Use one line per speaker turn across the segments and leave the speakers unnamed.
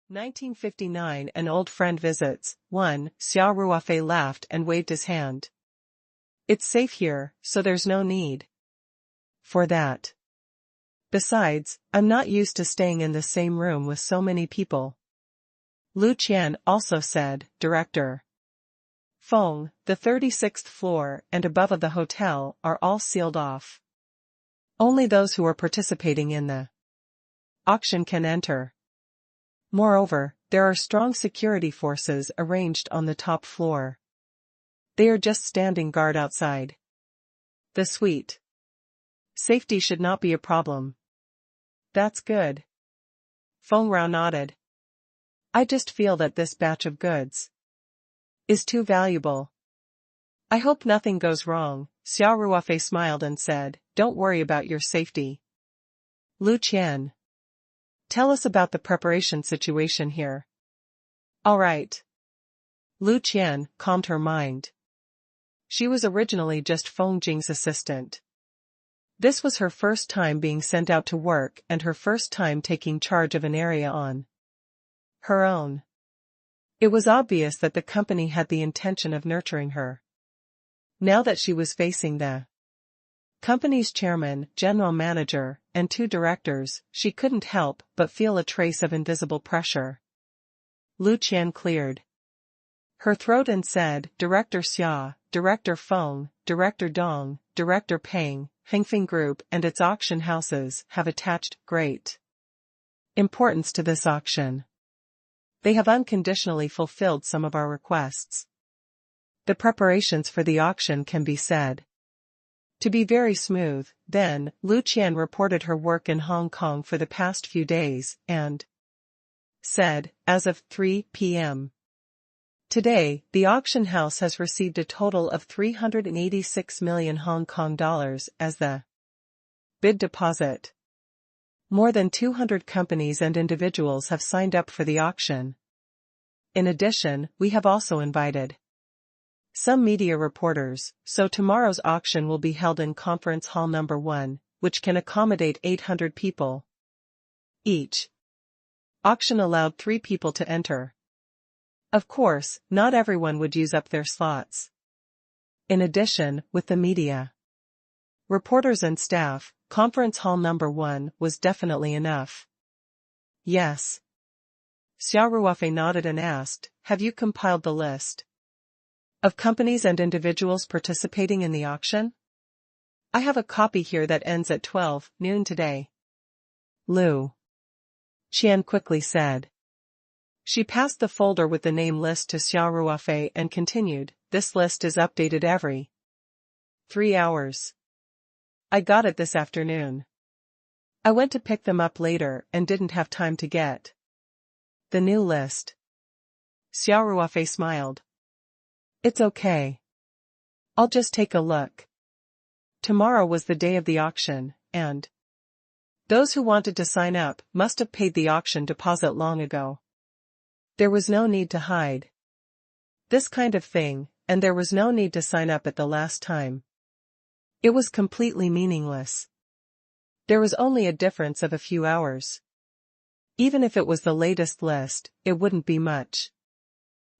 1959 An old friend visits. 1. Xia Ruofei laughed and waved his hand. It's safe here, so there's no need for that. Besides, I'm not used to staying in the same room with so many people. Lu Qian also said, Director Feng, the 36th floor and above of the hotel are all sealed off. Only those who are participating in the auction can enter. Moreover, there are strong security forces arranged on the top floor. They are just standing guard outside the suite. Safety should not be a problem. That's good. Feng Rao nodded. I just feel that this batch of goods is too valuable. I hope nothing goes wrong. Xia Ruofei smiled and said, Don't worry about your safety. Lu Qian, tell us about the preparation situation here. All right. Lu Qian calmed her mind. She was originally just Feng Jing's assistant. This was her first time being sent out to work and her first time taking charge of an area on her own. It was obvious that the company had the intention of nurturing her. Now that she was facing the company's chairman, general manager, and 2 directors, she couldn't help but feel a trace of invisible pressure. Lu Qian cleared her throat and said, Director Xia, Director Feng, Director Dong, Director Peng, Hengfeng Group and its auction houses have attached great importance to this auction. They have unconditionally fulfilled some of our requests. The preparations for the auction can be said to be very smooth. Then, Lu Qian reported her work in Hong Kong for the past few days, and said, as of 3 p.m. today, the auction house has received a total of 386 million Hong Kong dollars as the bid deposit. More than 200 companies and individuals have signed up for the auction. In addition, we have also invited some media reporters, so tomorrow's auction will be held in Conference Hall Number 1, which can accommodate 800 people each. Auction allowed 3 people to enter. Of course, not everyone would use up their slots. In addition, with the media reporters and staff, Conference Hall Number 1 was definitely enough. Yes. Xia Ruofei nodded and asked, Have you compiled the list of companies and individuals participating in the auction? I have a copy here that ends at 12 noon today. Lu Qian quickly said. She passed the folder with the name list to Xia Ruofei and continued, This list is updated every 3 hours. I got it this afternoon. I went to pick them up later and didn't have time to get the new list. Xia Ruofei smiled. It's okay. I'll just take a look. Tomorrow was the day of the auction, and those who wanted to sign up must have paid the auction deposit long ago. There was no need to hide this kind of thing, and there was no need to sign up at the last time. It was completely meaningless. There was only a difference of a few hours. Even if it was the latest list, it wouldn't be much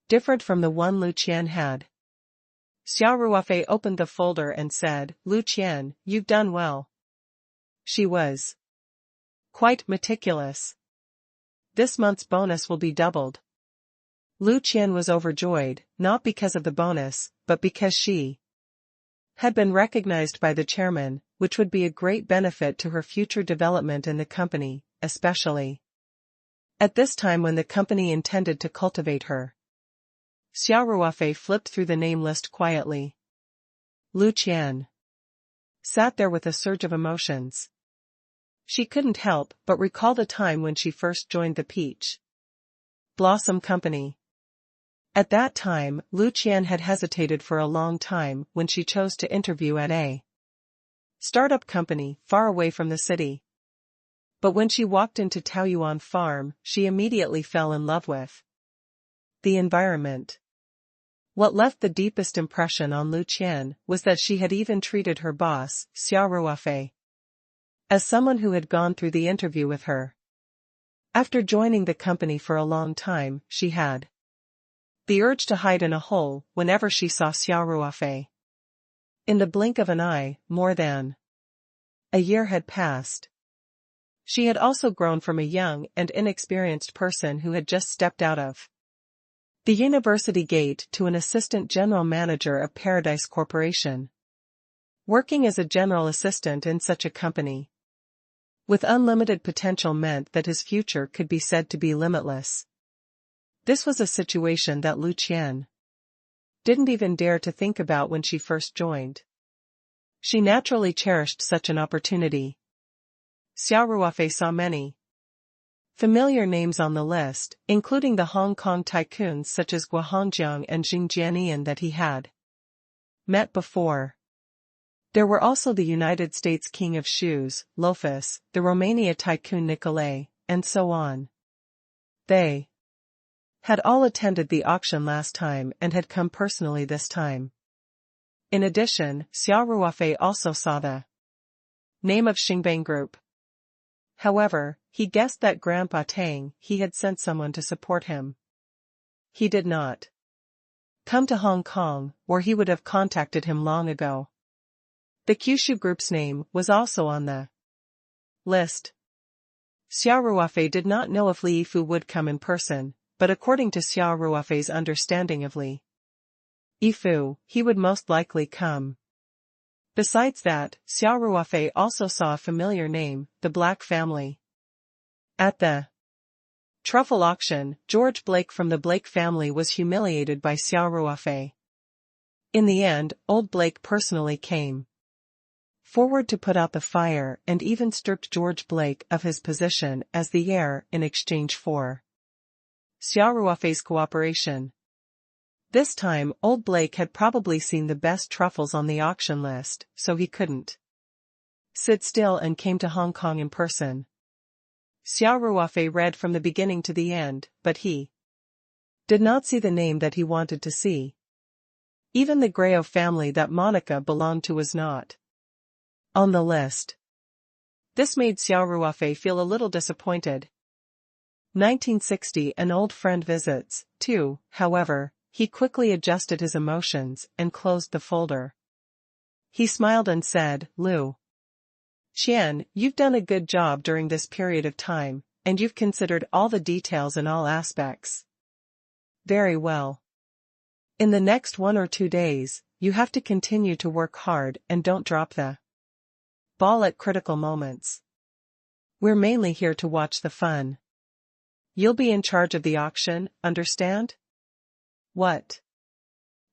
different from the one Lu Qian had. Xia Ruofei opened the folder and said, Lu Qian, you've done well. She was quite meticulous. This month's bonus will be doubled. Lu Qian was overjoyed, not because of the bonus, but because she had been recognized by the chairman, which would be a great benefit to her future development in the company, especially at this time when the company intended to cultivate her. Xia Ruofei flipped through the name list quietly. Lu Qian sat there with a surge of emotions. She couldn't help but recall the time when she first joined the Peach Blossom Company. At that time, Lu Qian had hesitated for a long time when she chose to interview at a startup company far away from the city. But when she walked into Taoyuan Farm, she immediately fell in love with the environment. What left the deepest impression on Lu Qian was that she had even treated her boss, Xia Ruofei, as someone who had gone through the interview with her. After joining the company for a long time, she had the urge to hide in a hole whenever she saw Xia Ruofei. In the blink of an eye, more than a year had passed. She had also grown from a young and inexperienced person who had just stepped out of the university gate to an assistant general manager of Paradise Corporation. Working as a general assistant in such a company with unlimited potential meant that his future could be said to be limitless. This was a situation that Lu Qian didn't even dare to think about when she first joined. She naturally cherished such an opportunity. Xia Ruofei saw many familiar names on the list, including the Hong Kong tycoons such as Guo Hongjiang and Xing Jianian that he had met before. There were also the United States King of Shoes, Lofus, the Romania tycoon Nicolae, and so on. They had all attended the auction last time and had come personally this time. In addition, Xia Ruofei also saw the name of Xingbang Group. However, he guessed that Grandpa Tang he had sent someone to support him. He did not come to Hong Kong, or he would have contacted him long ago. The Kyushu Group's name was also on the list. Xia Ruofei did not know if Li Yifu would come in person, but according to Xia Ruofei's understanding of Li Yifu, he would most likely come. Besides that, Xia Ruofei also saw a familiar name, the Black family. At the truffle auction, George Blake from the Blake family was humiliated by Xia Ruofei. In the end, old Blake personally came forward to put out the fire and even stripped George Blake of his position as the heir in exchange for Xia Ruofei's cooperation. This time, old Blake had probably seen the best truffles on the auction list, so he couldn't sit still and came to Hong Kong in person. Xia Ruofei read from the beginning to the end, but he did not see the name that he wanted to see. Even the Grayo family that Monica belonged to was not on the list. This made Xia Ruofei feel a little disappointed. 1960 An old friend visits, too, however. He quickly adjusted his emotions and closed the folder. He smiled and said, Lu Qian, you've done a good job during this period of time, and you've considered all the details in all aspects. Very well. In the next 1 or 2 days, you have to continue to work hard and don't drop the ball at critical moments. We're mainly here to watch the fun. You'll be in charge of the auction, understand? What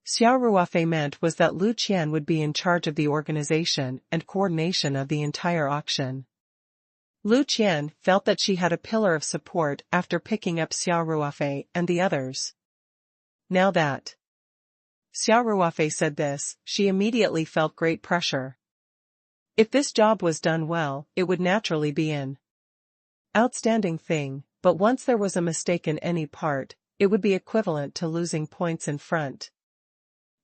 Xia Ruofei meant was that Lu Qian would be in charge of the organization and coordination of the entire auction. Lu Qian felt that she had a pillar of support after picking up Xia Ruofei and the others. Now that Xia Ruofei said this, she immediately felt great pressure. If this job was done well, it would naturally be an outstanding thing, but once there was a mistake in any part, it would be equivalent to losing points in front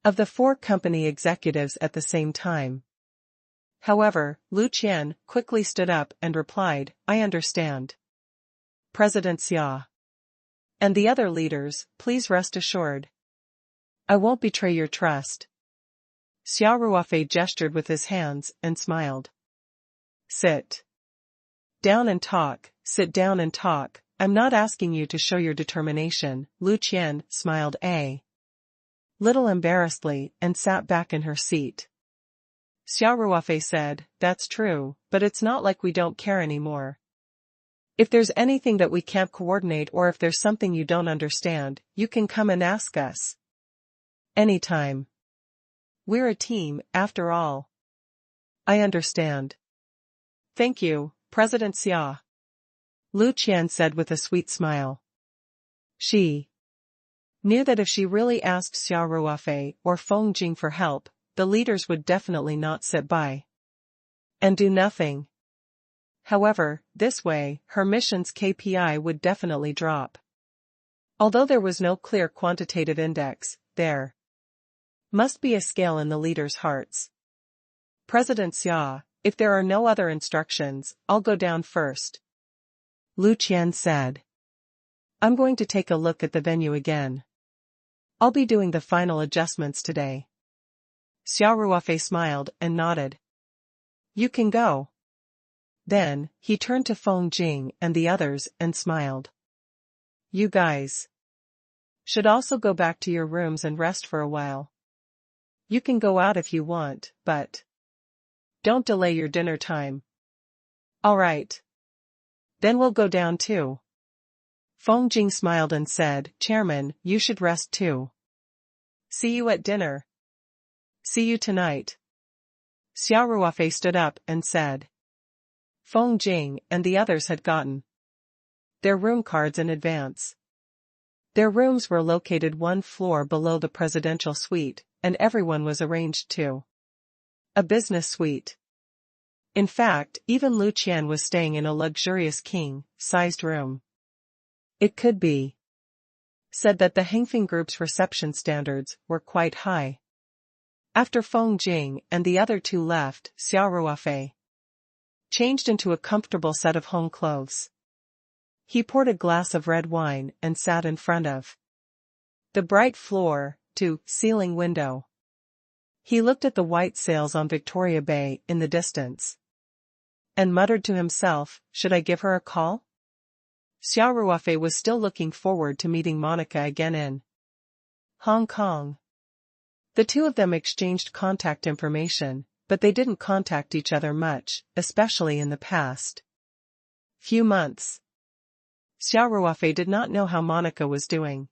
of the 4 company executives at the same time. However, Lu Qian quickly stood up and replied, I understand. President Xia and the other leaders, please rest assured. I won't betray your trust. Xia Ruofei gestured with his hands and smiled. Sit down and talk, sit down and talk. I'm not asking you to show your determination. Lu Qian smiled a little embarrassedly and sat back in her seat. Xia Ruofei said, that's true, but it's not like we don't care anymore. If there's anything that we can't coordinate or if there's something you don't understand, you can come and ask us. Anytime. We're a team, after all. I understand. Thank you, President Xia. Lu Qian said with a sweet smile. She knew that if she really asked Xia Ruofei or Feng Jing for help, the leaders would definitely not sit by and do nothing. However, this way, her mission's KPI would definitely drop. Although there was no clear quantitative index, there must be a scale in the leaders' hearts. President Xia, if there are no other instructions, I'll go down first. Lu Qian said. I'm going to take a look at the venue again. I'll be doing the final adjustments today. Xia Ruofei smiled and nodded. You can go. Then, he turned to Feng Jing and the others and smiled. You guys should also go back to your rooms and rest for a while. You can go out if you want, but don't delay your dinner time. All right. Then we'll go down too. Feng Jing smiled and said, Chairman, you should rest too. See you at dinner. See you tonight. Xia Ruofei stood up and said. Feng Jing and the others had gotten their room cards in advance. Their rooms were located one floor below the presidential suite, and everyone was arranged to a business suite. In fact, even Lu Qian was staying in a luxurious king-sized room. It could be said that the Hengfeng Group's reception standards were quite high. After Feng Jing and the other two left, Xia Ruofei changed into a comfortable set of home clothes. He poured a glass of red wine and sat in front of the bright floor-to-ceiling window. He looked at the white sails on Victoria Bay in the distance and muttered to himself, should I give her a call? Xia Ruofei was still looking forward to meeting Monica again in Hong Kong. The two of them exchanged contact information, but they didn't contact each other much, especially in the past few months. Xia Ruofei did not know how Monica was doing.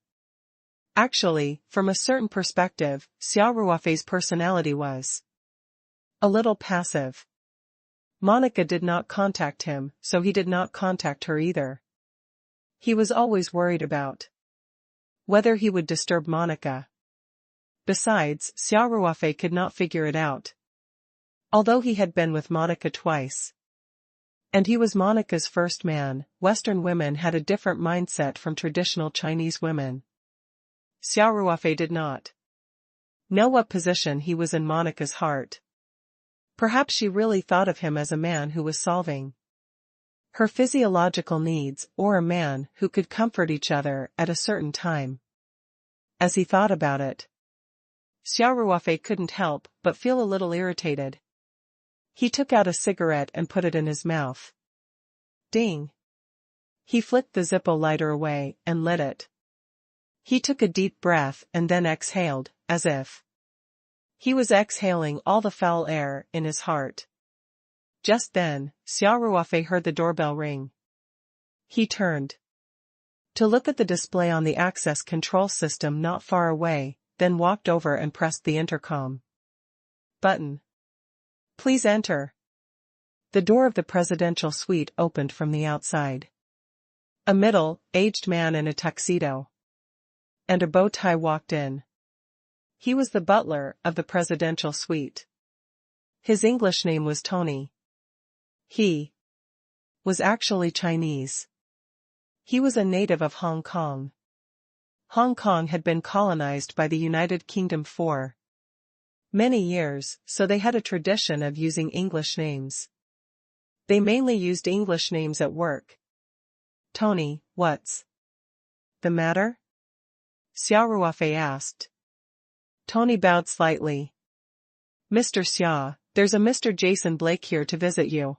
Actually, from a certain perspective, Xia Ruofei's personality was a little passive. Monica did not contact him, so he did not contact her either. He was always worried about whether he would disturb Monica. Besides, Xia Ruofei could not figure it out. Although he had been with Monica twice, and he was Monica's first man, Western women had a different mindset from traditional Chinese women. Xia Ruofei did not know what position he was in Monica's heart. Perhaps she really thought of him as a man who was solving her physiological needs, or a man who could comfort each other at a certain time. As he thought about it, Xia Ruofei couldn't help but feel a little irritated. He took out a cigarette and put it in his mouth. Ding! He flicked the Zippo lighter away and lit it. He took a deep breath and then exhaled, as if he was exhaling all the foul air in his heart. Just then, Xia Ruofei heard the doorbell ring. He turned to look at the display on the access control system not far away, then walked over and pressed the intercom button. Please enter. The door of the presidential suite opened from the outside. A middle-aged man in a tuxedo and a bow tie walked in. He was the butler of the presidential suite. His English name was Tony. He was actually Chinese. He was a native of Hong Kong. Hong Kong had been colonized by the United Kingdom for many years, so they had a tradition of using English names. They mainly used English names at work. Tony, what's the matter? Xia Ruofei asked. Tony bowed slightly. Mr. Xia, there's a Mr. Jason Blake here to visit you,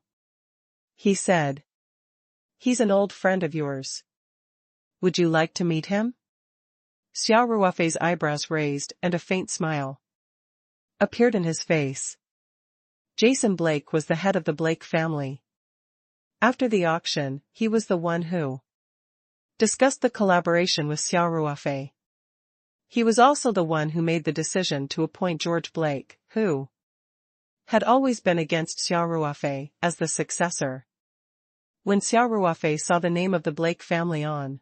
he said. He's an old friend of yours. Would you like to meet him? Xia Ruofei's eyebrows raised and a faint smile appeared in his face. Jason Blake was the head of the Blake family. After the auction, he was the one who discussed the collaboration with Xia Ruofei. He was also the one who made the decision to appoint George Blake, who had always been against Xia Ruofei, as the successor. When Xia Ruofei saw the name of the Blake family on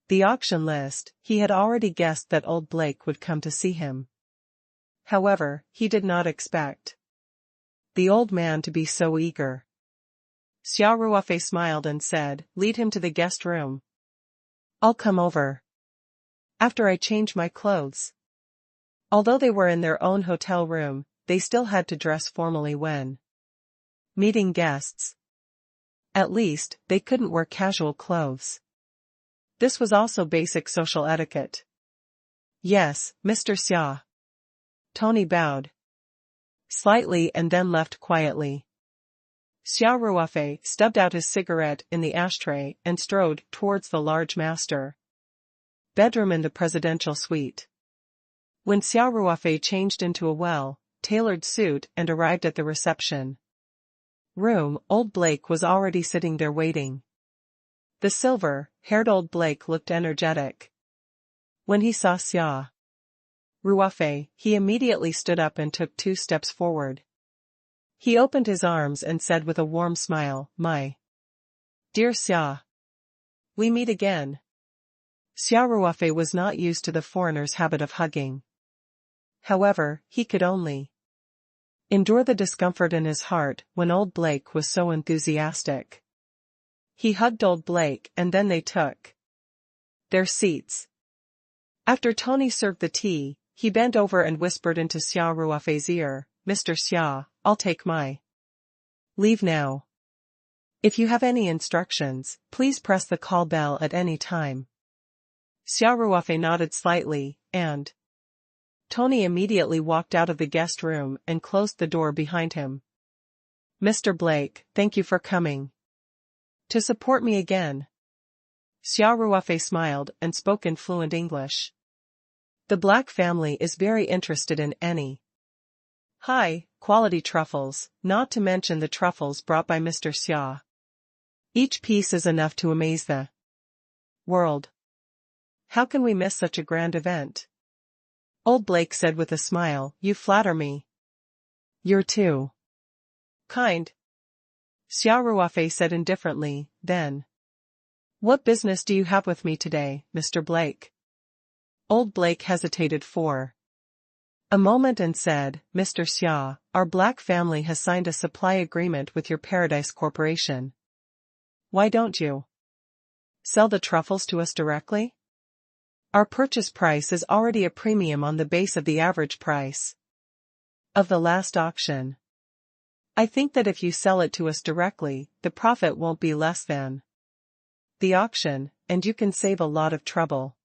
the auction list, he had already guessed that old Blake would come to see him. However, he did not expect the old man to be so eager. Xia Ruofei smiled and said, lead him to the guest room. I'll come over after I change my clothes. Although they were in their own hotel room, they still had to dress formally when meeting guests. At least, they couldn't wear casual clothes. This was also basic social etiquette. Yes, Mr. Xia. Tony bowed slightly and then left quietly. Xia Ruofei stubbed out his cigarette in the ashtray and strode towards the large master bedroom in the presidential suite. When Xia Ruofei changed into a well-tailored suit and arrived at the reception room, old Blake was already sitting there waiting. The silver-haired old Blake looked energetic. When he saw Xia Ruofei, he immediately stood up and took 2 steps forward. He opened his arms and said with a warm smile, "My dear Xia, we meet again." Xia Ruofei was not used to the foreigner's habit of hugging. However, he could only endure the discomfort in his heart when old Blake was so enthusiastic. He hugged old Blake and then they took their seats. After Tony served the tea, he bent over and whispered into Xia Ruofei's ear, "Mr. Xia, I'll take my leave now. If you have any instructions, please press the call bell at any time." Xia Ruofei nodded slightly, and Tony immediately walked out of the guest room and closed the door behind him. "Mr. Blake, thank you for coming to support me again." Xia Ruofei smiled and spoke in fluent English. "The Black family is very interested in any high-quality truffles, not to mention the truffles brought by Mr. Xia. Each piece is enough to amaze the world. How can we miss such a grand event?" Old Blake said with a smile, "You flatter me. You're too kind." Xia Ruofei said indifferently, "Then what business do you have with me today, Mr. Blake?" Old Blake hesitated for a moment and said, "Mr. Xia, our Black family has signed a supply agreement with your Paradise Corporation. Why don't you sell the truffles to us directly? Our purchase price is already a premium on the base of the average price of the last auction. I think that if you sell it to us directly, the profit won't be less than the auction, and you can save a lot of trouble.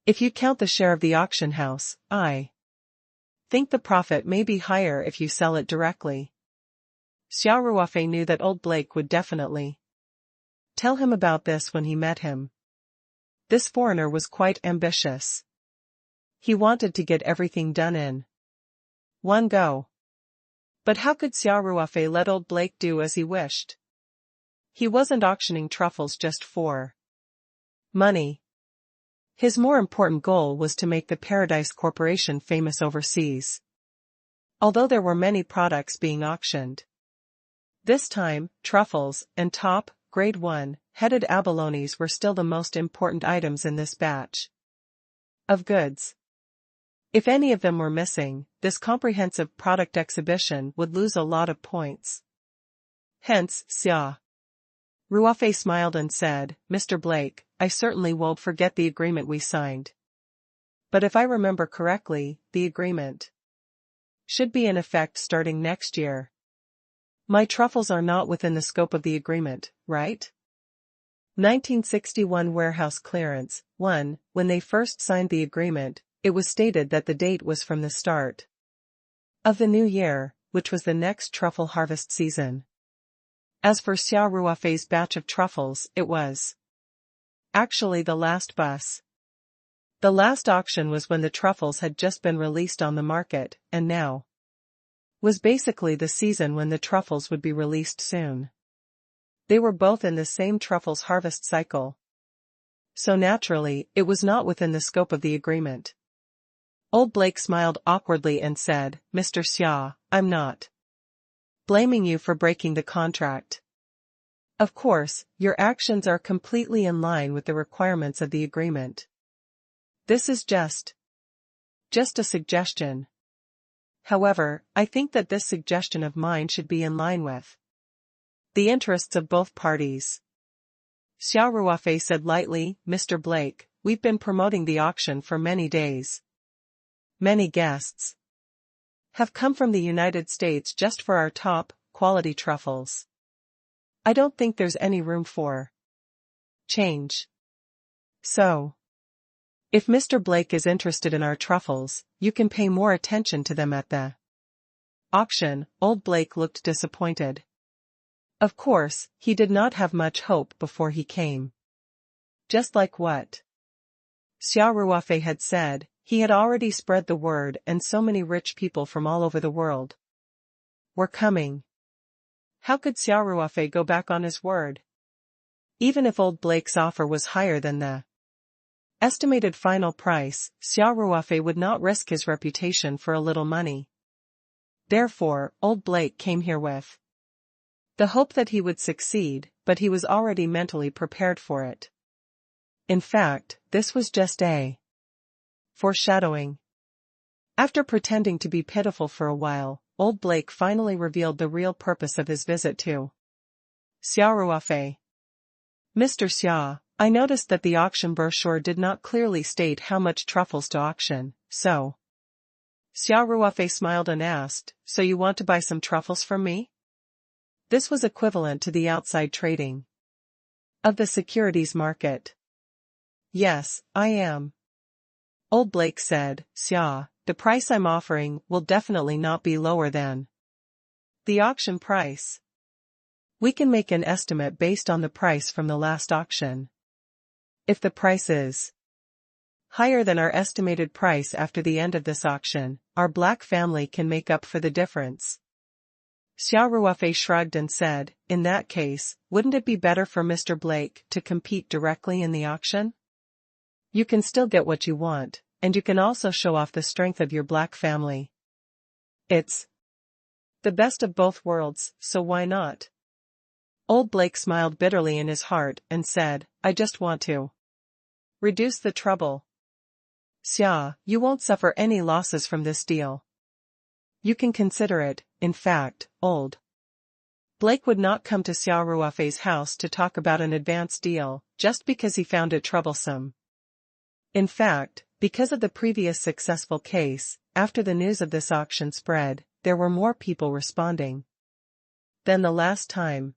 If you count the share of the auction house, I think the profit may be higher if you sell it directly." Xia Ruofei knew that old Blake would definitely tell him about this when he met him. This foreigner was quite ambitious. He wanted to get everything done in one go. But how could Xia Ruofei let old Blake do as he wished? He wasn't auctioning truffles just for money. His more important goal was to make the Paradise Corporation famous overseas. Although there were many products being auctioned this time, truffles and top, grade 1, headed abalones were still the most important items in this batch of goods. If any of them were missing, this comprehensive product exhibition would lose a lot of points. Hence, Xia Ruofei smiled and said, "Mr. Blake, I certainly won't forget the agreement we signed. But if I remember correctly, the agreement should be in effect starting next year. My truffles are not within the scope of the agreement, right?" 1961 Warehouse Clearance 1. When they first signed the agreement, it was stated that the date was from the start of the new year, which was the next truffle harvest season. As for Xia Ruofei's batch of truffles, it was actually the last bus. The last auction was when the truffles had just been released on the market, and now was basically the season when the truffles would be released soon. They were both in the same truffles harvest cycle. So naturally, it was not within the scope of the agreement. Old Blake smiled awkwardly and said, "Mr. Xia, I'm not blaming you for breaking the contract. Of course, your actions are completely in line with the requirements of the agreement. This is just a suggestion. However, I think that this suggestion of mine should be in line with the interests of both parties." Xia Ruofei said lightly, "Mr. Blake, we've been promoting the auction for many days. Many guests have come from the United States just for our top, quality truffles. I don't think there's any room for change. So, if Mr. Blake is interested in our truffles, you can pay more attention to them at the auction. Old Blake looked disappointed. Of course, he did not have much hope before he came. Just like what Xia Ruofei had said, he had already spread the word and so many rich people from all over the world were coming. How could Xia Ruofei go back on his word? Even if Old Blake's offer was higher than the estimated final price, Xia Ruofei would not risk his reputation for a little money. Therefore, Old Blake came here with the hope that he would succeed, but he was already mentally prepared for it. In fact, this was just a foreshadowing. After pretending to be pitiful for a while, Old Blake finally revealed the real purpose of his visit to Xia Ruofei. Mr. Xia, I noticed that the auction brochure did not clearly state how much truffles to auction, so. Xia Ruofei smiled and asked, so you want to buy some truffles from me? This was equivalent to the outside trading of the securities market. Yes, I am. Old Blake said, Xia, the price I'm offering will definitely not be lower than the auction price. We can make an estimate based on the price from the last auction. If the price is higher than our estimated price after the end of this auction, our black family can make up for the difference. Xia Ruofei shrugged and said, in that case, wouldn't it be better for Mr. Blake to compete directly in the auction? You can still get what you want, and you can also show off the strength of your black family. It's the best of both worlds, so why not? Old Blake smiled bitterly in his heart and said, I just want to reduce the trouble. Xia, you won't suffer any losses from this deal. You can consider it. In fact, Old Blake would not come to Xia Ruofei's house to talk about an advance deal, just because he found it troublesome. In fact, because of the previous successful case, after the news of this auction spread, there were more people responding than the last time.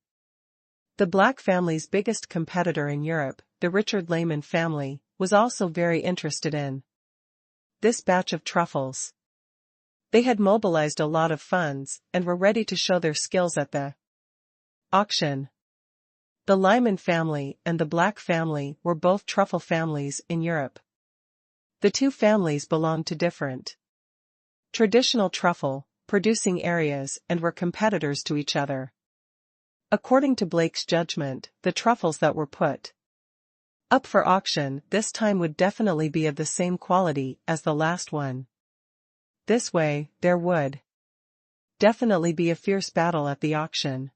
The black family's biggest competitor in Europe, the Richard Lehman family, was also very interested in this batch of truffles. They had mobilized a lot of funds and were ready to show their skills at the auction. The Lyman family and the Black family were both truffle families in Europe. The two families belonged to different traditional truffle producing areas and were competitors to each other. According to Blake's judgment, the truffles that were put up for auction this time would definitely be of the same quality as the last one. This way, there would definitely be a fierce battle at the auction.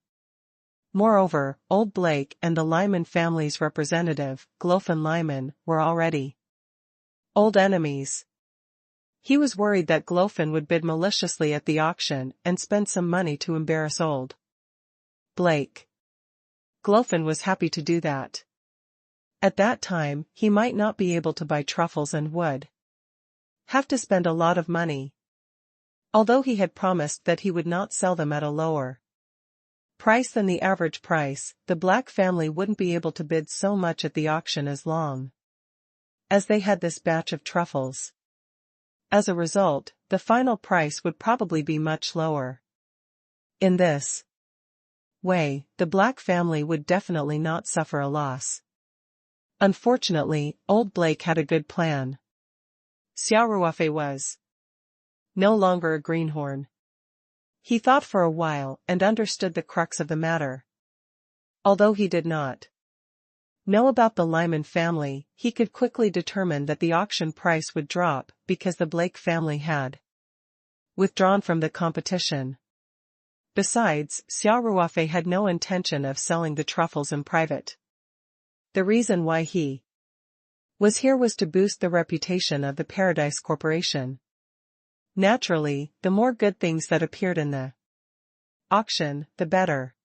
Moreover, Old Blake and the Lyman family's representative, Glofin Lyman, were already old enemies. He was worried that Glofin would bid maliciously at the auction and spend some money to embarrass Old Blake. Glofin was happy to do that. At that time, he might not be able to buy truffles and would have to spend a lot of money. Although he had promised that he would not sell them at a lower price than the average price, the Black family wouldn't be able to bid so much at the auction as long as they had this batch of truffles. As a result, the final price would probably be much lower. In this way, the Black family would definitely not suffer a loss. Unfortunately, Old Blake had a good plan. Xia Ruofei was no longer a greenhorn. He thought for a while and understood the crux of the matter. Although he did not know about the Lyman family, he could quickly determine that the auction price would drop because the Blake family had withdrawn from the competition. Besides, Xia Ruofei had no intention of selling the truffles in private. The reason why he was here was to boost the reputation of the Paradise Corporation. Naturally, the more good things that appeared in the auction, the better.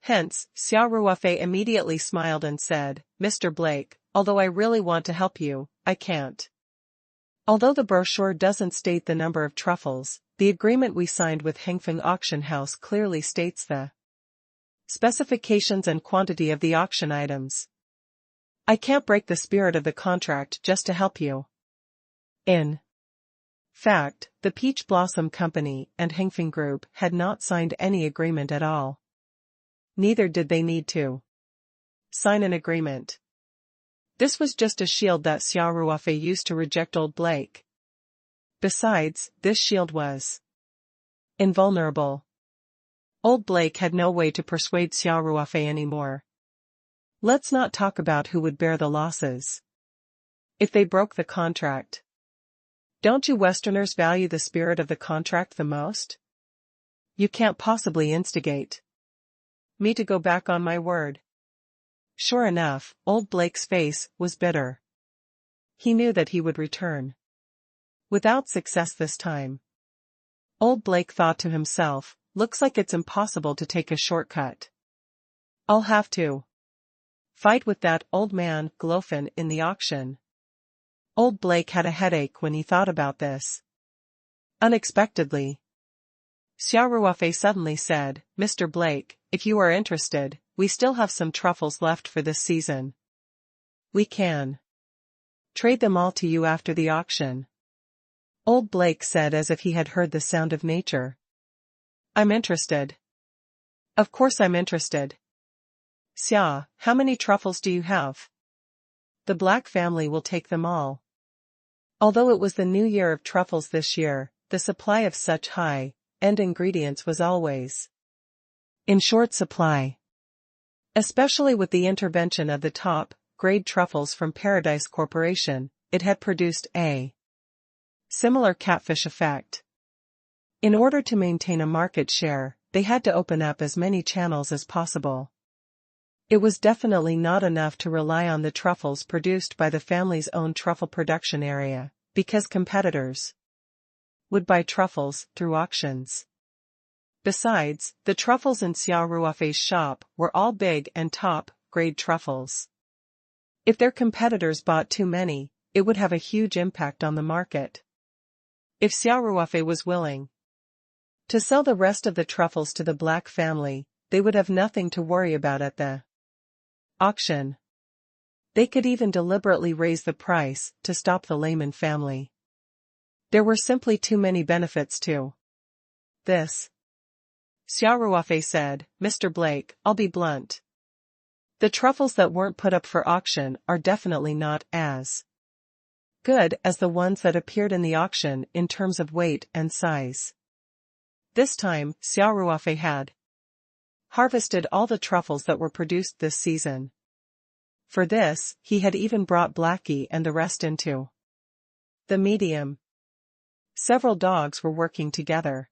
Hence, Xia Ruofei immediately smiled and said, Mr. Blake, although I really want to help you, I can't. Although the brochure doesn't state the number of truffles, the agreement we signed with Hengfeng Auction House clearly states the Specifications and quantity of the auction items. I can't break the spirit of the contract just to help you. In fact, the Peach Blossom Company and Hengfeng Group had not signed any agreement at all. Neither did they need to sign an agreement. This was just a shield that Xia Ruofei used to reject old Blake. Besides, this shield was invulnerable. Old Blake had no way to persuade Xia Ruofei anymore. Let's not talk about who would bear the losses if they broke the contract. Don't you Westerners value the spirit of the contract the most? You can't possibly instigate me to go back on my word. Sure enough, old Blake's face was bitter. He knew that he would return without success this time. Old Blake thought to himself, looks like it's impossible to take a shortcut. I'll have to fight with that old man, Glofen, in the auction. Old Blake had a headache when he thought about this. Unexpectedly, Xia Ruofei suddenly said, Mr. Blake, if you are interested, we still have some truffles left for this season. We can trade them all to you after the auction. Old Blake said as if he had heard the sound of nature. I'm interested. Of course I'm interested. Xia, how many truffles do you have? The Black family will take them all. Although it was the new year of truffles this year, the supply of such high-end ingredients was always in short supply. Especially with the intervention of the top-grade truffles from Paradise Corporation, it had produced a similar catfish effect. In order to maintain a market share, they had to open up as many channels as possible. It was definitely not enough to rely on the truffles produced by the family's own truffle production area, because competitors would buy truffles through auctions. Besides, the truffles in Xia Ruofei's shop were all big and top-grade truffles. If their competitors bought too many, it would have a huge impact on the market. If Xia Ruofei was willing to sell the rest of the truffles to the Black family, they would have nothing to worry about at the auction. They could even deliberately raise the price to stop the Lehman family. There were simply too many benefits to this. Xia Ruofei said, Mr. Blake, I'll be blunt. The truffles that weren't put up for auction are definitely not as good as the ones that appeared in the auction in terms of weight and size. This time, Xia Ruofei had harvested all the truffles that were produced this season. For this, he had even brought Blackie and the rest into the medium. Several dogs were working together.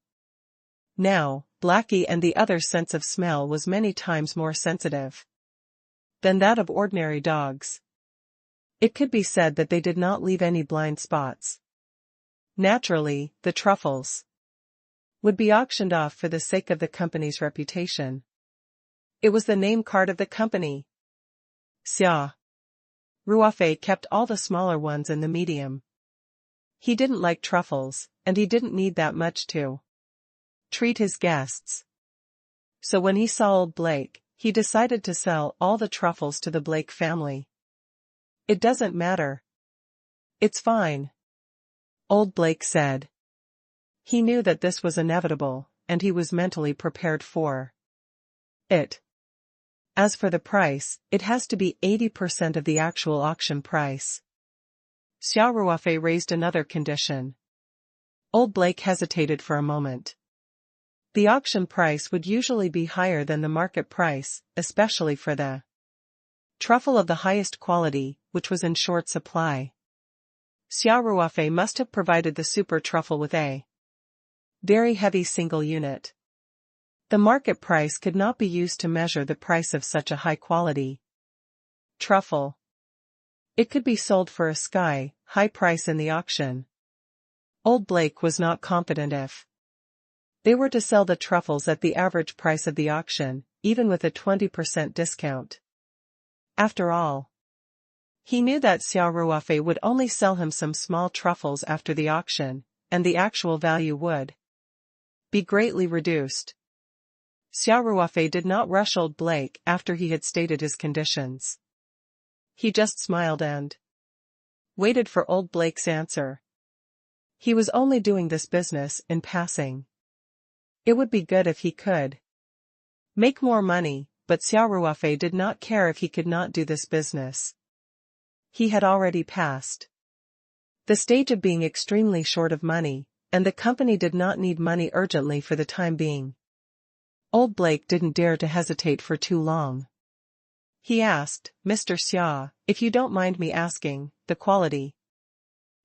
Now, Blackie and the other's sense of smell was many times more sensitive than that of ordinary dogs. It could be said that they did not leave any blind spots. Naturally, the truffles would be auctioned off for the sake of the company's reputation. It was the name card of the company. Xia Ruofei kept all the smaller ones in the medium. He didn't like truffles, and he didn't need that much to treat his guests. So when he saw old Blake, he decided to sell all the truffles to the Blake family. It doesn't matter. It's fine, old Blake said. He knew that this was inevitable, and he was mentally prepared for it. As for the price, it has to be 80% of the actual auction price. Xia Ruofei raised another condition. Old Blake hesitated for a moment. The auction price would usually be higher than the market price, especially for the truffle of the highest quality, which was in short supply. Xia Ruofei must have provided the super truffle with a very heavy single unit. The market price could not be used to measure the price of such a high-quality truffle. It could be sold for a sky-high price in the auction. Old Blake was not confident if they were to sell the truffles at the average price of the auction, even with a 20% discount. After all, he knew that Xia Ruofei would only sell him some small truffles after the auction, and the actual value would be greatly reduced. Xia Ruofei did not rush old Blake after he had stated his conditions. He just smiled and waited for old Blake's answer. He was only doing this business in passing. It would be good if he could make more money, but Xia Ruofei did not care if he could not do this business. He had already passed the stage of being extremely short of money, and the company did not need money urgently for the time being. Old Blake didn't dare to hesitate for too long. He asked, "Mr. Xia, if you don't mind me asking, the quality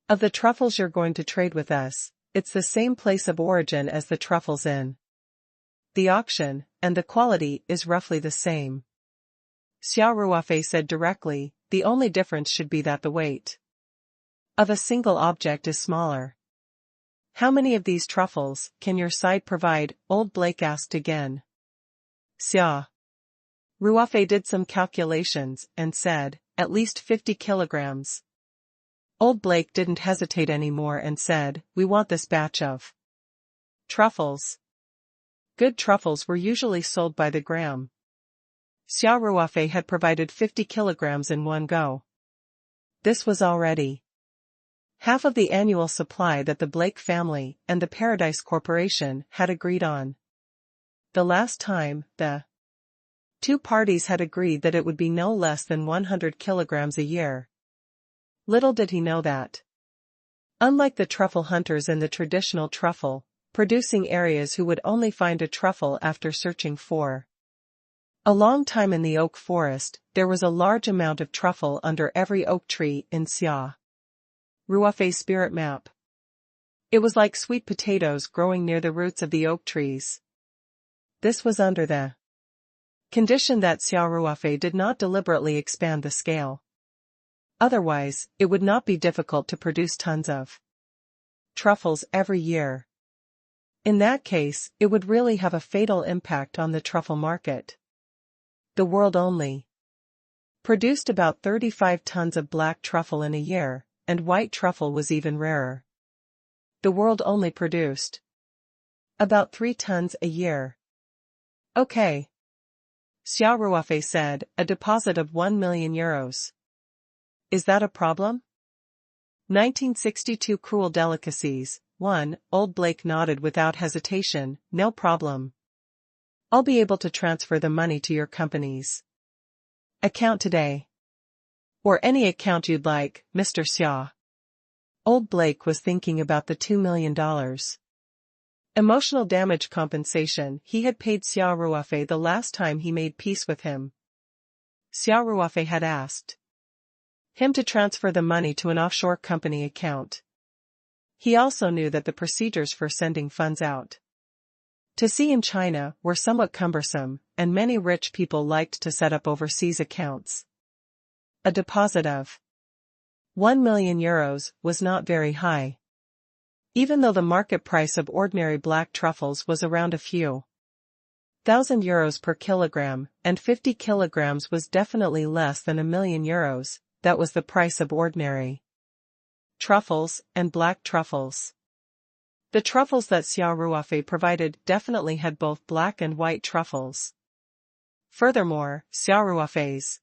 of the truffles you're going to trade with us, it's the same place of origin as the truffles in the auction, and the quality is roughly the same." Xia Ruofei said directly, "The only difference should be that the weight of a single object is smaller." "How many of these truffles can your side provide?" Old Blake asked again. Xia Ruofei did some calculations and said, "At least 50 kilograms. Old Blake didn't hesitate anymore and said, "We want this batch of truffles." Good truffles were usually sold by the gram. Xia Ruofei had provided 50 kilograms in one go. This was already half of the annual supply that the Blake family and the Paradise Corporation had agreed on. The last time, the two parties had agreed that it would be no less than 100 kilograms a year. Little did he know that, unlike the truffle hunters in the traditional truffle-producing areas who would only find a truffle after searching for a long time in the oak forest, there was a large amount of truffle under every oak tree in Xia Ruofei's spirit map. It was like sweet potatoes growing near the roots of the oak trees. This was under the condition that Xia Ruofei did not deliberately expand the scale. Otherwise, it would not be difficult to produce tons of truffles every year. In that case, it would really have a fatal impact on the truffle market. The world only produced about 35 tons of black truffle in a year, and white truffle was even rarer. The world only produced about 3 tons a year. Okay. Xia Ruofei said, "A deposit of 1 million euros. Is that a problem?" 1962 Cruel Delicacies, 1. Old Blake nodded without hesitation, "No problem. I'll be able to transfer the money to your company's account today. Or any account you'd like, Mr. Xia." Old Blake was thinking about the $2 million emotional damage compensation he had paid Xia Ruofei the last time he made peace with him. Xia Ruofei had asked him to transfer the money to an offshore company account. He also knew that the procedures for sending funds out to sea in China were somewhat cumbersome, and many rich people liked to set up overseas accounts. A deposit of 1 million euros was not very high. Even though the market price of ordinary black truffles was around a few thousand euros per kilogram, and 50 kilograms was definitely less than 1 million euros, that was the price of ordinary truffles and black truffles. The truffles that Xia Ruofei provided definitely had both black and white truffles. Furthermore, Xia Ruofei's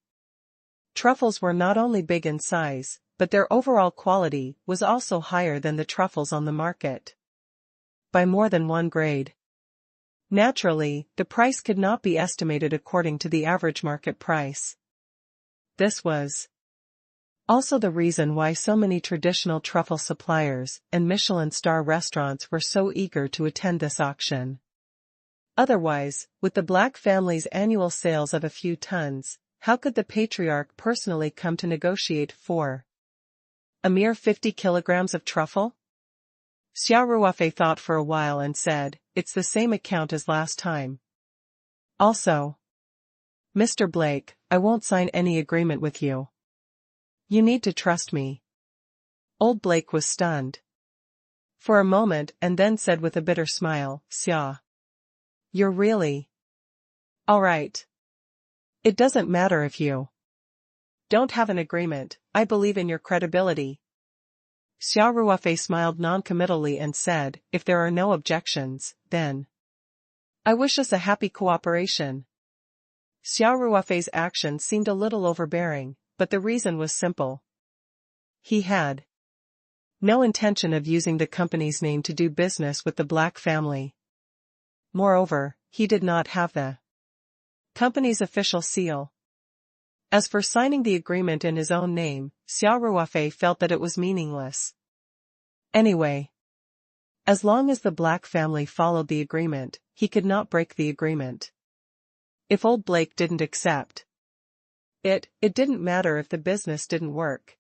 truffles were not only big in size, but their overall quality was also higher than the truffles on the market by more than one grade. Naturally, the price could not be estimated according to the average market price. This was also the reason why so many traditional truffle suppliers and Michelin star restaurants were so eager to attend this auction. Otherwise, with the Black family's annual sales of a few tons, how could the patriarch personally come to negotiate for a mere 50 kilograms of truffle? Xia Ruofei thought for a while and said, "It's the same account as last time. Also, Mr. Blake, I won't sign any agreement with you. You need to trust me." Old Blake was stunned for a moment and then said with a bitter smile, "Xia, you're really all right. It doesn't matter if you don't have an agreement, I believe in your credibility." Xia Ruofei smiled non-committally and said, "If there are no objections, then I wish us a happy cooperation. Xia Ruofei's action seemed a little overbearing, but the reason was simple. He had no intention of using the company's name to do business with the Black family. Moreover, he did not have the company's official seal. As for signing the agreement in his own name, Xia Ruofei felt that it was meaningless. Anyway, as long as the Black family followed the agreement, he could not break the agreement. If old Blake didn't accept it didn't matter if the business didn't work.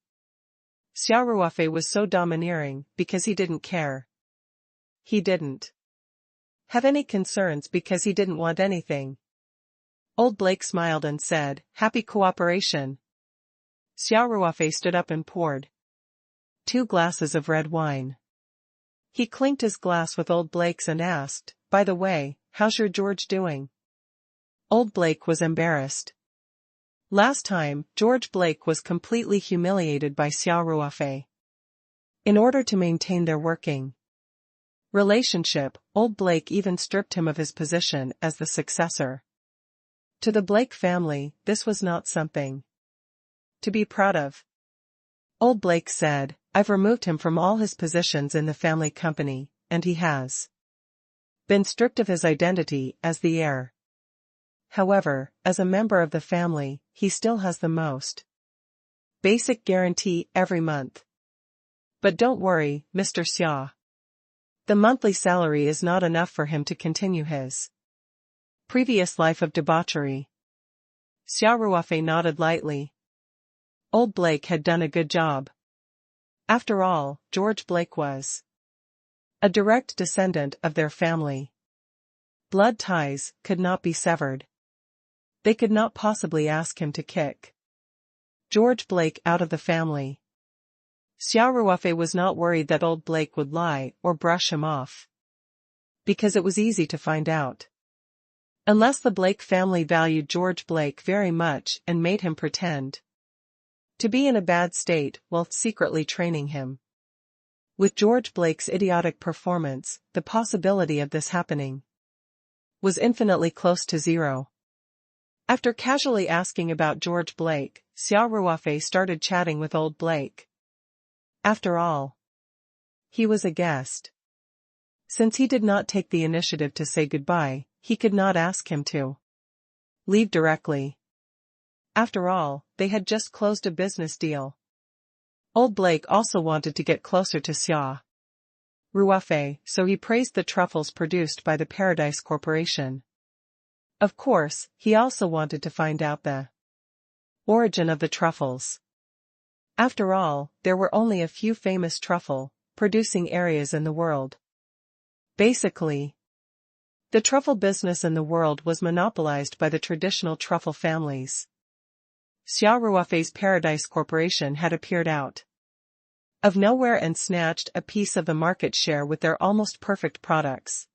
Xia Ruofei was so domineering because he didn't care. He didn't have any concerns because he didn't want anything. Old Blake smiled and said, "Happy cooperation." Xia Ruofei stood up and poured 2 glasses of red wine. He clinked his glass with old Blake's and asked, "By the way, how's your George doing?" Old Blake was embarrassed. Last time, George Blake was completely humiliated by Xia Ruofei. In order to maintain their working relationship, old Blake even stripped him of his position as the successor. To the Blake family, this was not something to be proud of. Old Blake said, "I've removed him from all his positions in the family company, and he has been stripped of his identity as the heir. However, as a member of the family, he still has the most basic guarantee every month. But don't worry, Mr. Xia. The monthly salary is not enough for him to continue his previous life of debauchery." Xia Ruofei nodded lightly. Old Blake had done a good job. After all, George Blake was a direct descendant of their family. Blood ties could not be severed. They could not possibly ask him to kick George Blake out of the family. Xia Ruofei was not worried that old Blake would lie or brush him off, because it was easy to find out. Unless the Blake family valued George Blake very much and made him pretend to be in a bad state while secretly training him. With George Blake's idiotic performance, the possibility of this happening was infinitely close to zero. After casually asking about George Blake, Xia Ruofei started chatting with old Blake. After all, he was a guest. Since he did not take the initiative to say goodbye, he could not ask him to leave directly. After all, they had just closed a business deal. Old Blake also wanted to get closer to Xia Ruofei, so he praised the truffles produced by the Paradise Corporation. Of course, he also wanted to find out the origin of the truffles. After all, there were only a few famous truffle-producing areas in the world. Basically, the truffle business in the world was monopolized by the traditional truffle families. Xia Ruofei's Paradise Corporation had appeared out of nowhere and snatched a piece of the market share with their almost perfect products.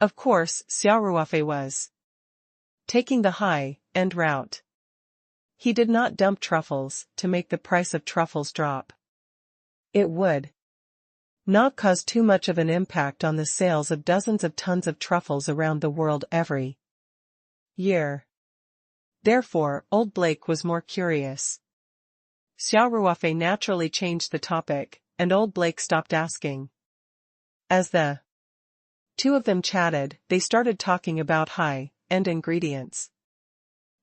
Of course, Xia Ruofei was taking the high-end route. He did not dump truffles to make the price of truffles drop. It would not cause too much of an impact on the sales of dozens of tons of truffles around the world every year. Therefore, old Blake was more curious. Xia Ruofei naturally changed the topic, and old Blake stopped asking. As the two of them chatted, they started talking about high-end ingredients.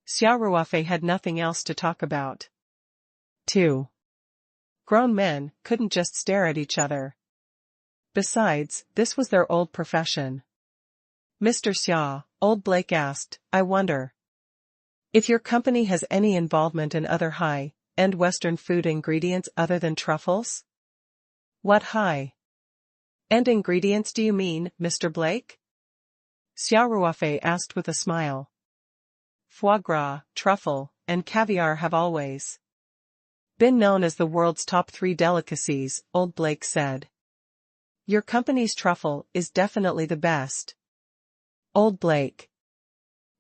Xia Ruofei had nothing else to talk about. 2 grown men couldn't just stare at each other. Besides, this was their old profession. "Mr. Xia," old Blake asked, "I wonder if your company has any involvement in other high-end Western food ingredients other than truffles?" "What high-end ingredients do you mean, Mr. Blake?" Xia Ruofei asked with a smile. "Foie gras, truffle, and caviar have always been known as the world's top 3 delicacies," old Blake said. "Your company's truffle is definitely the best." Old Blake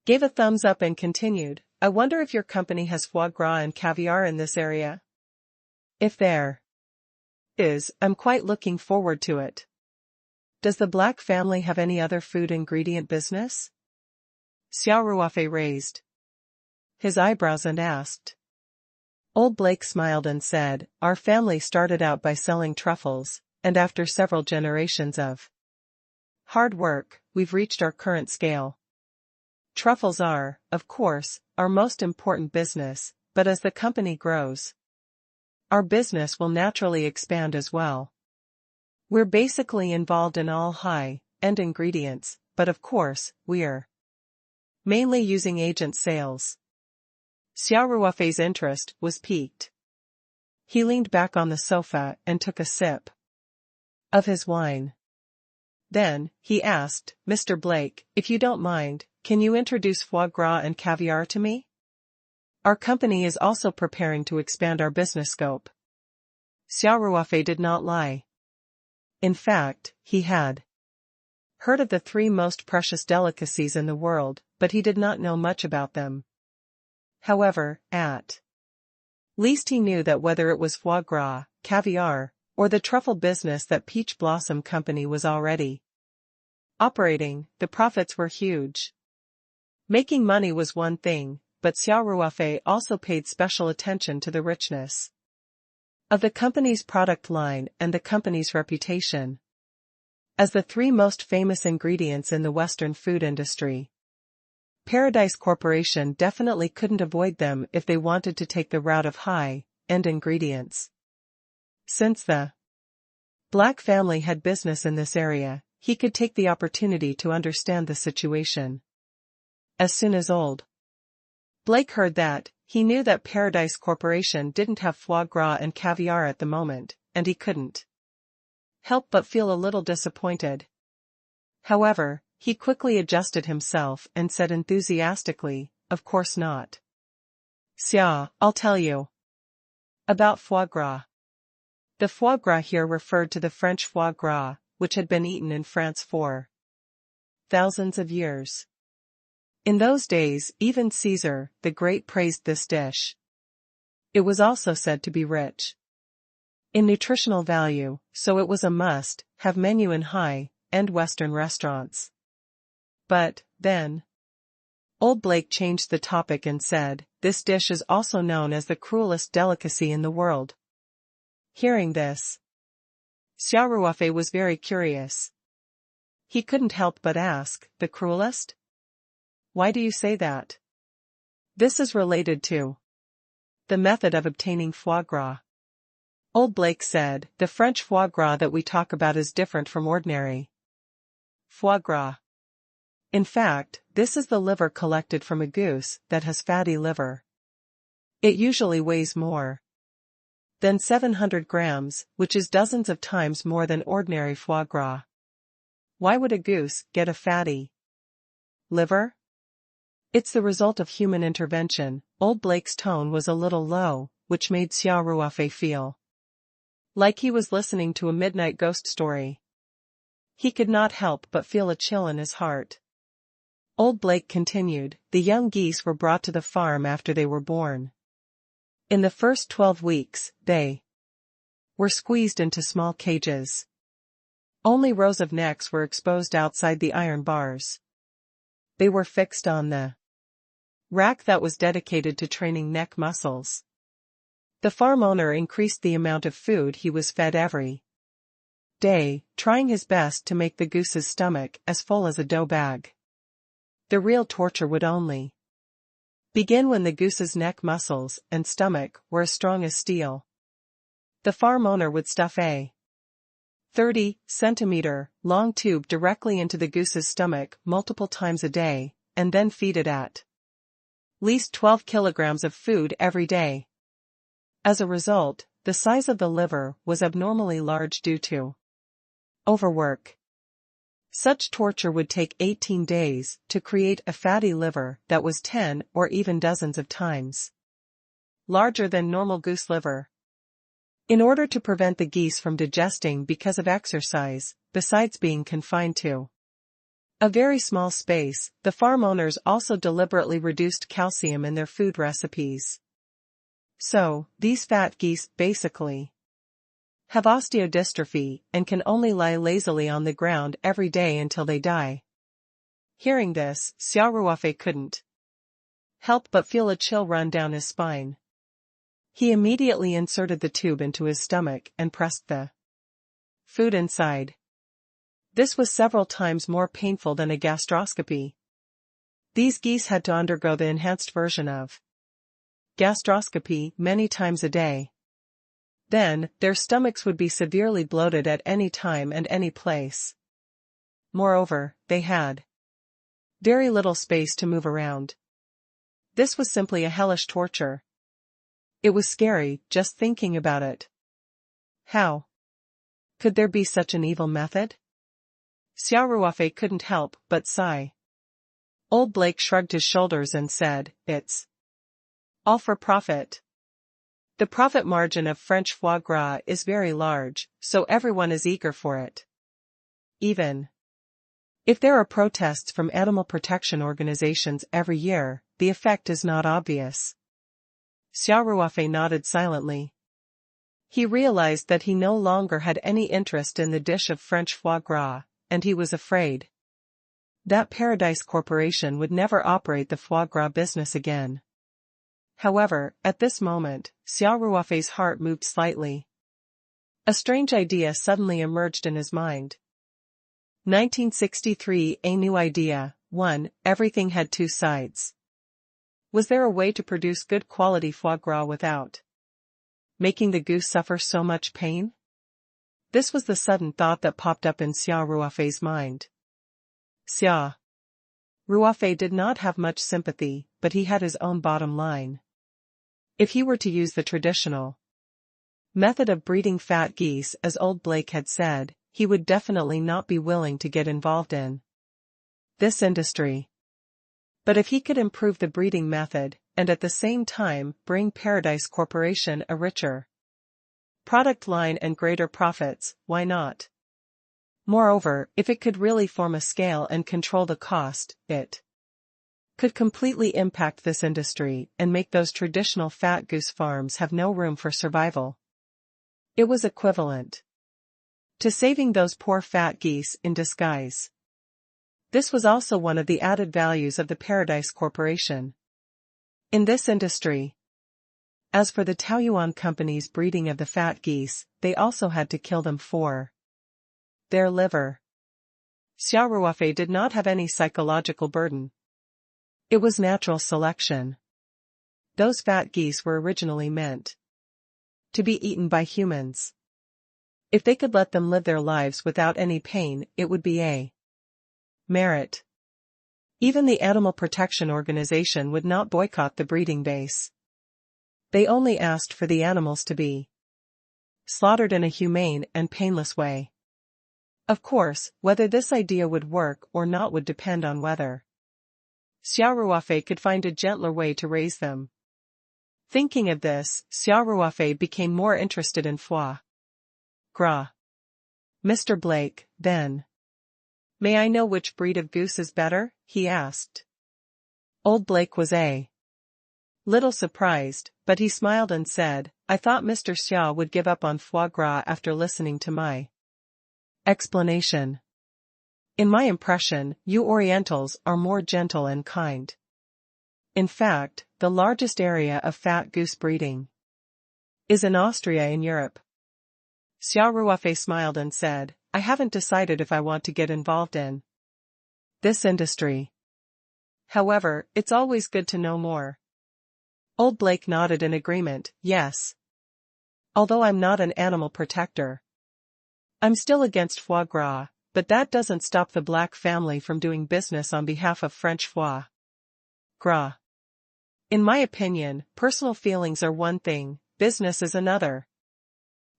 gave a thumbs up and continued, "I wonder if your company has foie gras and caviar in this area? If there is, I'm quite looking forward to it. Does the Black family have any other food ingredient business? Xia Ruofei raised his eyebrows and asked. Old Blake smiled and said, "Our family started out by selling truffles, and after several generations of hard work, we've reached our current scale. Truffles are, of course, our most important business, but as the company grows, our business will naturally expand as well. We're basically involved in all high-end ingredients, but of course, we're mainly using agent sales." Xia Ruofei's interest was piqued. He leaned back on the sofa and took a sip of his wine. Then, he asked, "Mr. Blake, if you don't mind, can you introduce foie gras and caviar to me? Our company is also preparing to expand our business scope." Xia Ruofei did not lie. In fact, he had heard of the three most precious delicacies in the world, but he did not know much about them. However, at least he knew that whether it was foie gras, caviar, or the truffle business that Peach Blossom Company was already operating, the profits were huge. Making money was one thing, but Xia Ruofei also paid special attention to the richness of the company's product line and the company's reputation as the three most famous ingredients in the Western food industry. Paradise Corporation definitely couldn't avoid them if they wanted to take the route of high-end ingredients. Since the Black family had business in this area, he could take the opportunity to understand the situation. As soon as old Blake heard that, he knew that Paradise Corporation didn't have foie gras and caviar at the moment, and he couldn't help but feel a little disappointed. However, he quickly adjusted himself and said enthusiastically, "Of course not. Xia, I'll tell you about foie gras." The foie gras here referred to the French foie gras, which had been eaten in France for thousands of years. In those days, even Caesar, the Great, praised this dish. It was also said to be rich in nutritional value, so it was a must-have menu in high-end Western restaurants. But, then, Old Blake changed the topic and said, "This dish is also known as the cruelest delicacy in the world." Hearing this, Xia Ruofei was very curious. He couldn't help but ask, "The cruelest? Why do you say that?" "This is related to the method of obtaining foie gras," Old Blake said. "The French foie gras that we talk about is different from ordinary foie gras. In fact, this is the liver collected from a goose that has fatty liver. It usually weighs more than 700 grams, which is dozens of times more than ordinary foie gras." "Why would a goose get a fatty liver?" "It's the result of human intervention." Old Blake's tone was a little low, which made Xia Ruofei feel like he was listening to a midnight ghost story. He could not help but feel a chill in his heart. Old Blake continued, "The young geese were brought to the farm after they were born. In the first 12 weeks, they were squeezed into small cages. Only rows of necks were exposed outside the iron bars. They were fixed on the rack that was dedicated to training neck muscles. The farm owner increased the amount of food he was fed every day, trying his best to make the goose's stomach as full as a dough bag. The real torture would only begin when the goose's neck muscles and stomach were as strong as steel. The farm owner would stuff a 30-centimeter-long tube directly into the goose's stomach multiple times a day, and then feed it at least 12 kilograms of food every day. As a result, the size of the liver was abnormally large due to overwork. Such torture would take 18 days to create a fatty liver that was 10 or even dozens of times larger than normal goose liver. In order to prevent the geese from digesting because of exercise, besides being confined to a very small space, the farm owners also deliberately reduced calcium in their food recipes. So, these fat geese basically have osteodystrophy and can only lie lazily on the ground every day until they die. Hearing this, Xia Ruofei couldn't help but feel a chill run down his spine. He immediately inserted the tube into his stomach and pressed the food inside. This was several times more painful than a gastroscopy. These geese had to undergo the enhanced version of gastroscopy many times a day. Then, their stomachs would be severely bloated at any time and any place. Moreover, they had very little space to move around. This was simply a hellish torture. It was scary, just thinking about it. How could there be such an evil method? Xia Ruofei couldn't help but sigh. Old Blake shrugged his shoulders and said, "It's all for profit. The profit margin of French foie gras is very large, so everyone is eager for it. Even if there are protests from animal protection organizations every year, the effect is not obvious." Xia Ruofei nodded silently. He realized that he no longer had any interest in the dish of French foie gras, and he was afraid that Paradise Corporation would never operate the foie gras business again. However, at this moment, Xia Ruofei's heart moved slightly. A strange idea suddenly emerged in his mind. 1963. A new idea. 1. Everything had two sides. Was there a way to produce good quality foie gras without making the goose suffer so much pain? This was the sudden thought that popped up in Xia Ruofei's mind. Xia Ruofei did not have much sympathy, but he had his own bottom line. If he were to use the traditional method of breeding fat geese, as old Blake had said, he would definitely not be willing to get involved in this industry. But if he could improve the breeding method, and at the same time bring Paradise Corporation a richer product line and greater profits, why not? Moreover, if it could really form a scale and control the cost, it could completely impact this industry and make those traditional fat goose farms have no room for survival. It was equivalent to saving those poor fat geese in disguise. This was also one of the added values of the Paradise Corporation in this industry. As for the Taoyuan Company's breeding of the fat geese, they also had to kill them for their liver. Xia Ruofei did not have any psychological burden. It was natural selection. Those fat geese were originally meant to be eaten by humans. If they could let them live their lives without any pain, it would be a merit. Even the Animal Protection Organization would not boycott the breeding base. They only asked for the animals to be slaughtered in a humane and painless way. Of course, whether this idea would work or not would depend on whether Xia Ruofei could find a gentler way to raise them. Thinking of this, Xia Ruofei became more interested in foie gras. "Mr. Blake, then, may I know which breed of goose is better?" he asked. Old Blake was a little surprised, but he smiled and said, "I thought Mr. Xia would give up on foie gras after listening to my explanation. In my impression, you Orientals are more gentle and kind. In fact, the largest area of fat goose breeding is in Austria in Europe." Xia Ruofei smiled and said, "I haven't decided if I want to get involved in this industry. However, it's always good to know more." Old Blake nodded in agreement, "Yes. Although I'm not an animal protector, I'm still against foie gras, but that doesn't stop the Black family from doing business on behalf of French foie gras. In my opinion, personal feelings are one thing, business is another."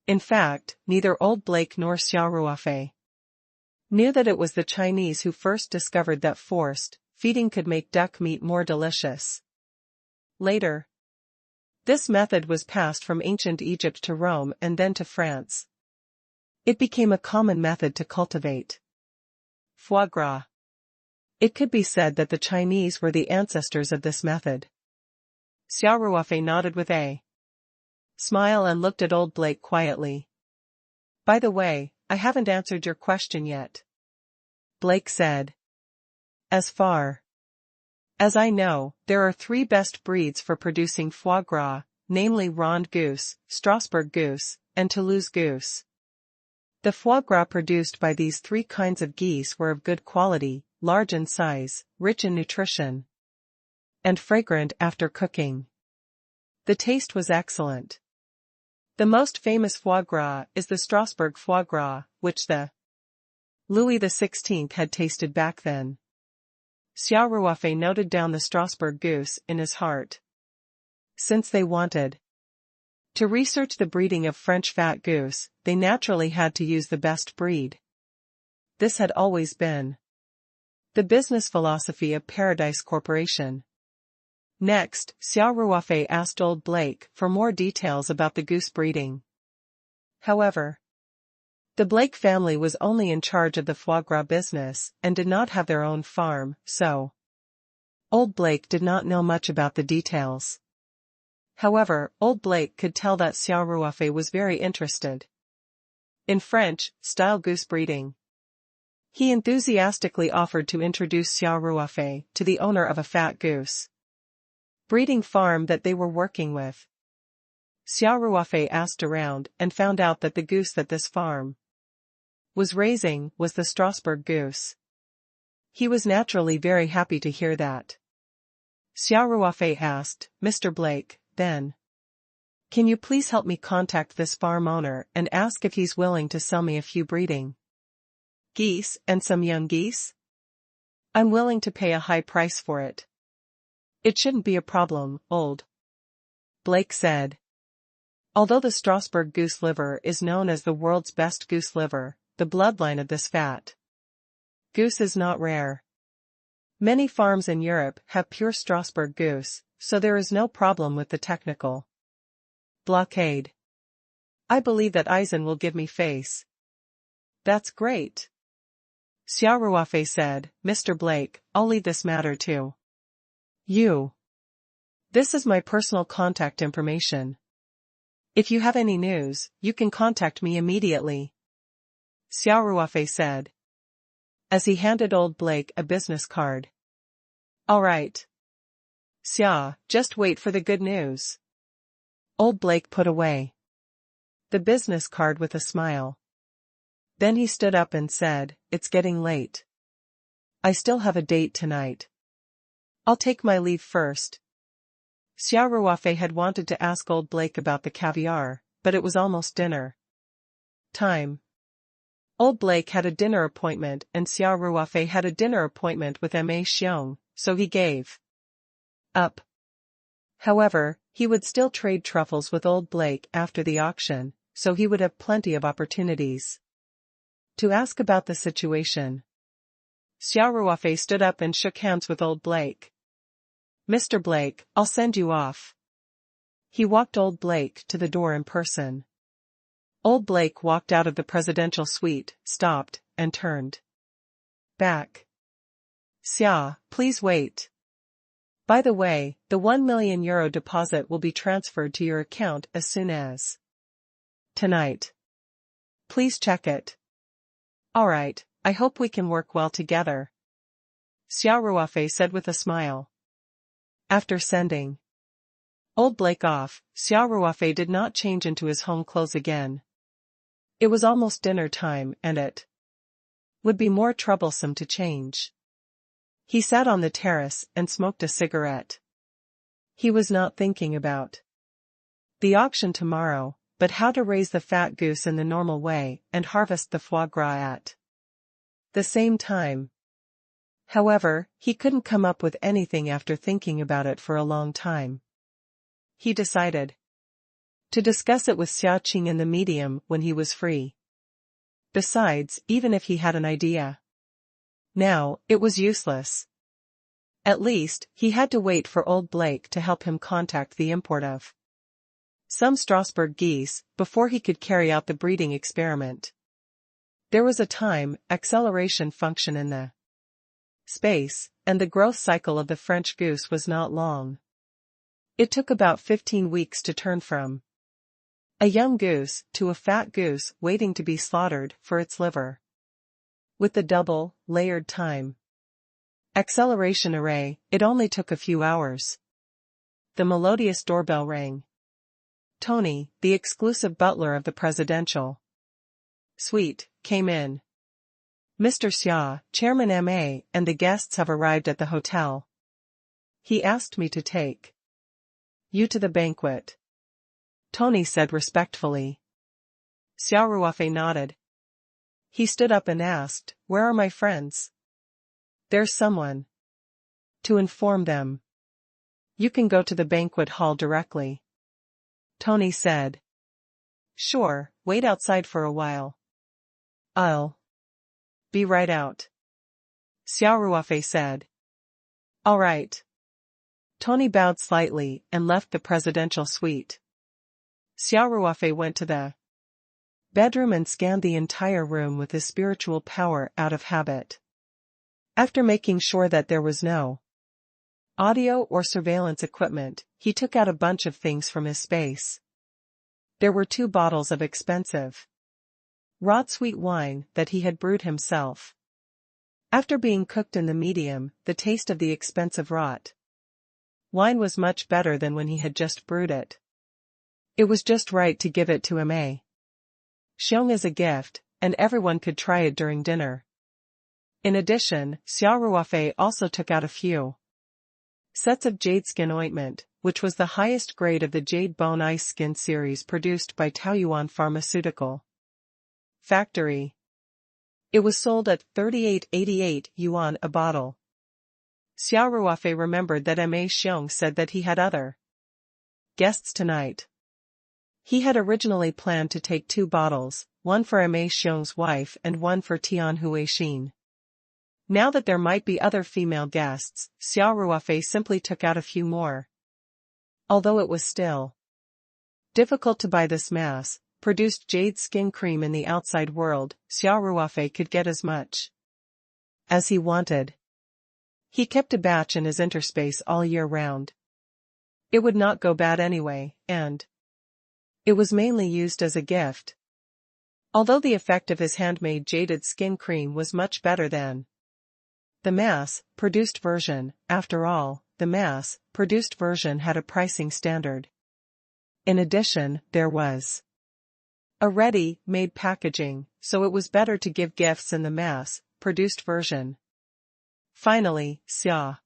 In fact, neither Old Blake nor Xia Ruofei knew that it was the Chinese who first discovered that forced feeding could make duck meat more delicious. Later, this method was passed from ancient Egypt to Rome and then to France. It became a common method to cultivate foie gras. It could be said that the Chinese were the ancestors of this method. Xia Ruofei nodded with a smile and looked at Old Blake quietly. By the way, I haven't answered your question yet, Blake said. As far as I know, there are 3 best breeds for producing foie gras, namely Ronde goose, Strasbourg goose, and Toulouse goose. The foie gras produced by these 3 kinds of geese were of good quality, large in size, rich in nutrition, and fragrant after cooking. The taste was excellent. The most famous foie gras is the Strasbourg foie gras, which the Louis XVI had tasted back then. Xia Ruofei noted down the Strasbourg goose in his heart. Since they wanted to research the breeding of French fat goose, they naturally had to use the best breed. This had always been the business philosophy of Paradise Corporation. Next, Xia Ruofei asked old Blake for more details about the goose breeding. However, the Blake family was only in charge of the foie gras business and did not have their own farm, so old Blake did not know much about the details. However, old Blake could tell that Xia Ruofei was very interested in French-style goose breeding. He enthusiastically offered to introduce Xia Ruofei to the owner of a fat goose breeding farm that they were working with. Xia Ruofei asked around and found out that the goose that this farm was raising was the Strasbourg goose. He was naturally very happy to hear that. Xia Ruofei asked, Mr. Blake, then, can you please help me contact this farm owner and ask if he's willing to sell me a few breeding geese and some young geese? I'm willing to pay a high price for it. It shouldn't be a problem, old Blake said. Although the Strasbourg goose liver is known as the world's best goose liver, the bloodline of this fat goose is not rare. Many farms in Europe have pure Strasbourg goose, so there is no problem with the technical blockade. I believe that Eisen will give me face. That's great, Xia Ruofei said. Mr. Blake, I'll leave this matter to you. This is my personal contact information. If you have any news, you can contact me immediately, Xia Ruofei said, as he handed old Blake a business card. All right, Xia, just wait for the good news. Old Blake put away the business card with a smile. Then he stood up and said, it's getting late. I still have a date tonight. I'll take my leave first. Xia Ruofei had wanted to ask old Blake about the caviar, but it was almost dinner time. Old Blake had a dinner appointment and Xia Ruofei had a dinner appointment with Ma Xiong, so he gave up. However, he would still trade truffles with old Blake after the auction, so he would have plenty of opportunities to ask about the situation. Xia Ruofei stood up and shook hands with old Blake. Mr. Blake, I'll send you off. He walked old Blake to the door in person. Old Blake walked out of the presidential suite, stopped, and turned back. Xia, please wait. By the way, the €1 million deposit will be transferred to your account as soon as tonight. Please check it. Alright, I hope we can work well together, Xia Ruofei said with a smile. After sending old Blake off, Xia Ruofei did not change into his home clothes again. It was almost dinner time and it would be more troublesome to change. He sat on the terrace and smoked a cigarette. He was not thinking about the auction tomorrow, but how to raise the fat goose in the normal way and harvest the foie gras at the same time. However, he couldn't come up with anything after thinking about it for a long time. He decided to discuss it with Xia Qing in the medium when he was free. Besides, even if he had an idea now, it was useless. At least, he had to wait for old Blake to help him contact the import of some Strasbourg geese before he could carry out the breeding experiment. There was a time acceleration function in the space, and the growth cycle of the French goose was not long. It took about 15 weeks to turn from A young goose to a fat goose waiting to be slaughtered for its liver. With the double, layered time acceleration array, it only took a few hours. The melodious doorbell rang. Tony, the exclusive butler of the presidential suite, came in. Mr. Xia, Chairman Ma, and the guests have arrived at the hotel. He asked me to take you to the banquet, Tony said respectfully. Xia Ruofei nodded. He stood up and asked, "Where are my friends?" "There's someone to inform them. You can go to the banquet hall directly," Tony said. "Sure, wait outside for a while." "I'll be right out," Xia Ruofei said. "All right." Tony bowed slightly and left the presidential suite. Xia Ruofei went to the bedroom and scanned the entire room with his spiritual power out of habit. After making sure that there was no audio or surveillance equipment, he took out a bunch of things from his space. There were 2 bottles of expensive rot sweet wine that he had brewed himself. After being cooked in the medium, the taste of the expensive rot wine was much better than when he had just brewed it. It was just right to give it to Ma Xiong as a gift, and everyone could try it during dinner. In addition, Xia Ruofei also took out a few sets of jade skin ointment, which was the highest grade of the Jade Bone Ice Skin series produced by Taoyuan Pharmaceutical Factory. It was sold at 38.88 yuan a bottle. Xia Ruofei remembered that Ma Xiong said that he had other guests tonight. He had originally planned to take 2 bottles, one for Ma Xiong's wife and one for Tian Huixin. Now that there might be other female guests, Xia Ruofei simply took out a few more. Although it was still difficult to buy this mass-produced jade skin cream in the outside world, Xia Ruofei could get as much as he wanted. He kept a batch in his interspace all year round. It would not go bad anyway, and it was mainly used as a gift. Although the effect of his handmade jaded skin cream was much better than the mass-produced version, after all, the mass-produced version had a pricing standard. In addition, there was a ready-made packaging, so it was better to give gifts in the mass-produced version. Finally, Xia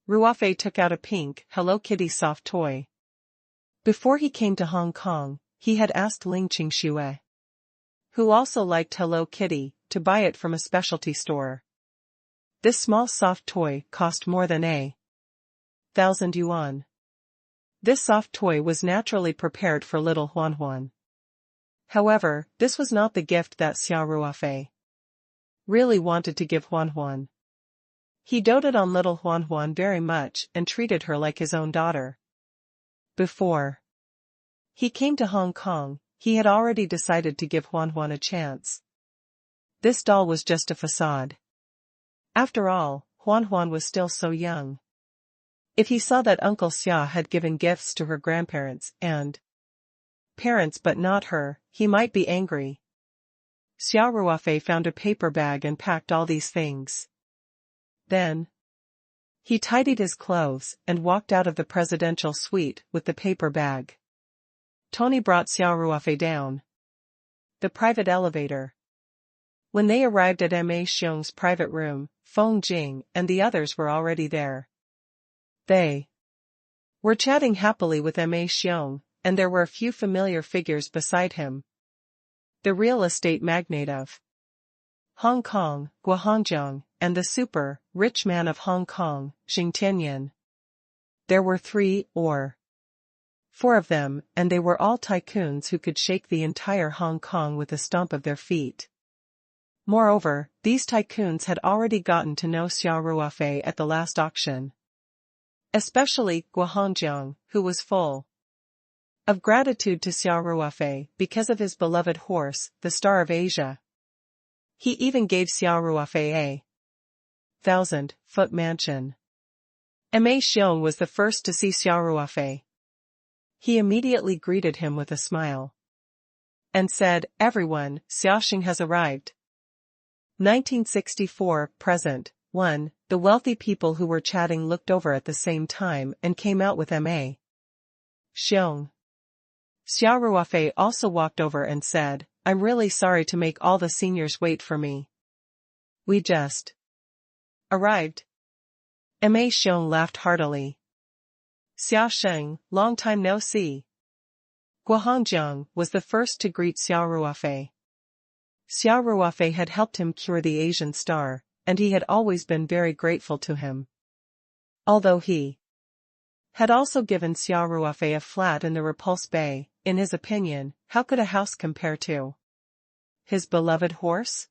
Ruofei took out a pink Hello Kitty soft toy. Before he came to Hong Kong, he had asked Ling Qingxue, who also liked Hello Kitty, to buy it from a specialty store. This small soft toy cost more than 1,000 yuan. This soft toy was naturally prepared for little Huanhuan. However, this was not the gift that Xia Ruofei really wanted to give Huanhuan. He doted on little Huanhuan very much and treated her like his own daughter. Before he came to Hong Kong, he had already decided to give Huanhuan a chance. This doll was just a facade. After all, Huanhuan was still so young. If he saw that Uncle Xia had given gifts to her grandparents and parents but not her, he might be angry. Xia Ruofei found a paper bag and packed all these things. Then he tidied his clothes and walked out of the presidential suite with the paper bag. Tony brought Xia Ruofei down the private elevator. When they arrived at Ma Xiong's private room, Feng Jing and the others were already there. They were chatting happily with Ma Xiong, and there were a few familiar figures beside him. The real estate magnate of Hong Kong, Guohongjiang, and the super-rich man of Hong Kong, Xing Tianyan. There were 3 or 4 of them, and they were all tycoons who could shake the entire Hong Kong with a stomp of their feet. Moreover, these tycoons had already gotten to know Xia Ruofei at the last auction. Especially Guohongjiang, who was full of gratitude to Xia Ruofei because of his beloved horse, the Star of Asia. He even gave Xia Ruofei a 1,000-foot mansion. Ma Xiong was the first to see Xia Ruofei. He immediately greeted him with a smile and said, "Everyone, Xiaoxing has arrived." 1964, present. 1. The wealthy people who were chatting looked over at the same time and came out with M.A. Xiong. Xia Ruofei also walked over and said, "I'm really sorry to make all the seniors wait for me. We just arrived." M.A. Xiong laughed heartily. "Xiaosheng, long time no see." Guohongjiang was the first to greet Xia Ruofei. Xia Ruofei had helped him cure the Asian star, and he had always been very grateful to him. Although he had also given Xia Ruofei a flat in the Repulse Bay, in his opinion, how could a house compare to his beloved horse?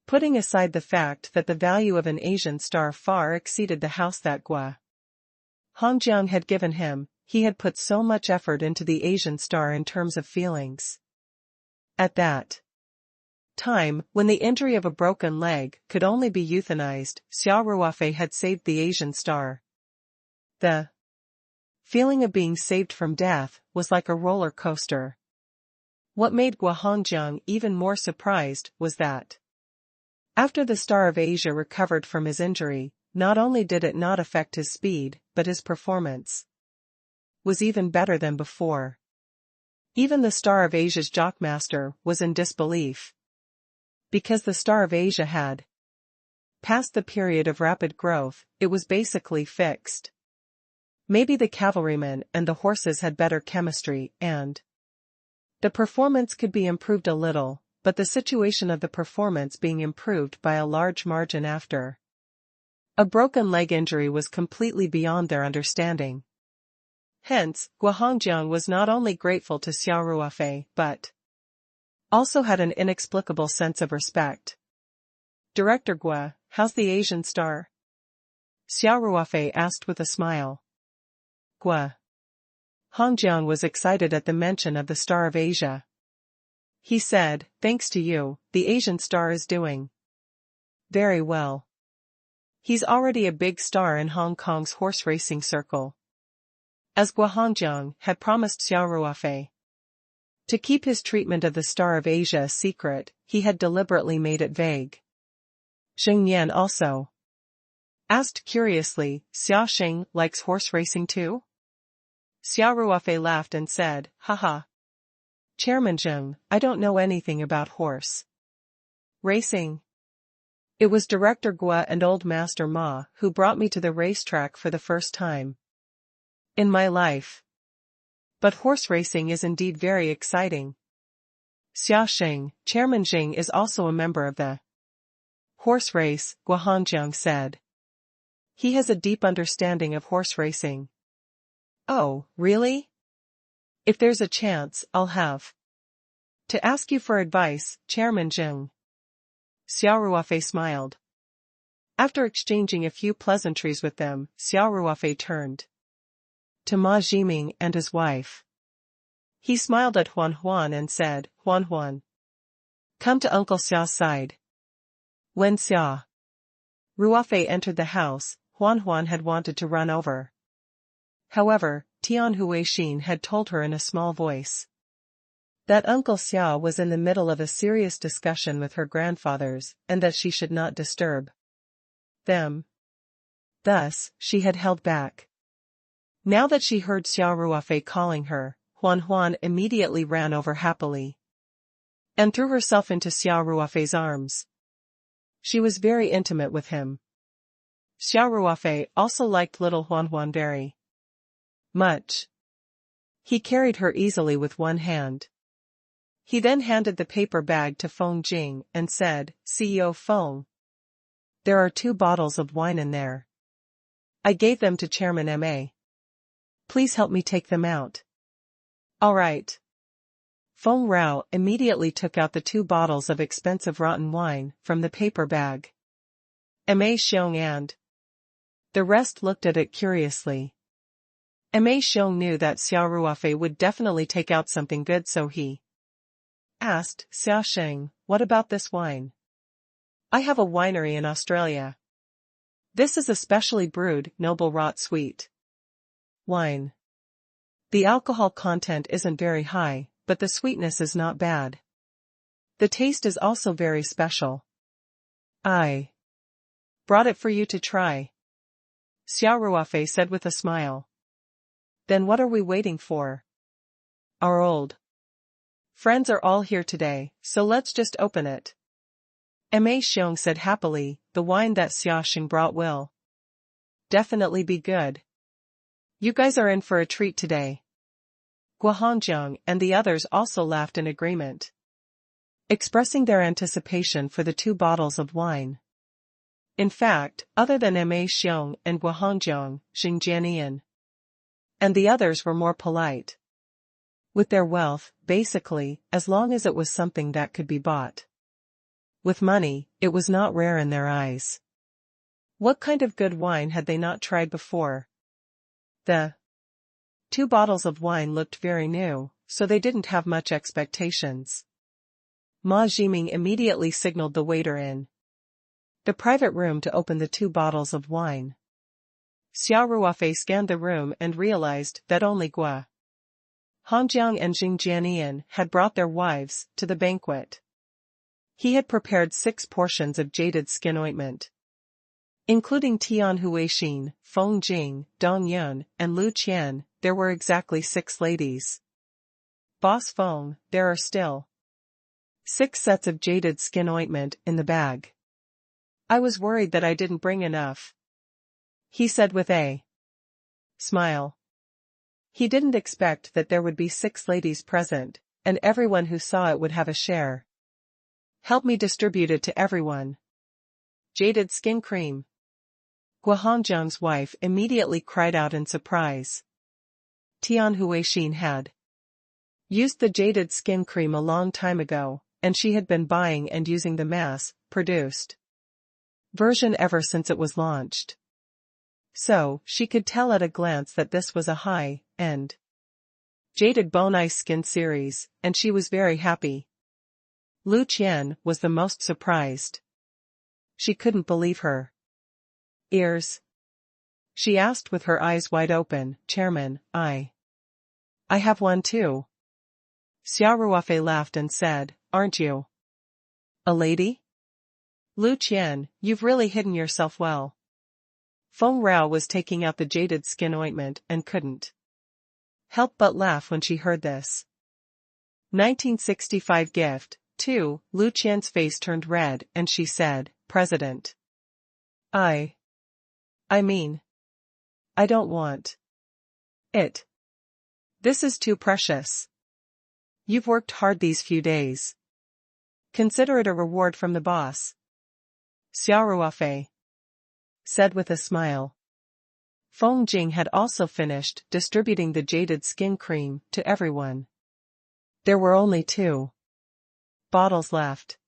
Putting aside the fact that the value of an Asian star far exceeded the house that Guohongjiang had given him, he had put so much effort into the Asian star in terms of feelings. At that time, when the injury of a broken leg could only be euthanized, Xia Ruofei had saved the Asian star. The feeling of being saved from death was like a roller coaster. What made Guohongjiang even more surprised was that after the Star of Asia recovered from his injury, not only did it not affect his speed, but his performance was even better than before. Even the Star of Asia's jockmaster was in disbelief. Because the Star of Asia had passed the period of rapid growth, it was basically fixed. Maybe the cavalrymen and the horses had better chemistry and the performance could be improved a little, but the situation of the performance being improved by a large margin after a broken leg injury was completely beyond their understanding. Hence, Guohongjiang was not only grateful to Xia Ruofei, but also had an inexplicable sense of respect. "Director Guo, how's the Asian star?" Xia Ruofei asked with a smile. Guohongjiang was excited at the mention of the Star of Asia. He said, "Thanks to you, the Asian star is doing very well. He's already a big star in Hong Kong's horse racing circle." As Guohongjiang had promised Xia Ruofei to keep his treatment of the Star of Asia a secret, he had deliberately made it vague. Xing Yan also asked curiously, "Xiaoxing likes horse racing too?" Xia Ruofei laughed and said, "Haha. Chairman Zheng, I don't know anything about horse racing. It was Director Guo and Old Master Ma who brought me to the racetrack for the first time in my life. But horse racing is indeed very exciting." "Xiaoxing, Chairman Jing is also a member of the horse race," Guohongjiang said. "He has a deep understanding of horse racing." "Oh, really? If there's a chance, I'll have to ask you for advice, Chairman Jing." Xia Ruofei smiled. After exchanging a few pleasantries with them, Xia Ruofei turned to Ma Jiming and his wife. He smiled at Huan Huan and said, "Huan Huan, come to Uncle Xia's side." When Xia Ruofei entered the house, Huan Huan had wanted to run over. However, Tian Huixin had told her in a small voice that Uncle Xia was in the middle of a serious discussion with her grandfathers and that she should not disturb them. Thus, she had held back. Now that she heard Xia Ruofei calling her, Huan Huan immediately ran over happily and threw herself into Xia Ruofei's arms. She was very intimate with him. Xia Ruofei also liked little Huan Huan very much. He carried her easily with one hand. He then handed the paper bag to Feng Jing and said, "CEO Feng, there are 2 bottles of wine in there. I gave them to Chairman M.A. Please help me take them out." "All right." Feng Rao immediately took out the 2 bottles of expensive rotten wine from the paper bag. M.A. Xiong and the rest looked at it curiously. M.A. Xiong knew that Xia Ruofei would definitely take out something good, so he asked, "Xiaosheng, what about this wine? I have a winery in Australia. This is a specially brewed, noble rot sweet wine. The alcohol content isn't very high, but the sweetness is not bad. The taste is also very special. I brought it for you to try, Xia Ruofei said with a smile. Then what are we waiting for? Our old friends are all here today, so let's just open it. Ma Xiong said happily, the wine that Xia Xing brought will definitely be good. You guys are in for a treat today. Guohongjiang and the others also laughed in agreement, expressing their anticipation for the 2 bottles of wine. In fact, other than Ma Xiong and Guohongjiang, Xing Jianian and the others were more polite. With their wealth, basically, as long as it was something that could be bought with money, it was not rare in their eyes. What kind of good wine had they not tried before? The 2 bottles of wine looked very new, so they didn't have much expectations. Ma Jiming immediately signaled the waiter in the private room to open the 2 bottles of wine. Xia Ruofei scanned the room and realized that only Guo Hongjiang and Xing Jianian had brought their wives to the banquet. He had prepared 6 portions of jaded skin ointment, including Tian Huixin, Feng Jing, Dong Yun, and Lu Qian. There were exactly 6 ladies. Boss Feng, there are still 6 sets of jaded skin ointment in the bag. I was worried that I didn't bring enough, he said with a smile. He didn't expect that there would be 6 ladies present, and everyone who saw it would have a share. Help me distribute it to everyone. Jaded skin cream. Guohongjiang's wife immediately cried out in surprise. Tian Huixin had used the jaded skin cream a long time ago, and she had been buying and using the mass-produced version ever since it was launched. So, she could tell at a glance that this was a high-end jaded bone ice skin series, and she was very happy. Lu Qian was the most surprised. She couldn't believe her ears. She asked with her eyes wide open, Chairman, I have one too. Xia Ruofei laughed and said, aren't you a lady? Lu Qian, you've really hidden yourself well. Feng Rao was taking out the jaded skin ointment and couldn't help but laugh when she heard this. 1965 gift, 2, Lu Qian's face turned red and she said, President. I mean, I don't want it. This is too precious. You've worked hard these few days. Consider it a reward from the boss. Xia Ruofei said with a smile. Feng Jing had also finished distributing the jaded skin cream to everyone. There were only 2 bottles left.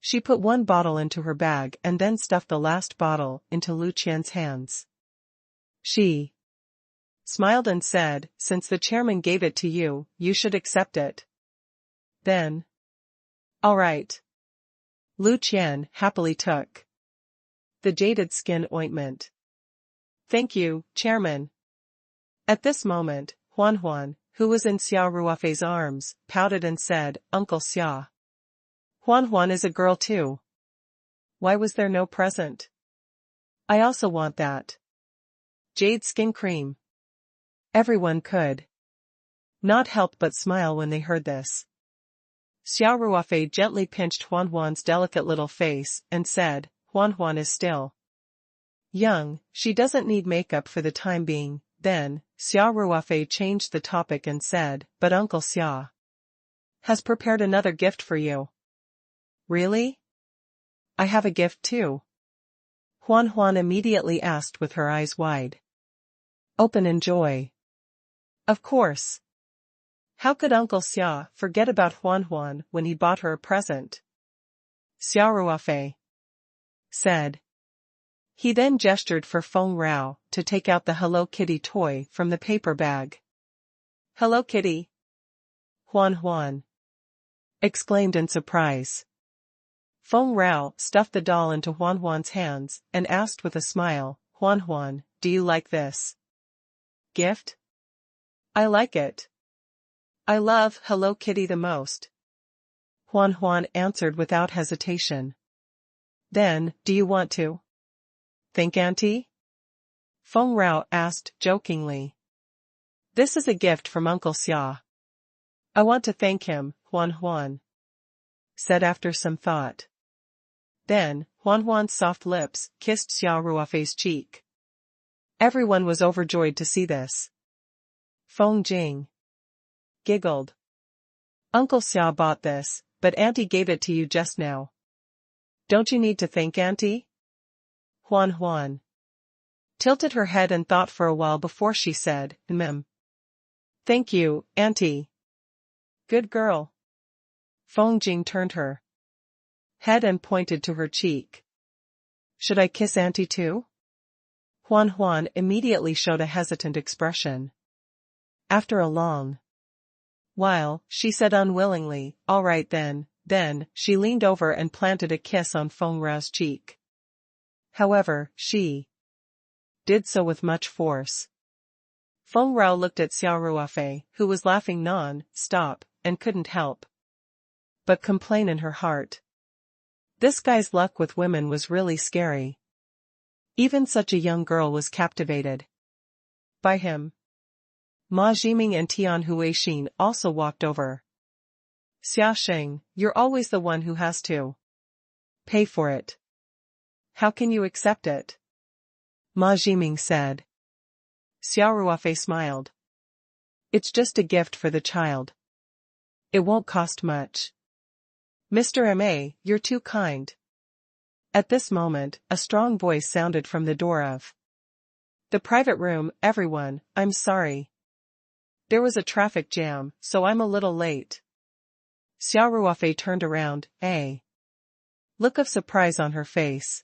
She put 1 bottle into her bag and then stuffed the last bottle into Lu Qian's hands. She smiled and said, since the chairman gave it to you, you should accept it. Then, all right. Lu Qian happily took the jaded skin ointment. Thank you, Chairman. At this moment, Huan, who was in Xia Ruofei's arms, pouted and said, Uncle Xia. Huan is a girl too. Why was there no present? I also want that jade skin cream. Everyone could not help but smile when they heard this. Xia Ruofei gently pinched Huan's delicate little face and said, Huan is still young, she doesn't need makeup for the time being. Then, Xia Ruofei changed the topic and said, but Uncle Xia has prepared another gift for you. Really? I have a gift too. Huan immediately asked with her eyes wide open in joy. Of course. How could Uncle Xia forget about Huan when he bought her a present? Xia Ruofei said. He then gestured for Feng Rao to take out the Hello Kitty toy from the paper bag. Hello Kitty? Huan exclaimed in surprise. Feng Rao stuffed the doll into Huan's hands and asked with a smile, Huan, do you like this gift? I like it. I love Hello Kitty the most. Huan Huan answered without hesitation. Then, do you want to thank Auntie? Feng Rao asked jokingly. This is a gift from Uncle Xia. I want to thank him, Huan Huan said after some thought. Then, Huan Huan's soft lips kissed Xia Ruofei's cheek. Everyone was overjoyed to see this. Feng Jing giggled. Uncle Xia bought this, but Auntie gave it to you just now. Don't you need to thank Auntie? Huan Huan tilted her head and thought for a while before she said, Thank you, Auntie. Good girl. Feng Jing turned her head and pointed to her cheek. Should I kiss Auntie too? Huan Huan immediately showed a hesitant expression. After a long while, she said unwillingly, all right then, she leaned over and planted a kiss on Feng Rao's cheek. However, she did so with much force. Feng Rao looked at Xia Ruofei, who was laughing non-stop, and couldn't help but complain in her heart. This guy's luck with women was really scary. Even such a young girl was captivated by him. Ma Jiming and Tian Huixin also walked over. Xia Sheng, you're always the one who has to pay for it. How can you accept it? Ma Jiming said. Xia Ruofei smiled. It's just a gift for the child. It won't cost much. Mr. M.A., you're too kind. At this moment, a strong voice sounded from the door of the private room. Everyone, I'm sorry. There was a traffic jam, so I'm a little late. Xia Ruofei turned around, a look of surprise on her face.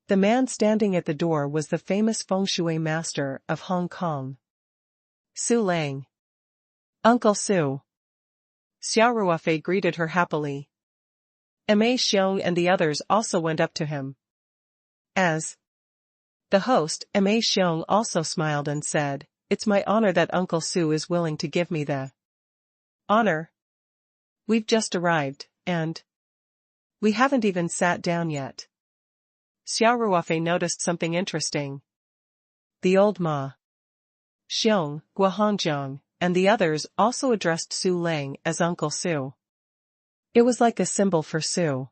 The man standing at the door was the famous feng shui master of Hong Kong, Su Lang. Uncle Su. Xia Ruofei greeted her happily. Ma Xiong and the others also went up to him. As the host, Ma Xiong also smiled and said, It's my honor that Uncle Su is willing to give me the honor. We've just arrived, and we haven't even sat down yet. Xia Ruofei noticed something interesting. The old Ma Xiong, Guohanjiang, and the others also addressed Su Lang as Uncle Su. It was like a symbol for Su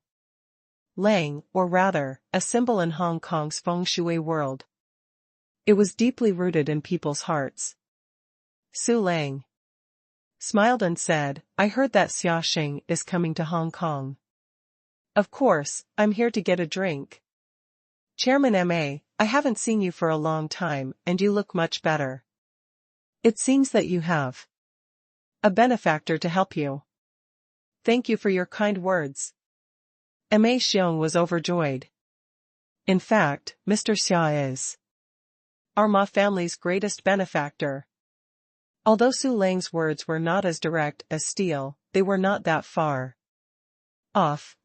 Lang, or rather, a symbol in Hong Kong's feng shui world. It was deeply rooted in people's hearts. Su Lang smiled and said, I heard that Xia Sheng is coming to Hong Kong. Of course, I'm here to get a drink. Chairman M.A., I haven't seen you for a long time, and you look much better. It seems that you have a benefactor to help you. Thank you for your kind words. Ma Xiong was overjoyed. In fact, Mr. Xia is our Ma family's greatest benefactor. Although Su Lang's words were not as direct as steel, they were not that far off.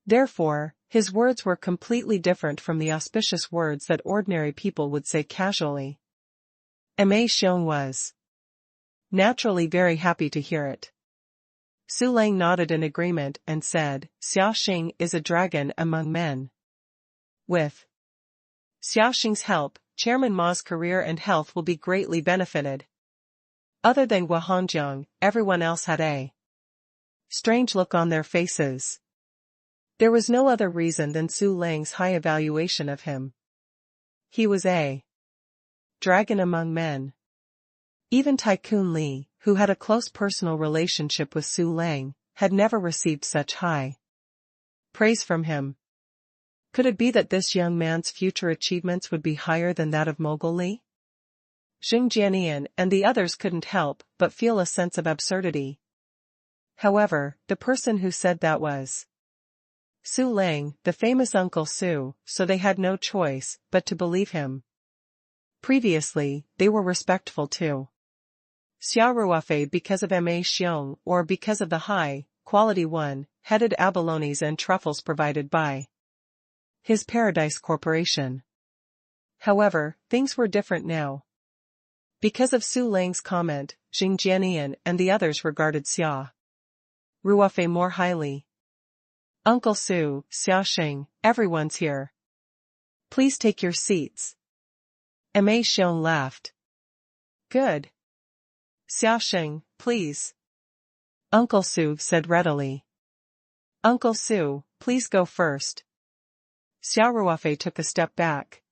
Therefore, his words were completely different from the auspicious words that ordinary people would say casually. Ma Xiong was naturally very happy to hear it. Su Lang nodded in agreement and said, Xia Sheng is a dragon among men. With Xia Sheng's help, Chairman Ma's career and health will be greatly benefited. Other than Guohanjiang, everyone else had a strange look on their faces. There was no other reason than Su Lang's high evaluation of him. He was a dragon among men. Even Tycoon Li, who had a close personal relationship with Su Lang, had never received such high praise from him. Could it be that this young man's future achievements would be higher than that of Mogul Li? Xing Jianian and the others couldn't help but feel a sense of absurdity. However, the person who said that was Su Lang, the famous Uncle Su, so they had no choice but to believe him. Previously, they were respectful to Xia Ruofei because of Ma Xiong or because of the high-quality one-headed abalones and truffles provided by his Paradise Corporation. However, things were different now. Because of Su Lang's comment, Jing Jianian and the others regarded Xia Ruofei more highly. Uncle Su, Xia Xing, everyone's here. Please take your seats. Ma Xiong laughed. Good. Xia Xing, please. Uncle Su said readily. Uncle Su, please go first. Xia Ruofei took a step back.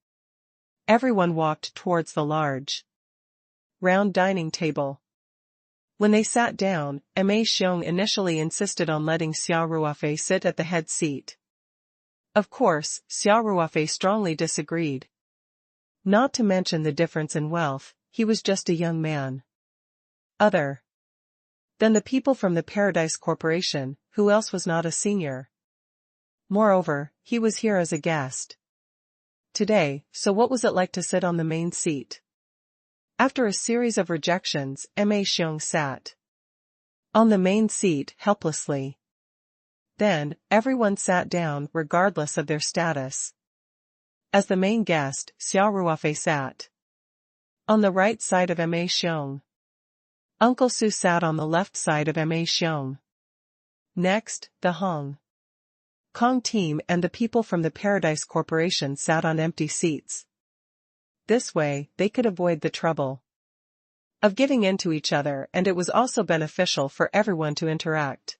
Everyone walked towards the large, round dining table. When they sat down, Ma Xiong initially insisted on letting Xia Ruofei sit at the head seat. Of course, Xia Ruofei strongly disagreed. Not to mention the difference in wealth, he was just a young man. Other than the people from the Paradise Corporation, who else was not a senior? Moreover, he was here as a guest today, so what was it like to sit on the main seat? After a series of rejections, Ma Xiong sat on the main seat helplessly. Then, everyone sat down regardless of their status. As the main guest, Xia Ruofei sat on the right side of Ma Xiong. Uncle Su sat on the left side of Ma Xiong. Next, the Hong Kong team and the people from the Paradise Corporation sat on empty seats. This way, they could avoid the trouble of giving in to each other, and it was also beneficial for everyone to interact.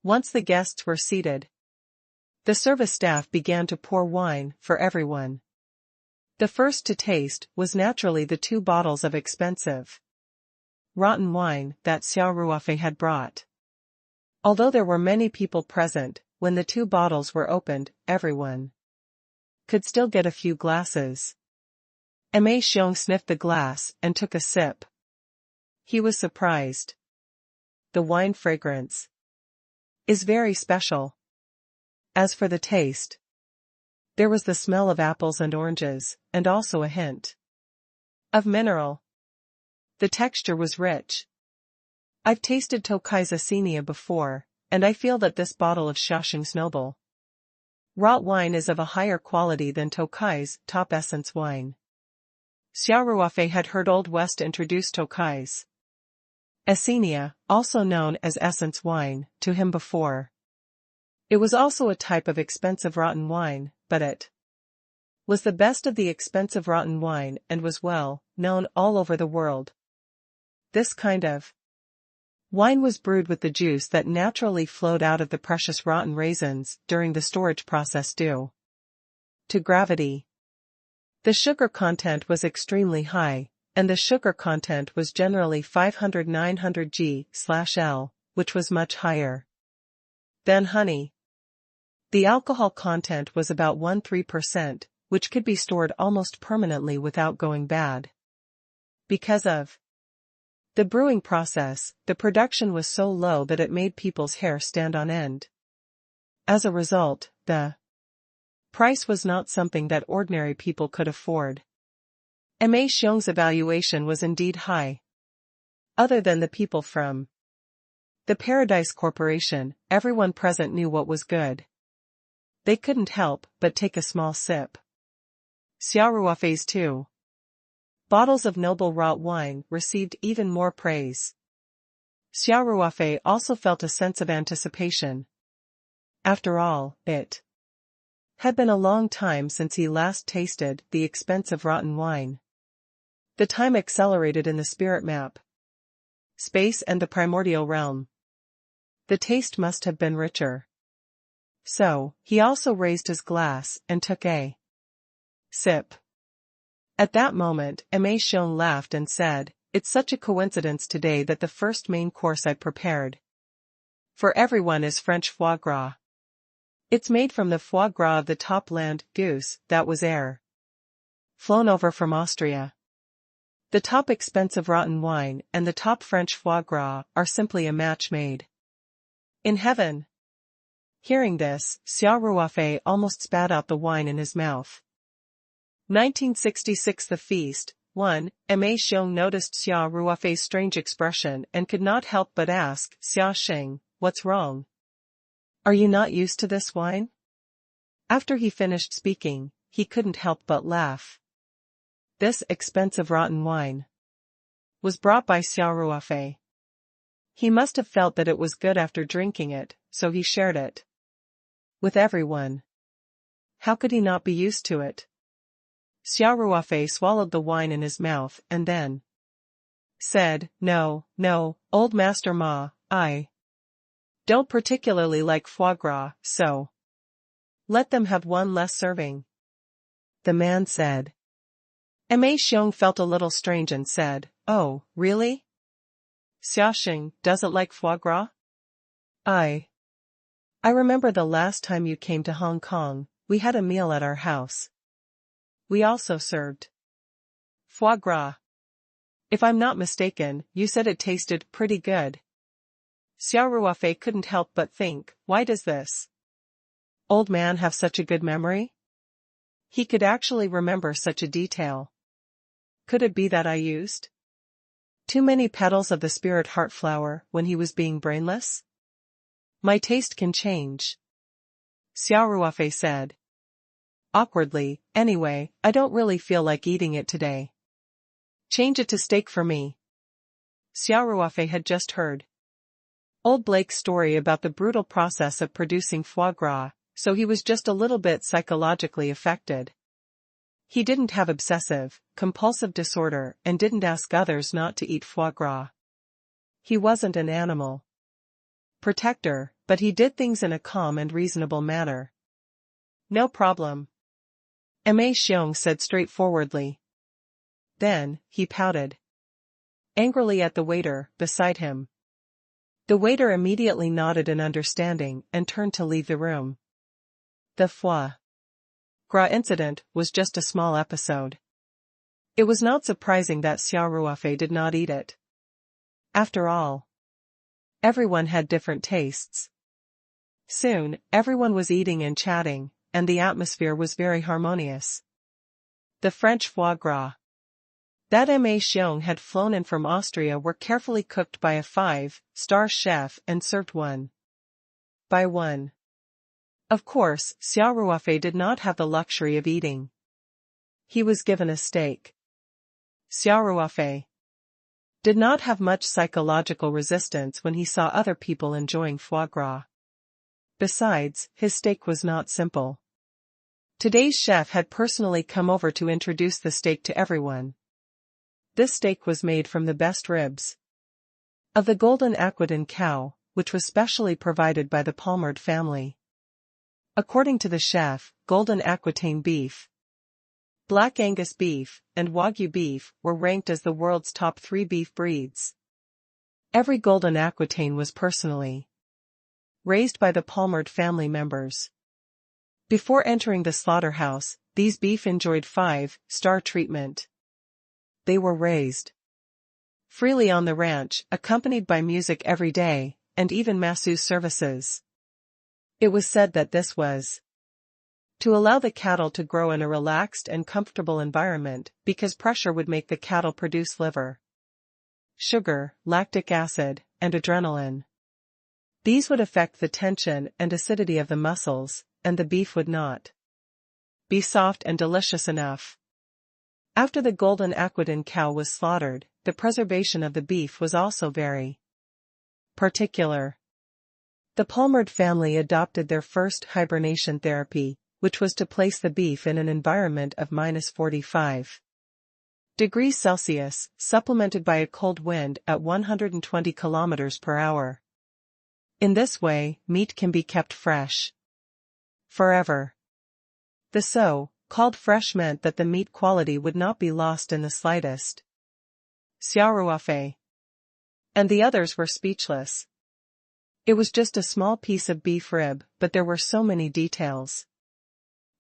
Once the guests were seated, the service staff began to pour wine for everyone. The first to taste was naturally the 2 bottles of expensive rotten wine that Xia Ruofei had brought. Although there were many people present, when the 2 bottles were opened, everyone could still get a few glasses. Ma Xiong sniffed the glass and took a sip. He was surprised. The wine fragrance is very special. As for the taste, there was the smell of apples and oranges, and also a hint of mineral. The texture was rich. I've tasted Tokai's Asenia before, and I feel that this bottle of Xiaoxing's noble wrought wine is of a higher quality than Tokai's top essence wine. Xia Ruofei had heard Old West introduce Tokai's Asenia, also known as essence wine, to him before. It was also a type of expensive rotten wine, but it was the best of the expensive rotten wine and was well known all over the world. This kind of wine was brewed with the juice that naturally flowed out of the precious rotten raisins during the storage process due to gravity. The sugar content was extremely high, and the sugar content was generally 500–900 g/L, which was much higher than honey. The alcohol content was about 1–3%, which could be stored almost permanently without going bad. Because of the brewing process, the production was so low that it made people's hair stand on end. As a result, the price was not something that ordinary people could afford. Ma Xiong's evaluation was indeed high. Other than the people from the Paradise Corporation, everyone present knew what was good. They couldn't help but take a small sip. Xia Ruofei's 2 bottles of noble wrought wine received even more praise. Xia Ruofei also felt a sense of anticipation. After all, it had been a long time since he last tasted the expensive rotten wine. The time accelerated in the spirit map, space and the primordial realm. The taste must have been richer. So, he also raised his glass and took a sip. At that moment, Ma Xiong laughed and said, "It's such a coincidence today that the first main course I prepared for everyone is French foie gras. It's made from the foie gras of the top land goose that was flown over from Austria. The top expensive rotten wine and the top French foie gras are simply a match made in heaven." Hearing this, Xia Ruofei almost spat out the wine in his mouth. 1966 The Feast. 1. Ma Xiong noticed Xia Ruofei's strange expression and could not help but ask, "Xia Xing, what's wrong? Are you not used to this wine?" After he finished speaking, he couldn't help but laugh. This expensive rotten wine was brought by Xia Ruofei. He must have felt that it was good after drinking it, so he shared it with everyone. How could he not be used to it? Xia Ruofei swallowed the wine in his mouth and then said, "No, no, old Master Ma, I don't particularly like foie gras, so let them have one less serving." The man said. Ma Xiong felt a little strange and said, "Oh, really? Xiaoxing doesn't like foie gras?" I remember the last time you came to Hong Kong, we had a meal at our house. We also served foie gras. If I'm not mistaken, you said it tasted pretty good. Xia Ruofei couldn't help but think, why does this old man have such a good memory? He could actually remember such a detail. Could it be that I used too many petals of the spirit heart flower when he was being brainless? My taste can change, Xia Ruofei said awkwardly. Anyway, I don't really feel like eating it today. Change it to steak for me. Xia Ruofei had just heard old Blake's story about the brutal process of producing foie gras, so he was just a little bit psychologically affected. He didn't have obsessive, compulsive disorder and didn't ask others not to eat foie gras. He wasn't an animal protector, but he did things in a calm and reasonable manner. No problem, Ma Xiong said straightforwardly. Then, he pouted angrily at the waiter beside him. The waiter immediately nodded in understanding and turned to leave the room. The foie gras incident was just a small episode. It was not surprising that Xia Ruofei did not eat it. After all, everyone had different tastes. Soon, everyone was eating and chatting, and the atmosphere was very harmonious. The French foie gras that Ma Xiong had flown in from Austria were carefully cooked by a 5-star chef and served one by one. Of course, Xia Ruofei did not have the luxury of eating. He was given a steak. Xia Ruofei did not have much psychological resistance when he saw other people enjoying foie gras. Besides, his steak was not simple. Today's chef had personally come over to introduce the steak to everyone. This steak was made from the best ribs of the golden Aquitaine cow, which was specially provided by the Palmerd family. According to the chef, golden Aquitaine beef, black Angus beef, and Wagyu beef were ranked as the world's top 3 beef breeds. Every golden Aquitaine was personally raised by the Palmerd family members. Before entering the slaughterhouse, these beef enjoyed 5-star treatment. They were raised freely on the ranch, accompanied by music every day, and even masseuse services. It was said that this was to allow the cattle to grow in a relaxed and comfortable environment, because pressure would make the cattle produce liver, sugar, lactic acid, and adrenaline. These would affect the tension and acidity of the muscles, and the beef would not be soft and delicious enough. After the golden Aquitaine cow was slaughtered, the preservation of the beef was also very particular. The Palmerd family adopted their first hibernation therapy, which was to place the beef in an environment of -45 degrees Celsius, supplemented by a cold wind at 120 kilometers per hour. In this way, meat can be kept fresh forever. The so-called fresh meant that the meat quality would not be lost in the slightest. Xia Ruofei and the others were speechless. It was just a small piece of beef rib, but there were so many details.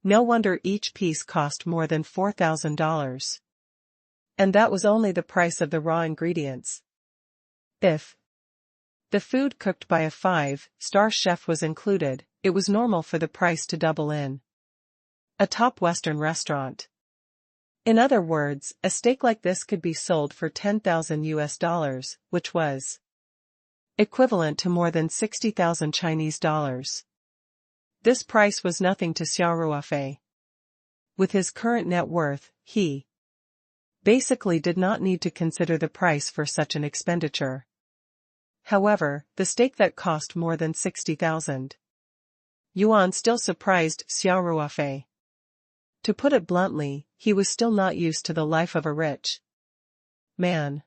No wonder each piece cost more than $4,000. And that was only the price of the raw ingredients. If the food cooked by a 5-star chef was included, it was normal for the price to double in a top Western restaurant. In other words, a steak like this could be sold for $10,000, which was equivalent to more than 60,000 Chinese dollars. This price was nothing to Xia Ruofei. With his current net worth, he basically did not need to consider the price for such an expenditure. However, the steak that cost more than 60,000 yuan still surprised Xia Ruofei. To put it bluntly, he was still not used to the life of a rich man.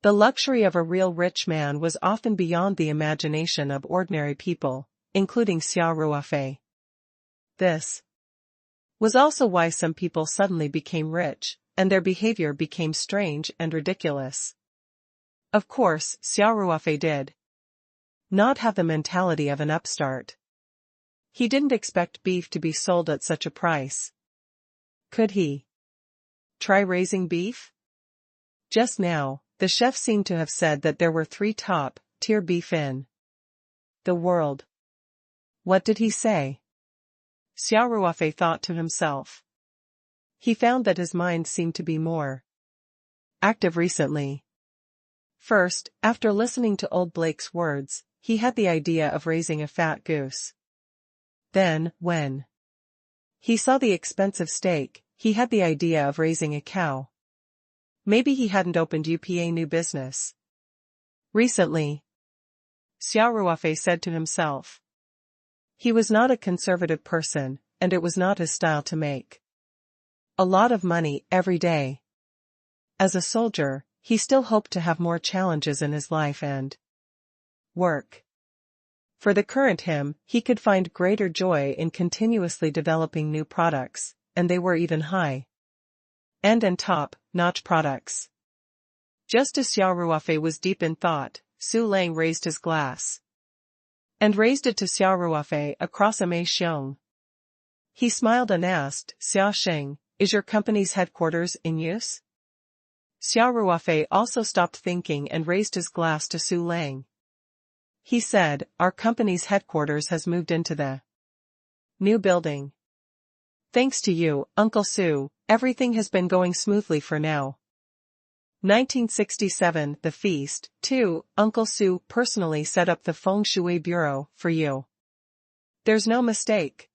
The luxury of a real rich man was often beyond the imagination of ordinary people, including Xia Ruofei. This was also why some people suddenly became rich, and their behavior became strange and ridiculous. Of course, Xia Ruofei did not have the mentality of an upstart. He didn't expect beef to be sold at such a price. Could he try raising beef? Just now, the chef seemed to have said that there were 3 top-tier beef in the world. What did he say? Xia Ruofei thought to himself. He found that his mind seemed to be more active recently. First, after listening to old Blake's words, he had the idea of raising a fat goose. Then, when he saw the expensive steak, he had the idea of raising a cow. Maybe he hadn't opened up a new business recently. Xia Ruofei said to himself. He was not a conservative person, and it was not his style to make a lot of money every day. As a soldier, he still hoped to have more challenges in his life and work. For the current him, he could find greater joy in continuously developing new products, and they were even high-end and top-notch products. Just as Xia Ruofei was deep in thought, Su Lang raised his glass and raised it to Xia Ruofei across a mei xiong. He smiled and asked, "Xia Sheng, is your company's headquarters in use?" Xia Ruofei also stopped thinking and raised his glass to Su Lang. He said, "Our company's headquarters has moved into the new building. Thanks to you, Uncle Su, everything has been going smoothly for now." 1967 The feast, too. Uncle Su personally set up the feng shui bureau for you. There's no mistake.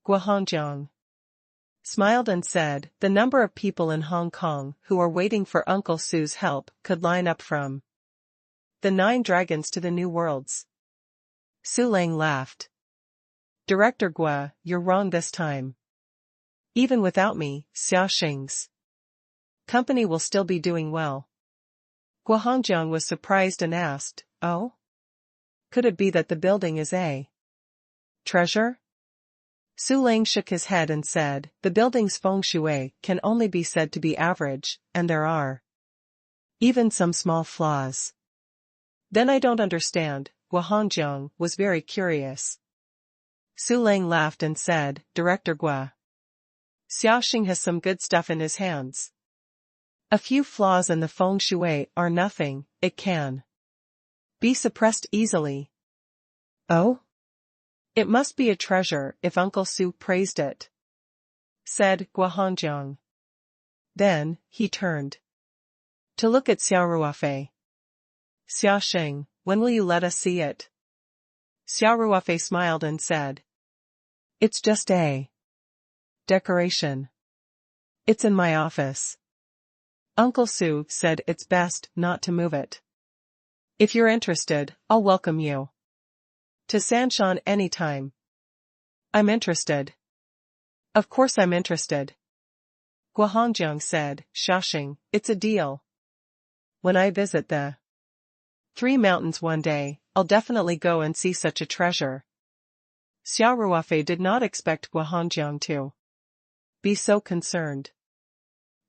Guohongjiang smiled and said, "The number of people in Hong Kong who are waiting for Uncle Su's help could line up from the 9 dragons to the new worlds." Su Lang laughed. "Director Gua, you're wrong this time. Even without me, Xia Sheng's company will still be doing well." Guohongjiang was surprised and asked, "Oh? Could it be that the building is a treasure?" Su Lang shook his head and said, "The building's feng shui can only be said to be average, and there are even some small flaws." "Then I don't understand." Guohongjiang was very curious. Su Lang laughed and said, "Director Gua, Xiaoxing has some good stuff in his hands. A few flaws in the feng shui are nothing, it can be suppressed easily." "Oh? It must be a treasure if Uncle Su praised it," said Guohongjiang. Then, he turned to look at Xia Ruofei. "Xiaoxing, when will you let us see it?" Xia Ruofei smiled and said, "It's just a decoration. It's in my office. Uncle Su said it's best not to move it. If you're interested, I'll welcome you to Sanshan anytime." "I'm interested. Of course I'm interested." Guohongjiang said, "Xiaoxing, it's a deal. When I visit the 3 mountains one day, I'll definitely go and see such a treasure." Xia Ruofei did not expect Guohongjiang to be so concerned.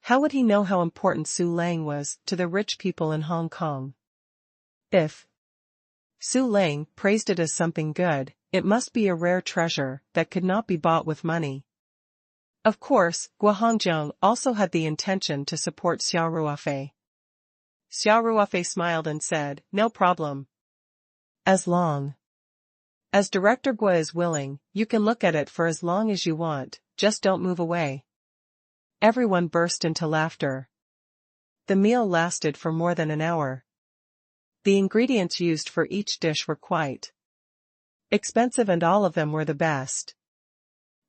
How would he know how important Su Lang was to the rich people in Hong Kong? If Su Lang praised it as something good, it must be a rare treasure that could not be bought with money. Of course, Guohongjiang also had the intention to support Xia Ruofei. Xia Ruofei smiled and said, "No problem. As long as Director Gua is willing, you can look at it for as long as you want, just don't move away." Everyone burst into laughter. The meal lasted for more than an hour. The ingredients used for each dish were quite expensive and all of them were the best.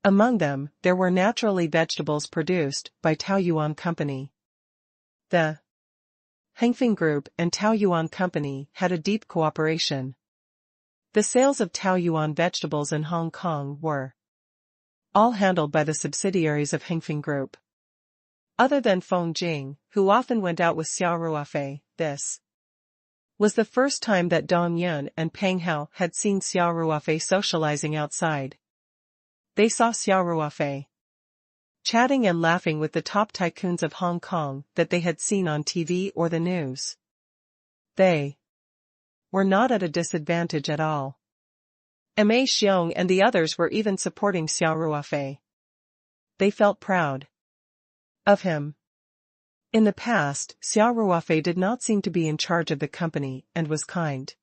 Among them, there were naturally vegetables produced by Taoyuan Company. The Hengfeng Group and Taoyuan Company had a deep cooperation. The sales of Taoyuan vegetables in Hong Kong were all handled by the subsidiaries of Hengfeng Group. Other than Feng Jing, who often went out with Xia Ruofei, this was the first time that Dong Yun and Peng Hao had seen Xia Ruofei socializing outside. They saw Xia Ruofei chatting and laughing with the top tycoons of Hong Kong that they had seen on TV or the news. They were not at a disadvantage at all. Ma Xiong and the others were even supporting Xia Ruofei. They felt proud of him. In the past, Xia Ruofei did not seem to be in charge of the company and was kind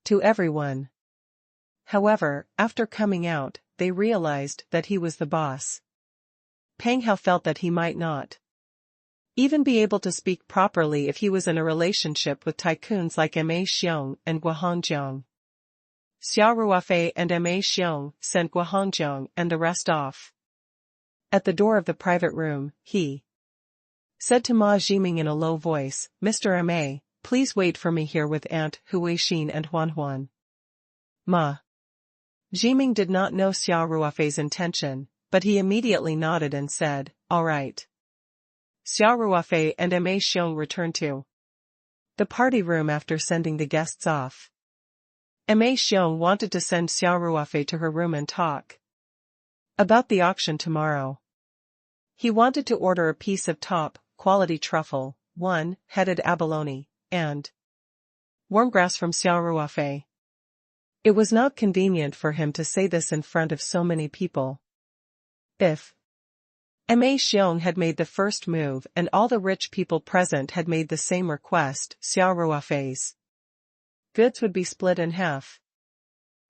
to everyone. However, after coming out, they realized that he was the boss. Peng Hao felt that he might not even be able to speak properly if he was in a relationship with tycoons like Ma Xiong and Guo Hongjiang. Xia Ruofei and Ma Xiong sent Guo Hongjiang and the rest off. At the door of the private room, he said to Ma Jiming in a low voice, "Mr. Ma, please wait for me here with Aunt Hu Weixin and Huan Huan." Ma Jiming did not know Xia Ruofei's intention, but he immediately nodded and said, "All right." Xia Ruofei and Ma Xiong returned to the party room after sending the guests off. Ma Xiong wanted to send Xia Ruofei to her room and talk about the auction tomorrow. He wanted to order a piece of top-quality truffle, one-headed abalone, and wormgrass from Xia Ruofei. It was not convenient for him to say this in front of so many people. If Ma Xiong had made the first move and all the rich people present had made the same request, Xia Ruofei's goods would be split in half.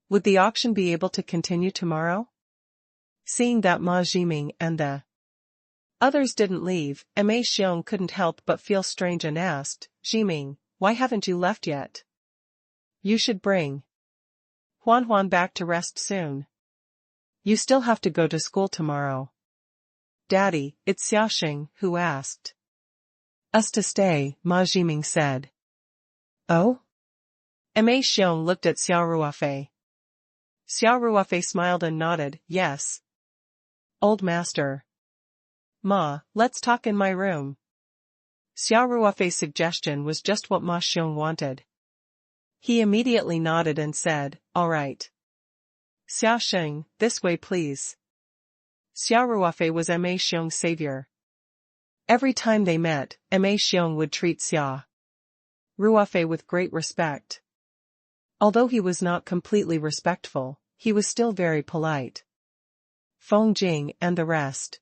Would the auction be able to continue tomorrow? Seeing that Ma Jiming and the others didn't leave, Ma Xiong couldn't help but feel strange and asked, "Jiming, why haven't you left yet? You should bring Huan Huan back to rest soon. You still have to go to school tomorrow." "Daddy, it's Xiaoxing who asked us to stay," Ma Jiming said. "Oh?" Ma Xiong looked at Xia Ruofei. Xia Ruofei smiled and nodded, "Yes. Old master." "Ma, let's talk in my room." Xia Ruofei's suggestion was just what Ma Xiong wanted. He immediately nodded and said, "All right. Xiaoxing, this way please." Xia Ruofei was Ma Xiong's savior. Every time they met, Ma Xiong would treat Xia Ruofei with great respect. Although he was not completely respectful, he was still very polite. Feng Jing and the rest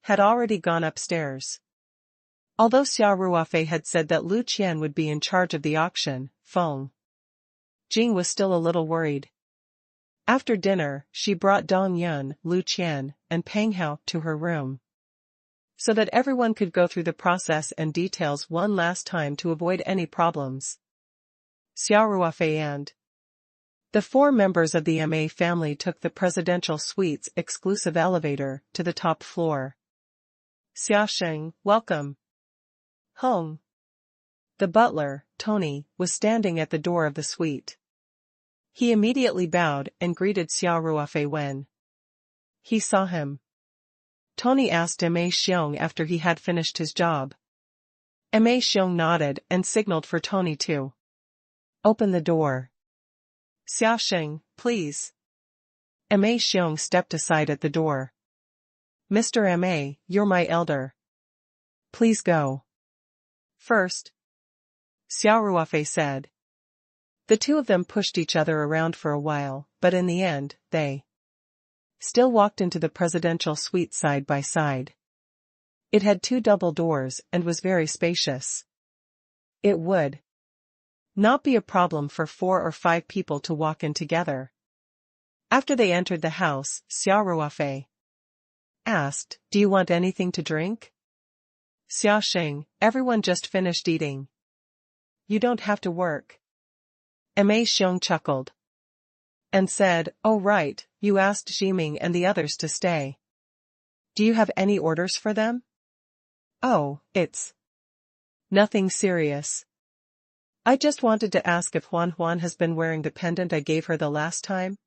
had already gone upstairs. Although Xia Ruofei had said that Lu Qian would be in charge of the auction, Feng Jing was still a little worried. After dinner, she brought Dong Yun, Lu Qian, and Peng Hao to her room, so that everyone could go through the process and details one last time to avoid any problems. Xia Ruofei and the 4 members of the Ma family took the presidential suite's exclusive elevator to the top floor. "Xiaoxing, welcome." Hong. The butler, Tony, was standing at the door of the suite. He immediately bowed and greeted Xia Ruofei when he saw him. Tony asked Ma Xiong after he had finished his job. Ma Xiong nodded and signaled for Tony to open the door. "Xiaoxing, please." Ma Xiong stepped aside at the door. "Mr. Ma, you're my elder. Please go first," Xia Ruofei said. The two of them pushed each other around for a while, but in the end, they still walked into the presidential suite side by side. It had 2 double doors and was very spacious. It would not be a problem for 4 or 5 people to walk in together. After they entered the house, Xia Ruofei asked, "Do you want anything to drink?" "Xiaoxing, everyone just finished eating. You don't have to work." Ma Xiong chuckled and said, "Oh right, you asked Jiming and the others to stay. Do you have any orders for them?" "Oh, it's Nothing serious. I just wanted to ask if Huan Huan has been wearing the pendant I gave her the last time?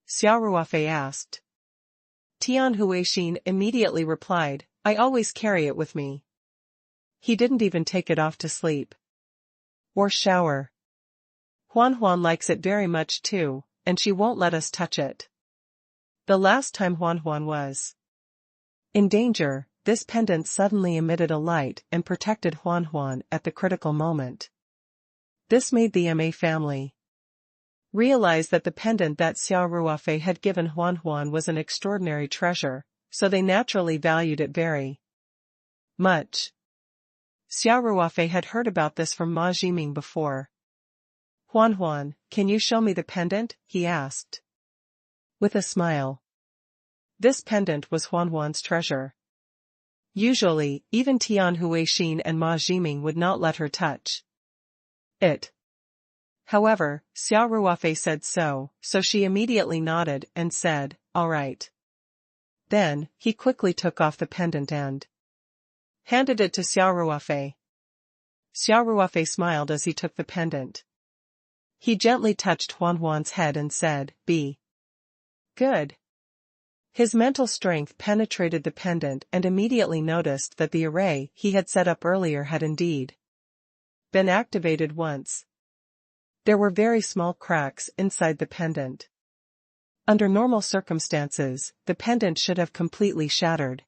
Xia Ruofei asked. Tian Huixin immediately replied, I always carry it with me. He didn't even take it off to sleep. Or shower. Huan Huan likes it very much too, and she won't let us touch it. The last time Huan Huan was in danger, this pendant suddenly emitted a light and protected Huan Huan at the critical moment. This made the Ma family realize that the pendant that Xia Ruofei had given Huan Huan was an extraordinary treasure, so they naturally valued it very much. Xia Ruofei had heard about this from Ma Jiming before. Huan Huan, can you show me the pendant? He asked. With a smile. This pendant was Huan Huan's treasure. Usually, even Tian Huixin and Ma Jiming would not let her touch it. However, Xia Ruofei said so she immediately nodded and said, all right. Then, he quickly took off the pendant and handed it to Xia Ruofei. Xia Ruofei smiled as he took the pendant. He gently touched Huan Huan's head and said, be good. His mental strength penetrated the pendant and immediately noticed that the array he had set up earlier had indeed been activated once. There were very small cracks inside the pendant. Under normal circumstances, the pendant should have completely shattered.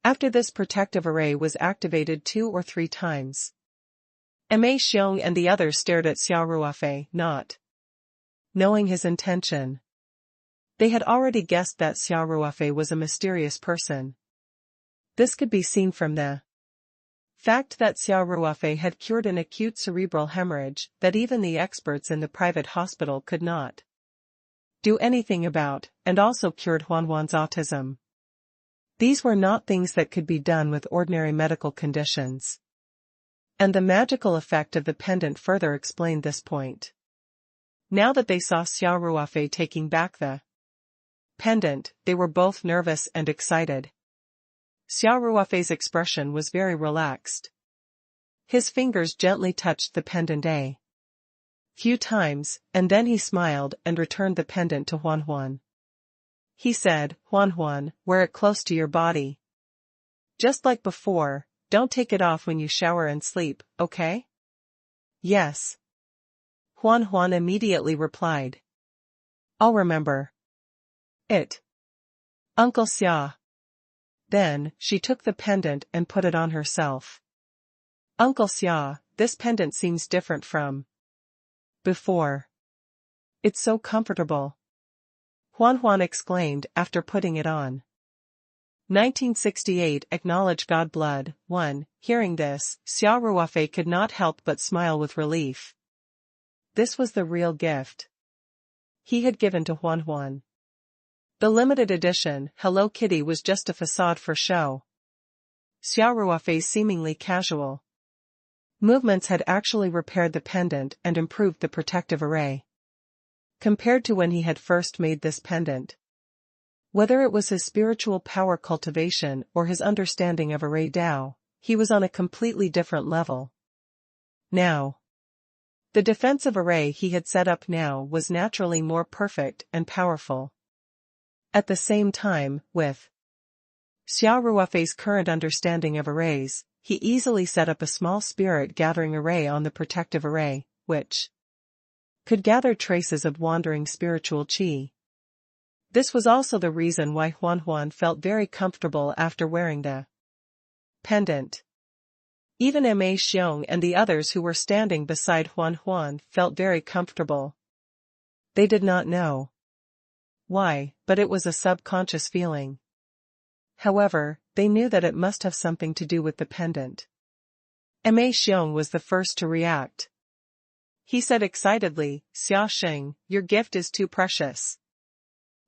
After this protective array was activated 2 or 3 times. Ma Xiong and the others stared at Xia Ruofei, not knowing his intention. They had already guessed that Xia Ruofei was a mysterious person. This could be seen from the fact that Xia Ruofei had cured an acute cerebral hemorrhage that even the experts in the private hospital could not do anything about, and also cured Huan Huan's autism. These were not things that could be done with ordinary medical conditions. And the magical effect of the pendant further explained this point. Now that they saw Xia Ruofei taking back the pendant, they were both nervous and excited. Xia Ruofei's expression was very relaxed. His fingers gently touched the pendant a few times, and then he smiled and returned the pendant to Huan Huan. He said, Huan Huan, wear it close to your body. Just like before, don't take it off when you shower and sleep, okay? Yes. Huan Huan immediately replied. I'll remember it. Uncle Xia. Then, she took the pendant and put it on herself. Uncle Xia, this pendant seems different from before. It's so comfortable. Huan Huan exclaimed after putting it on. 1968 Acknowledge God Blood. 1. Hearing this, Xia Ruofei could not help but smile with relief. This was the real gift he had given to Huan Huan. The limited edition Hello Kitty was just a facade for show. Xia Ruofei's seemingly casual movements had actually repaired the pendant and improved the protective array. Compared to when he had first made this pendant. Whether it was his spiritual power cultivation or his understanding of array Tao, he was on a completely different level. Now, the defensive array he had set up now was naturally more perfect and powerful. At the same time, with Xia Ruofei's current understanding of arrays, he easily set up a small spirit-gathering array on the protective array, which could gather traces of wandering spiritual qi. This was also the reason why Huan Huan felt very comfortable after wearing the pendant. Even Ma Xiong and the others who were standing beside Huan Huan felt very comfortable. They did not know why, but it was a subconscious feeling. However, they knew that it must have something to do with the pendant. Ma Xiong was the first to react. He said excitedly, Xia Xing, your gift is too precious.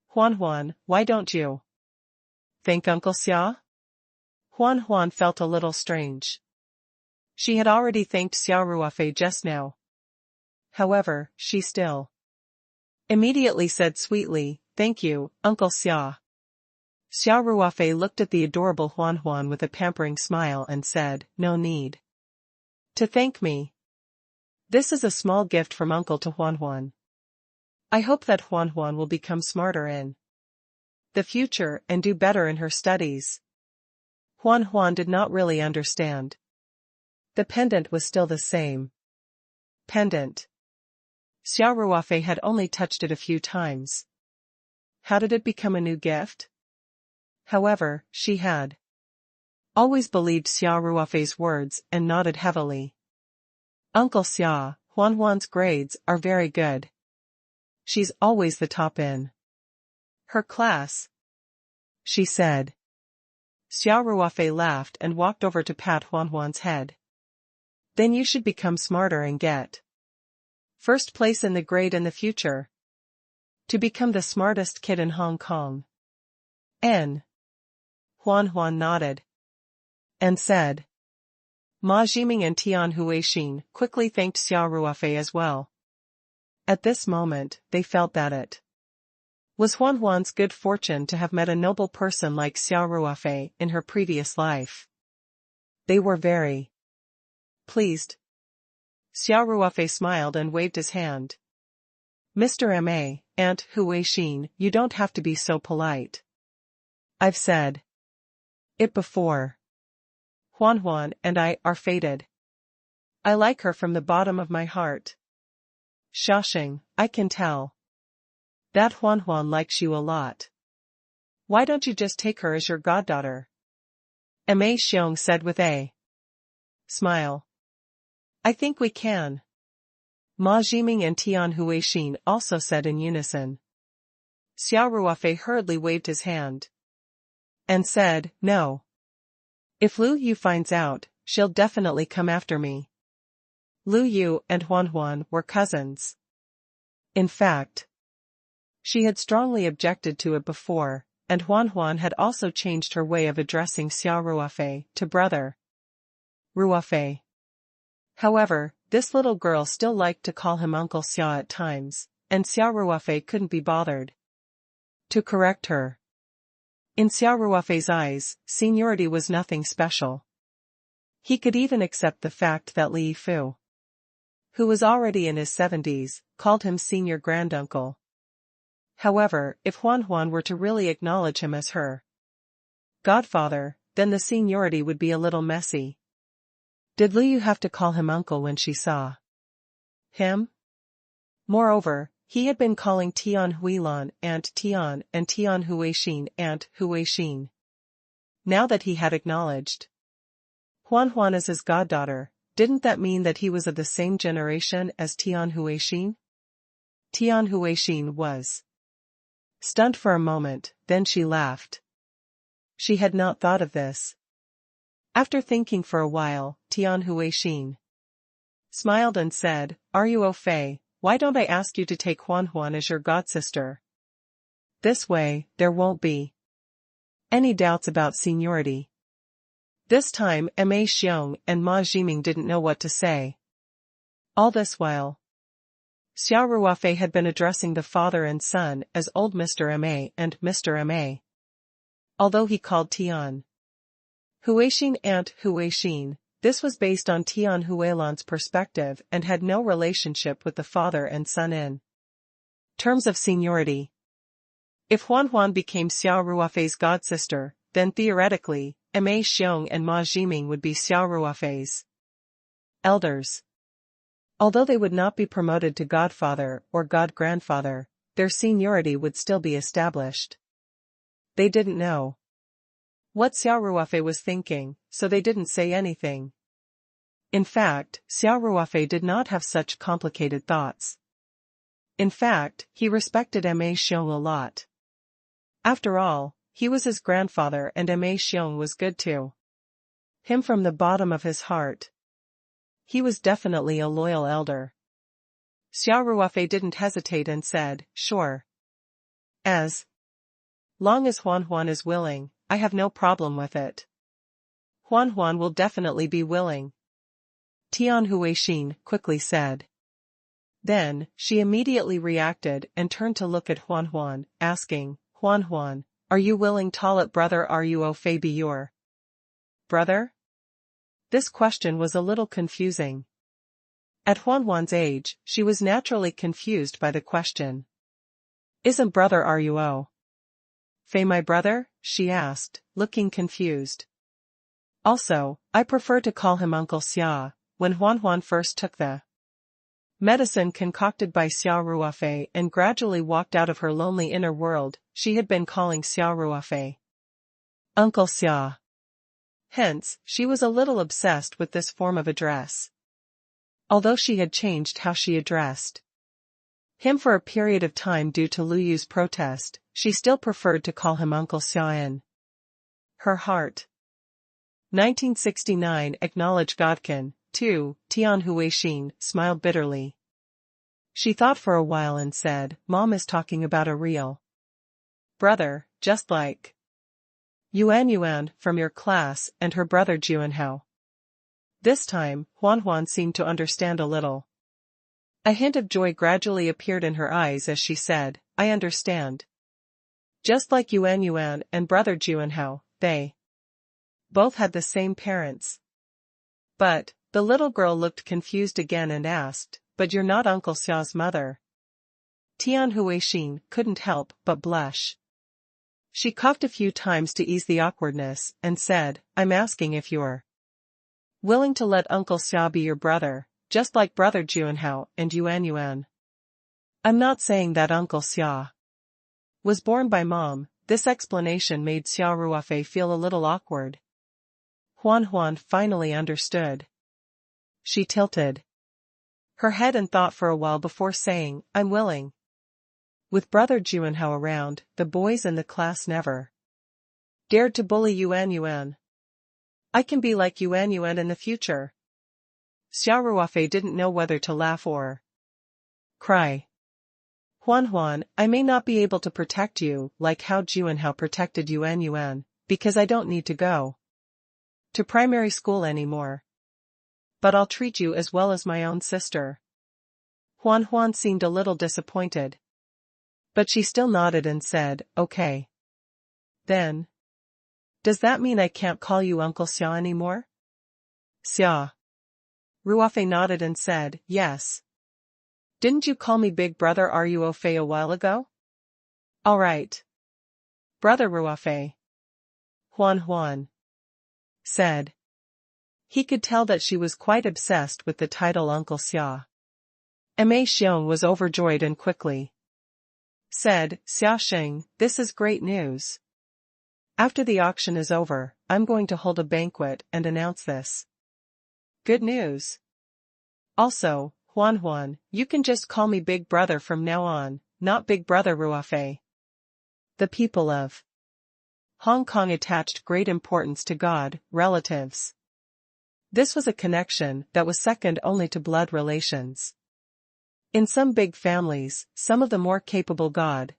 Huan Huan, why don't you thank Uncle Xia? Huan Huan felt a little strange. She had already thanked Xia Ruofei just now. However, she still immediately said sweetly, thank you, Uncle Xia. Xia Ruofei looked at the adorable Huan Huan with a pampering smile and said, no need. To thank me. This is a small gift from Uncle to Huan Huan. I hope that Huan Huan will become smarter in the future and do better in her studies. Huan Huan did not really understand. The pendant was still the same pendant. Xia Ruofei had only touched it a few times. How did it become a new gift? However, she had always believed Xia Ruofei's words and nodded heavily. Uncle Xia, Huan Huan's grades are very good. She's always the top in her class, she said. Xia Ruofei laughed and walked over to pat Huan Huan's head. Then you should become smarter and get first place in the grade in the future. To become the smartest kid in Hong Kong. Huan Huan nodded and said. Ma Jiming and Tian Huixin quickly thanked Xia Ruofei as well. At this moment, they felt that it was Huan Huan's good fortune to have met a noble person like Xia Ruofei in her previous life. They were very pleased. Xia Ruofei smiled and waved his hand. Mr. Ma, Aunt Huixin, you don't have to be so polite. I've said it before. Huan Huan and I are fated. I like her from the bottom of my heart. Xiaxing, I can tell that Huan Huan likes you a lot. Why don't you just take her as your goddaughter? Ma Xiong said with a smile. I think we can. Ma Jiming and Tian Huixin also said in unison. Xia Ruofei hurriedly waved his hand and said, no. If Lu Yu finds out, she'll definitely come after me. Lu Yu and Huan Huan were cousins. In fact, she had strongly objected to it before, and Huan Huan had also changed her way of addressing Xia Ruofei to brother Ruofei. However, this little girl still liked to call him Uncle Xia at times, and Xia Ruofei couldn't be bothered to correct her. In Xia Ruofei's eyes, seniority was nothing special. He could even accept the fact that Li Fu, who was already in his 70s, called him senior granduncle. However, if Huan Huan were to really acknowledge him as her godfather, then the seniority would be a little messy. Did Lu Yu have to call him uncle when she saw him? Moreover, he had been calling Tian Huilan Aunt Tian and Tian Huixin Aunt Huixin. Now that he had acknowledged Huan Huan as his goddaughter, didn't that mean that he was of the same generation as Tian Huixin? Tian Huixin was stunned for a moment, then she laughed. She had not thought of this. After thinking for a while, Tian Huixin smiled and said, Are you au fait? Why don't I ask you to take Huan Huan as your godsister? This way, there won't be any doubts about seniority. This time Ma Xiong and Ma Jiming didn't know what to say. All this while, Xia Ruofei had been addressing the father and son as old Mr. Ma and Mr. Ma. Although he called Tian Huixin Aunt Huixin, this was based on Tian Huilan's perspective and had no relationship with the father and son in terms of seniority. If Huan Huan became Xia Ruofei's godsister, then theoretically, Ma Xiong and Ma Jiming would be Xia Ruofei's elders. Although they would not be promoted to godfather or god-grandfather, their seniority would still be established. They didn't know what Xia Ruofei was thinking, so they didn't say anything. In fact, Xia Ruofei did not have such complicated thoughts. In fact, he respected Ma Xiong a lot. After all, he was his grandfather and Ma Xiong was good to him from the bottom of his heart. He was definitely a loyal elder. Xia Ruofei didn't hesitate and said, Sure. As long as Huan Huan is willing, I have no problem with it. Huan Huan will definitely be willing, Tian Huixin quickly said. Then, she immediately reacted and turned to look at Huan Huan, asking, Huan Huan, are you willing to let brother Ruofei be your brother? This question was a little confusing. At Huan's age, she was naturally confused by the question. Isn't brother Ruo Fei my brother? She asked, looking confused. Also, I prefer to call him Uncle Xia. When Huan first took the medicine concocted by Xia Ruofei and gradually walked out of her lonely inner world, she had been calling Xia Ruofei Uncle Xia. Hence, she was a little obsessed with this form of address. Although she had changed how she addressed him for a period of time due to Lu Yu's protest, she still preferred to call him Uncle Xia in her heart. 1969 Acknowledge Godkin, 2, Tian Huixin smiled bitterly. She thought for a while and said, Mom is talking about a real brother, just like Yuan from your class and her brother Juanhao. This time, Huan seemed to understand a little. A hint of joy gradually appeared in her eyes as she said, I understand. Just like Yuan and brother Juanhao, they both had the same parents. But, the little girl looked confused again and asked, but you're not Uncle Xia's mother. Tian Huixin couldn't help but blush. She coughed a few times to ease the awkwardness and said, I'm asking if you're willing to let Uncle Xia be your brother, just like brother Juanhao and Yuan. I'm not saying that Uncle Xia was born by Mom. This explanation made Xia Ruofei feel a little awkward. Huan finally understood. She tilted her head and thought for a while before saying, I'm willing. With brother Juanhao around, the boys in the class never dared to bully Yuan. I can be like Yuan in the future. Xia Ruofei didn't know whether to laugh or cry. Huan, I may not be able to protect you like how Juanhao protected Yuan, because I don't need to go to primary school anymore. But I'll treat you as well as my own sister. Huan seemed a little disappointed. But she still nodded and said, okay. Then, does that mean I can't call you Uncle Xia anymore? Xia Ruofei nodded and said, yes. Didn't you call me Big Brother Ruofei a while ago? All right. Brother Ruofei. Huan said. He could tell that she was quite obsessed with the title Uncle Xia. Ma Xiong was overjoyed and quickly said, Xia Xing, this is great news. After the auction is over, I'm going to hold a banquet and announce this. Good news. Also, Huan, you can just call me Big Brother from now on, not Big Brother Ruofei. The people of Hong Kong attached great importance to God, relatives. This was a connection that was second only to blood relations. In some big families, some of the more capable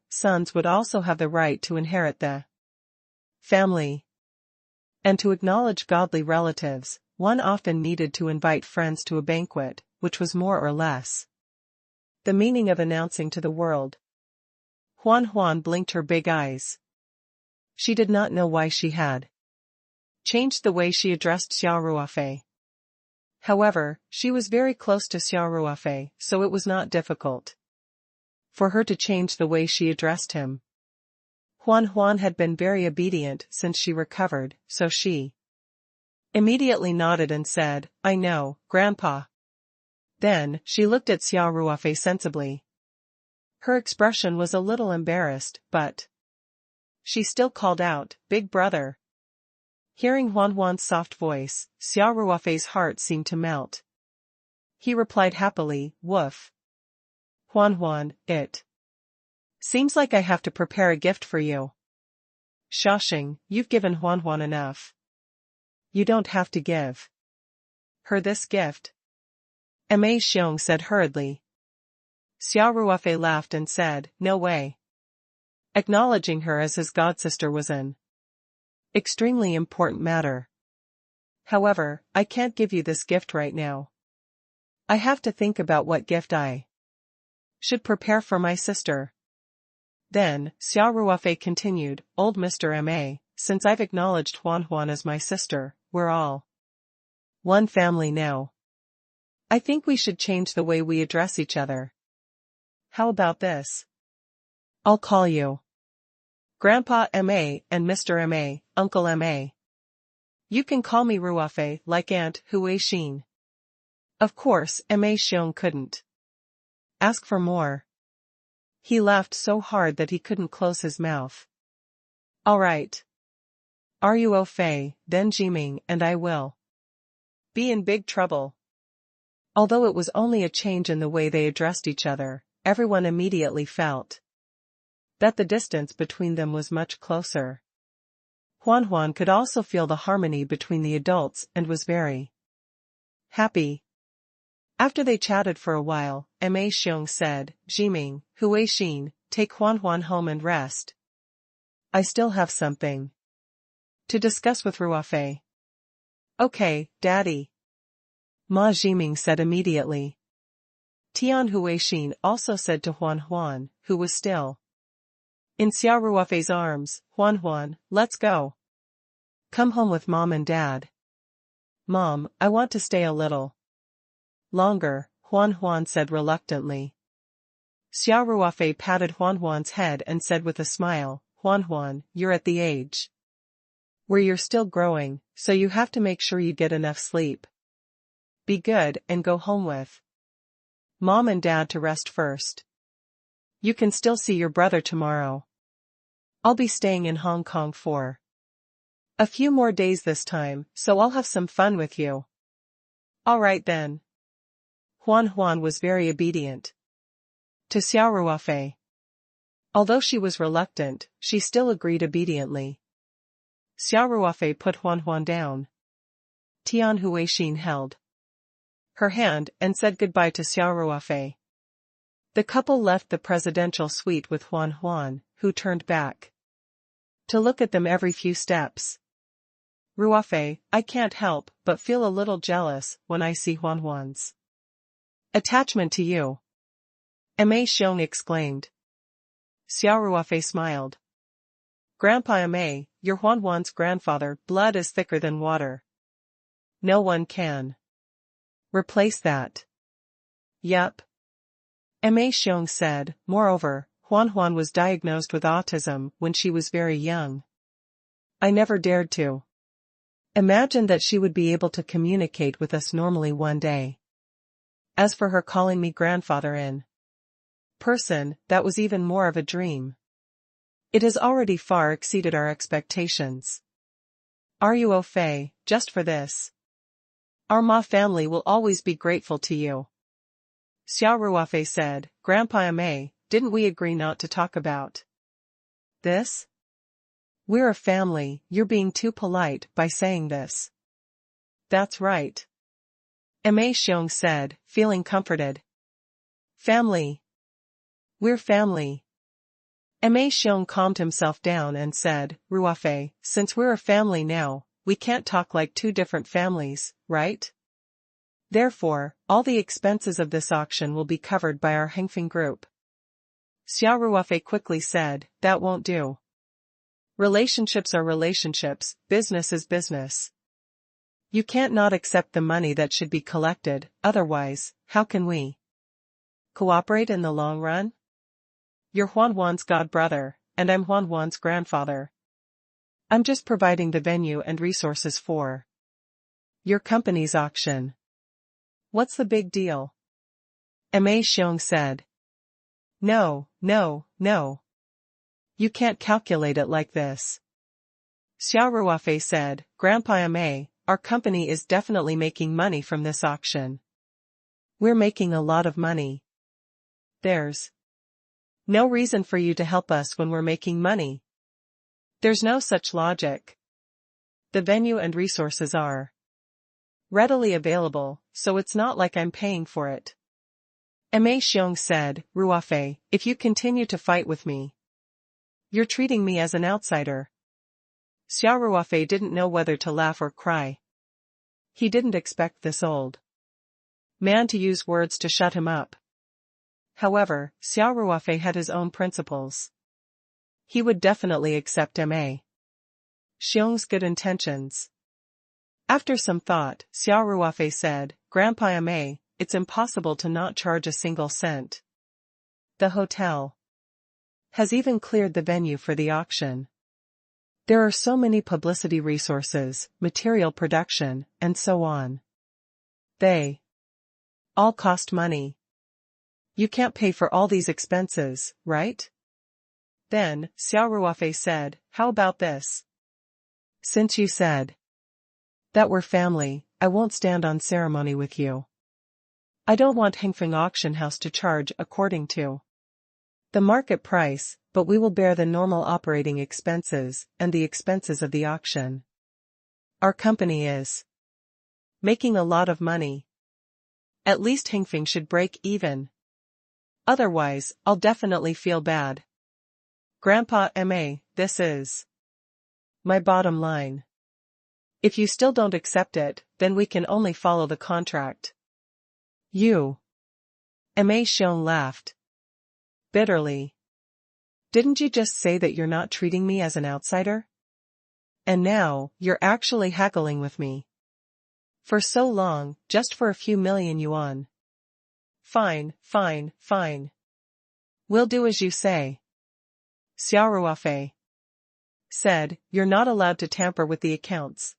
sons would also have the right to inherit the family. And to acknowledge godly relatives, one often needed to invite friends to a banquet, which was more or less the meaning of announcing to the world. Huan blinked her big eyes. She did not know why she had changed the way she addressed Xia Ruofei. However, she was very close to Xia Ruofei, so it was not difficult for her to change the way she addressed him. Huan had been very obedient since she recovered, so she immediately nodded and said, I know, Grandpa. Then, she looked at Xia Ruofei sensibly. Her expression was a little embarrassed, but she still called out, Big Brother. Hearing Huan's soft voice, Xia Ruofei's heart seemed to melt. He replied happily, Woof. Huan, it seems like I have to prepare a gift for you. Xia, you've given Huan enough. You don't have to give her this gift. Ma Xiong said hurriedly. Xia Ruofei laughed and said, no way. Acknowledging her as his godsister was an extremely important matter. However, I can't give you this gift right now. I have to think about what gift I should prepare for my sister. Then, Xia Ruofei continued, Old Mr. Ma, since I've acknowledged Huan as my sister, we're all One family now. I think we should change the way we address each other. How about this? I'll call you Grandpa M.A. and Mr. M.A., Uncle M.A. You can call me Ruofei like Aunt Huixin. Of course, M.A. Xiong couldn't ask for more. He laughed so hard that he couldn't close his mouth. All right. Ruofei, then Jiming and I will be in big trouble. Although it was only a change in the way they addressed each other, everyone immediately felt that the distance between them was much closer. Huan could also feel the harmony between the adults and was very happy. After they chatted for a while, M.A. Xiong said, Jiming, Huixin, take Huan home and rest. I still have something to discuss with Ruofei. Okay, Daddy. Ma Jiming said immediately. Tian Huixin also said to Huan, who was still in Xia Ruofei's arms, Huan, let's go. Come home with Mom and Dad. Mom, I want to stay a little longer, Huan said reluctantly. Xia Ruofei patted Huan's head and said with a smile, Huan, you're at the age where you're still growing, so you have to make sure you get enough sleep. Be good and go home with Mom and Dad to rest first. You can still see your brother tomorrow. I'll be staying in Hong Kong for a few more days this time, so I'll have some fun with you. All right then. Huan was very obedient to Xia Ruofei. Although she was reluctant, she still agreed obediently. Xia Ruofei put Huan down. Tian Huixin held her hand and said goodbye to Xia Ruofei. The couple left the presidential suite with Huan, who turned back to look at them every few steps. Ruofei, I can't help but feel a little jealous when I see Huan's attachment to you. M.A. Xiong exclaimed. Xia Ruofei smiled. Grandpa M.A., you're Huan's grandfather, blood is thicker than water. No one can replace that. Yup. M.A. Xiong said, moreover, Huan was diagnosed with autism when she was very young. I never dared to imagine that she would be able to communicate with us normally one day. As for her calling me grandfather in person, that was even more of a dream. It has already far exceeded our expectations. Ruofei, just for this. Our Ma family will always be grateful to you. Xia Ruofei said, Grandpa M.A., didn't we agree not to talk about this? We're a family, you're being too polite by saying this. That's right. M.A. Xiong said, feeling comforted. Family. We're family. M.A. Xiong calmed himself down and said, Ruofei, since we're a family now, we can't talk like two different families, right? Therefore, all the expenses of this auction will be covered by our Hengfeng group. Xia Ruofei quickly said, that won't do. Relationships are relationships, business is business. You can't not accept the money that should be collected, otherwise, how can we cooperate in the long run? You're Huan's godbrother, and I'm Huan's grandfather. I'm just providing the venue and resources for your company's auction. What's the big deal? M.A. Xiong said. No. You can't calculate it like this. Xia Ruofei said, Grandpa M.A., our company is definitely making money from this auction. We're making a lot of money. There's no reason for you to help us when we're making money. There's no such logic. The venue and resources are readily available, so it's not like I'm paying for it. M.A. Xiong said, Ruofei, if you continue to fight with me, you're treating me as an outsider. Xia Ruofei didn't know whether to laugh or cry. He didn't expect this old man to use words to shut him up. However, Xia Ruofei had his own principles. He would definitely accept M.A. Xiong's good intentions. After some thought, Xia Ruofei said, Grandpa Ma, it's impossible to not charge a single cent. The hotel has even cleared the venue for the auction. There are so many publicity resources, material production, and so on. They all cost money. You can't pay for all these expenses, right? Then, Xia Ruofei said, how about this? Since you said that we're family, I won't stand on ceremony with you. I don't want Hengfeng Auction House to charge according to the market price, but we will bear the normal operating expenses and the expenses of the auction. Our company is making a lot of money. At least Hengfeng should break even. Otherwise, I'll definitely feel bad. Grandpa Ma, this is my bottom line. If you still don't accept it, then we can only follow the contract. You. Ma Xiong laughed bitterly. Didn't you just say that you're not treating me as an outsider? And now, you're actually haggling with me. For so long, just for a few million yuan. Fine, fine, fine. We'll do as you say. Xia Ruofei said, you're not allowed to tamper with the accounts.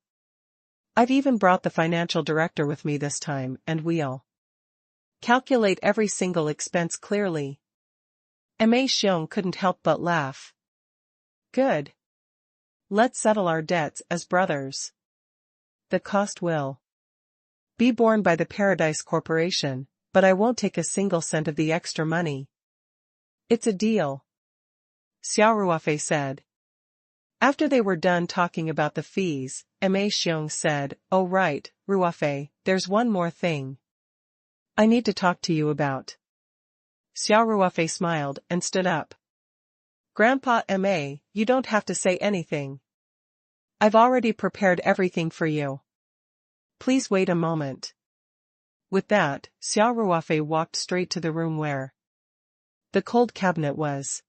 I've even brought the financial director with me this time, and we'll calculate every single expense clearly. Ma Xiong couldn't help but laugh. Good. Let's settle our debts as brothers. The cost will be borne by the Paradise Corporation, but I won't take a single cent of the extra money. It's a deal. Xia Ruofei said. After they were done talking about the fees, Ma Xiong said, oh right, Ruofei, there's one more thing I need to talk to you about. Xia Ruofei smiled and stood up. Grandpa Ma, you don't have to say anything. I've already prepared everything for you. Please wait a moment. With that, Xia Ruofei walked straight to the room where the cold cabinet was.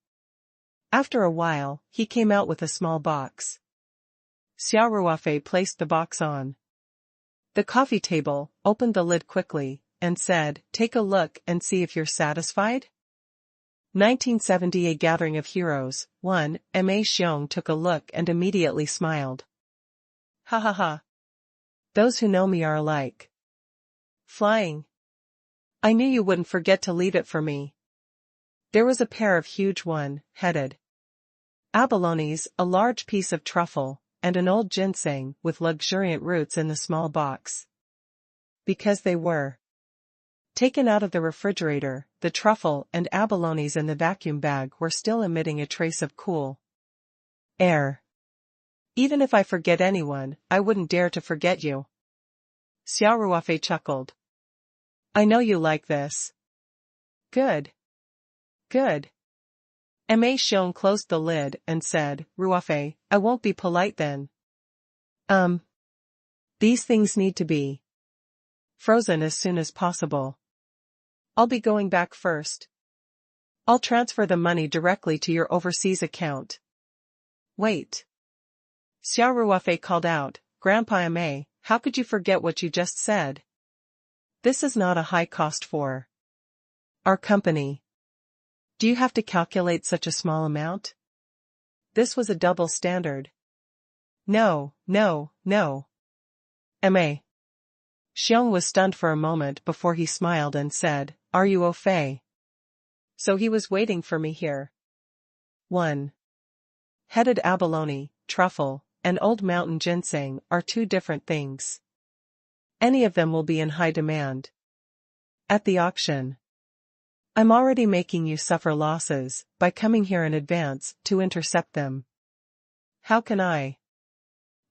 After a while, he came out with a small box. Xia Ruofei placed the box on the coffee table, opened the lid quickly, and said, take a look and see if you're satisfied? 1970 A Gathering of Heroes, 1. Ma Xiong took a look and immediately smiled. Ha ha ha. Those who know me are alike. Flying. I knew you wouldn't forget to leave it for me. There was a pair of huge one-headed abalones, a large piece of truffle, and an old ginseng with luxuriant roots in the small box. Because they were taken out of the refrigerator, the truffle and abalones in the vacuum bag were still emitting a trace of cool air. Even if I forget anyone, I wouldn't dare to forget you. Xia Ruofei chuckled. I know you like this. Good. Good. Ma Xiong closed the lid and said, Ruofei, I won't be polite then. These things need to be frozen as soon as possible. I'll be going back first. I'll transfer the money directly to your overseas account. Wait. Xia Ruofei called out, Grandpa Ma, how could you forget what you just said? This is not a high cost for our company. Do you have to calculate such a small amount? This was a double standard. No, no, no. Ma Xiong was stunned for a moment before he smiled and said, are you au fait? So he was waiting for me here. 1. Headed abalone, truffle, and old mountain ginseng are two different things. Any of them will be in high demand at the auction. I'm already making you suffer losses by coming here in advance to intercept them. How can I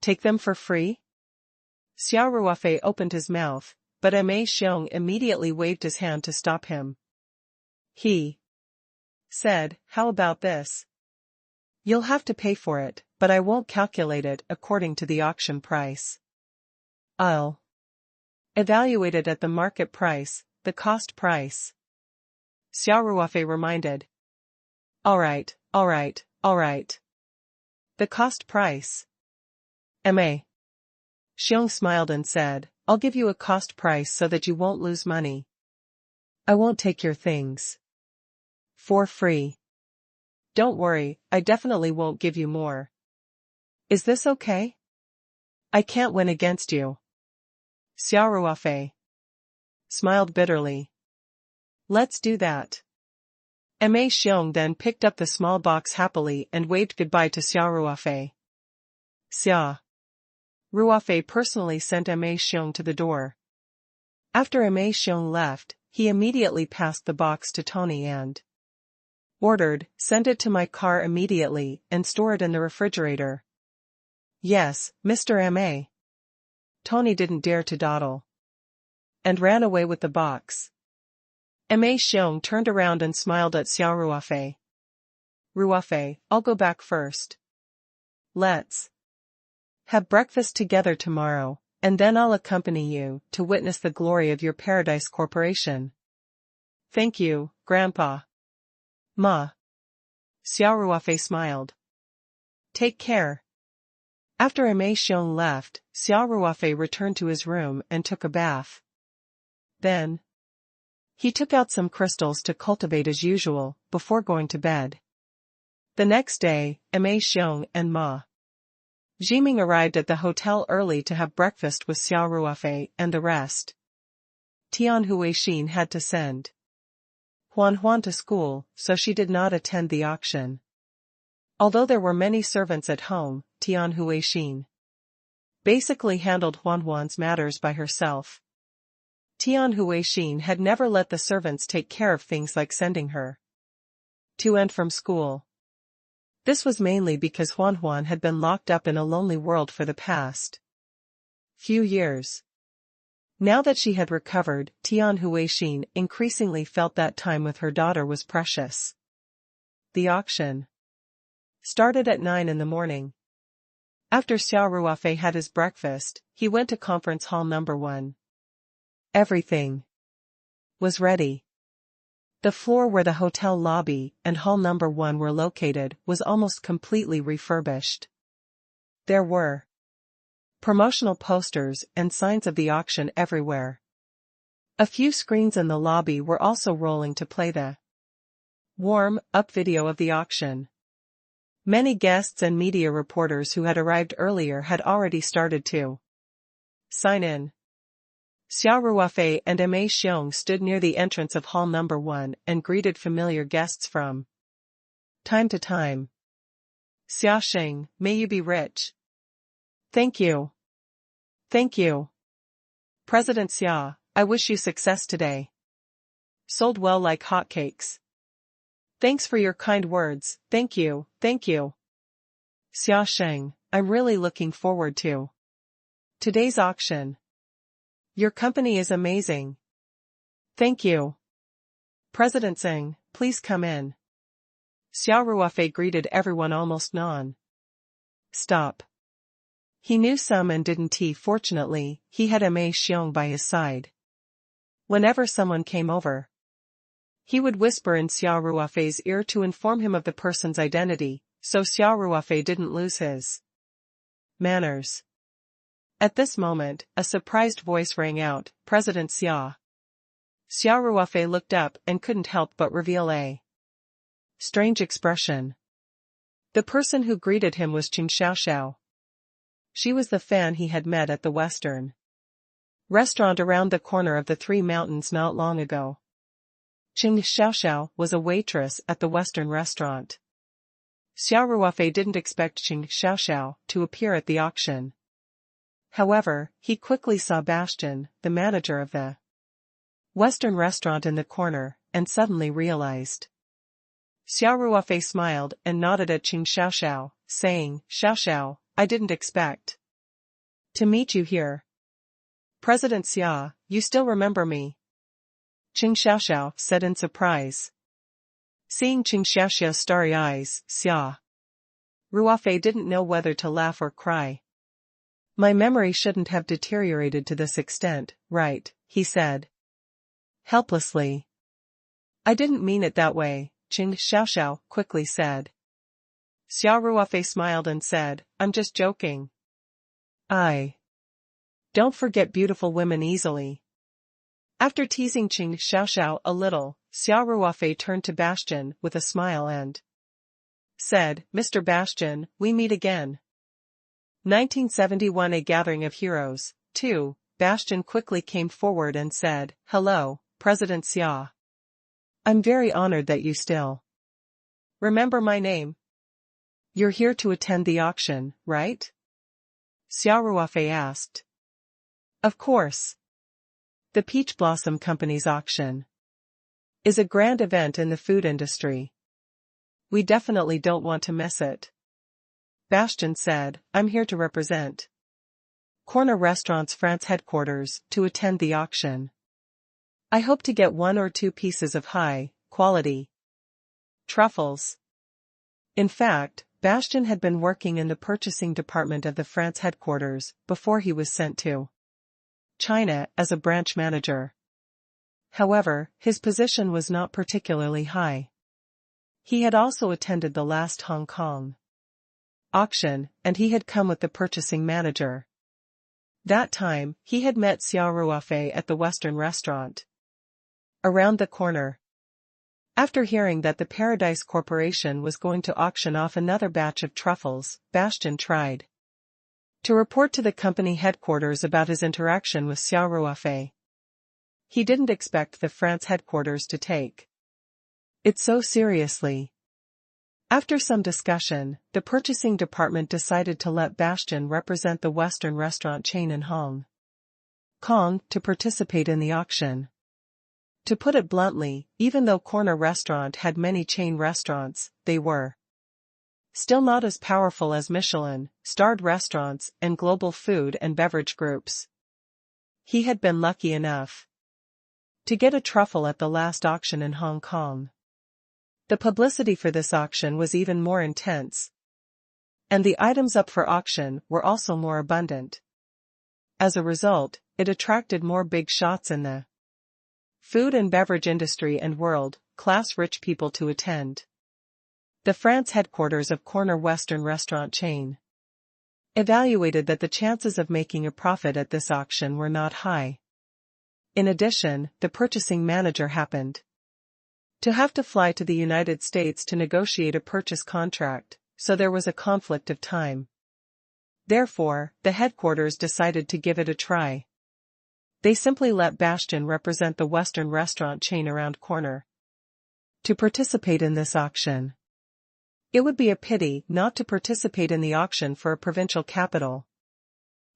take them for free? Xia Ruofei opened his mouth, but Ma Xiong immediately waved his hand to stop him. He said, how about this? You'll have to pay for it, but I won't calculate it according to the auction price. I'll evaluate it at the market price, the cost price. Xia Ruofei reminded. All right, all right, all right. The cost price. Ma Xiong smiled and said, I'll give you a cost price so that you won't lose money. I won't take your things for free. Don't worry, I definitely won't give you more. Is this okay? I can't win against you. Xia Ruofei smiled bitterly. Let's do that. Ma Xiong then picked up the small box happily and waved goodbye to Xia Ruofei. Xia Ruofei personally sent Ma Xiong to the door. After Ma Xiong left, he immediately passed the box to Tony and ordered, send it to my car immediately and store it in the refrigerator. Yes, Mr. Ma. Tony didn't dare to dawdle and ran away with the box. Ma Xiong turned around and smiled at Xia Ruofei. Ruofei, I'll go back first. Let's have breakfast together tomorrow, and then I'll accompany you to witness the glory of your Paradise Corporation. Thank you, Grandpa. Ma. Xia Ruofei smiled. Take care. After Ma Xiong left, Xia Ruofei returned to his room and took a bath. Then he took out some crystals to cultivate as usual, before going to bed. The next day, Ma Xiong and Ma Jiming arrived at the hotel early to have breakfast with Xia Ruofei and the rest. Tian Huixin had to send Huan to school, so she did not attend the auction. Although there were many servants at home, Tian Huixin basically handled Huan's matters by herself. Tian Huixin had never let the servants take care of things like sending her to and from school. This was mainly because Huan had been locked up in a lonely world for the past few years. Now that she had recovered, Tian Huixin increasingly felt that time with her daughter was precious. The auction started at 9 in the morning. After Xia Ruofei had his breakfast, he went to conference hall number 1. Everything was ready. The floor where the hotel lobby and hall number 1 were located was almost completely refurbished. There were promotional posters and signs of the auction everywhere. A few screens in the lobby were also rolling to play the warm-up video of the auction. Many guests and media reporters who had arrived earlier had already started to sign in. Xia Ruofei and Ma Xiong stood near the entrance of hall number 1 and greeted familiar guests from time to time. Xia Xing, may you be rich. Thank you. Thank you. President Xia, I wish you success today. Sold well like hotcakes. Thanks for your kind words, thank you, thank you. Xia Xing, I'm really looking forward to today's auction. Your company is amazing. Thank you. President Xing, please come in. Xia Ruofei greeted everyone almost non-stop. He knew some and didn't he. Fortunately, he had Ma Xiong by his side. Whenever someone came over, he would whisper in Xia Ruofei's ear to inform him of the person's identity, so Xia Ruofei didn't lose his manners. At this moment, a surprised voice rang out, President Xia. Xia Ruofei looked up and couldn't help but reveal a strange expression. The person who greeted him was Qing Xiaoxiao. She was the fan he had met at the Western restaurant around the corner of the Three Mountains not long ago. Qing Xiaoxiao was a waitress at the Western restaurant. Xia Ruofei didn't expect Qing Xiaoxiao to appear at the auction. However, he quickly saw Bastian, the manager of the Western restaurant in the corner, and suddenly realized. Xia Ruofei smiled and nodded at Qing Xiaoxiao, saying, Xiaoxiao, I didn't expect to meet you here. President Xia, you still remember me? Qing Xiaoxiao said in surprise. Seeing Qing Xiaoxiao's starry eyes, Xia Ruofei didn't know whether to laugh or cry. My memory shouldn't have deteriorated to this extent, right, he said helplessly. I didn't mean it that way, Qing Xiaoxiao quickly said. Xia Ruofei smiled and said, I'm just joking. I Don't forget beautiful women easily. After teasing Qing Xiaoxiao a little, Xia Ruofei turned to Bastian with a smile and said, Mr. Bastian, we meet again. 1971 A Gathering of Heroes, 2. Bastian quickly came forward and said, Hello, President Xia. I'm very honored that you still remember my name. You're here to attend the auction, right? Xia Ruofei asked. Of course. The Peach Blossom Company's auction is a grand event in the food industry. We definitely don't want to miss it. Bastian said, I'm here to represent Corner Restaurants France headquarters to attend the auction. I hope to get 1 or 2 pieces of high-quality truffles. In fact, Bastian had been working in the purchasing department of the France headquarters before he was sent to China as a branch manager. However, his position was not particularly high. He had also attended the last Hong Kong auction, and he had come with the purchasing manager. That time, he had met Xia Ruofei at the Western restaurant around the corner. After hearing that the Paradise Corporation was going to auction off another batch of truffles, Bastian tried to report to the company headquarters about his interaction with Xia Ruofei. He didn't expect the France headquarters to take it so seriously. After some discussion, the purchasing department decided to let Bastian represent the Western restaurant chain in Hong Kong to participate in the auction. To put it bluntly, even though Corner Restaurant had many chain restaurants, they were still not as powerful as Michelin-starred restaurants and global food and beverage groups. He had been lucky enough to get a truffle at the last auction in Hong Kong. The publicity for this auction was even more intense, and the items up for auction were also more abundant. As a result, it attracted more big shots in the food and beverage industry and world-class rich people to attend. The France headquarters of Corner Western restaurant chain evaluated that the chances of making a profit at this auction were not high. In addition, the purchasing manager happened to have to fly to the United States to negotiate a purchase contract, so there was a conflict of time. Therefore, the headquarters decided to give it a try. They simply let Bastian represent the Western restaurant chain around corner to participate in this auction. It would be a pity not to participate in the auction for a provincial capital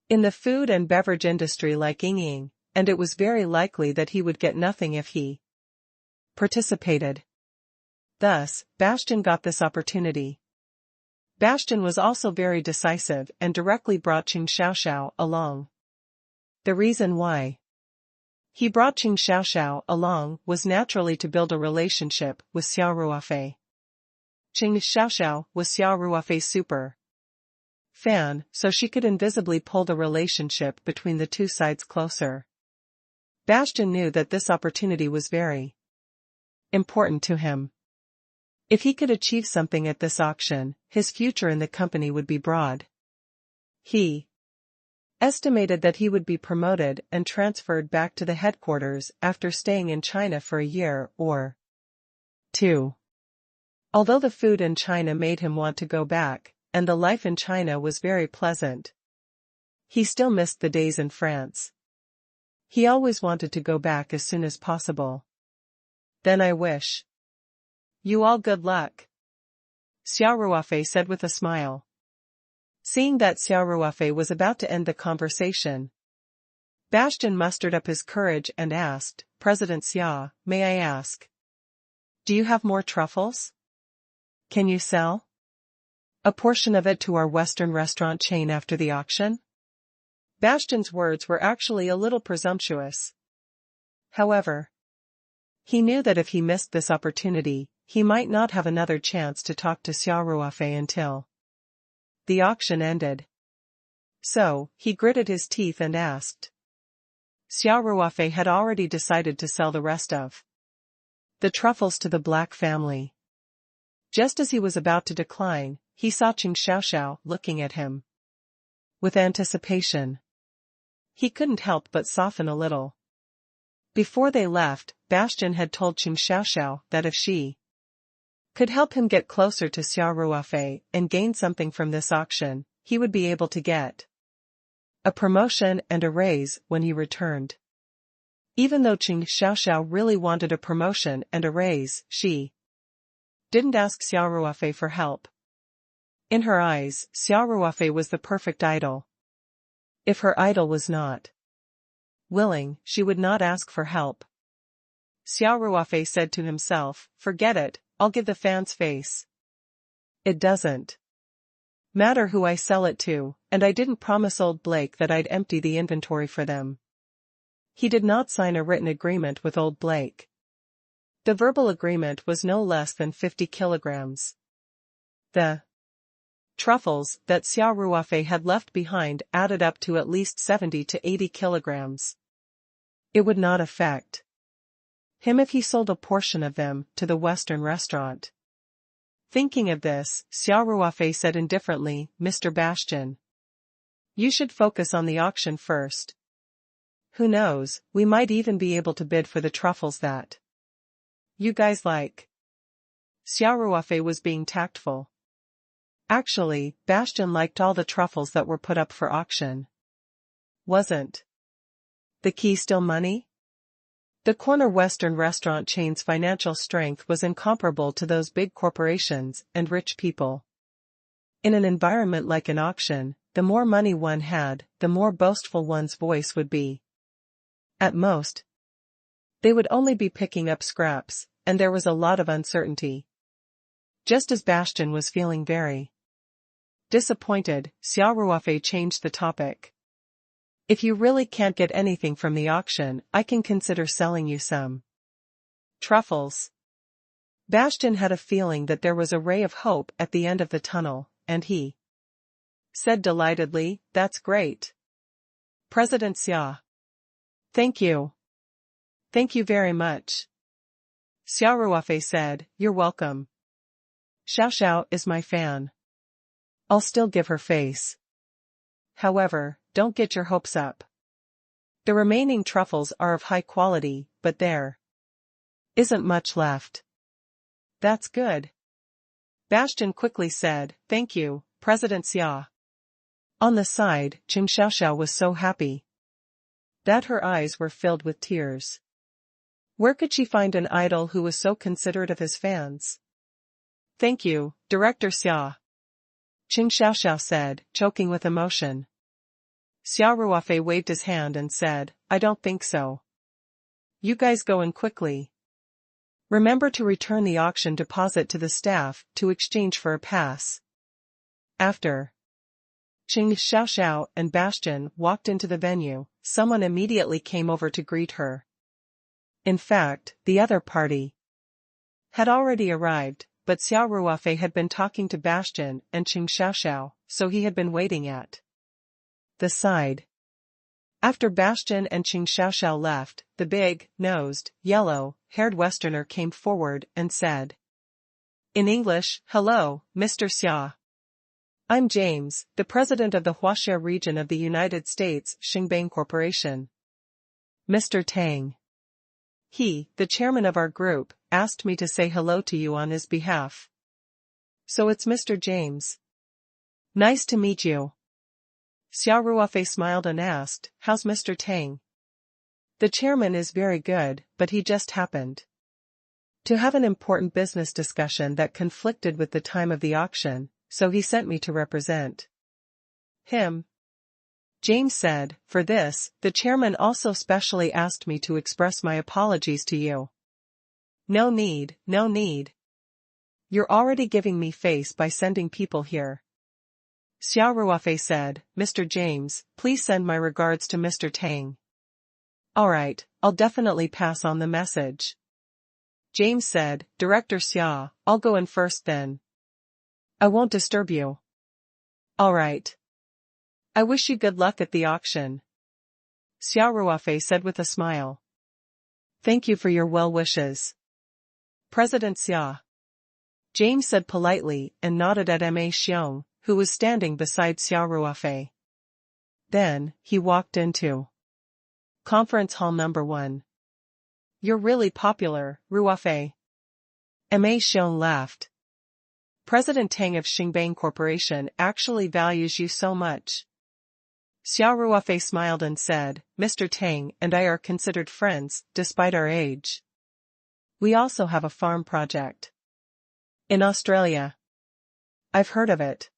in the food and beverage industry like Yingying, and it was very likely that he would get nothing if he participated. Thus, Bastian got this opportunity. Bastian was also very decisive and directly brought Qing Xiaoxiao along. The reason why he brought Qing Xiaoxiao along was naturally to build a relationship with Xia Ruofei. Qing Xiaoxiao was Xia Ruofei's super fan, so she could invisibly pull the relationship between the two sides closer. Bastian knew that this opportunity was very important to him. If he could achieve something at this auction, his future in the company would be broad. He estimated that he would be promoted and transferred back to the headquarters after staying in China for a year or 2. Although the food in China made him want to go back, and the life in China was very pleasant, he still missed the days in France. He always wanted to go back as soon as possible. Then I wish you all good luck, Xia Ruofei said with a smile. Seeing that Xia Ruofei was about to end the conversation, Bastian mustered up his courage and asked, President Xia, may I ask, do you have more truffles? Can you sell a portion of it to our Western restaurant chain after the auction? Bastian's words were actually a little presumptuous. However, he knew that if he missed this opportunity, he might not have another chance to talk to Xia Ruofei until the auction ended. So, he gritted his teeth and asked. Xia Ruofei had already decided to sell the rest of the truffles to the Black family. Just as he was about to decline, he saw Qing Xiaoxiao looking at him with anticipation. He couldn't help but soften a little. Before they left, Bastian had told Qing Xiaoxiao that if she could help him get closer to Xia Ruofei and gain something from this auction, he would be able to get a promotion and a raise when he returned. Even though Qing Xiaoxiao really wanted a promotion and a raise, she didn't ask Xia Ruofei for help. In her eyes, Xia Ruofei was the perfect idol. If her idol was not willing, she would not ask for help. Xia Ruofei said to himself, forget it, I'll give the fans face. It doesn't matter who I sell it to, and I didn't promise old Blake that I'd empty the inventory for them. He did not sign a written agreement with old Blake. The verbal agreement was no less than 50 kilograms. The truffles that Xia Ruofei had left behind added up to at least 70 to 80 kilograms. It would not affect him if he sold a portion of them to the Western restaurant. Thinking of this, Xia Ruofei said indifferently, Mr. Bastian, you should focus on the auction first. Who knows, we might even be able to bid for the truffles that you guys like. Xia Ruofei was being tactful. Actually, Bastian liked all the truffles that were put up for auction. Wasn't the key still money? The corner Western restaurant chain's financial strength was incomparable to those big corporations and rich people. In an environment like an auction, the more money one had, the more boastful one's voice would be. At most, they would only be picking up scraps, and there was a lot of uncertainty. Just as Bastian was feeling very disappointed, Xia Ruofei changed the topic. If you really can't get anything from the auction, I can consider selling you some truffles. Bastian had a feeling that there was a ray of hope at the end of the tunnel, and he said delightedly, that's great. President Xia. Thank you. Thank you very much. Xia Ruofei said, you're welcome. Xiaoxiao is my fan. I'll still give her face. However, don't get your hopes up. The remaining truffles are of high quality, but there isn't much left. That's good. Bastian quickly said, thank you, President Xia. On the side, Qing Xiaoxiao was so happy that her eyes were filled with tears. Where could she find an idol who was so considerate of his fans? Thank you, Director Xia. Qing Xiaoxiao said, choking with emotion. Xia Ruofei waved his hand and said, I don't think so. You guys go in quickly. Remember to return the auction deposit to the staff to exchange for a pass. After Qing Xiaoxiao and Bastian walked into the venue, someone immediately came over to greet her. In fact, the other party had already arrived, but Xia Ruofei had been talking to Bastian and Qing Xiaoxiao, so he had been waiting at the side. After Bastian and Qing Xiaoxiao left, the big-nosed, yellow-haired Westerner came forward and said in English, hello, Mr. Xia. I'm James, the president of the Huaxia region of the United States Xingbang Corporation. Mr. Tang. He, the chairman of our group, asked me to say hello to you on his behalf. So it's Mr. James. Nice to meet you. Xia Ruofei smiled and asked, how's Mr. Tang? The chairman is very good, but he just happened to have an important business discussion that conflicted with the time of the auction, so he sent me to represent him. James said, for this, the chairman also specially asked me to express my apologies to you. No need, no need. You're already giving me face by sending people here. Xia Ruofei said, Mr. James, please send my regards to Mr. Tang. Alright, I'll definitely pass on the message. James said, Director Xia, I'll go in first then. I won't disturb you. Alright. I wish you good luck at the auction. Xia Ruofei said with a smile. Thank you for your well wishes. President Xia. James said politely and nodded at Ma Xiong, who was standing beside Xia Ruofei. Then, he walked into Conference Hall number 1. You're really popular, Ruofei. Ma Xiong laughed. President Tang of Xingbang Corporation actually values you so much. Xia Ruofei smiled and said, Mr. Tang and I are considered friends, despite our age. We also have a farm project in Australia. I've heard of it.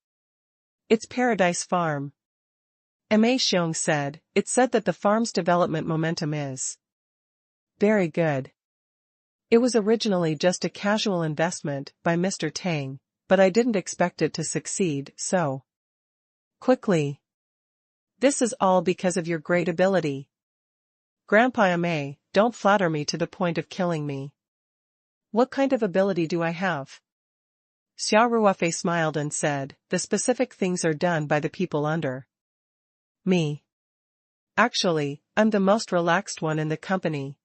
It's Paradise Farm. Ma Xiong said, it's said that the farm's development momentum is very good. It was originally just a casual investment by Mr. Tang, but I didn't expect it to succeed so quickly. This is all because of your great ability. Grandpa Ma, don't flatter me to the point of killing me. What kind of ability do I have? Xia Ruofei smiled and said, the specific things are done by the people under me. Actually, I'm the most relaxed one in the company.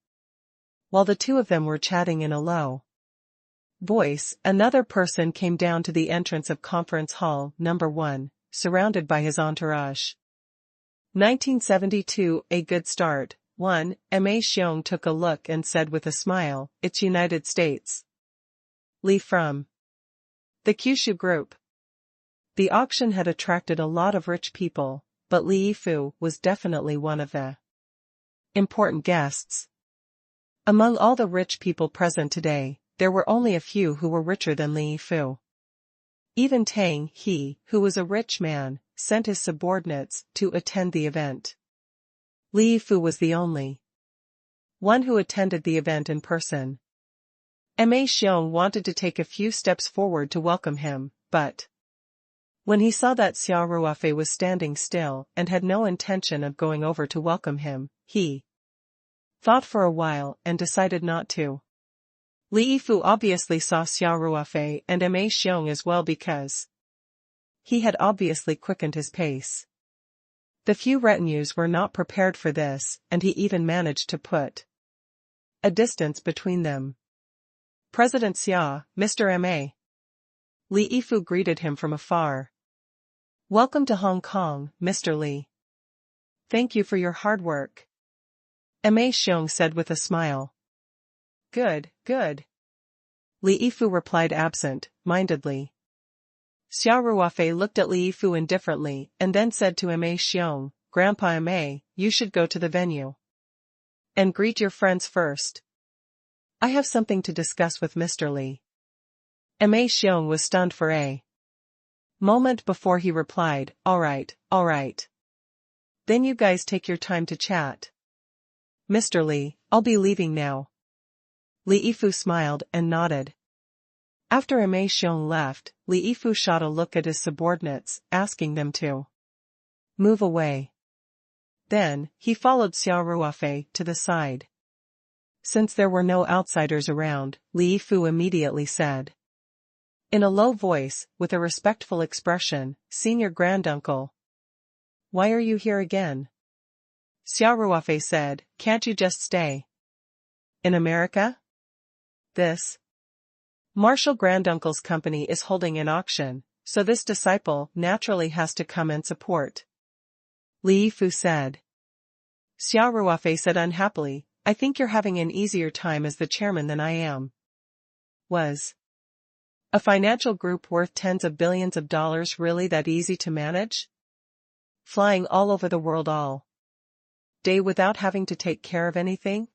While the two of them were chatting in a low voice, another person came down to the entrance of Conference Hall number 1, surrounded by his entourage. 1972, a good start. 1. Ma Xiong took a look and said with a smile, it's United States. Li from the Kyushu Group. The auction had attracted a lot of rich people, but Li Yifu was definitely one of the important guests. Among all the rich people present today, there were only a few who were richer than Li Yifu. Even Tang He, who was a rich man, sent his subordinates to attend the event. Li Yifu was the only one who attended the event in person. Ma Xiong wanted to take a few steps forward to welcome him, but when he saw that Xia Ruofei was standing still and had no intention of going over to welcome him, he thought for a while and decided not to. Li Yifu obviously saw Xia Ruofei and Ma Xiong as well because he had obviously quickened his pace. The few retinues were not prepared for this, and he even managed to put a distance between them. President Xia, Mr. Ma. Li Yifu greeted him from afar. Welcome to Hong Kong, Mr. Li. Thank you for your hard work. Ma Xiong said with a smile. Good, good. Li Yifu replied absent-mindedly. Xia Ruofei looked at Li Yifu indifferently and then said to Ma Xiong, Grandpa Ma, you should go to the venue and greet your friends first. I have something to discuss with Mr. Li. Ma Xiong was stunned for a moment before he replied, all right. Then you guys take your time to chat. Mr. Li, I'll be leaving now. Li Yifu smiled and nodded. After Ma Xiong left, Li Yifu shot a look at his subordinates, asking them to move away. Then, he followed Xia Ruofei to the side. Since there were no outsiders around, Li Yifu immediately said in a low voice, with a respectful expression, Senior Granduncle. Why are you here again? Xia Ruofei said, can't you just stay in America? This Marshal Granduncle's company is holding an auction, so this disciple naturally has to come and support. Li Yifu said. Xia Ruofei said unhappily, I think you're having an easier time as the chairman than I am. Was a financial group worth tens of billions of dollars really that easy to manage? Flying all over the world all day without having to take care of anything?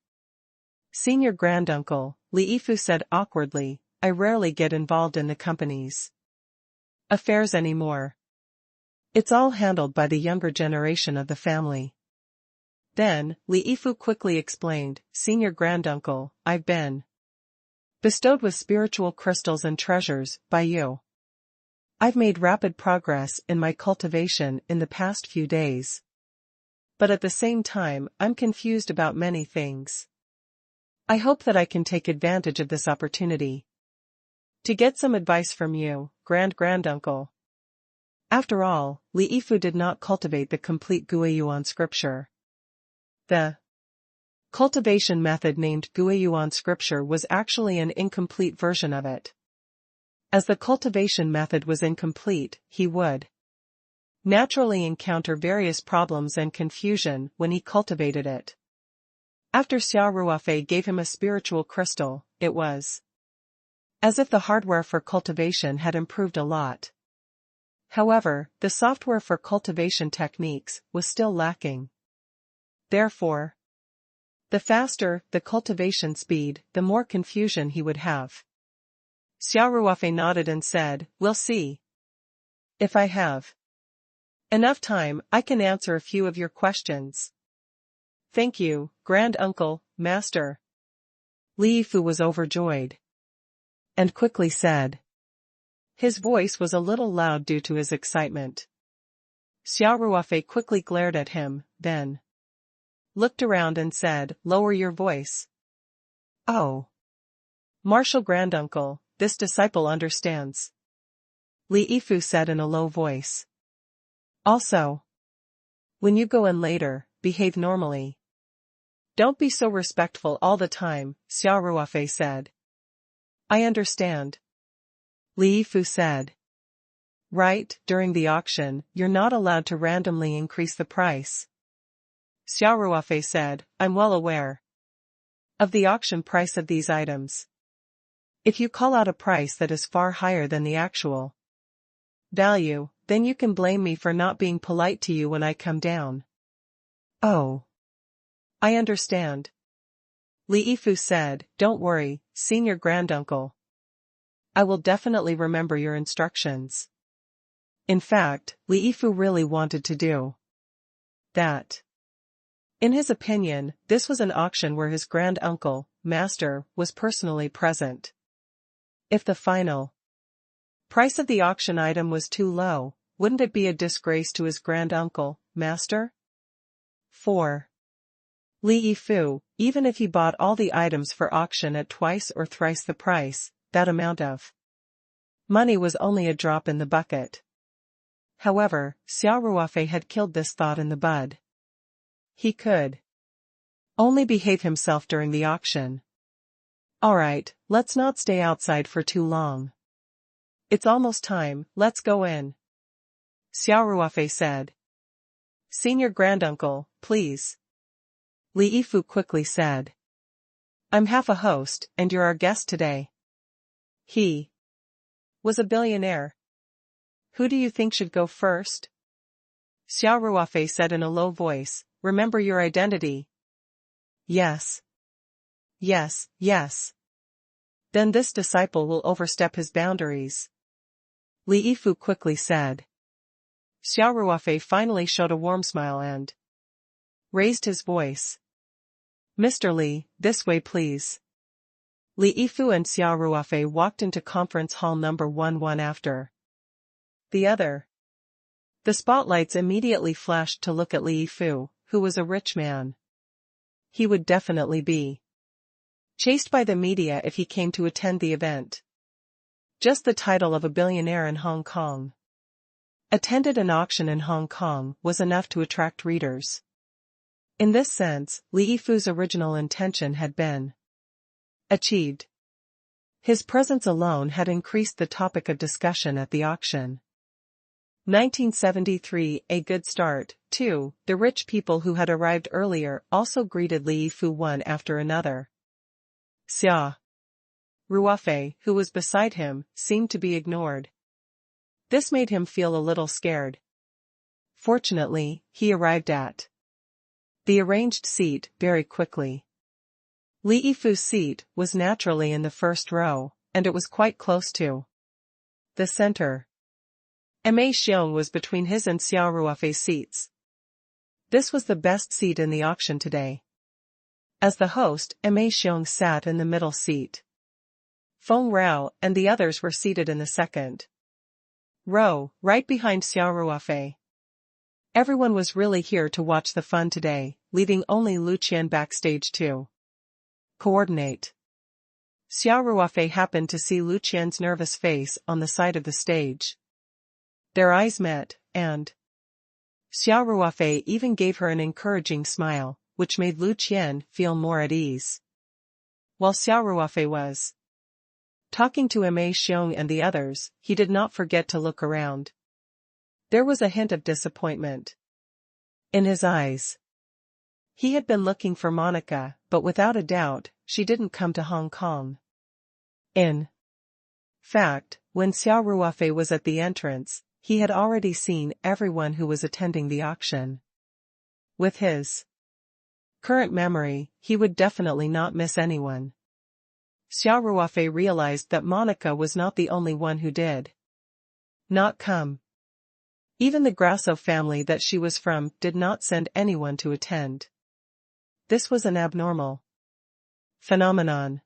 Senior Granduncle, Li Yifu said awkwardly, I rarely get involved in the company's affairs anymore. It's all handled by the younger generation of the family. Then, Li Yifu quickly explained, Senior Granduncle, I've been bestowed with spiritual crystals and treasures by you. I've made rapid progress in my cultivation in the past few days. But at the same time, I'm confused about many things. I hope that I can take advantage of this opportunity to get some advice from you, Granduncle. After all, Li Yifu did not cultivate the complete Guiyuan scripture. The cultivation method named Guiyuan scripture was actually an incomplete version of it. As the cultivation method was incomplete, he would naturally encounter various problems and confusion when he cultivated it. After Xia Ruofei gave him a spiritual crystal, it was as if the hardware for cultivation had improved a lot. However, the software for cultivation techniques was still lacking. Therefore, the faster the cultivation speed, the more confusion he would have. Xia Ruofei nodded and said, "We'll see. If I have enough time, I can answer a few of your questions." "Thank you, Grand Uncle, Master." Li Yifu was overjoyed and quickly said. His voice was a little loud due to his excitement. Xia Ruofei quickly glared at him, then looked around and said, "Lower your voice." "Oh. Martial Granduncle, this disciple understands," Li Yifu said in a low voice. "Also, when you go in later, behave normally. Don't be so respectful all the time," Xia Ruofei said. "I understand," Li Yifu said. "Right, during the auction, you're not allowed to randomly increase the price," Xia Ruofei said. "I'm well aware of the auction price of these items. If you call out a price that is far higher than the actual value, then you can blame me for not being polite to you when I come down." "Oh. I understand," Li Yifu said. "Don't worry, Senior Granduncle. I will definitely remember your instructions." In fact, Li Yifu really wanted to do that. In his opinion, this was an auction where his grand uncle, Master, was personally present. If the final price of the auction item was too low, wouldn't it be a disgrace to his grand uncle, Master? 4. Li Yifu, even if he bought all the items for auction at twice or thrice the price, that amount of money was only a drop in the bucket. However, Xia Ruofei had killed this thought in the bud. He could only behave himself during the auction. "Alright, let's not stay outside for too long. It's almost time, let's go in," Xia Ruofei said. "Senior Granduncle, please," Li Yifu quickly said. "I'm half a host, and you're our guest today." He was a billionaire. "Who do you think should go first?" Xia Ruofei said in a low voice. "Remember your identity." "Yes. Yes, yes. Then this disciple will overstep his boundaries," Li Yifu quickly said. Xia Ruofei finally showed a warm smile and raised his voice. "Mr. Li, this way please." Li Yifu and Xia Ruofei walked into conference hall number 11 after the other. The spotlights immediately flashed to look at Li Yifu, who was a rich man. He would definitely be chased by the media if he came to attend the event. Just the title of a billionaire in Hong Kong attended an auction in Hong Kong was enough to attract readers. In this sense, Li Yifu's original intention had been achieved. His presence alone had increased the topic of discussion at the auction. 1973, a good start, too. The rich people who had arrived earlier also greeted Li Yifu one after another. Xia Ruofei, who was beside him, seemed to be ignored. This made him feel a little scared. Fortunately, he arrived at the arranged seat very quickly. Li Yifu's seat was naturally in the first row, and it was quite close to the center. Ma Xiong was between his and Xia Ruofei's seats. This was the best seat in the auction today. As the host, Ma Xiong sat in the middle seat. Feng Rao and the others were seated in the second row, right behind Xia Ruofei. Everyone was really here to watch the fun today, leaving only Lu Qian backstage to coordinate. Xia Ruofei happened to see Lu Qian's nervous face on the side of the stage. Their eyes met, and Xia Ruofei even gave her an encouraging smile, which made Lu Qian feel more at ease. While Xia Ruofei was talking to Ma Xiong and the others, he did not forget to look around. There was a hint of disappointment in his eyes. He had been looking for Monica, but without a doubt, she didn't come to Hong Kong. In fact, when Xia Ruofei was at the entrance, he had already seen everyone who was attending the auction. With his current memory, he would definitely not miss anyone. Xia Ruofei realized that Monica was not the only one who did not come. Even the Grasso family that she was from did not send anyone to attend. This was an abnormal phenomenon.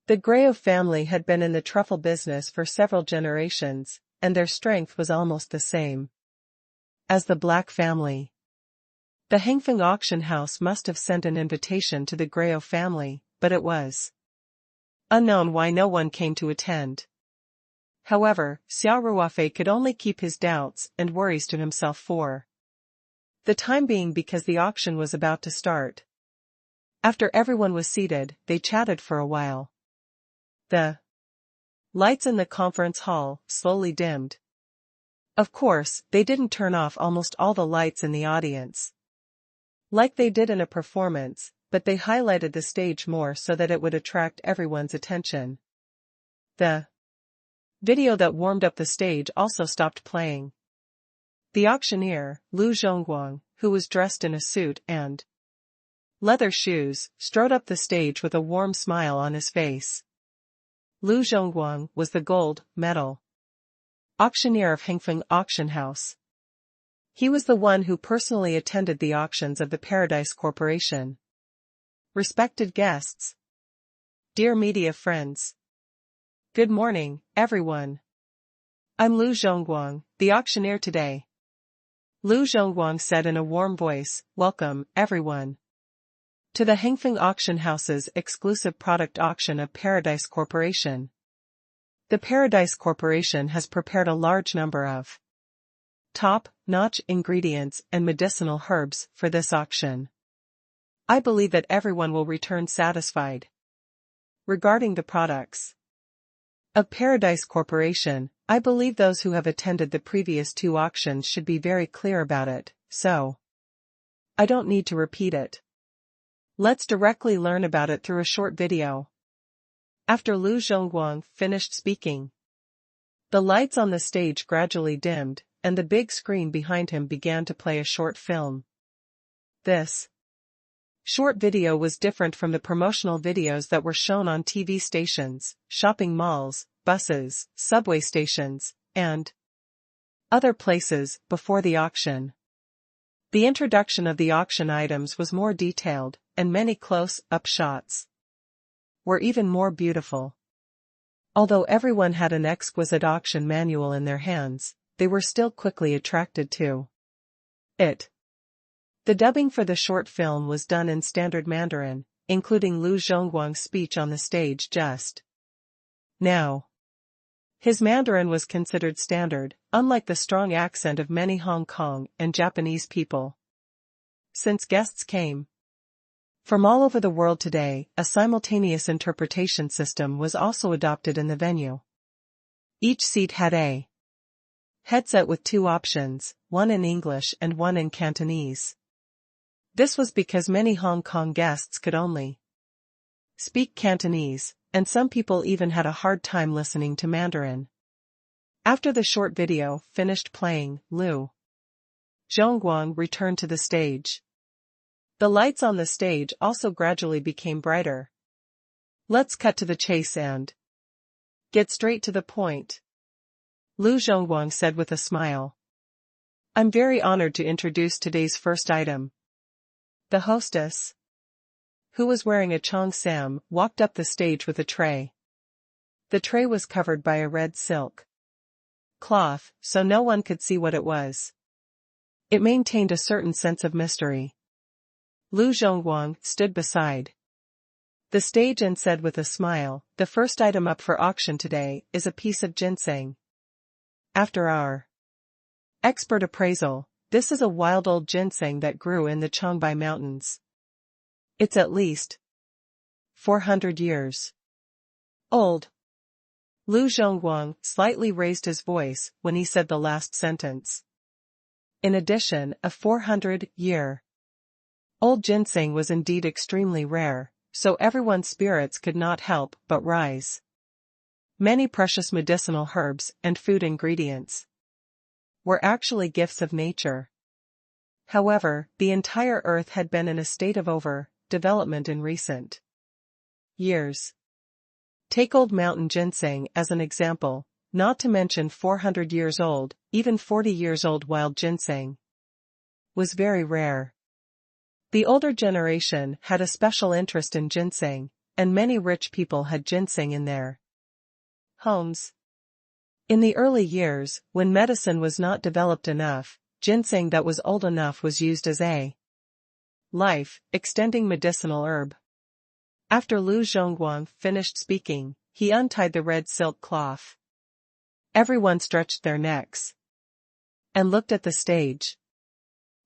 The Grasso family had been in the truffle business for several generations, and their strength was almost the same as the Black family. The Hengfeng auction house must have sent an invitation to the Grasso family, but it was unknown why no one came to attend. However, Xia Ruofei could only keep his doubts and worries to himself for the time being because the auction was about to start. After everyone was seated, they chatted for a while. The lights in the conference hall slowly dimmed. Of course, they didn't turn off almost all the lights in the audience like they did in a performance, but they highlighted the stage more so that it would attract everyone's attention. The video that warmed up the stage also stopped playing. The auctioneer, Lu Zhongguang, who was dressed in a suit and leather shoes, strode up the stage with a warm smile on his face. Lu Zhongguang was the gold medal auctioneer of Hengfeng Auction House. He was the one who personally attended the auctions of the Paradise Corporation. Respected guests, dear media friends, good morning, everyone. I'm Lu Zhongguang, the auctioneer today. Lu Zhongguang said in a warm voice, welcome, everyone, to the Hengfeng Auction House's exclusive product auction of Paradise Corporation. The Paradise Corporation has prepared a large number of top-notch ingredients and medicinal herbs for this auction. I believe that everyone will return satisfied. Regarding the products of Paradise Corporation, I believe those who have attended the previous two auctions should be very clear about it, so I don't need to repeat it. Let's directly learn about it through a short video. After Lu Zhongguang finished speaking, the lights on the stage gradually dimmed, and the big screen behind him began to play a short film. This short video was different from the promotional videos that were shown on TV stations, shopping malls, buses, subway stations, and other places before the auction. The introduction of the auction items was more detailed, and many close-up shots were even more beautiful. Although everyone had an exquisite auction manual in their hands, they were still quickly attracted to it. The dubbing for the short film was done in standard Mandarin, including Lu Zhongguang's speech on the stage just now. His Mandarin was considered standard, unlike the strong accent of many Hong Kong and Japanese people. Since guests came from all over the world today, a simultaneous interpretation system was also adopted in the venue. Each seat had a headset with two options, one in English and one in Cantonese. This was because many Hong Kong guests could only speak Cantonese, and some people even had a hard time listening to Mandarin. After the short video finished playing, Lu Zhongguang returned to the stage. The lights on the stage also gradually became brighter. Let's cut to the chase and get straight to the point, Lu Zhongguang said with a smile. I'm very honored to introduce today's first item. The hostess, who was wearing a cheongsam, walked up the stage with a tray. The tray was covered by a red silk cloth, so no one could see what it was. It maintained a certain sense of mystery. Lu Zhongguang stood beside the stage and said with a smile, the first item up for auction today is a piece of ginseng. After our expert appraisal, this is a wild old ginseng that grew in the Chongbai Mountains. It's at least 400 years old. Lu Zhongguang slightly raised his voice when he said the last sentence. In addition, a 400-year-old ginseng was indeed extremely rare, so everyone's spirits could not help but rise. Many precious medicinal herbs and food ingredients were actually gifts of nature. However, the entire earth had been in a state of over-development in recent years. Take old mountain ginseng as an example, not to mention 400 years old, even 40 years old wild ginseng was very rare. The older generation had a special interest in ginseng, and many rich people had ginseng in their homes. In the early years, when medicine was not developed enough, ginseng that was old enough was used as a life-extending medicinal herb. After Lu Zhongguang finished speaking, he untied the red silk cloth. Everyone stretched their necks and looked at the stage.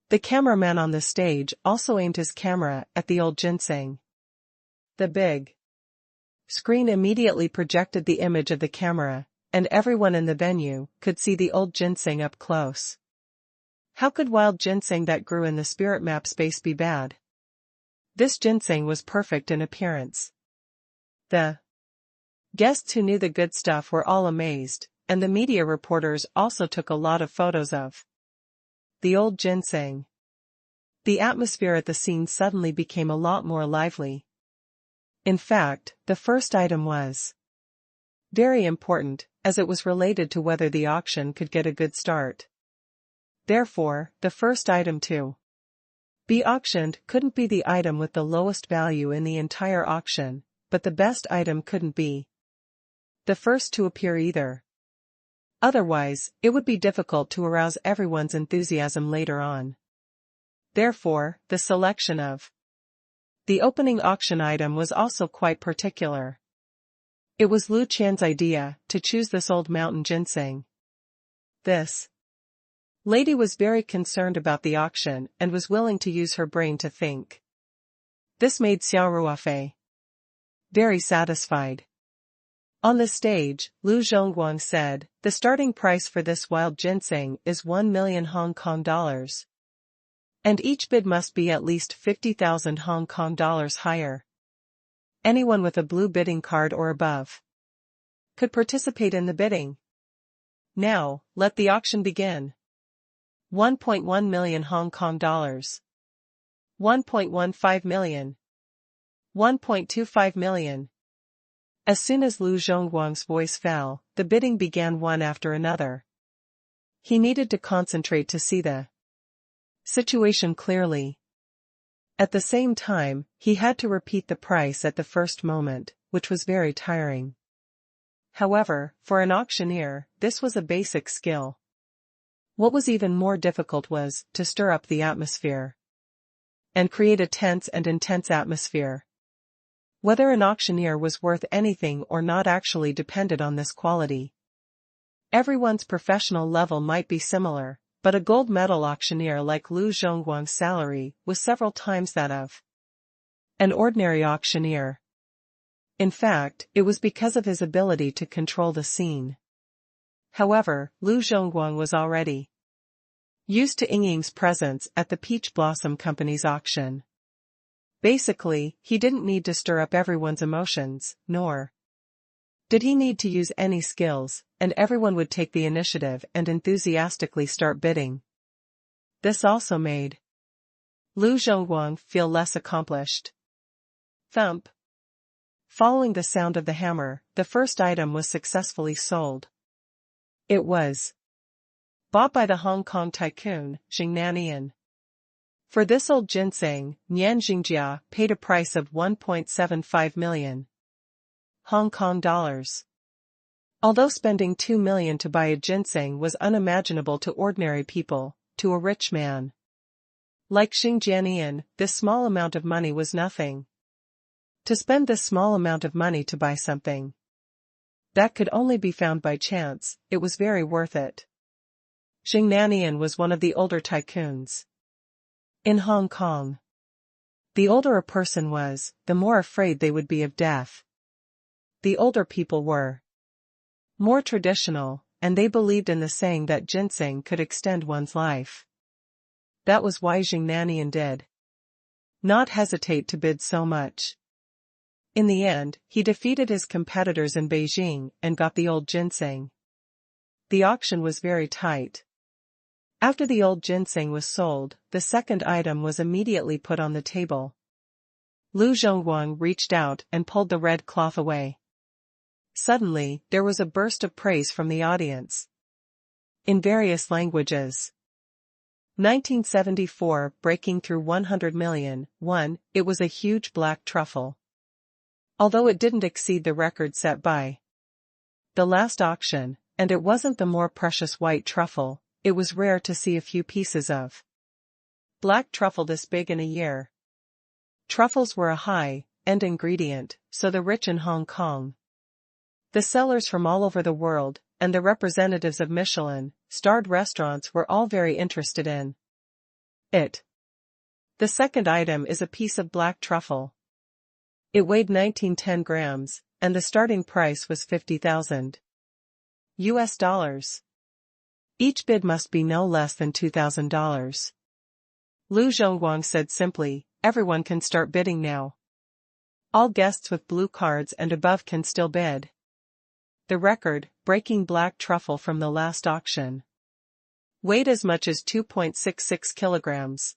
The cameraman on the stage also aimed his camera at the old ginseng. The big screen immediately projected the image of the camera, and everyone in the venue could see the old ginseng up close. How could wild ginseng that grew in the spirit map space be bad? This ginseng was perfect in appearance. The guests who knew the good stuff were all amazed, and the media reporters also took a lot of photos of the old ginseng. The atmosphere at the scene suddenly became a lot more lively. In fact, the first item was very important, as it was related to whether the auction could get a good start. Therefore, the first item to be auctioned couldn't be the item with the lowest value in the entire auction, but the best item couldn't be the first to appear either. Otherwise, it would be difficult to arouse everyone's enthusiasm later on. Therefore, the selection of the opening auction item was also quite particular. It was Lu Qian's idea to choose this old mountain ginseng. This lady was very concerned about the auction and was willing to use her brain to think. This made Xia Ruofei very satisfied. On the stage, Lu Zhongguang said, "The starting price for this wild ginseng is 1 million Hong Kong dollars. And each bid must be at least 50,000 Hong Kong dollars higher. Anyone with a blue bidding card or above could participate in the bidding. Now, let the auction begin. 1.1 million Hong Kong dollars. 1.15 million. 1.25 million. As soon as Lu Zhongguang's voice fell, the bidding began one after another. He needed to concentrate to see the situation clearly. At the same time, he had to repeat the price at the first moment, which was very tiring. However, for an auctioneer, this was a basic skill. What was even more difficult was to stir up the atmosphere and create a tense and intense atmosphere. Whether an auctioneer was worth anything or not actually depended on this quality. Everyone's professional level might be similar, but a gold medal auctioneer like Lu Zhongguang's salary was several times that of an ordinary auctioneer. In fact, it was because of his ability to control the scene. However, Lu Zhongguang was already used to Ying's presence at the Peach Blossom Company's auction. Basically, he didn't need to stir up everyone's emotions, nor did he need to use any skills, and everyone would take the initiative and enthusiastically start bidding. This also made Lu Zhongguang feel less accomplished. Thump. Following the sound of the hammer, the first item was successfully sold. It was bought by the Hong Kong tycoon, Xia. For this old ginseng, Nian Xingjia paid a price of 1.75 million Hong Kong dollars. Although spending 2 million to buy a ginseng was unimaginable to ordinary people, to a rich man like Xingjia, this small amount of money was nothing. To spend this small amount of money to buy something that could only be found by chance, it was very worth it. Xingjia was one of the older tycoons in Hong Kong. The older a person was, the more afraid they would be of death. The older people were more traditional, and they believed in the saying that ginseng could extend one's life. That was why Nanian did not hesitate to bid so much. In the end, he defeated his competitors in Beijing and got the old ginseng. The auction was very tight. After the old ginseng was sold, the second item was immediately put on the table. Lu Zhongguang reached out and pulled the red cloth away. Suddenly, there was a burst of praise from the audience. In various languages. 1974, breaking through 100 million. 1. It was a huge black truffle. Although it didn't exceed the record set by the last auction, and it wasn't the more precious white truffle, it was rare to see a few pieces of black truffle this big in a year. Truffles were a high-end ingredient, so the rich in Hong Kong, the sellers from all over the world, and the representatives of Michelin-starred restaurants were all very interested in it. The second item is a piece of black truffle. It weighed 1910 grams, and the starting price was $50,000 US. Each bid must be no less than $2,000. Lu Zhongguang said simply, everyone can start bidding now. All guests with blue cards and above can still bid. The record-breaking black truffle from the last auction weighed as much as 2.66 kilograms.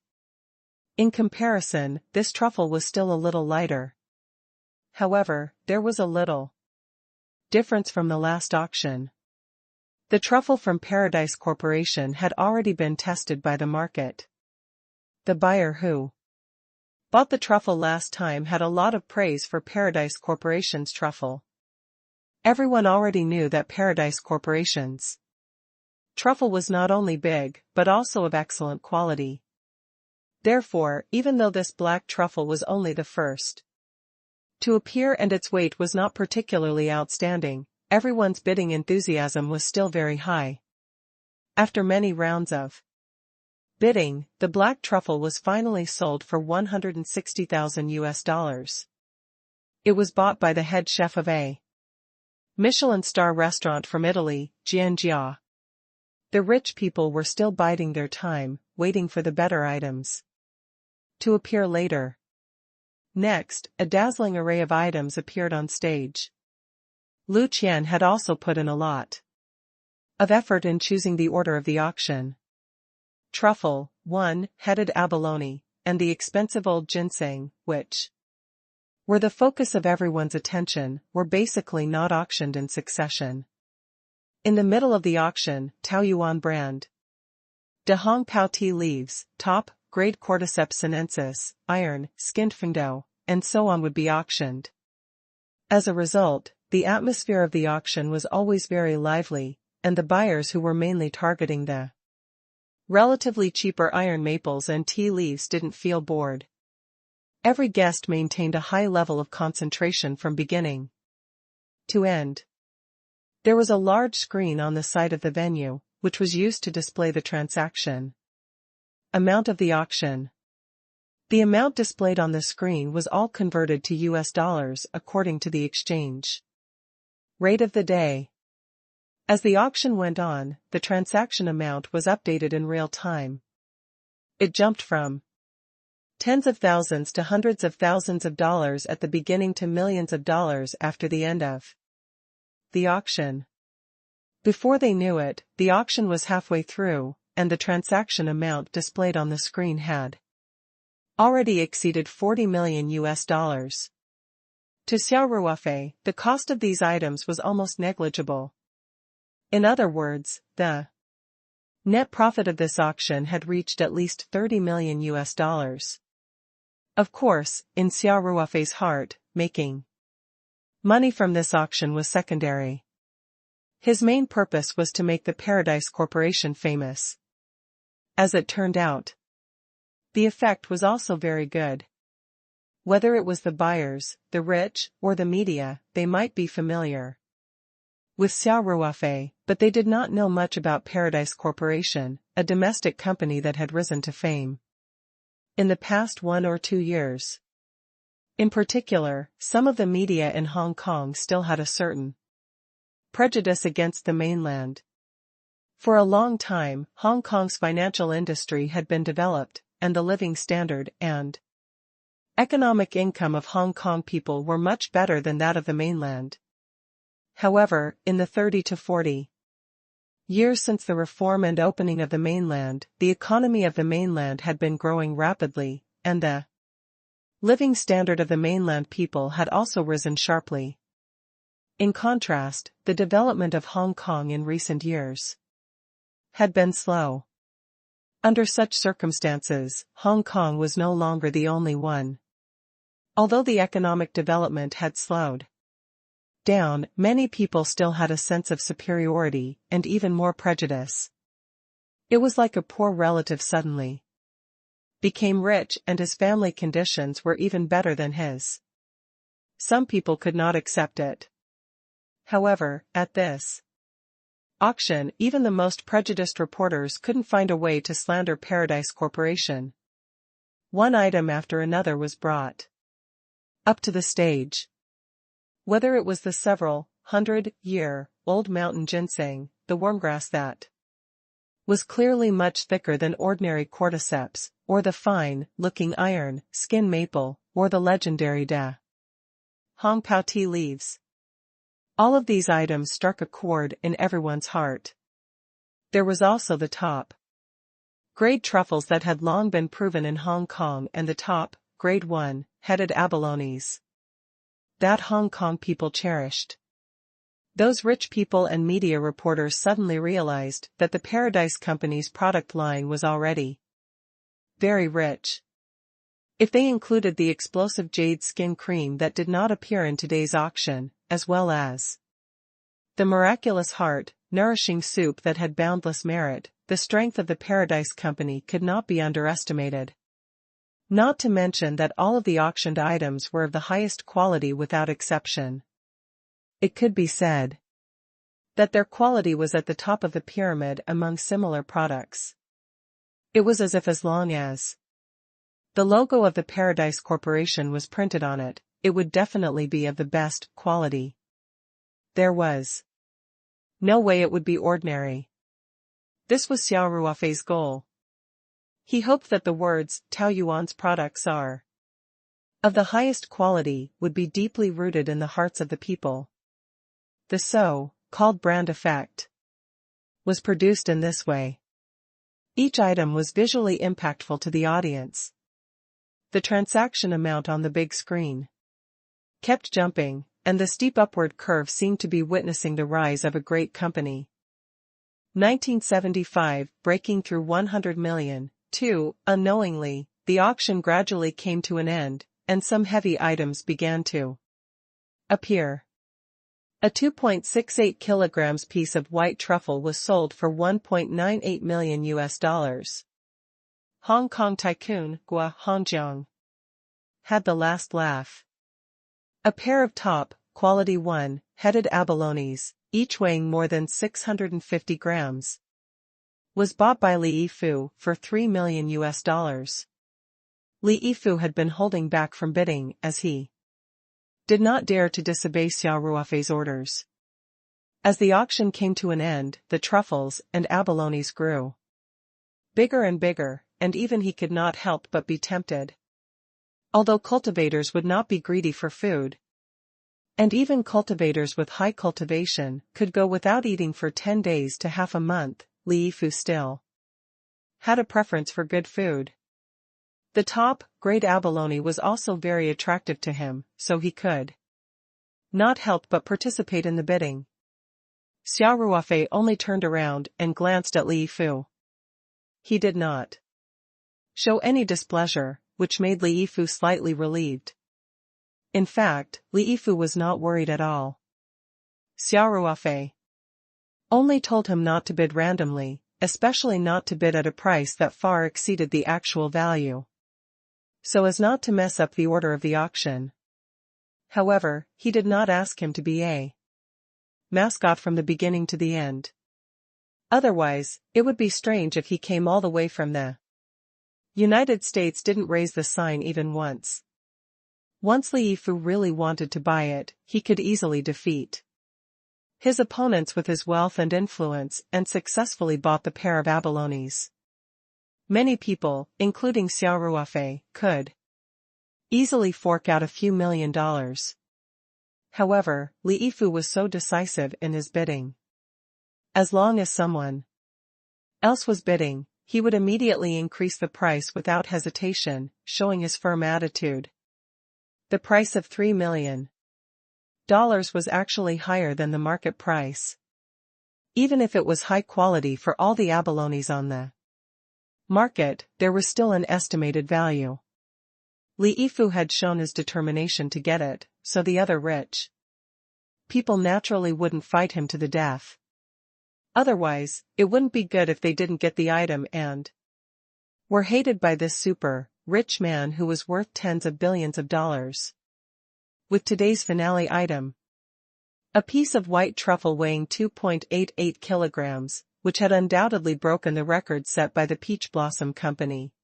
In comparison, this truffle was still a little lighter. However, there was a little difference from the last auction. The truffle from Paradise Corporation had already been tested by the market. The buyer who bought the truffle last time had a lot of praise for Paradise Corporation's truffle. Everyone already knew that Paradise Corporation's truffle was not only big, but also of excellent quality. Therefore, even though this black truffle was only the first to appear and its weight was not particularly outstanding, everyone's bidding enthusiasm was still very high. After many rounds of bidding, the black truffle was finally sold for $160,000 US. It was bought by the head chef of a Michelin star restaurant from Italy, Jianjia. The rich people were still biding their time, waiting for the better items to appear later. Next, a dazzling array of items appeared on stage. Lu Qian had also put in a lot of effort in choosing the order of the auction. Truffle, one-headed abalone, and the expensive old ginseng, which were the focus of everyone's attention, were basically not auctioned in succession. In the middle of the auction, Taoyuan brand De Hong Pao tea leaves, top, grade Cordyceps sinensis, iron, skinned fengdou, and so on would be auctioned. As a result, the atmosphere of the auction was always very lively, and the buyers who were mainly targeting the relatively cheaper iron maples and tea leaves didn't feel bored. Every guest maintained a high level of concentration from beginning to end. There was a large screen on the side of the venue, which was used to display the transaction amount of the auction. The amount displayed on the screen was all converted to US dollars according to the exchange rate of the day. As the auction went on, the transaction amount was updated in real time. It jumped from tens of thousands to hundreds of thousands of dollars at the beginning to millions of dollars after the end of the auction. Before they knew it, the auction was halfway through, and the transaction amount displayed on the screen had already exceeded 40 million US dollars. To Xia Ruofei, the cost of these items was almost negligible. In other words, the net profit of this auction had reached at least 30 million US dollars. Of course, in Xia Ruofei's heart, making money from this auction was secondary. His main purpose was to make the Paradise Corporation famous. As it turned out, the effect was also very good. Whether it was the buyers, the rich, or the media, they might be familiar with Xia Ruofei, but they did not know much about Paradise Corporation, a domestic company that had risen to fame in the past 1 or 2 years. In particular, some of the media in Hong Kong still had a certain prejudice against the mainland. For a long time, Hong Kong's financial industry had been developed, and the living standard and economic income of Hong Kong people were much better than that of the mainland. However, in the 30 to 40 years since the reform and opening of the mainland, the economy of the mainland had been growing rapidly, and the living standard of the mainland people had also risen sharply. In contrast, the development of Hong Kong in recent years had been slow. Under such circumstances, Hong Kong was no longer the only one. Although the economic development had slowed down, many people still had a sense of superiority and even more prejudice. It was like a poor relative suddenly became rich and his family conditions were even better than his. Some people could not accept it. However, at this auction, even the most prejudiced reporters couldn't find a way to slander Paradise Corporation. One item after another was brought up to the stage. Whether it was the several hundred-year-old mountain ginseng, the wormgrass that was clearly much thicker than ordinary cordyceps, or the fine-looking iron, skin maple, or the legendary Hong Pao tea leaves. All of these items struck a chord in everyone's heart. There was also the top-grade truffles that had long been proven in Hong Kong and the top-grade one-headed abalones that Hong Kong people cherished. Those rich people and media reporters suddenly realized that the Paradise Company's product line was already very rich. If they included the explosive jade skin cream that did not appear in today's auction, as well as the miraculous heart, nourishing soup that had boundless merit, the strength of the Paradise Company could not be underestimated. Not to mention that all of the auctioned items were of the highest quality without exception. It could be said that their quality was at the top of the pyramid among similar products. It was as if as long as the logo of the Paradise Corporation was printed on it, it would definitely be of the best quality. There was no way it would be ordinary. This was Xia Ruofei's goal. He hoped that the words, Taoyuan's products are of the highest quality, would be deeply rooted in the hearts of the people. The so-called brand effect was produced in this way. Each item was visually impactful to the audience. The transaction amount on the big screen kept jumping, and the steep upward curve seemed to be witnessing the rise of a great company. 1975, breaking through 100 million. Unknowingly, the auction gradually came to an end, and some heavy items began to appear. A 2.68 kilograms piece of white truffle was sold for $1.98 million. Hong Kong tycoon Gua Hongjiang had the last laugh. A pair of top-quality one-headed abalones, each weighing more than 650 grams, was bought by Li Yifu for $3 million. Li Yifu had been holding back from bidding as he did not dare to disobey Xia Ruofei's orders. As the auction came to an end, the truffles and abalones grew bigger and bigger, and even he could not help but be tempted. Although cultivators would not be greedy for food, and even cultivators with high cultivation could go without eating for 10 days to half a month, Li Yifu still had a preference for good food. The top-grade abalone was also very attractive to him, so he could not help but participate in the bidding. Xia Ruofei only turned around and glanced at Li Yifu. He did not show any displeasure, which made Li Yifu slightly relieved. In fact, Li Yifu was not worried at all. Xia Ruofei only told him not to bid randomly, especially not to bid at a price that far exceeded the actual value, so as not to mess up the order of the auction. However, he did not ask him to be a mascot from the beginning to the end. Otherwise, it would be strange if he came all the way from the United States didn't raise the sign even once. Once Li Yifu really wanted to buy it, he could easily defeat his opponents with his wealth and influence and successfully bought the pair of abalones. Many people, including Xia Ruofei, could easily fork out a few $1,000,000. However, Li Yifu was so decisive in his bidding. As long as someone else was bidding, he would immediately increase the price without hesitation, showing his firm attitude. The price of $3,000,000 was actually higher than the market price. Even if it was high quality for all the abalones on the market, there was still an estimated value. Li Yifu had shown his determination to get it, so the other rich people naturally wouldn't fight him to the death. Otherwise, it wouldn't be good if they didn't get the item and were hated by this super rich man who was worth tens of billions of dollars. With today's finale item, a piece of white truffle weighing 2.88 kilograms, which had undoubtedly broken the record set by the Peach Blossom Company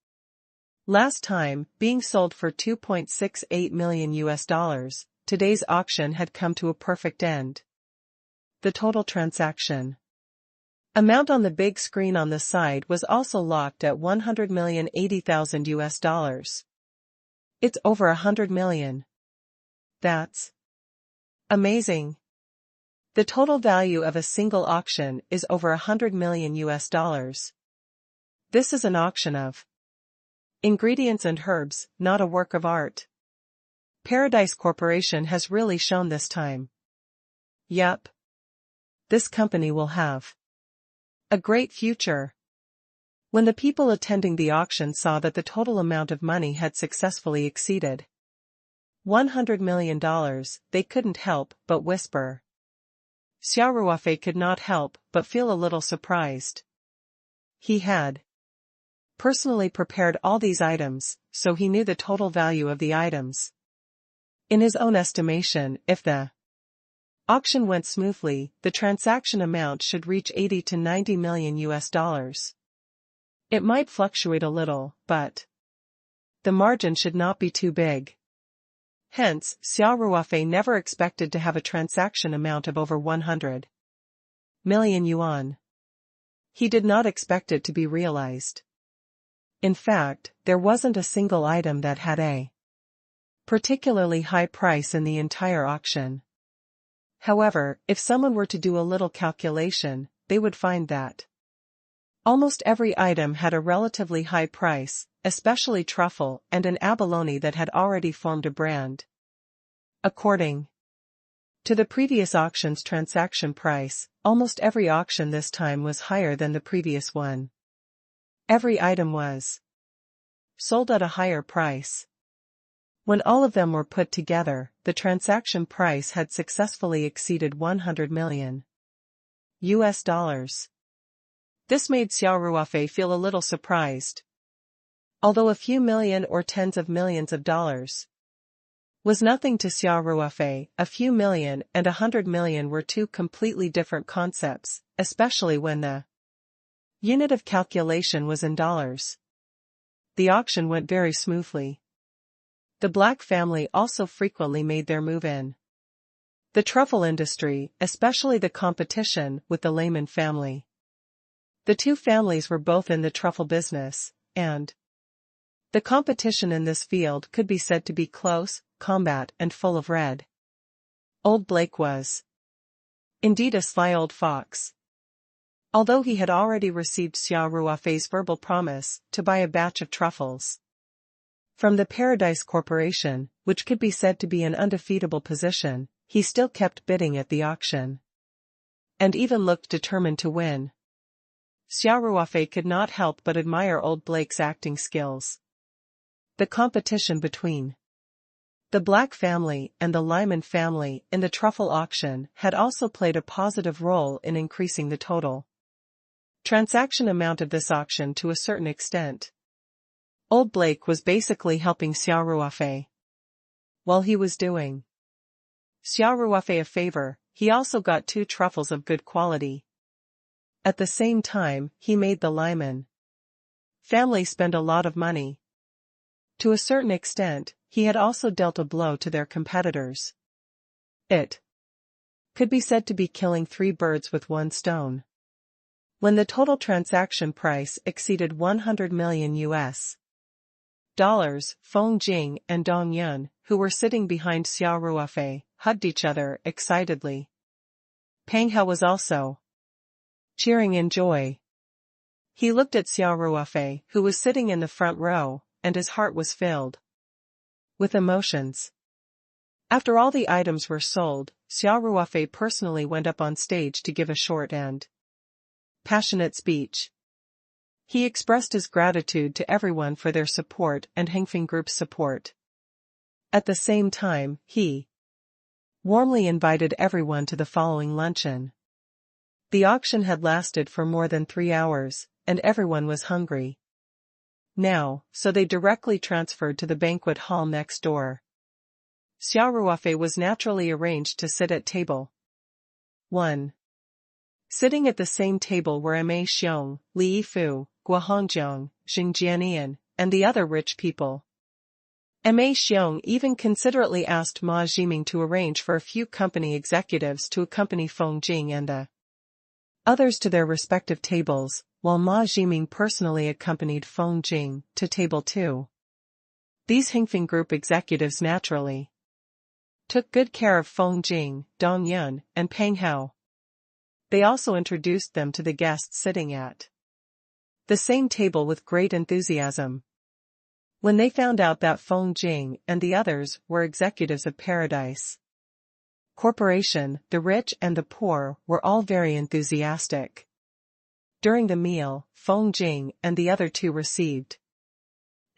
last time, being sold for $2.68 million US, today's auction had come to a perfect end. The total transaction amount on the big screen on the side was also locked at $100,080,000 US. It's over $100 million. That's amazing. The total value of a single auction is over $100 million US. This is an auction of ingredients and herbs, not a work of art. Paradise Corporation has really shown this time. Yup. This company will have a great future. When the people attending the auction saw that the total amount of money had successfully exceeded $100 million, they couldn't help but whisper. Xia Ruofei could not help but feel a little surprised. He had personally prepared all these items, so he knew the total value of the items. In his own estimation, if the auction went smoothly, the transaction amount should reach 80 to 90 million US. It might fluctuate a little, but the margin should not be too big. Hence, Xia Ruofei never expected to have a transaction amount of over 100 million yuan. He did not expect it to be realized. In fact, there wasn't a single item that had a particularly high price in the entire auction. However, if someone were to do a little calculation, they would find that almost every item had a relatively high price, especially truffle and an abalone that had already formed a brand. According to the previous auction's transaction price, almost every auction this time was higher than the previous one. Every item was sold at a higher price. When all of them were put together, the transaction price had successfully exceeded $100 million US. This made Xia Ruofei feel a little surprised. Although a few million or tens of millions of dollars was nothing to Xia Ruofei, a few million and 100 million were two completely different concepts, especially when the unit of calculation was in dollars. The auction went very smoothly. The Black family also frequently made their move in the truffle industry, especially the competition with the Lehman family. The two families were both in the truffle business, and the competition in this field could be said to be close, combat and full of red. Old Blake was indeed a sly old fox. Although he had already received Xia Ruofei's verbal promise to buy a batch of truffles from the Paradise Corporation, which could be said to be an undefeatable position, he still kept bidding at the auction. And even looked determined to win. Xia Ruofei could not help but admire old Blake's acting skills. The competition between the Black family and the Lyman family in the truffle auction had also played a positive role in increasing the total transaction amount of this auction to a certain extent. Old Blake was basically helping Xia Ruofei. While he was doing Xia Ruofei a favor, he also got 2 truffles of good quality. At the same time, he made the Lyman family spend a lot of money. To a certain extent, he had also dealt a blow to their competitors. It could be said to be killing three birds with one stone. When the total transaction price exceeded 100 million US dollars, Feng Jing and Dong Yun, who were sitting behind Xia Ruofei, hugged each other excitedly. Peng Hao was also cheering in joy. He looked at Xia Ruofei, who was sitting in the front row, and his heart was filled with emotions. After all the items were sold, Xia Ruofei personally went up on stage to give a short and passionate speech. He expressed his gratitude to everyone for their support and Hengfeng Group's support. At the same time, he warmly invited everyone to the following luncheon. The auction had lasted for more than 3 hours, and everyone was hungry now, so they directly transferred to the banquet hall next door. Xia Ruofei was naturally arranged to sit at table 1. Sitting at the same table were Ma Xiong, Li Yifu, Guo Hongjiang, Xing Jianian, and the other rich people. Ma Xiong even considerately asked Ma Jiming to arrange for a few company executives to accompany Feng Jing and the others to their respective tables, while Ma Jiming personally accompanied Feng Jing to table 2. These Hengfeng Group executives naturally took good care of Feng Jing, Dong Yun, and Peng Hao. They also introduced them to the guests sitting at the same table with great enthusiasm. When they found out that Feng Jing and the others were executives of Paradise Corporation, the rich and the poor were all very enthusiastic. During the meal, Feng Jing and the other two received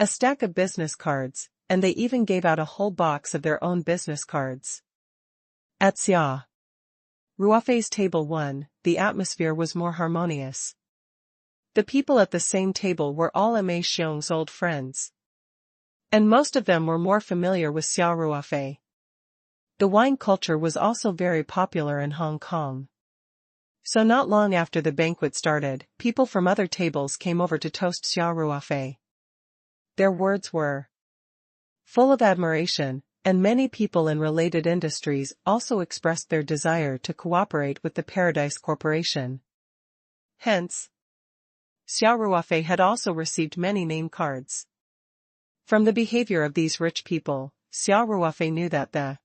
a stack of business cards, and they even gave out a whole box of their own business cards. At Xia Ruofei's table 1, the atmosphere was more harmonious. The people at the same table were all Ma Xiong's old friends, and most of them were more familiar with Xia Ruofei. The wine culture was also very popular in Hong Kong. So not long after the banquet started, people from other tables came over to toast Xia Ruofei. Their words were full of admiration, and many people in related industries also expressed their desire to cooperate with the Paradise Corporation. Hence, Xia Ruofei had also received many name cards. From the behavior of these rich people, Xia Ruofei knew that the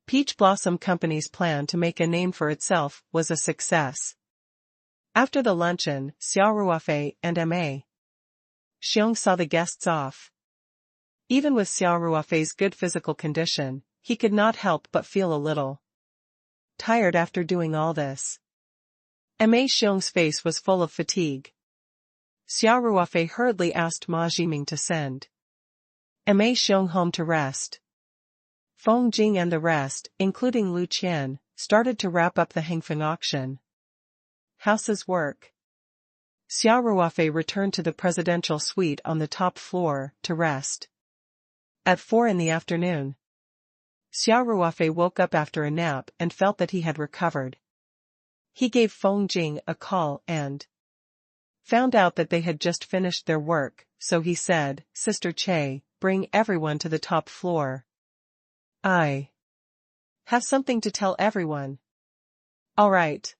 Peach Blossom Company's plan to make a name for itself was a success. After the luncheon, Xia Ruofei and Ma Xiong saw the guests off. Even with Xia Ruofei's good physical condition, he could not help but feel a little tired after doing all this. Ma Xiong's face was full of fatigue. Xia Ruofei hurriedly asked Ma Jiming to send Ma Xiong home to rest. Feng Jing and the rest, including Lu Qian, started to wrap up the Hengfeng auction house's work. Xia Ruofei returned to the presidential suite on the top floor to rest. At 4 in the afternoon, Xia Ruofei woke up after a nap and felt that he had recovered. He gave Feng Jing a call and found out that they had just finished their work, so he said, "Sister Che, bring everyone to the top floor. I have something to tell everyone." "All right."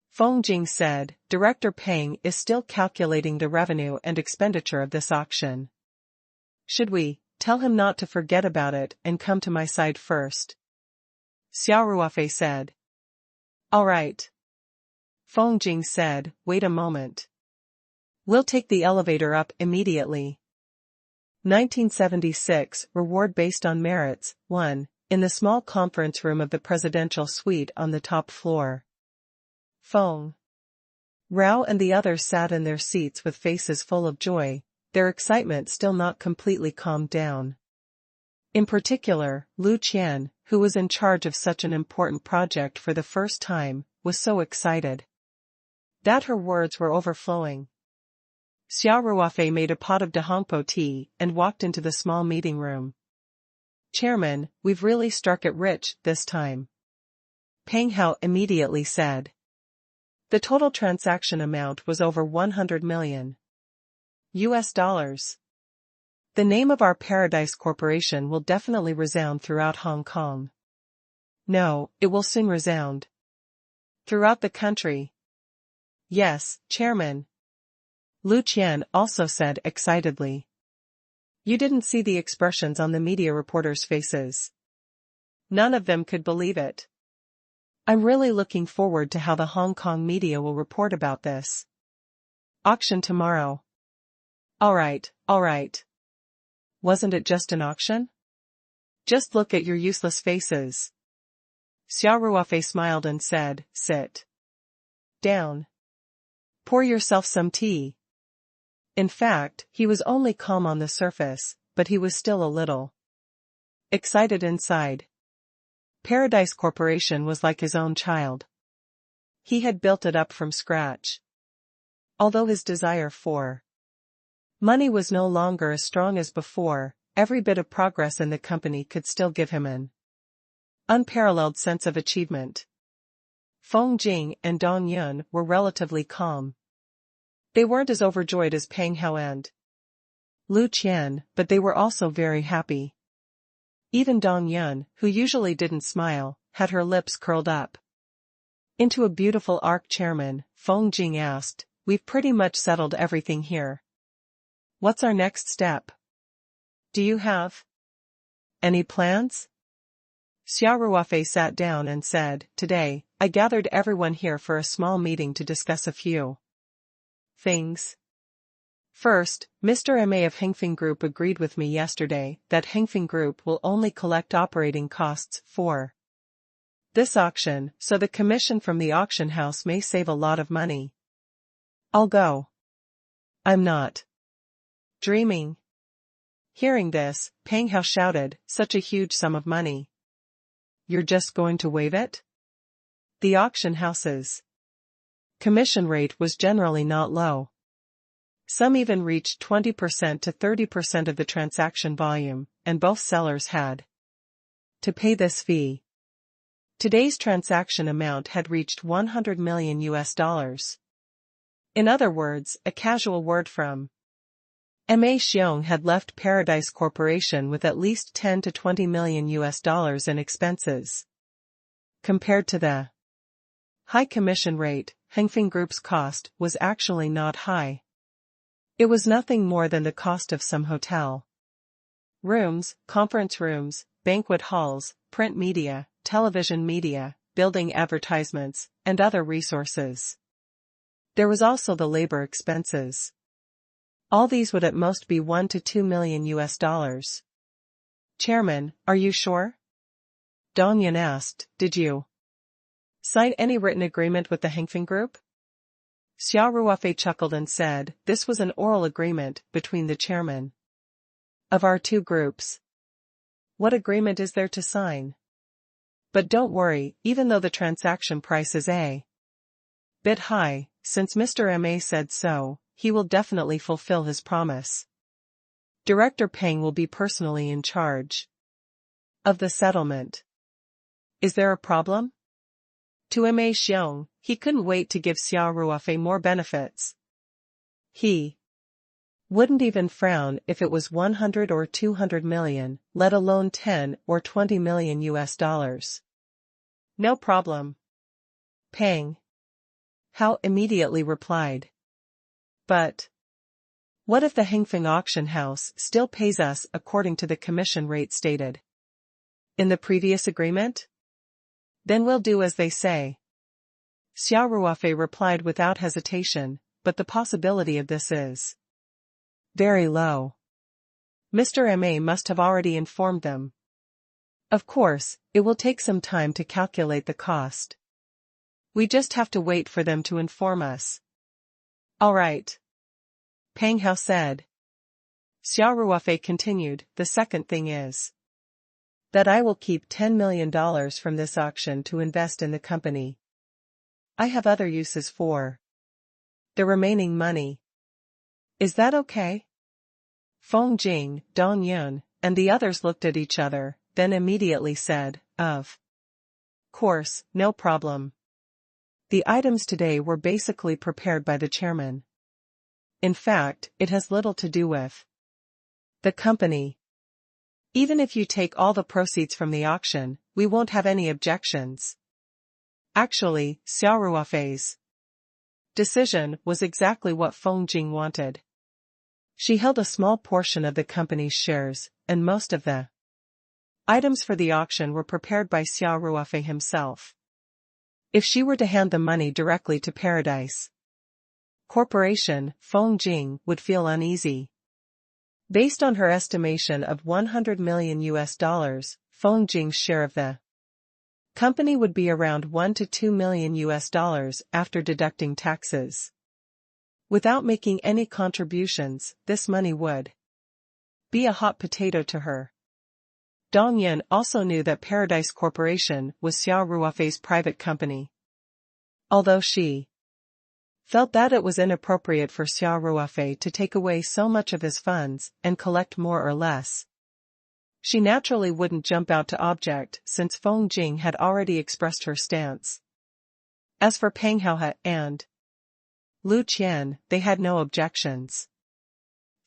Feng Jing said, "Director Peng is still calculating the revenue and expenditure of this auction. Should we tell him not to forget about it and come to my side first?" Xia Ruofei said. "All right." Feng Jing said, "Wait a moment. We'll take the elevator up immediately." 1976, reward based on merits, 1, in the small conference room of the presidential suite on the top floor. Feng Rao and the others sat in their seats with faces full of joy, their excitement still not completely calmed down. In particular, Lu Qian, who was in charge of such an important project for the first time, was so excited that her words were overflowing. Xia Ruofei made a pot of Dahongpo tea and walked into the small meeting room. "Chairman, we've really struck it rich this time," Peng Hao immediately said. The total transaction amount was over 100 million US dollars. The name of our Paradise Corporation will definitely resound throughout Hong Kong. No, it will soon resound throughout the country. Yes, Chairman. Lu Qian also said excitedly. You didn't see the expressions on the media reporters' faces. None of them could believe it. I'm really looking forward to how the Hong Kong media will report about this auction tomorrow. All right. Wasn't it just an auction? Just look at your useless faces. Xia Ruofei smiled and said, sit down. Pour yourself some tea. In fact, he was only calm on the surface, but he was still a little excited inside. Paradise Corporation was like his own child. He had built it up from scratch. Although his desire for money was no longer as strong as before, every bit of progress in the company could still give him an unparalleled sense of achievement. Feng Jing and Dong Yun were relatively calm. They weren't as overjoyed as Peng Hao and Lu Qian, but they were also very happy. Even Dong Yun, who usually didn't smile, had her lips curled up into a beautiful arc. Chairman, Feng Jing asked, we've pretty much settled everything here. What's our next step? Do you have any plans? Xia Ruofei sat down and said, today, I gathered everyone here for a small meeting to discuss a few things. First, Mr. Ma of Hengfeng Group agreed with me yesterday that Hengfeng Group will only collect operating costs for this auction, so the commission from the auction house may save a lot of money. I'll go. I'm not dreaming. Hearing this, Peng Hao shouted, such a huge sum of money. You're just going to waive it? The auction house's commission rate was generally not low. Some even reached 20% to 30% of the transaction volume, and both sellers had to pay this fee. Today's transaction amount had reached $100 million. In other words, a casual word from Ma Xiong had left Paradise Corporation with at least $10 to $20 million in expenses. Compared to the high commission rate, Hengfeng Group's cost was actually not high. It was nothing more than the cost of some hotel rooms, conference rooms, banquet halls, print media, television media, building advertisements, and other resources. There was also the labor expenses. All these would at most be $1 to $2 million. Chairman, are you sure? Dong Yun asked, did you sign any written agreement with the Hengfeng Group? Xia Ruofei chuckled and said, this was an oral agreement between the chairman of our two groups. What agreement is there to sign? But don't worry, even though the transaction price is a bit high, since Mr. Ma said so, he will definitely fulfill his promise. Director Peng will be personally in charge of the settlement. Is there a problem? To Ma Xiong, he couldn't wait to give Xia Ruofei more benefits. He wouldn't even frown if it was 100 or 200 million, let alone 10 or 20 million US. No problem. Peng Hao immediately replied. But what if the Hengfeng auction house still pays us according to the commission rate stated in the previous agreement? Then we'll do as they say. Xia Ruofei replied without hesitation, but the possibility of this is very low. Mr. Ma must have already informed them. Of course, it will take some time to calculate the cost. We just have to wait for them to inform us. All right. Peng Hao said. Xia Ruofei continued, the second thing is that I will keep $10 million from this auction to invest in the company. I have other uses for the remaining money. Is that okay? Feng Jing, Dong Yun, and the others looked at each other, then immediately said, of course, no problem. The items today were basically prepared by the chairman. In fact, it has little to do with the company. Even if you take all the proceeds from the auction, we won't have any objections. Actually, Xia Ruofei's decision was exactly what Feng Jing wanted. She held a small portion of the company's shares, and most of the items for the auction were prepared by Xia Ruofei himself. If she were to hand the money directly to Paradise Corporation, Feng Jing would feel uneasy. Based on her estimation of $100 million, Feng Jing's share of the company would be around $1 to $2 million after deducting taxes. Without making any contributions, this money would be a hot potato to her. Dong Yin also knew that Paradise Corporation was Xia Ruofei's private company. Although she felt that it was inappropriate for Xia Ruofei to take away so much of his funds and collect more or less, she naturally wouldn't jump out to object since Feng Jing had already expressed her stance. As for Peng Haohe and Lu Qian, they had no objections.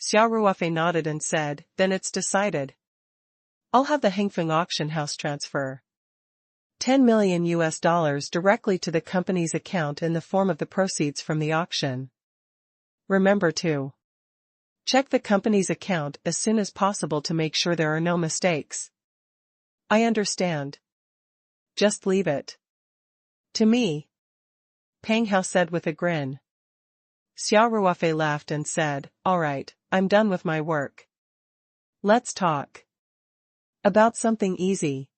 Xia Ruofei nodded and said, "Then it's decided. I'll have the Hengfeng auction house transfer $10 million directly to the company's account in the form of the proceeds from the auction. Remember to check the company's account as soon as possible to make sure there are no mistakes." "I understand. Just leave it to me," Peng Hao said with a grin. Xia Ruofei laughed and said, "All right, I'm done with my work. Let's talk about something easy.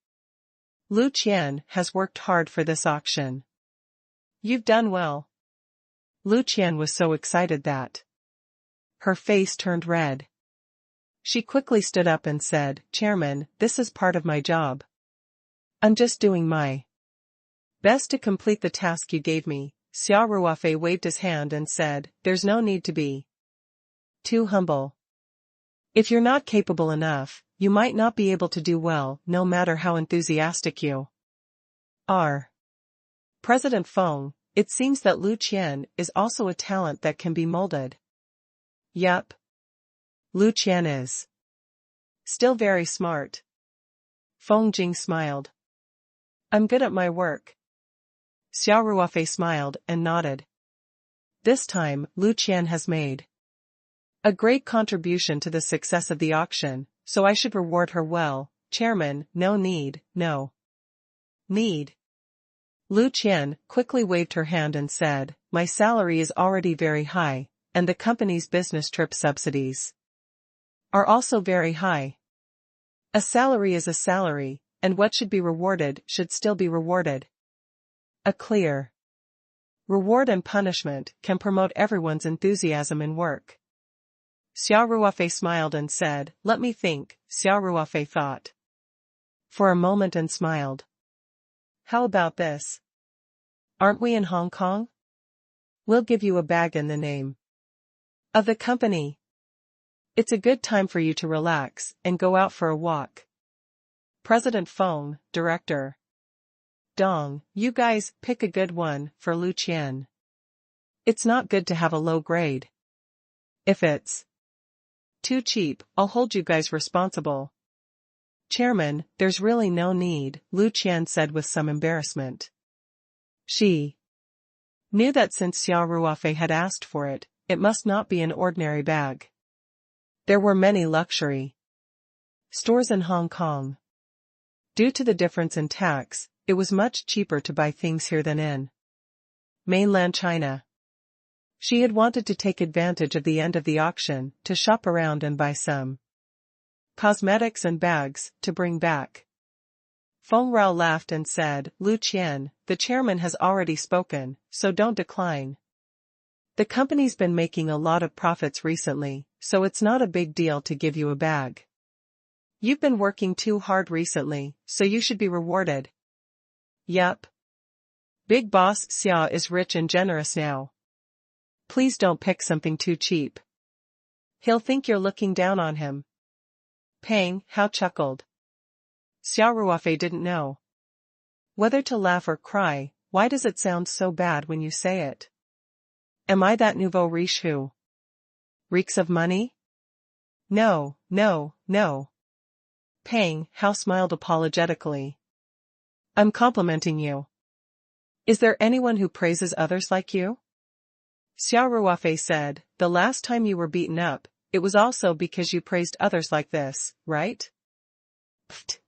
Lu Qian has worked hard for this auction. You've done well." Lu Qian was so excited that her face turned red. She quickly stood up and said, "Chairman, this is part of my job. I'm just doing my best to complete the task you gave me." Xia Ruofei waved his hand and said, "There's no need to be too humble. If you're not capable enough, you might not be able to do well, no matter how enthusiastic you are." President Feng, it seems that Lu Qian is also a talent that can be molded. Yup. Lu Qian is still very smart. Feng Jing smiled. "I'm good at my work." Xia Ruofei smiled and nodded. This time, Lu Qian has made a great contribution to the success of the auction, so I should reward her well. Chairman, no need. Lu Qian quickly waved her hand and said, "My salary is already very high, and the company's business trip subsidies are also very high. A salary is a salary, and what should be rewarded should still be rewarded. A clear reward and punishment can promote everyone's enthusiasm in work." Xia Ruofei smiled and said, "Let me think." Xia Ruofei thought for a moment and smiled. "How about this? Aren't we in Hong Kong? We'll give you a bag in the name of the company. It's a good time for you to relax and go out for a walk. President Feng, Director Dong, you guys pick a good one for Lu Qian. It's not good to have a low grade. If it's too cheap, I'll hold you guys responsible." "Chairman, there's really no need," Lu Qian said with some embarrassment. She knew that since Xia Ruofei had asked for it, it must not be an ordinary bag. There were many luxury stores in Hong Kong. Due to the difference in tax, it was much cheaper to buy things here than in mainland China. She had wanted to take advantage of the end of the auction to shop around and buy some cosmetics and bags to bring back. Feng Rao laughed and said, "Lu Qian, the chairman has already spoken, so don't decline. The company's been making a lot of profits recently, so it's not a big deal to give you a bag. You've been working too hard recently, so you should be rewarded." "Yup. Big Boss Xia is rich and generous now. Please don't pick something too cheap. He'll think you're looking down on him." Peng Hao chuckled. Xia Ruofei didn't know whether to laugh or cry. "Why does it sound so bad when you say it? Am I that nouveau riche who reeks of money? No. Peng Hao smiled apologetically. I'm complimenting you. Is there anyone who praises others like you? Xia Ruofei said, the last time you were beaten up, it was also because you praised others like this, right? Pfft.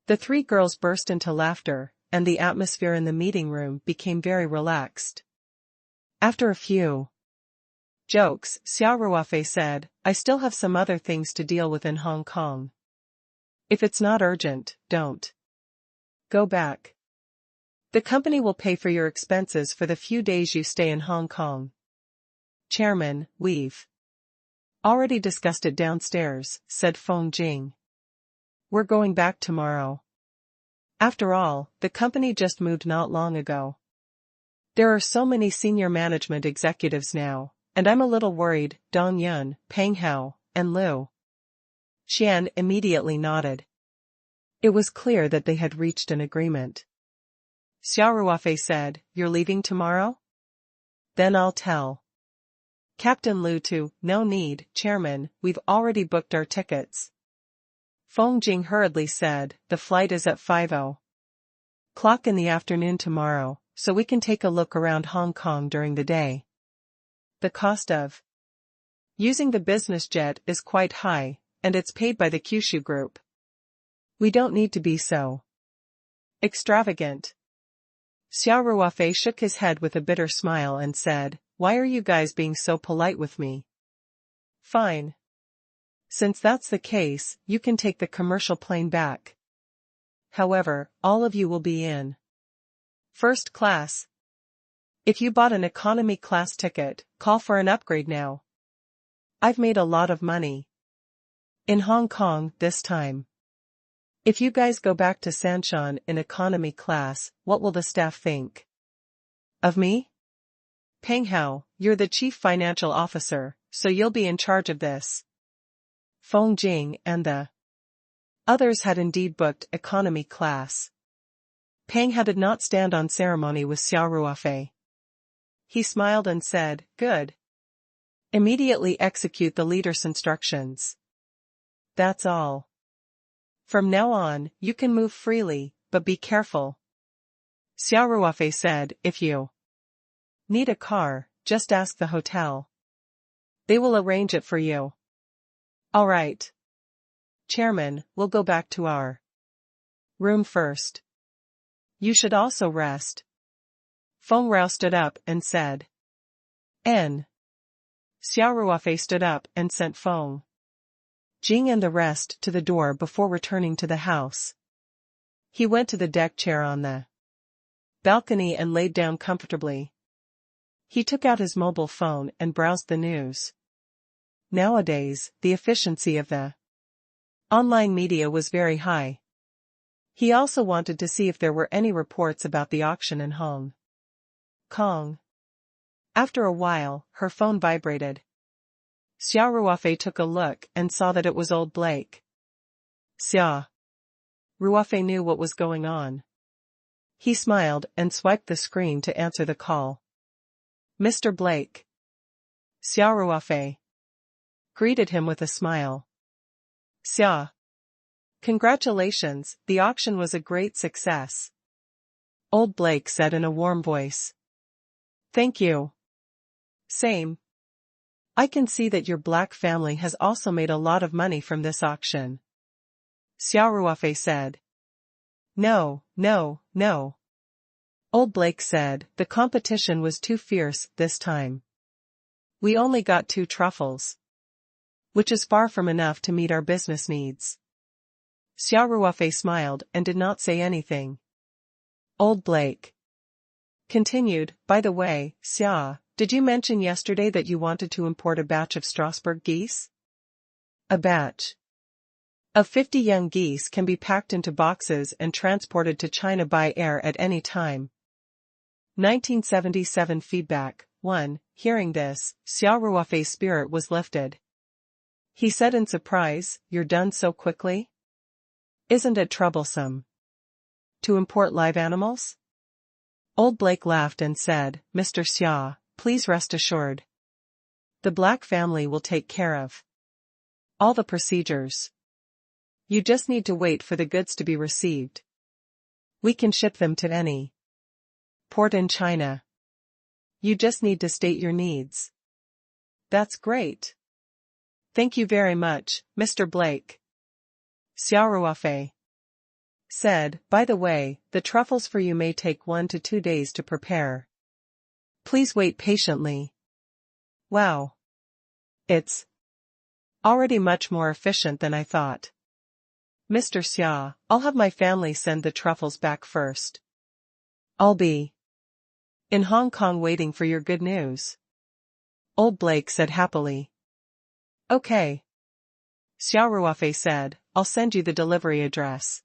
The three girls burst into laughter, and the atmosphere in the meeting room became very relaxed. After a few jokes, Xia Ruofei said, I still have some other things to deal with in Hong Kong. If it's not urgent, don't go back. The company will pay for your expenses for the few days you stay in Hong Kong. Chairman, we've already discussed it downstairs, said Feng Jing. We're going back tomorrow. After all, the company just moved not long ago. There are so many senior management executives now, and I'm a little worried. Dong Yun, Peng Hao, and Liu Xian immediately nodded. It was clear that they had reached an agreement. Xia Ruofei said, you're leaving tomorrow? Then I'll tell Captain Liu to, no need, Chairman, we've already booked our tickets. Feng Jing hurriedly said, the flight is at 5:00 in the afternoon tomorrow, so we can take a look around Hong Kong during the day. The cost of using the business jet is quite high, and it's paid by the Kyushu Group. We don't need to be so extravagant. Xia Ruofei shook his head with a bitter smile and said, why are you guys being so polite with me? Fine. Since that's the case, you can take the commercial plane back. However, all of you will be in first class. If you bought an economy class ticket, call for an upgrade now. I've made a lot of money in Hong Kong this time. If you guys go back to Sanshan in economy class, what will the staff think of me? Peng Hao, you're the chief financial officer, so you'll be in charge of this. Feng Jing and the others had indeed booked economy class. Peng Hao did not stand on ceremony with Xia Ruofei. He smiled and said, good. Immediately execute the leader's instructions. That's all. From now on, you can move freely, but be careful. Xia Ruofei said, if you need a car, just ask the hotel. They will arrange it for you. All right. Chairman, we'll go back to our room first. You should also rest. Feng Rao stood up and said. N. Xia Ruofei stood up and sent Feng Jing and the rest to the door before returning to the house. He went to the deck chair on the balcony and laid down comfortably. He took out his mobile phone and browsed the news. Nowadays, the efficiency of the online media was very high. He also wanted to see if there were any reports about the auction in Hong Kong. After a while, her phone vibrated. Xia Ruofei took a look and saw that it was old Blake. Xia Ruofei knew what was going on. He smiled and swiped the screen to answer the call. Mr. Blake. Xia Ruofei greeted him with a smile. Xia. Congratulations, the auction was a great success. Old Blake said in a warm voice. Thank you. Same. I can see that your black family has also made a lot of money from this auction. Xia Ruofei said. No. Old Blake said, the competition was too fierce this time. We only got 2 truffles. Which is far from enough to meet our business needs. Xia Ruofei smiled and did not say anything. Old Blake continued, by the way, Xia, did you mention yesterday that you wanted to import a batch of Strasbourg geese? A batch of 50 young geese can be packed into boxes and transported to China by air at any time. 1977 Feedback 1. Hearing this, Xia Ruofei's spirit was lifted. He said in surprise, you're done so quickly? Isn't it troublesome to import live animals? Old Blake laughed and said, Mr. Xia, please rest assured. The Black family will take care of all the procedures. You just need to wait for the goods to be received. We can ship them to any port in China. You just need to state your needs. That's great. Thank you very much, Mr. Blake. Xia Ruofei said, by the way, the truffles for you may take 1 to 2 days to prepare. Please wait patiently. Wow. It's already much more efficient than I thought. Mr. Xia, I'll have my family send the truffles back first. I'll be in Hong Kong waiting for your good news. Old Blake said happily. Okay. Xia Ruofei said, I'll send you the delivery address.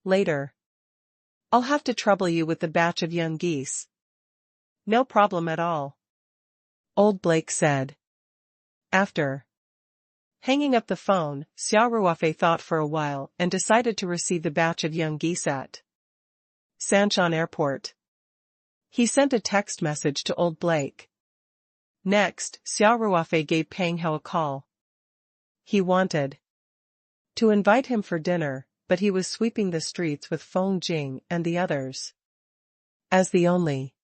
Later. I'll have to trouble you with the batch of young geese. No problem at all. Old Blake said. After hanging up the phone, Xia Ruofei thought for a while and decided to receive the batch of young geese at Sanshan Airport. He sent a text message to Old Blake. Next, Xia Ruofei gave Peng Hao a call. He wanted to invite him for dinner, but he was sweeping the streets with Feng Jing and the others. As the only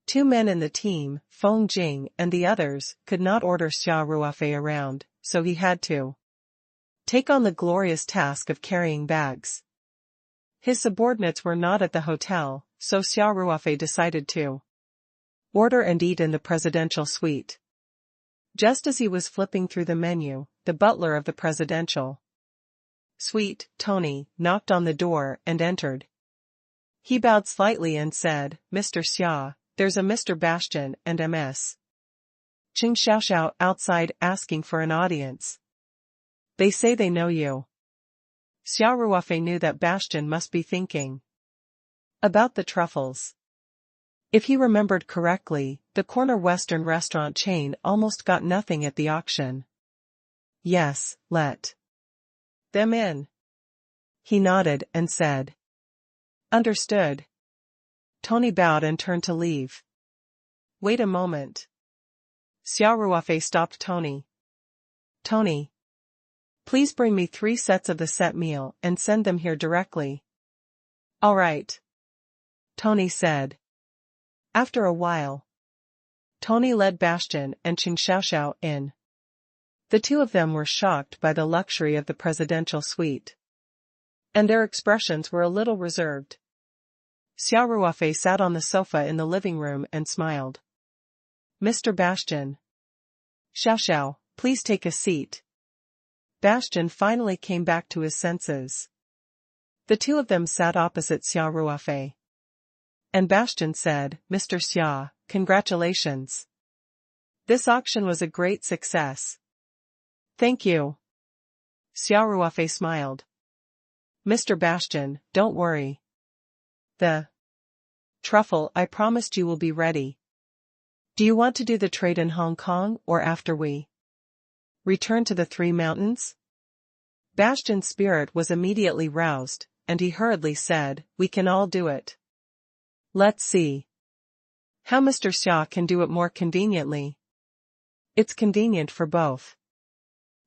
2 men in the team, Feng Jing and the others could not order Xia Ruofei around, so he had to take on the glorious task of carrying bags. His subordinates were not at the hotel, so Xia Ruofei decided to order and eat in the presidential suite. Just as he was flipping through the menu, the butler of the presidential suite, Tony, knocked on the door and entered. He bowed slightly and said, Mr. Xia, there's a Mr. Bastian and Ms. Qing Xiaoxiao outside asking for an audience. They say they know you. Xia Ruofei knew that Bastian must be thinking about the truffles. If he remembered correctly, the corner Western restaurant chain almost got nothing at the auction. Yes, let them in. He nodded and said. Understood. Tony bowed and turned to leave. Wait a moment. Xia Ruofei stopped Tony. Tony. Please bring me 3 sets of the set meal and send them here directly. All right. Tony said. After a while, Tony led Bastian and Qing Xiaoxiao in. The 2 of them were shocked by the luxury of the presidential suite, and their expressions were a little reserved. Xia Ruofei sat on the sofa in the living room and smiled. Mr. Bastian. Xiaoxiao, please take a seat. Bastian finally came back to his senses. The 2 of them sat opposite Xia Ruofei. And Bastian said, Mr. Xia, congratulations. This auction was a great success. Thank you. Xia Ruofei smiled. Mr. Bastian, don't worry. The truffle I promised you will be ready. Do you want to do the trade in Hong Kong or after we return to the 3 mountains? Bastian's spirit was immediately roused, and he hurriedly said, we can all do it. Let's see how Mr. Xia can do it more conveniently. It's convenient for both.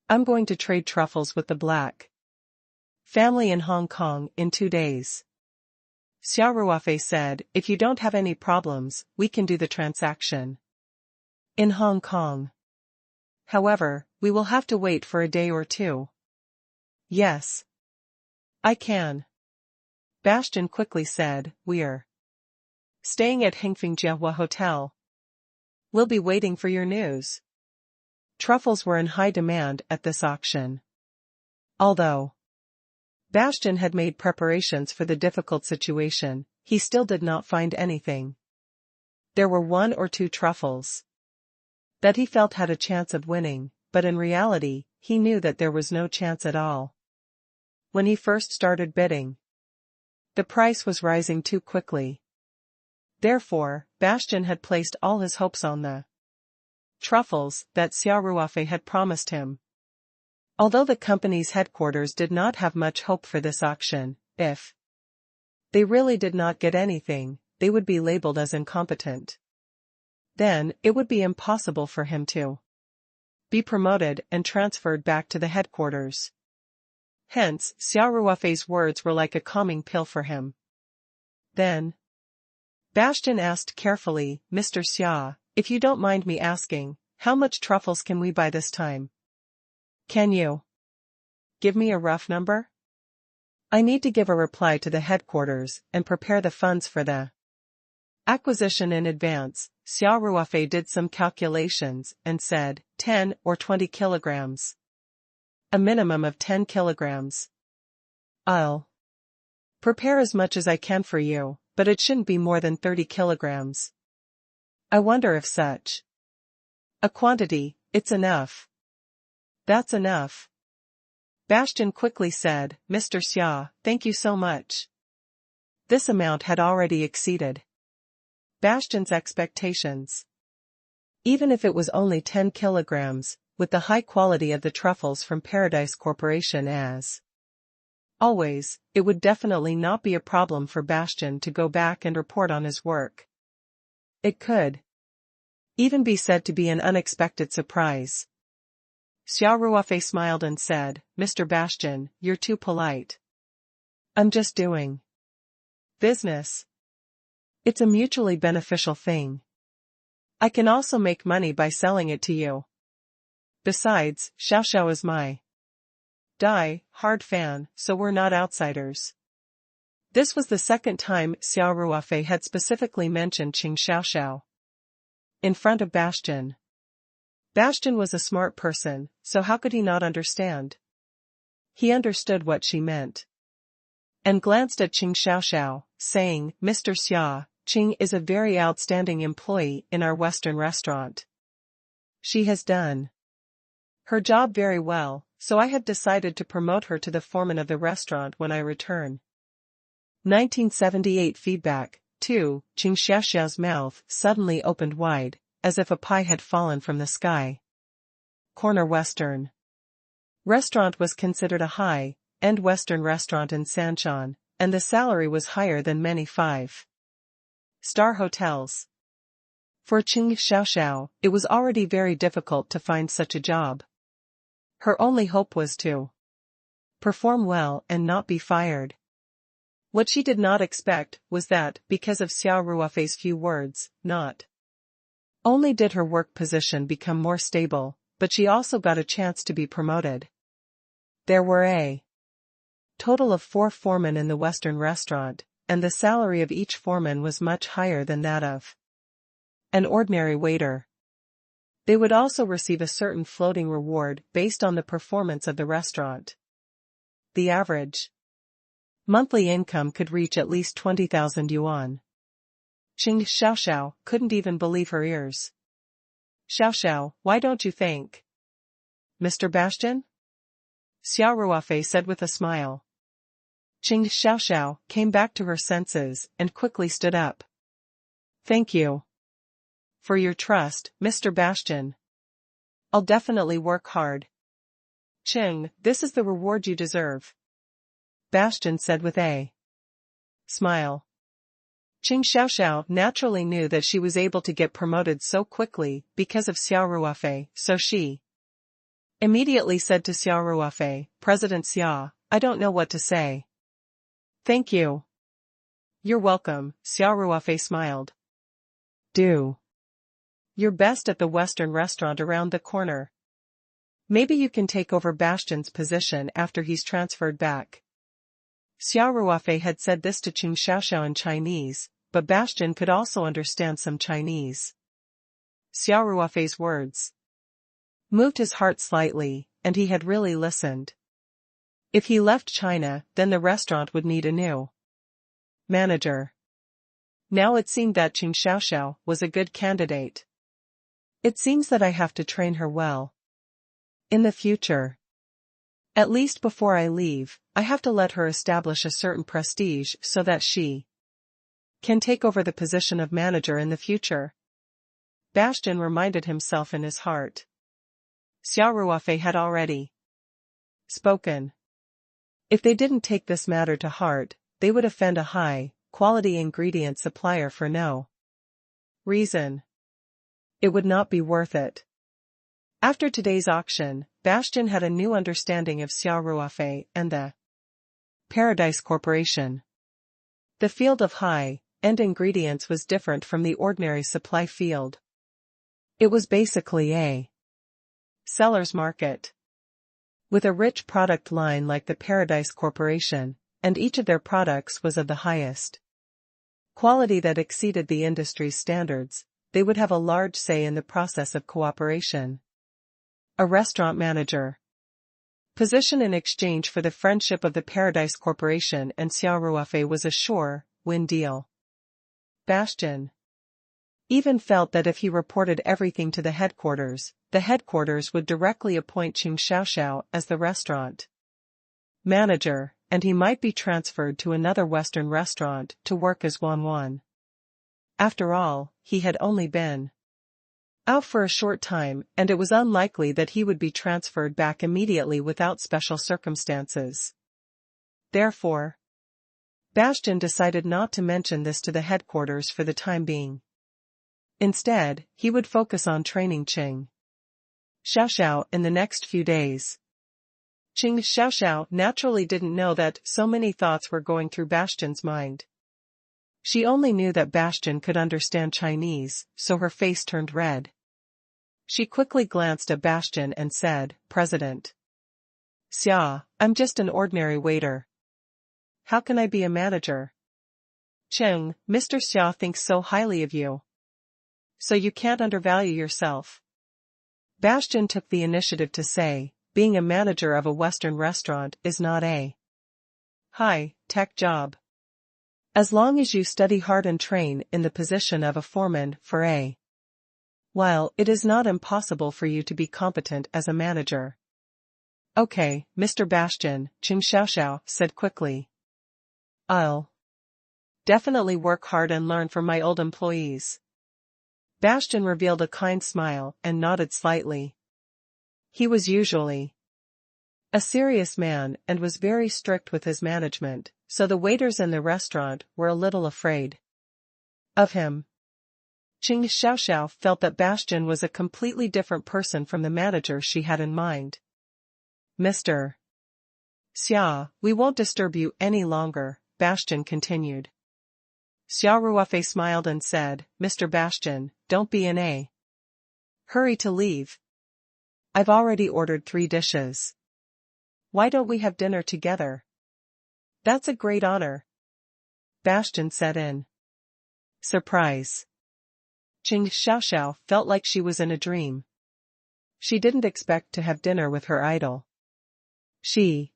I'm going to trade truffles with the black family in Hong Kong in 2 days. Xia Ruofei said, if you don't have any problems, we can do the transaction in Hong Kong. However, we will have to wait for a day or 2. Yes. I can. Bastian quickly said, we're staying at Hengfeng Jiehua Hotel. We'll be waiting for your news. Truffles were in high demand at this auction. Although Bastian had made preparations for the difficult situation, he still did not find anything. There were 1 or 2 truffles that he felt had a chance of winning, but in reality, he knew that there was no chance at all. When he first started bidding, the price was rising too quickly. Therefore, Bastian had placed all his hopes on the truffles that Xia Ruofei had promised him. Although the company's headquarters did not have much hope for this auction, if they really did not get anything, they would be labeled as incompetent. Then, it would be impossible for him to be promoted and transferred back to the headquarters. hence, Xia Ruofei's words were like a calming pill for him. Then, Bastian asked carefully, Mr. Xia, if you don't mind me asking, how much truffles can we buy this time? Can you give me a rough number? I need to give a reply to the headquarters and prepare the funds for the acquisition in advance. Xia Ruofei did some calculations and said, 10 or 20 kilograms. A minimum of 10 kilograms. I'll prepare as much as I can for you, but it shouldn't be more than 30 kilograms. I wonder if such a quantity, it's enough. That's enough. Bastian quickly said, Mr. Xia, thank you so much. This amount had already exceeded Bastian's expectations. Even if it was only 10 kilograms, with the high quality of the truffles from Paradise Corporation as always, it would definitely not be a problem for Bastian to go back and report on his work. It could even be said to be an unexpected surprise. Xia Ruofei smiled and said, Mr. Bastian, you're too polite. I'm just doing business. It's a mutually beneficial thing. I can also make money by selling it to you. Besides, Xiao is my hard fan, so we're not outsiders. This was the second time Xia Ruofei had specifically mentioned Qing Xiao in front of Bastian. Bastian was a smart person, so how could he not understand? He understood what she meant and glanced at Qing Xiao, saying, Mr. Xia, Qing is a very outstanding employee in our Western restaurant. She has done her job very well, so I have decided to promote her to the foreman of the restaurant when I return. 1978 feedback. 2. Qing Xiao's mouth suddenly opened wide, as if a pie had fallen from the sky. Corner Western restaurant was considered a high-end Western restaurant in Sanshan, and the salary was higher than many 5-star hotels. For Qing Xiao, it was already very difficult to find such a job. Her only hope was to perform well and not be fired. What she did not expect was that, because of Xia Ruofei's few words, not only did her work position become more stable, but she also got a chance to be promoted. There were a total of 4 foremen in the Western restaurant, and the salary of each foreman was much higher than that of an ordinary waiter. They would also receive a certain floating reward based on the performance of the restaurant. The average monthly income could reach at least 20,000 yuan. Qing Xiao couldn't even believe her ears. Xiao, why don't you thank Mr. Bastian? Xia Ruofei said with a smile. Qing Xiao came back to her senses and quickly stood up. Thank you for your trust, Mr. Bastian. I'll definitely work hard. Qing, this is the reward you deserve, Bastian said with a smile. Qing Xiao naturally knew that she was able to get promoted so quickly because of Xia Ruofei, so she immediately said to Xia Ruofei, President Xia, I don't know what to say. Thank you. You're welcome, Xia Ruofei smiled. Do your best at the Western restaurant around the corner. Maybe you can take over Bastian's position after he's transferred back. Xia Ruofei had said this to Qing Xiao in Chinese, but Bastian could also understand some Chinese. Xia Ruofei's words moved his heart slightly, and he had really listened. If he left China, then the restaurant would need a new manager. Now it seemed that Qing Xiao was a good candidate. It seems that I have to train her well in the future. At least before I leave, I have to let her establish a certain prestige so that she can take over the position of manager in the future. Bastian reminded himself in his heart. Xia Ruofei had already spoken. If they didn't take this matter to heart, they would offend a high-quality ingredient supplier for no reason. It would not be worth it. After today's auction, Bastian had a new understanding of Xia Ruofei and the Paradise Corporation. The field of high-end ingredients was different from the ordinary supply field. It was basically a seller's market. With a rich product line like the Paradise Corporation, and each of their products was of the highest quality that exceeded the industry's standards, they would have a large say in the process of cooperation. A restaurant manager position in exchange for the friendship of the Paradise Corporation and Xia Ruofei was a sure win deal. Bastian even felt that if he reported everything to the headquarters would directly appoint Qing Xiaoxiao as the restaurant manager, and he might be transferred to another Western restaurant to work as Wanwan. After all, he had only been out for a short time, and it was unlikely that he would be transferred back immediately without special circumstances. Therefore, Bastian decided not to mention this to the headquarters for the time being. Instead, he would focus on training Qing Xiaoxiao in the next few days. Qing Xiaoxiao naturally didn't know that so many thoughts were going through Bastian's mind. She only knew that Bastian could understand Chinese, so her face turned red. She quickly glanced at Bastian and said, "President Xia, I'm just an ordinary waiter. How can I be a manager?" "Qing, Mr. Xia thinks so highly of you. So you can't undervalue yourself." Bastian took the initiative to say, being a manager of a Western restaurant is not a high-tech job. As long as you study hard and train in the position of a foreman for a while, it is not impossible for you to be competent as a manager. "Okay, Mr. Bastian," Qing Xiaoxiao said quickly. "I'll definitely work hard and learn from my old employees." Bastian revealed a kind smile and nodded slightly. He was usually a serious man and was very strict with his management, so the waiters in the restaurant were a little afraid of him. Qing Xiaoxiao felt that Bastian was a completely different person from the manager she had in mind. "Mr. Xia, we won't disturb you any longer," Bastian continued. Xia Ruofei smiled and said, "Mr. Bastian, don't be in a hurry to leave. I've already ordered 3 dishes. Why don't we have dinner together?" "That's a great honor," Bastian said in surprise. Qing Xiaoxiao felt like she was in a dream. She didn't expect to have dinner with her idol. She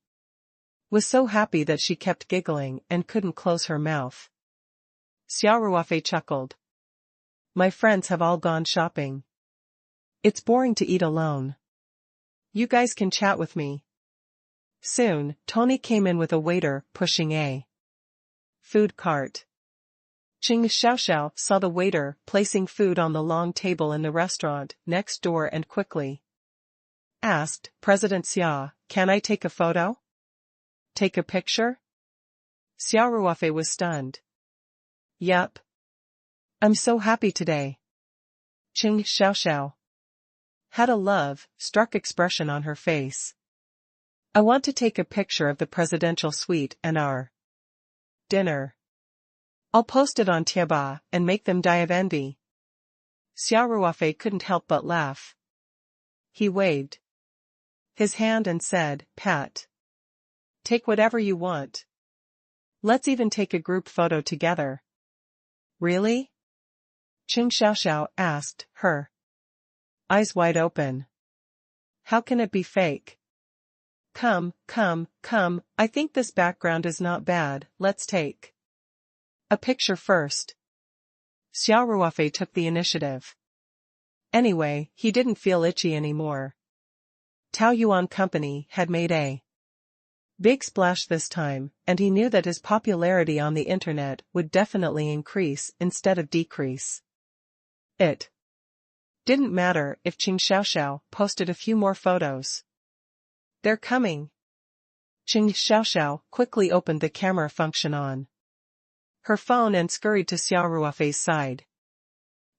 was so happy that she kept giggling and couldn't close her mouth. Xia Ruofei chuckled. "My friends have all gone shopping. It's boring to eat alone. You guys can chat with me." Soon, Tony came in with a waiter pushing a food cart. Qing Xiaoxiao saw the waiter placing food on the long table in the restaurant next door and quickly asked, "President Xia, can I take a photo? Take a picture?" Xia Ruofei was stunned. "Yep. I'm so happy today." Qing Xiaoxiao had a love-struck expression on her face. "I want to take a picture of the presidential suite and our dinner. I'll post it on Tieba and make them die of envy." Xia Ruofei couldn't help but laugh. He waved his hand and said, "Pat, take whatever you want. Let's even take a group photo together." "Really?" Qing Xiaoxiao asked, her eyes wide open. "How can it be fake?" Come, I think this background is not bad, let's take a picture first." Xia Ruofei took the initiative. Anyway, he didn't feel itchy anymore. Tao Yuan Company had made a big splash this time, and he knew that his popularity on the internet would definitely increase instead of decrease. It didn't matter if Qing Xiaoxiao posted a few more photos. "They're coming." Qing Xiaoxiao quickly opened the camera function on her phone and scurried to Xia Ruofei's side.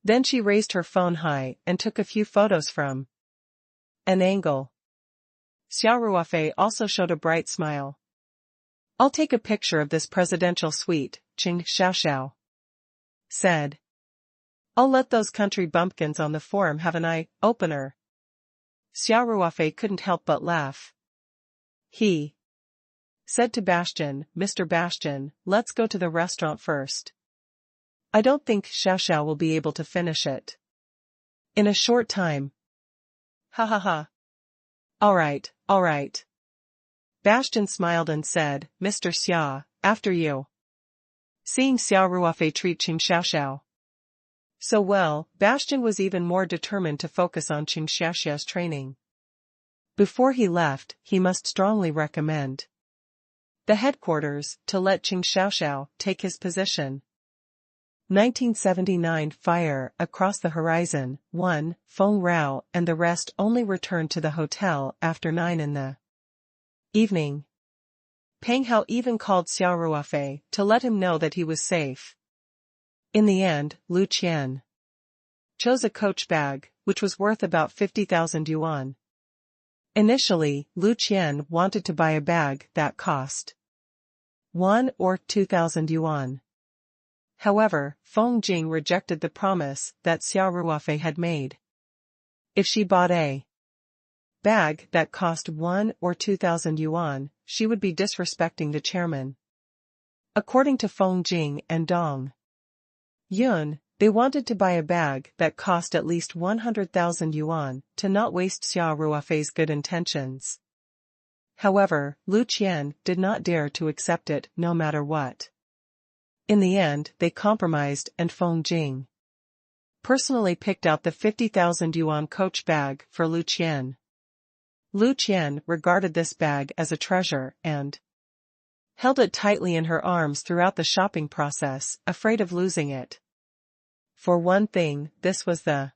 Then she raised her phone high and took a few photos from An angle. Xia Ruofei also showed a bright smile. I'll take a picture of this presidential suite, Qing Xiaoxiao said. I'll let those country bumpkins on the forum have an eye-opener. Xia Ruofei couldn't help but laugh. He said to Bastian, Mr. Bastian, let's go to the restaurant first. I don't think Xiaoxiao will be able to finish it in a short time. Ha ha ha. All right. Bastian smiled and said, Mr. Xia, after you. Seeing Xia Ruofei treat Qing Xiaoxiao so well, Bastian was even more determined to focus on Qing Xiaoxiao's training. Before he left, he must strongly recommend the headquarters to let Qing Xiaoxiao take his position. 1979 Fire across the horizon. 1. Feng Rao and the rest only returned to the hotel after 9 in the evening. Peng Hao even called Xia Ruofei to let him know that he was safe. In the end, Lu Qian chose a coach bag, which was worth about 50,000 yuan. Initially, Lu Qian wanted to buy a bag that cost 1 or 2,000 yuan. However, Feng Jing rejected the promise that Xia Ruofei had made. If she bought a bag that cost 1 or 2,000 yuan, she would be disrespecting the chairman. According to Feng Jing and Dong Yun, they wanted to buy a bag that cost at least 100,000 yuan to not waste Xia Ruofei's good intentions. However, Lu Qian did not dare to accept it no matter what. In the end, they compromised and Feng Jing personally picked out the 50,000 yuan coach bag for Lu Qian. Lu Qian regarded this bag as a treasure and held it tightly in her arms throughout the shopping process, afraid of losing it. For one thing, this was the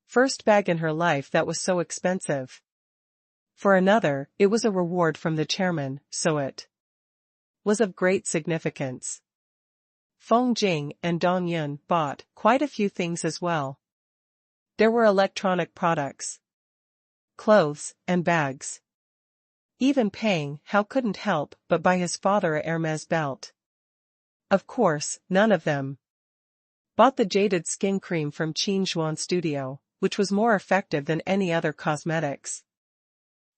first bag in her life that was so expensive. For another, it was a reward from the chairman, so it was of great significance. Feng Jing and Dong Yun bought quite a few things as well. There were electronic products, clothes, and bags. Even Peng Hao couldn't help but buy his father a Hermes belt. Of course, none of them bought the jaded skin cream from Qin Zhuan Studio, which was more effective than any other cosmetics.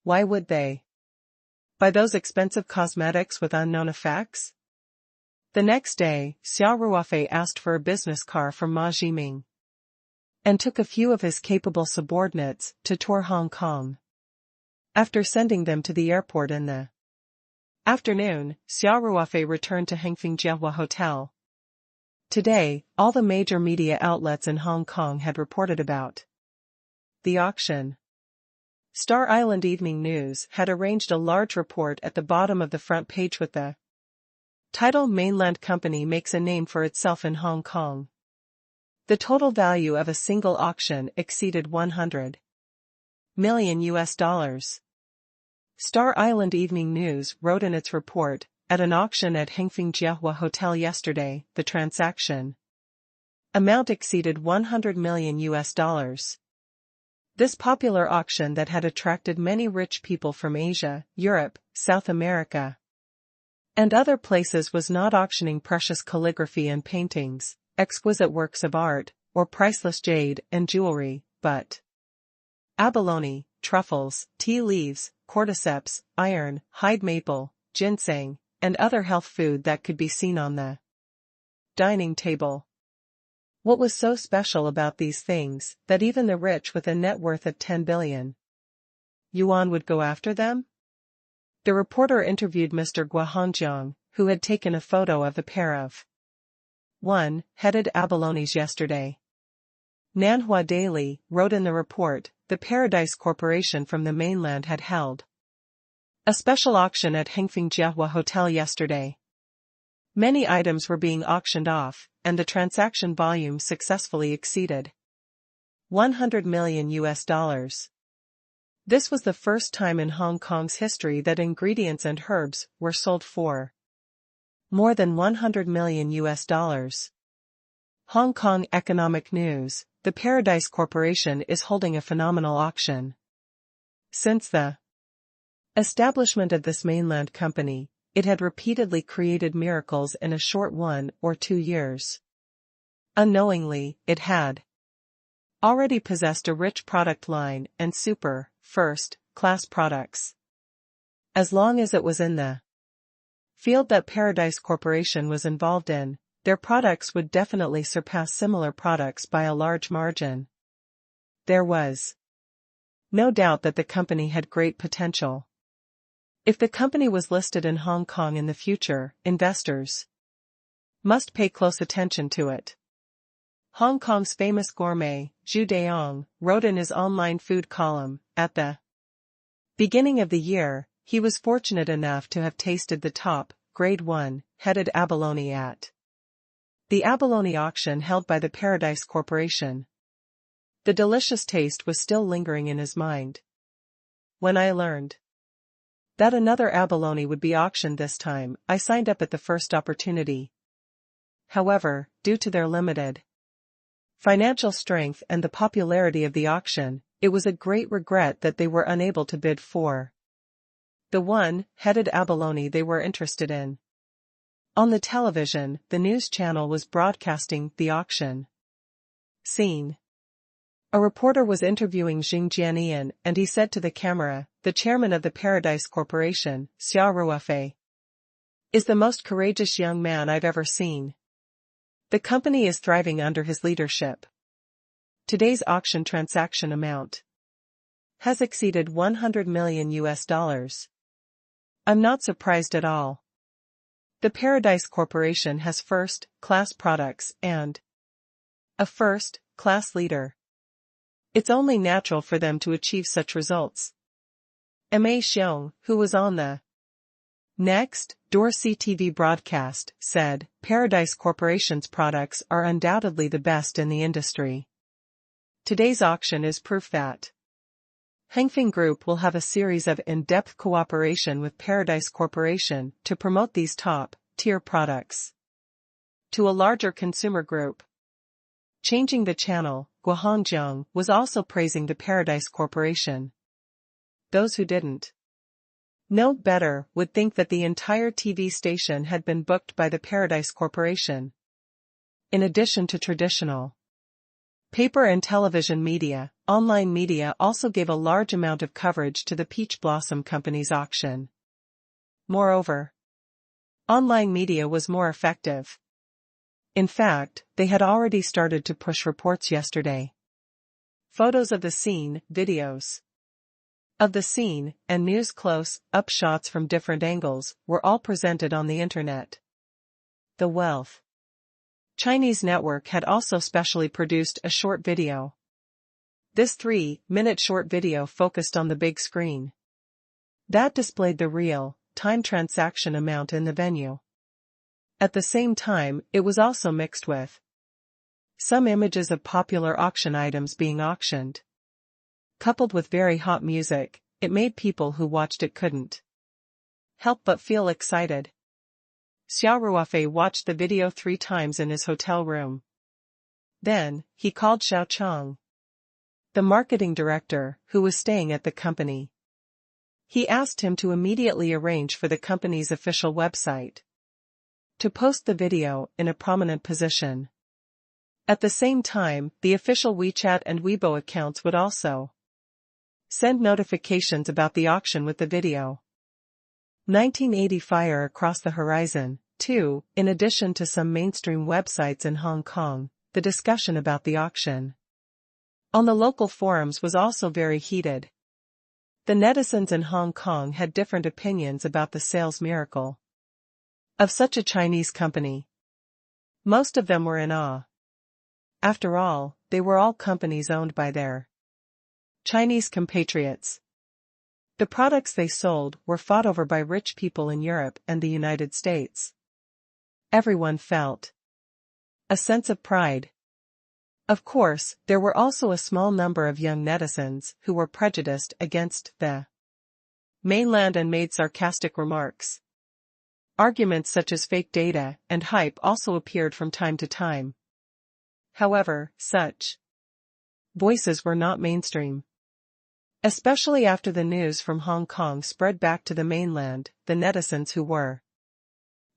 Why would they buy those expensive cosmetics with unknown effects? The next day, Xia Ruofei asked for a business car from Ma Jiming and took a few of his capable subordinates to tour Hong Kong. After sending them to the airport in the afternoon, Xia Ruofei returned to Hengfeng Jiehua Hotel. Today, all the major media outlets in Hong Kong had reported about the auction. Star Island Evening News had arranged a large report at the bottom of the front page with the title Mainland Company makes a name for itself in Hong Kong. The total value of a single auction exceeded 100 million US dollars. Star Island Evening News wrote in its report, at an auction at Hengfeng Jiehua Hotel yesterday, the transaction amount exceeded 100 million US dollars. This popular auction that had attracted many rich people from Asia, Europe, South America, and other places was not auctioning precious calligraphy and paintings, exquisite works of art, or priceless jade and jewelry, but abalone, truffles, tea leaves, cordyceps, iron, hide maple, ginseng, and other health food that could be seen on the dining table. What was so special about these things that even the rich with a net worth of 10 billion yuan would go after them? The reporter interviewed Mr. Guo Hongjiang, who had taken a photo of the pair of one-headed abalones yesterday. Nanhua Daily wrote in the report, the Paradise Corporation from the mainland had held a special auction at Hengfeng Jiehua Hotel yesterday. Many items were being auctioned off, and the transaction volume successfully exceeded 100 million US dollars. This was the first time in Hong Kong's history that ingredients and herbs were sold for more than 100 million US dollars. Hong Kong Economic News, the Paradise Corporation is holding a phenomenal auction. Since the establishment of this mainland company, it had repeatedly created miracles in a short 1 or 2 years. Unknowingly, it had already possessed a rich product line and first-class products. As long as it was in the field that Paradise Corporation was involved in, their products would definitely surpass similar products by a large margin. There was no doubt that the company had great potential. If the company was listed in Hong Kong in the future, investors must pay close attention to it. Hong Kong's famous gourmet, Zhu Deong, wrote in his online food column, at the beginning of the year, he was fortunate enough to have tasted the top, grade 1, headed abalone at the abalone auction held by the Paradise Corporation. The delicious taste was still lingering in his mind. When I learned that another abalone would be auctioned this time, I signed up at the first opportunity. However, due to their limited financial strength and the popularity of the auction, it was a great regret that they were unable to bid for the one-headed abalone they were interested in. On the television, the news channel was broadcasting the auction scene. A reporter was interviewing Xing Jianian, and he said to the camera, "The chairman of the Paradise Corporation, Xia Ruofei, is the most courageous young man I've ever seen. The company is thriving under his leadership. Today's auction transaction amount has exceeded $100 million. I'm not surprised at all. The Paradise Corporation has first-class products and a first-class leader. It's only natural for them to achieve such results." Ma Xiong, who was on the next door CTV broadcast, said, "Paradise Corporation's products are undoubtedly the best in the industry. Today's auction is proof that Hengfeng Group will have a series of in-depth cooperation with Paradise Corporation to promote these top-tier products to a larger consumer group." Changing the channel, Guohongjiang was also praising the Paradise Corporation. Those who didn't know better would think that the entire TV station had been booked by the Paradise Corporation. In addition to traditional paper and television media, online media also gave a large amount of coverage to the Peach Blossom Company's auction. Moreover, online media was more effective. In fact, they had already started to push reports yesterday. Photos of the scene, videos of the scene, and news close-up shots from different angles were all presented on the internet. The Wealth Chinese network had also specially produced a short video. This 3-minute short video focused on the big screen that displayed the real-time transaction amount in the venue. At the same time, it was also mixed with some images of popular auction items being auctioned. Coupled with very hot music, it made people who watched it couldn't help but feel excited. Xia Ruofei watched the video 3 times in his hotel room. Then, he called Xiao Chong, the marketing director, who was staying at the company. He asked him to immediately arrange for the company's official website to post the video in a prominent position. At the same time, the official WeChat and Weibo accounts would also send notifications about the auction with the video. 1980 fire across the horizon, too. In addition to some mainstream websites in Hong Kong, the discussion about the auction on the local forums was also very heated. The netizens in Hong Kong had different opinions about the sales miracle of such a Chinese company. Most of them were in awe. After all, they were all companies owned by their Chinese compatriots. The products they sold were fought over by rich people in Europe and the United States. Everyone felt a sense of pride. Of course, there were also a small number of young netizens who were prejudiced against the mainland and made sarcastic remarks. Arguments such as fake data and hype also appeared from time to time. However, such voices were not mainstream. Especially after the news from Hong Kong spread back to the mainland, the netizens who were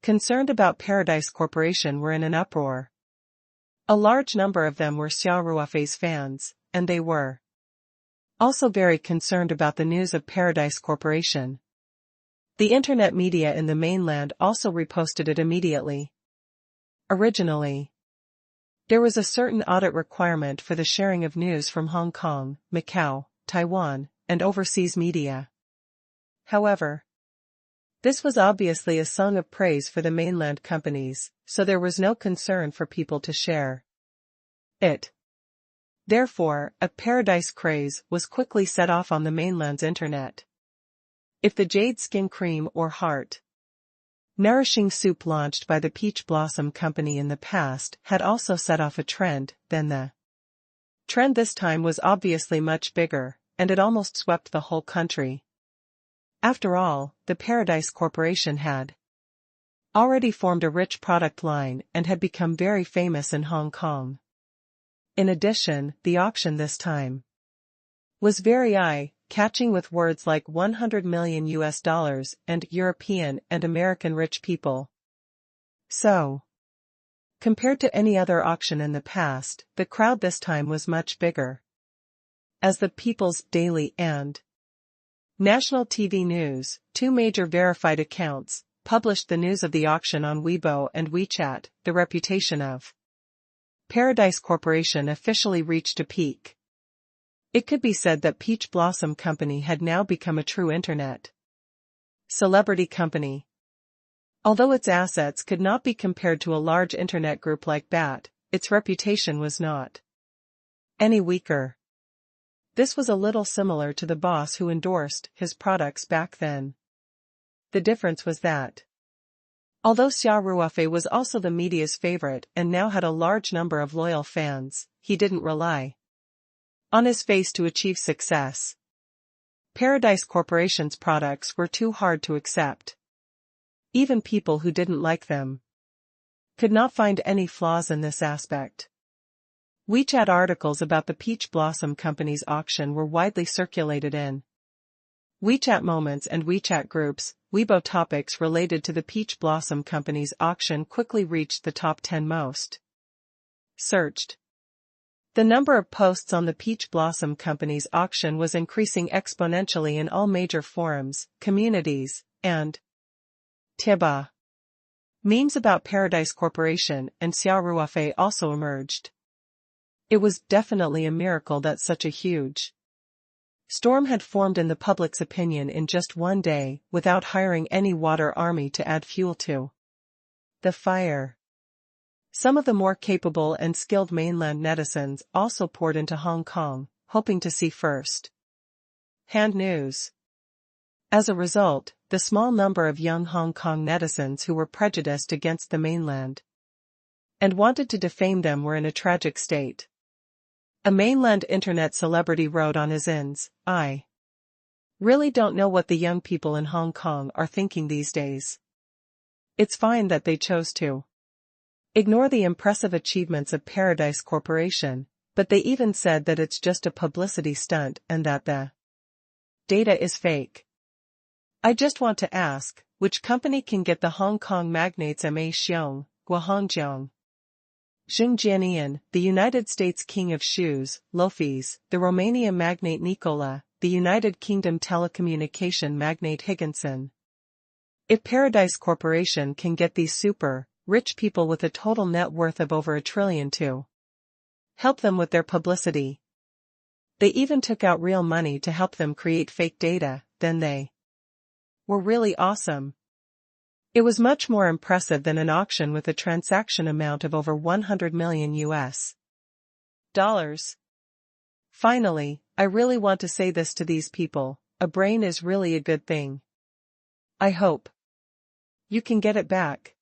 concerned about Paradise Corporation were in an uproar. A large number of them were Xia Ruofei's fans, and they were also very concerned about the news of Paradise Corporation. The internet media in the mainland also reposted it immediately. Originally, there was a certain audit requirement for the sharing of news from Hong Kong, Macau, Taiwan, and overseas media. However, this was obviously a song of praise for the mainland companies, so there was no concern for people to share it. Therefore, a Paradise craze was quickly set off on the mainland's internet. If the Jade Skin Cream or Heart nourishing soup launched by the Peach Blossom Company in the past had also set off a trend, then the trend this time was obviously much bigger, and it almost swept the whole country. After all, the Paradise Corporation had already formed a rich product line and had become very famous in Hong Kong. In addition, the auction this time was very eye-catching with words like $100 million and European and American rich people. So, compared to any other auction in the past, the crowd this time was much bigger. As the People's Daily and National TV News, two major verified accounts, published the news of the auction on Weibo and WeChat, the reputation of Paradise Corporation officially reached a peak. It could be said that Peach Blossom Company had now become a true internet celebrity company. Although its assets could not be compared to a large internet group like BAT, its reputation was not any weaker. This was a little similar to the boss who endorsed his products back then. The difference was that although Xia Ruofei was also the media's favorite and now had a large number of loyal fans, he didn't rely on his face to achieve success. Paradise Corporation's products were too hard to accept. Even people who didn't like them could not find any flaws in this aspect. WeChat articles about the Peach Blossom Company's auction were widely circulated in WeChat moments and WeChat groups. Weibo topics related to the Peach Blossom Company's auction quickly reached the top 10 most searched. The number of posts on the Peach Blossom Company's auction was increasing exponentially in all major forums, communities, and Tiba. Memes about Paradise Corporation and Xia Ruofei also emerged. It was definitely a miracle that such a huge storm had formed in the public's opinion in just one day, without hiring any water army to add fuel to the fire. Some of the more capable and skilled mainland netizens also poured into Hong Kong, hoping to see first-hand news. As a result, the small number of young Hong Kong netizens who were prejudiced against the mainland and wanted to defame them were in a tragic state. A mainland internet celebrity wrote on his ins, "I really don't know what the young people in Hong Kong are thinking these days. It's fine that they chose to ignore the impressive achievements of Paradise Corporation, but they even said that it's just a publicity stunt and that the data is fake. I just want to ask, which company can get the Hong Kong magnates Ma Xiong, Guohongjiang, Zheng Jianian, the United States King of Shoes, Lofis, the Romania magnate Nicola, the United Kingdom telecommunication magnate Higginson. If Paradise Corporation can get these super rich people with a total net worth of over $1 trillion to help them with their publicity, they even took out real money to help them create fake data, then they were really awesome. It was much more impressive than an auction with a transaction amount of over $100 million US. Finally, I really want to say this to these people, a brain is really a good thing. I hope you can get it back."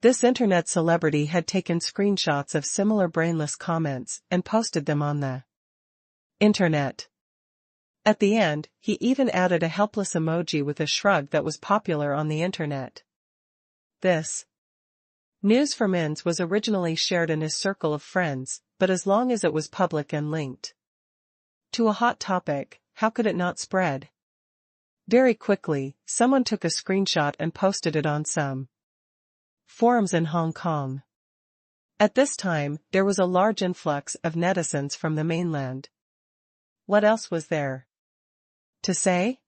This internet celebrity had taken screenshots of similar brainless comments and posted them on the internet. At the end, he even added a helpless emoji with a shrug that was popular on the internet. This news from Ins was originally shared in his circle of friends, but as long as it was public and linked to a hot topic, how could it not spread? Very quickly, someone took a screenshot and posted it on some forums in Hong Kong. At this time, there was a large influx of netizens from the mainland. What else was there to say?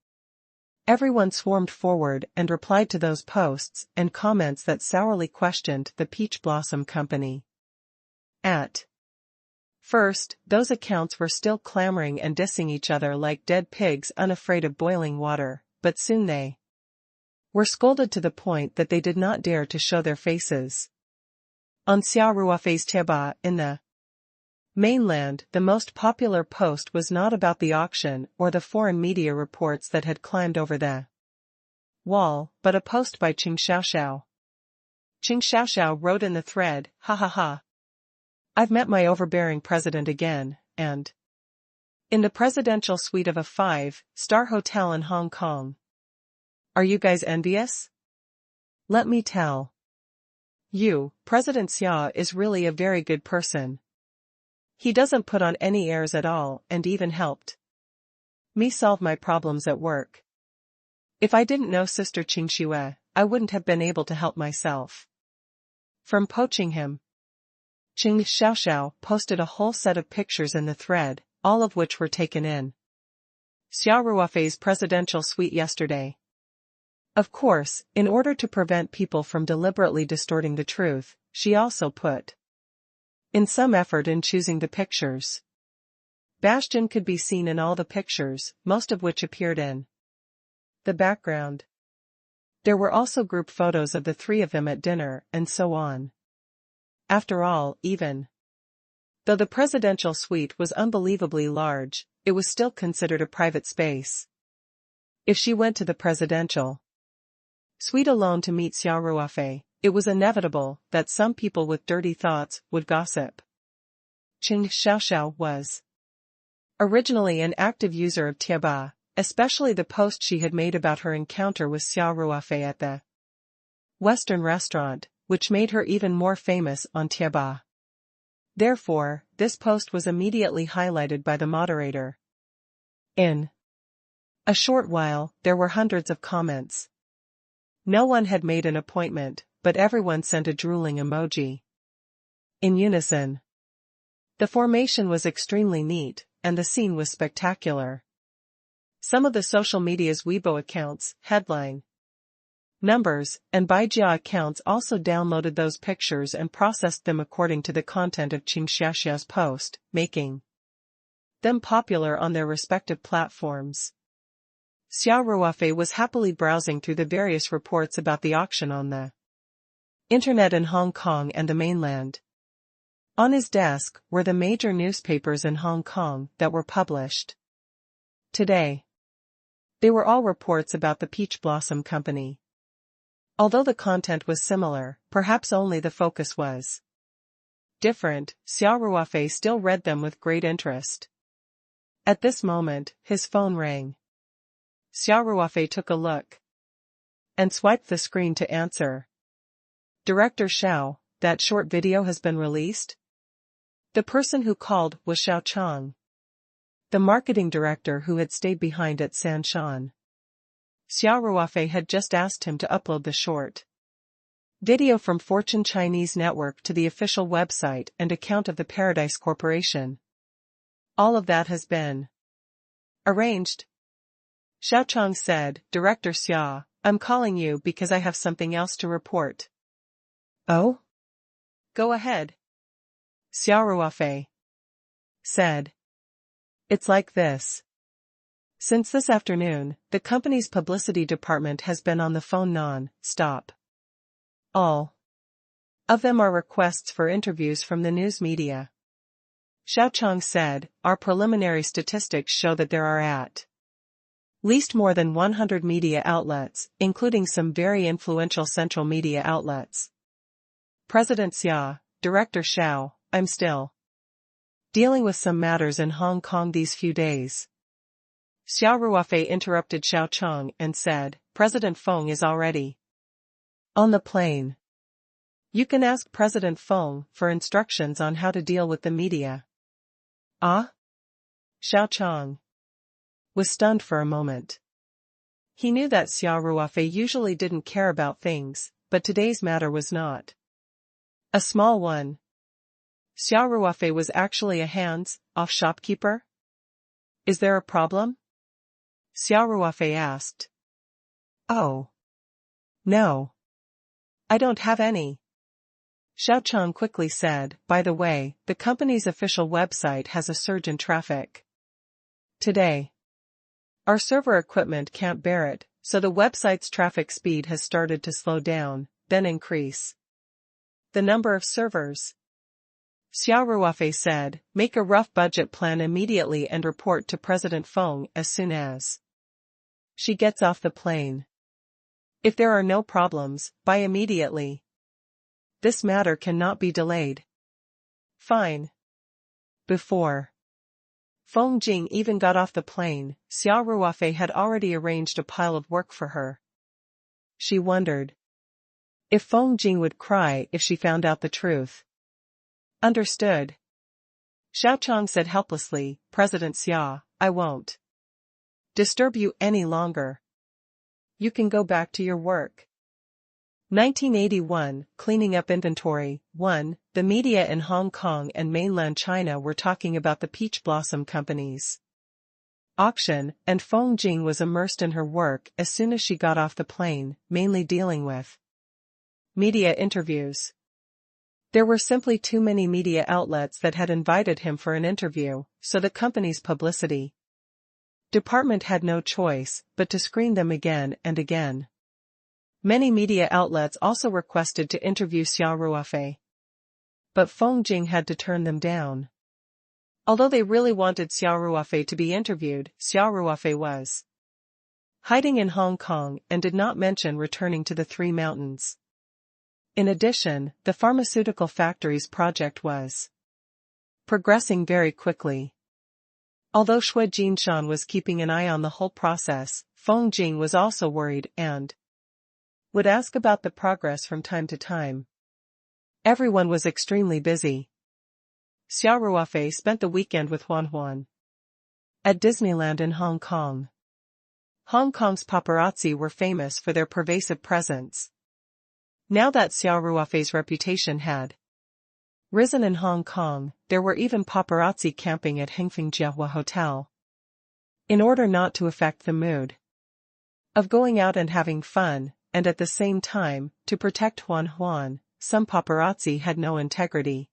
Everyone swarmed forward and replied to those posts and comments that sourly questioned the Peach Blossom Company. At first, those accounts were still clamoring and dissing each other like dead pigs unafraid of boiling water, but soon they were scolded to the point that they did not dare to show their faces. On Xia Ruofei's Tieba in the mainland, the most popular post was not about the auction or the foreign media reports that had climbed over the wall, but a post by Qing Xiaoxiao. Qing Xiaoxiao wrote in the thread, "Ha ha ha. I've met my overbearing president again, and in the presidential suite of a 5-star hotel in Hong Kong. Are you guys envious? Let me tell you, President Xia is really a very good person. He doesn't put on any airs at all and even helped me solve my problems at work. If I didn't know Sister Qing Xue, I wouldn't have been able to help myself from poaching him." Qing Xiaoxiao posted a whole set of pictures in the thread, all of which were taken in Xia Ruofei's presidential suite yesterday. Of course, in order to prevent people from deliberately distorting the truth, she also put in some effort in choosing the pictures. Bastian could be seen in all the pictures, most of which appeared in the background. There were also group photos of the three of them at dinner, and so on. After all, even though the presidential suite was unbelievably large, it was still considered a private space. If she went to the presidential suite alone to meet Xia Ruofei, it was inevitable that some people with dirty thoughts would gossip. Qing Xiaoxiao was originally an active user of Tieba, especially the post she had made about her encounter with Xia Ruofei at the Western restaurant, which made her even more famous on Tieba. Therefore, this post was immediately highlighted by the moderator. In a short while, there were hundreds of comments. No one had made an appointment, but everyone sent a drooling emoji in unison. The formation was extremely neat, and the scene was spectacular. Some of the social media's Weibo accounts, headline numbers, and Baijia accounts also downloaded those pictures and processed them according to the content of Qing Xiaoxiao's post, making them popular on their respective platforms. Xia Ruofei was happily browsing through the various reports about the auction on the internet in Hong Kong and the mainland. On his desk were the major newspapers in Hong Kong that were published today. They were all reports about the Peach Blossom Company. Although the content was similar, perhaps only the focus was different, Xia Ruofei still read them with great interest. At this moment, his phone rang. Xia Ruofei took a look and swiped the screen to answer. "Director Xiao, that short video has been released?" The person who called was Xiao Chang, the marketing director who had stayed behind at Sanshan. Xia Ruofei had just asked him to upload the short video from Fortune Chinese Network to the official website and account of the Paradise Corporation. "All of that has been arranged," Xiao Chang said. "Director Xia, I'm calling you because I have something else to report." "Oh? Go ahead," Xia Ruofei said. "It's like this. Since this afternoon, the company's publicity department has been on the phone non-stop. All of them are requests for interviews from the news media." Xiao Chang said, "Our preliminary statistics show that there are at least more than 100 media outlets, including some very influential central media outlets." "President Xia, Director Xiao, I'm still dealing with some matters in Hong Kong these few days." Xia Ruofei interrupted Xiao Chang and said, "President Feng is already on the plane. You can ask President Feng for instructions on how to deal with the media." "Ah?" Xiao Chang was stunned for a moment. He knew that Xia Ruofei usually didn't care about things, but today's matter was not a small one. Xia Ruofei was actually a hands-off shopkeeper? Is there a problem? Xia Ruofei asked. Oh. No. I don't have any. Xiao Chang quickly said, by the way, the company's official website has a surge in traffic today. Our server equipment can't bear it, so the website's traffic speed has started to slow down, then increase. The number of servers. Xia Ruofei said, make a rough budget plan immediately and report to President Feng as soon as she gets off the plane. If there are no problems, buy immediately. This matter cannot be delayed. Fine. Before Feng Jing even got off the plane, Xia Ruofei had already arranged a pile of work for her. She wondered if Feng Jing would cry if she found out the truth. Understood. Xiao Chang said helplessly, President Xia, I won't disturb you any longer. You can go back to your work. 1981, Cleaning Up Inventory. 1. The media in Hong Kong and mainland China were talking about the Peach Blossom Company's auction, and Feng Jing was immersed in her work as soon as she got off the plane, mainly dealing with media interviews. There were simply too many media outlets that had invited him for an interview, so the company's publicity department had no choice but to screen them again and again. Many media outlets also requested to interview Xia Ruofei, but Feng Jing had to turn them down. Although they really wanted Xia Ruofei to be interviewed, Xia Ruofei was hiding in Hong Kong and did not mention returning to the Three Mountains. In addition, the pharmaceutical factory's project was progressing very quickly. Although Xue Jinshan was keeping an eye on the whole process, Feng Jing was also worried and would ask about the progress from time to time. Everyone was extremely busy. Xia Ruofei spent the weekend with Huan Huan at Disneyland in Hong Kong. Hong Kong's paparazzi were famous for their pervasive presence. Now that Xia Ruofei's reputation had risen in Hong Kong, there were even paparazzi camping at Hengfeng Jiahua Hotel. In order not to affect the mood of going out and having fun, and at the same time, to protect Huan Huan, some paparazzi had no integrity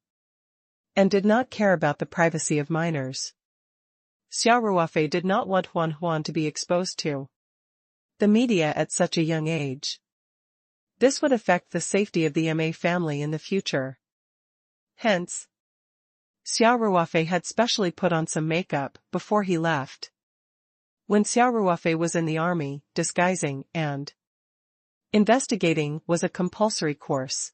and did not care about the privacy of minors. Xia Ruofei did not want Huan Huan to be exposed to the media at such a young age. This would affect the safety of the Ma family in the future. Hence, Xia Ruofei had specially put on some makeup before he left. When Xia Ruofei was in the army, disguising and investigating was a compulsory course.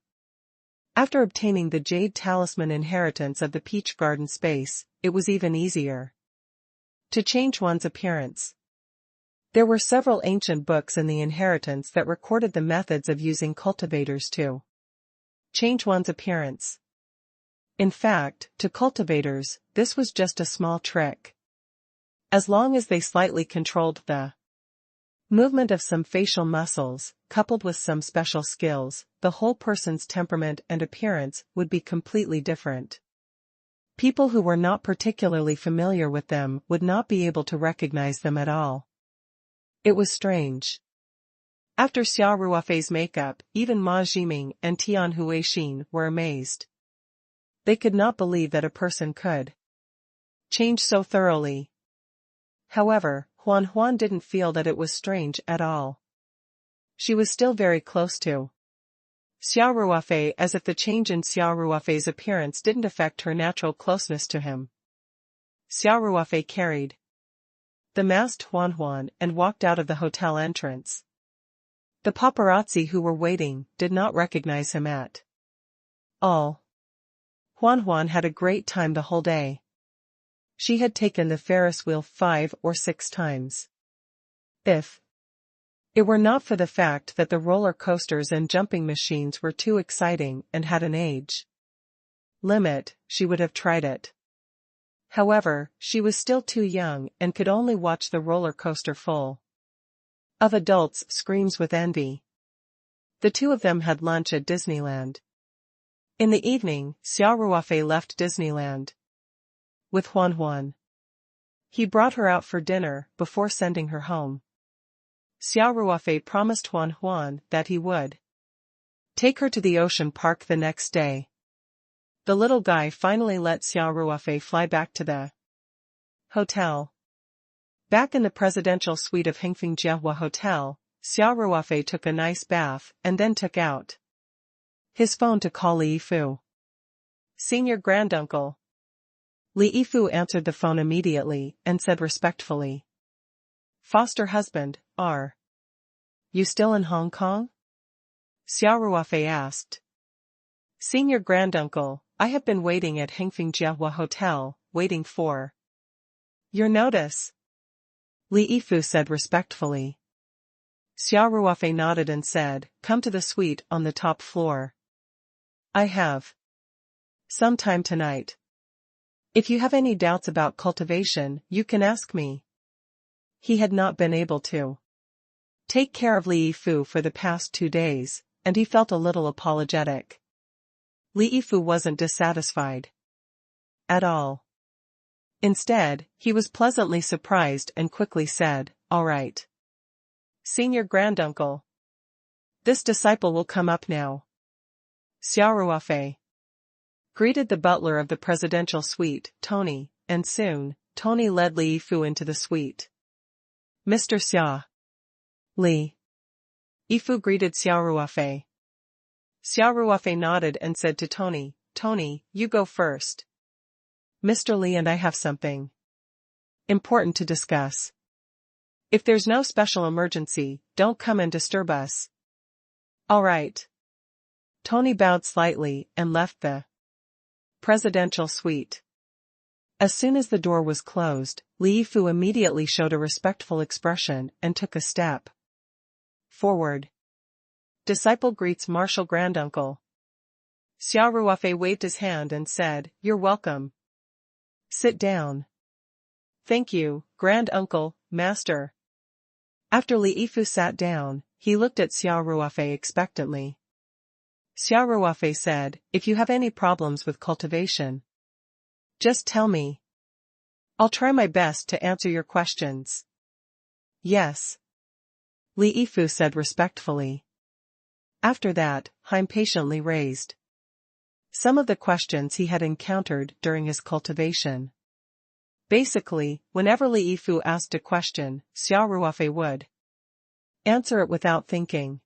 After obtaining the Jade Talisman inheritance of the Peach Garden space, it was even easier to change one's appearance. There were several ancient books in the inheritance that recorded the methods of using cultivators to change one's appearance. In fact, to cultivators, this was just a small trick. As long as they slightly controlled the movement of some facial muscles, coupled with some special skills, the whole person's temperament and appearance would be completely different. People who were not particularly familiar with them would not be able to recognize them at all. It was strange. After Xia Ruofei's makeup, even Ma Jiming and Tian Huixin were amazed. They could not believe that a person could change so thoroughly. However, Huan Huan didn't feel that it was strange at all. She was still very close to Xia Ruofei, as if the change in Xia Ruofei's appearance didn't affect her natural closeness to him. Xia Ruofei carried the masked Huan Huan and walked out of the hotel entrance. The paparazzi who were waiting did not recognize him at all. Huan Huan had a great time the whole day. She had taken the Ferris wheel 5 or 6 times. If it were not for the fact that the roller coasters and jumping machines were too exciting and had an age limit, she would have tried it. However, she was still too young and could only watch the roller coaster full of adults screams with envy. The two of them had lunch at Disneyland. In the evening, Xia Ruofei left Disneyland with Huan. He brought her out for dinner before sending her home. Xia Ruofei promised Huan that he would take her to the ocean park the next day. The little guy finally let Xia Ruofei fly back to the hotel. Back in the presidential suite of Hengfengjie Hotel, Xia Ruofei took a nice bath and then took out his phone to call Li Yifu. Senior granduncle. Li Yifu answered the phone immediately and said respectfully, "Foster husband, are you still in Hong Kong?" Xia Ruofei asked. "Senior granduncle, I have been waiting at Hengfengjie Hotel, waiting for your notice," Li Yifu said respectfully. Xia Ruofei nodded and said, "Come to the suite on the top floor. I have some time tonight. If you have any doubts about cultivation, you can ask me." He had not been able to take care of Li Yifu for the past 2 days, and he felt a little apologetic. Li Yifu wasn't dissatisfied at all. Instead, he was pleasantly surprised and quickly said, "All right. Senior granduncle. This disciple will come up now." Xia Ruofei greeted the butler of the presidential suite, Tony, and soon, Tony led Li Yifu into the suite. "Mr. Xia." Li Yifu greeted Xia Ruofei. Xia Ruofei nodded and said to Tony, "Tony, you go first. Mr. Li and I have something important to discuss. If there's no special emergency, don't come and disturb us." "All right." Tony bowed slightly and left the presidential suite. As soon as the door was closed, Li Yifu immediately showed a respectful expression and took a step forward. Disciple greets Martial granduncle. Xia Ruofei waved his hand and said, "You're welcome. Sit down." "Thank you, granduncle, master." After Li Yifu sat down, he looked at Xia Ruofei expectantly. Xia Ruofei said, "If you have any problems with cultivation, just tell me. I'll try my best to answer your questions." "Yes," Li Yifu said respectfully. After that, he impatiently raised some of the questions he had encountered during his cultivation. Basically, whenever Li Yifu asked a question, Xia Ruofei would answer it without thinking.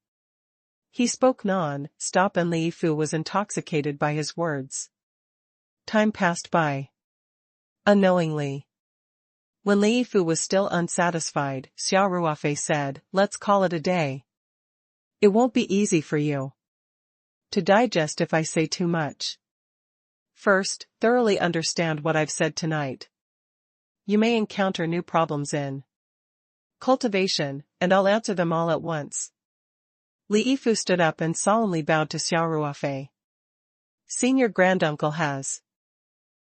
He spoke non-stop and Li Yifu was intoxicated by his words. Time passed by unknowingly. When Li Yifu was still unsatisfied, Xia Ruofei said, "Let's call it a day. It won't be easy for you to digest if I say too much. First, thoroughly understand what I've said tonight. You may encounter new problems in cultivation, and I'll answer them all at once." Li Yifu stood up and solemnly bowed to Xia Ruofei. Senior granduncle has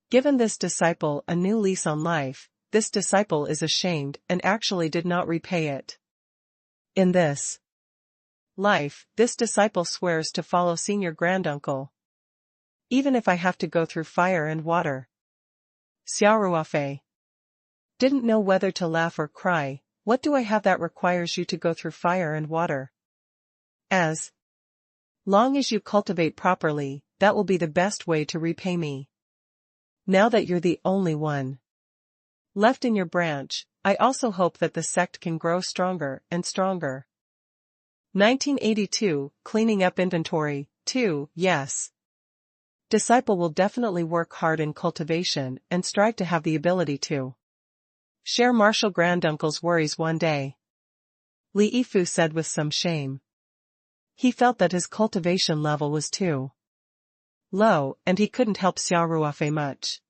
given this disciple a new lease on life. This disciple is ashamed and actually did not repay it. In this life, this disciple swears to follow senior granduncle, even if I have to go through fire and water. Xia Ruofei didn't know whether to laugh or cry. "What do I have that requires you to go through fire and water? As long as you cultivate properly, that will be the best way to repay me. Now that you're the only one left in your branch, I also hope that the sect can grow stronger and stronger." 1982, Cleaning up inventory, 2, yes. Disciple will definitely work hard in cultivation and strive to have the ability to share Martial granduncle's worries one day. Li Yifu said with some shame. He felt that his cultivation level was too low and he couldn't help Xia Ruofei much.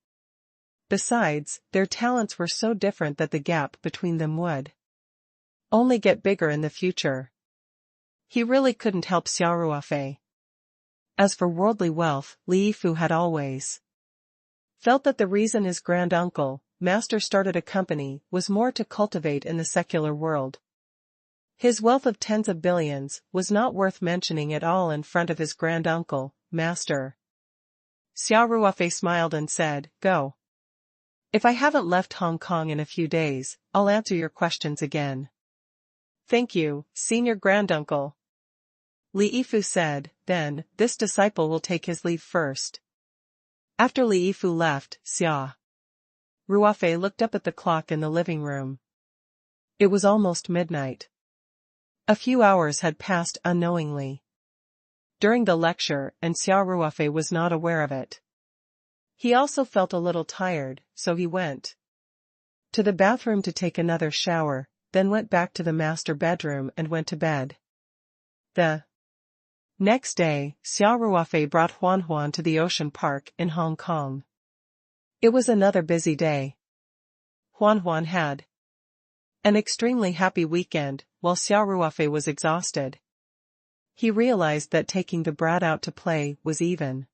Besides, their talents were so different that the gap between them would only get bigger in the future. He really couldn't help Xia Ruofei. As for worldly wealth, Li Yifu had always felt that the reason his granduncle, master started a company, was more to cultivate in the secular world. His wealth of tens of billions was not worth mentioning at all in front of his granduncle, master. Xia Ruofei smiled and said, "Go. If I haven't left Hong Kong in a few days, I'll answer your questions again." "Thank you, senior granduncle," Li Yifu said. "Then, this disciple will take his leave first." After Li Yifu left, Xia Ruofei looked up at the clock in the living room. It was almost midnight. A few hours had passed unknowingly during the lecture, and Xia Ruofei was not aware of it. He also felt a little tired, so he went to the bathroom to take another shower, then went back to the master bedroom and went to bed. The next day, Xia Ruofei brought Huan to the Ocean Park in Hong Kong. It was another busy day. Huan had an extremely happy weekend, while Xia Ruofei was exhausted. He realized that taking the brat out to play was even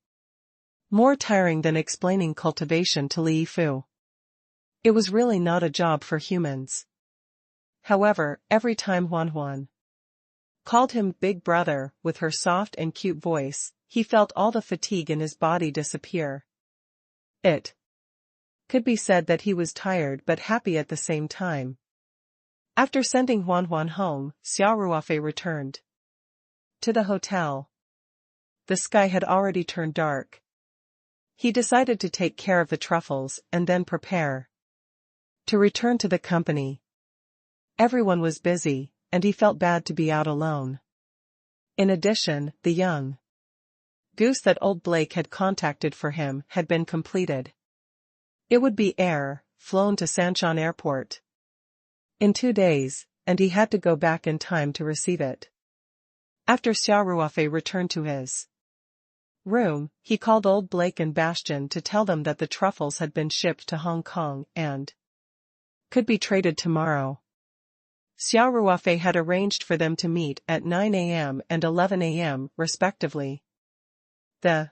more tiring than explaining cultivation to Li Yifu. It was really not a job for humans. However, every time Huan called him Big Brother with her soft and cute voice, he felt all the fatigue in his body disappear. It could be said that he was tired but happy at the same time. After sending Huan home, Xia Ruofei returned to the hotel. The sky had already turned dark. He decided to take care of the truffles and then prepare to return to the company. Everyone was busy, and he felt bad to be out alone. In addition, the young goose that old Blake had contacted for him had been completed. It would be flown to Sanshan Airport in 2 days, and he had to go back in time to receive it. After Xia Ruofei returned to his room, he called old Blake and Bastian to tell them that the truffles had been shipped to Hong Kong and could be traded tomorrow. Xia Ruofei had arranged for them to meet at 9 a.m. and 11 a.m., respectively. The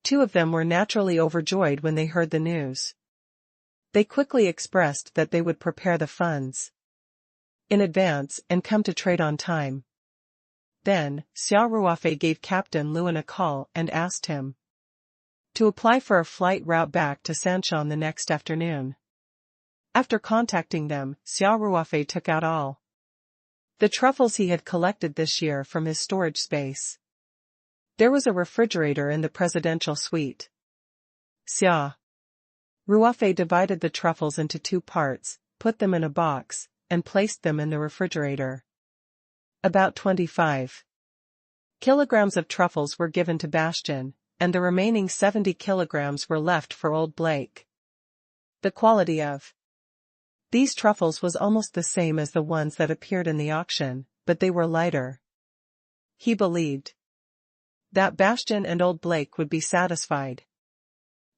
two of them were naturally overjoyed when they heard the news. They quickly expressed that they would prepare the funds in advance and come to trade on time. Then, Xia Ruofei gave Captain Luan a call and asked him to apply for a flight route back to Sanshan the next afternoon. After contacting them, Xia Ruofei took out all the truffles he had collected this year from his storage space. There was a refrigerator in the presidential suite. Xia Ruofei divided the truffles into 2 parts, put them in a box, and placed them in the refrigerator. About 25 kilograms of truffles were given to Bastian, and the remaining 70 kilograms were left for old Blake. The quality of these truffles was almost the same as the ones that appeared in the auction, but they were lighter. He believed that Bastian and old Blake would be satisfied.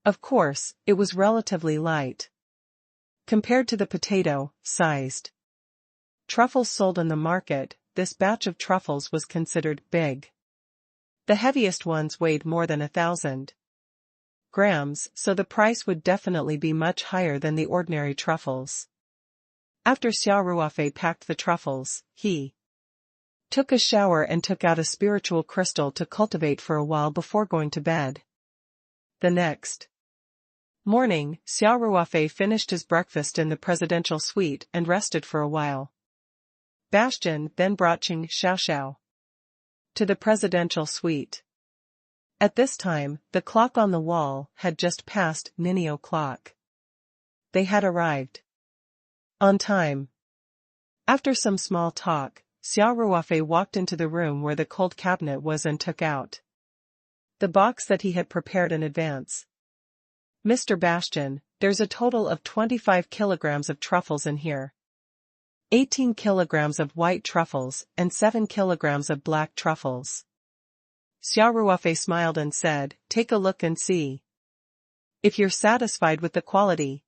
Of course, it was relatively light compared to the potato-sized truffles sold in the market. This batch of truffles was considered big. The heaviest ones weighed more than 1,000 grams, so the price would definitely be much higher than the ordinary truffles. After Xia Ruofei packed the truffles, he took a shower and took out a spiritual crystal to cultivate for a while before going to bed. The next morning, Xia Ruofei finished his breakfast in the presidential suite and rested for a while. Bastian then brought Qing Xiaoxiao to the presidential suite. At this time, the clock on the wall had just passed 9 o'clock. They had arrived on time. After some small talk, Xia Ruofei walked into the room where the cold cabinet was and took out the box that he had prepared in advance. "Mr. Bastian, there's a total of 25 kilograms of truffles in here. 18 kilograms of white truffles and 7 kilograms of black truffles." Xia Ruofei smiled and said, "Take a look and see if you're satisfied with the quality."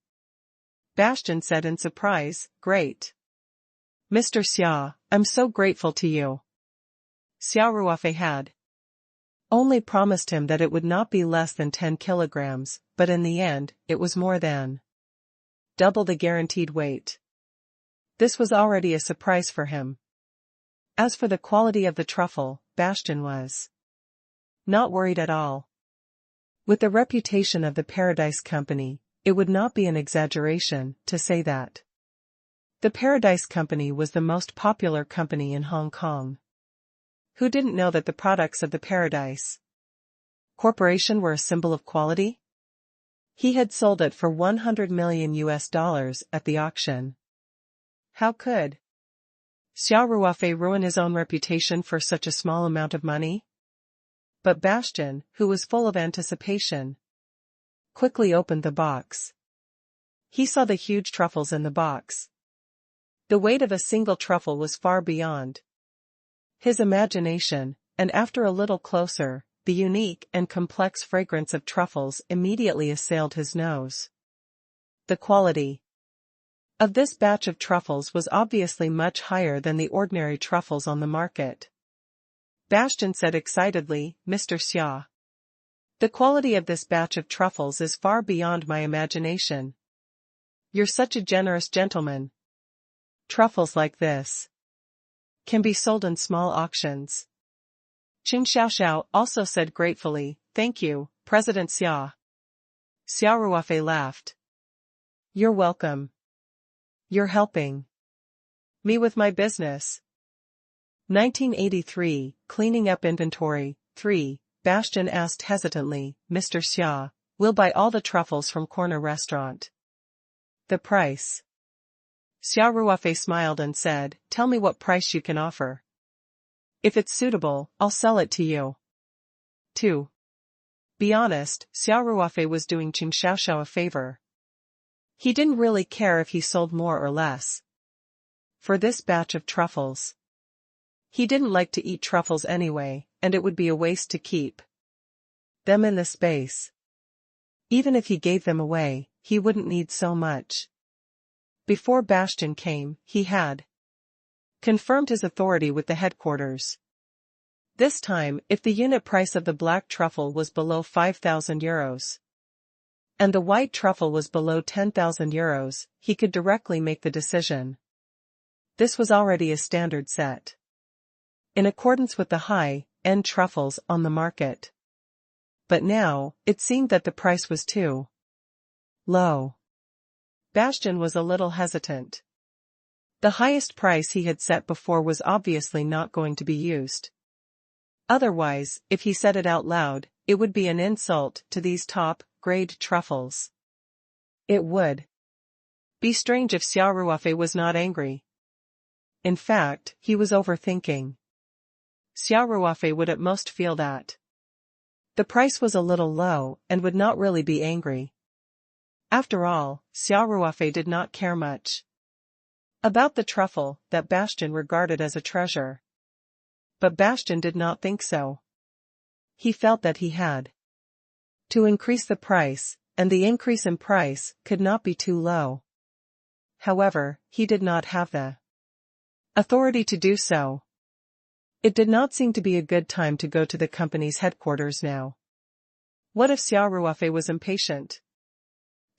Bastian said in surprise, "Great. Mr. Xia, I'm so grateful to you." Xia Ruofei had only promised him that it would not be less than 10 kilograms, but in the end, it was more than double the guaranteed weight. This was already a surprise for him. As for the quality of the truffle, Bastian was not worried at all. With the reputation of the Paradise Company, it would not be an exaggeration to say that the Paradise Company was the most popular company in Hong Kong. Who didn't know that the products of the Paradise Corporation were a symbol of quality? He had sold it for $100 million at the auction. How could Xia Ruofei ruin his own reputation for such a small amount of money? But Bastian, who was full of anticipation, quickly opened the box. He saw the huge truffles in the box. The weight of a single truffle was far beyond his imagination, and after a little closer, the unique and complex fragrance of truffles immediately assailed his nose. The quality of this batch of truffles was obviously much higher than the ordinary truffles on the market. Bastian said excitedly, "Mr. Xia, the quality of this batch of truffles is far beyond my imagination. You're such a generous gentleman. Truffles like this can be sold in small auctions." Qin Xiaoxiao also said gratefully, "Thank you, President Xia." Xia Ruofei laughed. "You're welcome. You're helping me with my business." 1983, Cleaning Up Inventory. 3. Bastian asked hesitantly, "Mr. Xia, we'll buy all the truffles from corner restaurant. The price?" Xia Ruofei smiled and said, "Tell me what price you can offer. If it's suitable, I'll sell it to you." 2. Be honest, Xia Ruofei was doing Qin Xiaoxiao a favor. He didn't really care if he sold more or less. For this batch of truffles, he didn't like to eat truffles anyway, and it would be a waste to keep them in the space. Even if he gave them away, he wouldn't need so much. Before Bastian came, he had confirmed his authority with the headquarters. This time, if the unit price of the black truffle was below 5,000 euros, and the white truffle was below 10,000 euros, he could directly make the decision. This was already a standard set in accordance with the high-end truffles on the market. But now, it seemed that the price was too low. Bastian was a little hesitant. The highest price he had set before was obviously not going to be used. Otherwise, if he said it out loud, it would be an insult to these top-grade truffles. It would be strange if Xia Ruofei was not angry. In fact, he was overthinking. Xia Ruofei would at most feel that the price was a little low and would not really be angry. After all, Xia Ruofei did not care much about the truffle that Bastian regarded as a treasure. But Bastian did not think so. He felt that he had to increase the price, and the increase in price could not be too low. However, he did not have the authority to do so. It did not seem to be a good time to go to the company's headquarters now. What if Xia Ruofei was impatient?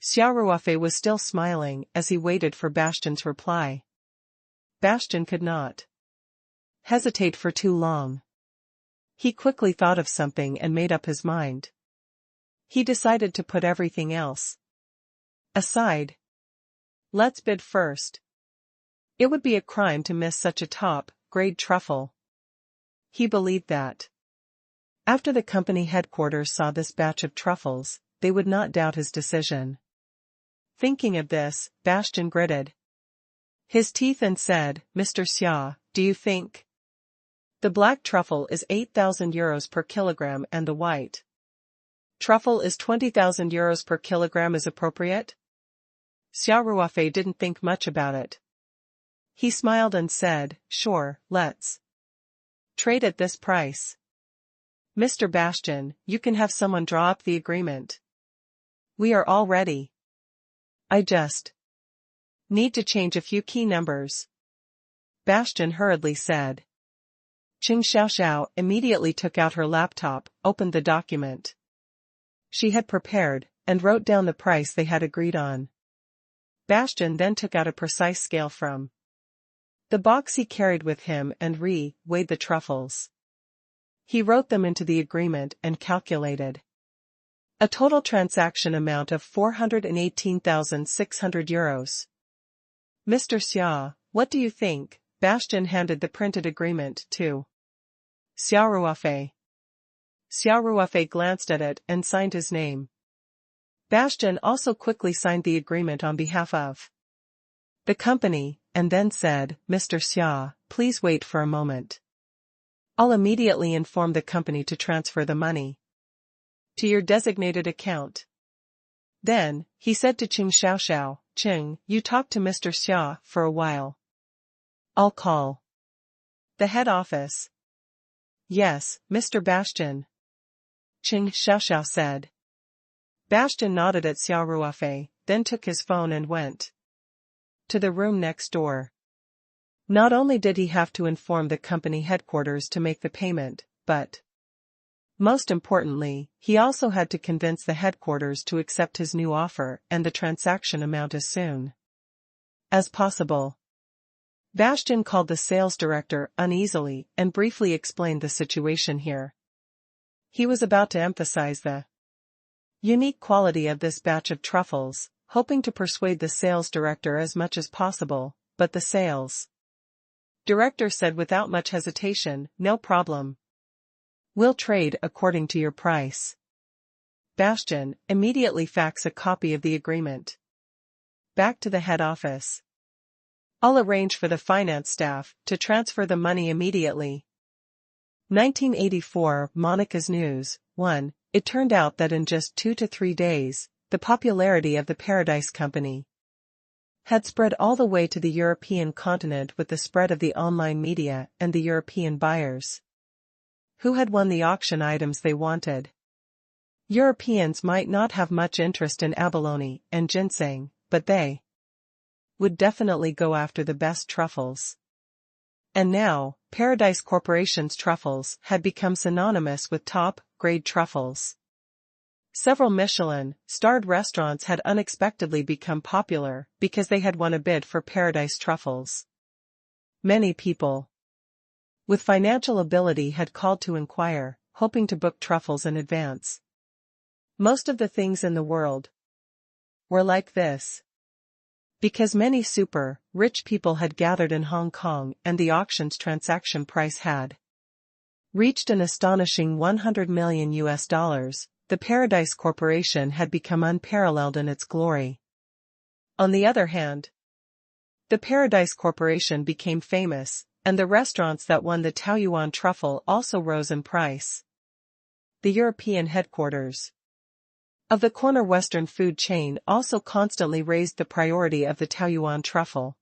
Xia Ruofei was still smiling as he waited for Bastian's reply. Bastian could not hesitate for too long. He quickly thought of something and made up his mind. He decided to put everything else aside. Let's bid first. It would be a crime to miss such a top-grade truffle. He believed that after the company headquarters saw this batch of truffles, they would not doubt his decision. Thinking of this, Bastian gritted his teeth and said, "Mr. Xia, do you think the black truffle is 8,000 euros per kilogram and the white truffle is 20,000 euros per kilogram is appropriate?" Xia Ruofei didn't think much about it. He smiled and said, "Sure, let's trade at this price. Mr. Bastian, you can have someone draw up the agreement. We are all ready. I just need to change a few key numbers." Bastian hurriedly said. Qing Xiaoxiao immediately took out her laptop, opened the document she had prepared, and wrote down the price they had agreed on. Bastian then took out a precise scale from the box he carried with him and weighed the truffles. He wrote them into the agreement and calculated a total transaction amount of 418,600 euros. Mr. Xia, what do you think? Bastian handed the printed agreement to Xia Ruofei. Xia Ruofei glanced at it and signed his name. Bastian also quickly signed the agreement on behalf of the company, and then said, Mr. Xia, please wait for a moment. I'll immediately inform the company to transfer the money to your designated account. Then, he said to Qing Xiaoxiao, Qing, you talk to Mr. Xia for a while. I'll call the head office. Yes, Mr. Bastian. Qing Xiaoxiao said. Bastian nodded at Xia Ruofei, then took his phone and went to the room next door. Not only did he have to inform the company headquarters to make the payment, but most importantly, he also had to convince the headquarters to accept his new offer and the transaction amount as soon as possible. Bastian called the sales director uneasily and briefly explained the situation here. He was about to emphasize the unique quality of this batch of truffles, hoping to persuade the sales director as much as possible, but the sales director said without much hesitation, no problem. We'll trade according to your price. Bastian immediately faxed a copy of the agreement back to the head office. I'll arrange for the finance staff to transfer the money immediately. 1984 Monica's News. 1. It turned out that in just 2 to 3 days, the popularity of the Paradise Company had spread all the way to the European continent with the spread of the online media and the European buyers who had won the auction items they wanted. Europeans might not have much interest in abalone and ginseng, but they would definitely go after the best truffles. And now, Paradise Corporation's truffles had become synonymous with top-grade truffles. Several Michelin-starred restaurants had unexpectedly become popular because they had won a bid for Paradise truffles. Many people with financial ability had called to inquire, hoping to book truffles in advance. Most of the things in the world were like this, because many super-rich people had gathered in Hong Kong and the auction's transaction price had reached an astonishing $100 million. The Paradise Corporation had become unparalleled in its glory. On the other hand, the Paradise Corporation became famous, and the restaurants that won the Taoyuan truffle also rose in price. The European headquarters of the corner Western food chain also constantly raised the priority of the Taoyuan truffle.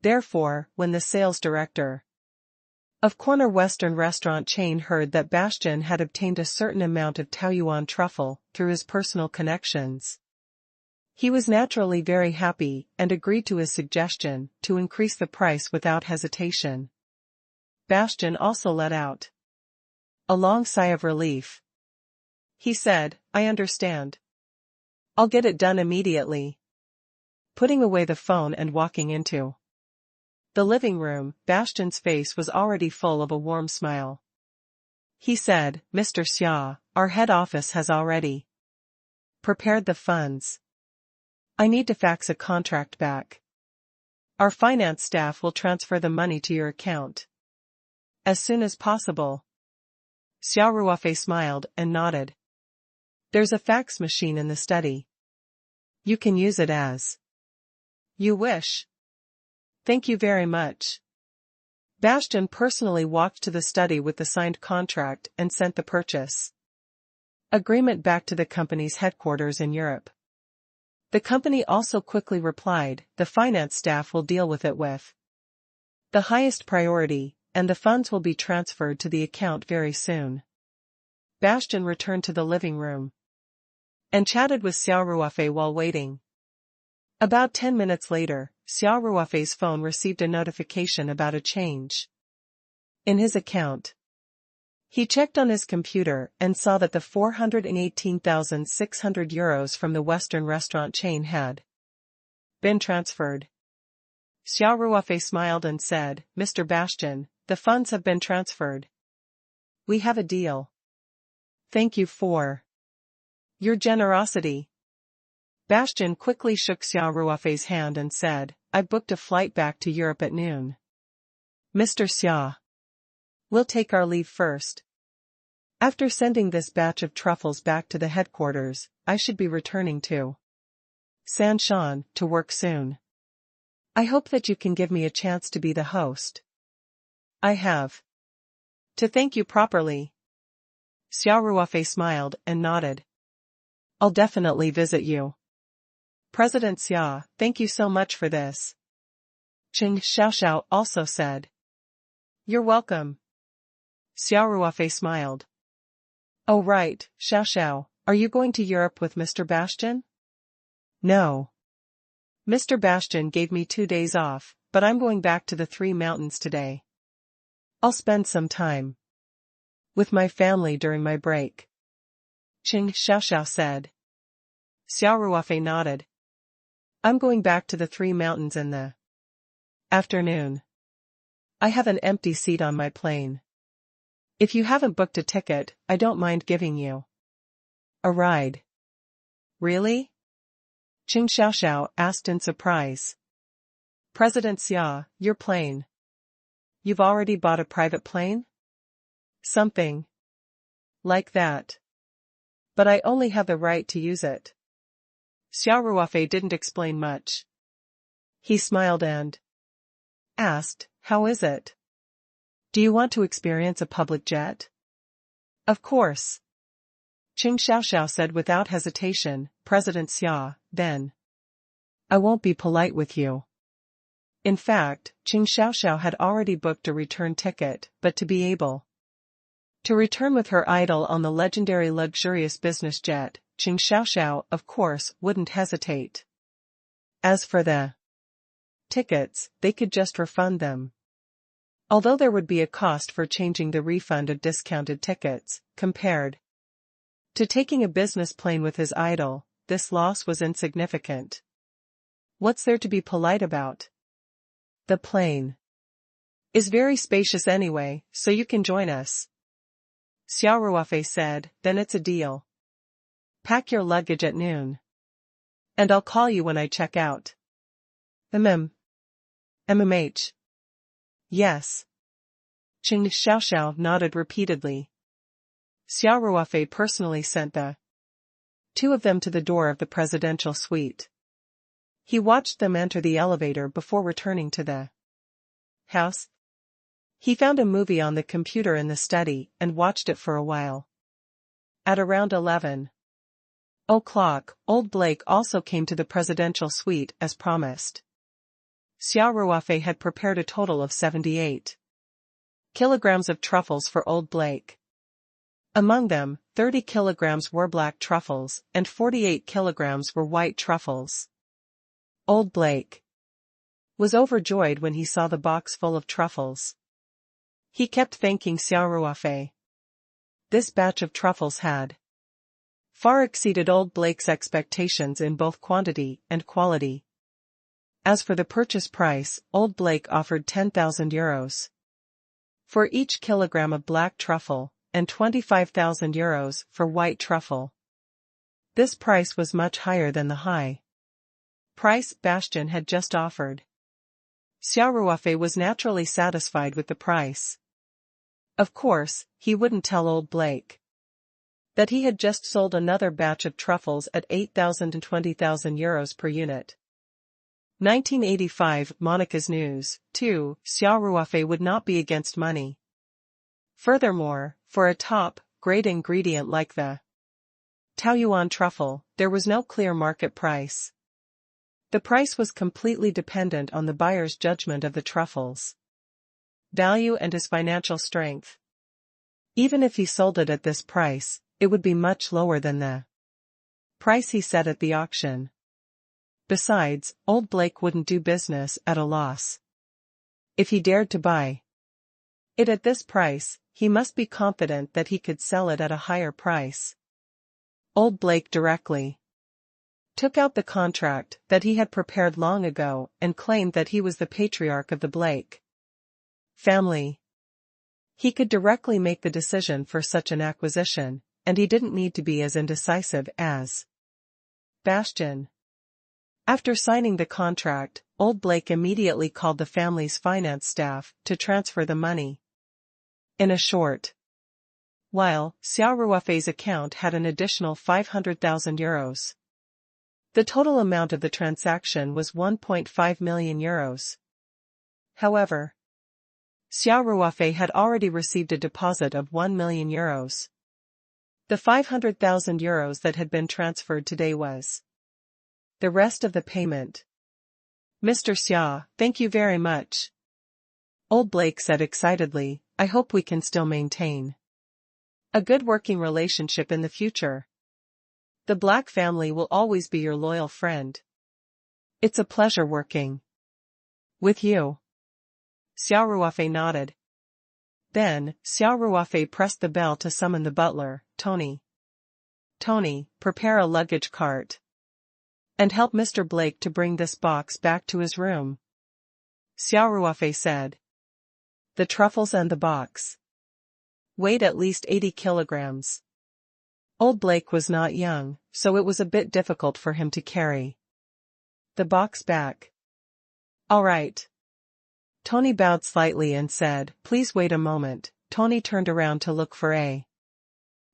Therefore, when the sales director of corner Western restaurant chain heard that Bastian had obtained a certain amount of Taoyuan truffle through his personal connections, he was naturally very happy and agreed to his suggestion to increase the price without hesitation. Bastian also let out a long sigh of relief. He said, I understand. I'll get it done immediately. Putting away the phone and walking into the living room, Bastian's face was already full of a warm smile. He said, Mr. Xia, our head office has already prepared the funds. I need to fax a contract back. Our finance staff will transfer the money to your account as soon as possible. Xia Ruofei smiled and nodded. There's a fax machine in the study. You can use it as you wish. Thank you very much. Bastian personally walked to the study with the signed contract and sent the purchase agreement back to the company's headquarters in Europe. The company also quickly replied, the finance staff will deal with it with the highest priority, and the funds will be transferred to the account very soon. Bastian returned to the living room and chatted with Xia Ruofei while waiting. About 10 minutes later, Xia Ruofei's phone received a notification about a change In his account, he checked on his computer and saw that the 418,600 euros from the Western restaurant chain had been transferred. Xia Ruofei smiled and said, "Mr. Bastian, the funds have been transferred. We have a deal. Thank you for your generosity." Bastian quickly shook Xia Ruofei's hand and said, "I've booked a flight back to Europe at noon. Mr. Xia, we'll take our leave first. After sending this batch of truffles back to the headquarters, I should be returning to Sanshan to work soon. I hope that you can give me a chance to be the host. I have to thank you properly." Xia Ruofei smiled and nodded. "I'll definitely visit you. President Xia, thank you so much for this." Qing Xiaoxiao also said, "You're welcome." Xia Ruofei smiled. "Oh right, Xiaoxiao, are you going to Europe with Mr. Bastian?" "No. Mr. Bastian gave me 2 days off, but I'm going back to the Three Mountains today. I'll spend some time with my family during my break," Qing Xiaoxiao said. Xia Ruofei nodded. "I'm going back to the Three Mountains in the afternoon. I have an empty seat on my plane. If you haven't booked a ticket, I don't mind giving you a ride." "Really?" Qing Xiaoxiao asked in surprise. "President Xia, your plane. You've already bought a private plane?" "Something like that. But I only have the right to use it." Xia Ruofei didn't explain much. He smiled and asked, "How is it? Do you want to experience a public jet?" "Of course." Qing Xiaoxiao said without hesitation, "President Xia, then I won't be polite with you." In fact, Qing Xiaoxiao had already booked a return ticket, but to be able to return with her idol on the legendary luxurious business jet, Qing Xiaoxiao, of course, wouldn't hesitate. As for the tickets, they could just refund them. Although there would be a cost for changing the refund of discounted tickets, compared to taking a business plane with his idol, this loss was insignificant. What's there to be polite about? The plane is very spacious anyway, so you can join us," Xia Ruofei said. "Then it's a deal. Pack your luggage at noon. And I'll call you when I check out." MMH. Yes. Qing Xiaoxiao nodded repeatedly. Xia Ruofei personally sent the two of them to the door of the presidential suite. He watched them enter the elevator before returning to the house. He found a movie on the computer in the study and watched it for a while. At around 11:00, old Blake also came to the presidential suite as promised. Xia Ruofei had prepared a total of 78 kilograms of truffles for old Blake. Among them, 30 kilograms were black truffles and 48 kilograms were white truffles. Old Blake was overjoyed when he saw the box full of truffles. He kept thanking Xia Ruofei. This batch of truffles had far exceeded old Blake's expectations in both quantity and quality. As for the purchase price, old Blake offered 10,000 euros for each kilogram of black truffle, and 25,000 euros for white truffle. This price was much higher than the high price Bastian had just offered. Xia Ruofei was naturally satisfied with the price. Of course, he wouldn't tell old Blake that he had just sold another batch of truffles at 8,000 and 20,000 euros per unit. 1985 Monica's news, too. Xia Ruofei would not be against money. Furthermore, for a top-grade ingredient like the Taoyuan truffle, there was no clear market price. The price was completely dependent on the buyer's judgment of the truffles' value and his financial strength. Even if he sold it at this price, it would be much lower than the price he set at the auction. Besides, old Blake wouldn't do business at a loss. If he dared to buy It at this price, he must be confident that he could sell it at a higher price. Old Blake directly took out the contract that he had prepared long ago and claimed that he was the patriarch of the Blake family. He could directly make the decision for such an acquisition, and he didn't need to be as indecisive as Bastian. After signing the contract, Old Blake immediately called the family's finance staff to transfer the money. In a short while, Xia Ruofei's account had an additional 500,000 euros. The total amount of the transaction was 1.5 million euros. However, Xia Ruofei had already received a deposit of 1 million euros. The 500,000 euros that had been transferred today was the rest of the payment. Mr. Xia, thank you very much. Old Blake said excitedly, I hope we can still maintain a good working relationship in the future. The Black family will always be your loyal friend. It's a pleasure working with you. Xia Ruofei nodded. Then, Xia Ruofei pressed the bell to summon the butler, Tony. Tony, prepare a luggage cart. And help Mr. Blake to bring this box back to his room. Xia Ruofei said. The truffles and the box weighed at least 80 kilograms. Old Blake was not young, so it was a bit difficult for him to carry the box back. All right. Tony bowed slightly and said, please wait a moment. Tony turned around to look for a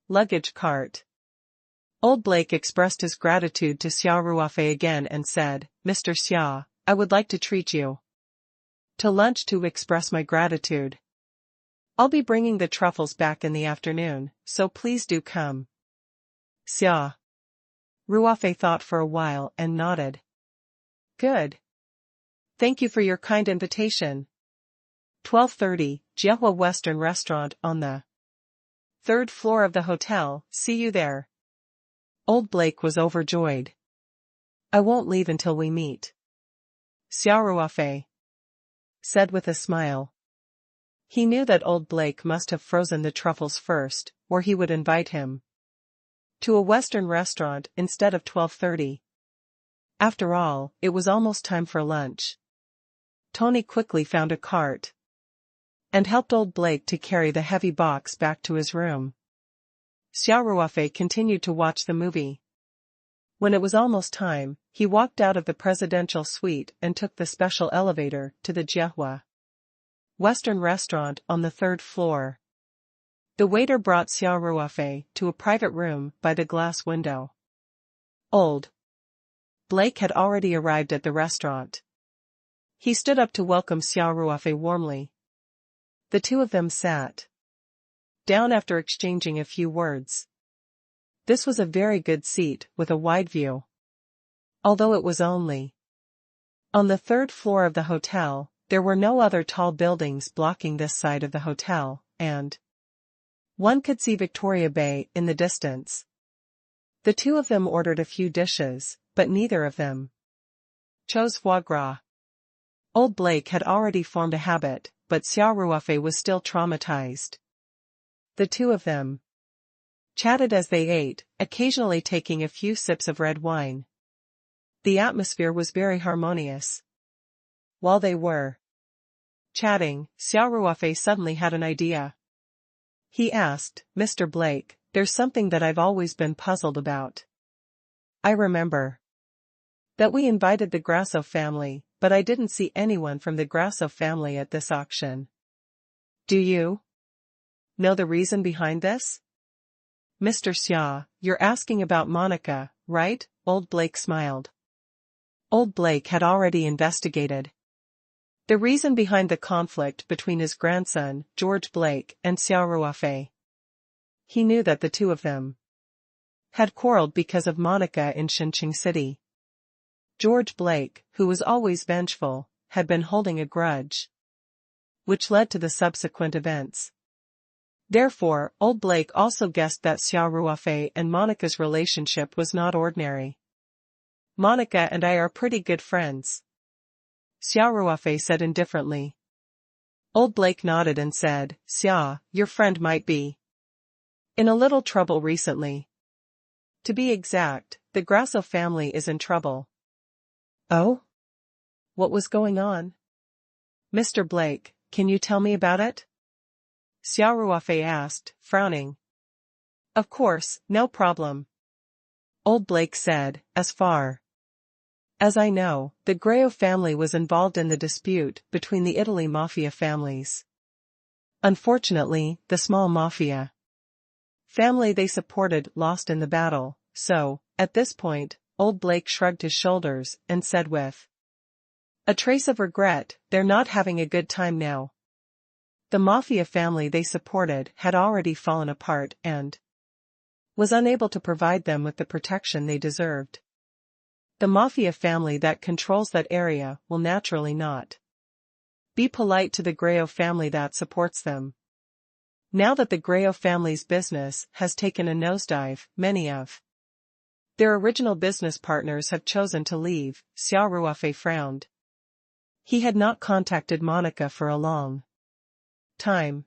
luggage cart. Old Blake expressed his gratitude to Xia Ruofei again and said, Mr. Xia, I would like to treat you to lunch to express my gratitude. I'll be bringing the truffles back in the afternoon, so please do come. Xia Ruofei thought for a while and nodded. Good. Thank you for your kind invitation. 12:30, Jiehua Western Restaurant on the 3rd floor of the hotel, see you there. Old Blake was overjoyed. I won't leave until we meet. Xia Ruofei said with a smile. He knew that Old Blake must have frozen the truffles first, or he would invite him to a Western restaurant instead of 12:30. After all, it was almost time for lunch. Tony quickly found a cart and helped Old Blake to carry the heavy box back to his room. Xia Ruofei continued to watch the movie. When it was almost time, he walked out of the presidential suite and took the special elevator to the Jiehua Western Restaurant on the 3rd floor. The waiter brought Xia Ruofei to a private room by the glass window. Old Blake had already arrived at the restaurant. He stood up to welcome Xia Ruofei warmly. The two of them sat down after exchanging a few words. This was a very good seat with a wide view. Although it was only on the 3rd floor of the hotel, there were no other tall buildings blocking this side of the hotel, and one could see Victoria Bay in the distance. The two of them ordered a few dishes, but neither of them chose foie gras. Old Blake had already formed a habit, but Xia Ruofei was still traumatized. The two of them chatted as they ate, occasionally taking a few sips of red wine. The atmosphere was very harmonious. While they were chatting, Xia Ruofei suddenly had an idea. He asked, Mr. Blake, there's something that I've always been puzzled about. I remember that we invited the Grasso family, but I didn't see anyone from the Grasso family at this auction. Do you know the reason behind this? Mr. Xia, you're asking about Monica, right? Old Blake smiled. Old Blake had already investigated the reason behind the conflict between his grandson, George Blake, and Xia Ruofei. He knew that the two of them had quarreled because of Monica in Xinqing City. George Blake, who was always vengeful, had been holding a grudge, which led to the subsequent events. Therefore, Old Blake also guessed that Xia Ruofei and Monica's relationship was not ordinary. Monica and I are pretty good friends, Xia Ruofei said indifferently. Old Blake nodded and said, Xia, your friend might be in a little trouble recently. To be exact, the Grasso family is in trouble. Oh? What was going on? Mr. Blake, can you tell me about it? Xia Ruofei asked, frowning. Of course, no problem. Old Blake said, as far as I know, the Grasso family was involved in the dispute between the Italy mafia families. Unfortunately, the small mafia family they supported lost in the battle, so, at this point, Old Blake shrugged his shoulders and said with a trace of regret, they're not having a good time now. The mafia family they supported had already fallen apart and was unable to provide them with the protection they deserved. The mafia family that controls that area will naturally not be polite to the Grasso family that supports them. Now that the Grasso family's business has taken a nosedive, many of their original business partners have chosen to leave. Xia Ruofei frowned. He had not contacted Monica for a long time.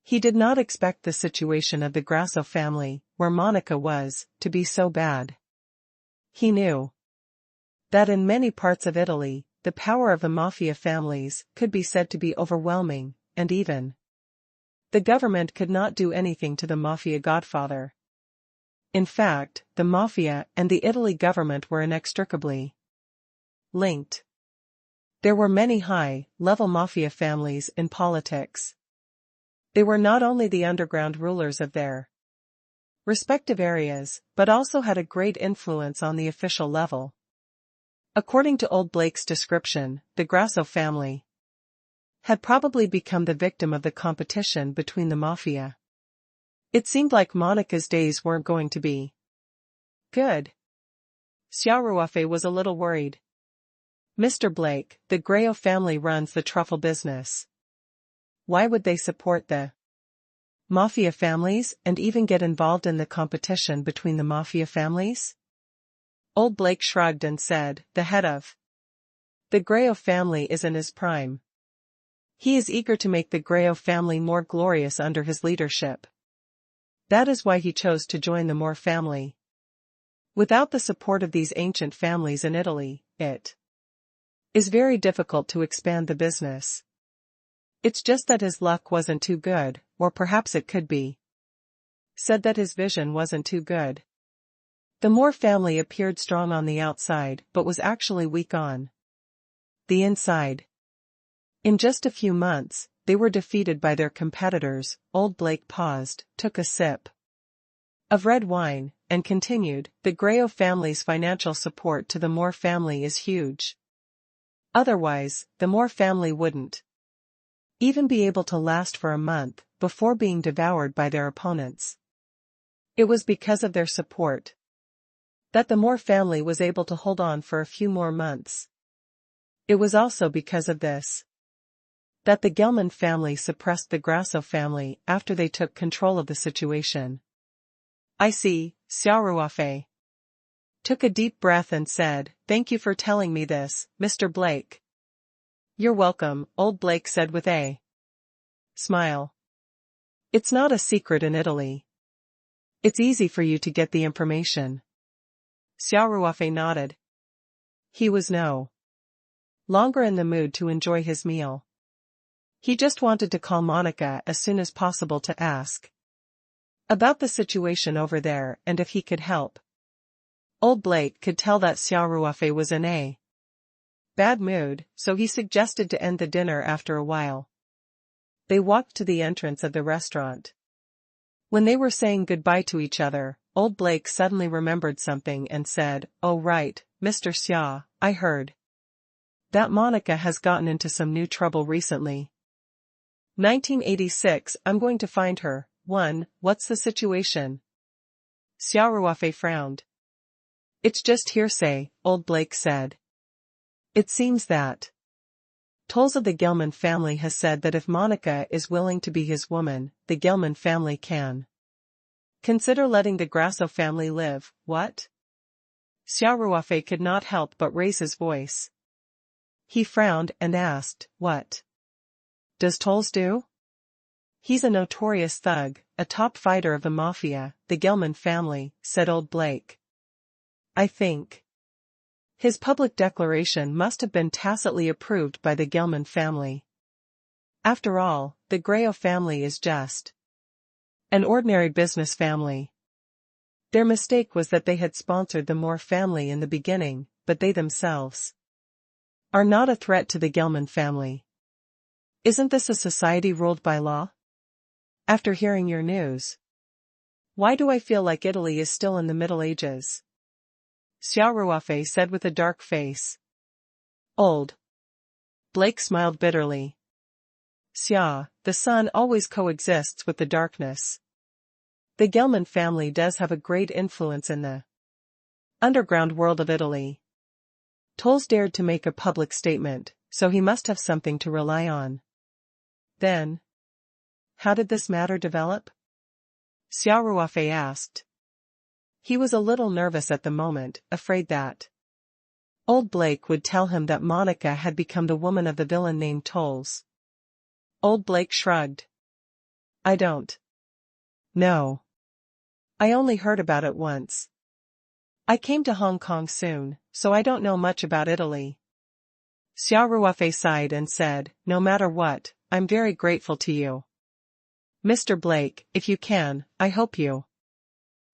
He did not expect the situation of the Grasso family, where Monica was, to be so bad. He knew that in many parts of Italy, the power of the mafia families could be said to be overwhelming, and even the government could not do anything to the mafia godfather. In fact, the mafia and the Italy government were inextricably linked. There were many high-level mafia families in politics. They were not only the underground rulers of their respective areas, but also had a great influence on the official level. According to Old Blake's description, the Grasso family had probably become the victim of the competition between the mafia. It seemed like Monica's days weren't going to be good. Xia Ruofei was a little worried. Mr. Blake, the Grasso family runs the truffle business. Why would they support the mafia families and even get involved in the competition between the mafia families? Old Blake shrugged and said, the head of the Grasso family is in his prime. He is eager to make the Grasso family more glorious under his leadership. That is why he chose to join the Moore family. Without the support of these ancient families in Italy, it is very difficult to expand the business. It's just that his luck wasn't too good, or perhaps it could be said that his vision wasn't too good. The Moore family appeared strong on the outside but was actually weak on the inside. In just a few months, they were defeated by their competitors. Old Blake paused, took a sip of red wine, and continued, the Grasso family's financial support to the Moore family is huge. Otherwise, the Moore family wouldn't even be able to last for a month before being devoured by their opponents. It was because of their support that the Moore family was able to hold on for a few more months. It was also because of this that the Gelman family suppressed the Grasso family after they took control of the situation. I see. Xia Ruofei took a deep breath and said, thank you for telling me this, Mr. Blake. You're welcome, Old Blake said with a smile. It's not a secret in Italy. It's easy for you to get the information. Xia Ruofei nodded. He was no longer in the mood to enjoy his meal. He just wanted to call Monica as soon as possible to ask about the situation over there and if he could help. Old Blake could tell that Xia Ruofei was in a bad mood, so he suggested to end the dinner after a while. They walked to the entrance of the restaurant. When they were saying goodbye to each other, Old Blake suddenly remembered something and said, oh right, Mr. Xia, I heard that Monica has gotten into some new trouble recently. 1986, I'm going to find her. 1. What's the situation? Xia Ruofei frowned. It's just hearsay, Old Blake said. It seems that Tolls of the Gelman family has said that if Monica is willing to be his woman, the Gelman family can consider letting the Grasso family live. What? Xia Ruofei could not help but raise his voice. He frowned and asked, what Does Tolls do? He's a notorious thug, a top fighter of the mafia, the Gelman family, said old Blake. I think. His public declaration must have been tacitly approved by the Gelman family. After all, the Grayo family is just an ordinary business family. Their mistake was that they had sponsored the Moore family in the beginning, but they themselves are not a threat to the Gelman family. Isn't this a society ruled by law? After hearing your news, why do I feel like Italy is still in the Middle Ages? Xia Ruofei said with a dark face. Old Blake smiled bitterly. Xia, the sun always coexists with the darkness. The Gelman family does have a great influence in the underground world of Italy. Tolls dared to make a public statement, so he must have something to rely on. Then, how did this matter develop? Xia Ruofei asked. He was a little nervous at the moment, afraid that old Blake would tell him that Monica had become the woman of the villain named Tolls. Old Blake shrugged. I don't know. I only heard about it once. I came to Hong Kong soon, so I don't know much about Italy. Xia Ruofei sighed and said, no matter what, I'm very grateful to you. Mr. Blake, if you can, I hope you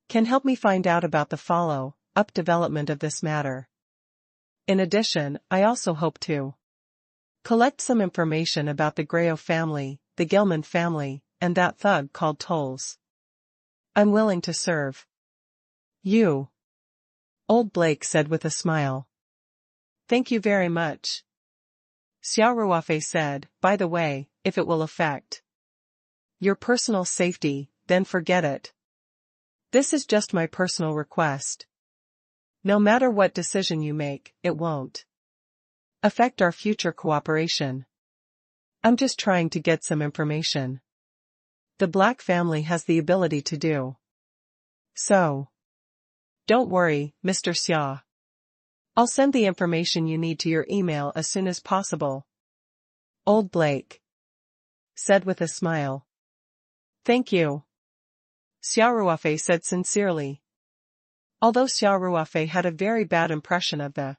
can help me find out about the follow-up development of this matter. In addition, I also hope to collect some information about the Grayo family, the Gelman family, and that thug called Tolls. I'm willing to serve you, old Blake said with a smile. Thank you very much. Xia Ruofei said, by the way, if it will affect your personal safety, then forget it. This is just my personal request. No matter what decision you make, it won't affect our future cooperation. I'm just trying to get some information. The Black family has the ability to do so. Don't worry, Mr. Xia. I'll send the information you need to your email as soon as possible. Old Blake said with a smile. Thank you. Xia Ruofei said sincerely. Although Xia Ruofei had a very bad impression of the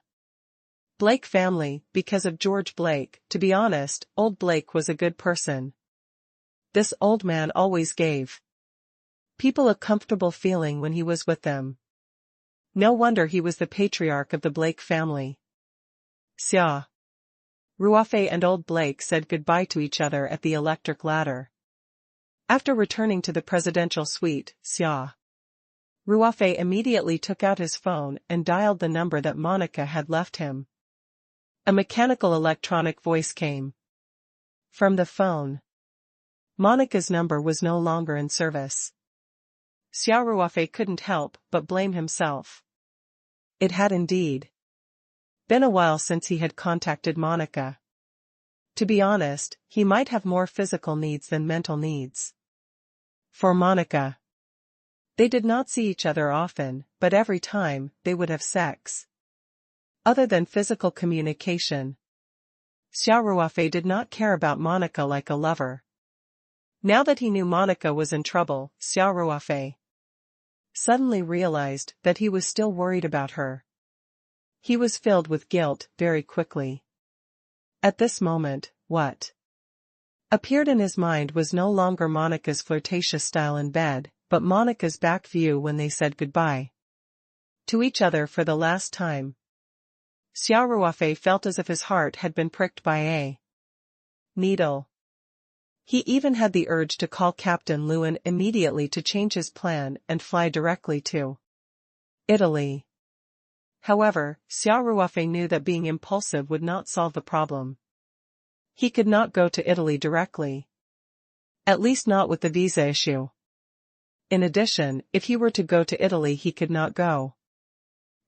Blake family because of George Blake, to be honest, old Blake was a good person. This old man always gave people a comfortable feeling when he was with them. No wonder he was the patriarch of the Blake family. Xia Ruofei and old Blake said goodbye to each other at the electric ladder. After returning to the presidential suite, Xia Ruofei immediately took out his phone and dialed the number that Monica had left him. A mechanical electronic voice came from the phone. Monica's number was no longer in service. Xia Ruofei couldn't help but blame himself. It had indeed been a while since he had contacted Monica. To be honest, he might have more physical needs than mental needs. For Monica, they did not see each other often, but every time, they would have sex. Other than physical communication, Xia Ruofei did not care about Monica like a lover. Now that he knew Monica was in trouble, Xia Ruofei suddenly realized that he was still worried about her. He was filled with guilt very quickly. At this moment, what appeared in his mind was no longer Monica's flirtatious style in bed, but Monica's back view when they said goodbye to each other for the last time. Xia Ruofei felt as if his heart had been pricked by a needle. He even had the urge to call Captain Lewin immediately to change his plan and fly directly to Italy. However, Xia Ruofei knew that being impulsive would not solve the problem. He could not go to Italy directly. At least not with the visa issue. In addition, if he were to go to Italy he could not go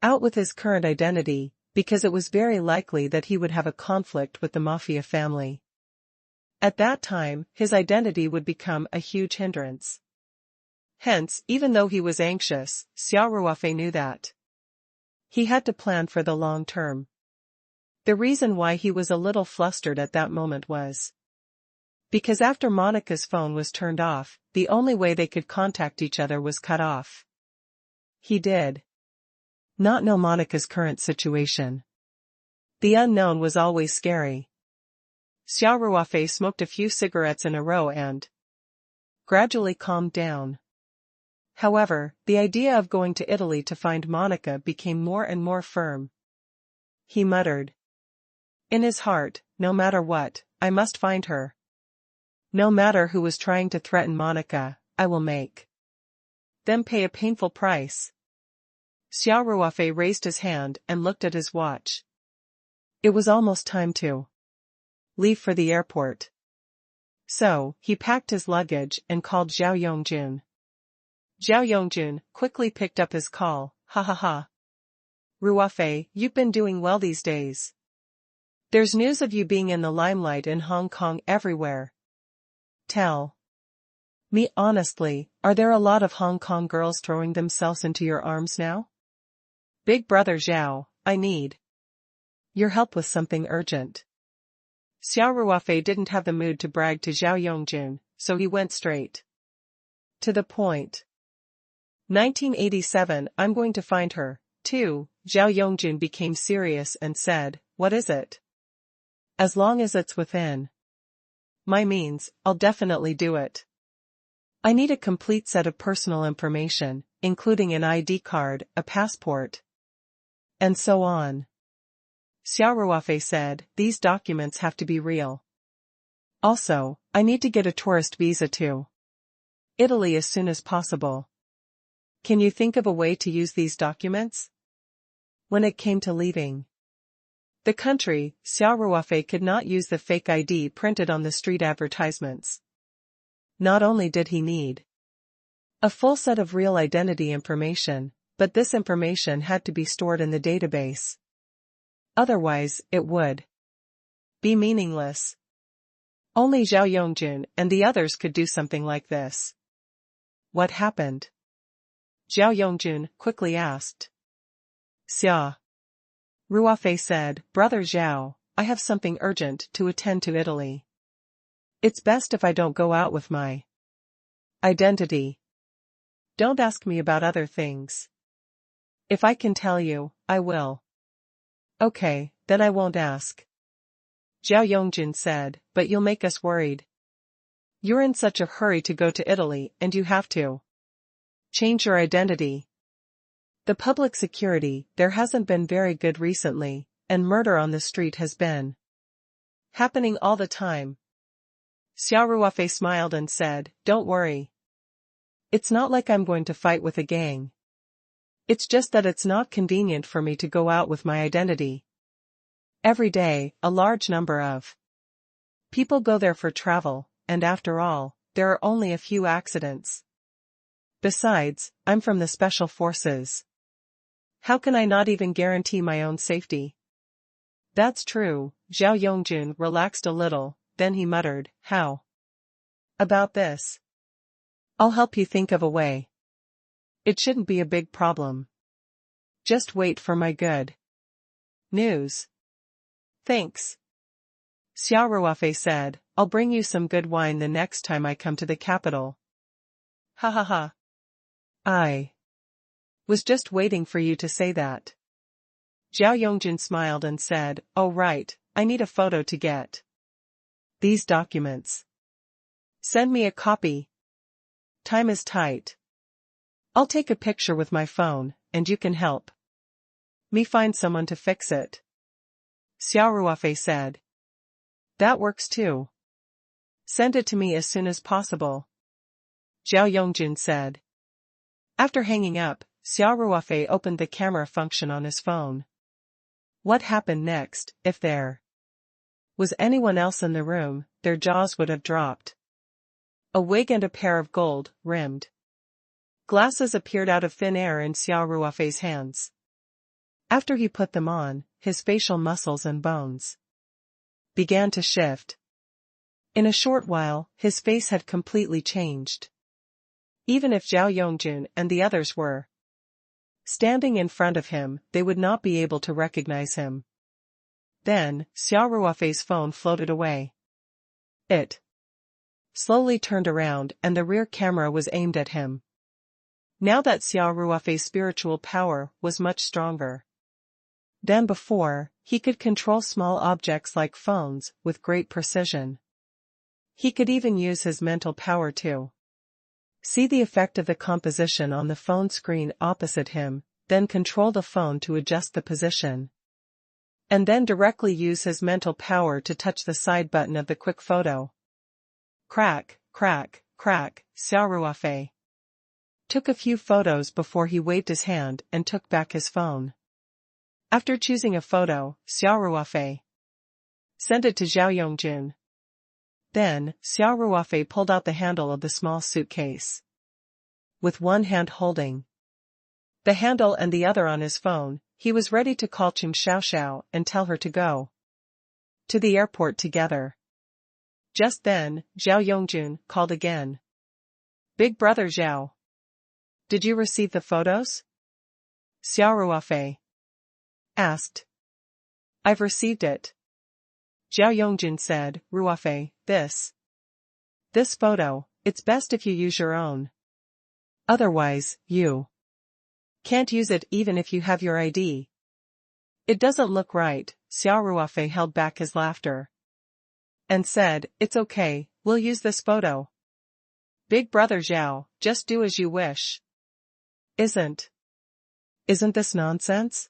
out with his current identity, because it was very likely that he would have a conflict with the mafia family. At that time, his identity would become a huge hindrance. Hence, even though he was anxious, Xia Ruofei knew that he had to plan for the long term. The reason why he was a little flustered at that moment was Because after Monica's phone was turned off, the only way they could contact each other was cut off. He did not know Monica's current situation. The unknown was always scary. Xia Ruofei smoked a few cigarettes in a row and gradually calmed down. However, the idea of going to Italy to find Monica became more and more firm. He muttered in his heart, no matter what, I must find her. No matter who was trying to threaten Monica, I will make them pay a painful price. Xia Ruofei raised his hand and looked at his watch. It was almost time to leave for the airport. So, he packed his luggage and called Zhao Yongjun. Zhao Yongjun quickly picked up his call. Ha ha ha. Ruofei, you've been doing well these days. There's news of you being in the limelight in Hong Kong everywhere. Tell me honestly, are there a lot of Hong Kong girls throwing themselves into your arms now? Big brother Zhao, I need your help with something urgent. Xia Ruofei didn't have the mood to brag to Zhao Yongjun, so he went straight to the point. 1987, I'm going to find her, too. Zhao Yongjun became serious and said, what is it? As long as it's within my means, I'll definitely do it. I need a complete set of personal information, including an ID card, a passport, and so on. Xia Ruofei said, these documents have to be real. Also, I need to get a tourist visa to Italy as soon as possible. Can you think of a way to use these documents? When it came to leaving the country, Xia Ruofei could not use the fake ID printed on the street advertisements. Not only did he need a full set of real identity information, but this information had to be stored in the database. Otherwise, it would be meaningless. Only Zhao Yongjun and the others could do something like this. What happened? Zhao Yongjun quickly asked. Xia Ruofei said, Brother Zhao, I have something urgent to attend to Italy. It's best if I don't go out with my identity. Don't ask me about other things. If I can tell you, I will. Okay, then I won't ask. Zhao Yongjun said, but you'll make us worried. You're in such a hurry to go to Italy and you have to change your identity. The public security there hasn't been very good recently, and murder on the street has been happening all the time. Xia Ruofei smiled and said, don't worry. It's not like I'm going to fight with a gang. It's just that it's not convenient for me to go out with my identity. Every day, a large number of people go there for travel, and after all, there are only a few accidents. Besides, I'm from the special forces. How can I not even guarantee my own safety? That's true. Zhao Yongjun relaxed a little, then he muttered, how about this? I'll help you think of a way. It shouldn't be a big problem. Just wait for my good news. Thanks. Xia Ruofei said, I'll bring you some good wine the next time I come to the capital. Ha ha ha. I was just waiting for you to say that. Zhao Yongjun smiled and said, oh right, I need a photo to get these documents. Send me a copy. Time is tight. I'll take a picture with my phone, and you can help me find someone to fix it. Xia Ruofei said. That works too. Send it to me as soon as possible. Zhao Yongjun said. After hanging up, Xia Ruofei opened the camera function on his phone. What happened next? If there was anyone else in the room, their jaws would have dropped. A wig and a pair of gold-rimmed glasses appeared out of thin air in Xia Ruofei's hands. After he put them on, his facial muscles and bones began to shift. In a short while, his face had completely changed. Even if Zhao Yongjun and the others were standing in front of him, they would not be able to recognize him. Then, Xia Ruofei's phone floated away. It slowly turned around and the rear camera was aimed at him. Now that Xia Ruofei's spiritual power was much stronger than before, he could control small objects like phones with great precision. He could even use his mental power to see the effect of the composition on the phone screen opposite him, then control the phone to adjust the position, and then directly use his mental power to touch the side button of the quick photo. Crack, crack, crack, Xia Ruofei took a few photos before he waved his hand and took back his phone. After choosing a photo, Xia Ruofei sent it to Zhao Yongjun. Then, Xia Ruofei pulled out the handle of the small suitcase. With one hand holding the handle and the other on his phone, he was ready to call Qing Xiaoxiao and tell her to go to the airport together. Just then, Zhao Yongjun called again. Big brother Zhao. Did you receive the photos? Xia Ruofei asked. I've received it. Zhao Yongjun said, Ruofei, this photo, it's best if you use your own. Otherwise, you can't use it even if you have your ID. It doesn't look right. Xia Ruofei held back his laughter and said, it's okay, we'll use this photo. Big brother Zhao, just do as you wish. Isn't this nonsense?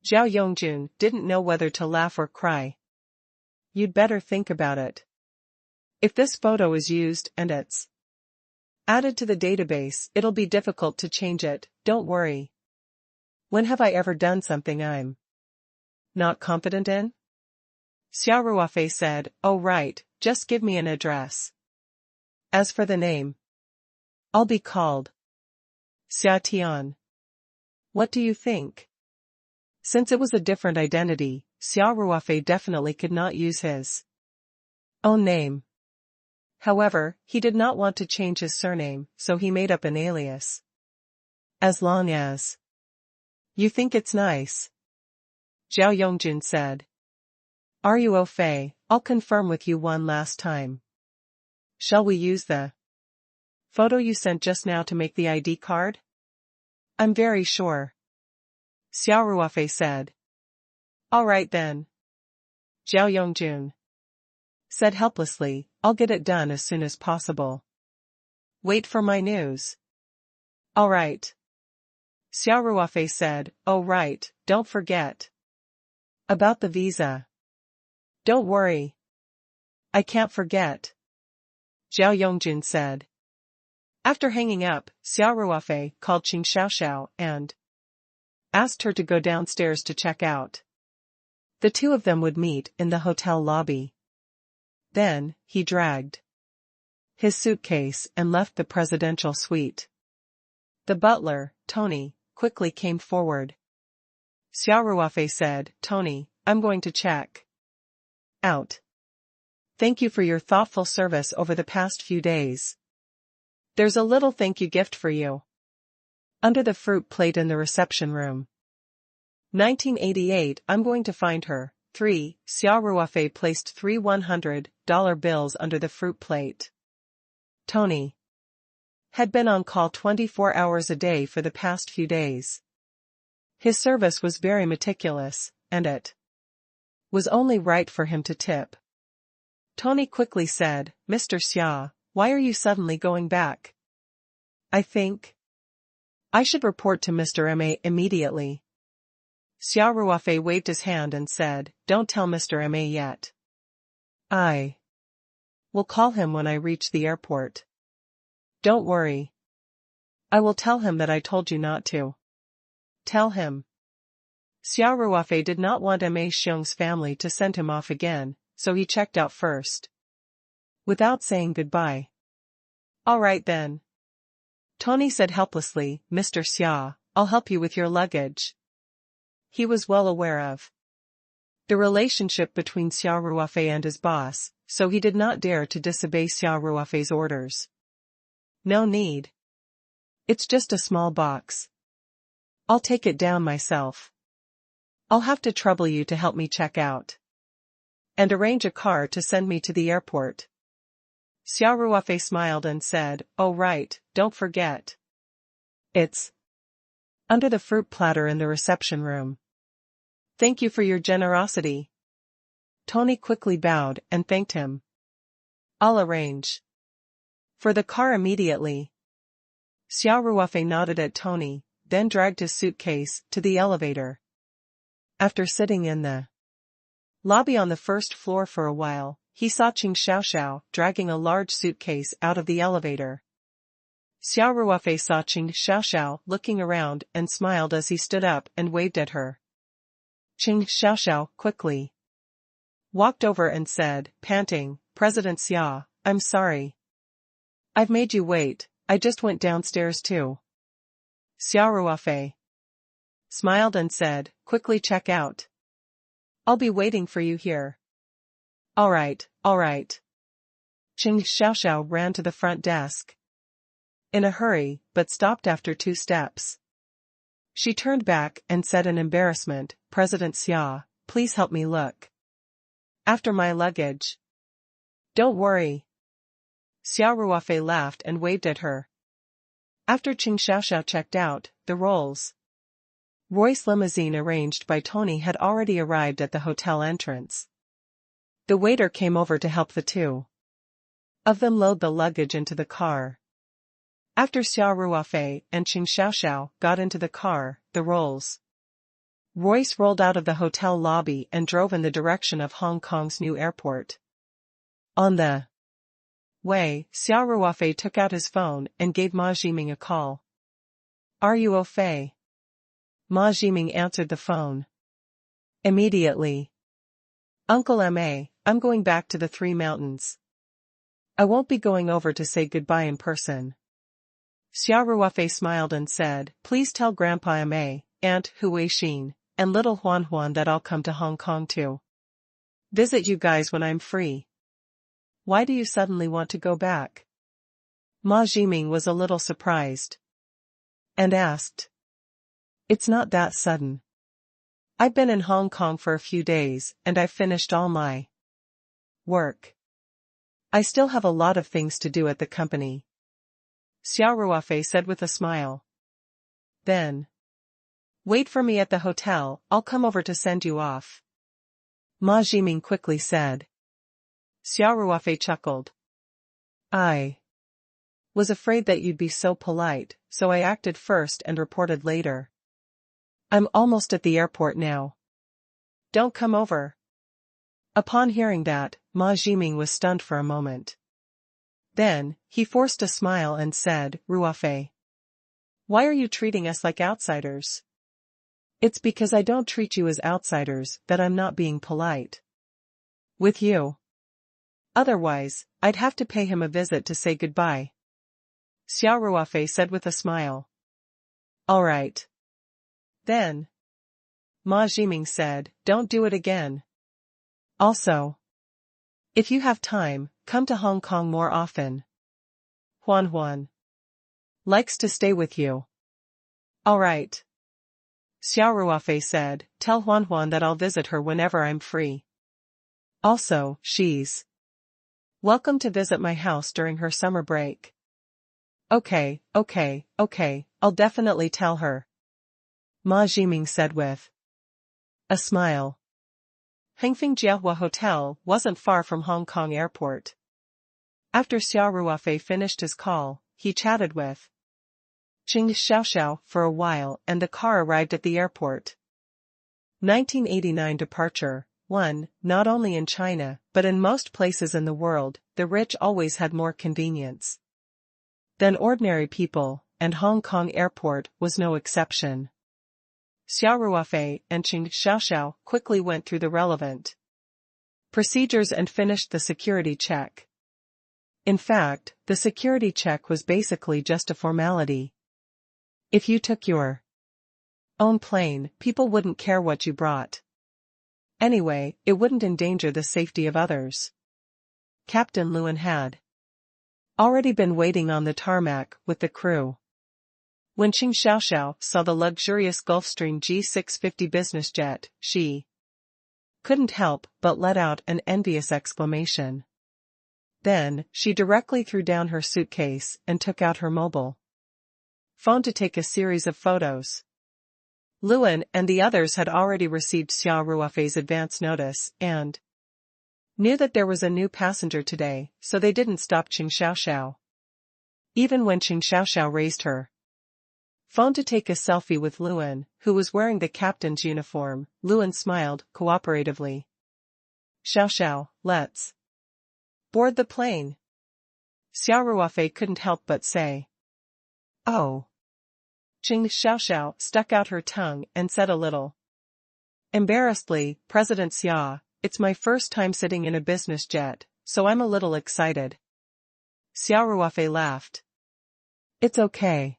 Zhao Yongjun didn't know whether to laugh or cry. You'd better think about it. If this photo is used and it's added to the database, it'll be difficult to change it, don't worry. When have I ever done something I'm not confident in? Xia Ruofei said, oh right, just give me an address. As for the name, I'll be called Xia Tian. What do you think? Since it was a different identity, Xia Ruofei definitely could not use his own name. However, he did not want to change his surname, so he made up an alias. As long as you think it's nice, Zhao Yongjun said. Ruofei, I'll confirm with you one last time. Shall we use the photo you sent just now to make the ID card? I'm very sure. Xia Ruofei said. All right then. Zhao Yongjun said helplessly, I'll get it done as soon as possible. Wait for my news. All right. Xia Ruofei said, oh right, don't forget about the visa. Don't worry. I can't forget. Zhao Yongjun said. After hanging up, Xia Ruofei called Qing Xiaoxiao and asked her to go downstairs to check out. The two of them would meet in the hotel lobby. Then, he dragged his suitcase and left the presidential suite. The butler, Tony, quickly came forward. Xia Ruofei said, Tony, I'm going to check out. Thank you for your thoughtful service over the past few days. There's a little thank you gift for you. Under the fruit plate in the reception room. 1988, I'm going to find her. 3. Xia Ruofei placed 3 $100 bills under the fruit plate. Tony had been on call 24 hours a day for the past few days. His service was very meticulous, and it was only right for him to tip. Tony quickly said, Mr. Xia, why are you suddenly going back? I think I should report to Mr. Ma immediately. Xia Ruofei waved his hand and said, don't tell Mr. Ma yet. I will call him when I reach the airport. Don't worry. I will tell him that I told you not to. Tell him. Xia Ruofei did not want Ma Xiong's family to send him off again, so he checked out first. Without saying goodbye. All right then. Tony said helplessly, Mr. Xia, I'll help you with your luggage. He was well aware of the relationship between Xia Ruofei and his boss, so he did not dare to disobey Xia Ruofei's orders. No need. It's just a small box. I'll take it down myself. I'll have to trouble you to help me check out and arrange a car to send me to the airport. Xia Ruofei smiled and said, "Oh right, don't forget. It's under the fruit platter in the reception room. Thank you for your generosity." Tony quickly bowed and thanked him. "I'll arrange for the car immediately." Xia Ruofei nodded at Tony, then dragged his suitcase to the elevator. After sitting in the lobby on the first floor for a while, he saw Qing Xiaoxiao dragging a large suitcase out of the elevator. Xia Ruofei saw Qing Xiaoxiao looking around and smiled as he stood up and waved at her. Qing Xiaoxiao quickly walked over and said, panting, "President Xia, I'm sorry. I've made you wait, I just went downstairs too." Xia Ruofei smiled and said, "Quickly check out. I'll be waiting for you here." All right. Qing Xiaoxiao ran to the front desk in a hurry, but stopped after 2 steps. She turned back and said in embarrassment, "President Xia, please help me look after my luggage." "Don't worry." Xia Ruofei laughed and waved at her. After Qing Xiaoxiao checked out, the Rolls-Royce limousine arranged by Tony had already arrived at the hotel entrance. The waiter came over to help the two of them load the luggage into the car. After Xia Ruofei and Qing Xiaoxiao got into the car, the Rolls-Royce rolled out of the hotel lobby and drove in the direction of Hong Kong's new airport. On the way, Xia Ruofei took out his phone and gave Ma Jiming a call. "Are you au fait?" Ma Jiming answered the phone immediately. "Uncle Ma, I'm going back to the Three Mountains. I won't be going over to say goodbye in person." Xia Ruofei smiled and said, "Please tell Grandpa Ma, Aunt Hu Xin, and little Huan that I'll come to Hong Kong to visit you guys when I'm free." "Why do you suddenly want to go back?" Ma Jiming was a little surprised and asked. "It's not that sudden. I've been in Hong Kong for a few days and I've finished all my work. I still have a lot of things to do at the company," Xia Ruofei said with a smile. "Then wait for me at the hotel, I'll come over to send you off," Ma Jiming quickly said. Xia Ruofei chuckled. "I was afraid that you'd be so polite, so I acted first and reported later. I'm almost at the airport now. Don't come over." Upon hearing that, Ma Jiming was stunned for a moment. Then, he forced a smile and said, "Ruofei, why are you treating us like outsiders?" "It's because I don't treat you as outsiders that I'm not being polite with you. Otherwise, I'd have to pay him a visit to say goodbye," Xia Ruofei said with a smile. "All right. Then," Ma Jiming said, "don't do it again. Also, if you have time, come to Hong Kong more often. Huan likes to stay with you." "All right," Xia Ruofei said, "tell Huan that I'll visit her whenever I'm free. Also, she's welcome to visit my house during her summer break." Okay, I'll definitely tell her," Ma Jiming said with a smile. Hengfeng Jiahua Hotel wasn't far from Hong Kong Airport. After Xia Ruofei finished his call, he chatted with Qing Xiaoxiao for a while and the car arrived at the airport. 1989 departure. 1. Not only in China, but in most places in the world, the rich always had more convenience than ordinary people, and Hong Kong Airport was no exception. Xia Ruofei and Qing Xiaoxiao quickly went through the relevant procedures and finished the security check. In fact, the security check was basically just a formality. If you took your own plane, people wouldn't care what you brought. Anyway, it wouldn't endanger the safety of others. Captain Lewin had already been waiting on the tarmac with the crew. When Qing Xiaoxiao saw the luxurious Gulfstream G650 business jet, she couldn't help but let out an envious exclamation. Then, she directly threw down her suitcase and took out her mobile phone to take a series of photos. Luan and the others had already received Xia Ruofei's advance notice and knew that there was a new passenger today, so they didn't stop Qing Xiaoxiao. Even when Qing Xiaoxiao raised her phone to take a selfie with Luan, who was wearing the captain's uniform, Luan smiled cooperatively. Xiaoxiao, let's board the plane. Xia Ruofei couldn't help but say. Oh. Qing Xiaoxiao stuck out her tongue and said a little embarrassedly, President Xia, it's my first time sitting in a business jet, so I'm a little excited. Xia Ruofei laughed. It's okay.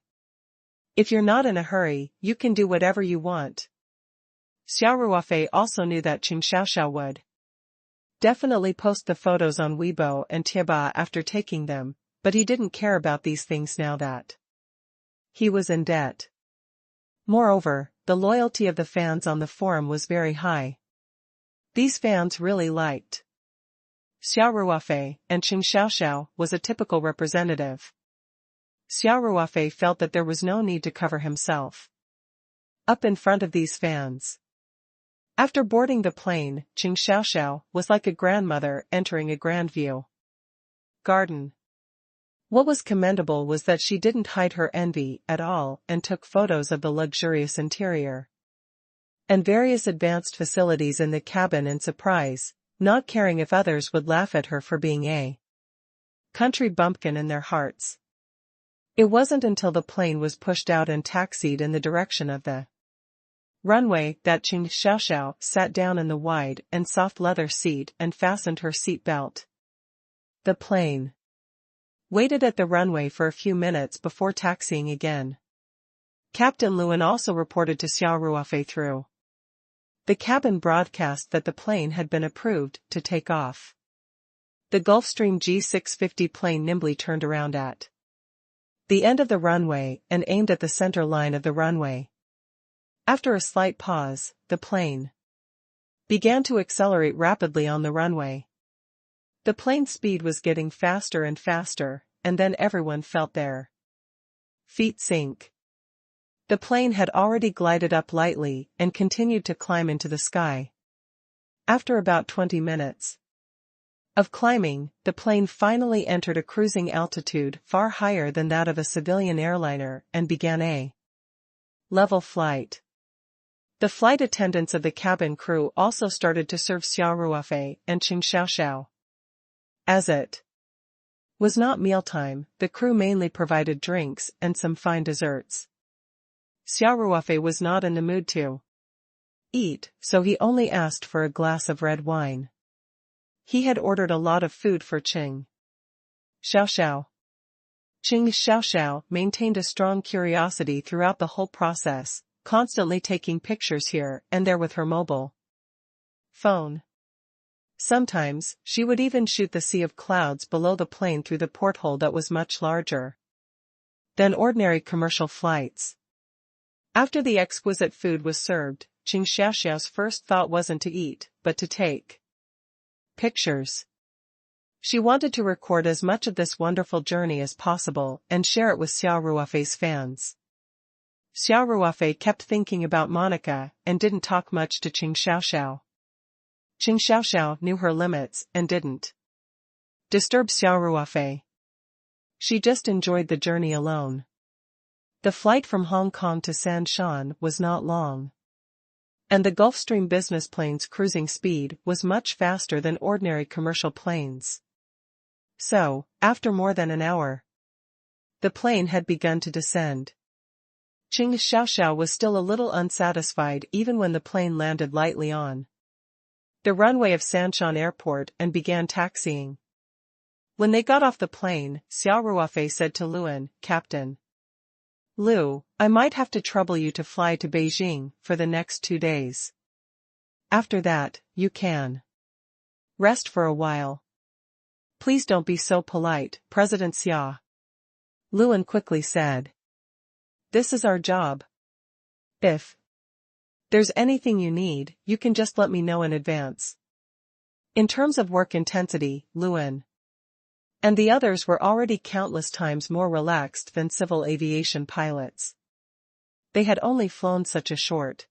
If you're not in a hurry, you can do whatever you want. Xia Ruofei also knew that Qing Xiaoxiao would definitely post the photos on Weibo and Tieba after taking them, but he didn't care about these things now that he was in debt. Moreover, the loyalty of the fans on the forum was very high. These fans really liked Xia Ruofei, and Qing Xiaoxiao was a typical representative. Xia Ruofei felt that there was no need to cover himself up in front of these fans. After boarding the plane, Qing Xiaoxiao was like a grandmother entering a Grandview garden. What was commendable was that she didn't hide her envy at all and took photos of the luxurious interior and various advanced facilities in the cabin in surprise, not caring if others would laugh at her for being a country bumpkin in their hearts. It wasn't until the plane was pushed out and taxied in the direction of the runway that Qing Xiaoxiao sat down in the wide and soft leather seat and fastened her seat belt. The plane waited at the runway for a few minutes before taxiing again. Captain Luan also reported to Xia Ruofei through the cabin broadcast that the plane had been approved to take off. The Gulfstream G650 plane nimbly turned around at the end of the runway and aimed at the center line of the runway. After a slight pause, the plane began to accelerate rapidly on the runway. The plane's speed was getting faster and faster, and then everyone felt their feet sink. The plane had already glided up lightly and continued to climb into the sky. After about 20 minutes of climbing, the plane finally entered a cruising altitude far higher than that of a civilian airliner and began a level flight. The flight attendants of the cabin crew also started to serve Xia Ruofei and Qing Xiaoxiao. As it was not mealtime, the crew mainly provided drinks and some fine desserts. Xia Ruofei was not in the mood to eat, so he only asked for a glass of red wine. He had ordered a lot of food for Qing Xiaoxiao. Qing Xiaoxiao maintained a strong curiosity throughout the whole process, constantly taking pictures here and there with her mobile phone. Sometimes, she would even shoot the sea of clouds below the plane through the porthole that was much larger than ordinary commercial flights. After the exquisite food was served, Qing Xiaoxiao's first thought wasn't to eat, but to take pictures. She wanted to record as much of this wonderful journey as possible and share it with Xia Ruofei's fans. Xia Ruofei kept thinking about Monica and didn't talk much to Qing Xiaoxiao. Qing Xiaoxiao knew her limits and didn't disturb Xia Ruofei. She just enjoyed the journey alone. The flight from Hong Kong to Sanshan was not long, and the Gulfstream business plane's cruising speed was much faster than ordinary commercial planes. So, after more than an hour, the plane had begun to descend. Qing Xiaoxiao was still a little unsatisfied even when the plane landed lightly on the runway of Sanshan Airport and began taxiing. When they got off the plane, Xia Ruofei said to Luan, Captain Lu, I might have to trouble you to fly to Beijing for the next 2 days. After that, you can rest for a while. Please don't be so polite, President Xia. Luan quickly said. This is our job. If there's anything you need, you can just let me know in advance. In terms of work intensity, Luan And the others were already countless times more relaxed than civil aviation pilots. They had only flown such a short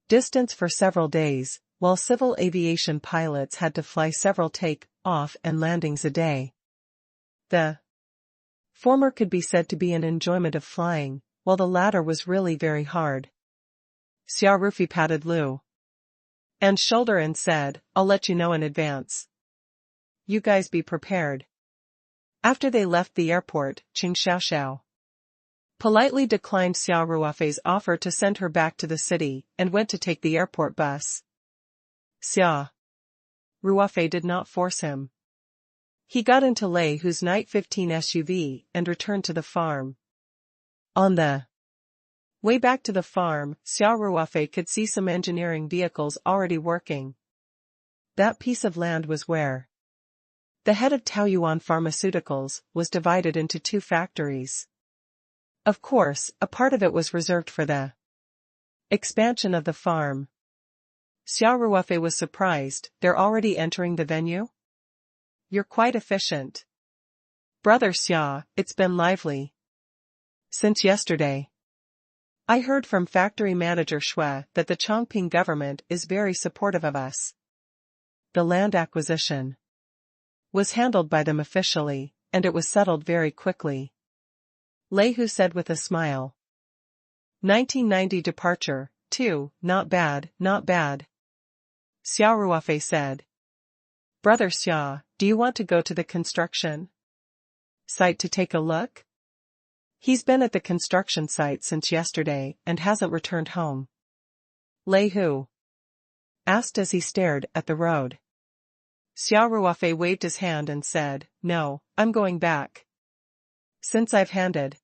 distance for several days, while civil aviation pilots had to fly several take-off and landings a day. The former could be said to be an enjoyment of flying, while the latter was really very hard. Xia Ruofei patted Lu An's shoulder and said, "I'll let you know in advance. You guys be prepared." After they left the airport, Qing Xiaoxiao politely declined Xia Ruofei's offer to send her back to the city and went to take the airport bus. Xia Ruofei did not force him. He got into Lei Hu's Night 15 SUV and returned to the farm. On the way back to the farm, Xia Ruofei could see some engineering vehicles already working. That piece of land was where the head of Taoyuan Pharmaceuticals was divided into 2 factories. Of course, a part of it was reserved for the expansion of the farm. Xia Ruofei was surprised. "They're already entering the venue? You're quite efficient." "Brother Xia, it's been lively since yesterday. I heard from factory manager Shui that the Chongqing government is very supportive of us. The land acquisition was handled by them officially, and it was settled very quickly," Lei Hu said with a smile. 1990 departure, too, not bad, not bad, Xia Ruofei said. "Brother Xia, do you want to go to the construction site to take a look?" "He's been at the construction site since yesterday and hasn't returned home," Lei Hu asked as he stared at the road. Xia Ruofei waved his hand and said, "No, I'm going back. Since I've handed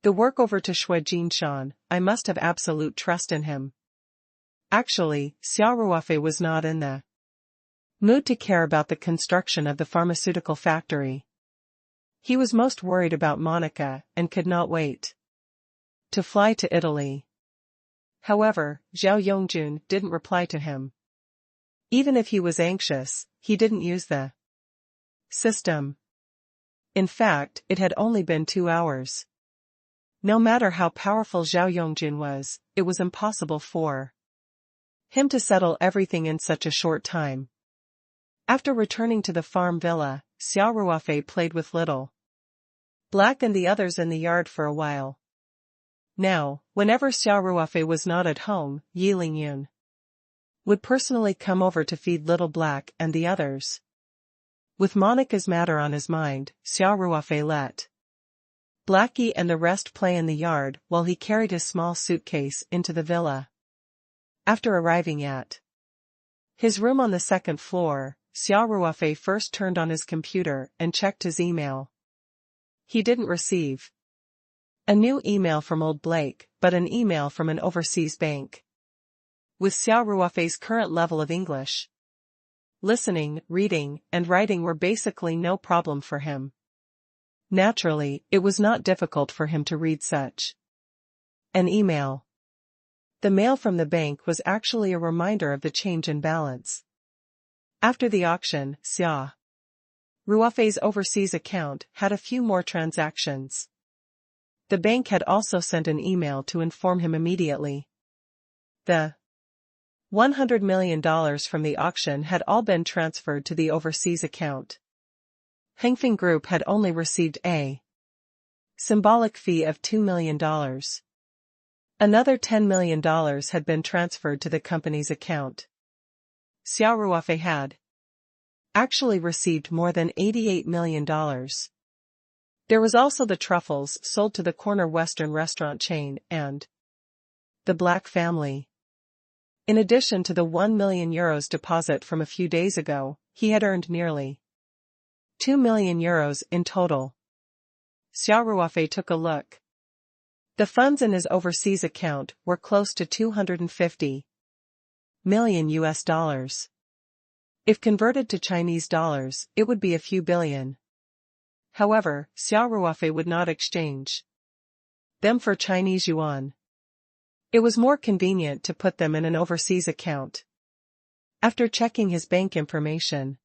the work over to Shui Jinshan, I must have absolute trust in him." Actually, Xia Ruofei was not in the mood to care about the construction of the pharmaceutical factory. He was most worried about Monica and could not wait to fly to Italy. However, Zhao Yongjun didn't reply to him. Even if he was anxious, he didn't use the system. In fact, it had only been 2 hours. No matter how powerful Zhao Yongjun was, it was impossible for him to settle everything in such a short time. After returning to the farm villa, Xia Ruofei played with Little Black and the others in the yard for a while. Now, whenever Xia Ruofei was not at home, Yi Lingyun would personally come over to feed Little Black and the others. With Monica's matter on his mind, Xia Ruofei let Blackie and the rest play in the yard while he carried his small suitcase into the villa. After arriving at his room on the 2nd floor, Xia Ruofei first turned on his computer and checked his email. He didn't receive a new email from Old Blake, but an email from an overseas bank. With Xia Ruofei's current level of English, listening, reading, and writing were basically no problem for him. Naturally, it was not difficult for him to read such an email. The mail from the bank was actually a reminder of the change in balance. After the auction, Xia Ruofei's overseas account had a few more transactions. The bank had also sent an email to inform him immediately. The $100 million from the auction had all been transferred to the overseas account. Hengfeng Group had only received a symbolic fee of $2 million. Another $10 million had been transferred to the company's account. Xia Ruofei had actually received more than $88 million. There was also the truffles sold to the corner Western restaurant chain and the Black family. In addition to the €1 million deposit from a few days ago, he had earned nearly €2 million in total. Xia Ruofei took a look. The funds in his overseas account were close to $250 million. If converted to Chinese dollars, it would be a few billion. However, Xia Ruofei would not exchange them for Chinese yuan. It was more convenient to put them in an overseas account. After checking his bank information,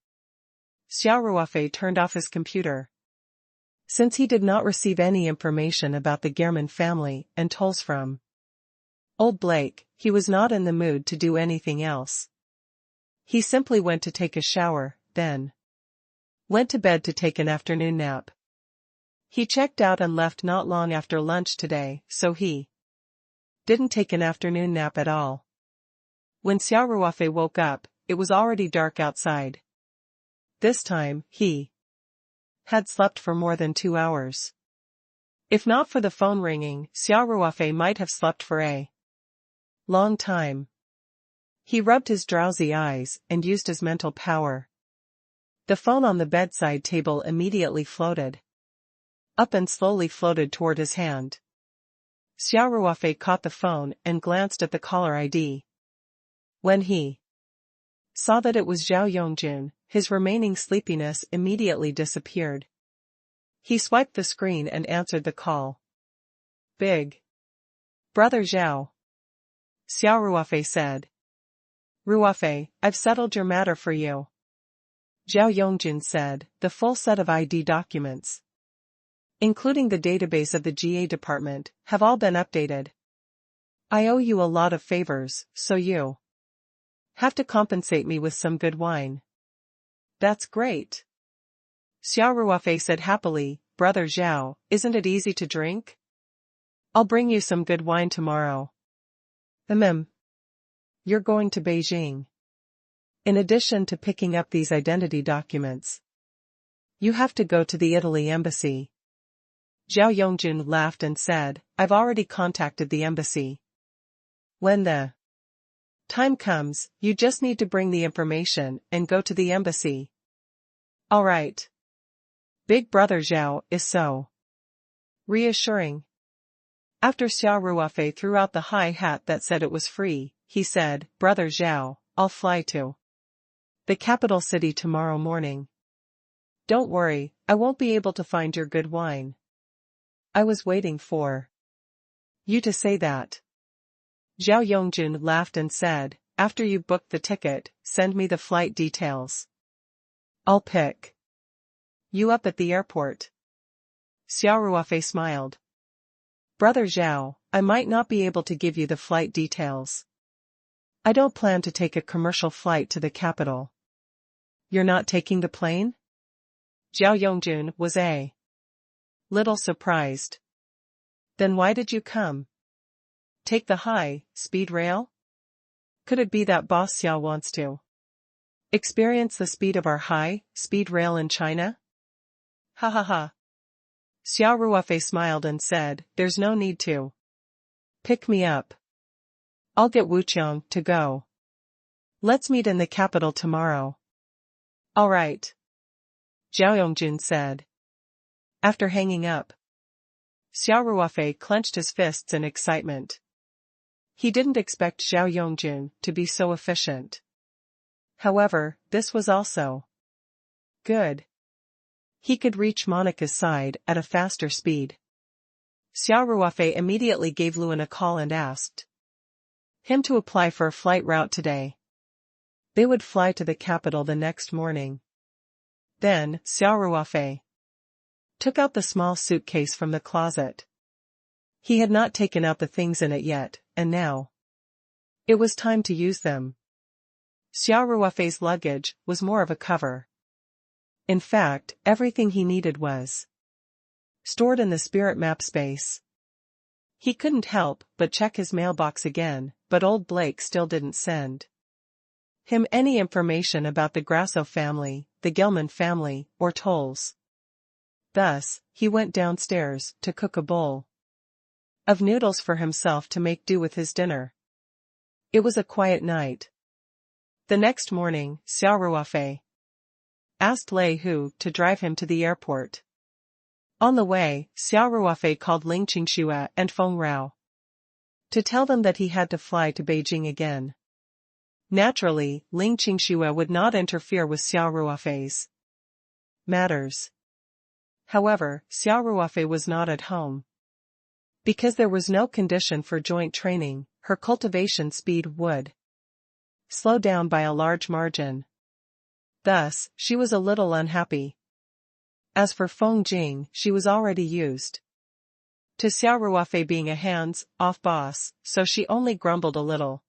Xia Ruofei turned off his computer. Since he did not receive any information about the Gehrman family and tolls from Old Blake, he was not in the mood to do anything else. He simply went to take a shower, then went to bed to take an afternoon nap. He checked out and left not long after lunch today, so he didn't take an afternoon nap at all. When Xia Ruofei woke up, it was already dark outside. This time, he had slept for more than 2 hours. If not for the phone ringing, Xia Ruofei might have slept for a long time. He rubbed his drowsy eyes and used his mental power. The phone on the bedside table immediately floated up and slowly floated toward his hand. Xia Ruofei caught the phone and glanced at the caller ID. When he saw that it was Zhao Yongjun, his remaining sleepiness immediately disappeared. He swiped the screen and answered the call. Big Brother Zhao. Xia Ruofei said. Ruofei, I've settled your matter for you. Zhao Yongjun said, the full set of ID documents, including the database of the GA department, have all been updated. I owe you a lot of favors, so you have to compensate me with some good wine. That's great. Xia Ruofei said happily, Brother Zhao, isn't it easy to drink? I'll bring you some good wine tomorrow. You're going to Beijing. In addition to picking up these identity documents, you have to go to the Italy embassy. Zhao Yongjun laughed and said, I've already contacted the embassy. When the time comes, you just need to bring the information and go to the embassy. All right. Big Brother Zhao is so reassuring. After Xia Ruofei threw out the high hat that said it was free, he said, Brother Zhao, I'll fly to the capital city tomorrow morning. Don't worry, I won't be able to find your good wine. I was waiting for you to say that. Zhao Yongjun laughed and said, after you've booked the ticket, send me the flight details. I'll pick you up at the airport. Xia Ruofei smiled. Brother Zhao, I might not be able to give you the flight details. I don't plan to take a commercial flight to the capital. You're not taking the plane? Zhao Yongjun was a little surprised. Then why did you come? Take the high-speed rail? Could it be that Boss Xia wants to experience the speed of our high-speed rail in China? Ha ha ha. Xia Ruofei smiled and said, there's no need to pick me up. I'll get Wuqiang to go. Let's meet in the capital tomorrow. All right. Zhao Yongjun said. After hanging up, Xia Ruofei clenched his fists in excitement. He didn't expect Zhao Yongjun to be so efficient. However, this was also good. He could reach Monica's side at a faster speed. Xia Ruofei immediately gave Luan a call and asked him to apply for a flight route today. They would fly to the capital the next morning. Then, Xia Ruofei took out the small suitcase from the closet. He had not taken out the things in it yet, and now it was time to use them. Xia Ruofei's luggage was more of a cover. In fact, everything he needed was stored in the spirit map space. He couldn't help but check his mailbox again, but old Blake still didn't send him any information about the Grasso family, the Gelman family, or tolls. Thus, he went downstairs to cook a bowl of noodles for himself to make do with his dinner. It was a quiet night. The next morning, Xia Ruofei asked Lei Hu to drive him to the airport. On the way, Xia Ruofei called Ling Qingxue and Feng Rao to tell them that he had to fly to Beijing again. Naturally, Ling Qingxue would not interfere with Xia Ruofei's matters. However, Xia Ruofei was not at home. Because there was no condition for joint training, her cultivation speed would slow down by a large margin. Thus, she was a little unhappy. As for Feng Jing, she was already used to Xia Ruofei being a hands-off boss, so she only grumbled a little.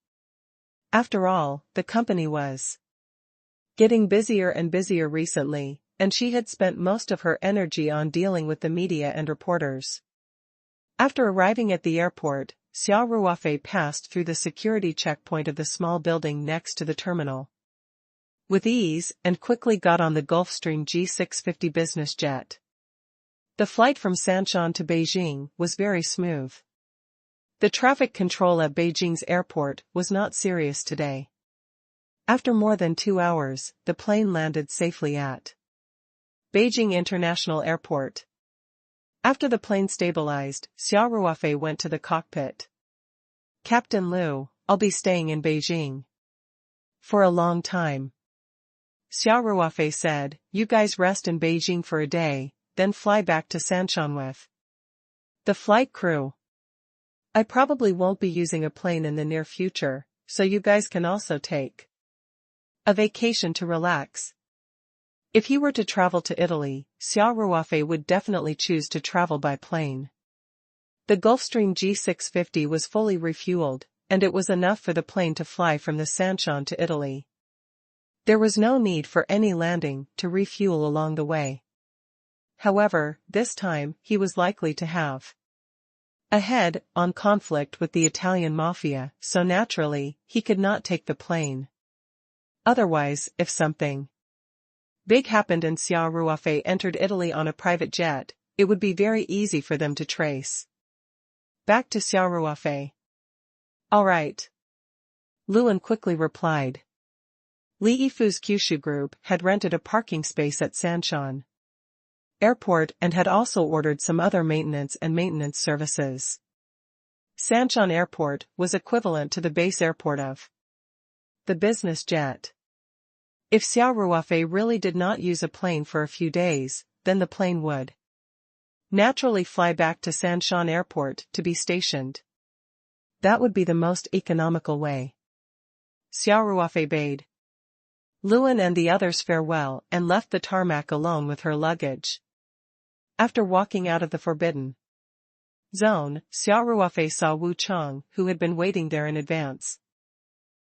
After all, the company was getting busier and busier recently, and she had spent most of her energy on dealing with the media and reporters. After arriving at the airport, Xia Ruofei passed through the security checkpoint of the small building next to the terminal with ease and quickly got on the Gulfstream G650 business jet. The flight from Sanshan to Beijing was very smooth. The traffic control at Beijing's airport was not serious today. After more than 2 hours, the plane landed safely at Beijing International Airport. After the plane stabilized, Xia Ruofei went to the cockpit. "Captain Liu, I'll be staying in Beijing for a long time," Xia Ruofei said. "You guys rest in Beijing for a day, then fly back to Sanshan with the flight crew. I probably won't be using a plane in the near future, so you guys can also take a vacation to relax." If he were to travel to Italy, Xia Ruofei would definitely choose to travel by plane. The Gulfstream G650 was fully refueled, and it was enough for the plane to fly from the Sanshan to Italy. There was no need for any landing to refuel along the way. However, this time, he was likely to have a head-on conflict with the Italian mafia, so naturally, he could not take the plane. Otherwise, if something big happened and Xia Ruofei entered Italy on a private jet, it would be very easy for them to trace back to Xia Ruofei. "All right," Luan quickly replied. Li Yifu's Kyushu Group had rented a parking space at Sanshan Airport and had also ordered some other maintenance services. Sanshan Airport was equivalent to the base airport of the business jet. If Xia Ruofei really did not use a plane for a few days, then the plane would naturally fly back to Sanshan Airport to be stationed. That would be the most economical way. Xia Ruofei bade Luan and the others farewell and left the tarmac alone with her luggage. After walking out of the forbidden zone, Xia Ruofei saw Wu Chang, who had been waiting there in advance.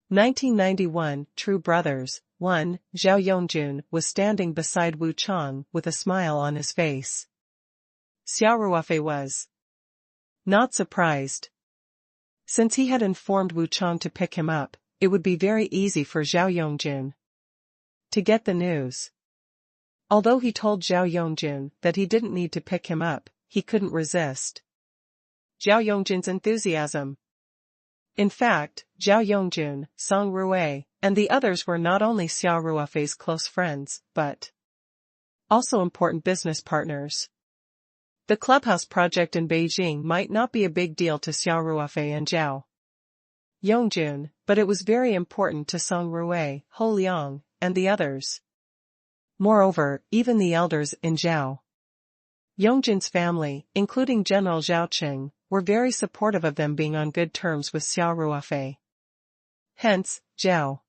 1991 True Brothers 1. Zhao Yongjun was standing beside Wu Chang with a smile on his face. Xia Ruofei was not surprised. Since he had informed Wu Chang to pick him up, it would be very easy for Zhao Yongjun to get the news. Although he told Zhao Yongjun that he didn't need to pick him up, he couldn't resist Zhao Yongjun's enthusiasm. In fact, Zhao Yongjun, Song Ruei, and the others were not only Xia Ruofei's close friends, but also important business partners. The clubhouse project in Beijing might not be a big deal to Xia Ruofei and Zhao Yongjun, but it was very important to Song Ruei, Ho Liang, and the others. Moreover, even the elders in Zhao Yongjun's family, including General Zhao Qing, were very supportive of them being on good terms with Xia Ruofei. Hence, Zhao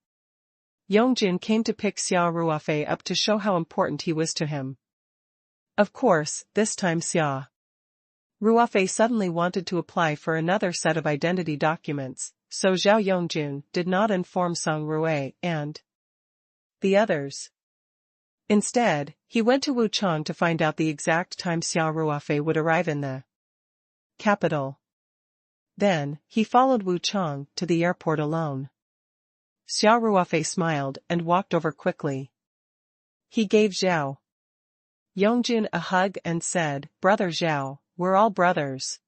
Yongjun came to pick Xia Ruofei up to show how important he was to him. Of course, this time Xia Ruofei suddenly wanted to apply for another set of identity documents, so Zhao Yongjun did not inform Song Ruei and the others. Instead, he went to Wu Chang to find out the exact time Xia Ruofei would arrive in the capital. Then, he followed Wu Chang to the airport alone. Xia Ruofei smiled and walked over quickly. He gave Zhao Yongjun a hug and said, "Brother Zhao, we're all brothers.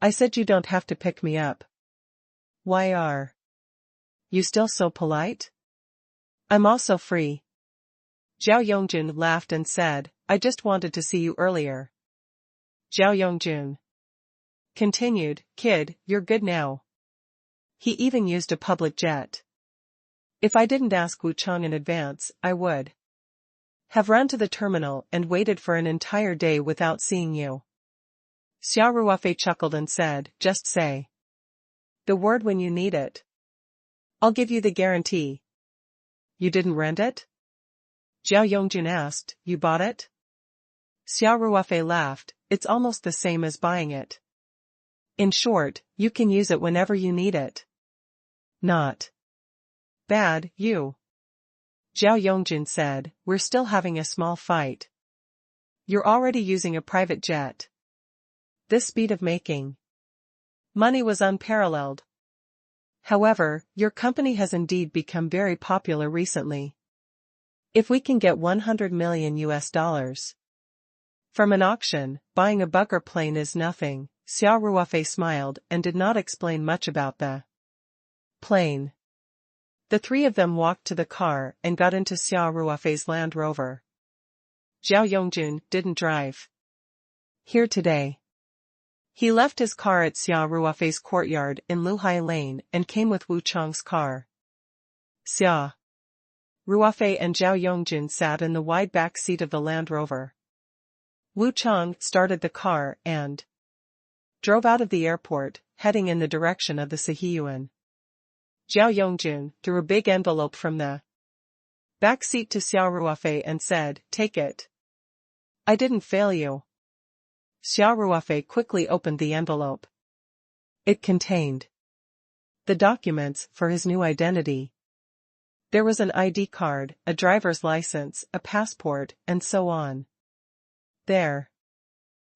I said you don't have to pick me up. Why are you still so polite? I'm also free." Zhao Yongjun laughed and said, "I just wanted to see you earlier." Zhao Yongjun continued, "Kid, you're good now. He even used a public jet. If I didn't ask Wu Chang in advance, I would have run to the terminal and waited for an entire day without seeing you." Xia Ruofei chuckled and said, "Just say the word when you need it. I'll give you the guarantee." "You didn't rent it?" Zhao Yongjun asked, you bought it? Xia Ruofei laughed, it's almost the same as buying it. In short, you can use it whenever you need it. Not bad, you. Zhao Yongjun said, we're still having a small fight. You're already using a private jet. This speed of making money was unparalleled. However, your company has indeed become very popular recently. If we can get 100 million US dollars from an auction, buying a bugger plane is nothing. Xia Ruofei smiled and did not explain much about the plane. The three of them walked to the car and got into Xia Ruofei's Land Rover. Zhao Yongjun didn't drive here today. He left his car at Xia Ruofei's courtyard in Luhai Lane and came with Wu Chang's car. Xia Ruofei and Zhao Yongjun sat in the wide back seat of the Land Rover. Wu Chang started the car and drove out of the airport, heading in the direction of the Sihiyuan. Zhao Yongjun threw a big envelope from the back seat to Xia Ruofei and said, take it. I didn't fail you. Xia Ruofei quickly opened the envelope. It contained the documents for his new identity. There was an ID card, a driver's license, a passport, and so on. There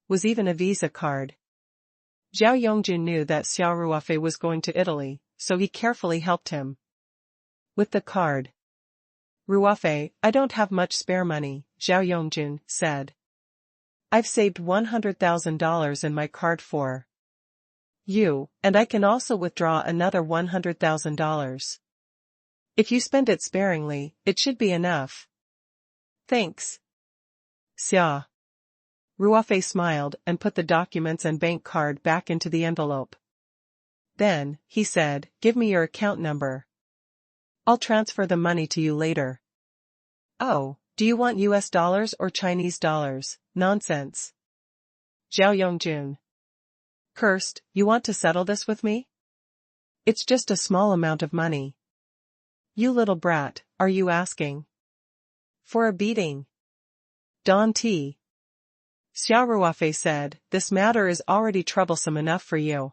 was even a Visa card. Zhao Yongjun knew that Xia Ruofei was going to Italy, so he carefully helped him with the card. Ruofei, I don't have much spare money, Zhao Yongjun said. I've saved $100,000 in my card for you, and I can also withdraw another $100,000. If you spend it sparingly, it should be enough. Thanks. Xia Ruofei smiled and put the documents and bank card back into the envelope. Then, he said, give me your account number. I'll transfer the money to you later. Oh, do you want US dollars or Chinese dollars? Nonsense. Zhao Yongjun cursed, you want to settle this with me? It's just a small amount of money. You little brat, are you asking for a beating? Don T. Xia Ruofei said, this matter is already troublesome enough for you.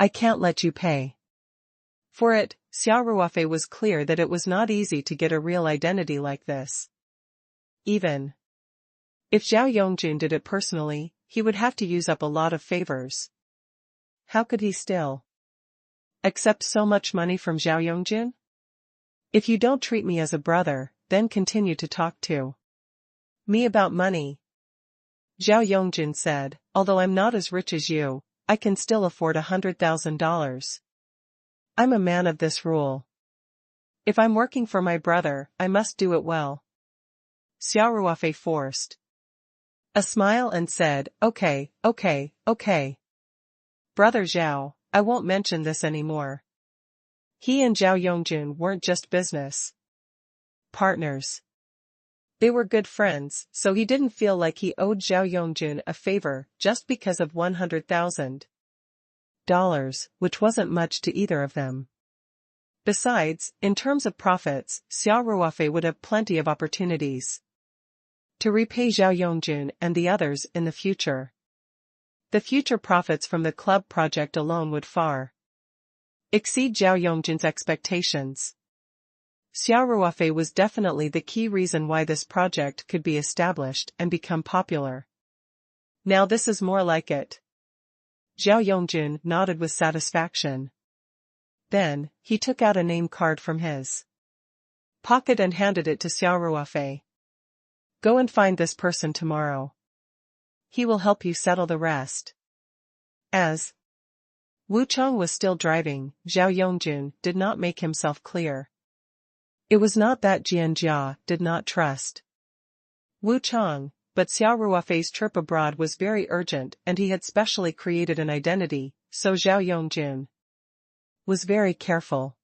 I can't let you pay for it. Xia Ruofei was clear that it was not easy to get a real identity like this. Even if Zhao Yongjun did it personally, he would have to use up a lot of favors. How could he still accept so much money from Zhao Yongjun? If you don't treat me as a brother, then continue to talk to me about money. Zhao Yongjun said, although I'm not as rich as you, I can still afford $100,000. I'm a man of this rule. If I'm working for my brother, I must do it well. Xia Ruofei forced a smile and said, okay. Brother Zhao, I won't mention this anymore. He and Zhao Yongjun weren't just business partners. They were good friends, so he didn't feel like he owed Zhao Yongjun a favor just because of $100,000, which wasn't much to either of them. Besides, in terms of profits, Xia Ruofei would have plenty of opportunities to repay Zhao Yongjun and the others in the future. The future profits from the club project alone would far exceed Zhao Yongjun's expectations. Xia Ruofei was definitely the key reason why this project could be established and become popular. Now this is more like it. Zhao Yongjun nodded with satisfaction. Then, he took out a name card from his pocket and handed it to Xia Ruofei. Go and find this person tomorrow. He will help you settle the rest. As Wu Chang was still driving, Zhao Yongjun did not make himself clear. It was not that Jianjia did not trust Wu Chang, but Xia Ruofei's trip abroad was very urgent and he had specially created an identity, so Zhao Yongjun was very careful.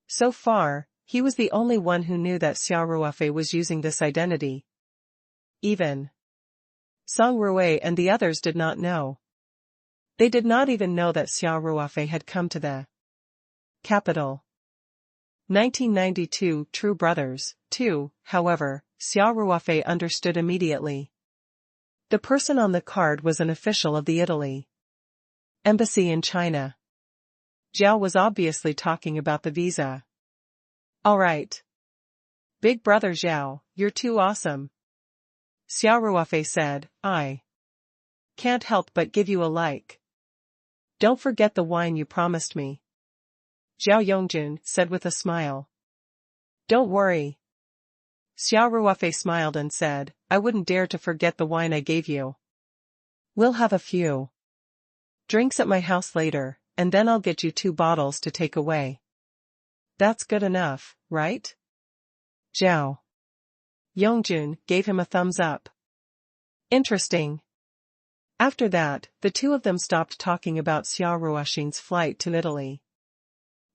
So far, he was the only one who knew that Xia Ruofei was using this identity. Even Song Rui and the others did not know. They did not even know that Xia Ruofei had come to the capital. 1992 True Brothers, 2, however, Xia Ruofei understood immediately. The person on the card was an official of the Italy Embassy in China. Zhao was obviously talking about the visa. Alright. Big brother Zhao, you're too awesome. Xia Ruofei said, I can't help but give you a like. Don't forget the wine you promised me. Zhao Yongjun said with a smile. Don't worry. Xia Ruofei smiled and said, I wouldn't dare to forget the wine I gave you. We'll have a few drinks at my house later, and then I'll get you 2 bottles to take away. That's good enough, right? Zhao Yongjun gave him a thumbs up. Interesting. After that, the two of them stopped talking about Xia Ruofei's flight to Italy.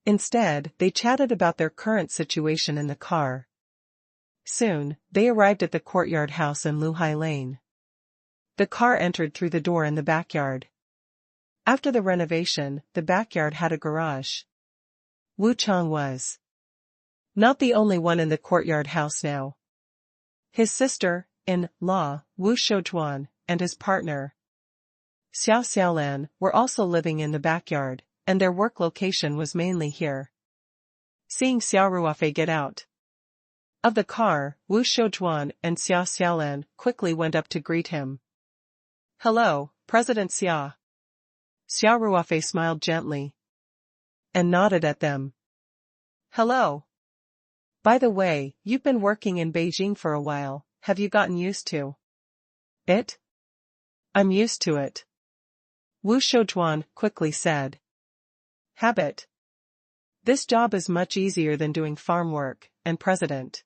Instead, they chatted about their current situation in the car. Soon, they arrived at the courtyard house in Luhai Lane. The car entered through the door in the backyard. After the renovation, the backyard had a garage. Wu Chang was not the only one in the courtyard house now. His sister-in-law, Wu Shoujuan, and his partner, Xiao Xiaolan, were also living in the backyard, and their work location was mainly here. Seeing Xia Ruofei get out of the car, Wu Shoujuan and Xiao Xiaolan quickly went up to greet him. Hello, President Xia. Xia Ruofei smiled gently and nodded at them. Hello. By the way, you've been working in Beijing for a while, have you gotten used to it? I'm used to it. Wu Shoujuan quickly said. Habit. This job is much easier than doing farm work, and President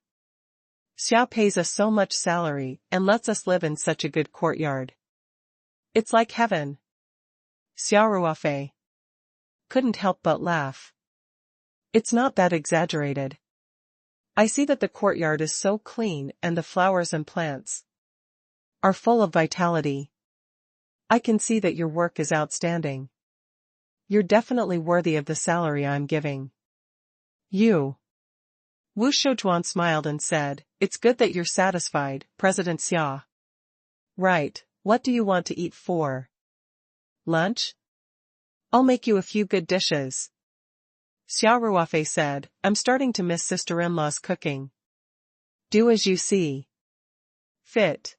Xia pays us so much salary and lets us live in such a good courtyard. It's like heaven. Xia Ruofei couldn't help but laugh. It's not that exaggerated. I see that the courtyard is so clean and the flowers and plants are full of vitality. I can see that your work is outstanding. You're definitely worthy of the salary I'm giving you. Wu Shoujuan smiled and said, It's good that you're satisfied, President Xia. Right, what do you want to eat for lunch? I'll make you a few good dishes. Xia Ruofei said, I'm starting to miss sister-in-law's cooking. Do as you see fit.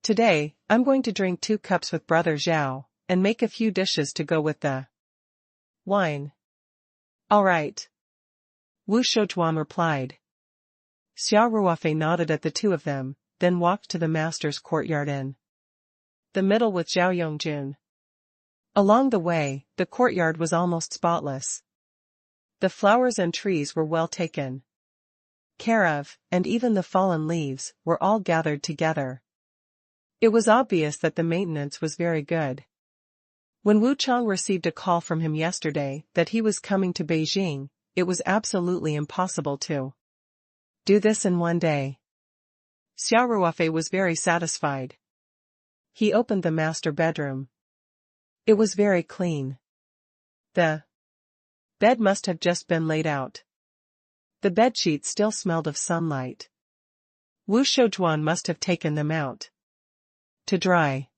Today, I'm going to drink 2 cups with brother Zhao, and make a few dishes to go with the wine. All right. Wu Shoujuan replied. Xia Ruofei nodded at the two of them, then walked to the master's courtyard in the middle with Zhao Yongjun. Along the way, the courtyard was almost spotless. The flowers and trees were well taken care of, and even the fallen leaves were all gathered together. It was obvious that the maintenance was very good. When Wu Chang received a call from him yesterday that he was coming to Beijing, it was absolutely impossible to do this in one day. Xia Ruofei was very satisfied. He opened the master bedroom. It was very clean. The bed must have just been laid out. The bedsheets still smelled of sunlight. Wu Shoujuan must have taken them out to dry.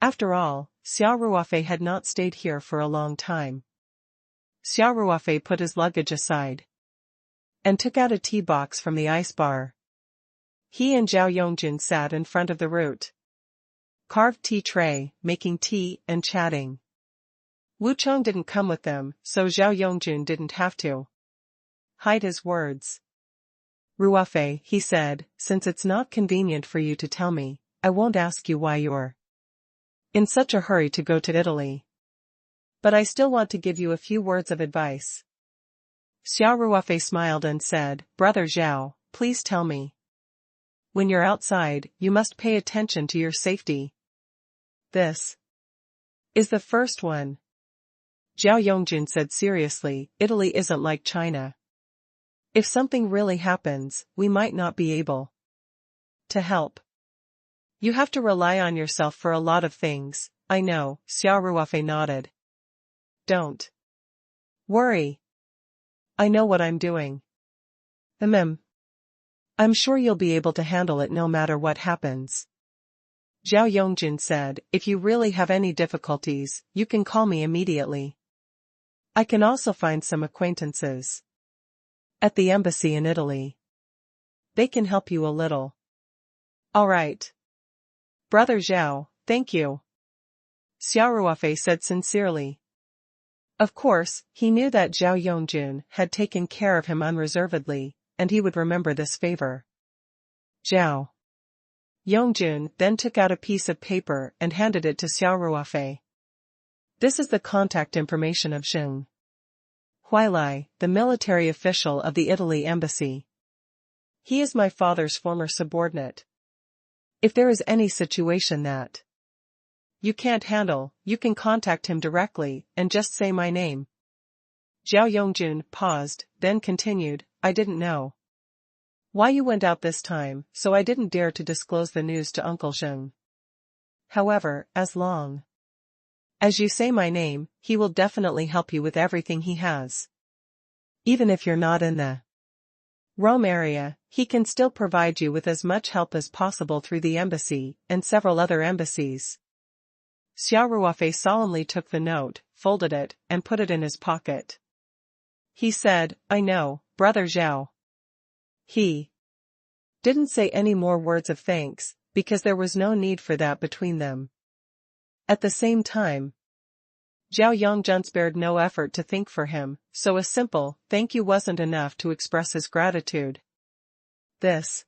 After all, Xia Ruofei had not stayed here for a long time. Xia Ruofei put his luggage aside and took out a tea box from the ice bar. He and Zhao Yongjun sat in front of the root carved tea tray, making tea and chatting. Wu Chang didn't come with them, so Zhao Yongjun didn't have to hide his words. Ruofei, he said, since it's not convenient for you to tell me, I won't ask you why you're in such a hurry to go to Italy. But I still want to give you a few words of advice. Xia Ruofei smiled and said, Brother Zhao, please tell me. When you're outside, you must pay attention to your safety. This is the first one. Zhao Yongjun said seriously, Italy isn't like China. If something really happens, we might not be able to help. You have to rely on yourself for a lot of things, I know, Xia Ruofei nodded. Don't worry. I know what I'm doing. I'm sure you'll be able to handle it no matter what happens. Zhao Yongjun said, if you really have any difficulties, you can call me immediately. I can also find some acquaintances at the embassy in Italy. They can help you a little. All right. Brother Zhao, thank you. Xia Ruofei said sincerely. Of course, he knew that Zhao Yongjun had taken care of him unreservedly, and he would remember this favor. Zhao Yongjun then took out a piece of paper and handed it to Xia Ruofei. This is the contact information of Zheng Huilai, the military official of the Italy embassy. He is my father's former subordinate. If there is any situation that you can't handle, you can contact him directly and just say my name. Zhao Yongjun paused, then continued, I didn't know why you went out this time, so I didn't dare to disclose the news to Uncle Zheng. However, as long as you say my name, he will definitely help you with everything he has. Even if you're not in the Rome area, he can still provide you with as much help as possible through the embassy and several other embassies. Xia Ruofei solemnly took the note, folded it, and put it in his pocket. He said, I know, Brother Zhao. He didn't say any more words of thanks, because there was no need for that between them. At the same time, Zhao Yongjun spared no effort to think for him, so a simple thank you wasn't enough to express his gratitude. This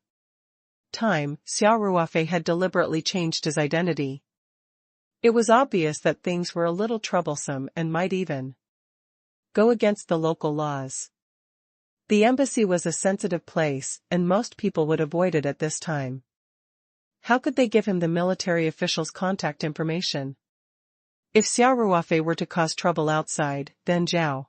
time, Xia Ruofei had deliberately changed his identity. It was obvious that things were a little troublesome and might even go against the local laws. The embassy was a sensitive place, and most people would avoid it at this time. How could they give him the military official's contact information? If Xia Ruofei were to cause trouble outside, then Zhao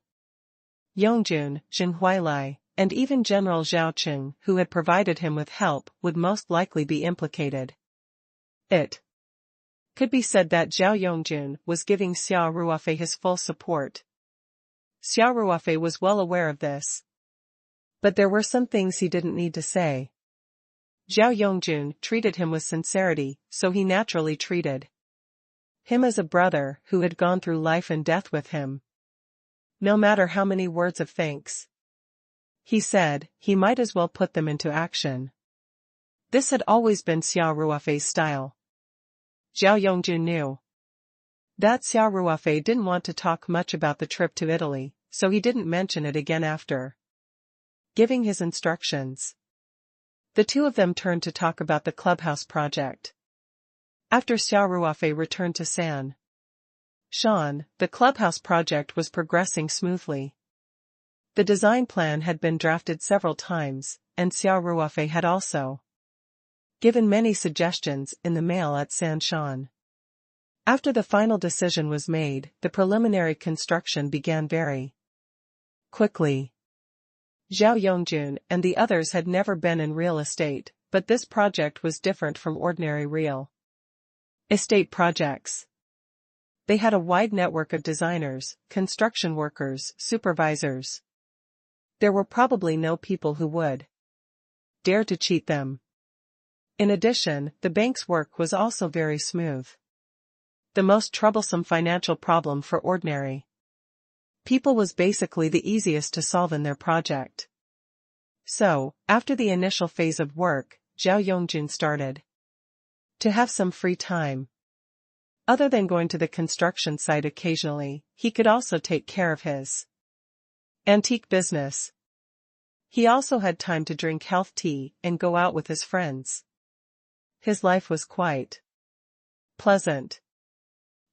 Yongjun, Zheng Huilai, and even General Zhao Qing, who had provided him with help, would most likely be implicated. It could be said that Zhao Yongjun was giving Xia Ruofei his full support. Xia Ruofei was well aware of this. But there were some things he didn't need to say. Zhao Yongjun treated him with sincerity, so he naturally treated him as a brother who had gone through life and death with him. No matter how many words of thanks he said, he might as well put them into action. This had always been Xia Ruofei's style. Zhao Yongjun knew that Xia Ruofei didn't want to talk much about the trip to Italy, so he didn't mention it again after giving his instructions. The two of them turned to talk about the clubhouse project. After Xia Ruofei returned to San Shan, the clubhouse project was progressing smoothly. The design plan had been drafted several times, and Xia Ruofei had also given many suggestions in the mail at San Shan. After the final decision was made, the preliminary construction began very quickly. Zhao Yongjun and the others had never been in real estate, but this project was different from ordinary real estate projects. They had a wide network of designers, construction workers, supervisors. There were probably no people who would dare to cheat them. In addition, the bank's work was also very smooth. The most troublesome financial problem for ordinary people was basically the easiest to solve in their project. So, after the initial phase of work, Zhao Yongjun started to have some free time. Other than going to the construction site occasionally, he could also take care of his antique business. He also had time to drink health tea and go out with his friends. His life was quite pleasant.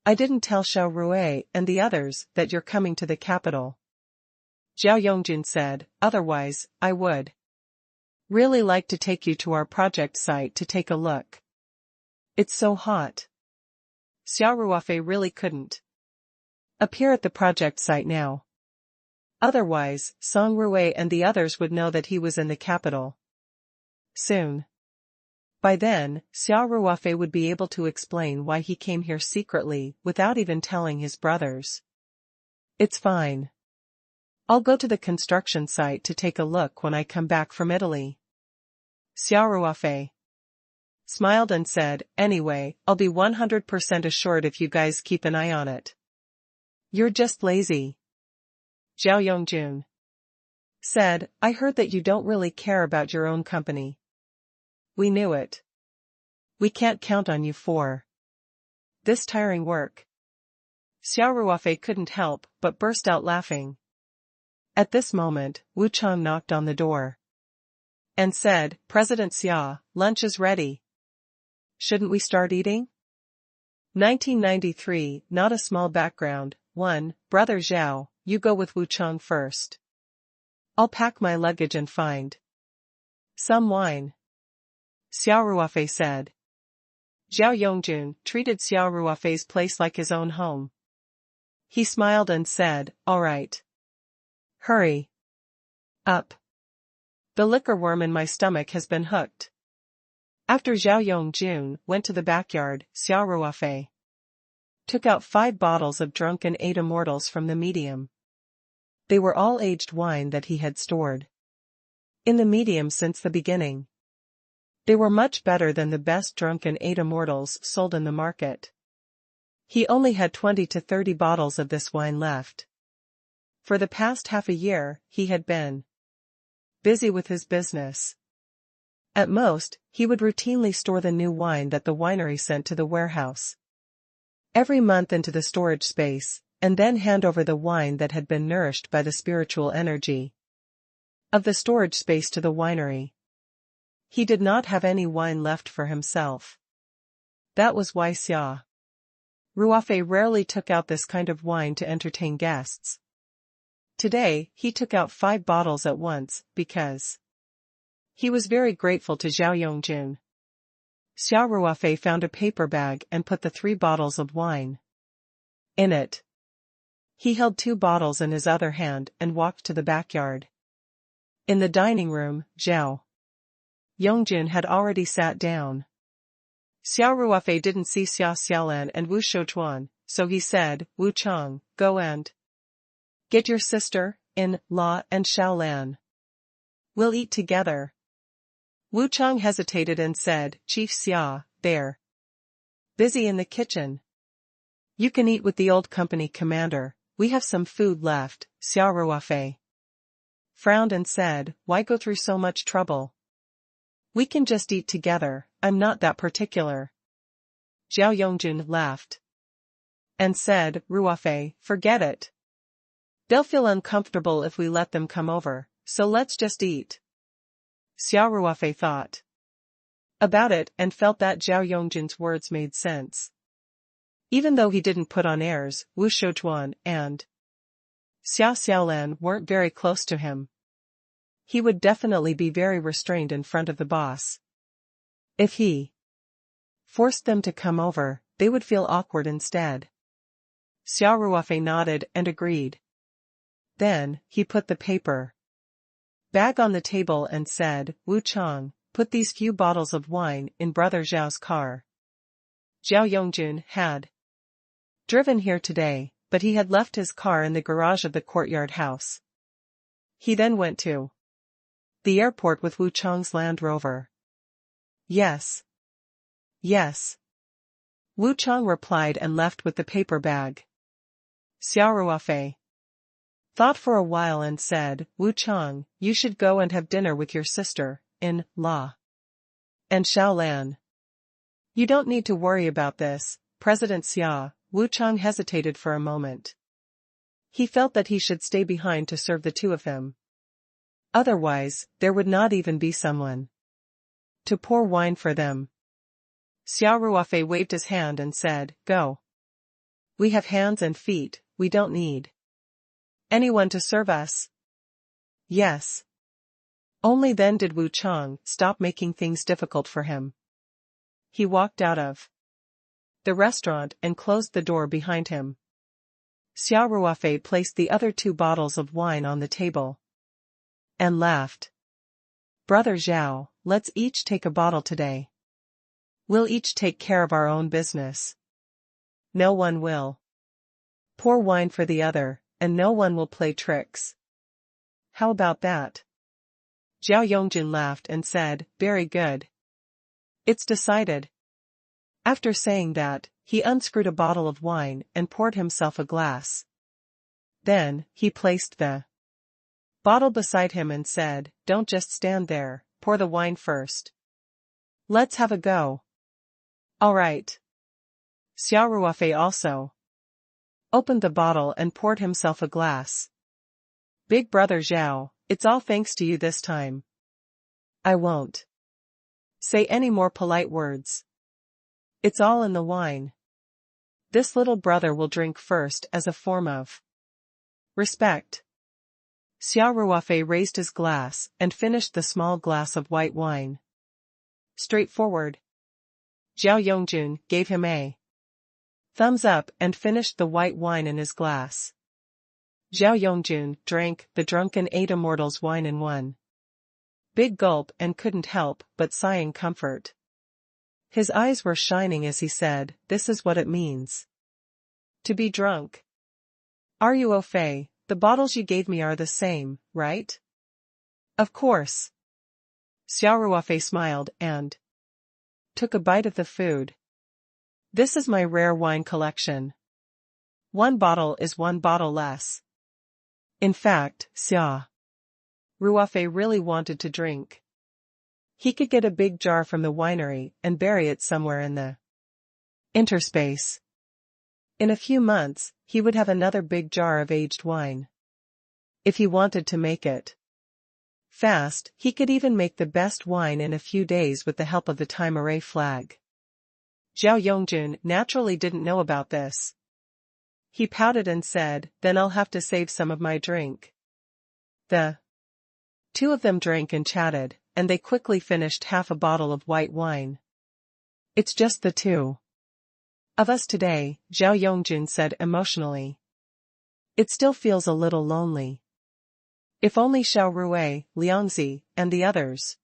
I didn't tell Xia Ruofei and the others that you're coming to the capital, Zhao Yongjun said, otherwise, I would really like to take you to our project site to take a look. It's so hot. Xia Ruofei really couldn't appear at the project site now. Otherwise, Song Ruofei and the others would know that he was in the capital soon. By then, Xia Ruofei would be able to explain why he came here secretly without even telling his brothers. It's fine. I'll go to the construction site to take a look when I come back from Italy. Xia Ruofei smiled and said, anyway, I'll be 100% assured if you guys keep an eye on it. You're just lazy. Zhao Yongjun said, I heard that you don't really care about your own company. We knew it. We can't count on you for this tiring work. Xia Ruofei couldn't help but burst out laughing. At this moment, Wu Chang knocked on the door and said, President Xia, lunch is ready. Shouldn't we start eating? 1993, not a small background. 1. Brother Zhao, you go with Wu Chang first. I'll pack my luggage and find some wine. Xia Ruofei said. Zhao Yongjun treated Xia Ruofei's place like his own home. He smiled and said, all right. Hurry up. The liquor worm in my stomach has been hooked. After Zhao Yongjun went to the backyard, Xia Ruofei took out 5 bottles of drunken 8 immortals from the medium. They were all aged wine that he had stored in the medium since the beginning. They were much better than the best drunken 8 immortals sold in the market. He only had 20 to 30 bottles of this wine left. For the past half a year, he had been busy with his business. At most, he would routinely store the new wine that the winery sent to the warehouse every month into the storage space, and then hand over the wine that had been nourished by the spiritual energy of the storage space to the winery. He did not have any wine left for himself. That was why Xia Ruofei rarely took out this kind of wine to entertain guests. Today, he took out 5 bottles at once, because he was very grateful to Zhao Yongjun. Xia Ruofei found a paper bag and put the 3 bottles of wine in it. He held 2 bottles in his other hand and walked to the backyard. In the dining room, Zhao Yongjun had already sat down. Xia Ruofei didn't see Xia Xiaolan and Wu Shouchuan, so he said, Wu Chang, go and get your sister-in-law and Xiaolan. We'll eat together. Wu Chang hesitated and said, Chief Xia, they're busy in the kitchen. You can eat with the old company commander, we have some food left. Xia Ruofei frowned and said, why go through so much trouble? We can just eat together, I'm not that particular. Zhao Yongjun laughed and said, Ruofei, forget it. They'll feel uncomfortable if we let them come over, so let's just eat. Xia Ruofei thought about it and felt that Zhao Yongjun's words made sense. Even though he didn't put on airs, Wu Shouchuan and Xia Xiaolan weren't very close to him. He would definitely be very restrained in front of the boss. If he forced them to come over, they would feel awkward instead. Xia Ruofei nodded and agreed. Then, he put the paper bag on the table and said, Wu Chang, put these few bottles of wine in Brother Zhao's car. Zhao Yongjun had driven here today, but he had left his car in the garage of the courtyard house. He then went to the airport with Wu Chang's Land Rover. Yes. Yes. Wu Chang replied and left with the paper bag. Xia Ruofei thought for a while and said, Wu Chang, you should go and have dinner with your sister-in-law and Xiaolan. You don't need to worry about this, President Xia. Wu Chang hesitated for a moment. He felt that he should stay behind to serve the 2 of them. Otherwise, there would not even be someone to pour wine for them. Xia Ruofei waved his hand and said, go. We have hands and feet, we don't need anyone to serve us. Yes. Only then did Wu Chang stop making things difficult for him. He walked out of the restaurant and closed the door behind him. Xia Ruofei placed the other 2 bottles of wine on the table and laughed. Brother Zhao, let's each take a bottle today. We'll each take care of our own business. No one will pour wine for the other, and no one will play tricks. How about that? Zhao Yongjun laughed and said, very good. It's decided. After saying that, he unscrewed a bottle of wine and poured himself a glass. Then, he placed the bottle beside him and said, don't just stand there, pour the wine first. Let's have a go. All right. Xia Ruofei also opened the bottle and poured himself a glass. Big brother Zhao, it's all thanks to you this time. I won't say any more polite words. It's all in the wine. This little brother will drink first as a form of respect. Xia Ruofei raised his glass and finished the small glass of white wine. Straightforward. Zhao Yongjun gave him a thumbs up and finished the white wine in his glass. Zhao Yongjun drank the drunken 8 immortals wine in one big gulp and couldn't help but sigh in comfort. His eyes were shining as he said, this is what it means to be drunk. Are you Ruofei? The bottles you gave me are the same, right? Of course. Xia Ruofei smiled and took a bite of the food. This is my rare wine collection. One bottle is one bottle less. In fact, Xia Ruofei really wanted to drink. He could get a big jar from the winery and bury it somewhere in the interspace. In a few months, he would have another big jar of aged wine. If he wanted to make it fast, he could even make the best wine in a few days with the help of the time array flag. Zhao Yongjun naturally didn't know about this. He pouted and said, then I'll have to save some of my drink. The two of them drank and chatted, and they quickly finished half a bottle of white wine. It's just the two of us today, Zhao Yongjun said emotionally. It still feels a little lonely. If only Xiao Ruofei, Liangzi, and the others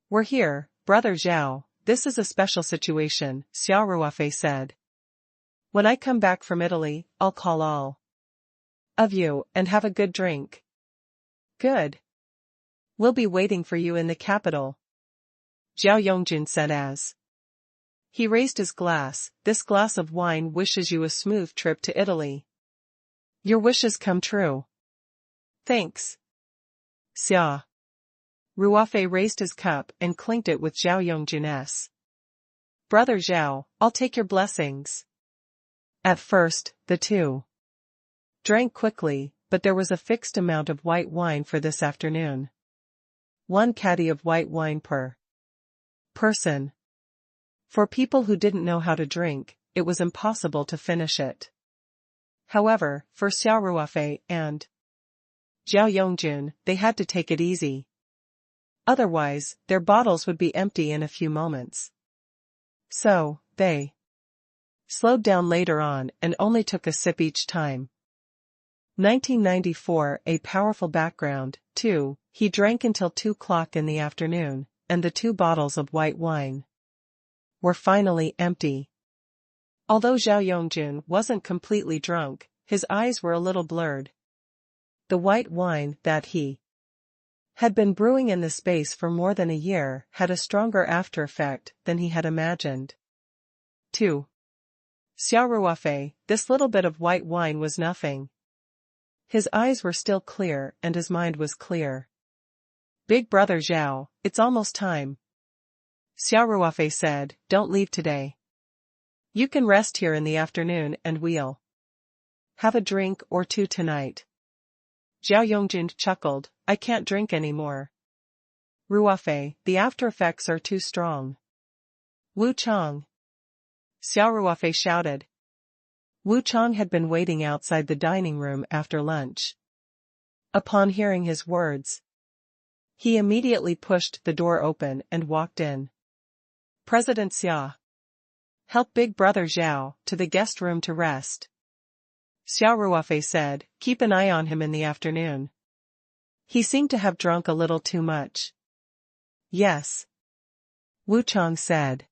were here, brother Zhao, this is a special situation, Xia Ruofei said. When I come back from Italy, I'll call all of you and have a good drink. Good. We'll be waiting for you in the capital, Zhao Yongjun said as he raised his glass. This glass of wine wishes you a smooth trip to Italy. Your wishes come true. Thanks. Xia Ruofei raised his cup and clinked it with Zhao Yongjun's. Brother Zhao, I'll take your blessings. At first, the two drank quickly, but there was a fixed amount of white wine for this afternoon. 1 caddy of white wine per person. For people who didn't know how to drink, it was impossible to finish it. However, for Xia Ruofei and Zhao Yongjun, they had to take it easy. Otherwise, their bottles would be empty in a few moments. So, they slowed down later on and only took a sip each time. 1994, a powerful background, too. He drank until 2 o'clock in the afternoon, and the 2 bottles of white wine were finally empty. Although Zhao Yongjun wasn't completely drunk, his eyes were a little blurred. The white wine that he had been brewing in the space for more than a year had a stronger after effect than he had imagined. 2. Xia Ruofei, this little bit of white wine was nothing. His eyes were still clear and his mind was clear. Big brother Zhao, it's almost time. Xia Ruofei said, don't leave today. You can rest here in the afternoon and we'll have a drink or two tonight. Zhao Yongjun chuckled, I can't drink anymore. Ruofei, the after effects are too strong. Wu Chang. Xia Ruofei shouted. Wu Chang had been waiting outside the dining room after lunch. Upon hearing his words, he immediately pushed the door open and walked in. President Xia, help big brother Zhao to the guest room to rest. Xia Ruofei said, keep an eye on him in the afternoon. He seemed to have drunk a little too much. Yes. Wu Chang said.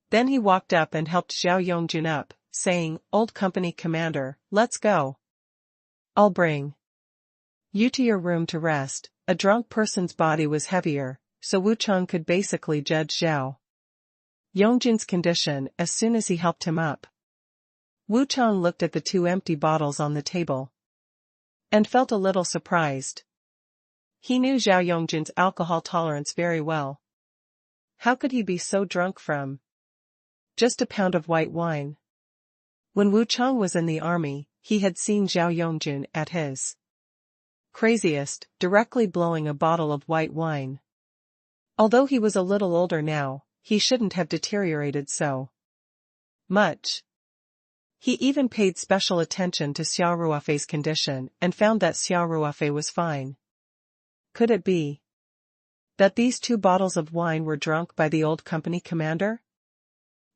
Then he walked up and helped Zhao Yongjun up, saying, old company commander, let's go. I'll bring You to your room to rest. A drunk person's body was heavier, so Wu Chang could basically judge Zhao Yongjun's condition as soon as he helped him up. Wu Chang looked at the 2 empty bottles on the table and felt a little surprised. He knew Zhao Yongjun's alcohol tolerance very well. How could he be so drunk from just a pound of white wine? When Wu Chang was in the army, he had seen Zhao Yongjun at his craziest, directly blowing a bottle of white wine. Although he was a little older now, he shouldn't have deteriorated so much. He even paid special attention to Xia Ruofei's condition and found that Xia Ruofei was fine. Could it be that these 2 bottles of wine were drunk by the old company commander?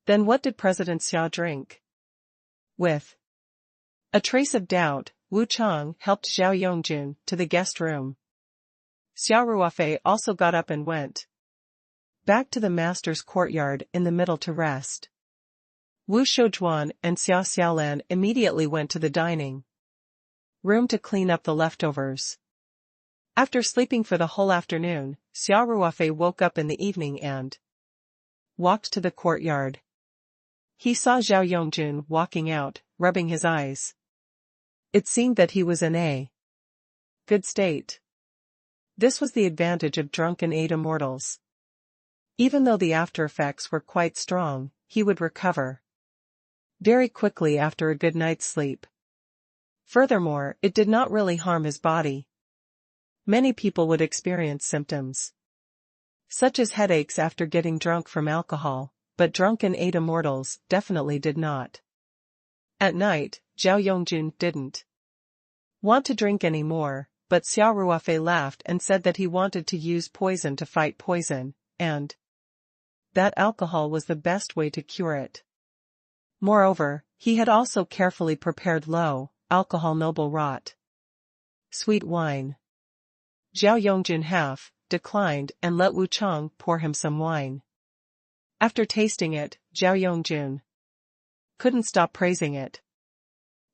Then what did President Xia drink? With a trace of doubt, Wu Chang helped Zhao Yongjun to the guest room. Xia Ruofei also got up and went back to the master's courtyard in the middle to rest. Wu Shoujuan and Xia Xiaolan immediately went to the dining room to clean up the leftovers. After sleeping for the whole afternoon, Xia Ruofei woke up in the evening and walked to the courtyard. He saw Zhao Yongjun walking out, rubbing his eyes. It seemed that he was in a good state. This was the advantage of drunken eight immortals. Even though the after-effects were quite strong, he would recover very quickly after a good night's sleep. Furthermore, it did not really harm his body. Many people would experience symptoms such as headaches after getting drunk from alcohol, but drunken eight immortals definitely did not. At night, Zhao Yongjun didn't want to drink anymore, but Xia Ruofei laughed and said that he wanted to use poison to fight poison, and that alcohol was the best way to cure it. Moreover, he had also carefully prepared low-alcohol noble rot sweet wine. Zhao Yongjun declined and let Wu Chang pour him some wine. After tasting it, Zhao Yongjun couldn't stop praising it.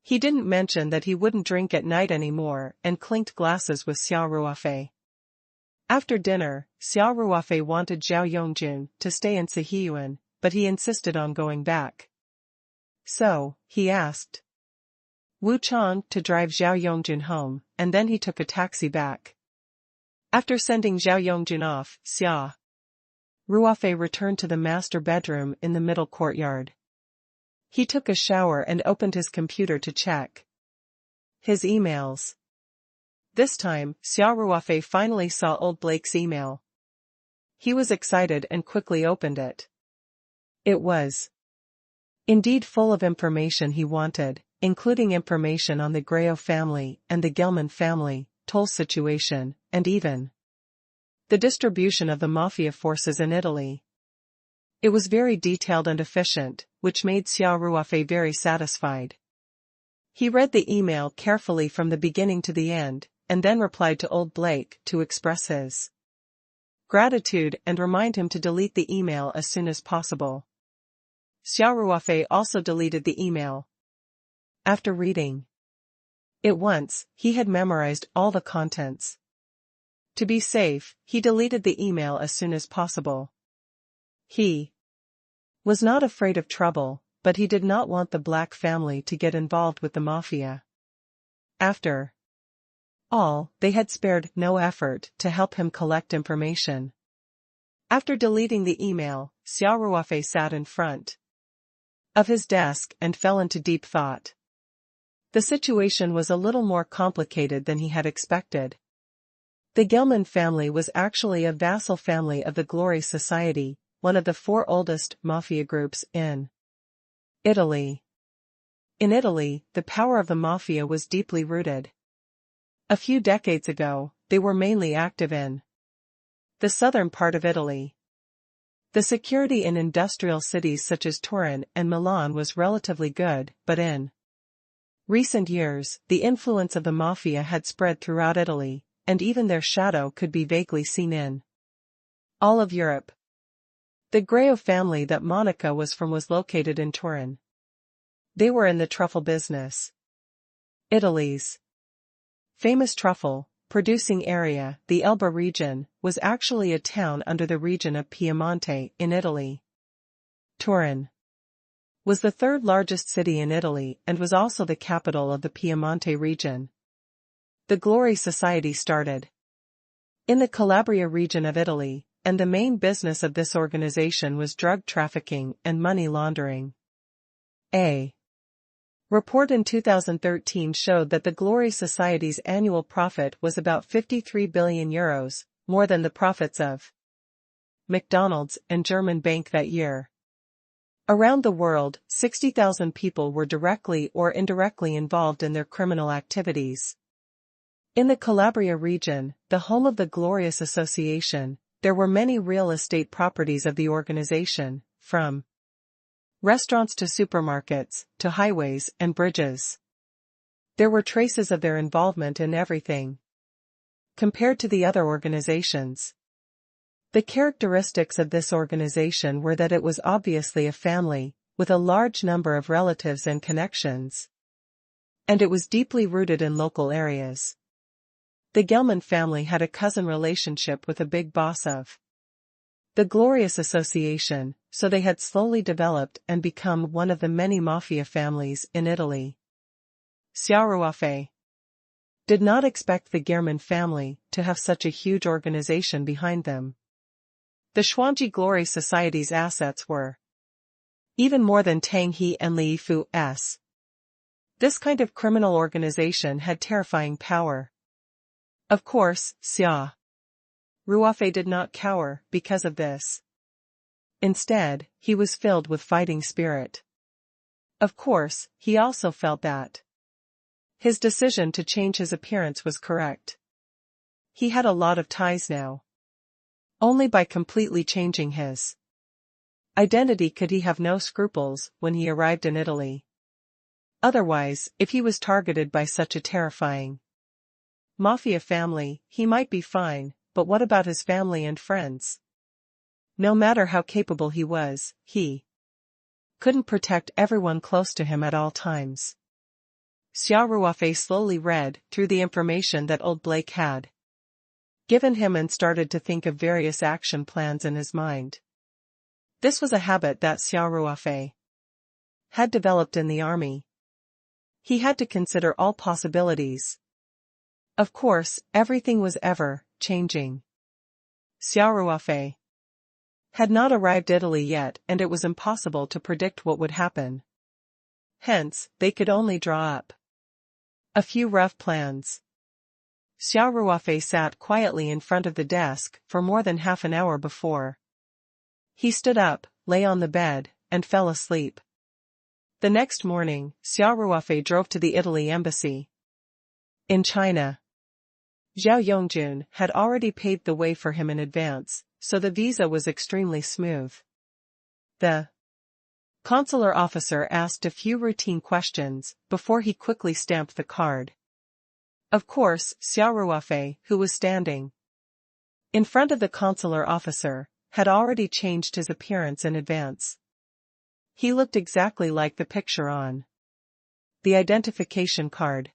He didn't mention that he wouldn't drink at night anymore and clinked glasses with Xia Ruofei. After dinner, Xia Ruofei wanted Zhao Yongjun to stay in Sihiyuan, but he insisted on going back. So, he asked Wu Chang to drive Zhao Yongjun home, and then he took a taxi back. After sending Zhao Yongjun off, Xia Ruofei returned to the master bedroom in the middle courtyard. He took a shower and opened his computer to check his emails. This time, Xia Ruofei finally saw old Blake's email. He was excited and quickly opened it. It was indeed full of information he wanted, including information on the Greo family and the Gelman family, Toll's situation, and even the distribution of the mafia forces in Italy. It was very detailed and efficient, which made Xia Ruofei very satisfied. He read the email carefully from the beginning to the end, and then replied to old Blake to express his gratitude and remind him to delete the email as soon as possible. Xia Ruofei also deleted the email. After reading it once, he had memorized all the contents. To be safe, he deleted the email as soon as possible. He was not afraid of trouble, but he did not want the Black family to get involved with the mafia. After all, they had spared no effort to help him collect information. After deleting the email, Xia Ruofei sat in front of his desk and fell into deep thought. The situation was a little more complicated than he had expected. The Gelman family was actually a vassal family of the Glory Society, one of the 4 oldest mafia groups in Italy. In Italy, the power of the mafia was deeply rooted. A few decades ago, they were mainly active in the southern part of Italy. The security in industrial cities such as Turin and Milan was relatively good, but in recent years, the influence of the mafia had spread throughout Italy, and even their shadow could be vaguely seen in all of Europe. The Greo family that Monica was from was located in Turin. They were in the truffle business. Italy's famous truffle, producing area, the Elba region, was actually a town under the region of Piemonte in Italy. Turin was the third largest city in Italy and was also the capital of the Piemonte region. The Glory Society started in the Calabria region of Italy, and the main business of this organization was drug trafficking and money laundering. A report in 2013 showed that the Glory Society's annual profit was about €53 billion, more than the profits of McDonald's and German Bank that year. Around the world, 60,000 people were directly or indirectly involved in their criminal activities. In the Calabria region, the home of the Glorious Association, there were many real estate properties of the organization, from restaurants to supermarkets, to highways and bridges. There were traces of their involvement in everything. Compared to the other organizations, the characteristics of this organization were that it was obviously a family, with a large number of relatives and connections. And it was deeply rooted in local areas. The Gelman family had a cousin relationship with a big boss of the Glorious Association, so they had slowly developed and become one of the many mafia families in Italy. Xia Ruofei did not expect the Gelman family to have such a huge organization behind them. The Xuanji Glory Society's assets were even more than Tang He and Li Fu's. This kind of criminal organization had terrifying power. Of course, Xia Ruofei did not cower because of this. Instead, he was filled with fighting spirit. Of course, he also felt that his decision to change his appearance was correct. He had a lot of ties now. Only by completely changing his identity could he have no scruples when he arrived in Italy. Otherwise, if he was targeted by such a terrifying mafia family, he might be fine, but what about his family and friends? No matter how capable he was, he couldn't protect everyone close to him at all times. Xia Ruofei slowly read through the information that old Blake had given him and started to think of various action plans in his mind. This was a habit that Xia Ruofei had developed in the army. He had to consider all possibilities. Of course, everything was ever changing. Xia Ruofei had not arrived in Italy yet, and it was impossible to predict what would happen. Hence, they could only draw up a few rough plans. Xia Ruofei sat quietly in front of the desk for more than half an hour before he stood up, lay on the bed, and fell asleep. The next morning, Xia Ruofei drove to the Italy embassy in China. Zhao Yongjun had already paved the way for him in advance, so the visa was extremely smooth. The consular officer asked a few routine questions before he quickly stamped the card. Of course, Xia Ruofei, who was standing in front of the consular officer, had already changed his appearance in advance. He looked exactly like the picture on the identification card.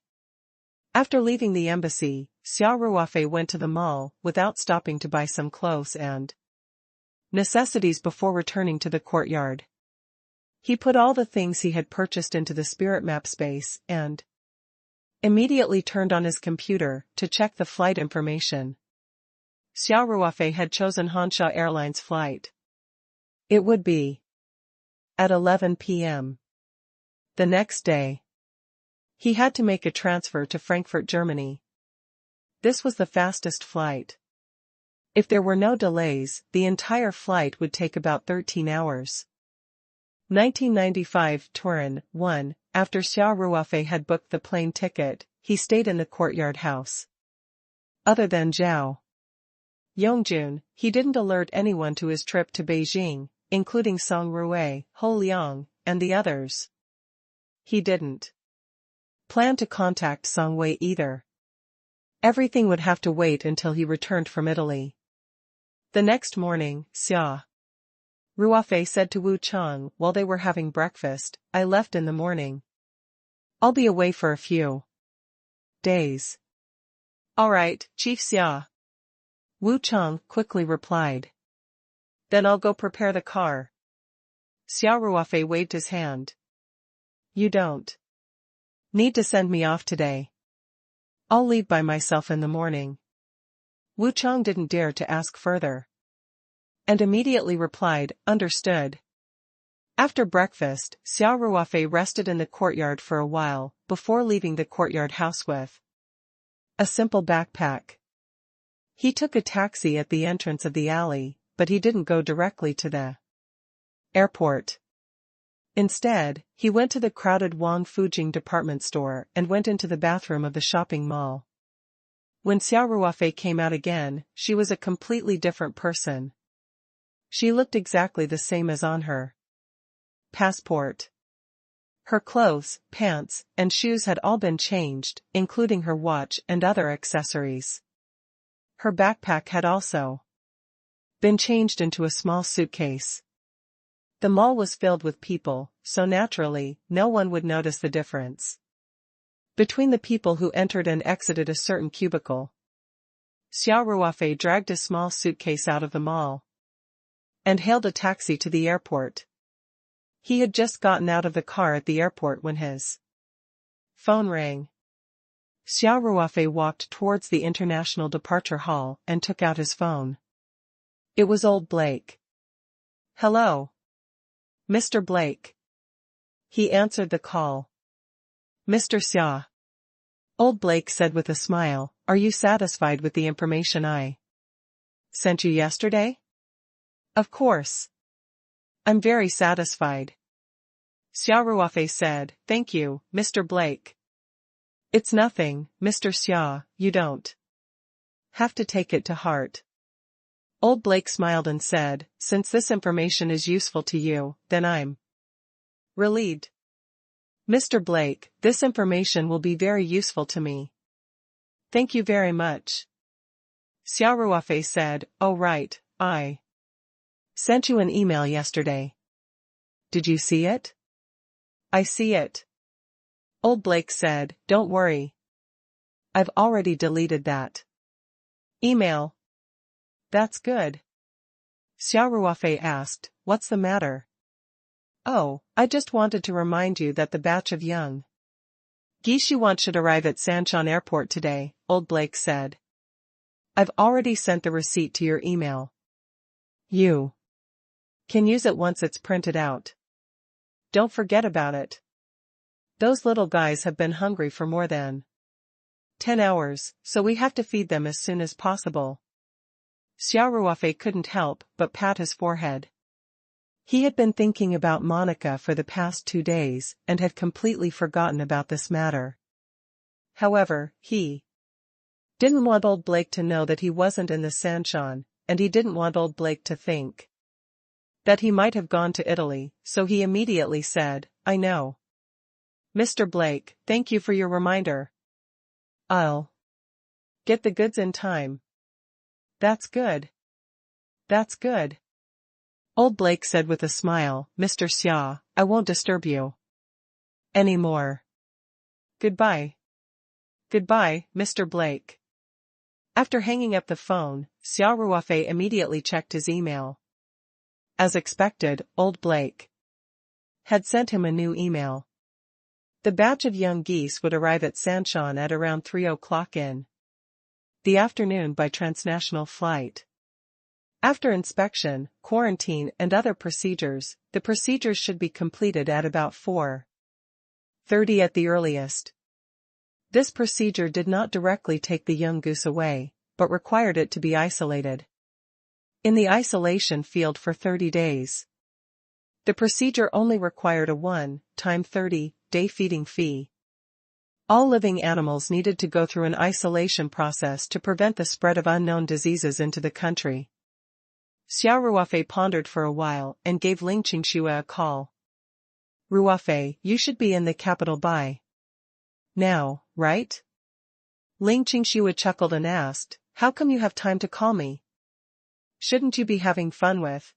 After leaving the embassy, Xia Ruofei went to the mall without stopping to buy some clothes and necessities before returning to the courtyard. He put all the things he had purchased into the spirit map space and immediately turned on his computer to check the flight information. Xia Ruofei had chosen Hansha Airlines flight. It would be at 11 p.m. the next day. He had to make a transfer to Frankfurt, Germany. This was the fastest flight. If there were no delays, the entire flight would take about 13 hours. 1995 Turin 1. After Xia Ruofei had booked the plane ticket, he stayed in the courtyard house. Other than Zhao Yongjun, he didn't alert anyone to his trip to Beijing, including Song Rui, Ho Liang, and the others. He didn't plan to contact Song Wei either. Everything would have to wait until he returned from Italy. The next morning, Xia Ruofei said to Wu Chang while they were having breakfast, "I left in the morning. I'll be away for a few days. All right, Chief Xia. Wu Chang quickly replied. Then I'll go prepare the car. Xia Ruofei waved his hand. You don't need to send me off today. I'll leave by myself in the morning. Wu Chang didn't dare to ask further. And immediately replied, understood. After breakfast, Xia Ruofei rested in the courtyard for a while, before leaving the courtyard house with a simple backpack. He took a taxi at the entrance of the alley, but he didn't go directly to the airport. Instead, he went to the crowded Wang Fujing department store and went into the bathroom of the shopping mall. When Xia Ruofei came out again, she was a completely different person. She looked exactly the same as on her passport. Her clothes, pants, and shoes had all been changed, including her watch and other accessories. Her backpack had also been changed into a small suitcase. The mall was filled with people, so naturally, no one would notice the difference between the people who entered and exited a certain cubicle. Xia Ruofei dragged a small suitcase out of the mall and hailed a taxi to the airport. He had just gotten out of the car at the airport when his phone rang. Xia Ruofei walked towards the international departure hall and took out his phone. It was old Blake. Hello. Mr. Blake. He answered the call. Mr. Xia. Old Blake said with a smile, are you satisfied with the information I sent you yesterday? Of course. I'm very satisfied. Xia Ruofei said, thank you, Mr. Blake. It's nothing, Mr. Xia, you don't have to take it to heart. Old Blake smiled and said, since this information is useful to you, then I'm relieved. Mr. Blake, this information will be very useful to me. Thank you very much. Xia Ruofei said, oh right, I sent you an email yesterday. Did you see it? I see it. Old Blake said, don't worry. I've already deleted that email. That's good. Xia Ruofei asked, what's the matter? Oh, I just wanted to remind you that the batch of young geese you want should arrive at Sancheon Airport today, Old Blake said. I've already sent the receipt to your email. You can use it once it's printed out. Don't forget about it. Those little guys have been hungry for more than 10 hours, so we have to feed them as soon as possible. Xia Ruofei couldn't help but pat his forehead. He had been thinking about Monica for the past 2 days and had completely forgotten about this matter. However, he didn't want Old Blake to know that he wasn't in the Sancheon, and he didn't want Old Blake to think that he might have gone to Italy, so he immediately said, I know. Mr. Blake, thank you for your reminder. I'll get the goods in time. That's good. That's good. Old Blake said with a smile, Mr. Xia, I won't disturb you anymore. Goodbye. Goodbye, Mr. Blake. After hanging up the phone, Xia Ruofei immediately checked his email. As expected, Old Blake had sent him a new email. The batch of young geese would arrive at Sancheon at around 3 o'clock in the afternoon by transnational flight. After inspection, quarantine and other procedures, the procedures should be completed at about 4:30 at the earliest. This procedure did not directly take the young goose away, but required it to be isolated in the isolation field for 30 days. The procedure only required a 1-time 30-day feeding fee. All living animals needed to go through an isolation process to prevent the spread of unknown diseases into the country. Xia Ruofei pondered for a while and gave Ling Qingxue a call. Ruofei, you should be in the capital by now, right? Ling Qingxue chuckled and asked, how come you have time to call me? Shouldn't you be having fun with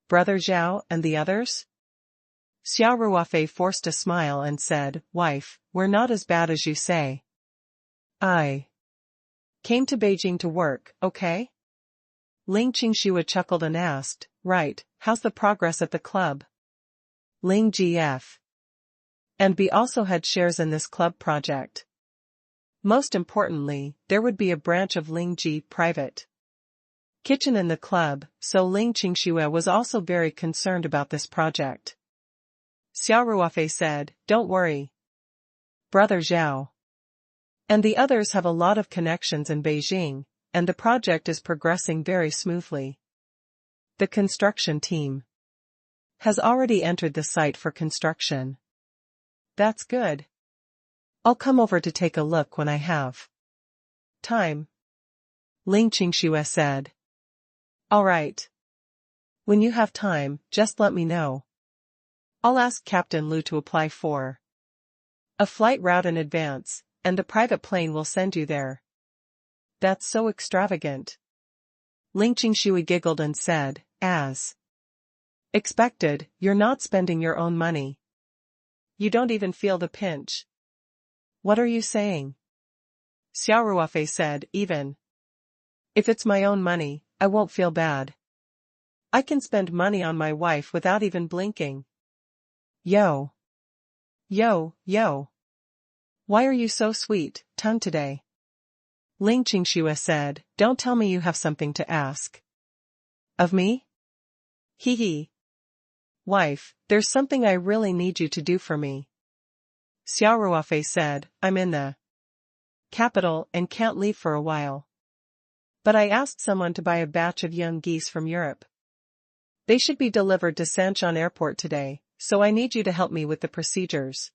Brother Zhao and the others? Xia Ruofei forced a smile and said, wife, we're not as bad as you say. I Came to Beijing to work, okay? Ling Qingxue chuckled and asked, right, how's the progress at the club? Ling GF. And B also had shares in this club project. Most importantly, there would be a branch of Ling G private kitchen in the club, so Ling Qingxue was also very concerned about this project. Xia Ruofei said, don't worry, Brother Zhao. And the others have a lot of connections in Beijing, and the project is progressing very smoothly. The construction team has already entered the site for construction. That's good. I'll come over to take a look when I have time, Ling Qingxue said. All right. When you have time, just let me know. I'll ask Captain Lu to apply for a flight route in advance, and the private plane will send you there. That's so extravagant. Ling Qingxue giggled and said, as expected, you're not spending your own money. You don't even feel the pinch. What are you saying? Xia Ruofei said, even if it's my own money, I won't feel bad. I can spend money on my wife without even blinking. Yo. Yo, yo. Why are you so sweet, tongue today? Ling Qingxue said, don't tell me you have something to ask. Of me? Hee hee. Wife, there's something I really need you to do for me. Xia Ruofei said, I'm in the capital and can't leave for a while. But I asked someone to buy a batch of young geese from Europe. They should be delivered to Sanshan Airport today, so I need you to help me with the procedures.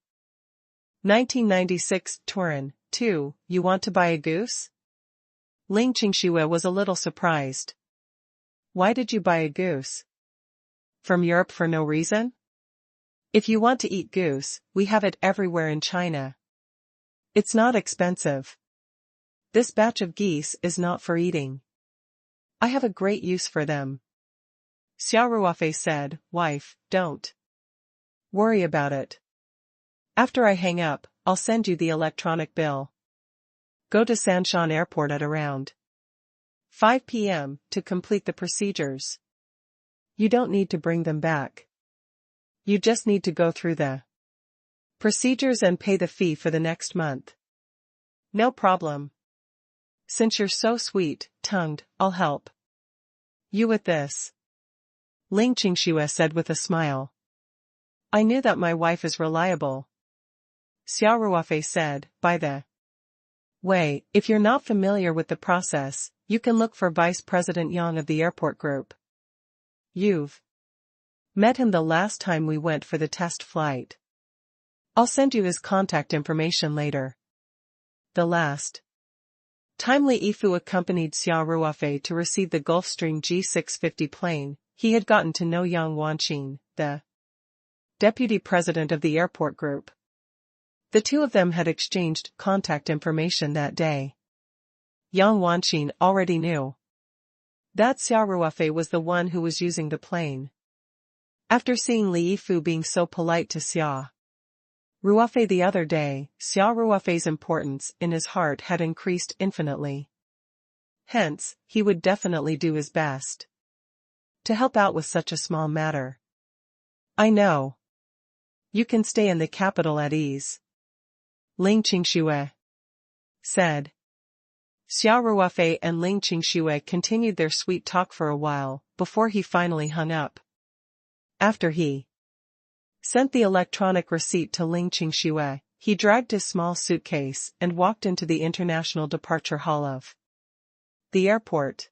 1996 Turin, 2, you want to buy a goose? Ling Qingxue was a little surprised. Why did you buy a goose? From Europe for no reason? If you want to eat goose, we have it everywhere in China. It's not expensive. This batch of geese is not for eating. I have a great use for them. Xia Ruofei said, wife, don't worry about it. After I hang up, I'll send you the electronic bill. Go to Sanshan Airport at around 5 p.m. to complete the procedures. You don't need to bring them back. You just need to go through the procedures and pay the fee for the next month. No problem. Since you're so sweet-tongued, I'll help you with this. Ling Qingxue said with a smile. I knew that my wife is reliable. Xia Ruofei said, by the way, if you're not familiar with the process, you can look for Vice President Yang of the airport group. You've met him the last time we went for the test flight. I'll send you his contact information later. The last time Li Yifu accompanied Xia Ruofei to receive the Gulfstream G650 plane, he had gotten to know Yang Wanqin, the deputy president of the airport group. The two of them had exchanged contact information that day. Yang Wanqin already knew that Xia Ruofei was the one who was using the plane. After seeing Li Yifu being so polite to Xia Ruofei the other day, Xia Ruofei's importance in his heart had increased infinitely. Hence, he would definitely do his best to help out with such a small matter. I know. You can stay in the capital at ease, Ling Qingxue said. Xia Ruofei and Ling Qingxue continued their sweet talk for a while, before he finally hung up. After he sent the electronic receipt to Ling Qingxue, he dragged his small suitcase and walked into the international departure hall of the airport.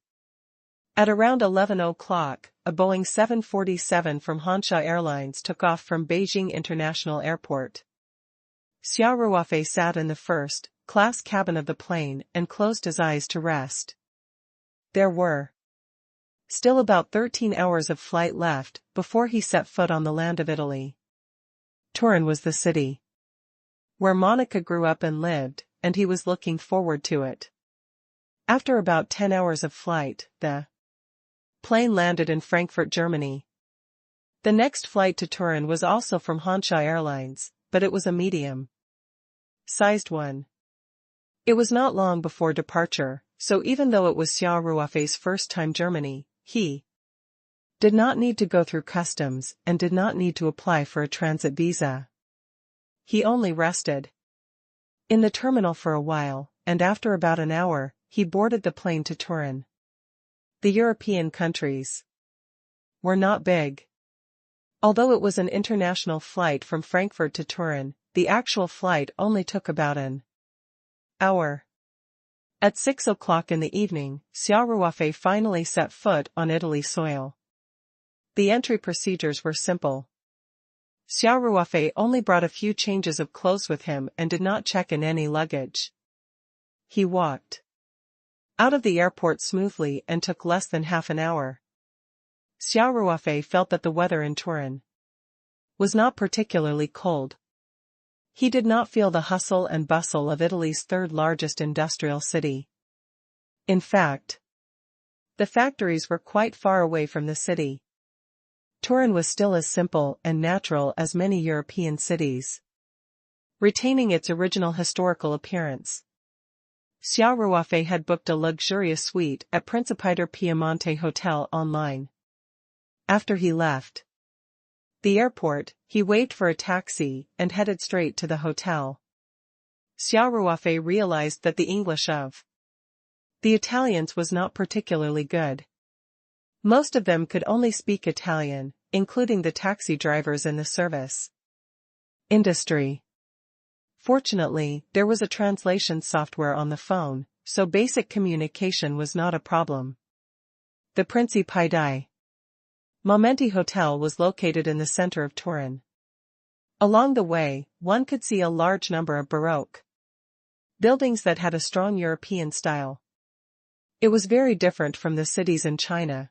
At around 11 o'clock, a Boeing 747 from Hansha Airlines took off from Beijing International Airport. Xia Ruofei sat in the first-class cabin of the plane and closed his eyes to rest. There were still about 13 hours of flight left before he set foot on the land of Italy. Turin was the city where Monica grew up and lived, and he was looking forward to it. After about 10 hours of flight, the plane landed in Frankfurt, Germany. The next flight to Turin was also from Hansha Airlines, but it was a medium-sized one. It was not long before departure, so even though it was Xia Ruofei's first time Germany, he did not need to go through customs and did not need to apply for a transit visa. He only rested in the terminal for a while, and after about an hour, he boarded the plane to Turin. The European countries were not big. Although it was an international flight from Frankfurt to Turin, the actual flight only took about an hour. At 6 o'clock in the evening, Xia Ruofei finally set foot on Italy's soil. The entry procedures were simple. Xia Ruofei only brought a few changes of clothes with him and did not check in any luggage. He walked out of the airport smoothly and took less than half an hour. Xia Ruofei felt that the weather in Turin was not particularly cold. He did not feel the hustle and bustle of Italy's third largest industrial city. In fact, the factories were quite far away from the city. Turin was still as simple and natural as many European cities, retaining its original historical appearance. Xia Ruofei had booked a luxurious suite at Principiter Piemonte Hotel online. After he left the airport, he waved for a taxi and headed straight to the hotel. Xia Ruofei realized that the English of the Italians was not particularly good. Most of them could only speak Italian, including the taxi drivers in the service industry. Fortunately, there was a translation software on the phone, so basic communication was not a problem. The Principe Momenti Hotel was located in the center of Turin. Along the way, one could see a large number of Baroque buildings that had a strong European style. It was very different from the cities in China.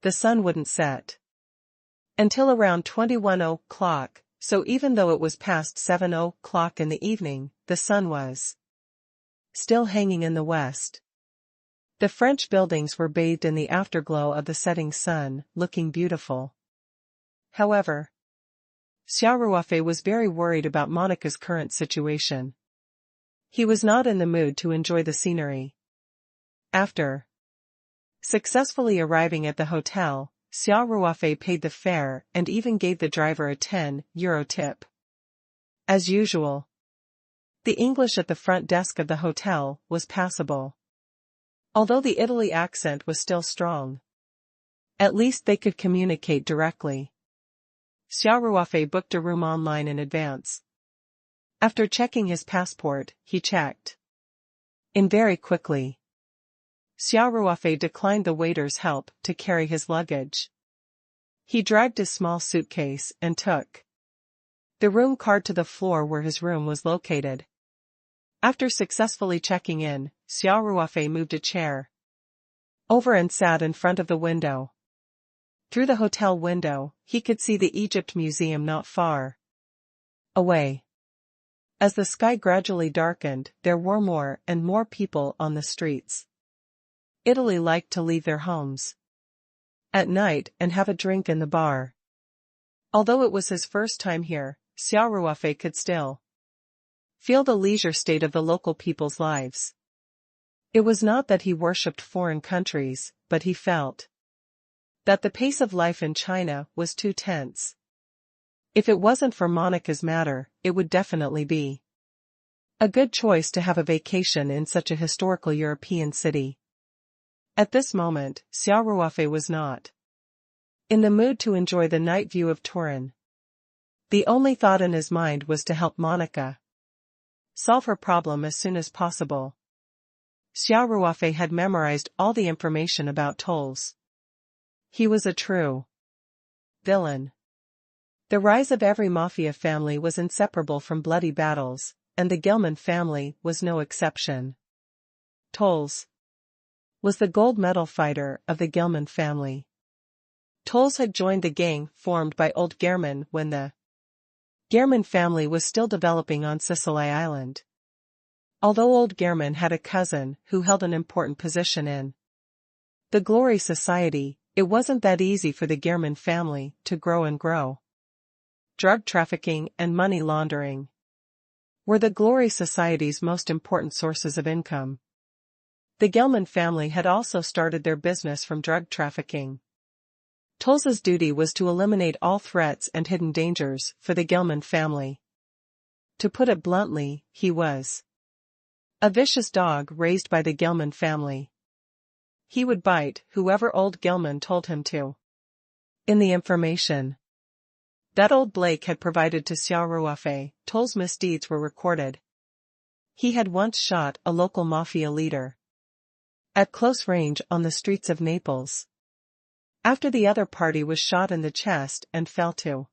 The sun wouldn't set until around 21 o'clock, so even though it was past 7 o'clock in the evening, the sun was still hanging in the west. The French buildings were bathed in the afterglow of the setting sun, looking beautiful. However, Xia Ruofei was very worried about Monica's current situation. He was not in the mood to enjoy the scenery. After successfully arriving at the hotel, Xia Ruofei paid the fare and even gave the driver a €10 tip. As usual, the English at the front desk of the hotel was passable. Although the Italy accent was still strong, at least they could communicate directly. Xia Ruofei booked a room online in advance. After checking his passport, he checked in very quickly. Xia Ruofei declined the waiter's help to carry his luggage. He dragged his small suitcase and took the room card to the floor where his room was located. After successfully checking in, Xia Ruofei moved a chair over and sat in front of the window. Through the hotel window, he could see the Egypt Museum not far away. As the sky gradually darkened, there were more and more people on the streets. Italy liked to leave their homes at night and have a drink in the bar. Although it was his first time here, Xia Ruofei could still feel the leisure state of the local people's lives. It was not that he worshipped foreign countries, but he felt that the pace of life in China was too tense. If it wasn't for Monica's matter, it would definitely be a good choice to have a vacation in such a historical European city. At this moment, Xia Ruofei was not in the mood to enjoy the night view of Turin. The only thought in his mind was to help Monica solve her problem as soon as possible. Xia Ruofei had memorized all the information about tolls. He was a true villain. The rise of every mafia family was inseparable from bloody battles, and the Gilman family was no exception. Tolls was the gold medal fighter of the Gilman family. Tolls had joined the gang formed by old Gehrman when the Gehrman family was still developing on Sicily Island. Although old Gehrman had a cousin who held an important position in the Glory Society, it wasn't that easy for the Gehrman family to grow and grow. Drug trafficking and money laundering were the Glory Society's most important sources of income. The Gelman family had also started their business from drug trafficking. Tols's duty was to eliminate all threats and hidden dangers for the Gelman family. To put it bluntly, he was a vicious dog raised by the Gelman family. He would bite whoever old Gelman told him to. In the information that old Blake had provided to Xia Ruofei, Tol's misdeeds were recorded. He had once shot a local mafia leader at close range on the streets of Naples. After the other party was shot in the chest and fell to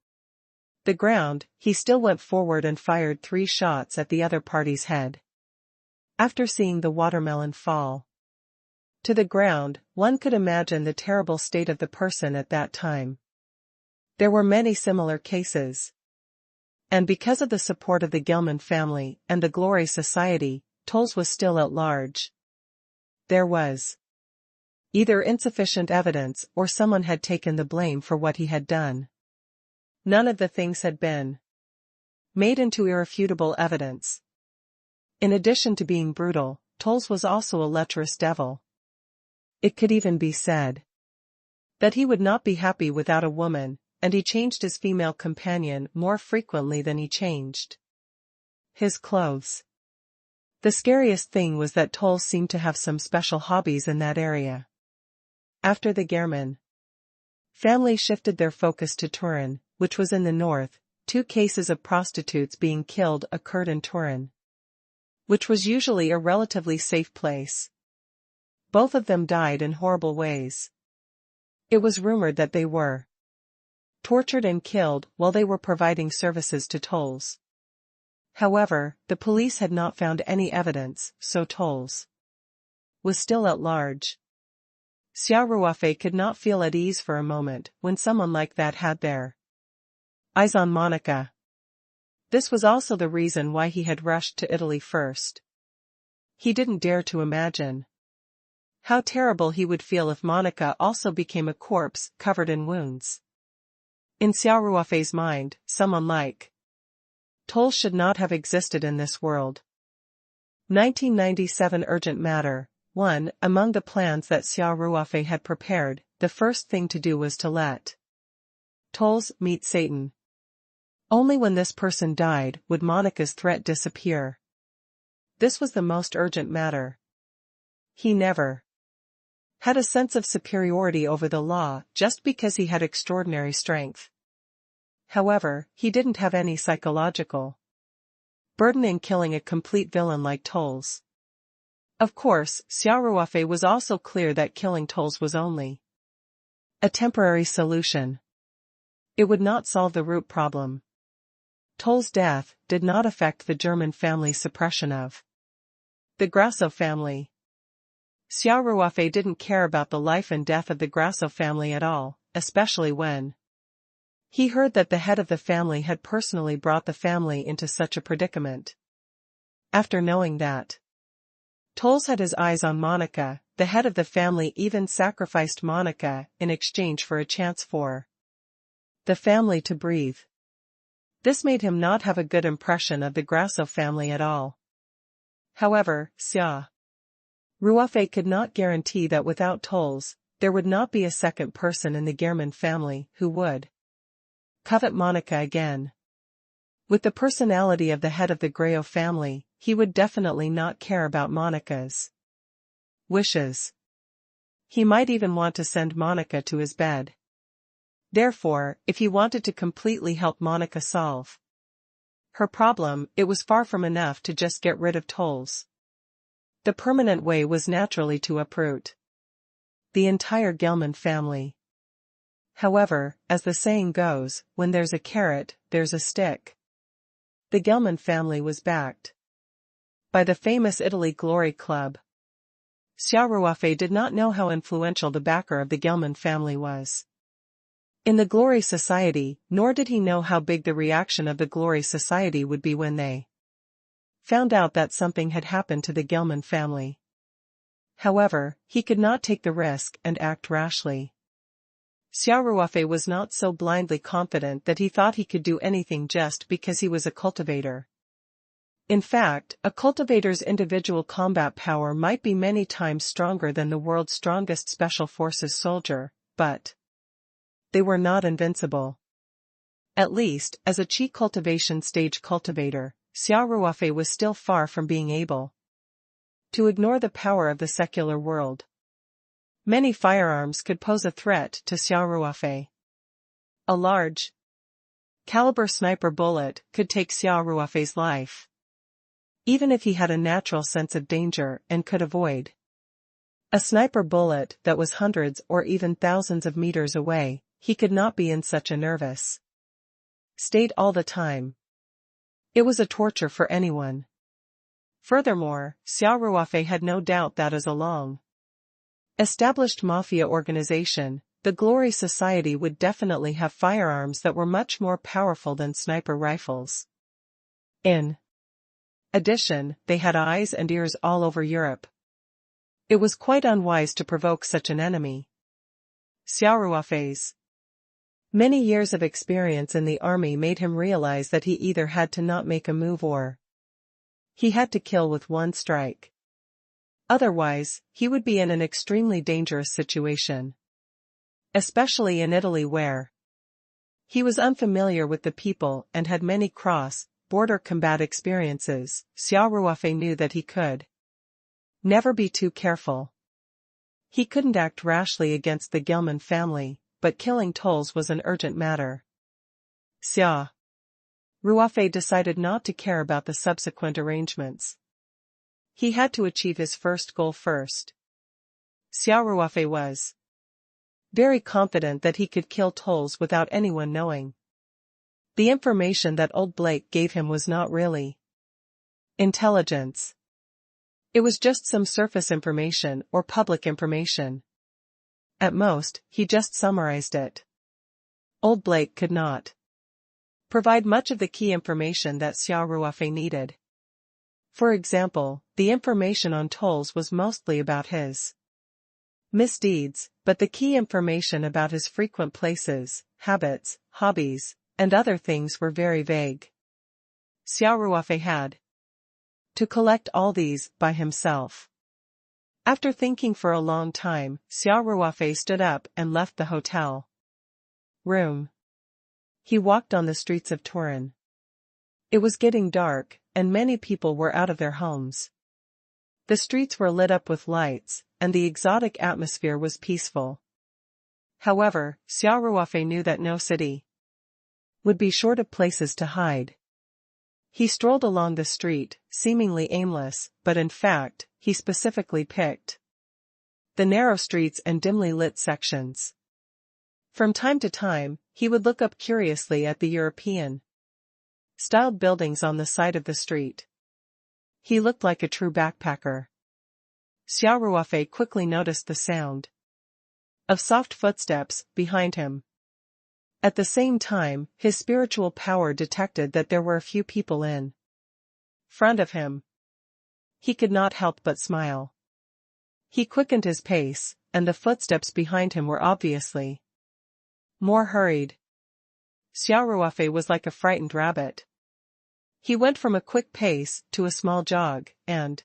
the ground, he still went forward and fired 3 shots at the other party's head. After seeing the watermelon fall to the ground, one could imagine the terrible state of the person at that time. There were many similar cases. And because of the support of the Gelman family and the Glory Society, Tolls was still at large. There was either insufficient evidence or someone had taken the blame for what he had done. None of the things had been made into irrefutable evidence. In addition to being brutal, Tolls was also a lecherous devil. It could even be said that he would not be happy without a woman, and he changed his female companion more frequently than he changed his clothes. The scariest thing was that Tolls seemed to have some special hobbies in that area. After the Gelman family shifted their focus to Turin, which was in the north, 2 cases of prostitutes being killed occurred in Turin, which was usually a relatively safe place. Both of them died in horrible ways. It was rumored that they were tortured and killed while they were providing services to Tolls. However, the police had not found any evidence, so Tolls was still at large. Xia Ruofei could not feel at ease for a moment when someone like that had their eyes on Monica. This was also the reason why he had rushed to Italy first. He didn't dare to imagine how terrible he would feel if Monica also became a corpse covered in wounds. In Xia Ruofei's mind, someone like Tolls should not have existed in this world. 1997 Urgent Matter. 1. Among the plans that Xia Ruofei had prepared, the first thing to do was to let Tolls meet Satan. Only when this person died would Monica's threat disappear. This was the most urgent matter. He never had a sense of superiority over the law just because he had extraordinary strength. However, he didn't have any psychological burden in killing a complete villain like Tolls. Of course, Xia Ruofei was also clear that killing Tolls was only a temporary solution. It would not solve the root problem. Tolls' death did not affect the German family's suppression of the Grasso family. Xia Ruofei didn't care about the life and death of the Grasso family at all, especially when he heard that the head of the family had personally brought the family into such a predicament. After knowing that Tolls had his eyes on Monica, the head of the family even sacrificed Monica in exchange for a chance for the family to breathe. This made him not have a good impression of the Grasso family at all. However, Xia Ruofei could not guarantee that without Tolls, there would not be a second person in the Gelman family who would covet Monica again. With the personality of the head of the Grasso family, he would definitely not care about Monica's wishes. He might even want to send Monica to his bed. Therefore, if he wanted to completely help Monica solve her problem, it was far from enough to just get rid of Tolls. The permanent way was naturally to uproot the entire Gelman family. However, as the saying goes, when there's a carrot, there's a stick. The Gelman family was backed by the famous Italy Glory Club. Xia Ruofei did not know how influential the backer of the Gelman family was in the Glory Society, nor did he know how big the reaction of the Glory Society would be when they found out that something had happened to the Gelman family. However, he could not take the risk and act rashly. Xia Ruofei was not so blindly confident that he thought he could do anything just because he was a cultivator. In fact, a cultivator's individual combat power might be many times stronger than the world's strongest special forces soldier, but they were not invincible. At least, as a Qi cultivation stage cultivator, Xia Ruofei was still far from being able to ignore the power of the secular world. Many firearms could pose a threat to Xia Ruofei. A large caliber sniper bullet could take Xia Ruofei's life, even if he had a natural sense of danger and could avoid. A sniper bullet that was hundreds or even thousands of meters away, he could not be in such a nervous state all the time. It was a torture for anyone. Furthermore, Xia Ruofei had no doubt that as a long-established mafia organization, the Glory Society would definitely have firearms that were much more powerful than sniper rifles. In addition, they had eyes and ears all over Europe. It was quite unwise to provoke such an enemy. Xia Ruofei's many years of experience in the army made him realize that he either had to not make a move or he had to kill with one strike. Otherwise, he would be in an extremely dangerous situation. Especially in Italy where he was unfamiliar with the people and had many cross-border combat experiences. Xia Ruofei knew that he could never be too careful. He couldn't act rashly against the Gelman family, but killing Tolls was an urgent matter. Xia Ruofei decided not to care about the subsequent arrangements. He had to achieve his first goal first. Xia Ruofei was very confident that he could kill Tolls without anyone knowing. The information that old Blake gave him was not really intelligence. It was just some surface information or public information. At most, he just summarized it. Old Blake could not provide much of the key information that Xia Ruofei needed. For example, the information on Tolls was mostly about his misdeeds, but the key information about his frequent places, habits, hobbies, and other things were very vague. Xia Ruofei had to collect all these by himself. After thinking for a long time, Xia Ruofei stood up and left the hotel room. He walked on the streets of Turin. It was getting dark, and many people were out of their homes. The streets were lit up with lights, and the exotic atmosphere was peaceful. However, Xia Ruofei knew that no city would be short of places to hide. He strolled along the street, seemingly aimless, but in fact, he specifically picked the narrow streets and dimly lit sections. From time to time, he would look up curiously at the European-styled buildings on the side of the street. He looked like a true backpacker. Xia Ruofei quickly noticed the sound of soft footsteps behind him. At the same time, his spiritual power detected that there were a few people in front of him. He could not help but smile. He quickened his pace, and the footsteps behind him were obviously more hurried. Xia Ruofei was like a frightened rabbit. He went from a quick pace to a small jog, and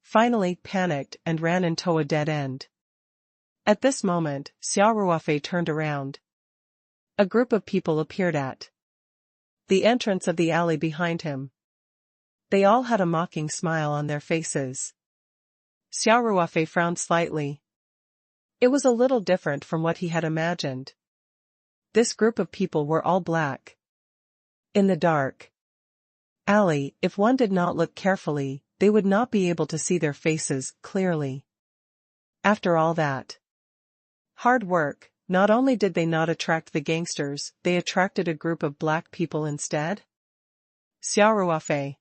finally panicked and ran into a dead end. At this moment, Xia Ruofei turned around. A group of people appeared at the entrance of the alley behind him. They all had a mocking smile on their faces. Xia Ruofei frowned slightly. It was a little different from what he had imagined. This group of people were all black. In the dark alley, if one did not look carefully, they would not be able to see their faces clearly. After all that hard work, not only did they not attract the gangsters, they attracted a group of black people instead? Xia Ruofei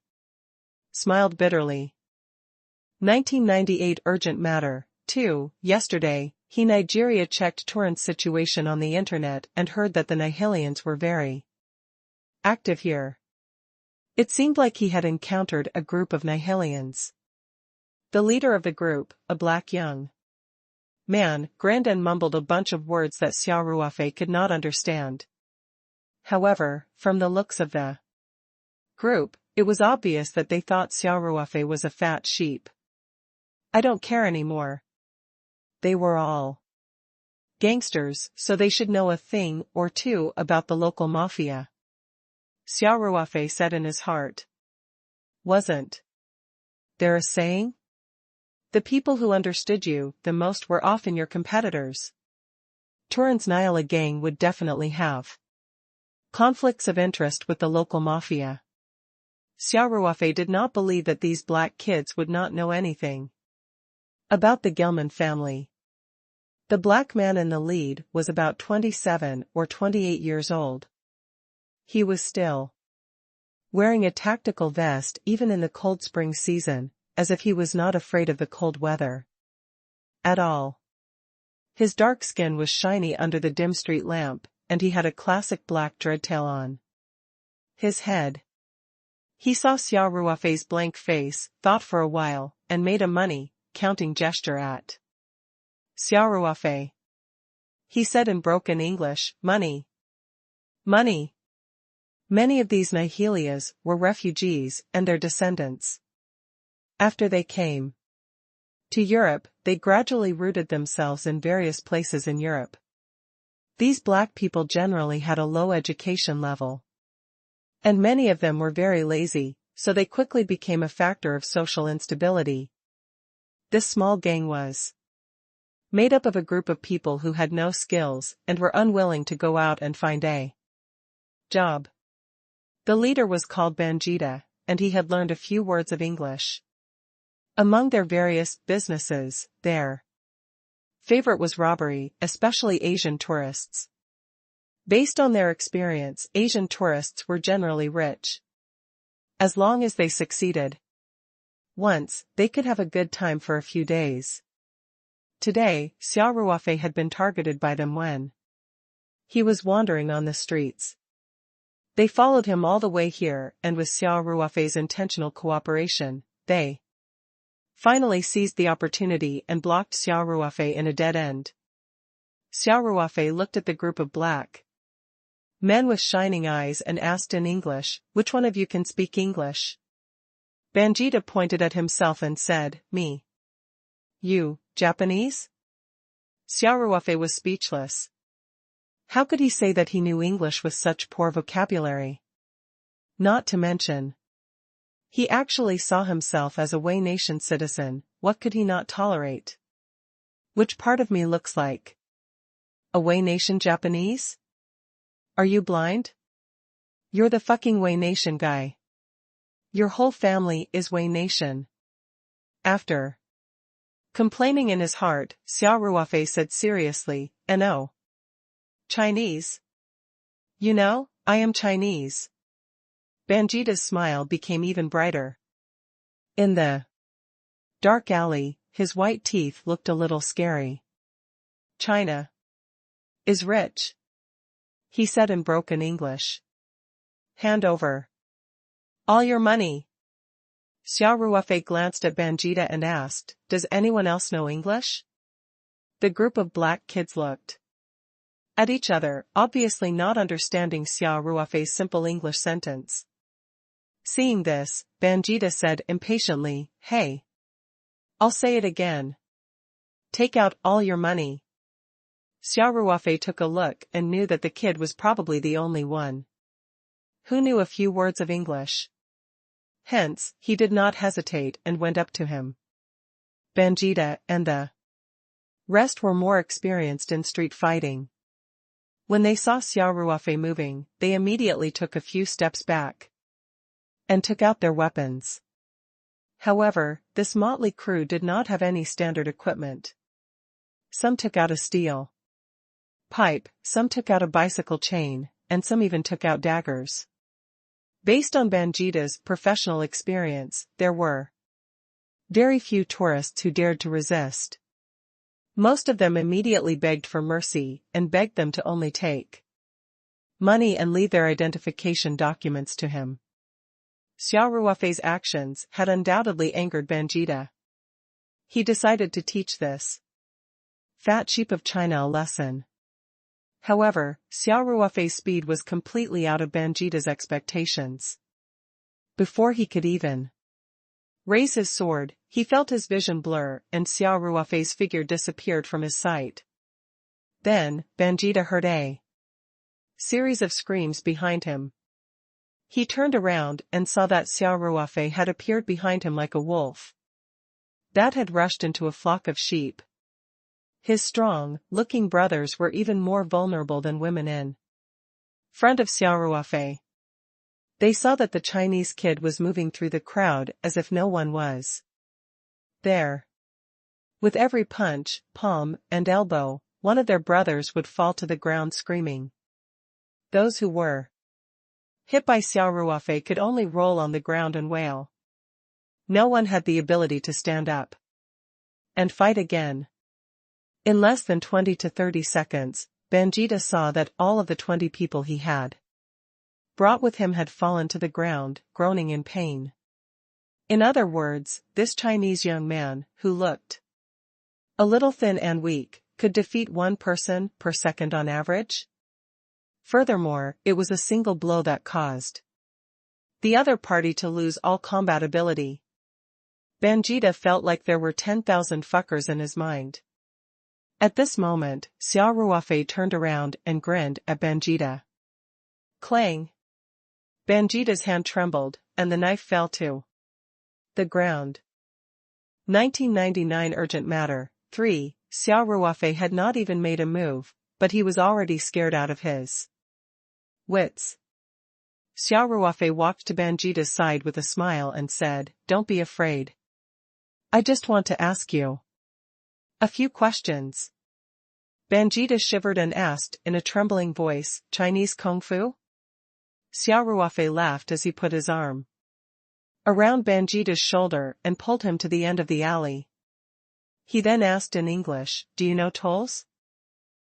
smiled bitterly. 1998 Urgent Matter, 2. Yesterday, Nigeria checked Turin's situation on the internet and heard that the Nihilians were very active here. It seemed like he had encountered a group of Nihilians. The leader of the group, a black young man, grinned and mumbled a bunch of words that Xia Ruofei could not understand. However, from the looks of the group, It was obvious that they thought Xia Ruofei was a fat sheep. I don't care anymore. They were all gangsters, so they should know a thing or two about the local mafia. Xia Ruofei said in his heart. Wasn't there a saying? The people who understood you the most were often your competitors. Turan's Nyala gang would definitely have conflicts of interest with the local mafia. Xia Ruofei did not believe that these black kids would not know anything about the Gelman family. The black man in the lead was about 27 or 28 years old. He was still wearing a tactical vest even in the cold spring season, as if he was not afraid of the cold weather at all. His dark skin was shiny under the dim street lamp, and he had a classic black dreadtail on his head. He saw Xia Ruofei's blank face, thought for a while, and made a money-counting gesture at Xia Ruofei. He said in broken English, "Money. Money." Many of these Nihilias were refugees and their descendants. After they came to Europe, they gradually rooted themselves in various places in Europe. These black people generally had a low education level, and many of them were very lazy, so they quickly became a factor of social instability. This small gang was made up of a group of people who had no skills and were unwilling to go out and find a job. The leader was called Bandita, and he had learned a few words of English. Among their various businesses, their favorite was robbery, especially Asian tourists. Based on their experience, Asian tourists were generally rich. As long as they succeeded once, they could have a good time for a few days. Today, Xia Ruofei had been targeted by them when he was wandering on the streets. They followed him all the way here, and with Xia Ruofei's intentional cooperation, they finally seized the opportunity and blocked Xia Ruofei in a dead end. Xia Ruofei looked at the group of black men with shining eyes and asked in English, "Which one of you can speak English?" Bandita pointed at himself and said, "Me." "You, Japanese?" Xia Ruofei was speechless. How could he say that he knew English with such poor vocabulary? Not to mention, he actually saw himself as a Wei Nation citizen. What could he not tolerate? Which part of me looks like a Wei Nation Japanese? Are you blind? You're the fucking Wei Nation guy. Your whole family is Wei Nation. After complaining in his heart, Xia Ruofei said seriously, "No. Chinese? You know, I am Chinese." Bandita's smile became even brighter. In the dark alley, his white teeth looked a little scary. "China is rich," he said in broken English. "Hand over all your money." Xia Ruofei glanced at Bandita and asked, "Does anyone else know English?" The group of black kids looked at each other, obviously not understanding Xia Ruofei's simple English sentence. Seeing this, Bandita said impatiently, "Hey. I'll say it again. Take out all your money." Xia Ruofei took a look and knew that the kid was probably the only one who knew a few words of English. Hence, he did not hesitate and went up to him. Bandita and the rest were more experienced in street fighting. When they saw Xia Ruofei moving, they immediately took a few steps back and took out their weapons. However, this motley crew did not have any standard equipment. Some took out a steel pipe, some took out a bicycle chain, and some even took out daggers. Based on Bandita's professional experience, there were very few tourists who dared to resist. Most of them immediately begged for mercy and begged them to only take money and leave their identification documents to him. Xia Ruofei's actions had undoubtedly angered Bandita. He decided to teach this fat sheep of China a lesson. However, Xia Ruofei's speed was completely out of Bandita's expectations. Before he could even raise his sword, he felt his vision blur and Xia Ruofei's figure disappeared from his sight. Then, Banjita heard a series of screams behind him. He turned around and saw that Xia Ruofei had appeared behind him like a wolf that had rushed into a flock of sheep. His strong-looking brothers were even more vulnerable than women in front of Xia Ruofei. They saw that the Chinese kid was moving through the crowd as if no one was there. With every punch, palm, and elbow, one of their brothers would fall to the ground screaming. Those who were hit by Xia Ruofei could only roll on the ground and wail. No one had the ability to stand up and fight again. In less than 20 to 30 seconds, Banjita saw that all of the 20 people he had brought with him had fallen to the ground, groaning in pain. In other words, this Chinese young man, who looked a little thin and weak, could defeat one person per second on average. Furthermore, it was a single blow that caused the other party to lose all combat ability. Banjita felt like there were 10,000 fuckers in his mind. At this moment, Xia Ruofei turned around and grinned at Banjita. Clang! Banjita's hand trembled, and the knife fell to the ground. 1999 Urgent Matter 3. Xia Ruofei had not even made a move, but he was already scared out of his wits. Xia Ruofei walked to Banjita's side with a smile and said, "Don't be afraid. I just want to ask you a few questions." Banjita shivered and asked in a trembling voice, "Chinese Kung Fu?" Xia Ruofei laughed as he put his arm around Banjita's shoulder and pulled him to the end of the alley. He then asked in English, "Do you know Tolls?"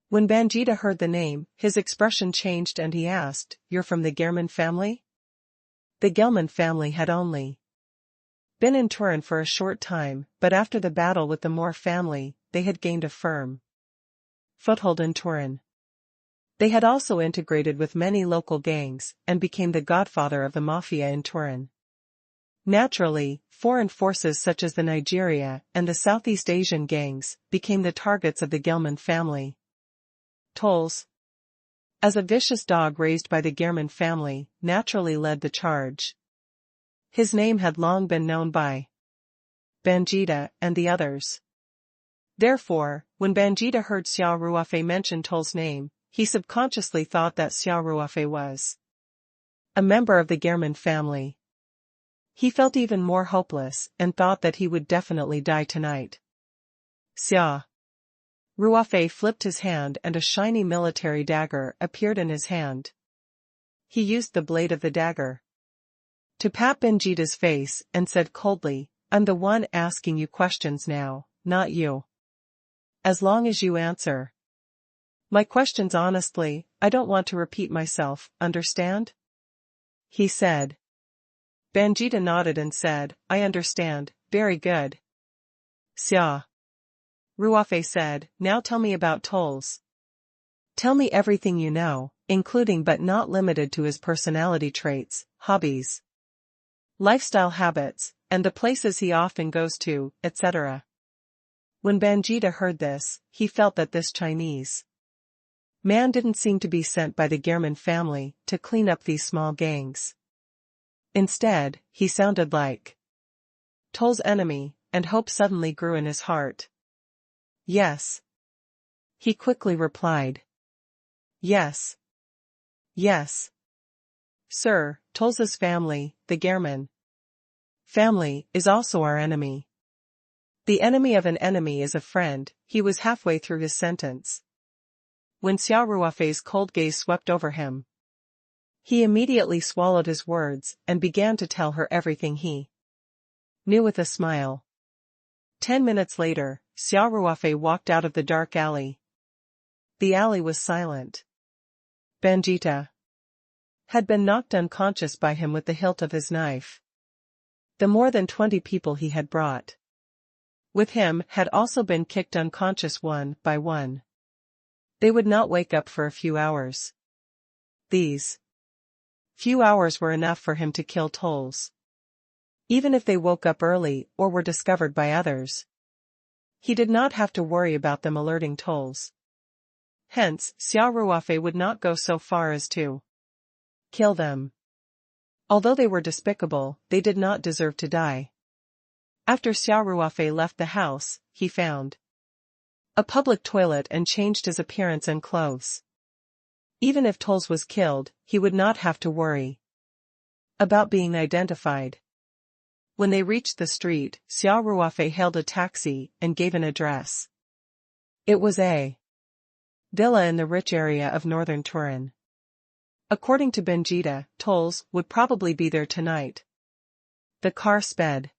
When Banjita heard the name, his expression changed and he asked, "You're from the Gelman family?" The Gelman family had only been in Turin for a short time, but after the battle with the Moore family, they had gained a firm foothold in Turin. They had also integrated with many local gangs, and became the godfather of the mafia in Turin. Naturally, foreign forces such as the Nigeria and the Southeast Asian gangs became the targets of the Gelman family. Tolls, as a vicious dog raised by the Gelman family, naturally led the charge. His name had long been known by Banjita and the others. Therefore, when Banjita heard Xia Ruofei mention Toll's name, he subconsciously thought that Xia Ruofei was a member of the Gelman family. He felt even more hopeless and thought that he would definitely die tonight. Xia Ruofei flipped his hand and a shiny military dagger appeared in his hand. He used the blade of the dagger to pat Banjita's face and said coldly, "I'm the one asking you questions now, not you. As long as you answer my questions honestly, I don't want to repeat myself, understand?" he said. Banjita nodded and said, "I understand, very good." Xia Ruofei said, "Now tell me about Tolls. Tell me everything you know, including but not limited to his personality traits, hobbies, lifestyle habits, and the places he often goes to, etc." When Banjita heard this, he felt that this Chinese man didn't seem to be sent by the Gelman family to clean up these small gangs. Instead, he sounded like Toll's enemy, and hope suddenly grew in his heart. "Yes," he quickly replied. "Yes. Yes. Sir, Toll's family, the Gelman family, is also our enemy." The enemy of an enemy is a friend. He was halfway through his sentence when Xia Ruofei's cold gaze swept over him. He immediately swallowed his words and began to tell her everything he knew with a smile. 10 minutes later, Xia Ruofei walked out of the dark alley. The alley was silent. Banjita had been knocked unconscious by him with the hilt of his knife. The more than 20 people he had brought with him had also been kicked unconscious one by one. They would not wake up for a few hours. These few hours were enough for him to kill Tolls. even if they woke up early or were discovered by others. He did not have to worry about them alerting tolls. Hence, Xia Ruofei would not go so far as to kill them. Although they were despicable, they did not deserve to die. After Xia Ruofei left the house, he found a public toilet and changed his appearance and clothes. Even if Tolls was killed, he would not have to worry about being identified. When they reached the street, Xia Ruofei hailed a taxi and gave an address. It was a villa in the rich area of northern Turin. According to Benjita, Tolls would probably be there tonight. The car sped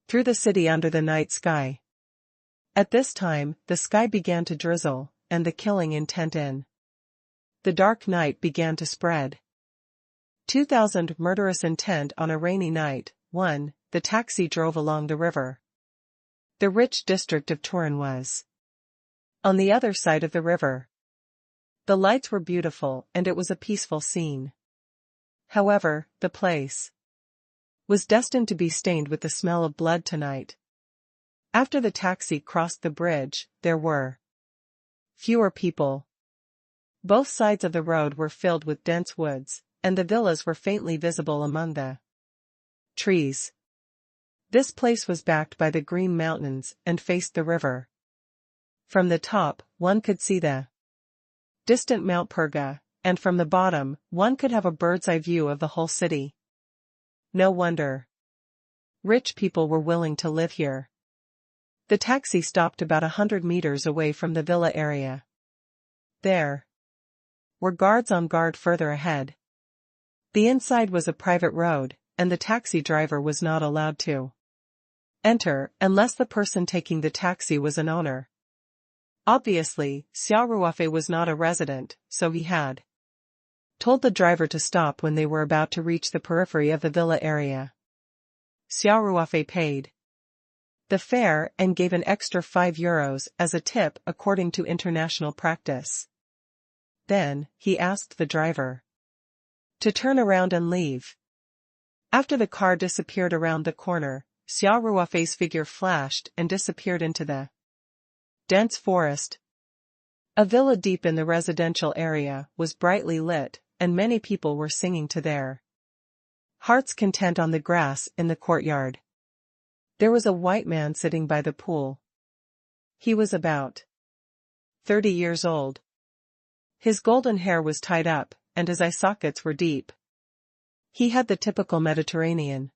through the city under the night sky. At this time, the sky began to drizzle, and the killing intent in the dark night began to spread. 2000 murderous intent on a rainy night. 1. The taxi drove along the river. The rich district of Turin was on the other side of the river. The lights were beautiful and it was a peaceful scene. However, the place was destined to be stained with the smell of blood tonight. After the taxi crossed the bridge, there were fewer people. Both sides of the road were filled with dense woods, and the villas were faintly visible among the trees. This place was backed by the green mountains and faced the river. From the top, one could see the distant Mount Perga, and from the bottom, one could have a bird's-eye view of the whole city. No wonder rich people were willing to live here. The taxi stopped about 100 meters away from the villa area. There were guards on guard further ahead. The inside was a private road, and the taxi driver was not allowed to enter unless the person taking the taxi was an owner. Obviously, Xia Ruofei was not a resident, so he had told the driver to stop when they were about to reach the periphery of the villa area. Xia Ruofei paid the fare and gave an extra €5 as a tip according to international practice. Then, he asked the driver to turn around and leave. After the car disappeared around the corner, Xia Ruofei's figure flashed and disappeared into the dense forest. A villa deep in the residential area was brightly lit, and many people were singing to their heart's content on the grass in the courtyard. There was a white man sitting by the pool. He was about 30 years old. His golden hair was tied up, and his eye sockets were deep. He had the typical Mediterranean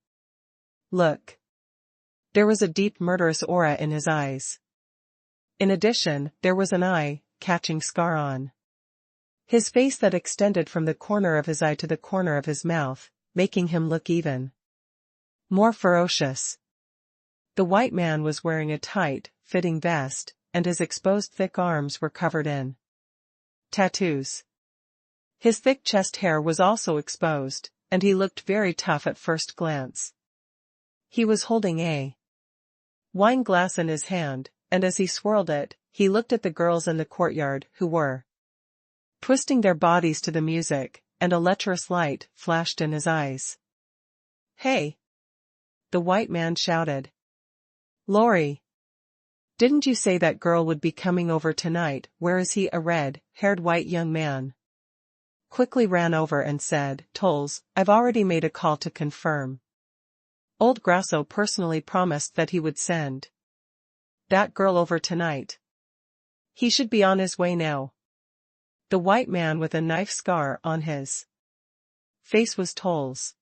look. There was a deep murderous aura in his eyes. In addition, there was an eye-catching scar on his face that extended from the corner of his eye to the corner of his mouth, making him look even more ferocious. The white man was wearing a tight, fitting vest, and his exposed thick arms were covered in tattoos. His thick chest hair was also exposed, and he looked very tough at first glance. He was holding a wine glass in his hand, and as he swirled it, he looked at the girls in the courtyard who were twisting their bodies to the music, and a lecherous light flashed in his eyes. "Hey!" the white man shouted. "Lori! Didn't you say that girl would be coming over tonight? Where is he?" A red-haired white young man quickly ran over and said, "Tolls, I've already made a call to confirm. Old Grasso personally promised that he would send that girl over tonight. He should be on his way now." The white man with a knife scar on his face was Tolls.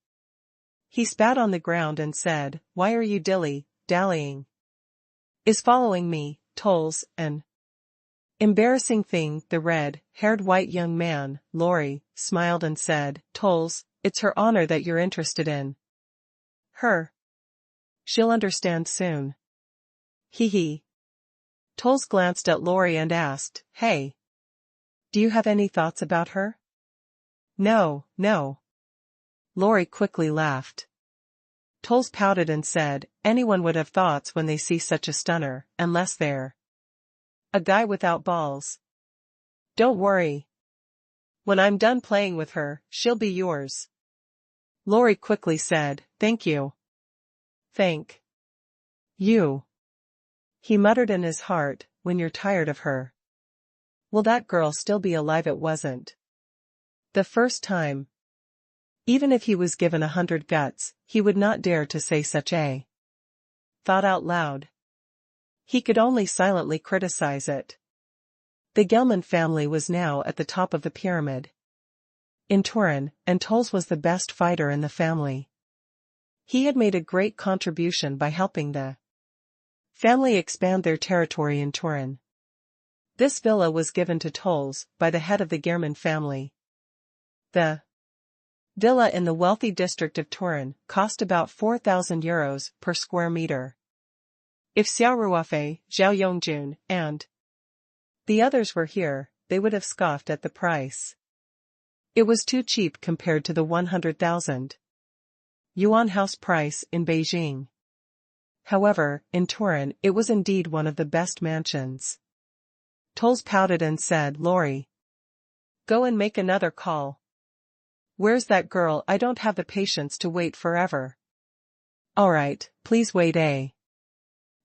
He spat on the ground and said, "Why are you dilly-dallying? Is following me, Tolls, an embarrassing thing?" The red-haired white young man, Lori, smiled and said, "Tolls, it's her honor that you're interested in. Her. She'll understand soon." Hee hee. Tolls glanced at Lori and asked, "Hey. Do you have any thoughts about her?" No. Lori quickly laughed. Tolls pouted and said, "Anyone would have thoughts when they see such a stunner, unless they're a guy without balls. Don't worry. When I'm done playing with her, she'll be yours." Lori quickly said, "Thank you." Thank you, he muttered in his heart, when you're tired of her. Will that girl still be alive? It wasn't the first time. Even if he was given 100 guts, he would not dare to say such a thought out loud. He could only silently criticize it. The Gelman family was now at the top of the pyramid in Turin, and Toles was the best fighter in the family. He had made a great contribution by helping the family expand their territory in Turin. This villa was given to Toles by the head of the German family. The villa in the wealthy district of Turin cost about €4,000 per square meter. If Xia Ruofei, Zhao Yongjun, and the others were here, they would have scoffed at the price. It was too cheap compared to the 100,000 yuan house price in Beijing. However, in Turin it was indeed one of the best mansions. Toles pouted and said, "Lori, go and make another call." "Where's that girl? I don't have the patience to wait forever." "All right, please wait a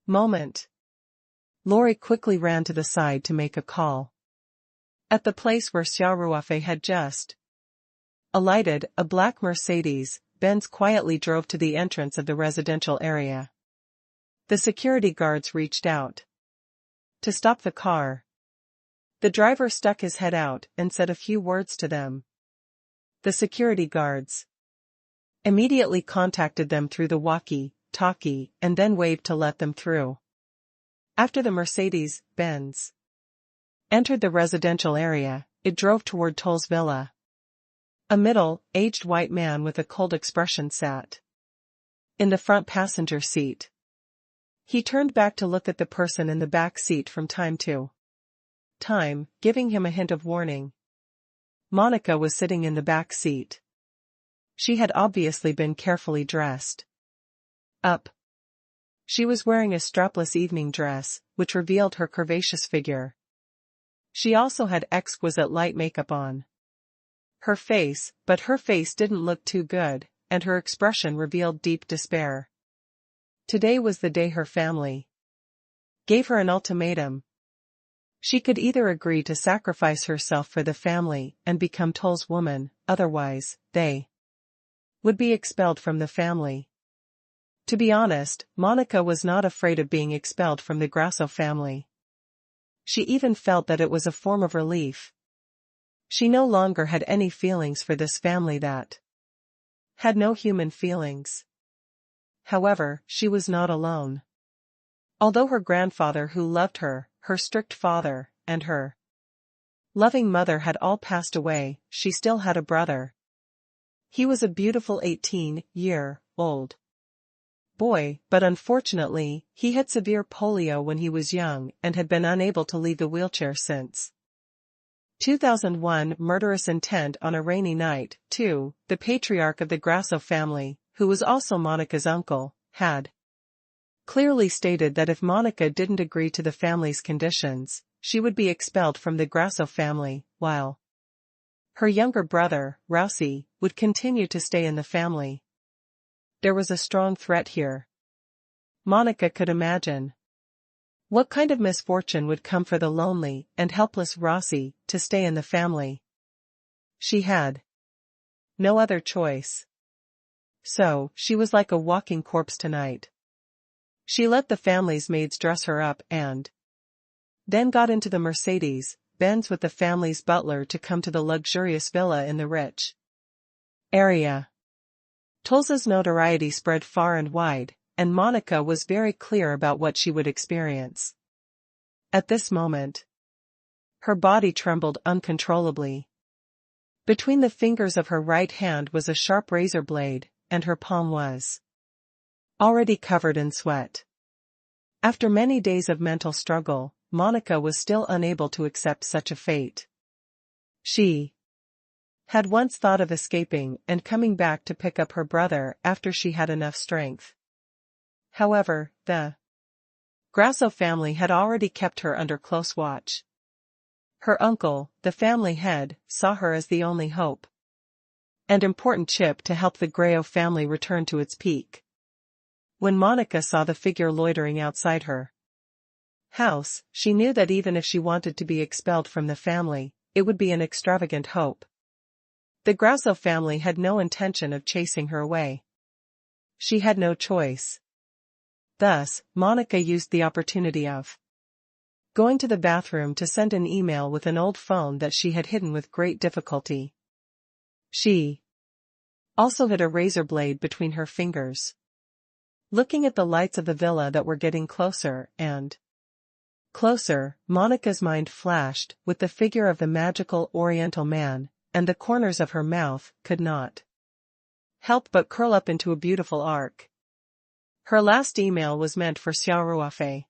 moment." Lori quickly ran to the side to make a call. At the place where Xia Ruofei had just alighted, a black Mercedes-Benz quietly drove to the entrance of the residential area. The security guards reached out to stop the car. The driver stuck his head out and said a few words to them. The security guards immediately contacted them through the walkie-talkie and then waved to let them through. After the Mercedes-Benz entered the residential area, it drove toward Toles' villa. A middle-aged white man with a cold expression sat in the front passenger seat. He turned back to look at the person in the back seat from time to time, giving him a hint of warning. Monica was sitting in the back seat. She had obviously been carefully dressed up. She was wearing a strapless evening dress, which revealed her curvaceous figure. She also had exquisite light makeup on her face, but her face didn't look too good, and her expression revealed deep despair. Today was the day her family gave her an ultimatum. She could either agree to sacrifice herself for the family and become Toles' woman, otherwise, they would be expelled from the family. To be honest, Monica was not afraid of being expelled from the Grasso family. She even felt that it was a form of relief. She no longer had any feelings for this family that had no human feelings. However, she was not alone. Although her grandfather who loved her, her strict father, and her loving mother had all passed away, she still had a brother. He was a beautiful 18-year-old boy, but unfortunately, he had severe polio when he was young and had been unable to leave the wheelchair since 2001. Murderous intent. On a rainy night, too, the patriarch of the Grasso family, who was also Monica's uncle, had clearly stated that if Monica didn't agree to the family's conditions, she would be expelled from the Grasso family, while her younger brother, Rousey, would continue to stay in the family. There was a strong threat here. Monica could imagine what kind of misfortune would come for the lonely and helpless Rousey to stay in the family. She had no other choice. So, she was like a walking corpse tonight. She let the family's maids dress her up and then got into the Mercedes-Benz with the family's butler to come to the luxurious villa in the rich area. Toles' notoriety spread far and wide, and Monica was very clear about what she would experience. At this moment, her body trembled uncontrollably. Between the fingers of her right hand was a sharp razor blade, and her palm was already covered in sweat. After many days of mental struggle, Monica was still unable to accept such a fate. She had once thought of escaping and coming back to pick up her brother after she had enough strength. However, the Grasso family had already kept her under close watch. Her uncle, the family head, saw her as the only hope and important chip to help the Grasso family return to its peak. When Monica saw the figure loitering outside her house, she knew that even if she wanted to be expelled from the family, it would be an extravagant hope. The Grasso family had no intention of chasing her away. She had no choice. Thus, Monica used the opportunity of going to the bathroom to send an email with an old phone that she had hidden with great difficulty. She also had a razor blade between her fingers. Looking at the lights of the villa that were getting closer and closer, Monica's mind flashed with the figure of the magical Oriental man, and the corners of her mouth could not help but curl up into a beautiful arc. Her last email was meant for Xia Ruofei.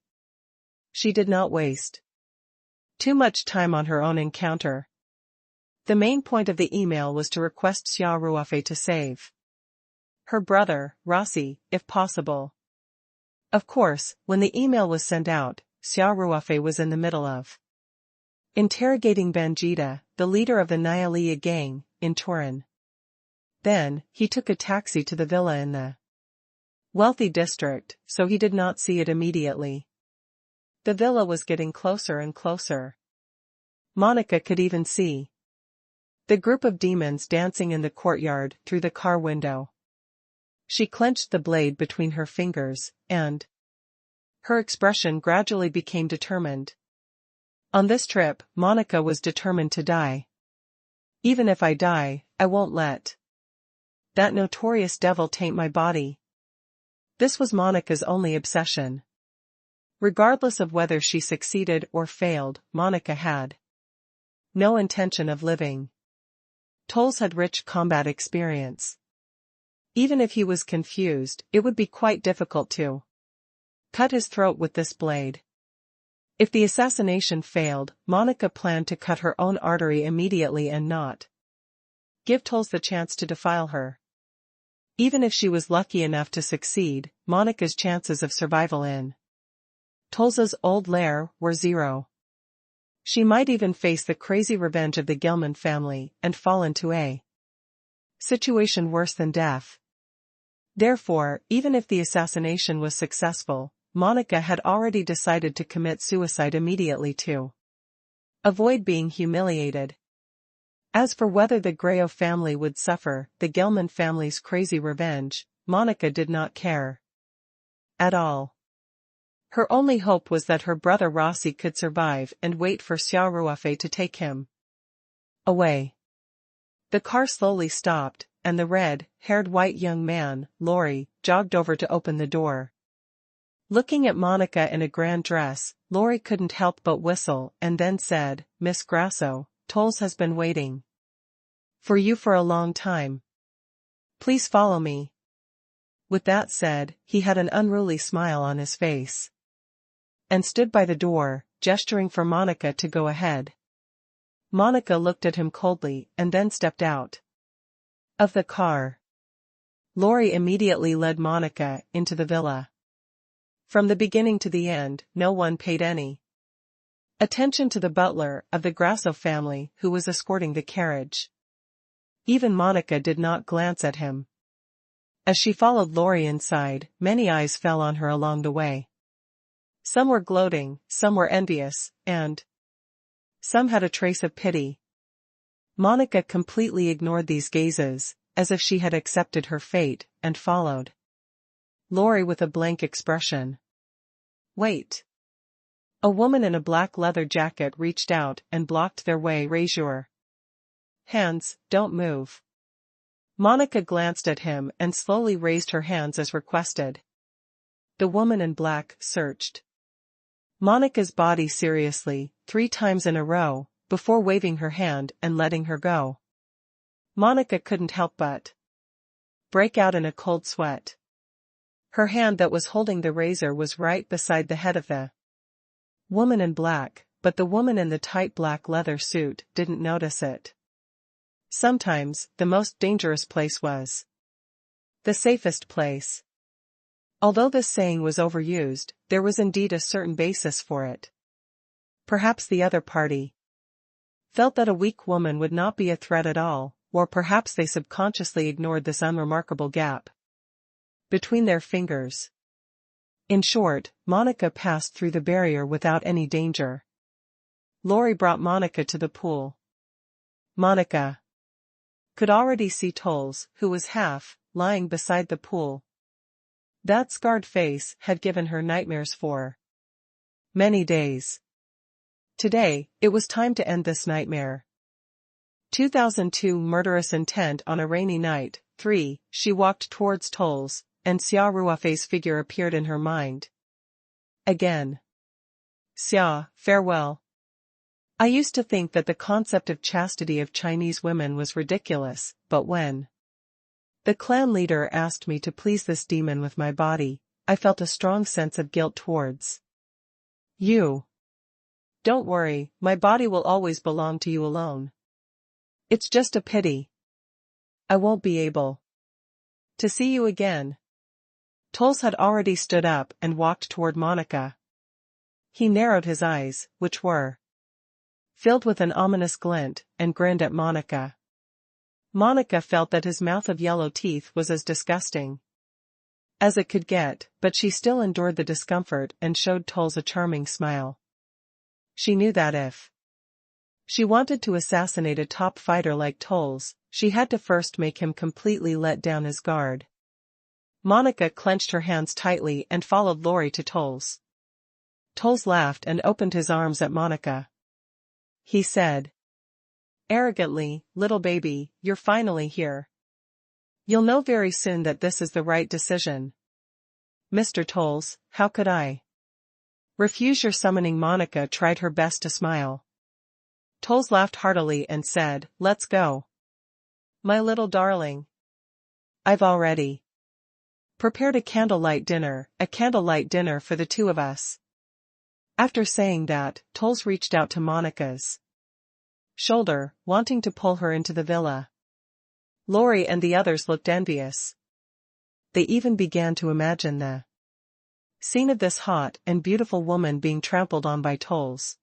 She did not waste too much time on her own encounter. The main point of the email was to request Xia Ruofei to save her brother, Rossi, if possible. Of course, when the email was sent out, Xia Ruofei was in the middle of interrogating Bandita, the leader of the Nyalia gang, in Turin. Then, he took a taxi to the villa in the wealthy district, so he did not see it immediately. The villa was getting closer and closer. Monica could even see the group of demons dancing in the courtyard through the car window. She clenched the blade between her fingers, and her expression gradually became determined. On this trip, Monica was determined to die. Even if I die, I won't let that notorious devil taint my body. This was Monica's only obsession. Regardless of whether she succeeded or failed, Monica had no intention of living. Toles had rich combat experience. Even if he was confused, it would be quite difficult to cut his throat with this blade. If the assassination failed, Monica planned to cut her own artery immediately and not give Toles the chance to defile her. Even if she was lucky enough to succeed, Monica's chances of survival in Toles's old lair were zero. She might even face the crazy revenge of the Gelman family and fall into a situation worse than death. Therefore, even if the assassination was successful, Monica had already decided to commit suicide immediately to avoid being humiliated. As for whether the Grasso family would suffer the Gelman family's crazy revenge, Monica did not care at all. Her only hope was that her brother Rossi could survive and wait for Xia Ruofei to take him away. The car slowly stopped, and the red-haired white young man, Lori, jogged over to open the door. Looking at Monica in a grand dress, Lori couldn't help but whistle and then said, "Miss Grasso, Toles has been waiting for you for a long time. Please follow me." With that said, he had an unruly smile on his face and stood by the door, gesturing for Monica to go ahead. Monica looked at him coldly and then stepped out of the car. Lori immediately led Monica into the villa. From the beginning to the end, no one paid any attention to the butler of the Grasso family who was escorting the carriage. Even Monica did not glance at him. As she followed Lori inside, many eyes fell on her along the way. Some were gloating, some were envious, and some had a trace of pity. Monica completely ignored these gazes, as if she had accepted her fate, and followed Lori with a blank expression. "Wait." A woman in a black leather jacket reached out and blocked their way. "Raise your hands, don't move." Monica glanced at him and slowly raised her hands as requested. The woman in black searched Monica's body seriously, 3 times in a row, before waving her hand and letting her go. Monica couldn't help but break out in a cold sweat. Her hand that was holding the razor was right beside the head of the woman in black, but the woman in the tight black leather suit didn't notice it. Sometimes, the most dangerous place was the safest place. Although this saying was overused, there was indeed a certain basis for it. Perhaps the other party felt that a weak woman would not be a threat at all, or perhaps they subconsciously ignored this unremarkable gap. between their fingers. In short, Monica passed through the barrier without any danger. Lori brought Monica to the pool. Monica could already see Tolls, who was lying beside the pool. That scarred face had given her nightmares for many days. Today, it was time to end this nightmare. 2002 Murderous intent on a rainy night. 3. She walked towards Tolls, and Xia Ruofei's figure appeared in her mind. Again. Xia, farewell. I used to think that the concept of chastity of Chinese women was ridiculous, but when the clan leader asked me to please this demon with my body, I felt a strong sense of guilt towards you. Don't worry, my body will always belong to you alone. It's just a pity I won't be able to see you again. Tolls had already stood up and walked toward Monica. He narrowed his eyes, which were filled with an ominous glint, and grinned at Monica. Monica felt that his mouth of yellow teeth was as disgusting as it could get, but she still endured the discomfort and showed Tolls a charming smile. She knew that if she wanted to assassinate a top fighter like Tolls, she had to first make him completely let down his guard. Monica clenched her hands tightly and followed Lori to Tolls. Tolls laughed and opened his arms at Monica. He said arrogantly, "Little baby, you're finally here. You'll know very soon that this is the right decision." "Mr. Tolls, how could I refuse your summoning?" Monica tried her best to smile. Tolls laughed heartily and said, "Let's go. My little darling. I've already prepared a candlelight dinner for the two of us." After saying that, Tolls reached out to Monica's shoulder, wanting to pull her into the villa. Lori and the others looked envious. They even began to imagine the scene of this hot and beautiful woman being trampled on by Tolls.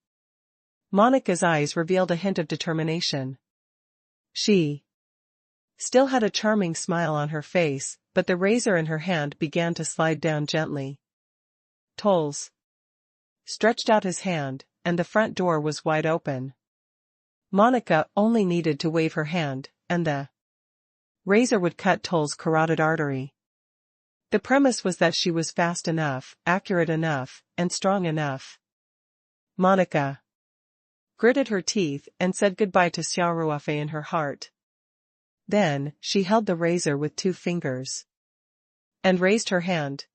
Monica's eyes revealed a hint of determination. She still had a charming smile on her face, but the razor in her hand began to slide down gently. Tolls stretched out his hand, and the front door was wide open. Monica only needed to wave her hand, and the razor would cut Tolls' carotid artery. The premise was that she was fast enough, accurate enough, and strong enough. Monica gritted her teeth and said goodbye to Xia Ruofei in her heart. Then, she held the razor with 2 fingers and raised her hand.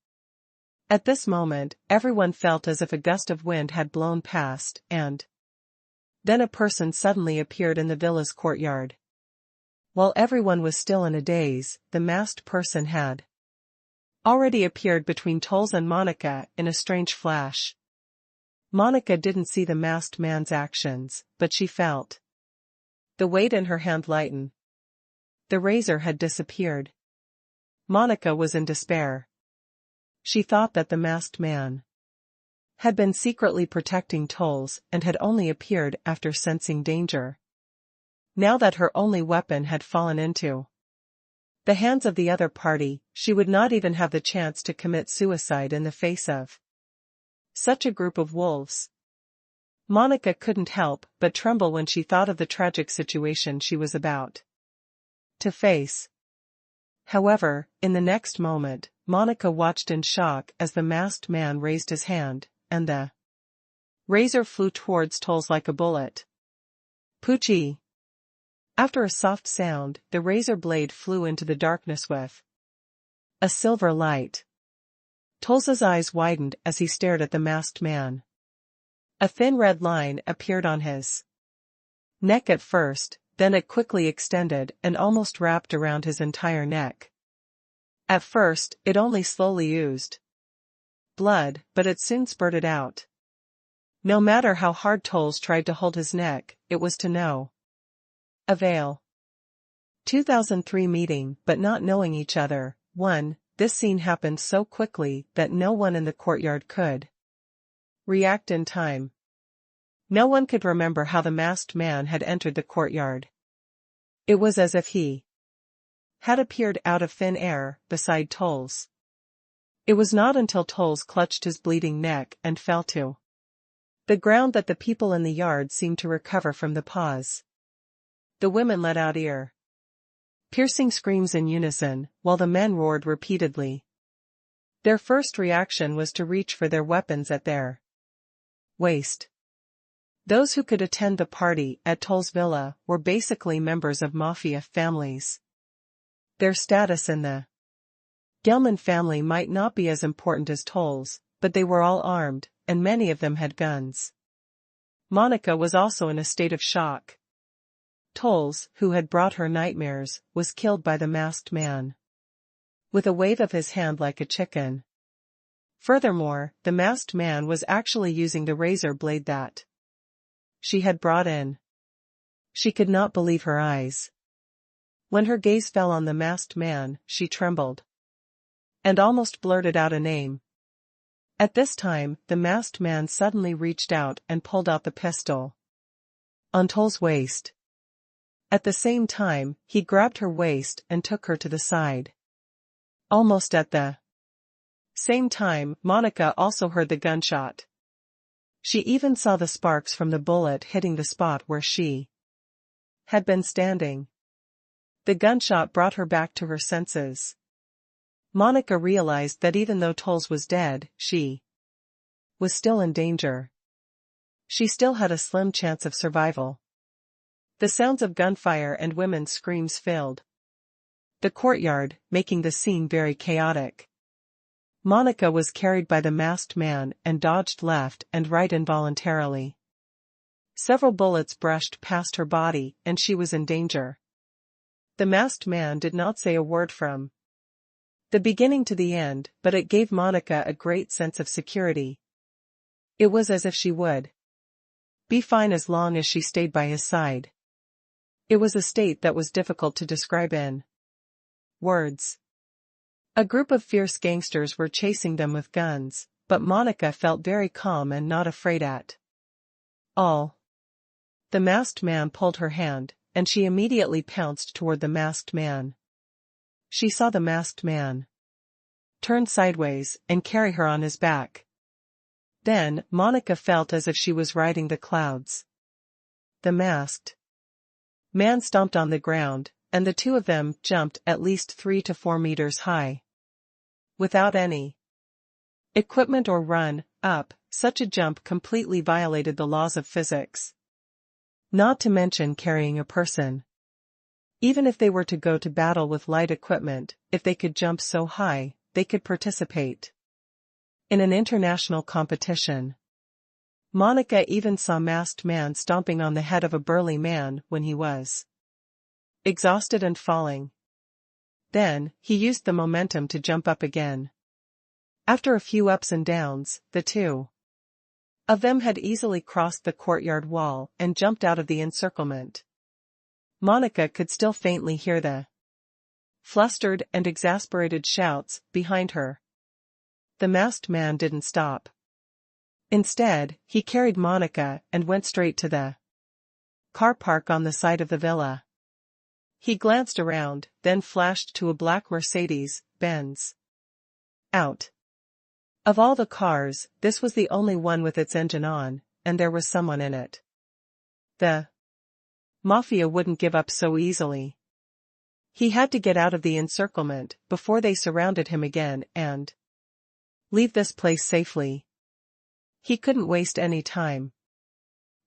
At this moment, everyone felt as if a gust of wind had blown past, and then a person suddenly appeared in the villa's courtyard. While everyone was still in a daze, the masked person had already appeared between Tolls and Monica in a strange flash. Monica didn't see the masked man's actions, but she felt the weight in her hand lighten. The razor had disappeared. Monica was in despair. She thought that the masked man had been secretly protecting Tolls and had only appeared after sensing danger. Now that her only weapon had fallen into the hands of the other party, she would not even have the chance to commit suicide in the face of such a group of wolves. Monica couldn't help but tremble when she thought of the tragic situation she was about to face. However, in the next moment, Monica watched in shock as the masked man raised his hand, and the razor flew towards Tolls like a bullet. Poochie! After a soft sound, the razor blade flew into the darkness with a silver light. Tolls' eyes widened as he stared at the masked man. A thin red line appeared on his neck at first, then it quickly extended and almost wrapped around his entire neck. At first, it only slowly oozed blood, but it soon spurted out. No matter how hard Tolls tried to hold his neck, it was to no avail. 2003 Meeting but not knowing each other. 1. This scene happened so quickly that no one in the courtyard could react in time. No one could remember how the masked man had entered the courtyard. It was as if he had appeared out of thin air, beside Tolls. It was not until Tolls clutched his bleeding neck and fell to the ground that the people in the yard seemed to recover from the pause. The women let out piercing screams in unison, while the men roared repeatedly. Their first reaction was to reach for their weapons at their waist. Those who could attend the party at Tolls' villa were basically members of mafia families. Their status in the Gelman family might not be as important as Tolls', but they were all armed, and many of them had guns. Monica was also in a state of shock. Tolls, who had brought her nightmares, was killed by the masked man with a wave of his hand like a chicken. Furthermore, the masked man was actually using the razor blade that she had brought in. She could not believe her eyes. When her gaze fell on the masked man, she trembled and almost blurted out a name. At this time, the masked man suddenly reached out and pulled out the pistol on Tolls' waist. At the same time, he grabbed her waist and took her to the side. Almost at the same time, Monica also heard the gunshot. She even saw the sparks from the bullet hitting the spot where she had been standing. The gunshot brought her back to her senses. Monica realized that even though Tolls was dead, she was still in danger. She still had a slim chance of survival. The sounds of gunfire and women's screams filled the courtyard, making the scene very chaotic. Monica was carried by the masked man and dodged left and right involuntarily. Several bullets brushed past her body, and she was in danger. The masked man did not say a word from the beginning to the end, but it gave Monica a great sense of security. It was as if she would be fine as long as she stayed by his side. It was a state that was difficult to describe in words. A group of fierce gangsters were chasing them with guns, but Monica felt very calm and not afraid at all. The masked man pulled her hand, and she immediately pounced toward the masked man. She saw the masked man turn sideways and carry her on his back. Then, Monica felt as if she was riding the clouds. The masked man stomped on the ground, and the two of them jumped at least 3 to 4 meters high. Without any equipment or run up, such a jump completely violated the laws of physics. Not to mention carrying a person. Even if they were to go to battle with light equipment, if they could jump so high, they could participate in an international competition. Monica even saw masked man stomping on the head of a burly man when he was exhausted and falling. Then, he used the momentum to jump up again. After a few ups and downs, the two of them had easily crossed the courtyard wall and jumped out of the encirclement. Monica could still faintly hear the flustered and exasperated shouts behind her. The masked man didn't stop. Instead, he carried Monica and went straight to the car park on the side of the villa. He glanced around, then flashed to a black Mercedes-Benz. Out of all the cars, this was the only one with its engine on, and there was someone in it. The mafia wouldn't give up so easily. He had to get out of the encirclement before they surrounded him again and leave this place safely. He couldn't waste any time.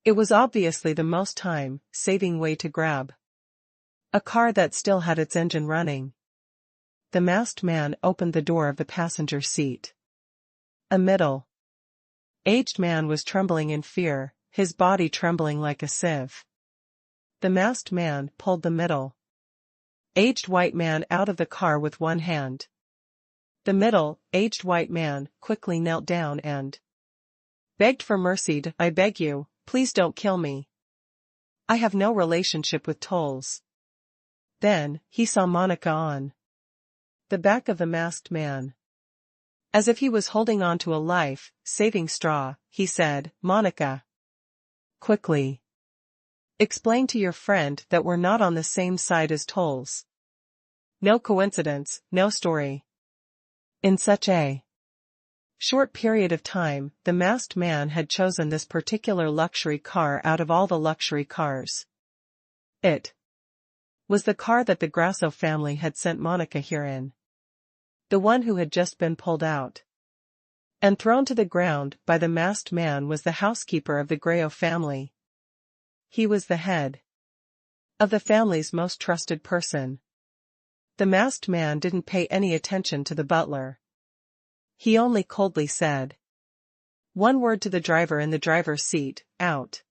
It was obviously the most time-saving way to grab a car that still had its engine running. The masked man opened the door of the passenger seat. A middle-aged man was trembling in fear, his body trembling like a sieve. The masked man pulled the middle-aged white man out of the car with one hand. The middle-aged white man quickly knelt down and begged for mercy. I beg you, please don't kill me. I have no relationship with Tolls. Then, he saw Monica on the back of the masked man. As if he was holding on to a life-saving straw, he said, Monica, quickly explain to your friend that we're not on the same side as Tolls. No coincidence, no story. In such a short period of time, the masked man had chosen this particular luxury car out of all the luxury cars. It was the car that the Grasso family had sent Monica here in. The one who had just been pulled out and thrown to the ground by the masked man was the housekeeper of the Grasso family. He was the head of the family's most trusted person. The masked man didn't pay any attention to the butler. He only coldly said one word to the driver in the driver's seat, "Out."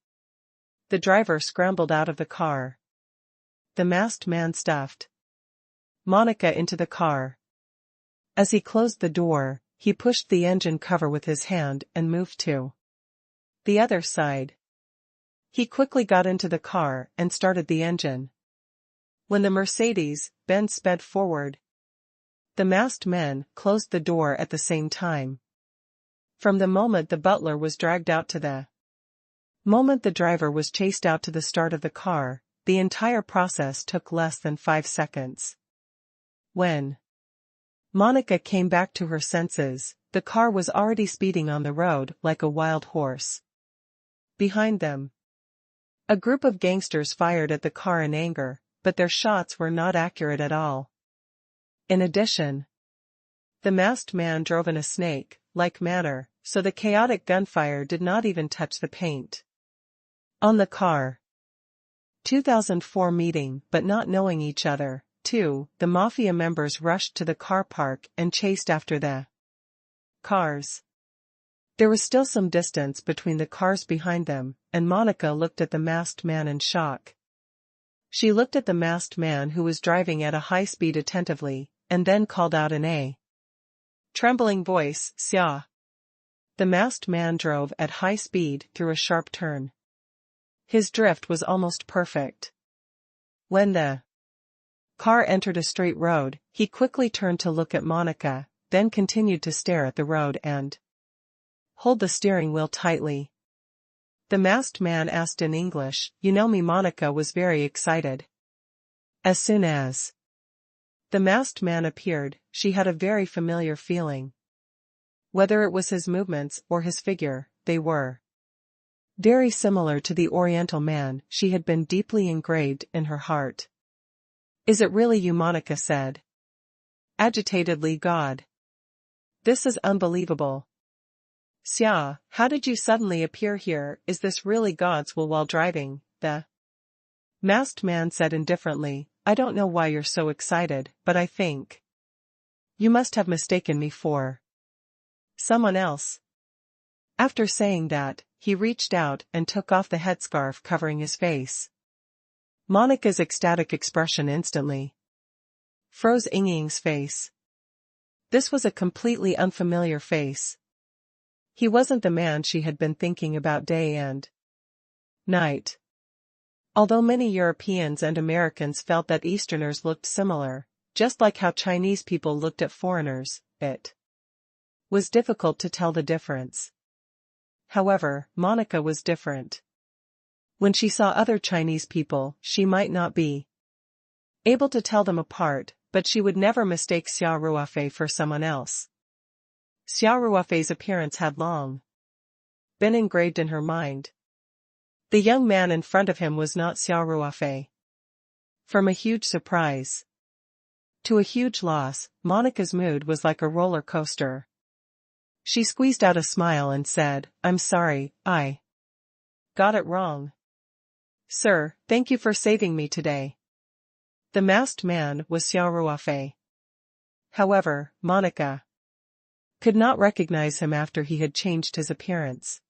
The driver scrambled out of the car. The masked man stuffed Monica into the car. As he closed the door, he pushed the engine cover with his hand and moved to the other side. He quickly got into the car and started the engine. When the Mercedes-Benz sped forward, the masked men closed the door at the same time. From the moment the butler was dragged out to the moment the driver was chased out to the start of the car, the entire process took less than 5 seconds. When Monica came back to her senses, the car was already speeding on the road like a wild horse. Behind them, a group of gangsters fired at the car in anger, but their shots were not accurate at all. In addition, the masked man drove in a snake-like manner, so the chaotic gunfire did not even touch the paint on the car. 2004 meeting but not knowing each other. 2. The mafia members rushed to the car park and chased after the cars. There was still some distance between the cars behind them, and Monica looked at the masked man in shock. She looked at the masked man who was driving at a high speed attentively, and then called out in a trembling voice, "Xia." The masked man drove at high speed through a sharp turn. His drift was almost perfect. When the car entered a straight road, he quickly turned to look at Monica, then continued to stare at the road and hold the steering wheel tightly. The masked man asked in English, "You know me?" Monica was very excited. As soon as the masked man appeared, she had a very familiar feeling. Whether it was his movements or his figure, they were very similar to the Oriental man. She had been deeply engraved in her heart. "Is it really you?" Monica said agitatedly. "God, this is unbelievable. Xia, how did you suddenly appear here? Is this really God's will?" While driving, the masked man said indifferently, "I don't know why you're so excited, but I think you must have mistaken me for someone else." After saying that, he reached out and took off the headscarf covering his face. Monica's ecstatic expression instantly froze Ying's face. This was a completely unfamiliar face. He wasn't the man she had been thinking about day and night. Although many Europeans and Americans felt that Easterners looked similar, just like how Chinese people looked at foreigners, it was difficult to tell the difference. However, Monica was different. When she saw other Chinese people, she might not be able to tell them apart, but she would never mistake Xia Ruofei for someone else. Xia Ruofei's appearance had long been engraved in her mind. The young man in front of him was not Xia Ruofei. From a huge surprise to a huge loss, Monica's mood was like a roller coaster. She squeezed out a smile and said, "I'm sorry, I got it wrong. Sir, thank you for saving me today." The masked man was Xia Ruofei. However, Monica could not recognize him after he had changed his appearance.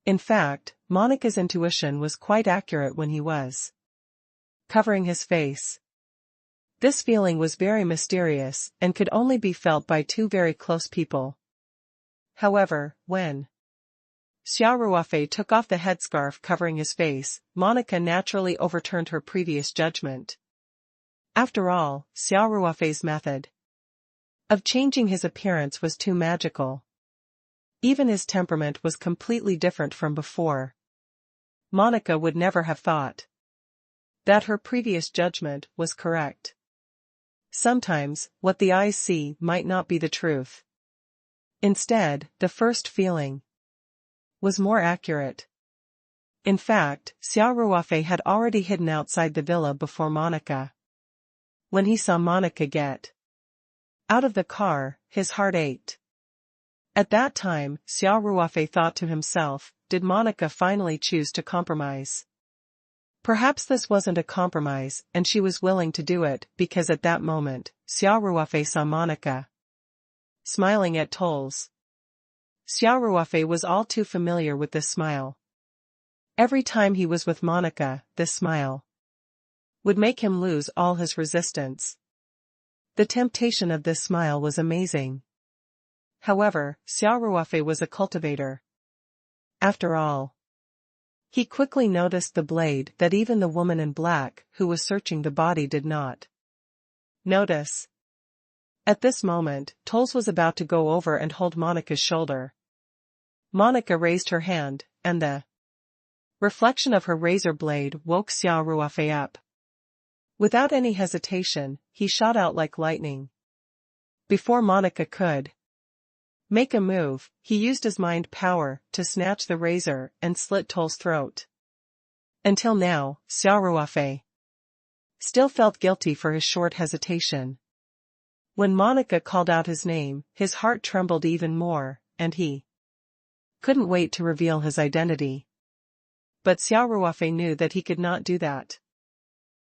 In fact, Monica's intuition was quite accurate when he was covering his face. This feeling was very mysterious and could only be felt by two very close people. However, when Xia Ruofei took off the headscarf covering his face, Monica naturally overturned her previous judgment. After all, Xia Ruofei's method of changing his appearance was too magical. Even his temperament was completely different from before. Monica would never have thought that her previous judgment was correct. Sometimes, what the eyes see might not be the truth. Instead, the first feeling was more accurate. In fact, Xia Ruofei had already hidden outside the villa before Monica. When he saw Monica get out of the car, his heart ached. At that time, Xia Ruofei thought to himself, did Monica finally choose to compromise? Perhaps this wasn't a compromise, and she was willing to do it, because at that moment, Xia Ruofei saw Monica smiling at Tolls. Xia Ruofei was all too familiar with this smile. Every time he was with Monica, this smile would make him lose all his resistance. The temptation of this smile was amazing. However, Xia Ruofei was a cultivator. After all, he quickly noticed the blade that even the woman in black who was searching the body did not notice. At this moment, Tolls was about to go over and hold Monica's shoulder. Monica raised her hand, and the reflection of her razor blade woke Xia Ruofei up. Without any hesitation, he shot out like lightning. Before Monica could make a move, he used his mind power to snatch the razor and slit Toll's throat. Until now, Xia Ruofei still felt guilty for his short hesitation. When Monica called out his name, his heart trembled even more, and he couldn't wait to reveal his identity. But Xia Ruofei knew that he could not do that.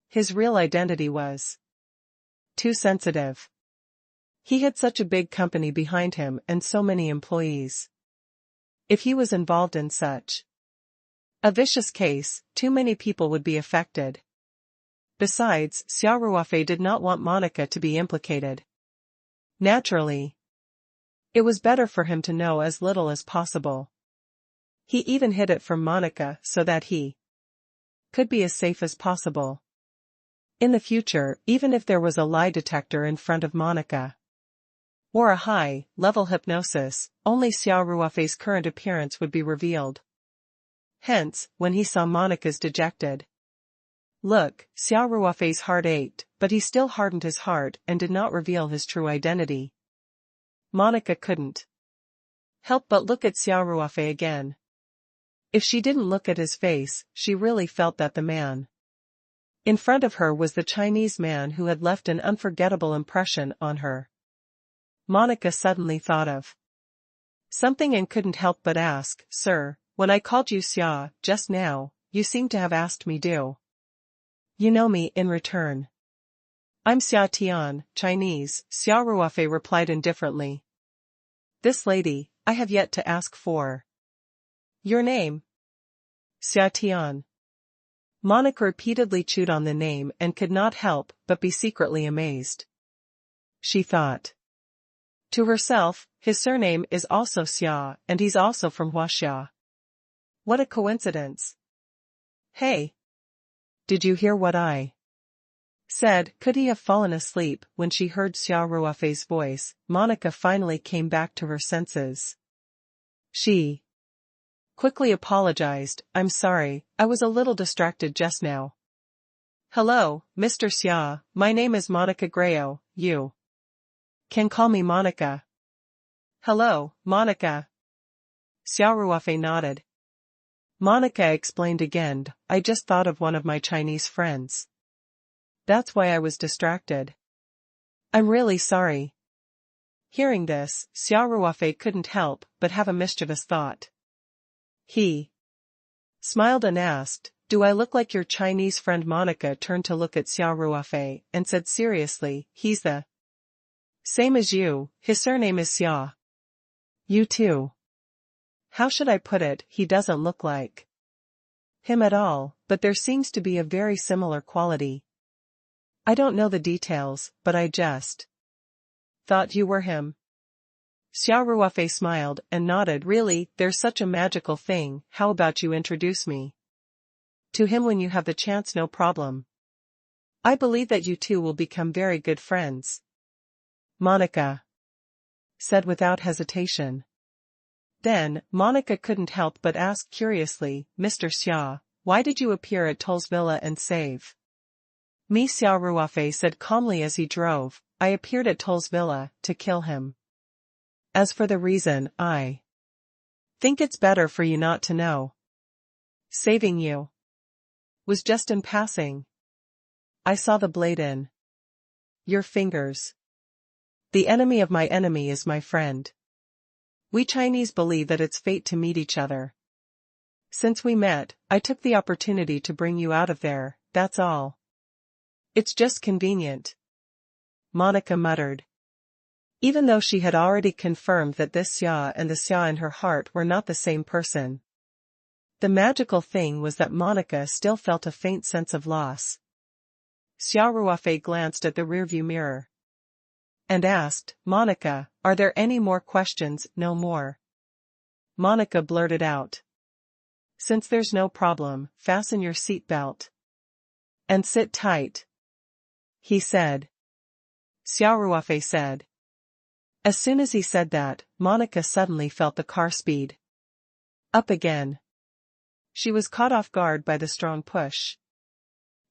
His real identity was too sensitive. He had such a big company behind him and so many employees. If he was involved in such a vicious case, too many people would be affected. Besides, Xia Ruofei did not want Monica to be implicated. Naturally, it was better for him to know as little as possible. He even hid it from Monica so that he could be as safe as possible. In the future, even if there was a lie detector in front of Monica, or a high-level hypnosis, only Xia Ruofei's current appearance would be revealed. Hence, when he saw Monica's dejected look, Xia Ruofei's heart ached, but he still hardened his heart and did not reveal his true identity. Monica couldn't help but look at Xia Ruofei again. If she didn't look at his face, she really felt that the man in front of her was the Chinese man who had left an unforgettable impression on her. Monica suddenly thought of something and couldn't help but ask, "Sir, when I called you Xia just now, you seem to have asked me do you know me in return?" "I'm Xia Tian, Chinese," Xia Ruofei replied indifferently. "This lady, I have yet to ask for your name." "Xia Tian." Monica repeatedly chewed on the name and could not help but be secretly amazed. She thought to herself, his surname is also Xia, and he's also from Huaxia. What a coincidence. "Hey! Did you hear what I said?" Could he have fallen asleep when she heard Xia Ruofei's voice? Monica finally came back to her senses. She quickly apologized. "I'm sorry, I was a little distracted just now." "Hello, Mr. Xia, my name is Monica Grayo, you can call me Monica." "Hello, Monica." Xia Ruofei nodded. Monica explained again, "I just thought of one of my Chinese friends. That's why I was distracted. I'm really sorry." Hearing this, Xia Ruofei couldn't help but have a mischievous thought. He smiled and asked, "Do I look like your Chinese friend?" Monica turned to look at Xia Ruofei and said seriously, "He's the same as you, his surname is Xia." "You too. How should I put it, he doesn't look like him at all, but there seems to be a very similar quality. I don't know the details, but I just thought you were him." Xia Ruofei smiled and nodded. "Really, there's such a magical thing. How about you introduce me to him when you have the chance?" "No problem. I believe that you two will become very good friends," Monica said without hesitation. Then, Monica couldn't help but ask curiously, "Mr. Xia, why did you appear at Toll's villa and save me?" Xia Ruofei said calmly as he drove, "I appeared at Toll's villa to kill him." As for the reason, I think it's better for you not to know. Saving you was just in passing. I saw the blade in your fingers. The enemy of my enemy is my friend. We Chinese believe that it's fate to meet each other. Since we met, I took the opportunity to bring you out of there, that's all. It's just convenient. Monica muttered. Even though she had already confirmed that this Xia and the Xia in her heart were not the same person. The magical thing was that Monica still felt a faint sense of loss. Xia Ruofei glanced at the rearview mirror and asked, Monica, are there any more questions? No more. Monica blurted out. Since there's no problem, fasten your seatbelt. And sit tight. He said. Xia Ruofei said. As soon as he said that, Monica suddenly felt the car speed up again. She was caught off guard by the strong push.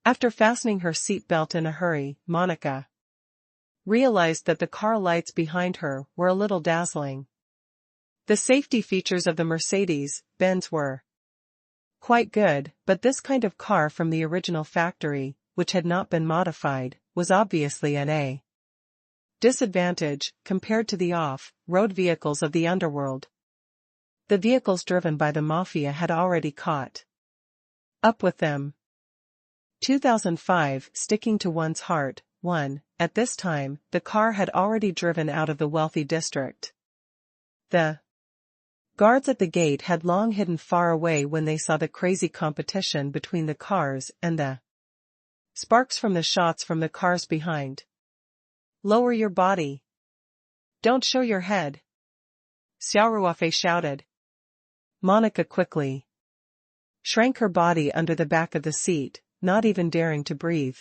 After fastening her seatbelt in a hurry, Monica realized that the car lights behind her were a little dazzling. The safety features of the Mercedes-Benz were quite good, but this kind of car from the original factory, which had not been modified, was obviously an A disadvantage compared to the off-road vehicles of the underworld. The vehicles driven by the mafia had already caught up with them. 2005 sticking to one's heart. 1. At this time, the car had already driven out of the wealthy district. The guards at the gate had long hidden far away when they saw the crazy competition between the cars and the sparks from the shots from the cars behind. Lower your body. Don't show your head. Xia Ruofei shouted. Monica quickly shrank her body under the back of the seat, not even daring to breathe.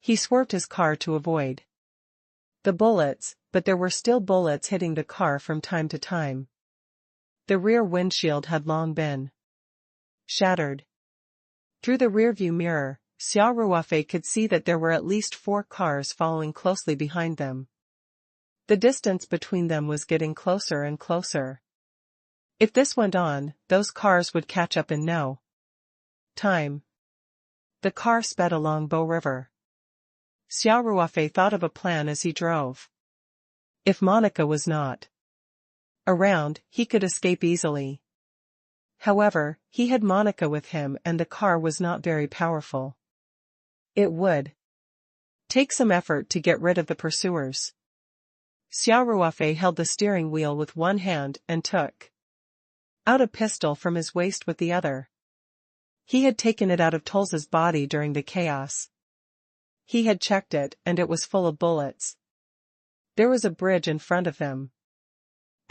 He swerved his car to avoid the bullets, but there were still bullets hitting the car from time to time. The rear windshield had long been shattered. Through the rearview mirror, Xia Ruofei could see that there were at least 4 cars following closely behind them. The distance between them was getting closer and closer. If this went on, those cars would catch up in no time. The car sped along Bow River. Xia Ruofei thought of a plan as he drove. If Monica was not around, he could escape easily. However, he had Monica with him and the car was not very powerful. It would take some effort to get rid of the pursuers. Xia Ruofei held the steering wheel with one hand and took out a pistol from his waist with the other. He had taken it out of Tolza's body during the chaos. He had checked it and it was full of bullets. There was a bridge in front of them.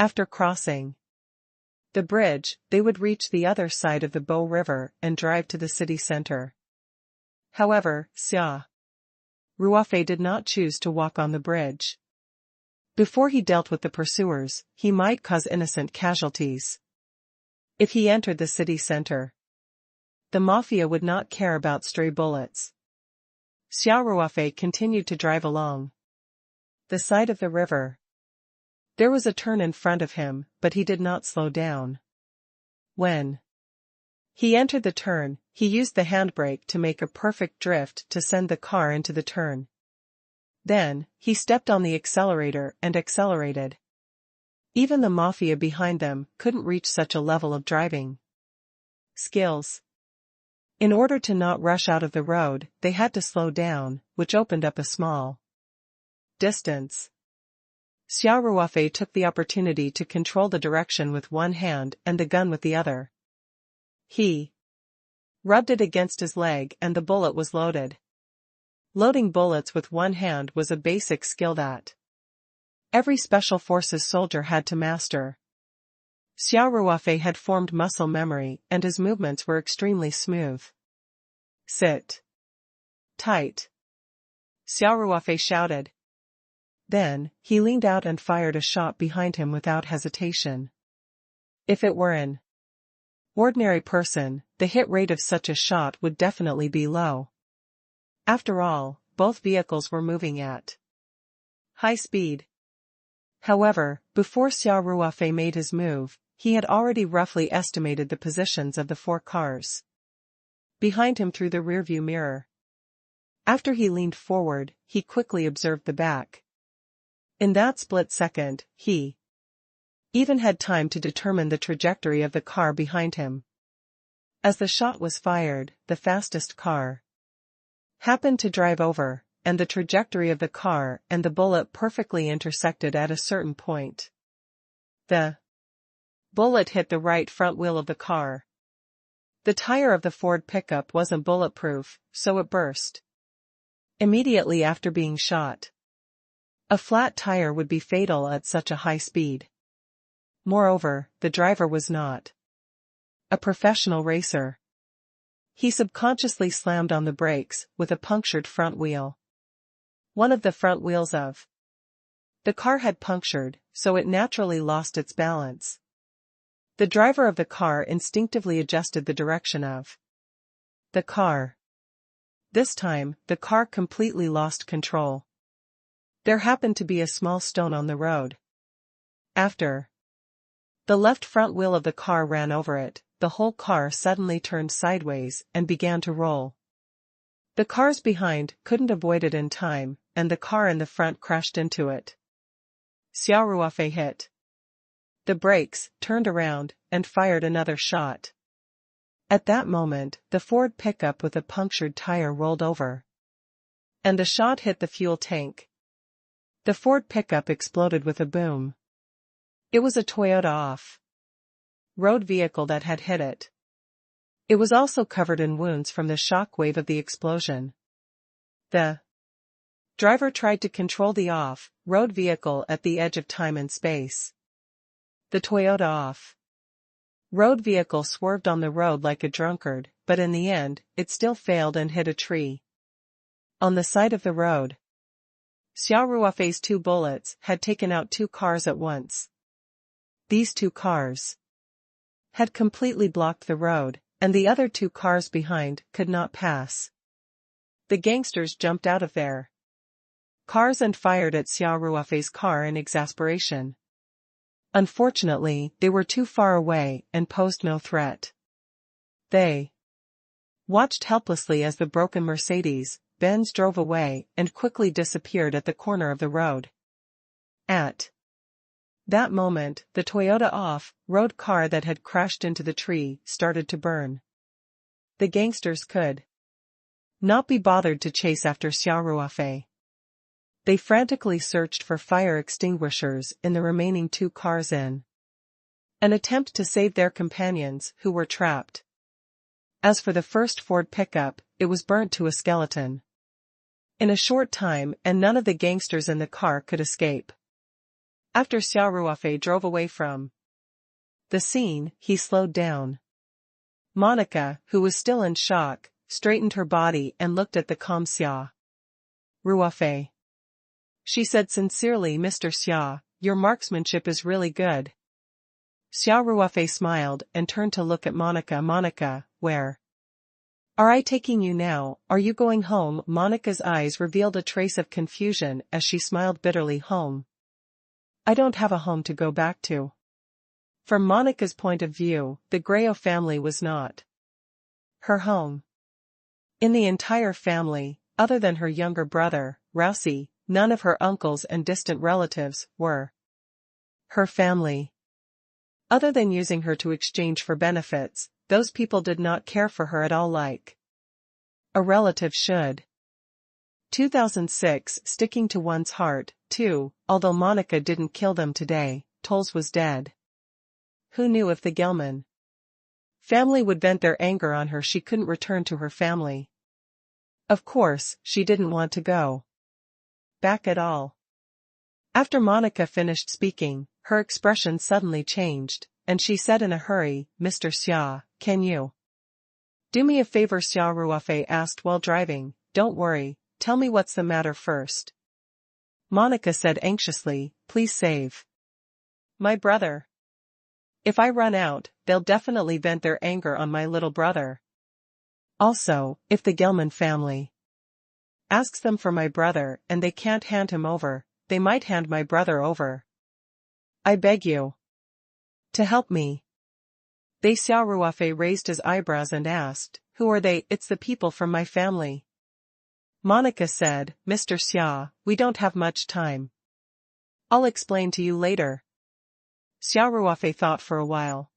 After crossing the bridge, they would reach the other side of the Bow River and drive to the city center. However, Xia Ruofei did not choose to walk on the bridge. Before he dealt with the pursuers, he might cause innocent casualties. If he entered the city center, the mafia would not care about stray bullets. Xia Ruofei continued to drive along the side of the river. There was a turn in front of him, but he did not slow down. When he entered the turn, he used the handbrake to make a perfect drift to send the car into the turn. Then, he stepped on the accelerator and accelerated. Even the mafia behind them couldn't reach such a level of driving skills. In order to not rush out of the road, they had to slow down, which opened up a small distance. Xia Ruofei took the opportunity to control the direction with one hand and the gun with the other. He rubbed it against his leg and the bullet was loaded. Loading bullets with one hand was a basic skill that every Special Forces soldier had to master. Xia Ruofei had formed muscle memory and his movements were extremely smooth. Sit tight. Xia Ruofei shouted. Then, he leaned out and fired a shot behind him without hesitation. If it were an ordinary person, the hit rate of such a shot would definitely be low. After all, both vehicles were moving at high speed. However, before Xia Ruofei made his move, he had already roughly estimated the positions of the 4 cars behind him through the rearview mirror. After he leaned forward, he quickly observed the back. In that split second, he even had time to determine the trajectory of the car behind him. As the shot was fired, the fastest car happened to drive over, and the trajectory of the car and the bullet perfectly intersected at a certain point. The bullet hit the right front wheel of the car. The tire of the Ford pickup wasn't bulletproof, so it burst immediately after being shot. A flat tire would be fatal at such a high speed. Moreover, the driver was not a professional racer. He subconsciously slammed on the brakes with a punctured front wheel. One of the front wheels of the car had punctured, so it naturally lost its balance. The driver of the car instinctively adjusted the direction of the car. This time, the car completely lost control. There happened to be a small stone on the road. After the left front wheel of the car ran over it, the whole car suddenly turned sideways and began to roll. The cars behind couldn't avoid it in time, and the car in the front crashed into it. Xia Ruofei hit the brakes, turned around, and fired another shot. At that moment, the Ford pickup with a punctured tire rolled over, and the shot hit the fuel tank. The Ford pickup exploded with a boom. It was a Toyota off-road vehicle that had hit it. It was also covered in wounds from the shock wave of the explosion. The driver tried to control the off-road vehicle at the edge of time and space. The Toyota off-road vehicle swerved on the road like a drunkard, but in the end, it still failed and hit a tree on the side of the road. Xia Ruofei's 2 bullets had taken out 2 cars at once. These 2 cars had completely blocked the road, and the other 2 cars behind could not pass. The gangsters jumped out of their cars and fired at Xia Ruofei's car in exasperation. Unfortunately, they were too far away and posed no threat. They watched helplessly as the broken Mercedes-Benz drove away and quickly disappeared at the corner of the road. At that moment, the Toyota off-road car that had crashed into the tree started to burn. The gangsters could not be bothered to chase after Xia Ruofei. They frantically searched for fire extinguishers in the remaining 2 cars in an attempt to save their companions who were trapped. As for the first Ford pickup, it was burnt to a skeleton in a short time, and none of the gangsters in the car could escape. After Xia Ruofei drove away from the scene, he slowed down. Monica, who was still in shock, straightened her body and looked at the calm Xia Ruofei. She said sincerely, "Mr. Xia, your marksmanship is really good." Xia Ruofei smiled and turned to look at Monica. "Monica, where are I taking you now? Are you going home?" Monica's eyes revealed a trace of confusion as she smiled bitterly. "Home? I don't have a home to go back to." From Monica's point of view, the Grayo family was not her home. In the entire family, other than her younger brother, Rousey, none of her uncles and distant relatives were her family. Other than using her to exchange for benefits, those people did not care for her at all like a relative should. 2006 Sticking to one's heart, too, although Monica didn't kill them today, Tolls was dead. Who knew if the Gelman family would vent their anger on her? She couldn't return to her family. Of course, she didn't want to go back at all. After Monica finished speaking, her expression suddenly changed, and she said in a hurry, "Mr. Xia, can you do me a favor?" Xia Ruofei asked while driving. "Don't worry, tell me what's the matter first." Monica said anxiously, "Please save my brother. If I run out, they'll definitely vent their anger on my little brother. Also, if the Gelman family asks them for my brother and they can't hand him over, they might hand my brother over." I beg you. To help me. Xia Ruofei raised his eyebrows and asked, who are they? It's the people from my family. Monica said, Mr. Xia, we don't have much time. I'll explain to you later. Xia Ruofei thought for a while.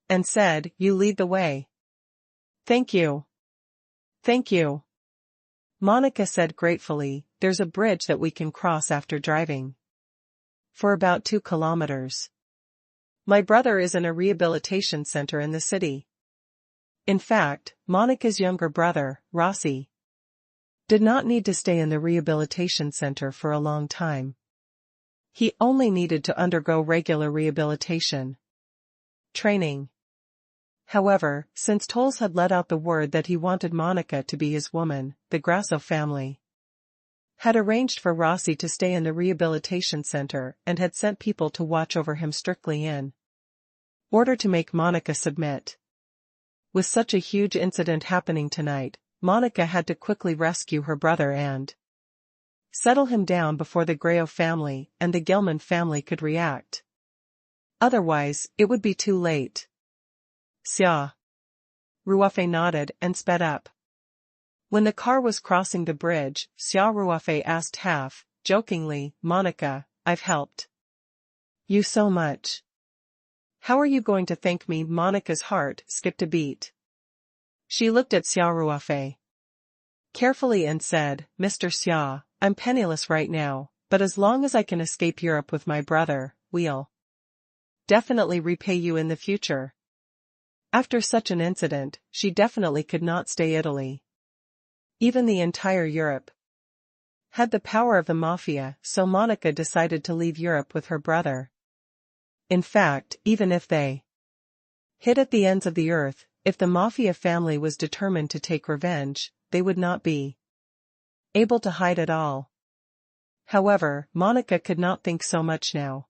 And said, you lead the way. Thank you. Thank you. Monica said gratefully, there's a bridge that we can cross after driving. For about 2 kilometers. My brother is in a rehabilitation center in the city. In fact, Monica's younger brother, Rossi, did not need to stay in the rehabilitation center for a long time. He only needed to undergo regular rehabilitation training. However, since Tolls had let out the word that he wanted Monica to be his woman, the Grasso family had arranged for Rossi to stay in the rehabilitation center and had sent people to watch over him strictly in order to make Monica submit. With such a huge incident happening tonight, Monica had to quickly rescue her brother and settle him down before the Grasso family and the Gelman family could react. Otherwise, it would be too late. Xia Ruofei nodded and sped up. When the car was crossing the bridge, Xia Ruofei asked jokingly, Monica, I've helped you so much. How are you going to thank me? Monica's heart skipped a beat. She looked at Xia Ruofei carefully and said, Mr. Xia, I'm penniless right now, but as long as I can escape Europe with my brother, we'll definitely repay you in the future. After such an incident, she definitely could not stay Italy. Even the entire Europe had the power of the mafia, so Monica decided to leave Europe with her brother. In fact, even if they hid at the ends of the earth, if the mafia family was determined to take revenge, they would not be able to hide at all. However, Monica could not think so much now.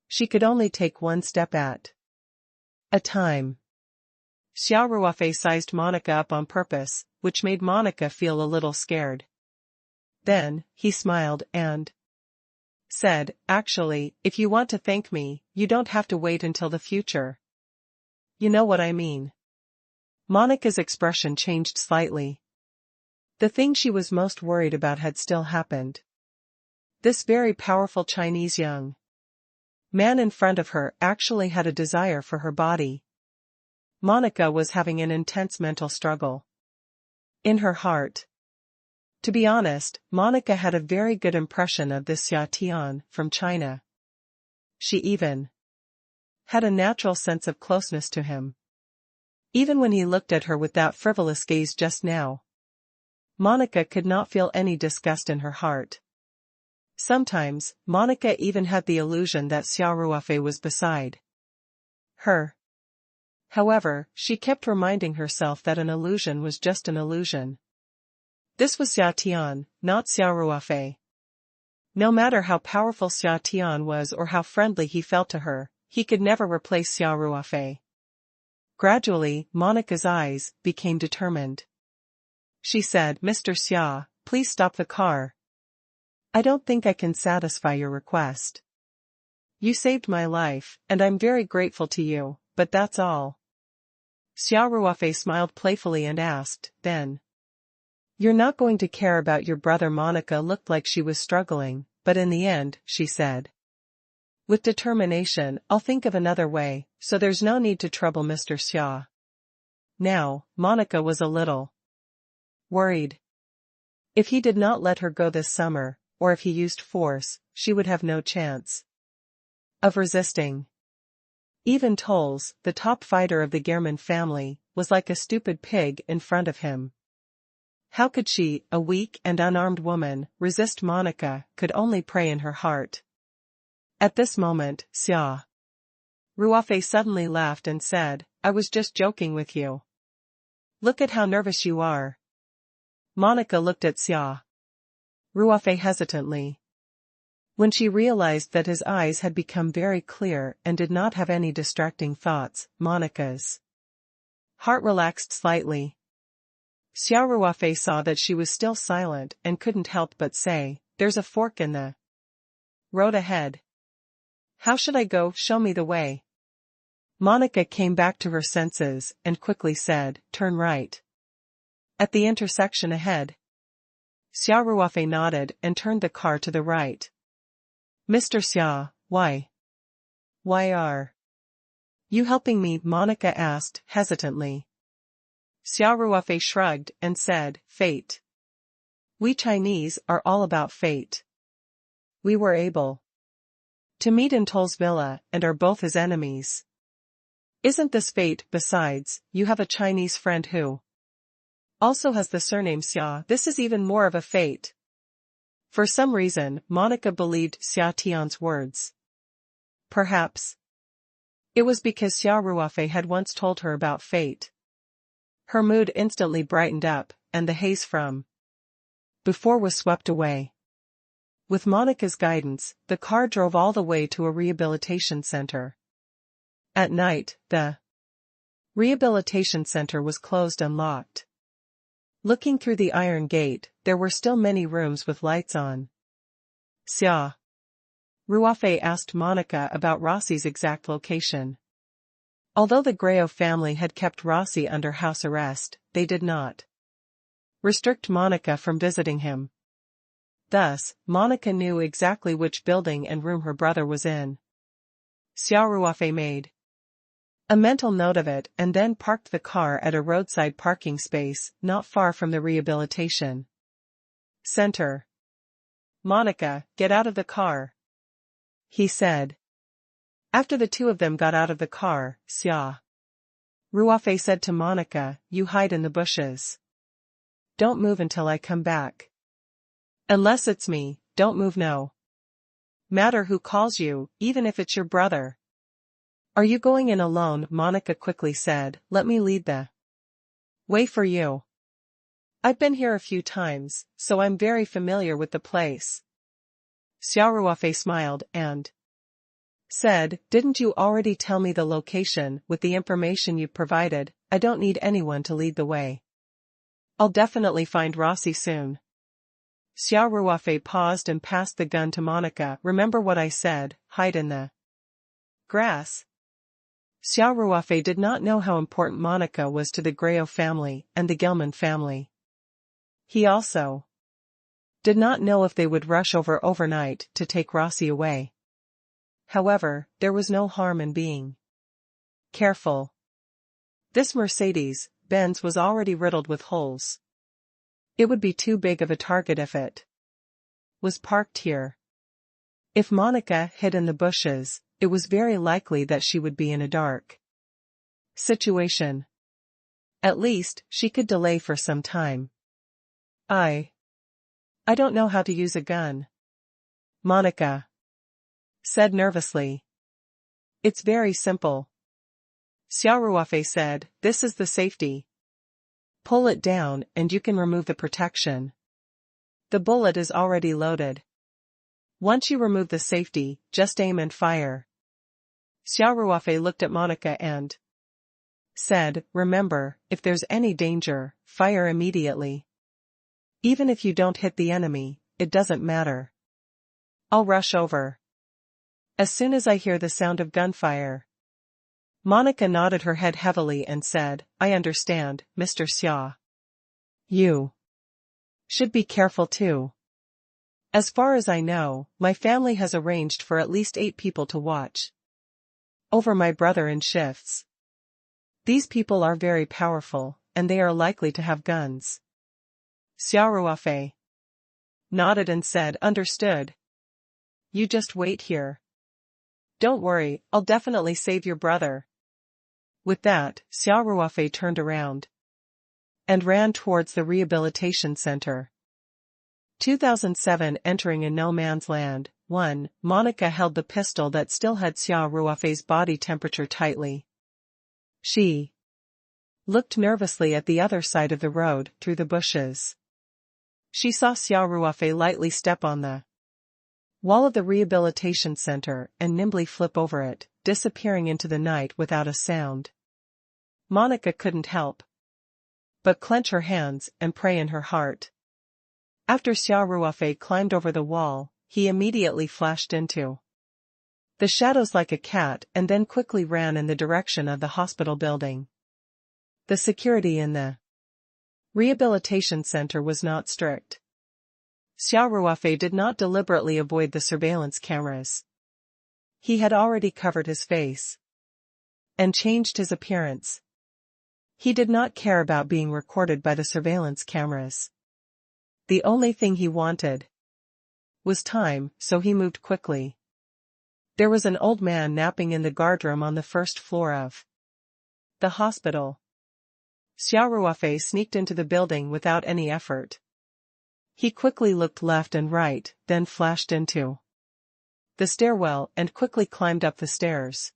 She could only take one step at a time. Xia Ruofei sized Monica up on purpose, which made Monica feel a little scared. Then, he smiled and said, actually, if you want to thank me, you don't have to wait until the future. You know what I mean. Monica's expression changed slightly. The thing she was most worried about had still happened. This very powerful Chinese young man in front of her actually had a desire for her body. Monica was having an intense mental struggle in her heart. To be honest, Monica had a very good impression of this Xia Tian from China. She even had a natural sense of closeness to him. Even when he looked at her with that frivolous gaze just now, Monica could not feel any disgust in her heart. Sometimes, Monica even had the illusion that Xia Ruofei was beside her. However, she kept reminding herself that an illusion was just an illusion. This was Xia Tian, not Xia Ruofei. No matter how powerful Xia Tian was or how friendly he felt to her, he could never replace Xia Ruofei. Gradually, Monica's eyes became determined. She said, Mr. Xia, please stop the car. I don't think I can satisfy your request. You saved my life, and I'm very grateful to you, but that's all. Xia Ruofei smiled playfully and asked, then, you're not going to care about your brother? Monica looked like she was struggling, but in the end, she said, with determination, I'll think of another way, so there's no need to trouble Mr. Xia. Now, Monica was a little worried. If he did not let her go this summer, or if he used force, she would have no chance of resisting. Even Tolls, the top fighter of the German family, was like a stupid pig in front of him. How could she, a weak and unarmed woman, resist Monica? Could only pray in her heart. At this moment, Xia Ruofei suddenly laughed and said, I was just joking with you. Look at how nervous you are. Monica looked at Xia Ruofei hesitantly. When she realized that his eyes had become very clear and did not have any distracting thoughts, Monica's heart relaxed slightly. Xia Ruofei saw that she was still silent and couldn't help but say, there's a fork in the road ahead. How should I go? Show me the way. Monica came back to her senses and quickly said, turn right. At the intersection ahead. Xia Ruofei nodded and turned the car to the right. Mr. Xia, why? Why are you helping me? Monica asked, hesitantly. Xia Ruofei shrugged and said, fate. We Chinese are all about fate. We were able to meet in Toll's villa and are both his enemies. Isn't this fate? Besides, you have a Chinese friend who also has the surname Xia. This is even more of a fate. For some reason, Monica believed Xia Tian's words. Perhaps it was because Xia Ruofei had once told her about fate. Her mood instantly brightened up, and the haze from before was swept away. With Monica's guidance, the car drove all the way to a rehabilitation center. At night, the rehabilitation center was closed and locked. Looking through the iron gate, there were still many rooms with lights on. Xia Ruofei asked Monica about Rossi's exact location. Although the Greo family had kept Rossi under house arrest, they did not restrict Monica from visiting him. Thus, Monica knew exactly which building and room her brother was in. Xia Ruofei made a mental note of it and then parked the car at a roadside parking space not far from the rehabilitation center. Monica, get out of the car, he said. After the two of them got out of the car, Xia Ruofei said to Monica, you hide in the bushes. Don't move until I come back. Unless it's me, don't move. No matter who calls you, even if it's your brother. Are you going in alone? Monica quickly said, let me lead the way for you. I've been here a few times, so I'm very familiar with the place. Xia Ruofei smiled and said, didn't you already tell me the location? With the information you provided, I don't need anyone to lead the way. I'll definitely find Rossi soon. Xia Ruofei paused and passed the gun to Monica. Remember what I said, hide in the grass. Xia Ruofei did not know how important Monica was to the Greo family and the Gelman family. He also did not know if they would rush over overnight to take Rossi away. However, there was no harm in being careful. This Mercedes-Benz was already riddled with holes. It would be too big of a target if it was parked here. If Monica hid in the bushes, it was very likely that she would be in a dark situation. At least, she could delay for some time. I don't know how to use a gun, Monica said nervously. It's very simple. Xia Ruofei said, this is the safety. Pull it down and you can remove the protection. The bullet is already loaded. Once you remove the safety, just aim and fire. Xia Ruofei looked at Monica and said, remember, if there's any danger, fire immediately. Even if you don't hit the enemy, it doesn't matter. I'll rush over as soon as I hear the sound of gunfire. Monica nodded her head heavily and said, I understand, Mr. Xia. You should be careful too. As far as I know, my family has arranged for at least 8 people to watch over my brother in shifts. These people are very powerful, and they are likely to have guns. Xia Ruofei nodded and said, understood. You just wait here. Don't worry, I'll definitely save your brother. With that, Xia Ruofei turned around and ran towards the rehabilitation center. 2007. Entering a no man's land. 1. Monica held the pistol that still had Xia Ruofei's body temperature tightly. She looked nervously at the other side of the road, through the bushes. She saw Xia Ruofei lightly step on the wall of the rehabilitation center and nimbly flip over it, disappearing into the night without a sound. Monica couldn't help but clench her hands and pray in her heart. After Xia Ruofei climbed over the wall, he immediately flashed into the shadows like a cat and then quickly ran in the direction of the hospital building. The security in the rehabilitation center was not strict. Xia Ruofei did not deliberately avoid the surveillance cameras. He had already covered his face and changed his appearance. He did not care about being recorded by the surveillance cameras. The only thing he wanted was time, so he moved quickly. There was an old man napping in the guardroom on the first floor of the hospital. Xia Ruofei sneaked into the building without any effort. He quickly looked left and right, then flashed into the stairwell and quickly climbed up the stairs.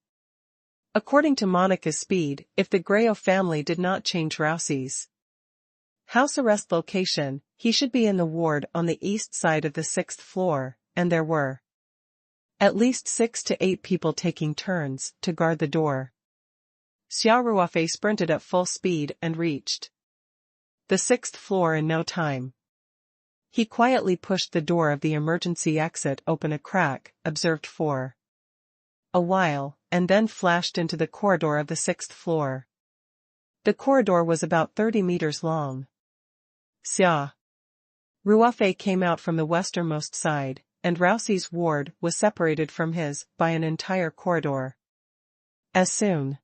According to Monica's speed, if the Grayo family did not change Rousey's house arrest location, he should be in the ward on the east side of the 6th floor, and there were at least 6 to 8 people taking turns to guard the door. Xia Ruofei sprinted at full speed and reached the 6th floor in no time. He quietly pushed the door of the emergency exit open a crack, observed for a while, and then flashed into the corridor of the 6th floor. The corridor was about 30 meters long. Xia Ruofei came out from the westernmost side, and Rousey's ward was separated from his by an entire corridor. As soon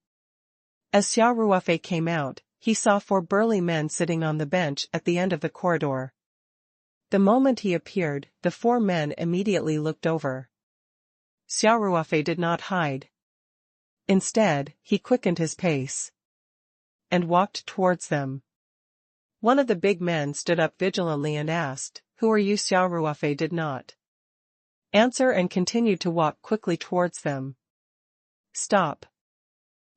as Xia Ruofei came out, he saw 4 burly men sitting on the bench at the end of the corridor. The moment he appeared, the 4 men immediately looked over. Xia Ruofei did not hide. Instead, he quickened his pace and walked towards them. One of the big men stood up vigilantly and asked, "Who are you?" Xia Ruofei did not answer and continued to walk quickly towards them. "Stop."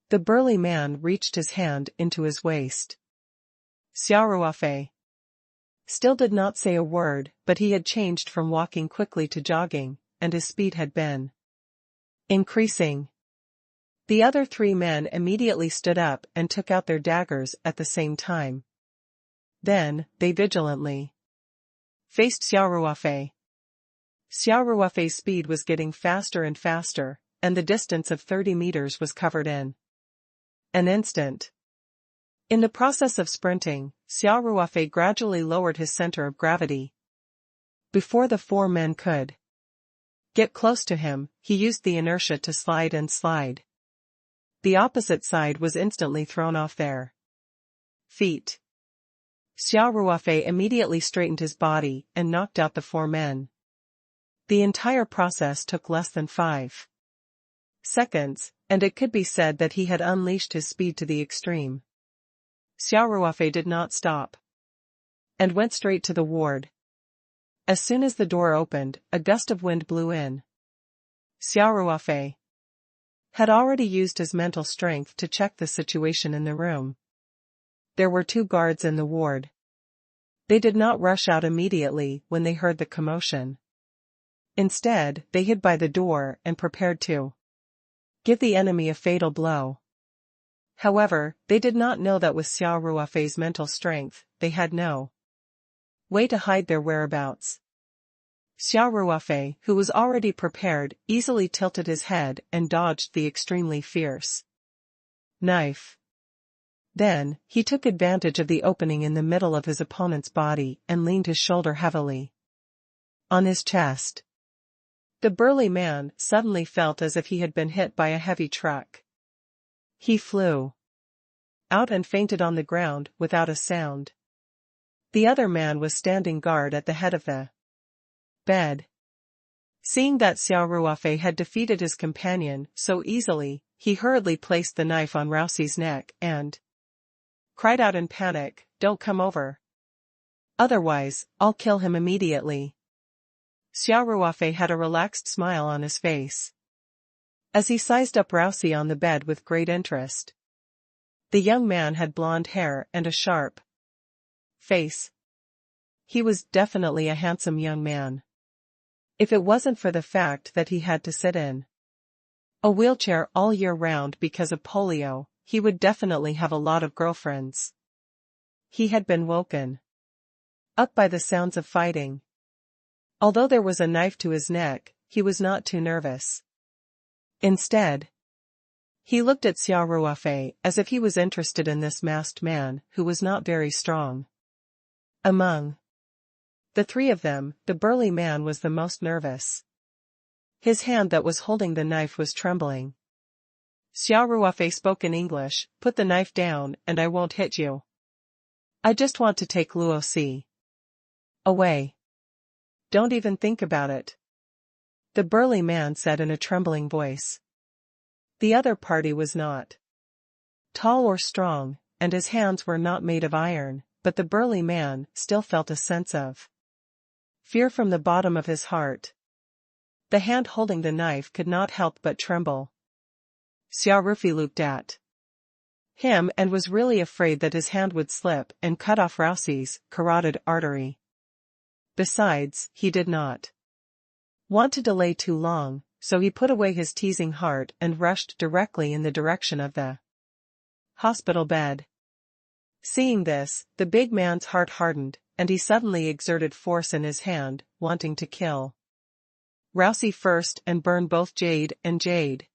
The burly man reached his hand into his waist. Xia Ruofei still did not say a word, but he had changed from walking quickly to jogging, and his speed had been increasing. The other 3 men immediately stood up and took out their daggers at the same time. Then, they vigilantly faced Xia Ruofei. Xia Ruofei's speed was getting faster and faster, and the distance of 30 meters was covered in an instant. In the process of sprinting, Xia Ruofei gradually lowered his center of gravity. Before the 4 men could get close to him, he used the inertia to slide and slide. The opposite side was instantly thrown off their feet. Xia Ruofei immediately straightened his body and knocked out the 4 men. The entire process took less than 5 seconds, and it could be said that he had unleashed his speed to the extreme. Xia Ruofei did not stop and went straight to the ward. As soon as the door opened, a gust of wind blew in. Xia Ruofei had already used his mental strength to check the situation in the room. There were 2 guards in the ward. They did not rush out immediately when they heard the commotion. Instead, they hid by the door and prepared to give the enemy a fatal blow. However, they did not know that with Xia Ruofei's mental strength, they had no way to hide their whereabouts. Xia Ruofei, who was already prepared, easily tilted his head and dodged the extremely fierce knife. Then, he took advantage of the opening in the middle of his opponent's body and leaned his shoulder heavily on his chest. The burly man suddenly felt as if he had been hit by a heavy truck. He flew out and fainted on the ground without a sound. The other man was standing guard at the head of the bed. Seeing that Xia Ruofei had defeated his companion so easily, he hurriedly placed the knife on Rousey's neck and cried out in panic, "Don't come over. Otherwise, I'll kill him immediately." Xia Ruofei had a relaxed smile on his face as he sized up Rousey on the bed with great interest. The young man had blonde hair and a sharp face. He was definitely a handsome young man. If it wasn't for the fact that he had to sit in a wheelchair all year round because of polio, he would definitely have a lot of girlfriends. He had been woken up by the sounds of fighting. Although there was a knife to his neck, he was not too nervous. Instead, he looked at Xia Ruofei as if he was interested in this masked man who was not very strong. Among the three of them, the burly man was the most nervous. His hand that was holding the knife was trembling. Xia Ruofei spoke in English, "Put the knife down and I won't hit you. I just want to take Luo Si away. Don't even think about it," the burly man said in a trembling voice. The other party was not tall or strong, and his hands were not made of iron, but the burly man still felt a sense of fear from the bottom of his heart. The hand holding the knife could not help but tremble. Xia Ruofei looked at him and was really afraid that his hand would slip and cut off Rousey's carotid artery. Besides, he did not want to delay too long, so he put away his teasing heart and rushed directly in the direction of the hospital bed. Seeing this, the big man's heart hardened, and he suddenly exerted force in his hand, wanting to kill Rousey first and burn both Jade and Jade.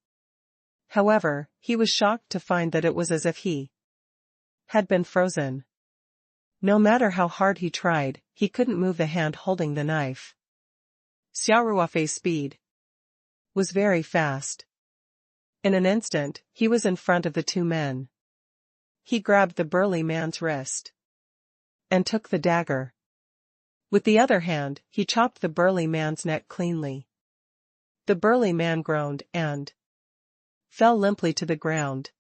However, he was shocked to find that it was as if he had been frozen. No matter how hard he tried, he couldn't move the hand holding the knife. Xia Ruofei's speed was very fast. In an instant, he was in front of the two men. He grabbed the burly man's wrist and took the dagger. With the other hand, he chopped the burly man's neck cleanly. The burly man groaned and fell limply to the ground.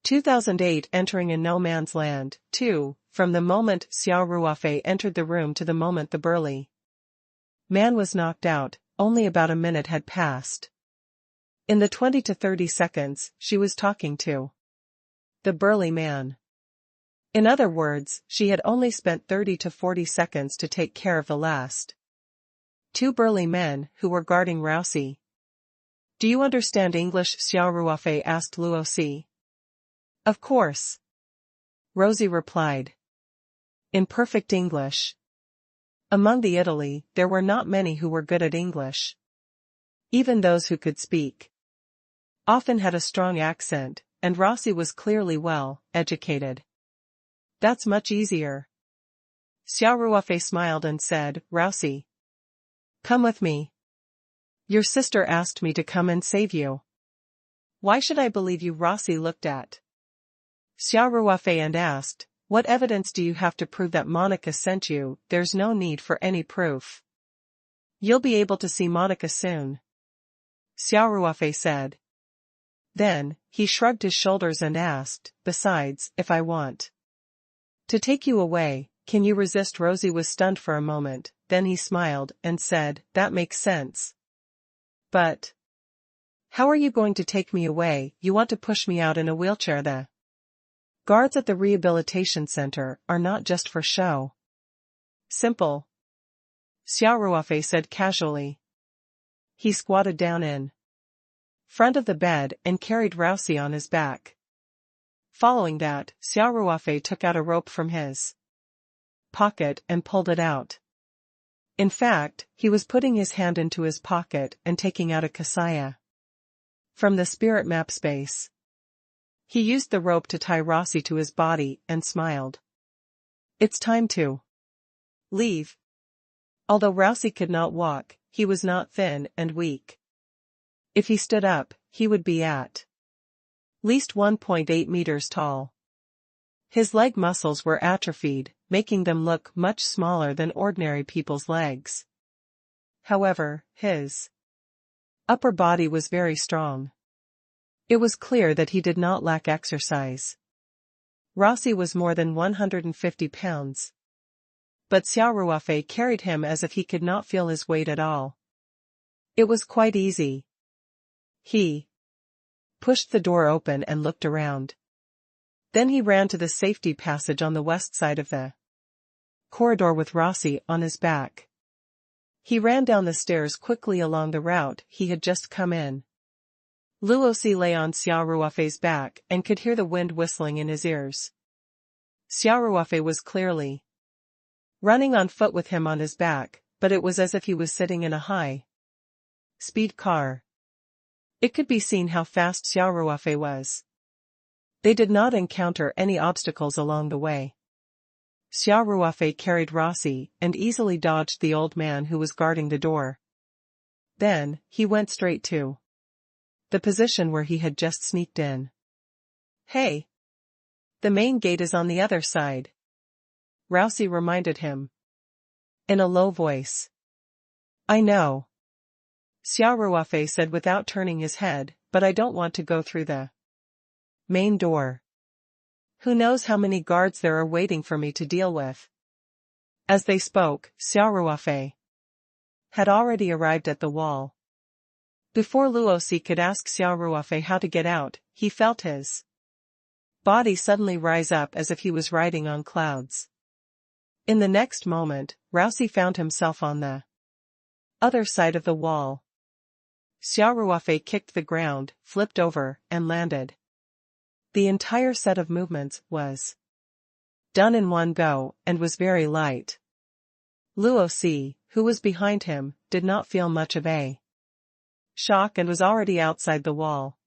2008 Entering in no man's land, 2, from the moment Xia Ruofei entered the room to the moment the burly man was knocked out, only about a minute had passed. In the 20 to 30 seconds, she was talking to the burly man. In other words, she had only spent 30 to 40 seconds to take care of the last two burly men who were guarding Rousey. "Do you understand English?" Xia Ruofei asked Luo Si. "Of course," Rosie replied. In perfect English. Among the Italy, there were not many who were good at English. Even those who could speak often had a strong accent, and Rosie was clearly well educated. "That's much easier." Xia Ruofei smiled and said, "Rousey, come with me. Your sister asked me to come and save you." "Why should I believe you?" Rosie looked at Xia Ruofei and asked, "What evidence do you have to prove that Monica sent you?" "There's no need for any proof. You'll be able to see Monica soon," Xia Ruofei said. Then, he shrugged his shoulders and asked, "Besides, if I want to take you away, can you resist?" Rosie was stunned for a moment, then he smiled and said, "That makes sense. But how are you going to take me away? You want to push me out in a wheelchair? The guards at the rehabilitation center are not just for show." "Simple," Xia Ruofei said casually. He squatted down in front of the bed and carried Rousey on his back. Following that, Xia Ruofei took out a rope from his pocket and pulled it out. In fact, he was putting his hand into his pocket and taking out a kasaya from the spirit map space. He used the rope to tie Rousey to his body and smiled. "It's time to leave." Although Rousey could not walk, he was not thin and weak. If he stood up, he would be at least 1.8 meters tall. His leg muscles were atrophied, making them look much smaller than ordinary people's legs. However, his upper body was very strong. It was clear that he did not lack exercise. Rousey was more than 150 pounds. But Xia Ruofei carried him as if he could not feel his weight at all. It was quite easy. He pushed the door open and looked around. Then he ran to the safety passage on the west side of the corridor with Rousey on his back. He ran down the stairs quickly along the route he had just come in. Luo Si lay on Xia Ruofei's back and could hear the wind whistling in his ears. Xia Ruofei was clearly running on foot with him on his back, but it was as if he was sitting in a high-speed car. It could be seen how fast Xia Ruofei was. They did not encounter any obstacles along the way. Xia Ruofei carried Rossi and easily dodged the old man who was guarding the door. Then, he went straight to the position where he had just sneaked in. Hey! The main gate is on the other side. Rossi reminded him. In a low voice. I know. Xia Ruofei said without turning his head, but I don't want to go through the main door. Who knows how many guards there are waiting for me to deal with. As they spoke, Xia Ruofei had already arrived at the wall. Before Luosi could ask Xia Ruofei how to get out, he felt his body suddenly rise up as if he was riding on clouds. In the next moment, Rossi found himself on the other side of the wall. Xia Ruofei kicked the ground, flipped over, and landed. The entire set of movements was done in one go, and was very light. Luosi, who was behind him, did not feel much of a shock and was already outside the wall.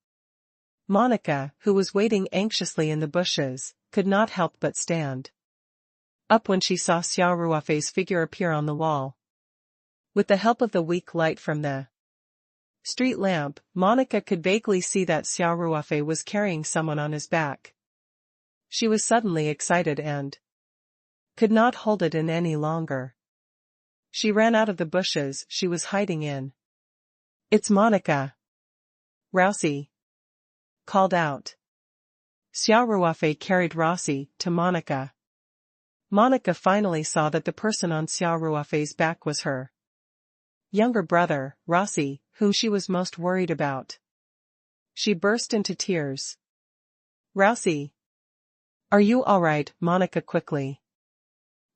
Monica, who was waiting anxiously in the bushes, could not help but stand up when she saw Xia Ruofei's figure appear on the wall. With the help of the weak light from the street lamp, Monica could vaguely see that Xia Ruofei was carrying someone on his back. She was suddenly excited and could not hold it in any longer. She ran out of the bushes she was hiding in. It's Monica! Rossi called out. Xia Ruofei carried Rossi to Monica. Monica finally saw that the person on Xia Ruofei's back was her younger brother, Rossi, whom she was most worried about. She burst into tears. Rossi! Are you all right? Monica quickly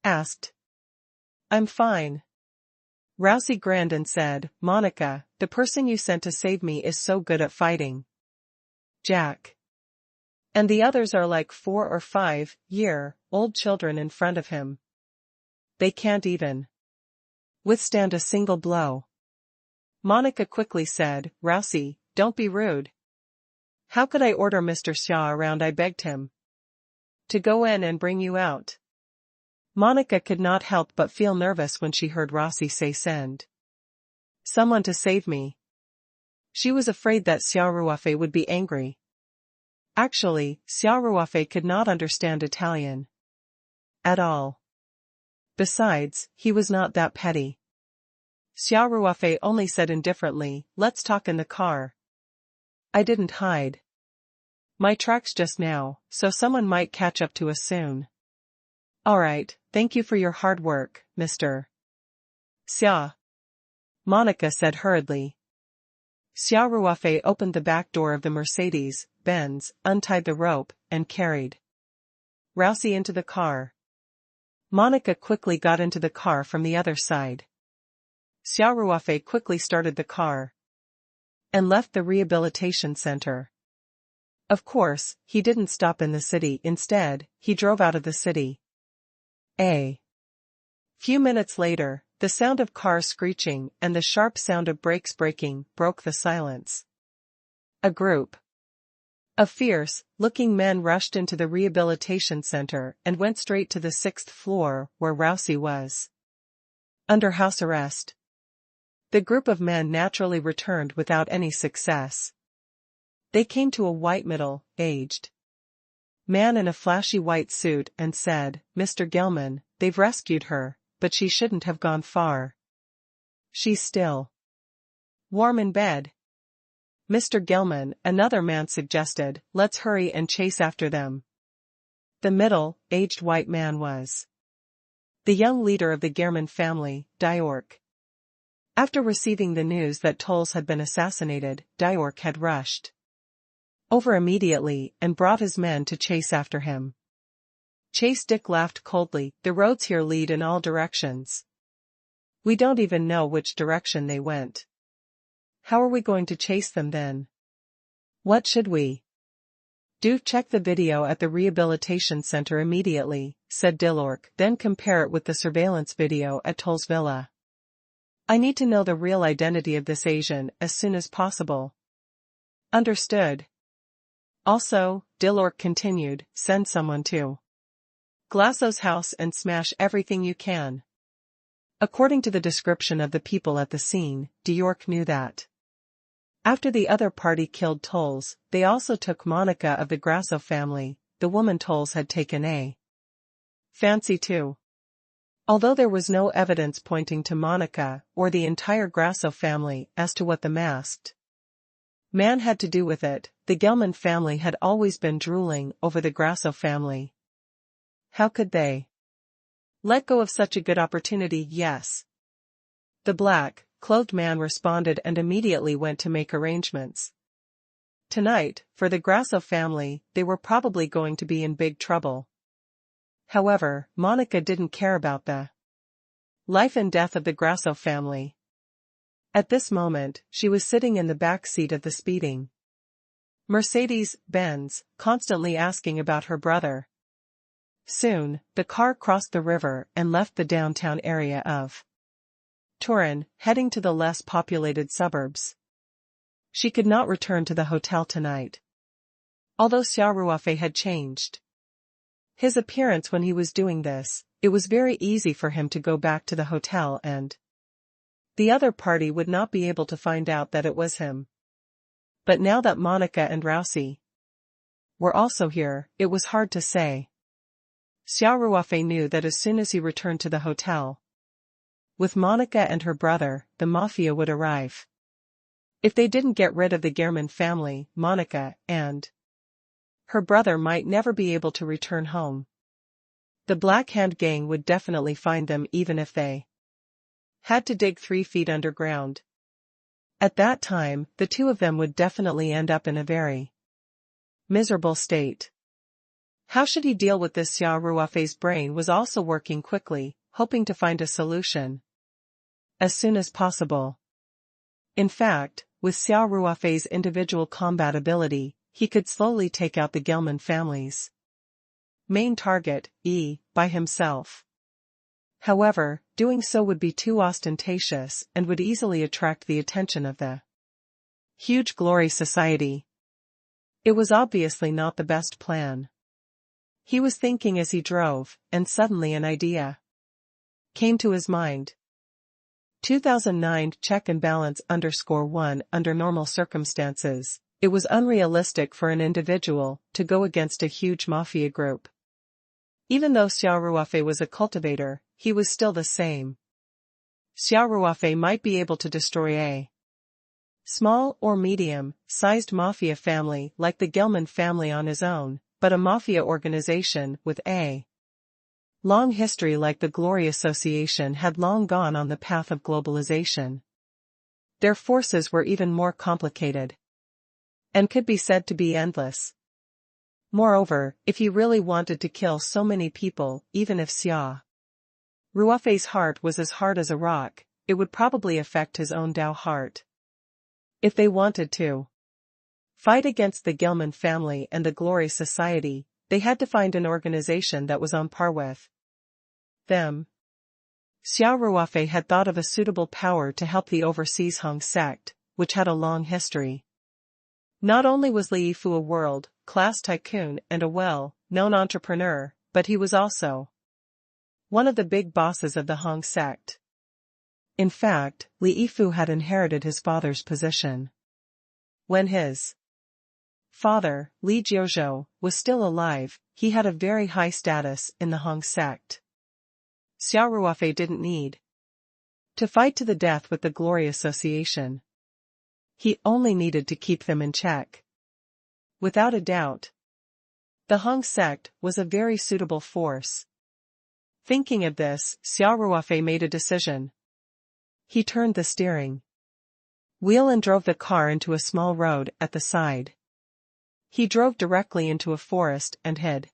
asked. I'm fine. Rossi grinned and said, Monica, the person you sent to save me is so good at fighting. Jack. And the others are like 4 or 5-year-old children in front of him. They can't even withstand a single blow. Monica quickly said, Rossi, don't be rude. How could I order Mr. Xia around? I begged him to go in and bring you out. Monica could not help but feel nervous when she heard Rossi say send someone to save me. She was afraid that Xia Ruofei would be angry. Actually, Xia Ruofei could not understand Italian at all. Besides, he was not that petty. Xia Ruofei only said indifferently, let's talk in the car. I didn't hide my tracks just now, so someone might catch up to us soon. Alright, thank you for your hard work, Mr. Xia. Monica said hurriedly. Xia Ruofei opened the back door of the Mercedes-Benz, untied the rope, and carried Rossi into the car. Monica quickly got into the car from the other side. Xia Ruofei quickly started the car and left the rehabilitation center. Of course, he didn't stop in the city. Instead, he drove out of the city. A few minutes later, the sound of cars screeching and the sharp sound of brakes braking broke the silence. A group of fierce-looking men rushed into the rehabilitation center and went straight to the 6th floor where Rossi was under house arrest. The group of men naturally returned without any success. They came to a white middle-aged man in a flashy white suit and said, Mr. Gelman, they've rescued her, but she shouldn't have gone far. She's still warm in bed. Mr. Gelman, another man suggested, let's hurry and chase after them. The middle-aged white man was the young leader of the German family, Diork. After receiving the news that Tolls had been assassinated, Diork had rushed over immediately and brought his men to chase after him. Chase Dick laughed coldly, the roads here lead in all directions. We don't even know which direction they went. How are we going to chase them then? What should we do? Check the video at the rehabilitation center immediately, said Diork, then compare it with the surveillance video at Toll's villa. I need to know the real identity of this Asian as soon as possible. Understood. Also, Dilork continued, send someone to Glasso's house and smash everything you can. According to the description of the people at the scene, Dilork knew that after the other party killed Tolls, they also took Monica of the Grasso family. The woman Tolls had taken a fancy to. Although there was no evidence pointing to Monica or the entire Grasso family as to what the masked man had to do with it, the Gelman family had always been drooling over the Grasso family. How could they let go of such a good opportunity? Yes. The black-clothed man responded and immediately went to make arrangements. Tonight, for the Grasso family, they were probably going to be in big trouble. However, Monica didn't care about the life and death of the Grasso family. At this moment, she was sitting in the back seat of the speeding Mercedes-Benz, constantly asking about her brother. Soon, the car crossed the river and left the downtown area of Turin, heading to the less populated suburbs. She could not return to the hotel tonight. Although Xia Ruofei had changed his appearance when he was doing this, it was very easy for him to go back to the hotel and the other party would not be able to find out that it was him. But now that Monica and Rousey were also here, it was hard to say. Xia Ruofei knew that as soon as he returned to the hotel with Monica and her brother, the mafia would arrive. If they didn't get rid of the German family, Monica and her brother might never be able to return home. The Black Hand gang would definitely find them even if they had to dig 3 feet underground. At that time, the two of them would definitely end up in a very miserable state. How should he deal with this? Xia Ruofei's brain was also working quickly, hoping to find a solution as soon as possible. In fact, with Xia Ruofei's individual combat ability, he could slowly take out the Gelman family's main target, by himself. However, doing so would be too ostentatious and would easily attract the attention of the huge Glory Society. It was obviously not the best plan. He was thinking as he drove, and suddenly an idea came to his mind. 2009 check and balance _1 Under normal circumstances, it was unrealistic for an individual to go against a huge mafia group. Even though Xia Ruofei was a cultivator, he was still the same. Xia Ruofei might be able to destroy a small or medium-sized mafia family like the Gelman family on his own, but a mafia organization with a long history like the Glory Association had long gone on the path of globalization. Their forces were even more complicated and could be said to be endless. Moreover, if he really wanted to kill so many people, even if Xia Ruofei's heart was as hard as a rock, it would probably affect his own Dao heart. If they wanted to fight against the Gelman family and the Glory Society, they had to find an organization that was on par with them. Xia Ruofei had thought of a suitable power to help the overseas Hong sect, which had a long history. Not only was Li Yifu a world-class tycoon and a well-known entrepreneur, but he was also one of the big bosses of the Hong sect. In fact, Li Yifu had inherited his father's position. When his father, Li Jiuzhou, was still alive, he had a very high status in the Hong sect. Xia Ruofei didn't need to fight to the death with the Glory Association. He only needed to keep them in check. Without a doubt, the Hong sect was a very suitable force. Thinking of this, Xia Ruofei made a decision. He turned the steering wheel and drove the car into a small road at the side. He drove directly into a forest and hid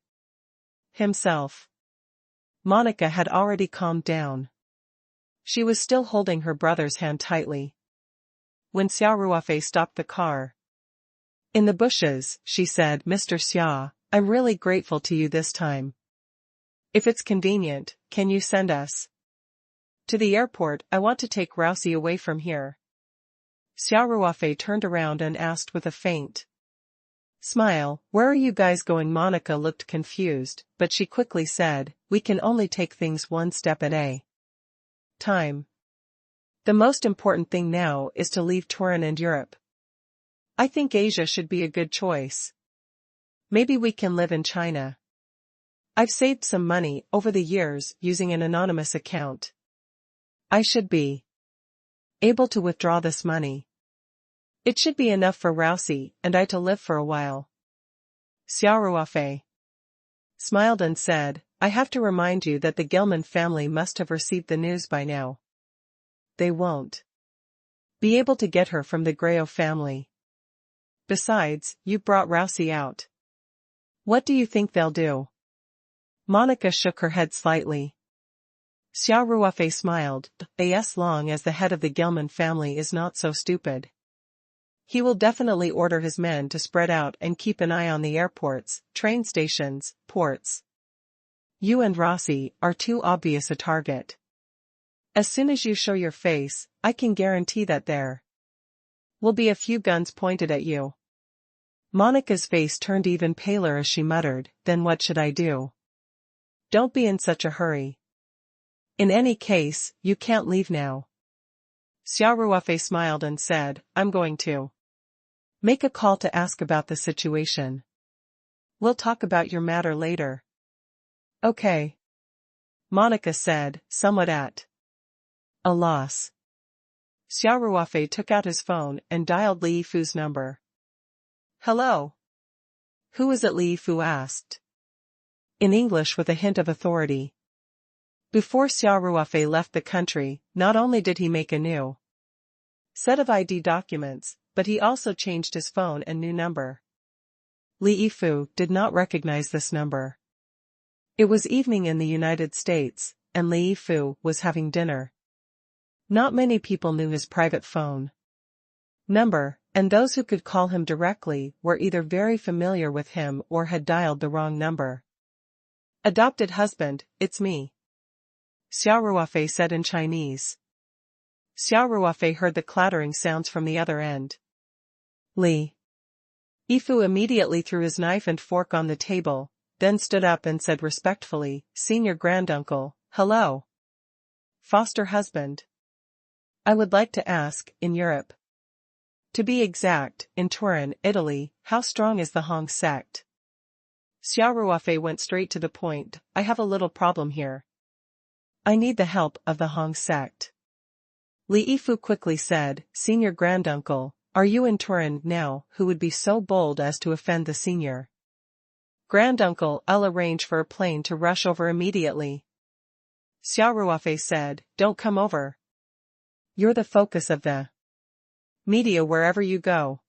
himself. Monica had already calmed down. She was still holding her brother's hand tightly when Xia Ruofei stopped the car. In the bushes, she said, Mr. Xia, I'm really grateful to you this time. If it's convenient, can you send us to the airport? I want to take Rousey away from here. Xia Ruofei turned around and asked with a faint smile, "Where are you guys going?" Monica looked confused, but she quickly said, "We can only take things one step at a time. The most important thing now is to leave Turin and Europe. I think Asia should be a good choice. Maybe we can live in China. I've saved some money over the years using an anonymous account. I should be able to withdraw this money. It should be enough for Rousey and I to live for a while." Xia Ruofei smiled and said, "I have to remind you that the Gilman family must have received the news by now. They won't be able to get her from the Grayo family. Besides, you brought Rousey out. What do you think they'll do?" Monica shook her head slightly. Xia Ruofei smiled, "As long as the head of the Gilman family is not so stupid. He will definitely order his men to spread out and keep an eye on the airports, train stations, ports. You and Rousey are too obvious a target. As soon as you show your face, I can guarantee that there will be a few guns pointed at you." Monica's face turned even paler as she muttered, "Then what should I do?" "Don't be in such a hurry. In any case, you can't leave now." Xia Ruofei smiled and said, "I'm going to make a call to ask about the situation. We'll talk about your matter later." "Okay," Monica said, somewhat at a loss. Xia Ruofei took out his phone and dialed Li Yifu's number. "Hello? Who is it?" Li Yifu asked, in English with a hint of authority. Before Xia Ruofei left the country, not only did he make a new set of ID documents, but he also changed his phone and new number. Li Yifu did not recognize this number. It was evening in the United States, and Li Yifu was having dinner. Not many people knew his private phone number, and those who could call him directly were either very familiar with him or had dialed the wrong number. "Adopted husband, it's me," Xia Ruofei said in Chinese. Xia Ruofei heard the clattering sounds from the other end. Li Yifu immediately threw his knife and fork on the table, then stood up and said respectfully, "Senior granduncle, hello. Foster husband. I would like to ask, in Europe, to be exact, in Turin, Italy, how strong is the Hong sect?" Xia Ruofei went straight to the point, "I have a little problem here. I need the help of the Hong sect." Li Yifu quickly said, "Senior granduncle, are you in Turin now? Who would be so bold as to offend the senior granduncle? I'll arrange for a plane to rush over immediately." Xia Ruofei said, "Don't come over. You're the focus of the media wherever you go.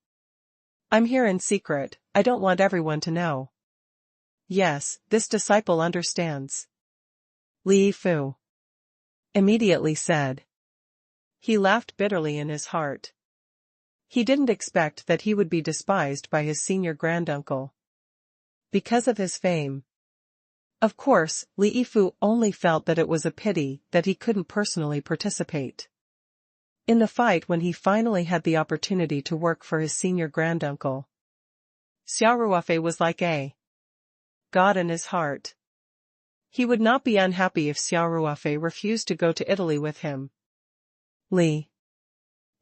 I'm here in secret, I don't want everyone to know." "Yes, this disciple understands," Li Yifu immediately said. He laughed bitterly in his heart. He didn't expect that he would be despised by his senior granduncle because of his fame. Of course, Li Yifu only felt that it was a pity that he couldn't personally participate in the fight when he finally had the opportunity to work for his senior granduncle. Xia Ruofei was like a god in his heart. He would not be unhappy if Xia Ruofei refused to go to Italy with him. Li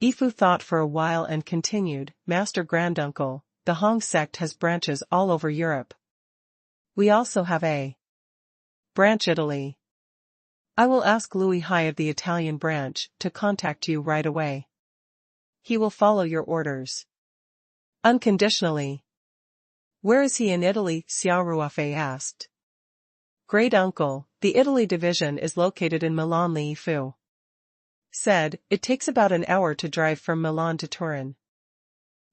Yifu thought for a while and continued, "Master granduncle, the Hong sect has branches all over Europe. We also have a branch Italy. I will ask Louis Hai of the Italian branch to contact you right away. He will follow your orders unconditionally." "Where is he in Italy?" Xia Ruofei asked. "Great uncle, the Italy division is located in Milan." Li Yifu said, "It takes about an hour to drive from Milan to Turin.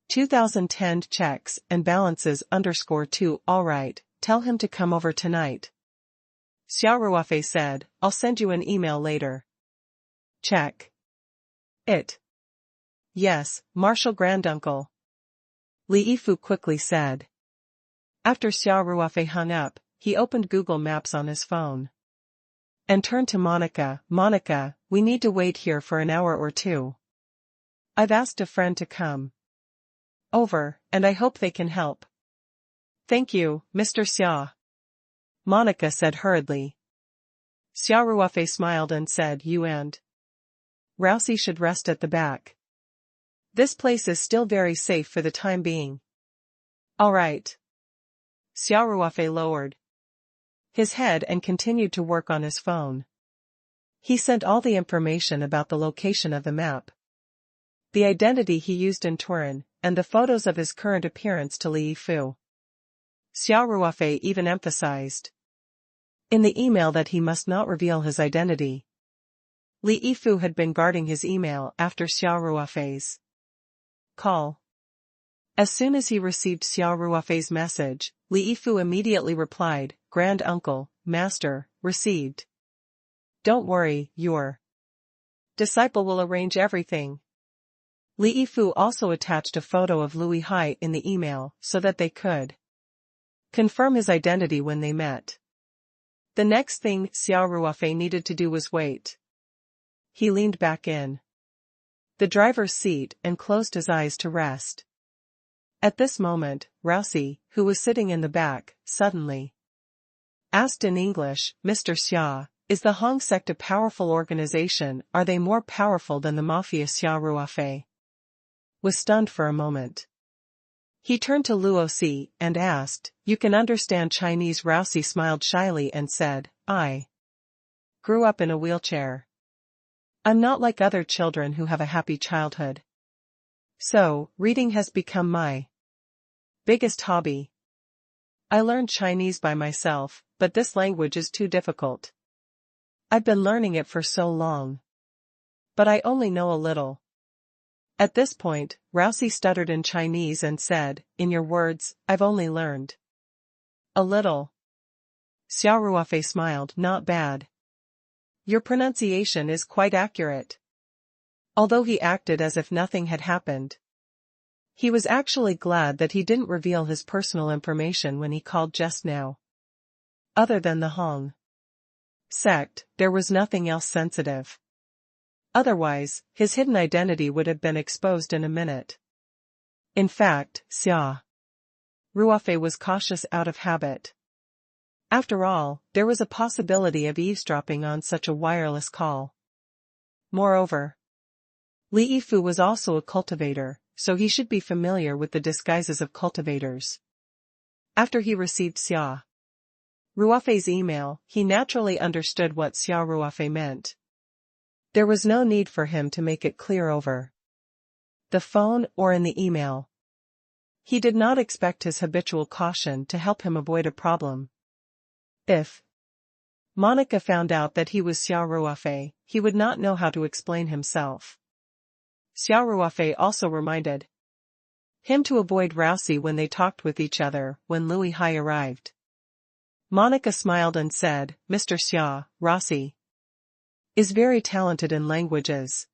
2010 checks and balances _2. All right, tell him to come over tonight." Xia Ruofei said, "I'll send you an email later." "Check it." "Yes, Marshal granduncle," Li Yifu quickly said. After Xia Ruofei hung up, he opened Google Maps on his phone and turned to Monica. "Monica, we need to wait here for an hour or two. I've asked a friend to come over, and I hope they can help. Thank you, Mr. Xia, Monica said hurriedly. Xia Ruofei smiled and said, you and Rousey should rest at the back. This place is still very safe for the time being. All right. Xia Ruofei lowered his head and continued to work on his phone. He sent all the information about the location of the map, the identity he used in Turin, and the photos of his current appearance to Li Yifu. Xia Ruofei even emphasized in the email that he must not reveal his identity. Li Yifu had been guarding his email after Xia Ruofei's call. As soon as he received Xia Ruofei's message, Li Yifu immediately replied, Grand Uncle, Master, received. Don't worry, your disciple will arrange everything. Li Yifu also attached a photo of Louis Hai in the email so that they could confirm his identity when they met. The next thing Xia Ruofei needed to do was wait. He leaned back in the driver's seat and closed his eyes to rest. At this moment, Rousey, who was sitting in the back, suddenly asked in English, Mr. Xia, is the Hong sect a powerful organization? Are they more powerful than the mafia? Xia Ruofei was stunned for a moment. He turned to Luo Si and asked, you can understand Chinese? Rousey smiled shyly and said, I grew up in a wheelchair. I'm not like other children who have a happy childhood. So, reading has become my biggest hobby. I learned Chinese by myself, but this language is too difficult. I've been learning it for so long. But I only know a little. At this point, Rousey stuttered in Chinese and said, in your words, I've only learned a little. Xia Ruofei smiled, not bad. Your pronunciation is quite accurate. Although he acted as if nothing had happened, he was actually glad that he didn't reveal his personal information when he called just now. Other than the Hong sect, there was nothing else sensitive. Otherwise, his hidden identity would have been exposed in a minute. In fact, Xia Ruofei was cautious out of habit. After all, there was a possibility of eavesdropping on such a wireless call. Moreover, Li Yifu was also a cultivator, so he should be familiar with the disguises of cultivators. After he received Xia Ruofei's email, he naturally understood what Xia Ruofei meant. There was no need for him to make it clear over the phone or in the email. He did not expect his habitual caution to help him avoid a problem. If Monica found out that he was Xia Ruofei, he would not know how to explain himself. Xia Ruofei also reminded him to avoid Rousey when they talked with each other when Louis Hai arrived. Monica smiled and said, Mr. Xia, Rousey is very talented in languages.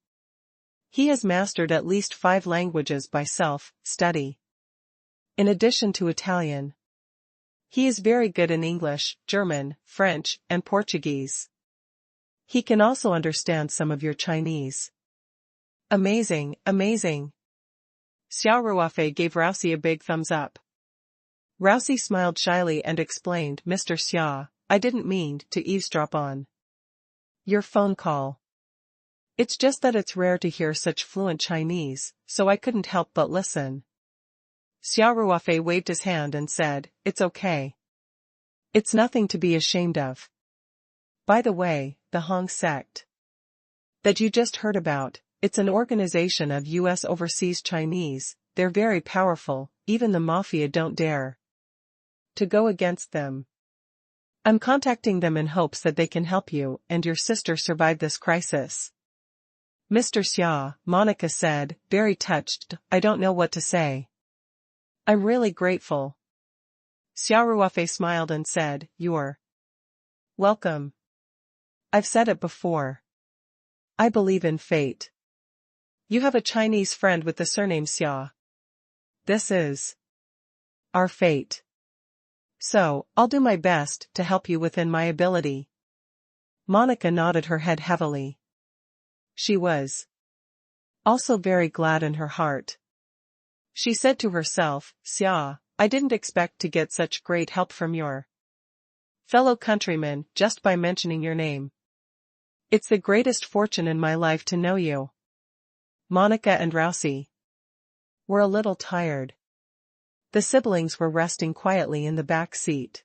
He has mastered at least 5 languages by self-study. In addition to Italian, he is very good in English, German, French, and Portuguese. He can also understand some of your Chinese. Amazing, amazing. Xia Ruofei gave Rousey a big thumbs up. Rousey smiled shyly and explained, Mr. Xia, I didn't mean to eavesdrop on your phone call. It's just that it's rare to hear such fluent Chinese, so I couldn't help but listen. Xia Ruofei waved his hand and said, it's okay. It's nothing to be ashamed of. By the way, the Hong sect that you just heard about, it's an organization of U.S. overseas Chinese. They're very powerful, even the mafia don't dare to go against them. I'm contacting them in hopes that they can help you and your sister survive this crisis. Mr. Xia, Monica said, very touched, I don't know what to say. I'm really grateful. Xia Ruofei smiled and said, you're welcome. I've said it before. I believe in fate. You have a Chinese friend with the surname Xia. This is our fate. So, I'll do my best to help you within my ability. Monica nodded her head heavily. She was also very glad in her heart. She said to herself, Xia, I didn't expect to get such great help from your fellow countrymen just by mentioning your name. It's the greatest fortune in my life to know you. Monica and Ruofei were a little tired. The siblings were resting quietly in the back seat.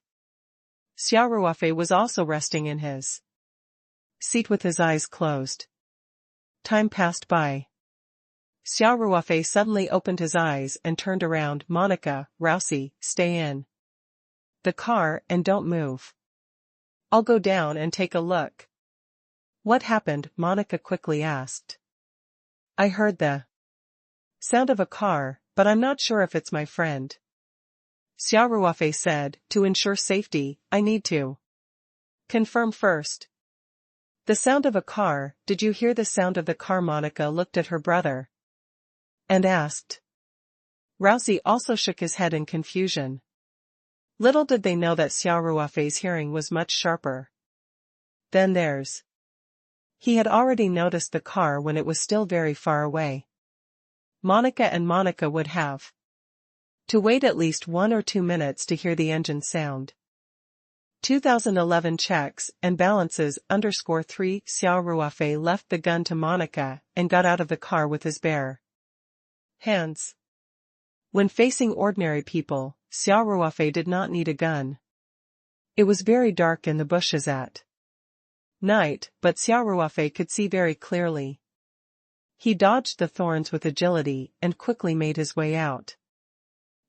Xia Ruofei was also resting in his seat with his eyes closed. Time passed by. Xia Ruofei suddenly opened his eyes and turned around. Monica, Ruofei, stay in the car and don't move. I'll go down and take a look. What happened? Monica quickly asked. I heard the sound of a car, but I'm not sure if it's my friend. Xia Ruofei said, to ensure safety, I need to confirm first. The sound of a car, did you hear the sound of the car? Monica looked at her brother and asked. Ruofei also shook his head in confusion. Little did they know that Xia Ruofei's hearing was much sharper than theirs. He had already noticed the car when it was still very far away. Monica would have to wait at least 1 or 2 minutes to hear the engine sound. 2011 checks and balances _3 Xia Ruofei left the gun to Monica and got out of the car with his bare hands. When facing ordinary people, Xia Ruofei did not need a gun. It was very dark in the bushes at night, but Xia Ruofei could see very clearly. He dodged the thorns with agility and quickly made his way out.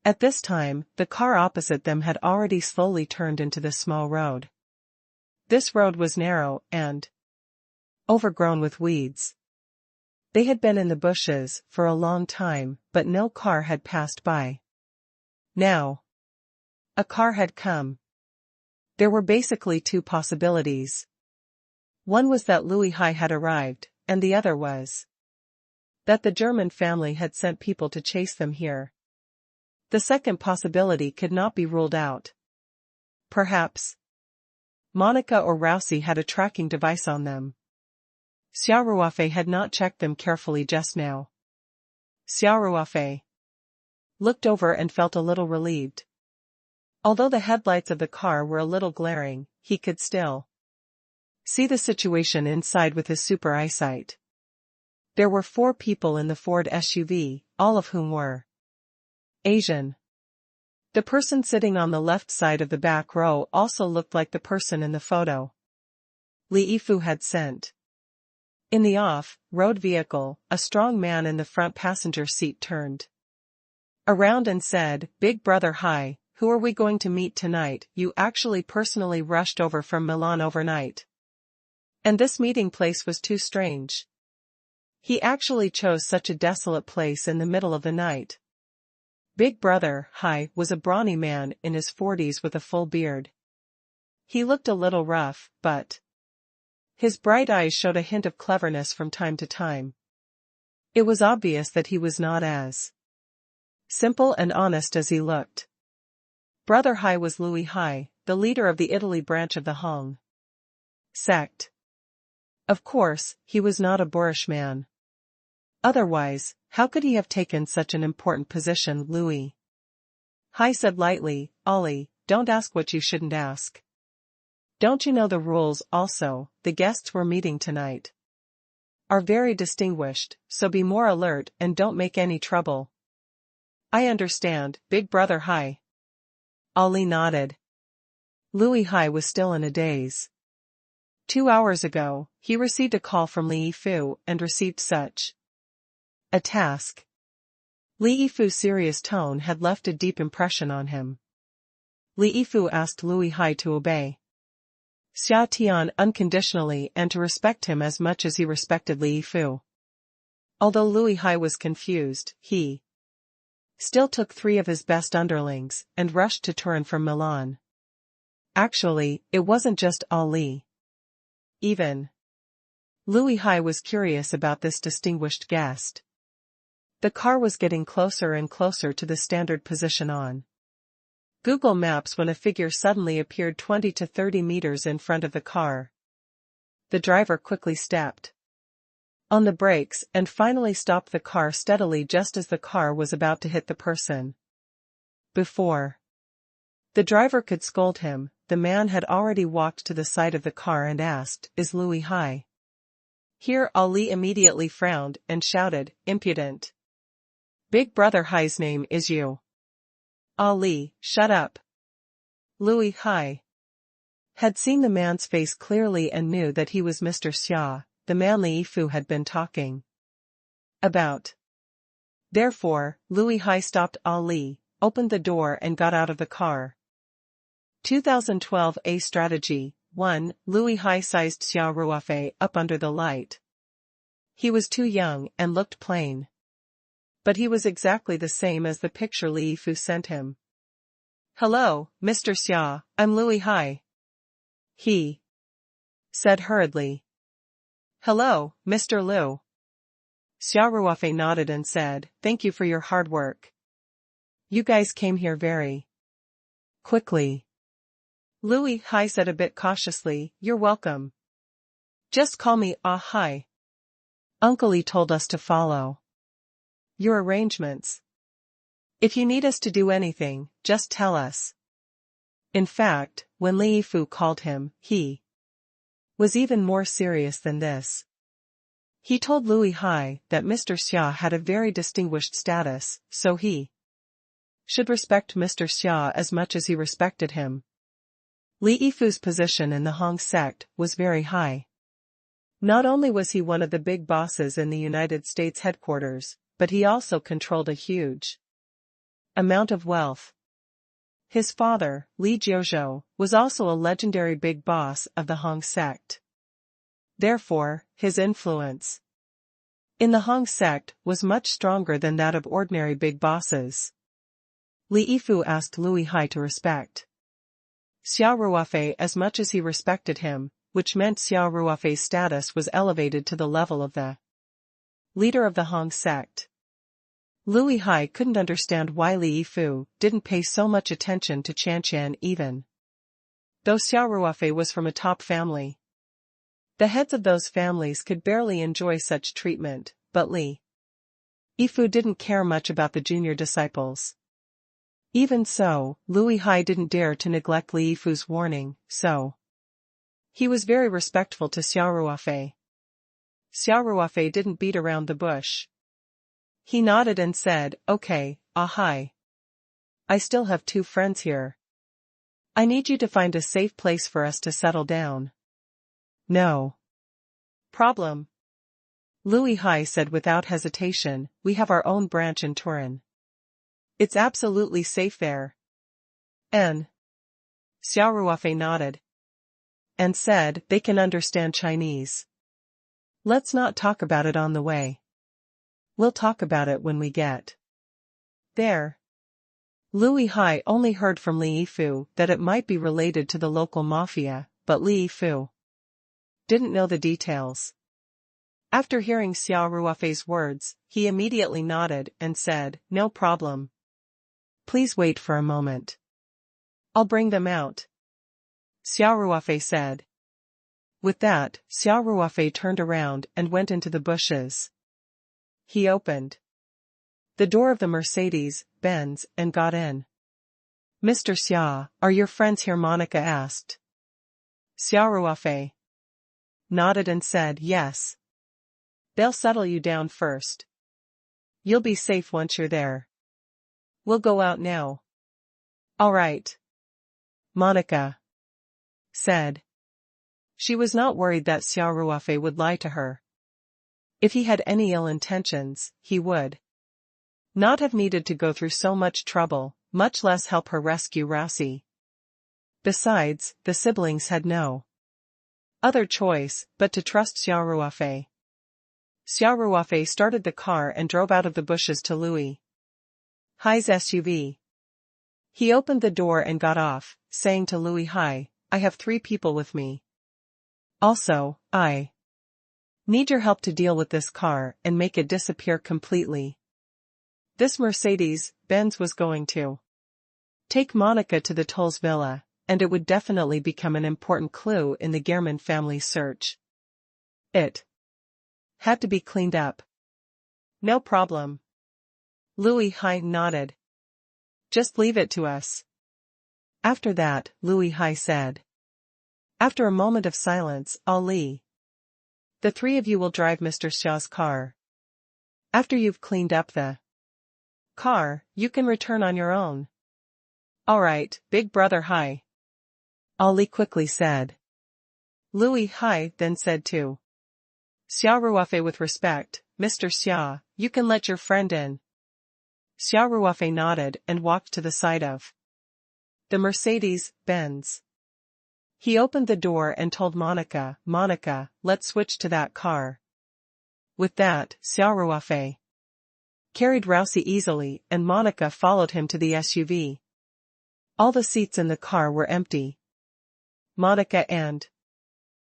At this time, the car opposite them had already slowly turned into the small road. This road was narrow and overgrown with weeds. They had been in the bushes for a long time, but no car had passed by. Now, a car had come. There were basically 2 possibilities. One was that Louis Hai had arrived, and the other was that the German family had sent people to chase them here. The second possibility could not be ruled out. Perhaps Monica or Ruofei had a tracking device on them. Xia Ruofei had not checked them carefully just now. Xia Ruofei looked over and felt a little relieved. Although the headlights of the car were a little glaring, he could still see the situation inside with his super eyesight. There were 4 people in the Ford SUV, all of whom were Asian. The person sitting on the left side of the back row also looked like the person in the photo Li Yifu had sent. In the off-road vehicle, a strong man in the front passenger seat turned around and said, Big Brother Hai, who are we going to meet tonight? You actually personally rushed over from Milan overnight. And this meeting place was too strange. He actually chose such a desolate place in the middle of the night. Big Brother Hai was a brawny man in his 40s with a full beard. He looked a little rough, but his bright eyes showed a hint of cleverness from time to time. It was obvious that he was not as simple and honest as he looked. Brother Hai was Louis Hai, the leader of the Italy branch of the Hong sect. Of course, he was not a boorish man. Otherwise, how could he have taken such an important position? Louis Hai said lightly, Ollie, don't ask what you shouldn't ask. Don't you know the rules? Also, the guests we're meeting tonight are very distinguished, so be more alert and don't make any trouble. I understand, Big Brother Hai. Ollie nodded. Louis Hai was still in a daze. 2 hours ago, he received a call from Li Yifu and received such a task. Li Yifu's serious tone had left a deep impression on him. Li Yifu asked Louis Hai to obey Xia Tian unconditionally and to respect him as much as he respected Li Yifu. Although Louis Hai was confused, he still took 3 of his best underlings and rushed to Turin from Milan. Actually, it wasn't just Ali. Even Louis Hai was curious about this distinguished guest. The car was getting closer and closer to the standard position on Google Maps when a figure suddenly appeared 20 to 30 meters in front of the car. The driver quickly stepped on the brakes and finally stopped the car steadily just as the car was about to hit the person. Before the driver could scold him, the man had already walked to the side of the car and asked, "Is Louis high?" Here Ali immediately frowned and shouted, "Impudent! Big Brother Hai's name is you." Ali, shut up. Louis Hai had seen the man's face clearly and knew that he was Mr. Xia, the man Li Yifu had been talking about. Therefore, Louis Hai stopped Ali, opened the door and got out of the car. 2012 A Strategy 1. Louis Hai sized Xia Ruofei up under the light. He was too young and looked plain. But he was exactly the same as the picture Li Yifu sent him. "Hello, Mr. Xia, I'm Louis Hai," he said hurriedly. "Hello, Mr. Liu." Xia Ruofei nodded and said, "Thank you for your hard work. You guys came here very quickly." Louis Hai said a bit cautiously, "You're welcome. Just call me Hai. Uncle Li told us to follow your arrangements. If you need us to do anything, just tell us." In fact, when Li Yifu called him, he was even more serious than this. He told Louis Hai that Mr. Xia had a very distinguished status, so he should respect Mr. Xia as much as he respected him. Li Yifu's position in the Hong sect was very high. Not only was he one of the big bosses in the United States headquarters, but he also controlled a huge amount of wealth. His father, Li Jiuzhou, was also a legendary big boss of the Hong sect. Therefore, his influence in the Hong sect was much stronger than that of ordinary big bosses. Li Yifu asked Louis Hai to respect Xia Ruofei as much as he respected him, which meant Xia Ruofei's status was elevated to the level of the leader of the Hong sect. Louis Hai couldn't understand why Li Yifu didn't pay so much attention to Qian even though Xia Ruofei was from a top family. The heads of those families could barely enjoy such treatment, but Li Yifu didn't care much about the junior disciples. Even so, Louis Hai didn't dare to neglect Li Yifu's warning, so he was very respectful to Xia Ruofei. Xia Ruofei didn't beat around the bush. He nodded and said, "Okay, Hai. I still have 2 friends here. I need you to find a safe place for us to settle down." "No problem," Louis Hai said without hesitation, "we have our own branch in Turin. It's absolutely safe there." "And?" Xia Ruofei nodded and said, "They can understand Chinese. Let's not talk about it on the way. We'll talk about it when we get there." Louis Hai only heard from Li Yifu that it might be related to the local mafia, but Li Yifu didn't know the details. After hearing Xia Ruofei's words, he immediately nodded and said, "No problem. Please wait for a moment. I'll bring them out," Xia Ruofei said. With that, Xia Ruofei turned around and went into the bushes. He opened the door of the Mercedes-Benz and got in. "Mr. Xia, are your friends here?" Monica asked. Xia Ruofei nodded and said, "Yes. They'll settle you down first. You'll be safe once you're there. We'll go out now." "All right," Monica said. She was not worried that Xia Ruofei would lie to her. If he had any ill intentions, he would not have needed to go through so much trouble, much less help her rescue Rousey. Besides, the siblings had no other choice but to trust Xia Ruofei. Xia Ruofei started the car and drove out of the bushes to Louis Hai's SUV. He opened the door and got off, saying to Louis Hai, "I have 3 people with me. Also, I need your help to deal with this car and make it disappear completely." This Mercedes-Benz was going to take Monica to the Tolls villa, and it would definitely become an important clue in the Gehrman family's search. It Had to be cleaned up. No problem. Louis Hai nodded. Just leave it to us. After that, Louis Hai said. After a moment of silence, Ali. The three of you will drive Mr. Xia's car. After you've cleaned up the car, you can return on your own. Alright, big brother Hai. Ali quickly said. Louis Hai then said to Xia Ruofei with respect, Mr. Xia, you can let your friend in. Xia Ruofei nodded and walked to the side of the Mercedes-Benz. He opened the door and told Monica, Monica, let's switch to that car. With that, Xia Ruofei carried Rousey easily and Monica followed him to the SUV. All the seats in the car were empty. Monica and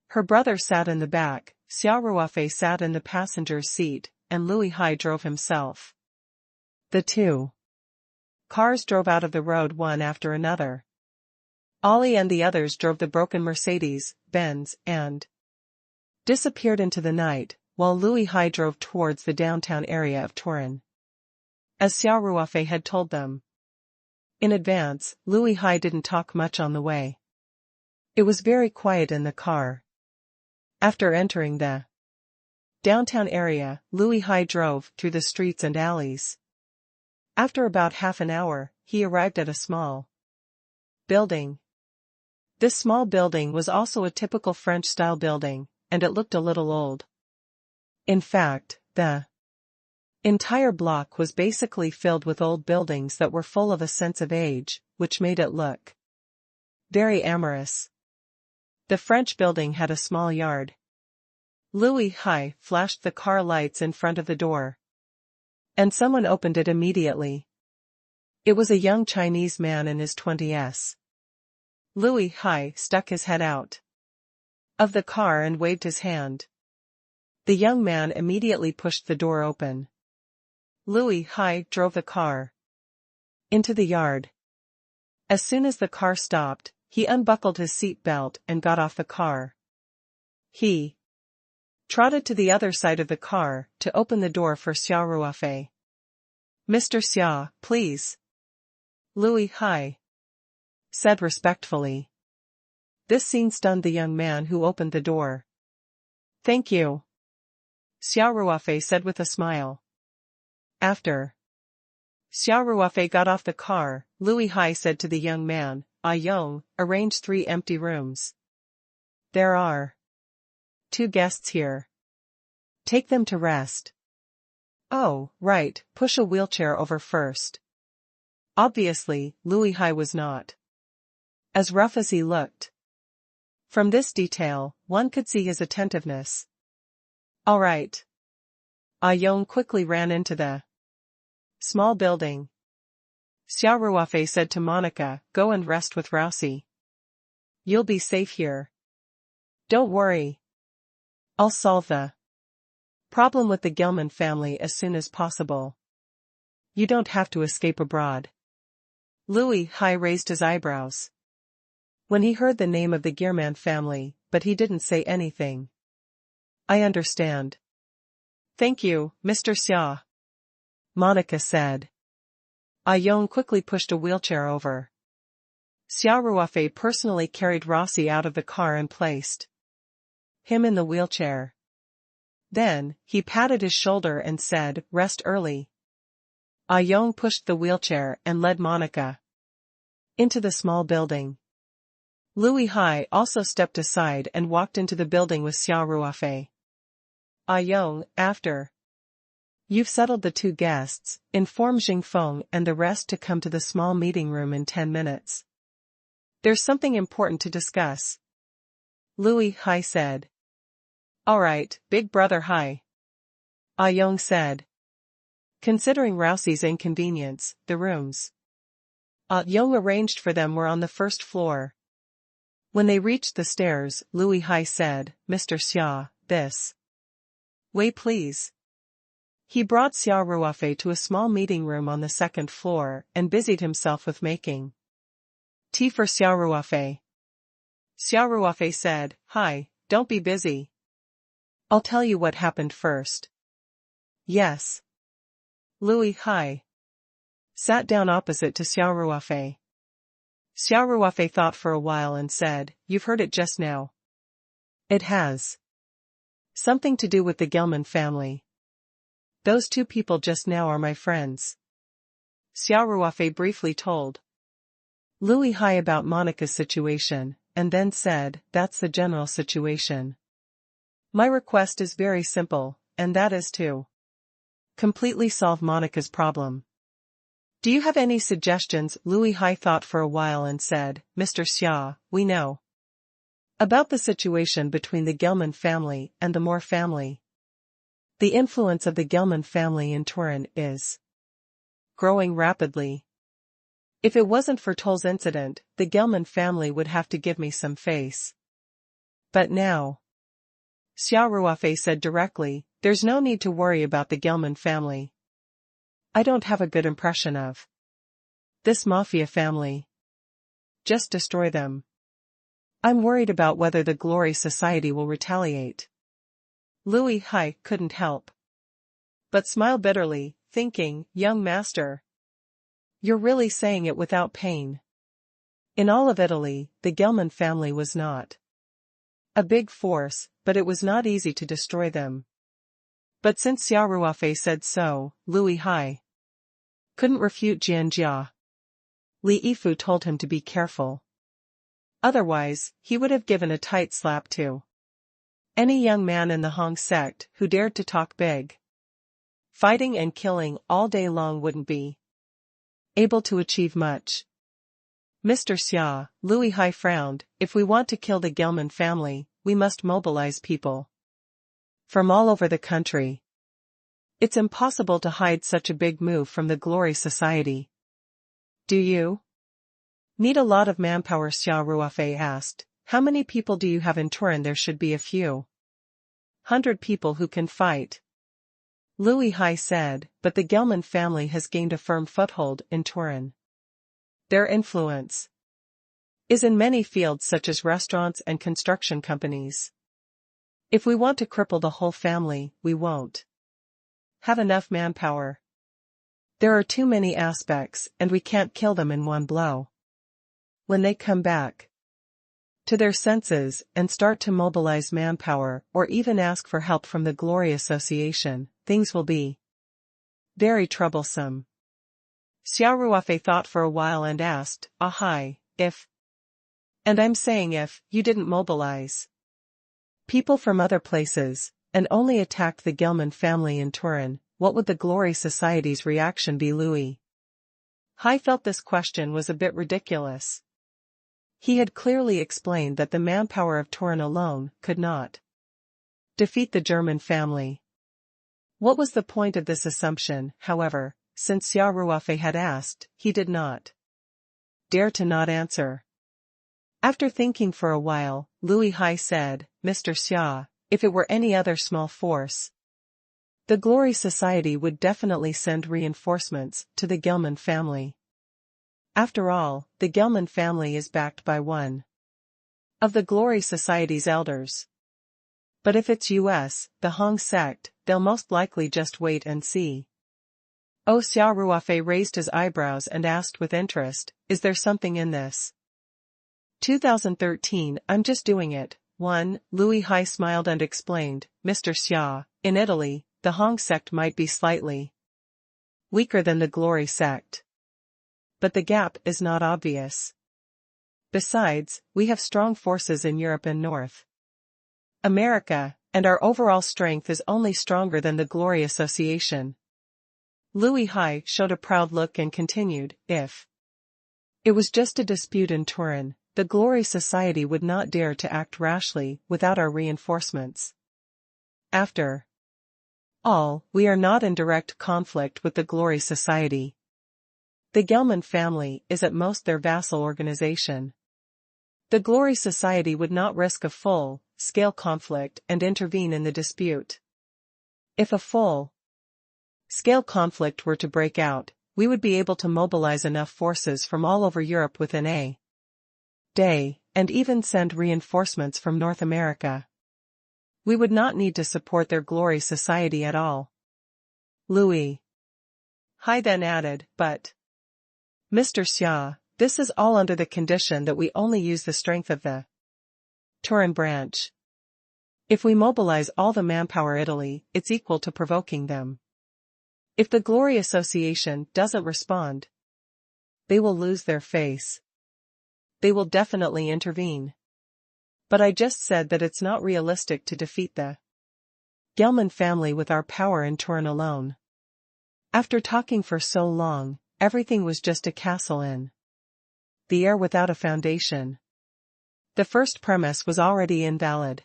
her brother sat in the back, Xia Ruofei sat in the passenger's seat, and Louis Hai drove himself. The two cars drove out of the road one after another. Ali and the others drove the broken Mercedes-Benz and disappeared into the night, while Louis Hai drove towards the downtown area of Turin. As Xia Ruofei had told them in advance, Louis Hai didn't talk much on the way. It was very quiet in the car. After entering the downtown area, Louis Hai drove through the streets and alleys. After about half an hour, he arrived at a small building. This small building was also a typical French-style building, and it looked a little old. In fact, the entire block was basically filled with old buildings that were full of a sense of age, which made it look very amorous. The French building had a small yard. Louis Hai flashed the car lights in front of the door. And someone opened it immediately. It was a young Chinese man in his 20s. Louis Hai stuck his head out of the car and waved his hand. The young man immediately pushed the door open. Louis Hai drove the car into the yard. As soon as the car stopped, he unbuckled his seat belt and got off the car. He trotted to the other side of the car to open the door for Xia Ruofei. Mr. Xia, please. Louis Hai said respectfully. This scene stunned the young man who opened the door. Thank you, Xia Ruofei said with a smile. After Xia Ruofei got off the car, Louis Hai said to the young man, Yong, arrange 3 empty rooms. There are 2 guests here. Take them to rest. Oh, right, push a wheelchair over first. Obviously, Louis Hai was not as rough as he looked. From this detail, one could see his attentiveness. All right. Yong quickly ran into the small building. Xia Ruofei said to Monica, go and rest with Rousey. You'll be safe here. Don't worry. I'll solve the problem with the Gilman family as soon as possible. You don't have to escape abroad. Louis Hai raised his eyebrows when he heard the name of the Gilman family, but he didn't say anything. I understand. Thank you, Mr. Xia, Monica said. Yong quickly pushed a wheelchair over. Xia Ruofei personally carried Rousey out of the car and placed him in the wheelchair. Then, he patted his shoulder and said, rest early. Yong pushed the wheelchair and led Monica into the small building. Louis Hai also stepped aside and walked into the building with Xia Ruofei. Yong, after you've settled the 2 guests, inform Jingfeng and the rest to come to the small meeting room in 10 minutes. There's something important to discuss. Louis Hai said. All right, big brother Hai. Yong said. Considering Rousey's inconvenience, the rooms Yong arranged for them were on the first floor. When they reached the stairs, Louis Hai said, Mr. Xia, this way please. He brought Xia Ruofei to a small meeting room on the 2nd floor and busied himself with making tea for Xia Ruofei. Xia Ruofei said, Hi, don't be busy. I'll tell you what happened first. Yes. Louis Hai sat down opposite to Xia Ruofei. Xia Ruofei thought for a while and said, "You've heard it just now." "It has. Something to do with the Gelman family. Those two people just now are my friends." Xia Ruofei briefly told Louis Hai about Monica's situation, and then said, "That's the general situation. My request is very simple, and that is to completely solve Monica's problem. Do you have any suggestions?" Louis Hai thought for a while and said, "Mr. Xia, we know about the situation between the Gelman family and the Moore family. The influence of the Gelman family in Turin is growing rapidly. If it wasn't for Toll's incident, the Gelman family would have to give me some face. But now," Xia Ruofei said directly, "there's no need to worry about the Gelman family. I don't have a good impression of this mafia family. Just destroy them. I'm worried about whether the Glory Society will retaliate." Louis Hai couldn't help but smile bitterly, thinking, "Young master, you're really saying it without pain." In all of Italy, the Gelman family was not a big force, but it was not easy to destroy them. But since Xia Ruofei said so, Louis Hai couldn't refute. Jianjia Li Yifu told him to be careful. Otherwise, he would have given a tight slap to any young man in the Hong sect who dared to talk big. Fighting and killing all day long wouldn't be able to achieve much. "Mr. Xia," Louis Hai frowned, "if we want to kill the Gelman family, we must mobilize people from all over the country. It's impossible to hide such a big move from the Glory Society." "Do you need a lot of manpower?" Xia Ruofei asked. "How many people do you have in Turin?" "There should be a few 100 people who can fight," Louis Hai said, "but the Gelman family has gained a firm foothold in Turin. Their influence is in many fields such as restaurants and construction companies. If we want to cripple the whole family, we won't have enough manpower. There are too many aspects, and we can't kill them in one blow. When they come back to their senses and start to mobilize manpower or even ask for help from the Glory Association, things will be very troublesome." Xia Ruofei thought for a while and asked, "Hai, if, and I'm saying if, you didn't mobilize people from other places, and only attacked the Gelman family in Turin, what would the Glory Society's reaction be?" Louis Hai felt this question was a bit ridiculous. He had clearly explained that the manpower of Turin alone could not defeat the German family. What was the point of this assumption, however? Since Xia Ruofei had asked, he did not dare to not answer. After thinking for a while, Louis Hai said, "Mr. Xia, if it were any other small force, the Glory Society would definitely send reinforcements to the Gelman family. After all, the Gelman family is backed by one of the Glory Society's elders. But if it's US, the Hong sect, they'll most likely just wait and see." Oh, Xia Ruofei raised his eyebrows and asked with interest, "Is there something in this?" 2013, I'm just doing it. 1. Louis Hai smiled and explained, "Mr. Xia, in Italy, the Hong sect might be slightly weaker than the Glory sect. But the gap is not obvious. Besides, we have strong forces in Europe and North America, and our overall strength is only stronger than the Glory Association." Louis Hai showed a proud look and continued, "If it was just a dispute in Turin, the Glory Society would not dare to act rashly without our reinforcements. After all, we are not in direct conflict with the Glory Society. The Gelman family is at most their vassal organization. The Glory Society would not risk a full-scale conflict and intervene in the dispute. If a full-scale conflict were to break out, we would be able to mobilize enough forces from all over Europe within a day, and even send reinforcements from North America. We would not need to support their glory society at all. Liu Hai then added, but Mr. Xia, this is all under the condition that we only use the strength of the Turan branch. If we mobilize all the manpower Italy, it's equal to provoking them. If the Glory Association doesn't respond, they will lose their face. They will definitely intervene. But I just said that it's not realistic to defeat the Gelman family with our power in Turin alone. After talking for so long, everything was just a castle in the air without a foundation. The first premise was already invalid.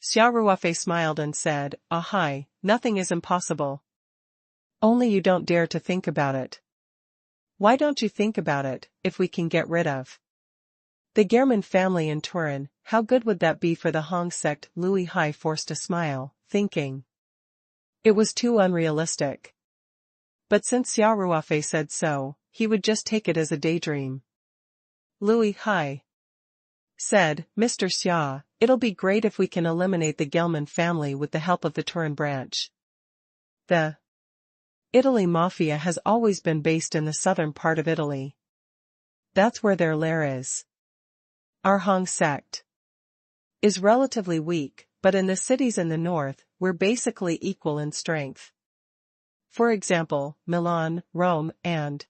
Xia Ruofei smiled and said, "Ahai, nothing is impossible. Only you don't dare to think about it." Why don't you think about it, if we can get rid of the German family in Turin? How good would that be for the Hong sect? Liu Hai forced a smile, thinking it was too unrealistic. But since Xia Ruofei said so, he would just take it as a daydream. Liu Hai said, "Mr. Xia, it'll be great if we can eliminate the Gelman family with the help of the Turin branch. The Italy Mafia has always been based in the southern part of Italy. That's where their lair is. Our Hong sect is relatively weak, but in the cities in the north, we're basically equal in strength. For example, Milan, Rome, and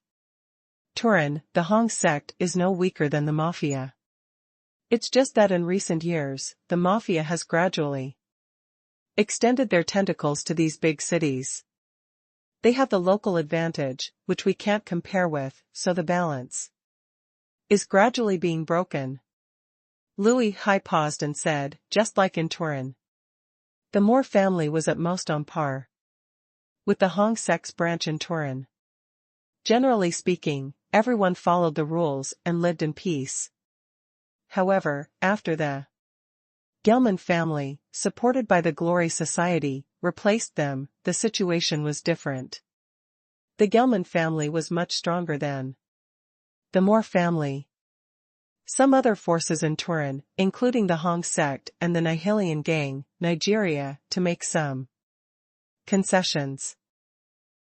Turin, the Hong sect is no weaker than the Mafia. It's just that in recent years, the Mafia has gradually extended their tentacles to these big cities. They have the local advantage, which we can't compare with, so the balance is gradually being broken." Liu Hai paused and said, "Just like in Turin. The Moor family was at most on par with the Hong sect's branch in Turin. Generally speaking, everyone followed the rules and lived in peace. However, after the Gelman family, supported by the Glory Society, replaced them, the situation was different. The Gelman family was much stronger than the Moor family. Some other forces in Turin, including the Hong sect and the Nihilian gang, Nigeria, to make some concessions.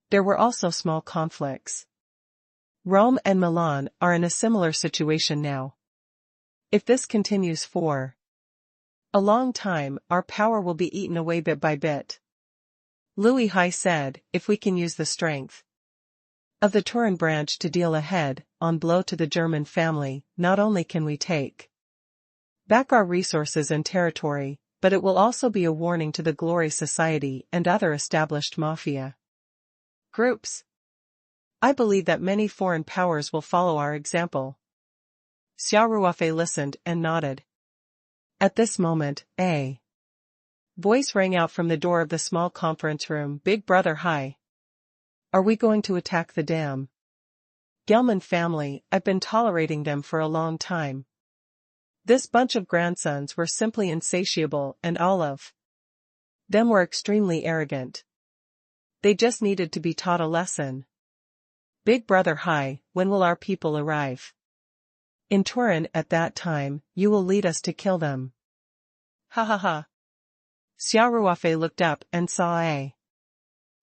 There were also small conflicts. Rome and Milan are in a similar situation now. If this continues for a long time, our power will be eaten away bit by bit." Liu Hai said, "If we can use the strength of the Turin branch to deal a head-on blow to the German family, not only can we take back our resources and territory, but it will also be a warning to the Glory Society and other established mafia groups. I believe that many foreign powers will follow our example." Xia Ruofei listened and nodded. At this moment, a voice rang out from the door of the small conference room. "Big Brother Hai. Are we going to attack the damn Gelman family? I've been tolerating them for a long time. This bunch of grandsons were simply insatiable and all of them were extremely arrogant. They just needed to be taught a lesson. Big Brother Hai, when will our people arrive in Turin? At that time, you will lead us to kill them." Ha ha ha. Xia Ruofei looked up and saw a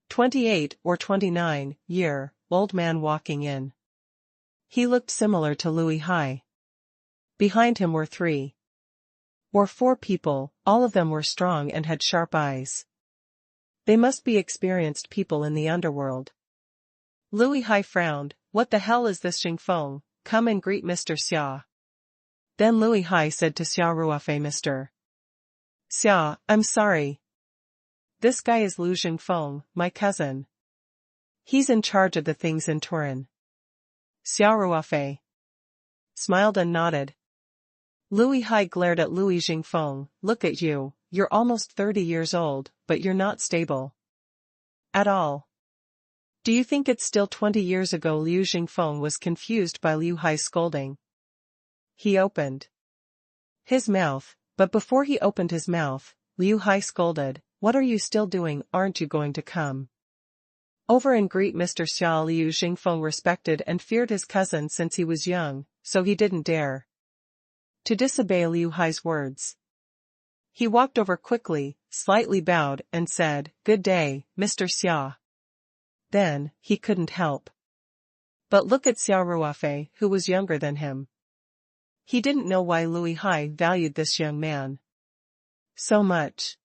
28 or 29-year-old man walking in. He looked similar to Liu Hai. Behind him were 3 or 4 people, all of them were strong and had sharp eyes. They must be experienced people in the underworld. Liu Hai frowned. "What the hell is this, Xingfeng? Come and greet Mr. Xia." Then Liu Hai said to Xia Ruofei, "Mr. Xia, I'm sorry. This guy is Liu Xingfeng, my cousin. He's in charge of the things in Turin." Xia Ruofei smiled and nodded. Liu Hai glared at Liu Xingfeng. "Look at you, you're almost 30 years old, but you're not stable at all. Do you think it's still 20 years ago?" Liu Xingfeng was confused by Liu Hai's scolding. He opened his mouth, but before he opened his mouth, Liu Hai scolded, "What are you still doing? Aren't you going to come over and greet Mr. Xia?" Liu Xingfeng respected and feared his cousin since he was young, so he didn't dare to disobey Liu Hai's words. He walked over quickly, slightly bowed, and said, "Good day, Mr. Xia." Then, he couldn't help but look at Xia Ruofei, who was younger than him. He didn't know why Liu Hai valued this young man so much.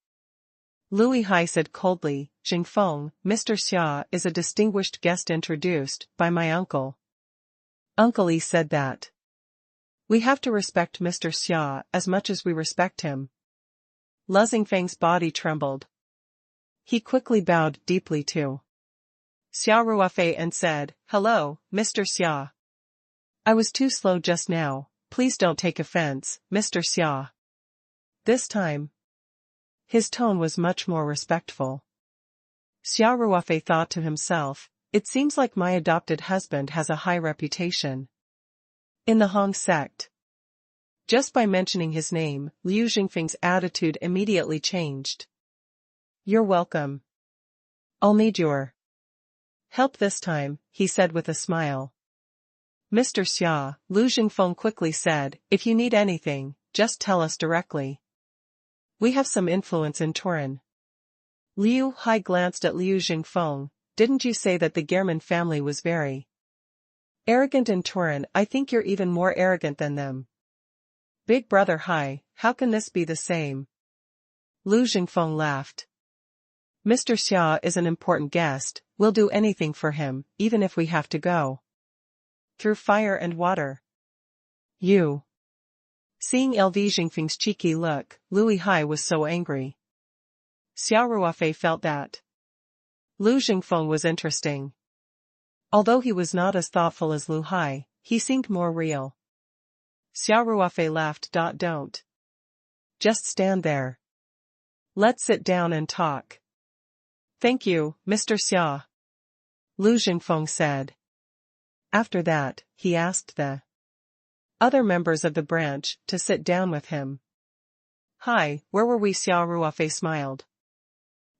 Liu Hai said coldly, "Jingfeng, Mr. Xia is a distinguished guest introduced by my uncle." Uncle Yi said that we have to respect Mr. Xia as much as we respect him. Lu Xingfeng's body trembled. He quickly bowed deeply to Xia Ruofei and said, "Hello, Mr. Xia. I was too slow just now, please don't take offense, Mr. Xia." This time, his tone was much more respectful. Xia Ruofei thought to himself, "It seems like my adopted husband has a high reputation in the Hong sect." Just by mentioning his name, Liu Xingfeng's attitude immediately changed. "You're welcome. I'll need your help this time," he said with a smile. "Mr. Xia," Liu Xingfeng quickly said, "if you need anything, just tell us directly. We have some influence in Turin." Liu Hai glanced at Liu Xingfeng. "Didn't you say that the Gehrman family was very arrogant in Turin? I think you're even more arrogant than them." "Big brother Hai, how can this be the same?" Liu Xingfeng laughed. "Mr. Xia is an important guest, we'll do anything for him, even if we have to go through fire and water." "You." Seeing Lv Xingfeng's cheeky look, Liu Hai was so angry. Xia Ruofei felt that Liu Xingfeng was interesting. Although he was not as thoughtful as Liu Hai, he seemed more real. Xia Ruofei laughed. "Don't just stand there. Let's sit down and talk." "Thank you, Mr. Xia," Liu Xingfeng said. After that, he asked the other members of the branch to sit down with him. "Hi, where were we?" Xia Ruofei smiled.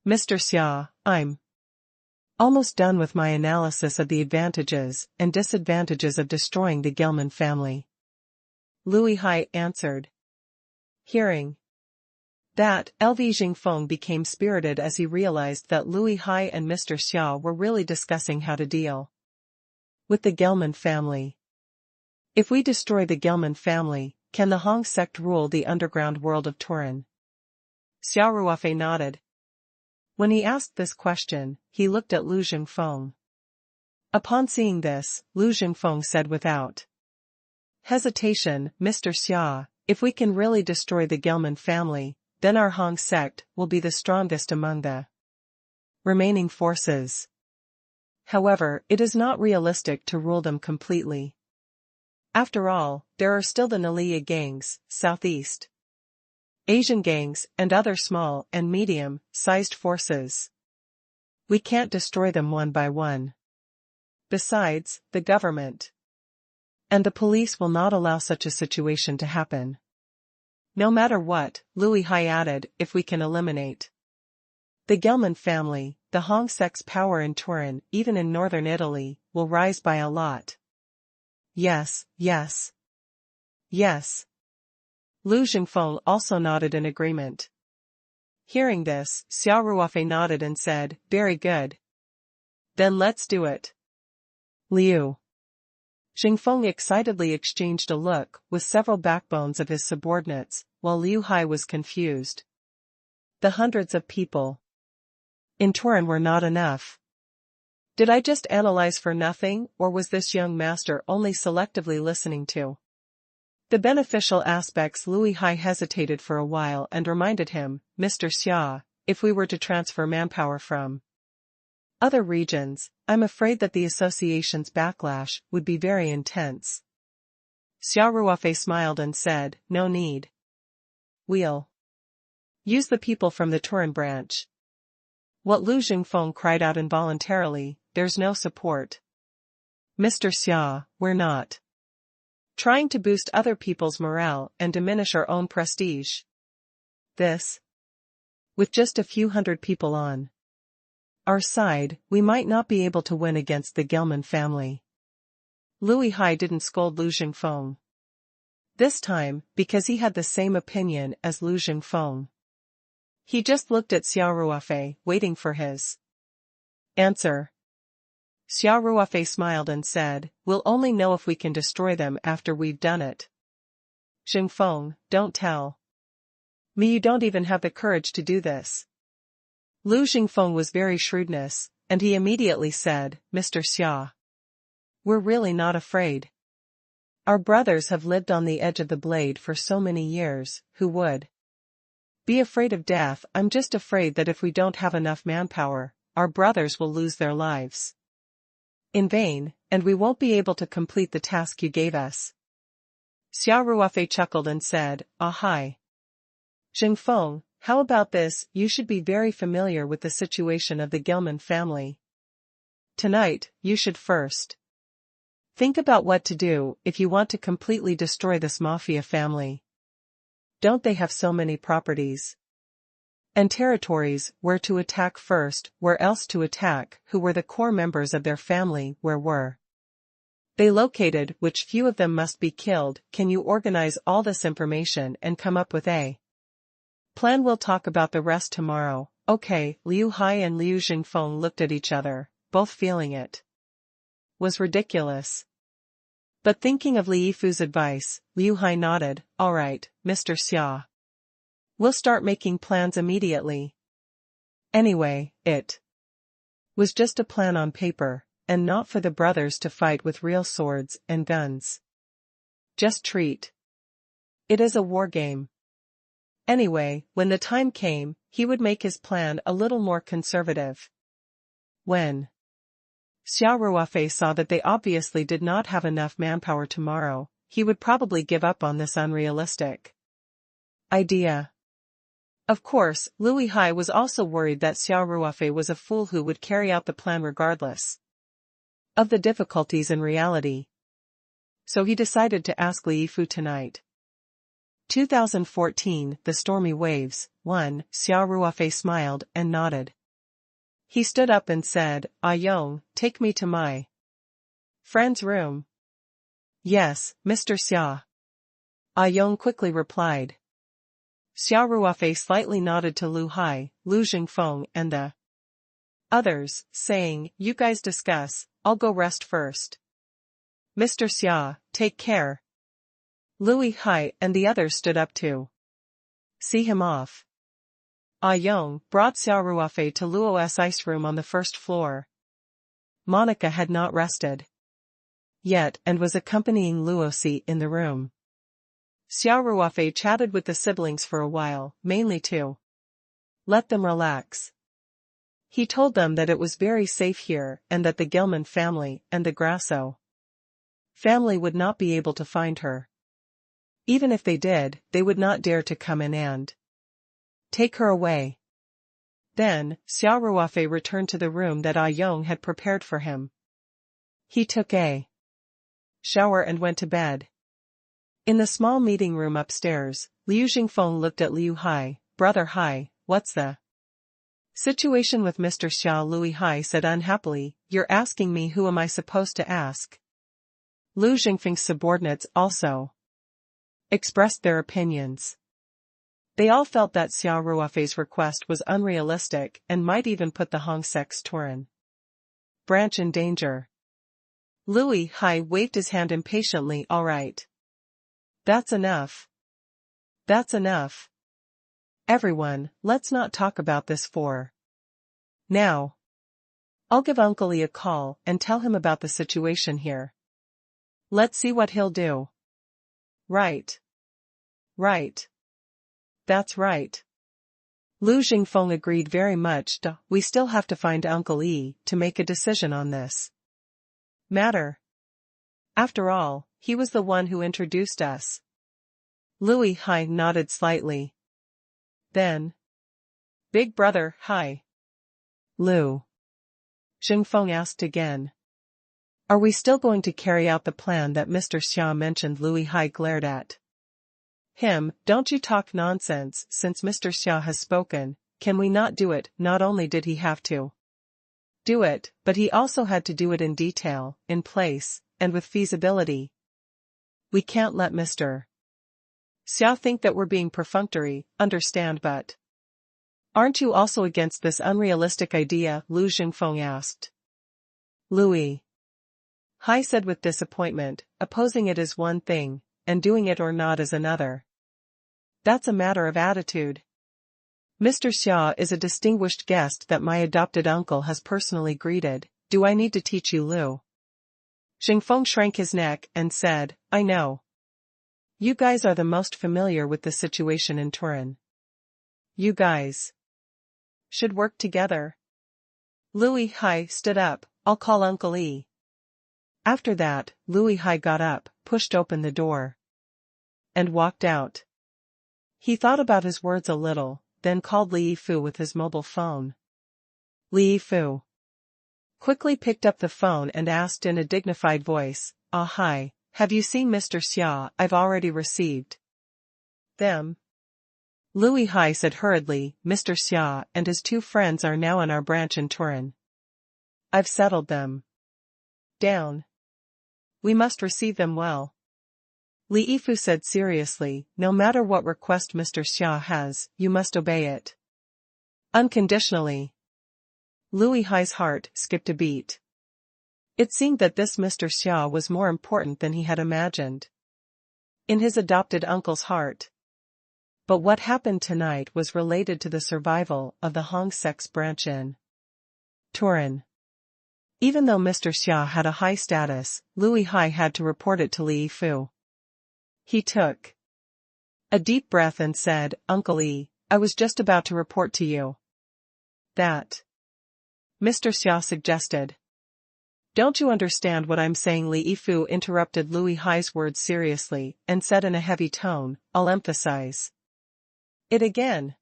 "Mr. Xia, I'm almost done with my analysis of the advantages and disadvantages of destroying the Gehrman family," Liu Hai answered. Hearing that, Lv Xingfeng became spirited as he realized that Liu Hai and Mr. Xia were really discussing how to deal with the Gehrman family. "If we destroy the Gehrman family, can the Hong sect rule the underground world of Turin?" Xia Ruofei nodded. When he asked this question, he looked at Liu Xingfeng. Upon seeing this, Liu Xingfeng said without hesitation, "Mr. Xia, if we can really destroy the Gehrman family, then our Hong sect will be the strongest among the remaining forces. However, it is not realistic to rule them completely. After all, there are still the Nalia gangs, Southeast Asian gangs, and other small and medium-sized forces. We can't destroy them one by one. Besides, the government and the police will not allow such a situation to happen. No matter what," Liu Hai added, "if we can eliminate the Gehrman family, the Hong sect's power in Turin, even in northern Italy, will rise by a lot." "Yes, yes. Yes." Liu Xingfeng also nodded in agreement. Hearing this, Xia Ruofei nodded and said, "Very good. Then let's do it." Liu Xingfeng excitedly exchanged a look with several backbones of his subordinates, while Liu Hai was confused. The hundreds of people in Turin were not enough. Did I just analyze for nothing, or was this young master only selectively listening to the beneficial aspects? Liu Hai hesitated for a while and reminded him, "Mr. Xia, if we were to transfer manpower from other regions, I'm afraid that the association's backlash would be very intense." Xia Ruofei smiled and said, "No need. We'll use the people from the Turin branch." What Liu Xingfeng cried out involuntarily, "There's no support. Mr. Xia, we're not trying to boost other people's morale and diminish our own prestige. This, with just a few hundred people on our side, we might not be able to win against the Gehrman family." Liu Hai didn't scold Liu Xingfeng this time, because he had the same opinion as Liu Xingfeng. He just looked at Xia Ruofei, waiting for his answer. Xia Ruofei smiled and said, "We'll only know if we can destroy them after we've done it." Xingfeng, don't tell me you don't even have the courage to do this. Lu Xingfeng was very shrewdness, and he immediately said, "Mr. Xia, we're really not afraid. Our brothers have lived on the edge of the blade for so many years, who would be afraid of death? I'm just afraid that if we don't have enough manpower, our brothers will lose their lives in vain, and we won't be able to complete the task you gave us." Xia Ruofei chuckled and said, "Ah hi. Xingfeng, how about this? You should be very familiar with the situation of the Gilman family. Tonight, you should first think about what to do if you want to completely destroy this mafia family. Don't they have so many properties and territories? Where to attack first, where else to attack, who were the core members of their family, where were they located, which few of them must be killed? Can you organize all this information and come up with a plan? We'll talk about the rest tomorrow." Okay. Liu Hai and Liu Xingfeng looked at each other, both feeling it was ridiculous. But thinking of Li Yifu's advice, Liu Hai nodded. "All right, Mr. Xia. We'll start making plans immediately." Anyway, it was just a plan on paper, and not for the brothers to fight with real swords and guns. Just treat it as a war game. Anyway, when the time came, he would make his plan a little more conservative. When Xia Ruofei saw that they obviously did not have enough manpower tomorrow, he would probably give up on this unrealistic idea. Of course, Liu Hai was also worried that Xia Ruofei was a fool who would carry out the plan regardless of the difficulties in reality. So he decided to ask Li Yifu tonight. 2014, The Stormy Waves, 1. Xia Ruofei smiled and nodded. He stood up and said, "Ah Yong, take me to my friend's room." "Yes, Mr. Xia." Ah Yong quickly replied. Xia Ruofei slightly nodded to Liu Hai, Lu Xingfeng and the others, saying, "You guys discuss, I'll go rest first." "Mr. Xia, take care." Liu Hai and the others stood up to see him off. Ah Yong brought Xia Ruofei to Luo's ice room on the first floor. Monica had not rested yet and was accompanying Luosi in the room. Xia Ruofei chatted with the siblings for a while, mainly to let them relax. He told them that it was very safe here and that the Gilman family and the Grasso family would not be able to find her. Even if they did, they would not dare to come in and take her away. Then, Xia Ruofei returned to the room that Ah Yong had prepared for him. He took a shower and went to bed. In the small meeting room upstairs, Liu Xingfeng looked at Liu Hai. "Brother Hai, what's the situation with Mr. Xia?" Liu Hai said unhappily. "You're asking me, who am I supposed to ask?" Liu Xingfeng's subordinates also expressed their opinions. They all felt that Xia Ruofei's request was unrealistic and might even put the Hongsek's Turan branch in danger. Liu Hai waved his hand impatiently. "All right. That's enough. That's enough. Everyone, let's not talk about this for now. I'll give Uncle Yi a call and tell him about the situation here. Let's see what he'll do." "Right. Right. That's right." Lu Xingfeng agreed very much. "We still have to find Uncle Yi to make a decision on this matter. After all, he was the one who introduced us." Liu Hai nodded slightly. Then, "Big brother, Hai." Lu Xingfeng asked again. "Are we still going to carry out the plan that Mr. Xia mentioned?" Liu Hai glared at him. "Don't you talk nonsense. Since Mr. Xia has spoken, can we not do it?" Not only did he have to do it, but he also had to do it in detail, in place, and with feasibility. We can't let Mr. Xia think that we're being perfunctory, understand? But Aren't you also against this unrealistic idea? Lu Jingfeng asked. Louis Hai said with disappointment, opposing it is one thing, and doing it or not is another. That's a matter of attitude. Mr. Xia is a distinguished guest that my adopted uncle has personally greeted. Do I need to teach you, Lu? Jingfeng shrank his neck and said, I know. You guys are the most familiar with the situation in Turin. You guys should work together. Louis Hai stood up. I'll call Uncle E. After that, Louis Hai got up, pushed open the door, and walked out. He thought about his words a little, then called Li Yifu with his mobile phone. Li Yifu quickly picked up the phone and asked in a dignified voice, Hi, have you seen Mr. Xia? I've already received them. Louis Hai said hurriedly, Mr. Xia and his 2 friends are now in our branch in Turin. I've settled them down. We must receive them well. Li Yifu said seriously, no matter what request Mr. Xia has, you must obey it. Unconditionally. Louis Hai's heart skipped a beat. It seemed that this Mr. Xia was more important than he had imagined. In his adopted uncle's heart. But what happened tonight was related to the survival of the Hong Sex branch in Turin. Even though Mr. Xia had a high status, Louis Hai had to report it to Li Yifu. He took a deep breath and said, Uncle E, I was just about to report to you that Mr. Xia suggested. Don't you understand what I'm saying? Li Yifu interrupted Louis Hai's words seriously, and said in a heavy tone, I'll emphasize it again.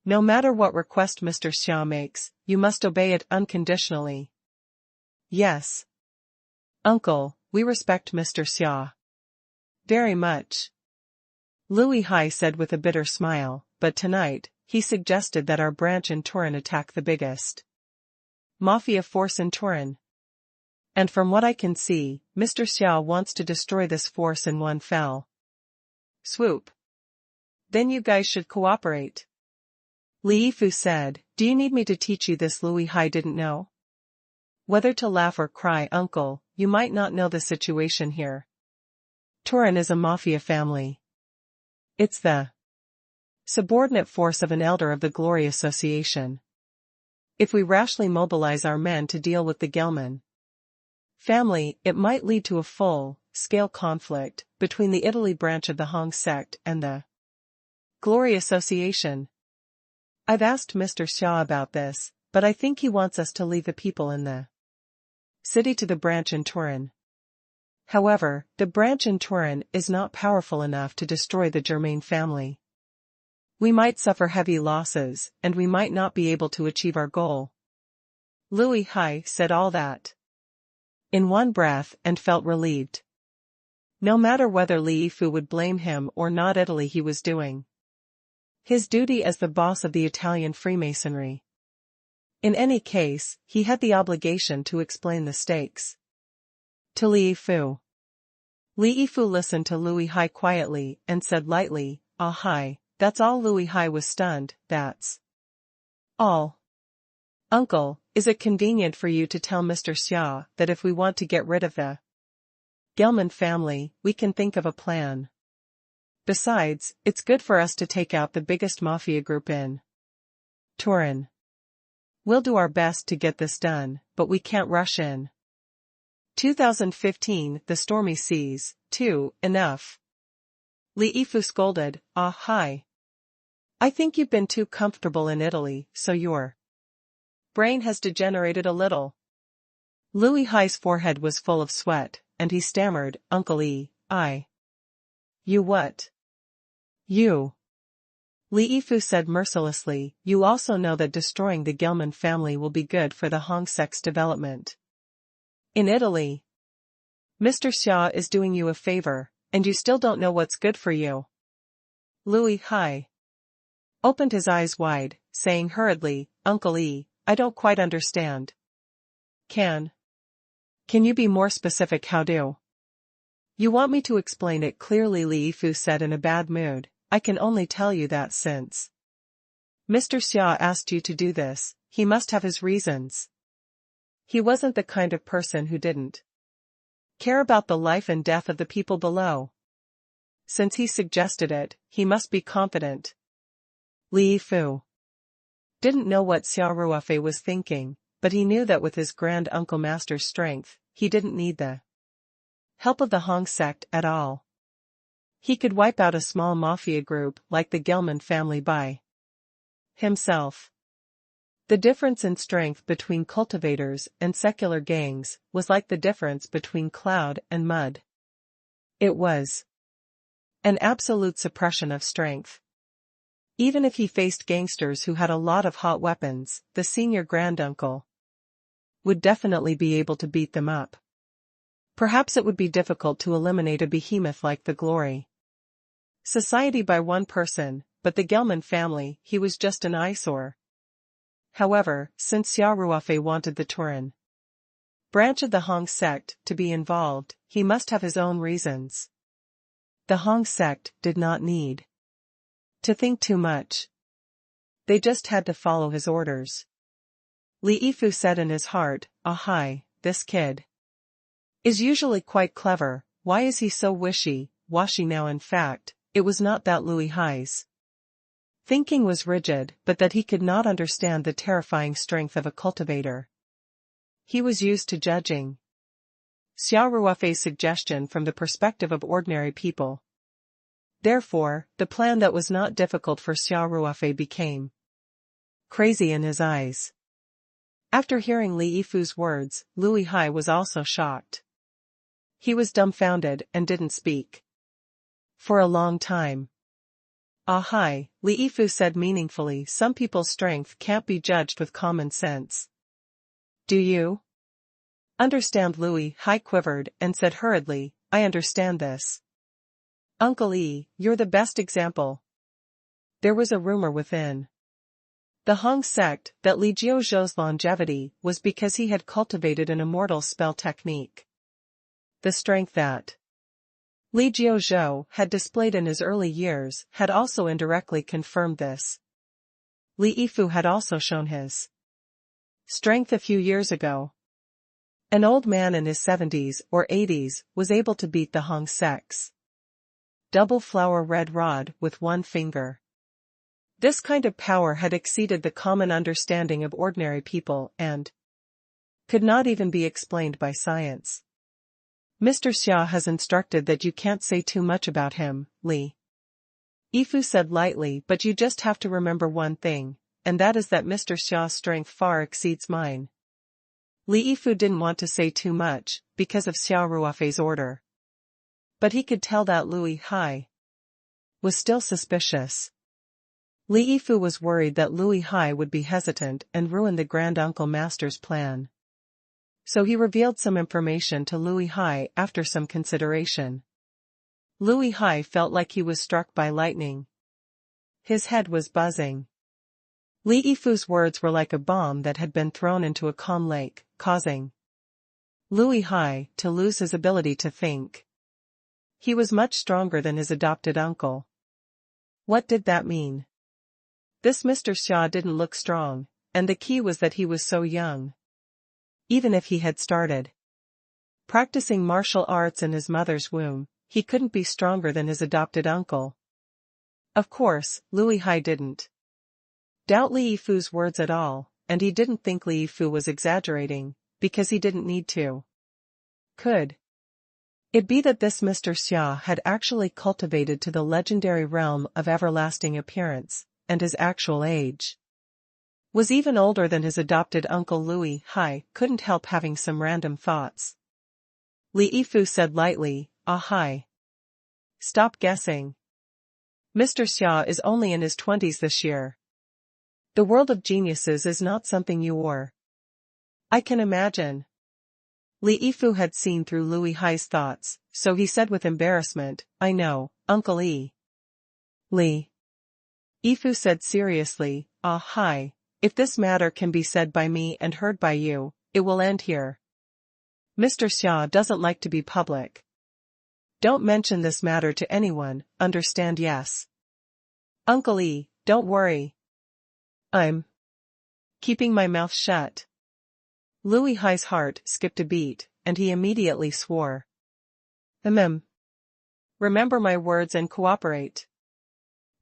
No matter what request Mr. Xia makes, you must obey it unconditionally. Yes. Uncle, we respect Mr. Xia very much. Louis Hai said with a bitter smile, but tonight, he suggested that our branch in Turin attack the biggest mafia force in Turin. And from what I can see, Mr. Xia wants to destroy this force in one fell swoop. Then you guys should cooperate. Li Yifu said, do you need me to teach you this? Louis Hai didn't know whether to laugh or cry. Uncle, you might not know the situation here. Turin is a mafia family. It's the subordinate force of an elder of the Glory Association. If we rashly mobilize our men to deal with the Gelman family, it might lead to a full-scale conflict between the Italy branch of the Hong sect and the Glory Association. I've asked Mr. Xia about this, but I think he wants us to leave the people in the city to the branch in Turin. However, the branch in Turin is not powerful enough to destroy the Germain family. We might suffer heavy losses, and we might not be able to achieve our goal. Louis Hai said all that in one breath and felt relieved. No matter whether Li Yifu would blame him or not, Italy he was doing his duty as the boss of the Italian Freemasonry. In any case, he had the obligation to explain the stakes to Li Yifu. Li Yifu listened to Louis Hai quietly and said lightly, Hai, that's all. Louis Hai was stunned. That's all. Uncle, is it convenient for you to tell Mr. Xia that if we want to get rid of the Gelman family, we can think of a plan? Besides, it's good for us to take out the biggest mafia group in Turin. We'll do our best to get this done, but we can't rush in. 2015, The Stormy Seas, 2, enough. Li Yifu scolded, Hai. I think you've been too comfortable in Italy, so your brain has degenerated a little. Louis Hai's forehead was full of sweat, and he stammered, Uncle E, You what? You. Li Yifu said mercilessly, you also know that destroying the Gelman family will be good for the Hong Sec's development in Italy. Mr. Xia is doing you a favor, and you still don't know what's good for you. Louis Hai opened his eyes wide, saying hurriedly, Uncle E, I don't quite understand. Can you be more specific? How do you want me to explain it clearly? Li Yifu said in a bad mood, I can only tell you that since Mr. Xia asked you to do this, he must have his reasons. He wasn't the kind of person who didn't care about the life and death of the people below. Since he suggested it, he must be confident. Li Yifu didn't know what Xia Ruofei was thinking, but he knew that with his grand uncle master's strength, he didn't need the help of the Hong sect at all. He could wipe out a small mafia group like the Gelman family by himself. The difference in strength between cultivators and secular gangs was like the difference between cloud and mud. It was an absolute suppression of strength. Even if he faced gangsters who had a lot of hot weapons, the senior granduncle would definitely be able to beat them up. Perhaps it would be difficult to eliminate a behemoth like the Glory Society by one person, but the Gelman family, he was just an eyesore. However, since Xia Ruofei wanted the Turan branch of the Hong sect to be involved, he must have his own reasons. The Hong sect did not need to think too much. They just had to follow his orders. Li Yifu said in his heart, "Ah, this kid is usually quite clever, why is he so wishy-washy now?" In fact, it was not that Lui Hai's thinking was rigid, but that he could not understand the terrifying strength of a cultivator. He was used to judging Xia Ruofei's suggestion from the perspective of ordinary people. Therefore, the plan that was not difficult for Xia Ruofei became crazy in his eyes. After hearing Li Yifu's words, Lui Hai was also shocked. He was dumbfounded and didn't speak for a long time. "Ah, Li Yifu said meaningfully, some people's strength can't be judged with common sense. Do you understand?" Lui Hai quivered and said hurriedly, "I understand this. Uncle E, you're the best example." There was a rumor within the Hong sect that Li Jiuzhou's longevity was because he had cultivated an immortal spell technique. The strength that Li Jiuzhou had displayed in his early years had also indirectly confirmed this. Li Yifu had also shown his strength a few years ago. An old man in his 70s or 80s was able to beat the Hong sect's double flower red rod with one finger. This kind of power had exceeded the common understanding of ordinary people and could not even be explained by science. "Mr. Xia has instructed that you can't say too much about him," Li Yifu said lightly, "but you just have to remember one thing, and that is that Mr. Xia's strength far exceeds mine." Li Yifu didn't want to say too much, because of Xia Ruofei's order. But he could tell that Lui Hai was still suspicious. Li Yifu was worried that Lui Hai would be hesitant and ruin the grand-uncle master's plan. So he revealed some information to Lui Hai after some consideration. Lui Hai felt like he was struck by lightning. His head was buzzing. Li Yifu's words were like a bomb that had been thrown into a calm lake, causing Lui Hai to lose his ability to think. He was much stronger than his adopted uncle. What did that mean? This Mr. Xia didn't look strong, and the key was that he was so young. Even if he had started practicing martial arts in his mother's womb, he couldn't be stronger than his adopted uncle. Of course, Lui Hai didn't doubt Li Yifu's words at all, and he didn't think Li Yifu was exaggerating, because he didn't need to. Could it be that this Mr. Xia had actually cultivated to the legendary realm of everlasting appearance, and his actual age was even older than his adopted uncle? Lui Hai couldn't help having some random thoughts. Li Yifu said lightly, "Ah, stop guessing. Mr. Xia is only in his 20s this year. The world of geniuses is not something you or I can imagine." Li Yifu had seen through Lui Hai's thoughts, so he said with embarrassment, "I know, Uncle E." Li Yifu said seriously, "Ah, if this matter can be said by me and heard by you, it will end here. Mr. Xia doesn't like to be public. Don't mention this matter to anyone, understand? Yes. Uncle E, don't worry. I'm keeping my mouth shut. Lu Hai's heart skipped a beat, and he immediately swore. Remember my words and cooperate.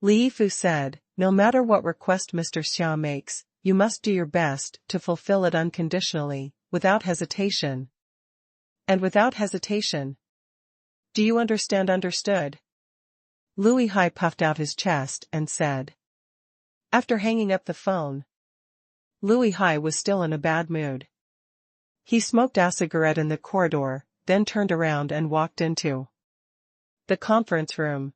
Li Yifu said, no matter what request Mr. Xia makes, you must do your best to fulfill it unconditionally, without hesitation. And without hesitation. Do you understand? Understood? Lu Hai puffed out his chest and said. After hanging up the phone, Lu Hai was still in a bad mood. He smoked a cigarette in the corridor, then turned around and walked into the conference room.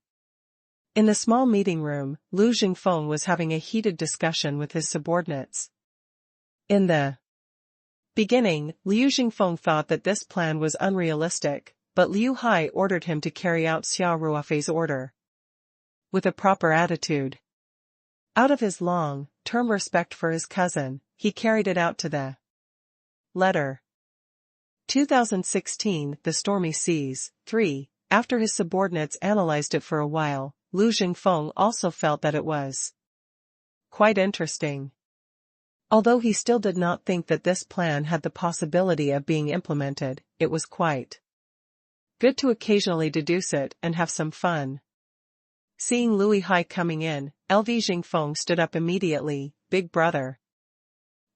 In the small meeting room, Lu Jingfeng was having a heated discussion with his subordinates. In the beginning, Liu Jingfeng thought that this plan was unrealistic, but Liu Hai ordered him to carry out Xia Ruofei's order with a proper attitude. Out of his long-term respect for his cousin, he carried it out to the letter. 2016 The Stormy Seas, 3. After his subordinates analyzed it for a while, Lu Jingfeng also felt that it was quite interesting. Although he still did not think that this plan had the possibility of being implemented, it was quite good to occasionally deduce it and have some fun. Seeing Lu Hai coming in, LV Jingfeng stood up immediately. Big brother.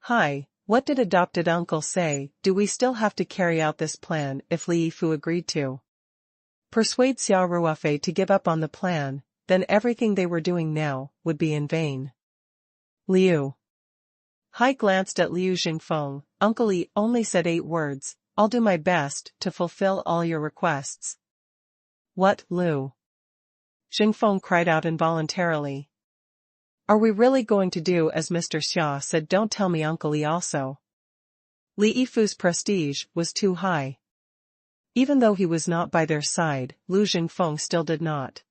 Hi, what did adopted uncle say? Do we still have to carry out this plan if Li Yifu agreed to persuade Xia Ruofei to give up on the plan? Then everything they were doing now would be in vain. Liu Hai glanced at Liu Jingfeng. Uncle Li only said 8 words, I'll do my best to fulfill all your requests. What, Liu? Jingfeng cried out involuntarily. Are we really going to do as Mr. Xia said? Don't tell me Uncle Li also. Li Yifu's prestige was too high. Even though he was not by their side, Lu Jingfeng still did not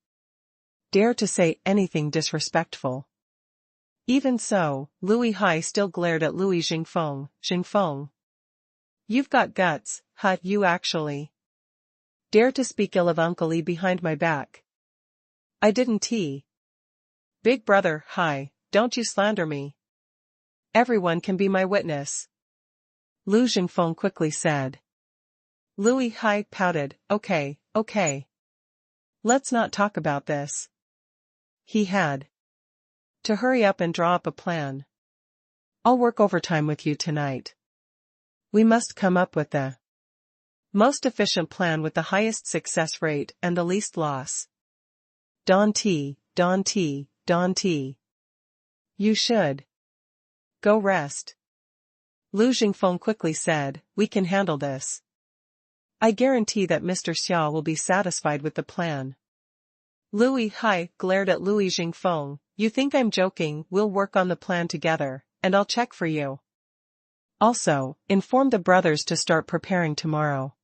dare to say anything disrespectful. Even so, Lu Hai still glared at Lu Jingfeng. Jingfeng. You've got guts, huh? You actually dare to speak ill of Uncle Li behind my back. I didn't. Big brother, Hai, don't you slander me. Everyone can be my witness. Lu Jingfeng quickly said. Lu Hai pouted. Okay. Let's not talk about this. He had to hurry up and draw up a plan. I'll work overtime with you tonight. We must come up with the most efficient plan with the highest success rate and the least loss. Don T. You should go rest. Lu Jingfeng quickly said, we can handle this. I guarantee that Mr. Xia will be satisfied with the plan. Lu Hai glared at Lu Jingfeng. You think I'm joking? We'll work on the plan together, and I'll check for you. Also, inform the brothers to start preparing tomorrow.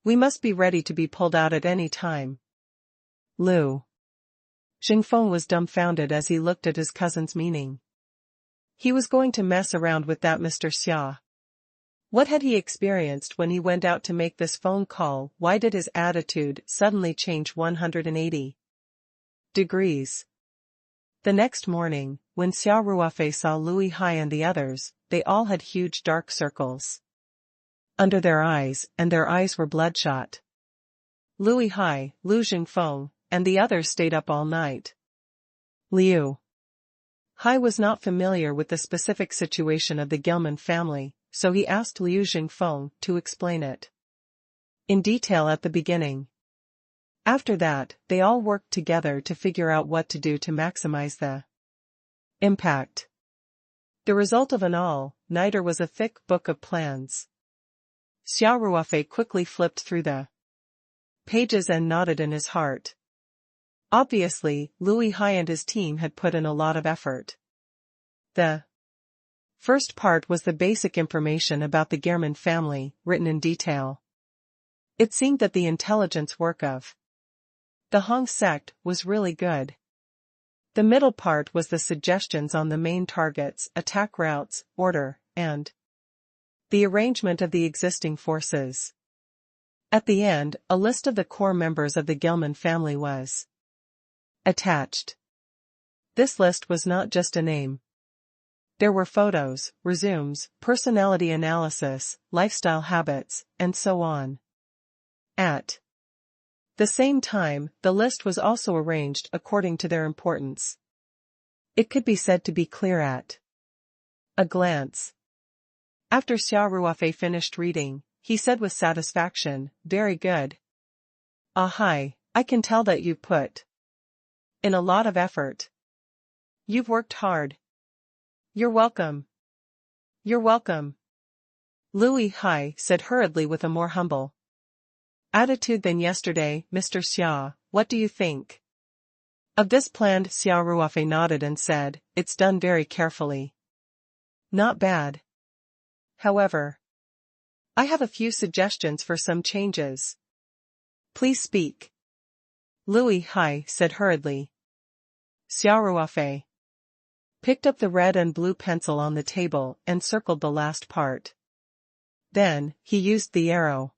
We must be ready to be pulled out at any time. Lu Jingfeng was dumbfounded as he looked at his cousin's meaning. He was going to mess around with that Mr. Xia. What had he experienced when he went out to make this phone call? Why did his attitude suddenly change 180 degrees? The next morning, when Xia Ruofei saw Lu Hai and the others, they all had huge dark circles under their eyes, and their eyes were bloodshot. Lu Hai, Lu Jingfeng, and the others stayed up all night. Liu Hai was not familiar with the specific situation of the Gilman family, so he asked Liu Jingfeng to explain it in detail at the beginning. After that, they all worked together to figure out what to do to maximize the impact. The result of an all-nighter was a thick book of plans. Xia Ruofei quickly flipped through the pages and nodded in his heart. Obviously, Lu Hai and his team had put in a lot of effort. The first part was the basic information about the Gilman family, written in detail. It seemed that the intelligence work of the Hong sect was really good. The middle part was the suggestions on the main targets, attack routes, order, and the arrangement of the existing forces. At the end, a list of the core members of the Gilman family was attached. This list was not just a name. There were photos, resumes, personality analysis, lifestyle habits, and so on. At the same time, the list was also arranged according to their importance. It could be said to be clear at a glance. After Xia Ruofei finished reading, he said with satisfaction, "Very good. Hi, I can tell that you've put in a lot of effort. You've worked hard." "You're welcome. You're welcome." Liu Hai said hurriedly with a more humble attitude than yesterday. "Mr. Xia, what do you think of this plan?" Xia Ruofei nodded and said, "It's done very carefully. Not bad. However, I have a few suggestions for some changes." "Please speak." Liu Hai said hurriedly. Xia Ruofei picked up the red and blue pencil on the table and circled the last part. Then, he used the arrow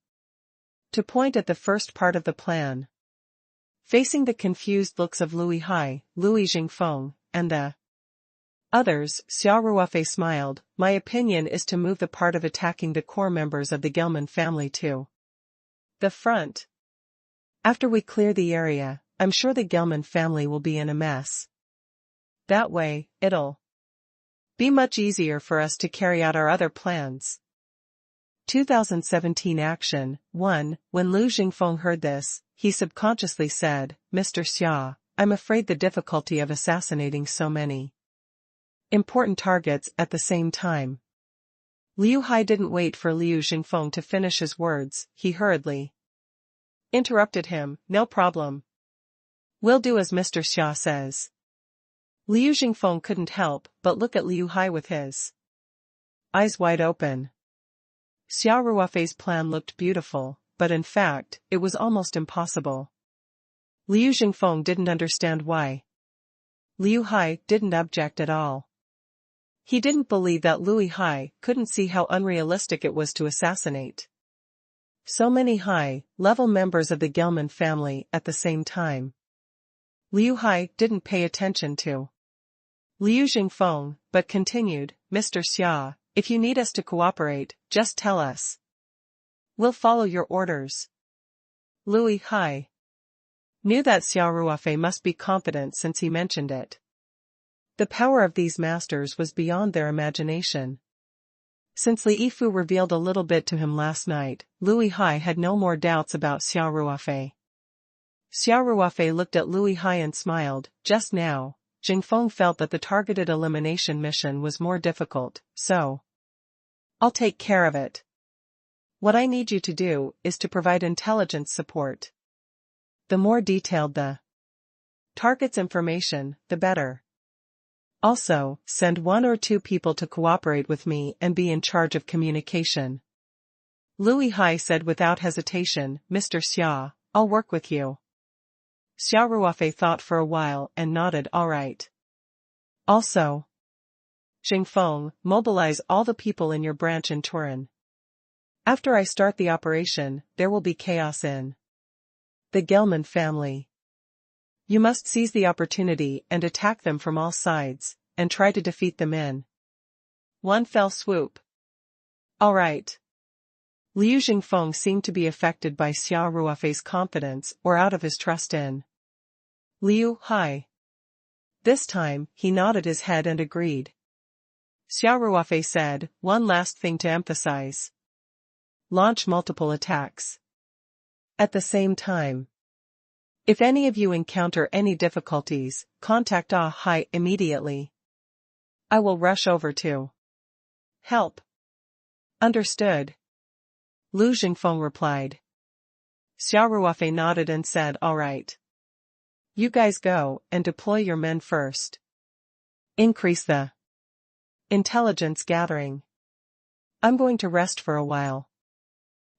to point at the first part of the plan. Facing the confused looks of Liu Hai, Liu Jingfeng, and the others, Xia Ruofei smiled. "My opinion is to move the part of attacking the core members of the Gelman family to the front. After we clear the area, I'm sure the Gelman family will be in a mess. That way, it'll be much easier for us to carry out our other plans." 2017 Action 1. When Liu Jingfeng heard this, he subconsciously said, "Mr. Xia, I'm afraid the difficulty of assassinating so many important targets at the same time." Liu Hai didn't wait for Liu Jingfeng to finish his words, he hurriedly interrupted him. "No problem. We'll do as Mr. Xia says." Liu Jingfeng couldn't help but look at Liu Hai with his eyes wide open. Xia Ruofei's plan looked beautiful, but in fact, it was almost impossible. Liu Jingfeng didn't understand why Liu Hai didn't object at all. He didn't believe that Liu Hai couldn't see how unrealistic it was to assassinate so many high-level members of the Gelman family at the same time. Liu Hai didn't pay attention to Liu Jingfeng, but continued, "Mr. Xia, if you need us to cooperate, just tell us. We'll follow your orders." Liu Hai knew that Xia Ruofei must be competent since he mentioned it. The power of these masters was beyond their imagination. Since Li Yifu revealed a little bit to him last night, Liu Hai had no more doubts about Xia Ruofei. Xia Ruofei looked at Liu Hai and smiled. Just now, Jingfeng felt that the targeted elimination mission was more difficult, so I'll take care of it. What I need you to do is to provide intelligence support. The more detailed the target's information, the better. Also, send 1 or 2 people to cooperate with me and be in charge of communication. Liu Hai said without hesitation, "Mr. Xia, I'll work with you." Xia Ruofei thought for a while and nodded, "All right." Also, Jingfeng, mobilize all the people in your branch in Turin. After I start the operation, there will be chaos in the Gelman family. You must seize the opportunity and attack them from all sides, and try to defeat them in one fell swoop. All right. Liu Jingfeng seemed to be affected by Xia Ruofei's confidence or out of his trust in Liu Hai. This time, he nodded his head and agreed. Xia Ruofei said, "One last thing to emphasize. Launch multiple attacks at the same time. If any of you encounter any difficulties, contact Hai immediately. I will rush over to help." "Understood," Liu Jingfeng replied. Xia Ruofei nodded and said, "All right. You guys go and deploy your men first. Increase the intelligence gathering. I'm going to rest for a while.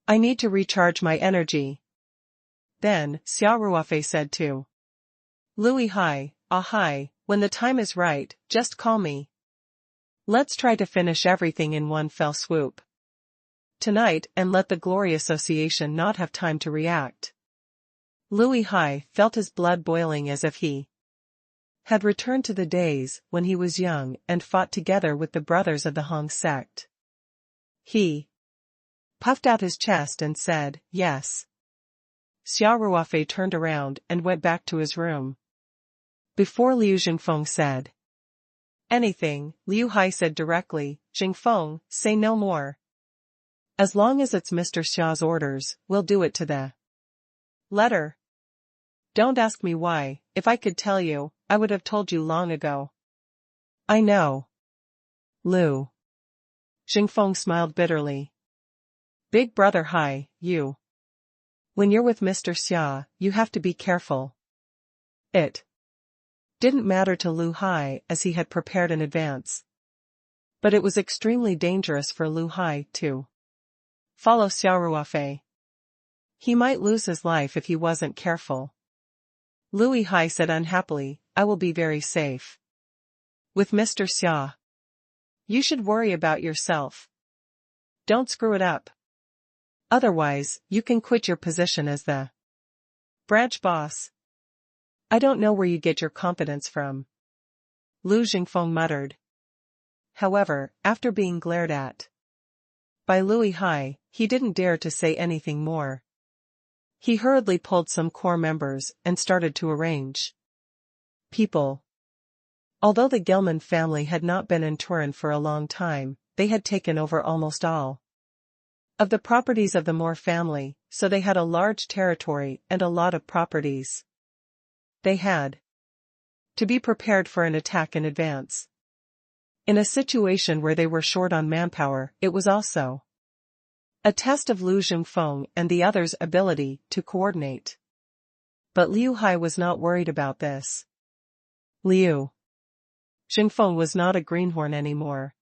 I need to recharge my energy." Then, Xia Ruofei said to Liu Hai, "Hai, when the time is right, just call me. Let's try to finish everything in one fell swoop tonight and let the Glory Association not have time to react." Liu Hai felt his blood boiling as if he had returned to the days when he was young and fought together with the brothers of the Hong sect. He puffed out his chest and said, "Yes." Xia Ruofei turned around and went back to his room. Before Liu Jingfeng said anything, Liu Hai said directly, "Jingfeng, say no more. As long as it's Mr. Xia's orders, we'll do it to the letter. Don't ask me why. If I could tell you, I would have told you long ago." "I know." Liu Jingfeng smiled bitterly. "Big brother Hai, you. When you're with Mr. Xia, you have to be careful." It didn't matter to Liu Hai as he had prepared in advance. But it was extremely dangerous for Liu Hai to follow Xia Ruofei. He might lose his life if he wasn't careful. Liu Hai said unhappily, "I will be very safe with Mr. Xia. You should worry about yourself. Don't screw it up. Otherwise, you can quit your position as the branch boss." "I don't know where you get your confidence from," Liu Jingfeng muttered. However, after being glared at by Liu Hai, he didn't dare to say anything more. He hurriedly pulled some core members and started to arrange people. Although the Gelman family had not been in Turin for a long time, they had taken over almost all of the properties of the Moore family, so they had a large territory and a lot of properties. They had to be prepared for an attack in advance. In a situation where they were short on manpower, it was also a test of Liu Jingfeng and the others' ability to coordinate. But Liu Hai was not worried about this. Liu Jingfeng was not a greenhorn anymore.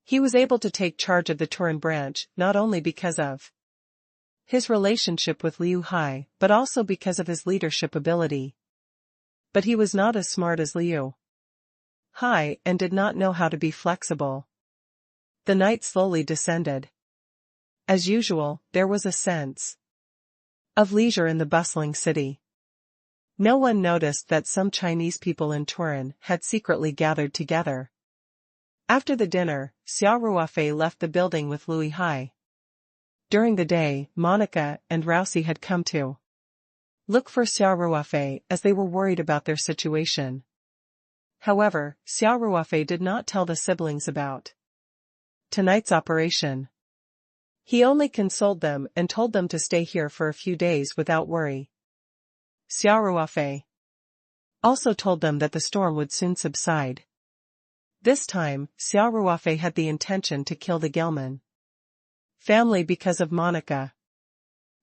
He was able to take charge of the Turin branch not only because of his relationship with Liu Hai, but also because of his leadership ability. But he was not as smart as Liu Hai and did not know how to be flexible. The night slowly descended. As usual, there was a sense of leisure in the bustling city. No one noticed that some Chinese people in Turin had secretly gathered together. After the dinner, Xia Ruofei left the building with Liu Hai. During the day, Monica and Rousey had come to look for Xia Ruofei as they were worried about their situation. However, Xia Ruofei did not tell the siblings about tonight's operation. He only consoled them and told them to stay here for a few days without worry. Xia Ruofei also told them that the storm would soon subside. This time, Xia Ruofei had the intention to kill the Gelman family because of Monica.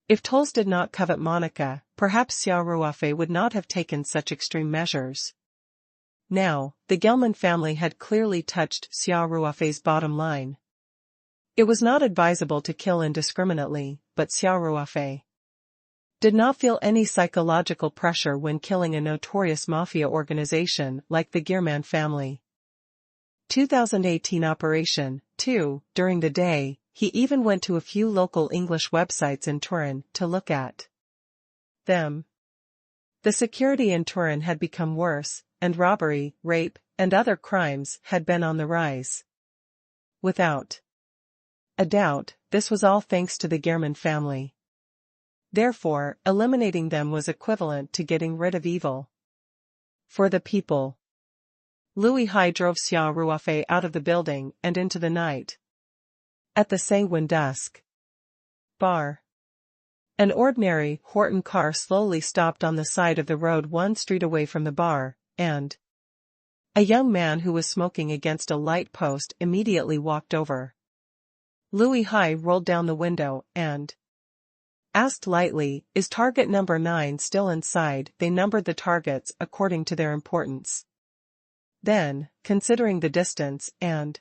If Tolls did not covet Monica, perhaps Xia Ruofei would not have taken such extreme measures. Now, the Gelman family had clearly touched Xia Ruofei's bottom line. It was not advisable to kill indiscriminately, but Xia Ruofei did not feel any psychological pressure when killing a notorious mafia organization like the Gearman family. 2018 Operation 2. During the day, he even went to a few local English websites in Turin to look at them. The security in Turin had become worse, and robbery, rape, and other crimes had been on the rise. Without a doubt, this was all thanks to the Gearman family. Therefore, eliminating them was equivalent to getting rid of evil. For the people. Liu Hai drove Xia Ruofei out of the building and into the night. At the sanguine dusk bar. An ordinary Horton car slowly stopped on the side of the road one street away from the bar, and a young man who was smoking against a light post immediately walked over. Liu Hai rolled down the window and asked lightly, "Is target number 9 still inside?" They numbered the targets according to their importance. Then, considering the distance and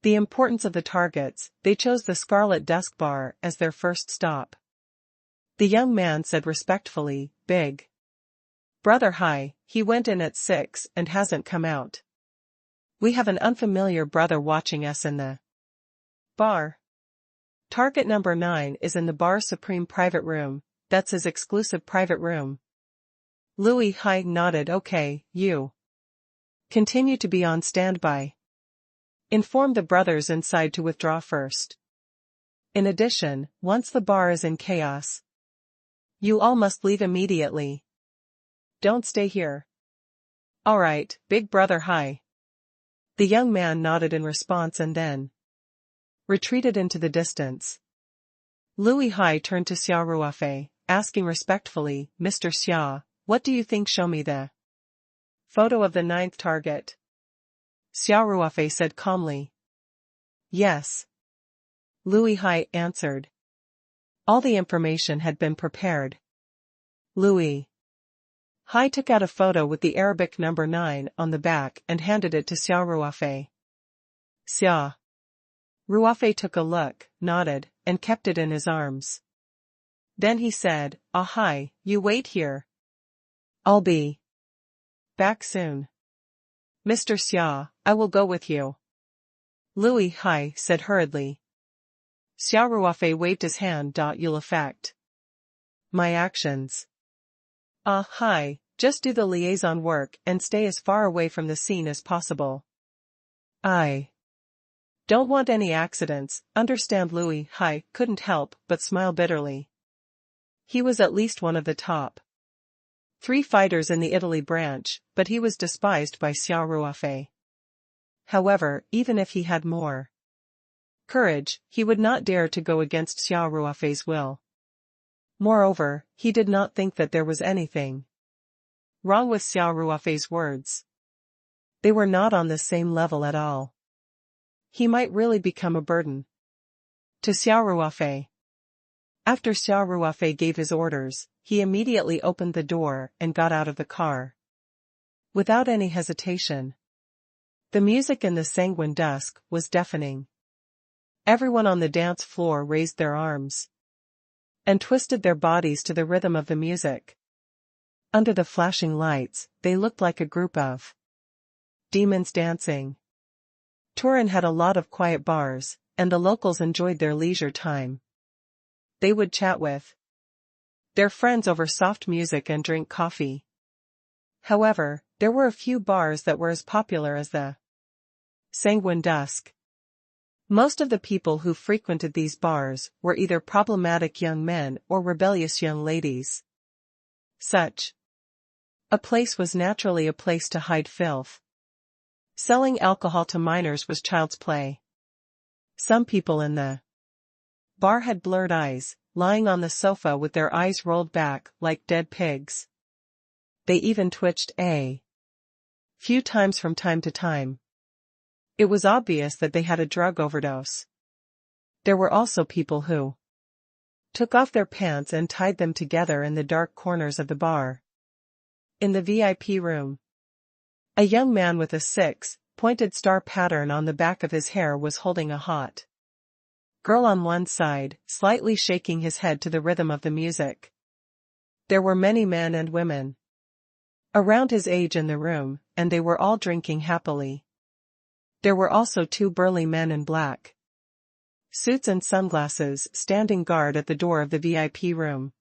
the importance of the targets, they chose the Scarlet Dusk Bar as their first stop. The young man said respectfully, "Big brother Hai, he went in at 6 and hasn't come out. We have an unfamiliar brother watching us in the bar. Target number 9 is in the bar's supreme private room, that's his exclusive private room." Louis Hai nodded. Okay, you continue to be on standby. Inform the brothers inside to withdraw first. In addition, once the bar is in chaos, you all must leave immediately. Don't stay here. Alright, Big Brother Hai. The young man nodded in response and then retreated into the distance. Louis Hai turned to Xia Ruofei, asking respectfully, Mr. Xia, what do you think? Show me the photo of the ninth target. Xia Ruofei said calmly. Yes. Louis Hai answered. All the information had been prepared. Louis Hai took out a photo with the Arabic number 9 on the back and handed it to Xia Ruofei. Xia Ruofei took a look, nodded, and kept it in his arms. Then he said, Hai, you wait here. I'll be back soon. Mr. Xia, I will go with you. Louis Hai said hurriedly. Xia Ruofei waved his hand. You'll affect my actions. Hai, just do the liaison work and stay as far away from the scene as possible. I don't want any accidents, understand? Louis Hai couldn't help but smile bitterly. He was at least one of the top 3 fighters in the Italy branch, but he was despised by Xia Ruofei. However, even if he had more courage, he would not dare to go against Xia Ruofei's will. Moreover, he did not think that there was anything wrong with Xia Ruofei's words. They were not on the same level at all. He might really become a burden to Xia Ruofei. After Xia Ruofei gave his orders, he immediately opened the door and got out of the car. Without any hesitation. The music in the sanguine dusk was deafening. Everyone on the dance floor raised their arms and twisted their bodies to the rhythm of the music. Under the flashing lights, they looked like a group of demons dancing. Turin had a lot of quiet bars, and the locals enjoyed their leisure time. They would chat with their friends over soft music and drink coffee. However, there were a few bars that were as popular as the Sanguine Dusk. Most of the people who frequented these bars were either problematic young men or rebellious young ladies. Such a place was naturally a place to hide filth. Selling alcohol to minors was child's play. Some people in the bar had blurred eyes, lying on the sofa with their eyes rolled back like dead pigs. They even twitched a few times from time to time. It was obvious that they had a drug overdose. There were also people who took off their pants and tied them together in the dark corners of the bar. In the VIP room, a young man with a 6-pointed star pattern on the back of his hair was holding a hot girl on one side, slightly shaking his head to the rhythm of the music. There were many men and women around his age in the room, and they were all drinking happily. There were also 2 burly men in black suits and sunglasses standing guard at the door of the VIP room.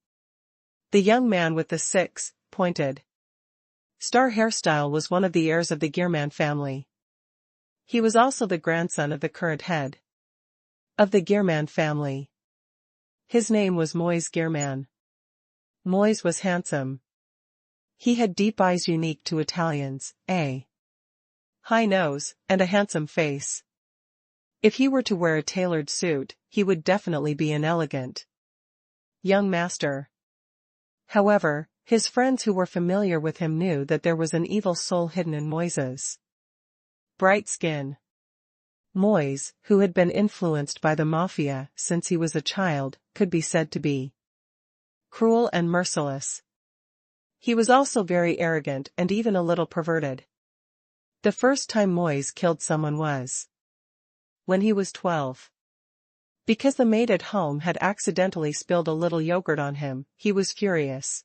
The young man with the 6-pointed star hairstyle was one of the heirs of the Gearman family. He was also the grandson of the current head of the Gearman family. His name was Moise Gearman. Moise was handsome. He had deep eyes unique to Italians, a high nose, and a handsome face. If he were to wear a tailored suit, he would definitely be an elegant young master. However, his friends who were familiar with him knew that there was an evil soul hidden in Moise's bright skin. Moise, who had been influenced by the mafia since he was a child, could be said to be cruel and merciless. He was also very arrogant and even a little perverted. The first time Moise killed someone was when he was 12. Because the maid at home had accidentally spilled a little yogurt on him, he was furious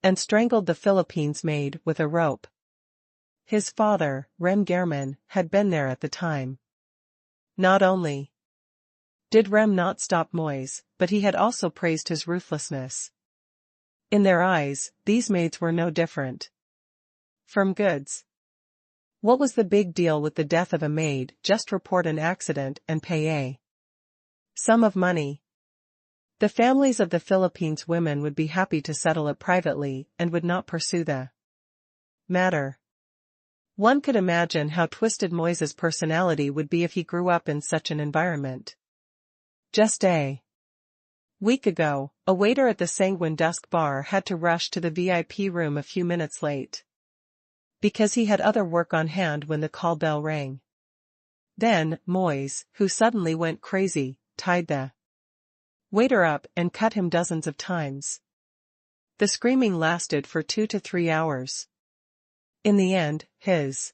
and strangled the Philippines maid with a rope. His father, Rem Gearman, had been there at the time. Not only did Rem not stop Moise, but he had also praised his ruthlessness. In their eyes, these maids were no different from goods. What was the big deal with the death of a maid? Just report an accident and pay a sum of money. The families of the Philippines women would be happy to settle it privately and would not pursue the matter. One could imagine how twisted Moise's personality would be if he grew up in such an environment. Just a week ago, a waiter at the Sanguine Dusk bar had to rush to the VIP room a few minutes late, because he had other work on hand when the call bell rang. Then, Moise, who suddenly went crazy, tied the waiter up and cut him dozens of times. The screaming lasted for 2 to 3 hours. In the end, his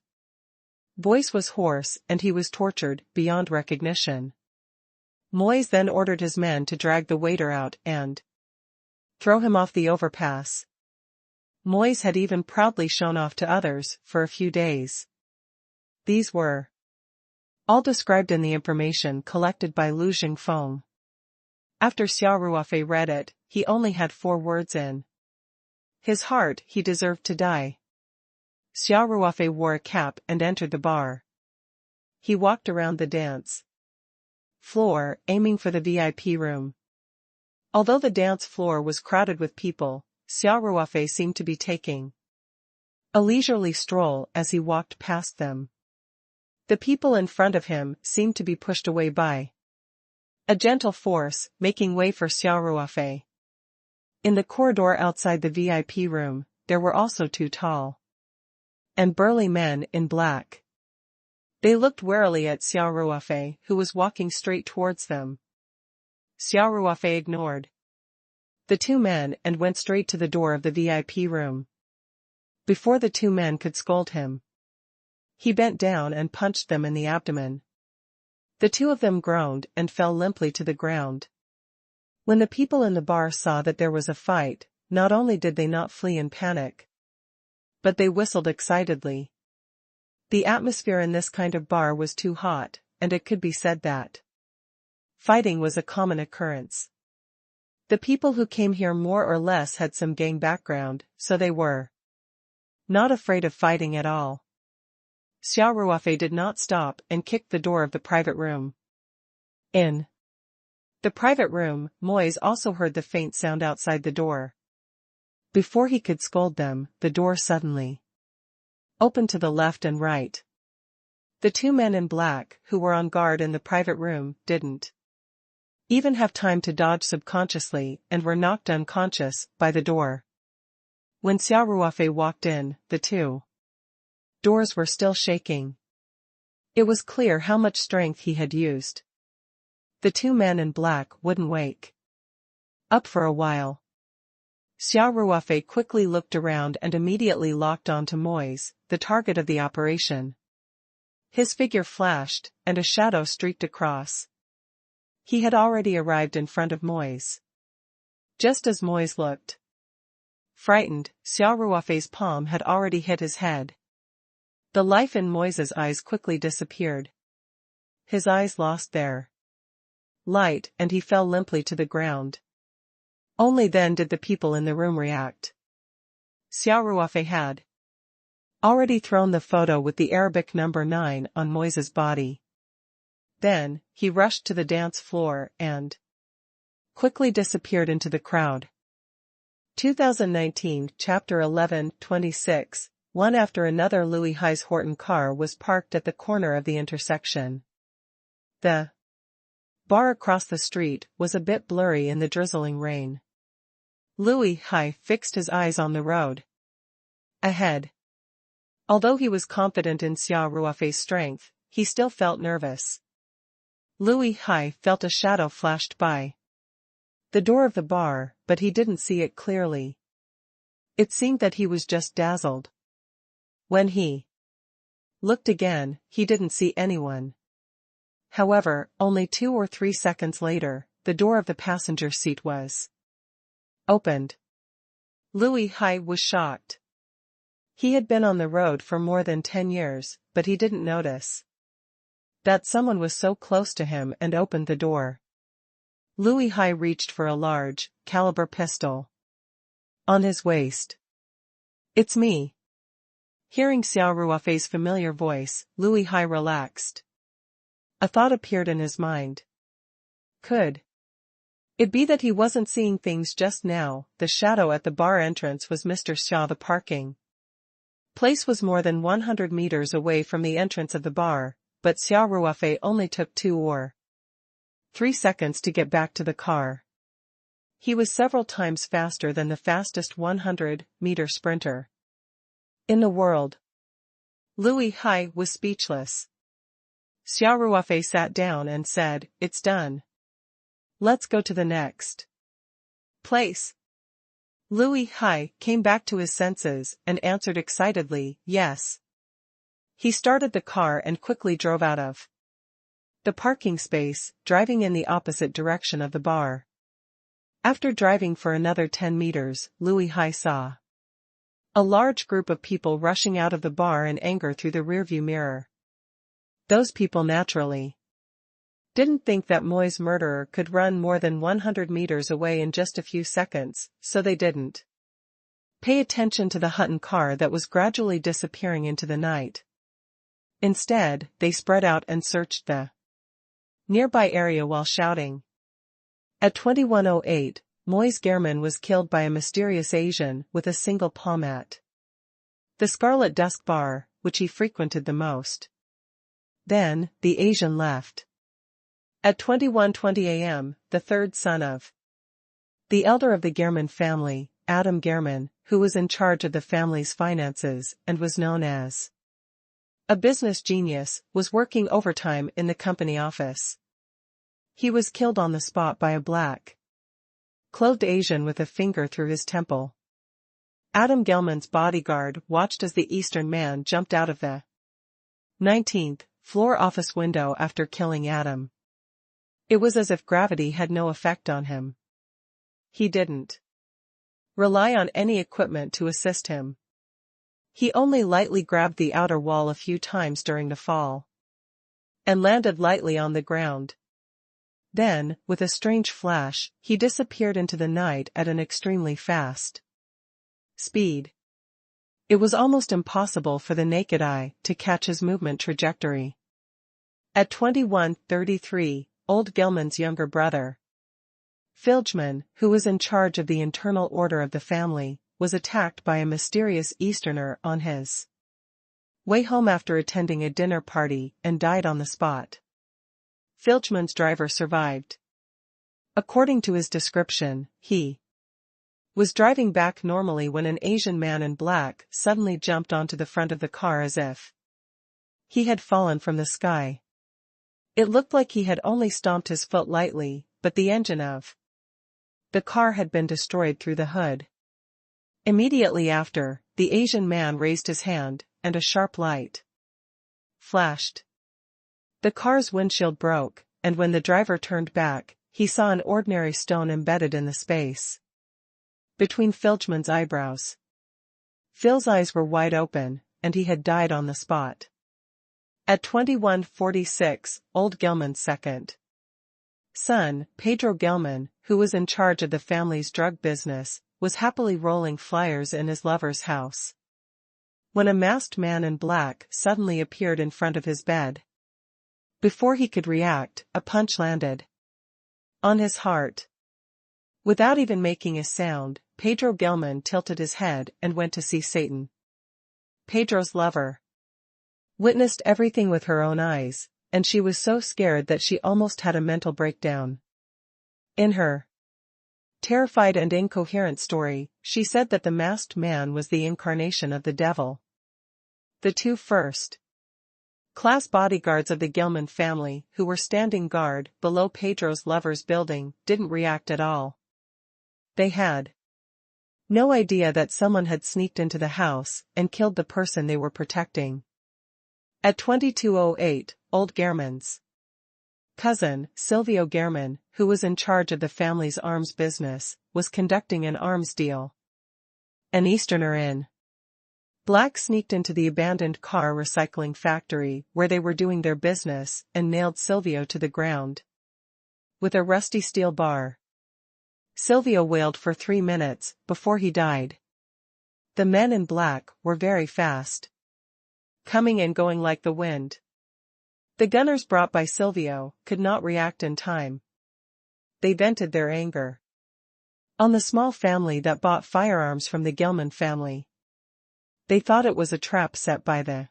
voice was hoarse and he was tortured beyond recognition. Moise then ordered his men to drag the waiter out and throw him off the overpass. Moise had even proudly shown off to others for a few days. These were all described in the information collected by Lu Jingfeng. After Xia Ruofei read it, he only had 4 words in his heart: he deserved to die. Xia Ruofei wore a cap and entered the bar. He walked around the dance floor, aiming for the VIP room. Although the dance floor was crowded with people, Xia Ruofei seemed to be taking a leisurely stroll as he walked past them. The people in front of him seemed to be pushed away by a gentle force, making way for Xia Ruofei. In the corridor outside the VIP room, there were also 2 tall and burly men in black. They looked warily at Xia Ruofei, who was walking straight towards them. Xia Ruofei ignored the 2 men and went straight to the door of the VIP room. Before the 2 men could scold him, he bent down and punched them in the abdomen. The 2 of them groaned and fell limply to the ground. When the people in the bar saw that there was a fight, not only did they not flee in panic, but they whistled excitedly. The atmosphere in this kind of bar was too hot, and it could be said that fighting was a common occurrence. The people who came here more or less had some gang background, so they were not afraid of fighting at all. Xia Ruofei did not stop and kicked the door of the private room. In the private room, Moise also heard the faint sound outside the door. Before he could scold them, the door suddenly opened to the left and right. The 2 men in black, who were on guard in the private room, didn't even have time to dodge subconsciously and were knocked unconscious by the door. When Xia Ruofei walked in, the 2 doors were still shaking. It was clear how much strength he had used. The 2 men in black wouldn't wake up for a while. Xia Ruofei quickly looked around and immediately locked onto Moise, the target of the operation. His figure flashed, and a shadow streaked across. He had already arrived in front of Moise. Just as Moise looked frightened, Xia Ruofei's palm had already hit his head. The life in Moise's eyes quickly disappeared. His eyes lost their light and he fell limply to the ground. Only then did the people in the room react. Xia Ruofei had already thrown the photo with the Arabic number 9 on Moise's body. Then, he rushed to the dance floor and quickly disappeared into the crowd. 2019 Chapter 11 26 One after another Louis High's Horton car was parked at the corner of the intersection. The bar across the street was a bit blurry in the drizzling rain. Louis High fixed his eyes on the road ahead. Although he was confident in Xia Ruofei's strength, he still felt nervous. Louis High felt a shadow flashed by the door of the bar, but he didn't see it clearly. It seemed that he was just dazzled. When he looked again, he didn't see anyone. However, only 2 or 3 seconds later, the door of the passenger seat was opened. Louis High was shocked. He had been on the road for more than 10 years, but he didn't notice that someone was so close to him and opened the door. Louis High reached for a large, caliber pistol. On his waist. It's me. Hearing Xia Ruofei's familiar voice, Liu Hai relaxed. A thought appeared in his mind. Could it be that he wasn't seeing things just now? The shadow at the bar entrance was Mr. Xia. The parking place was more than 100 meters away from the entrance of the bar, but Xia Ruofei only took 2 or 3 seconds to get back to the car. He was several times faster than the fastest 100-meter sprinter in the world. Liu Hai was speechless. Xia Ruofei sat down and said, "It's done. Let's go to the next place." Liu Hai came back to his senses and answered excitedly, "Yes." He started the car and quickly drove out of the parking space, driving in the opposite direction of the bar. After driving for another 10 meters, Liu Hai saw a large group of people rushing out of the bar in anger through the rearview mirror. Those people naturally didn't think that Moi's murderer could run more than 100 meters away in just a few seconds, so they didn't pay attention to the Hutton car that was gradually disappearing into the night. Instead, they spread out and searched the nearby area while shouting. At 21:08, Moise Gehrman was killed by a mysterious Asian with a single palm at the Scarlet Dusk bar, which he frequented the most. Then, the Asian left. At 21:20 a.m., the third son of the elder of the Gehrman family, Adam Gehrman, who was in charge of the family's finances and was known as a business genius, was working overtime in the company office. He was killed on the spot by a black-clothed Asian with a finger through his temple. Adam Gehrman's bodyguard watched as the Eastern man jumped out of the 19th floor office window after killing Adam. It was as if gravity had no effect on him. He didn't rely on any equipment to assist him. He only lightly grabbed the outer wall a few times during the fall and landed lightly on the ground. Then, with a strange flash, he disappeared into the night at an extremely fast speed. It was almost impossible for the naked eye to catch his movement trajectory. At 21:33, Old Gelman's younger brother, Filgeman, who was in charge of the internal order of the family, was attacked by a mysterious Easterner on his way home after attending a dinner party and died on the spot. Filgeman's driver survived. According to his description, he was driving back normally when an Asian man in black suddenly jumped onto the front of the car as if he had fallen from the sky. It looked like he had only stomped his foot lightly, but the engine of the car had been destroyed through the hood. Immediately after, the Asian man raised his hand, and a sharp light flashed. The car's windshield broke, and when the driver turned back, he saw an ordinary stone embedded in the space between Filgeman's eyebrows. Phil's eyes were wide open, and he had died on the spot. At 21:46, Old Gelman's second son, Pedro Gelman, who was in charge of the family's drug business, was happily rolling flyers in his lover's house when a masked man in black suddenly appeared in front of his bed. Before he could react, a punch landed on his heart. Without even making a sound, Pedro Gelman tilted his head and went to see Satan. Pedro's lover witnessed everything with her own eyes, and she was so scared that she almost had a mental breakdown. In her terrified and incoherent story, she said that the masked man was the incarnation of the devil. The two first-class bodyguards of the Gelman family, who were standing guard below Pedro's lover's building, didn't react at all. They had no idea that someone had sneaked into the house and killed the person they were protecting. At 22:08, Old Gehrman's cousin, Silvio Gehrman, who was in charge of the family's arms business, was conducting an arms deal. An Easterner in black sneaked into the abandoned car recycling factory where they were doing their business and nailed Silvio to the ground with a rusty steel bar. Silvio wailed for 3 minutes before he died. The men in black were very fast, coming and going like the wind. The gunners brought by Silvio could not react in time. They vented their anger on the small family that bought firearms from the Gilman family. They thought it was a trap set by the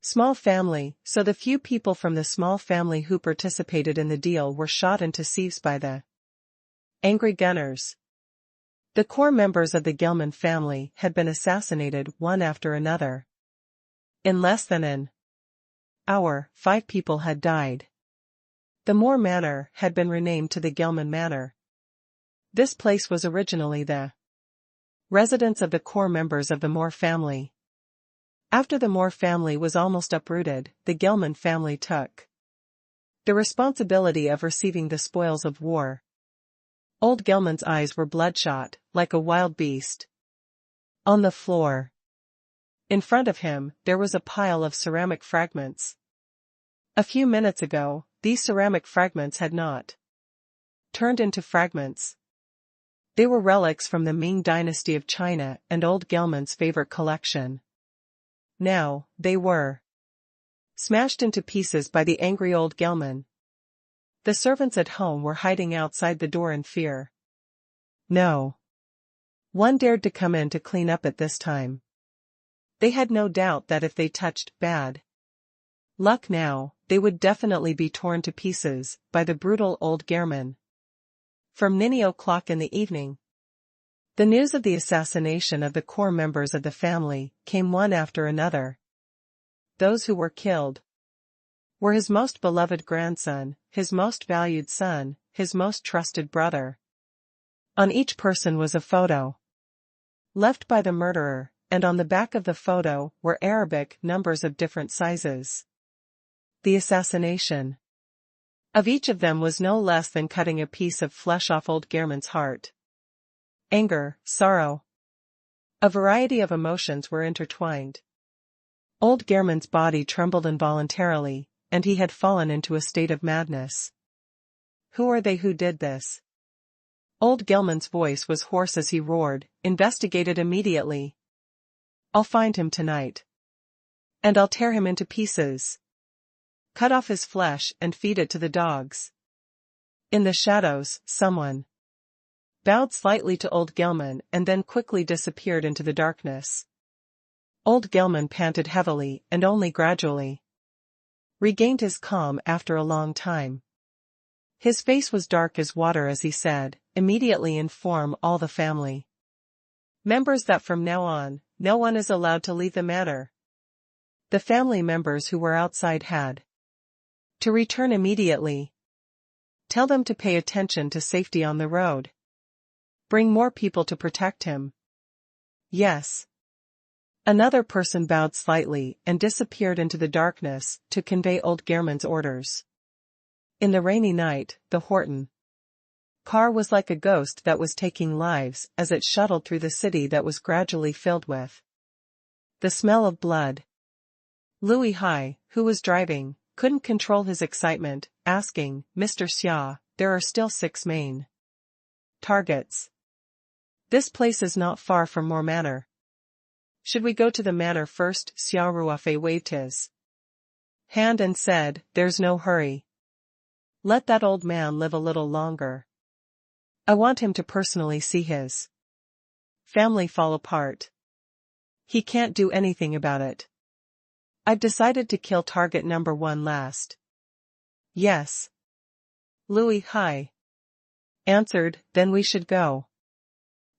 small family, so the few people from the small family who participated in the deal were shot into sieves by the angry gunners. The core members of the Gilman family had been assassinated one after another. In less than an hour, 5 people had died. The Moore Manor had been renamed to the Gilman Manor. This place was originally the residence of the core members of the Moore family. After the Moore family was almost uprooted, the Gilman family took the responsibility of receiving the spoils of war. Old Gilman's eyes were bloodshot, like a wild beast. On the floor in front of him, there was a pile of ceramic fragments. A few minutes ago, these ceramic fragments had not turned into fragments. They were relics from the Ming dynasty of China and old Gilman's favorite collection. Now, they were smashed into pieces by the angry old Gilman. The servants at home were hiding outside the door in fear. No one dared to come in to clean up at this time. They had no doubt that if they touched bad luck now, they would definitely be torn to pieces by the brutal old Gilman. From 9 o'clock in the evening, the news of the assassination of the core members of the family came one after another. Those who were killed were his most beloved grandson, his most valued son, his most trusted brother. On each person was a photo left by the murderer, and on the back of the photo were Arabic numbers of different sizes. The assassination of each of them was no less than cutting a piece of flesh off old Gilman's heart. Anger, sorrow, a variety of emotions were intertwined. Old Gilman's body trembled involuntarily, and he had fallen into a state of madness. Who are they who did this? Old Gilman's voice was hoarse as he roared, investigate it immediately. I'll find him tonight. And I'll tear him into pieces. Cut off his flesh and feed it to the dogs. In the shadows, someone bowed slightly to old Gilman and then quickly disappeared into the darkness. Old Gilman panted heavily and only gradually regained his calm after a long time. His face was dark as water as he said, immediately inform all the family members that from now on, no one is allowed to leave the manor. The family members who were outside had to return immediately. Tell them to pay attention to safety on the road. Bring more people to protect him. Yes. Another person bowed slightly and disappeared into the darkness to convey old Gilman's orders. In the rainy night, the Horton car was like a ghost that was taking lives as it shuttled through the city that was gradually filled with the smell of blood. Louis Hai, who was driving, couldn't control his excitement, asking, Mr. Xia, there are still 6 main targets. This place is not far from Moore Manor. Should we go to the manor first? Xia Ruofei waved his hand and said, there's no hurry. Let that old man live a little longer. I want him to personally see his family fall apart. He can't do anything about it. I've decided to kill target number 1 last. Yes. Louis Hai answered, then we should go.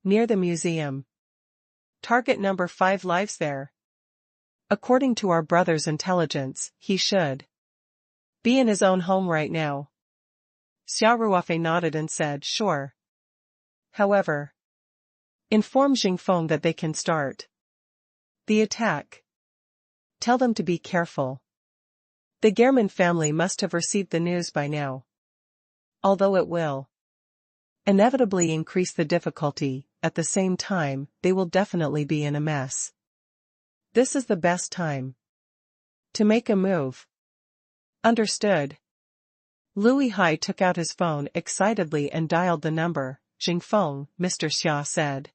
Near the museum. Target number 5 lives there. According to our brother's intelligence, he should be in his own home right now. Xia Ruofei nodded and said, sure. However, inform Jingfeng that they can start the attack. Tell them to be careful. The Gilman family must have received the news by now. Although it will inevitably increase the difficulty, at the same time, they will definitely be in a mess. This is the best time to make a move. Understood. Louis Hai took out his phone excitedly and dialed the number, Jingfeng, Mr. Xia said.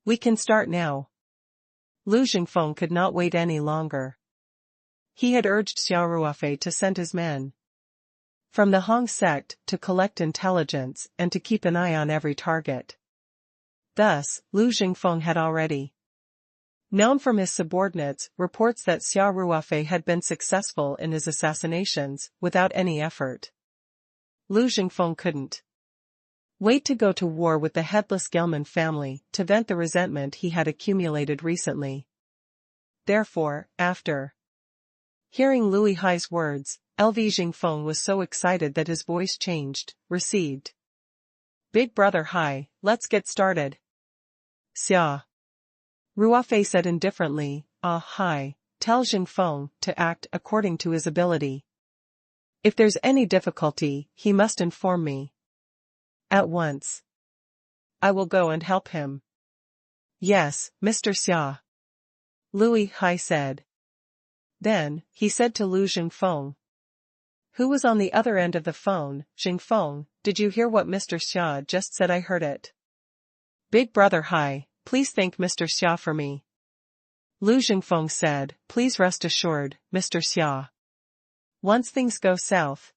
We can start now. Lu Jingfeng could not wait any longer. He had urged Xia Ruofei to send his men from the Hong sect to collect intelligence and to keep an eye on every target. Thus, Lu Jingfeng had already known from his subordinates reports that Xia Ruofei had been successful in his assassinations without any effort. Lu Jingfeng couldn't wait to go to war with the headless Gelman family to vent the resentment he had accumulated recently. Therefore, after hearing Lu Hai's words, LV Jingfeng was so excited that his voice changed, receded. Big brother Hai, let's get started. Xia Ruofei said indifferently, Hai, tell Jingfeng to act according to his ability. If there's any difficulty, he must inform me at once. I will go and help him. Yes, Mr. Xia, Lu Hai said. Then, he said to Lu Jingfeng, who was on the other end of the phone, Jingfeng, did you hear what Mr. Xia just said? I heard it. Big brother Hai, please thank Mr. Xia for me. Lu Jingfeng said, please rest assured, Mr. Xia. Once things go south,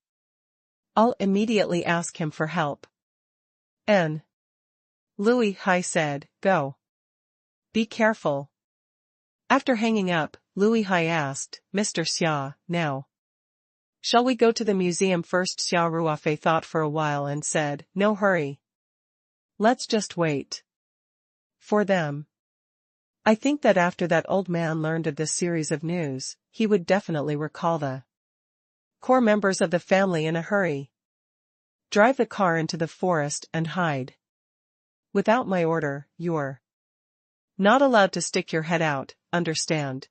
I'll immediately ask him for help. Lu Hai said, go. Be careful. After hanging up, Lu Hai asked, Mr. Xia, now shall we go to the museum first? Xia Ruofei thought for a while and said, no hurry. Let's just wait for them. I think that after that old man learned of this series of news, he would definitely recall the core members of the family in a hurry. Drive the car into the forest and hide. Without my order, you're not allowed to stick your head out, understand?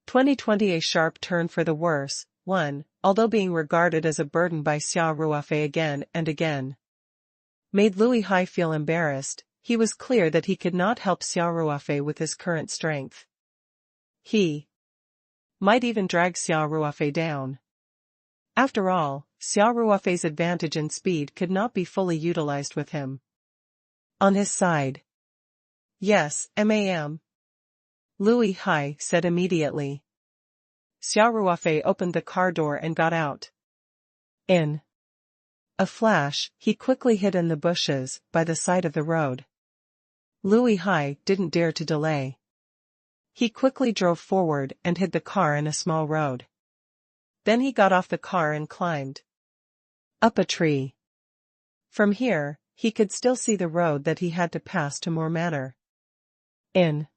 2020 A sharp turn for the worse. 1. Although being regarded as a burden by Xia Ruofei again and again made Lu Hai feel embarrassed, he was clear that he could not help Xia Ruofei with his current strength. He might even drag Xia Ruofei down. After all, Xia Ruofei's advantage in speed could not be fully utilized with him on his side. Yes, ma'am. Lu Hai said immediately. Xia Ruofei opened the car door and got out. In a flash, he quickly hid in the bushes by the side of the road. Lu Hai didn't dare to delay. He quickly drove forward and hid the car in a small road. Then he got off the car and climbed up a tree. From here, he could still see the road that he had to pass to Moore Manor. In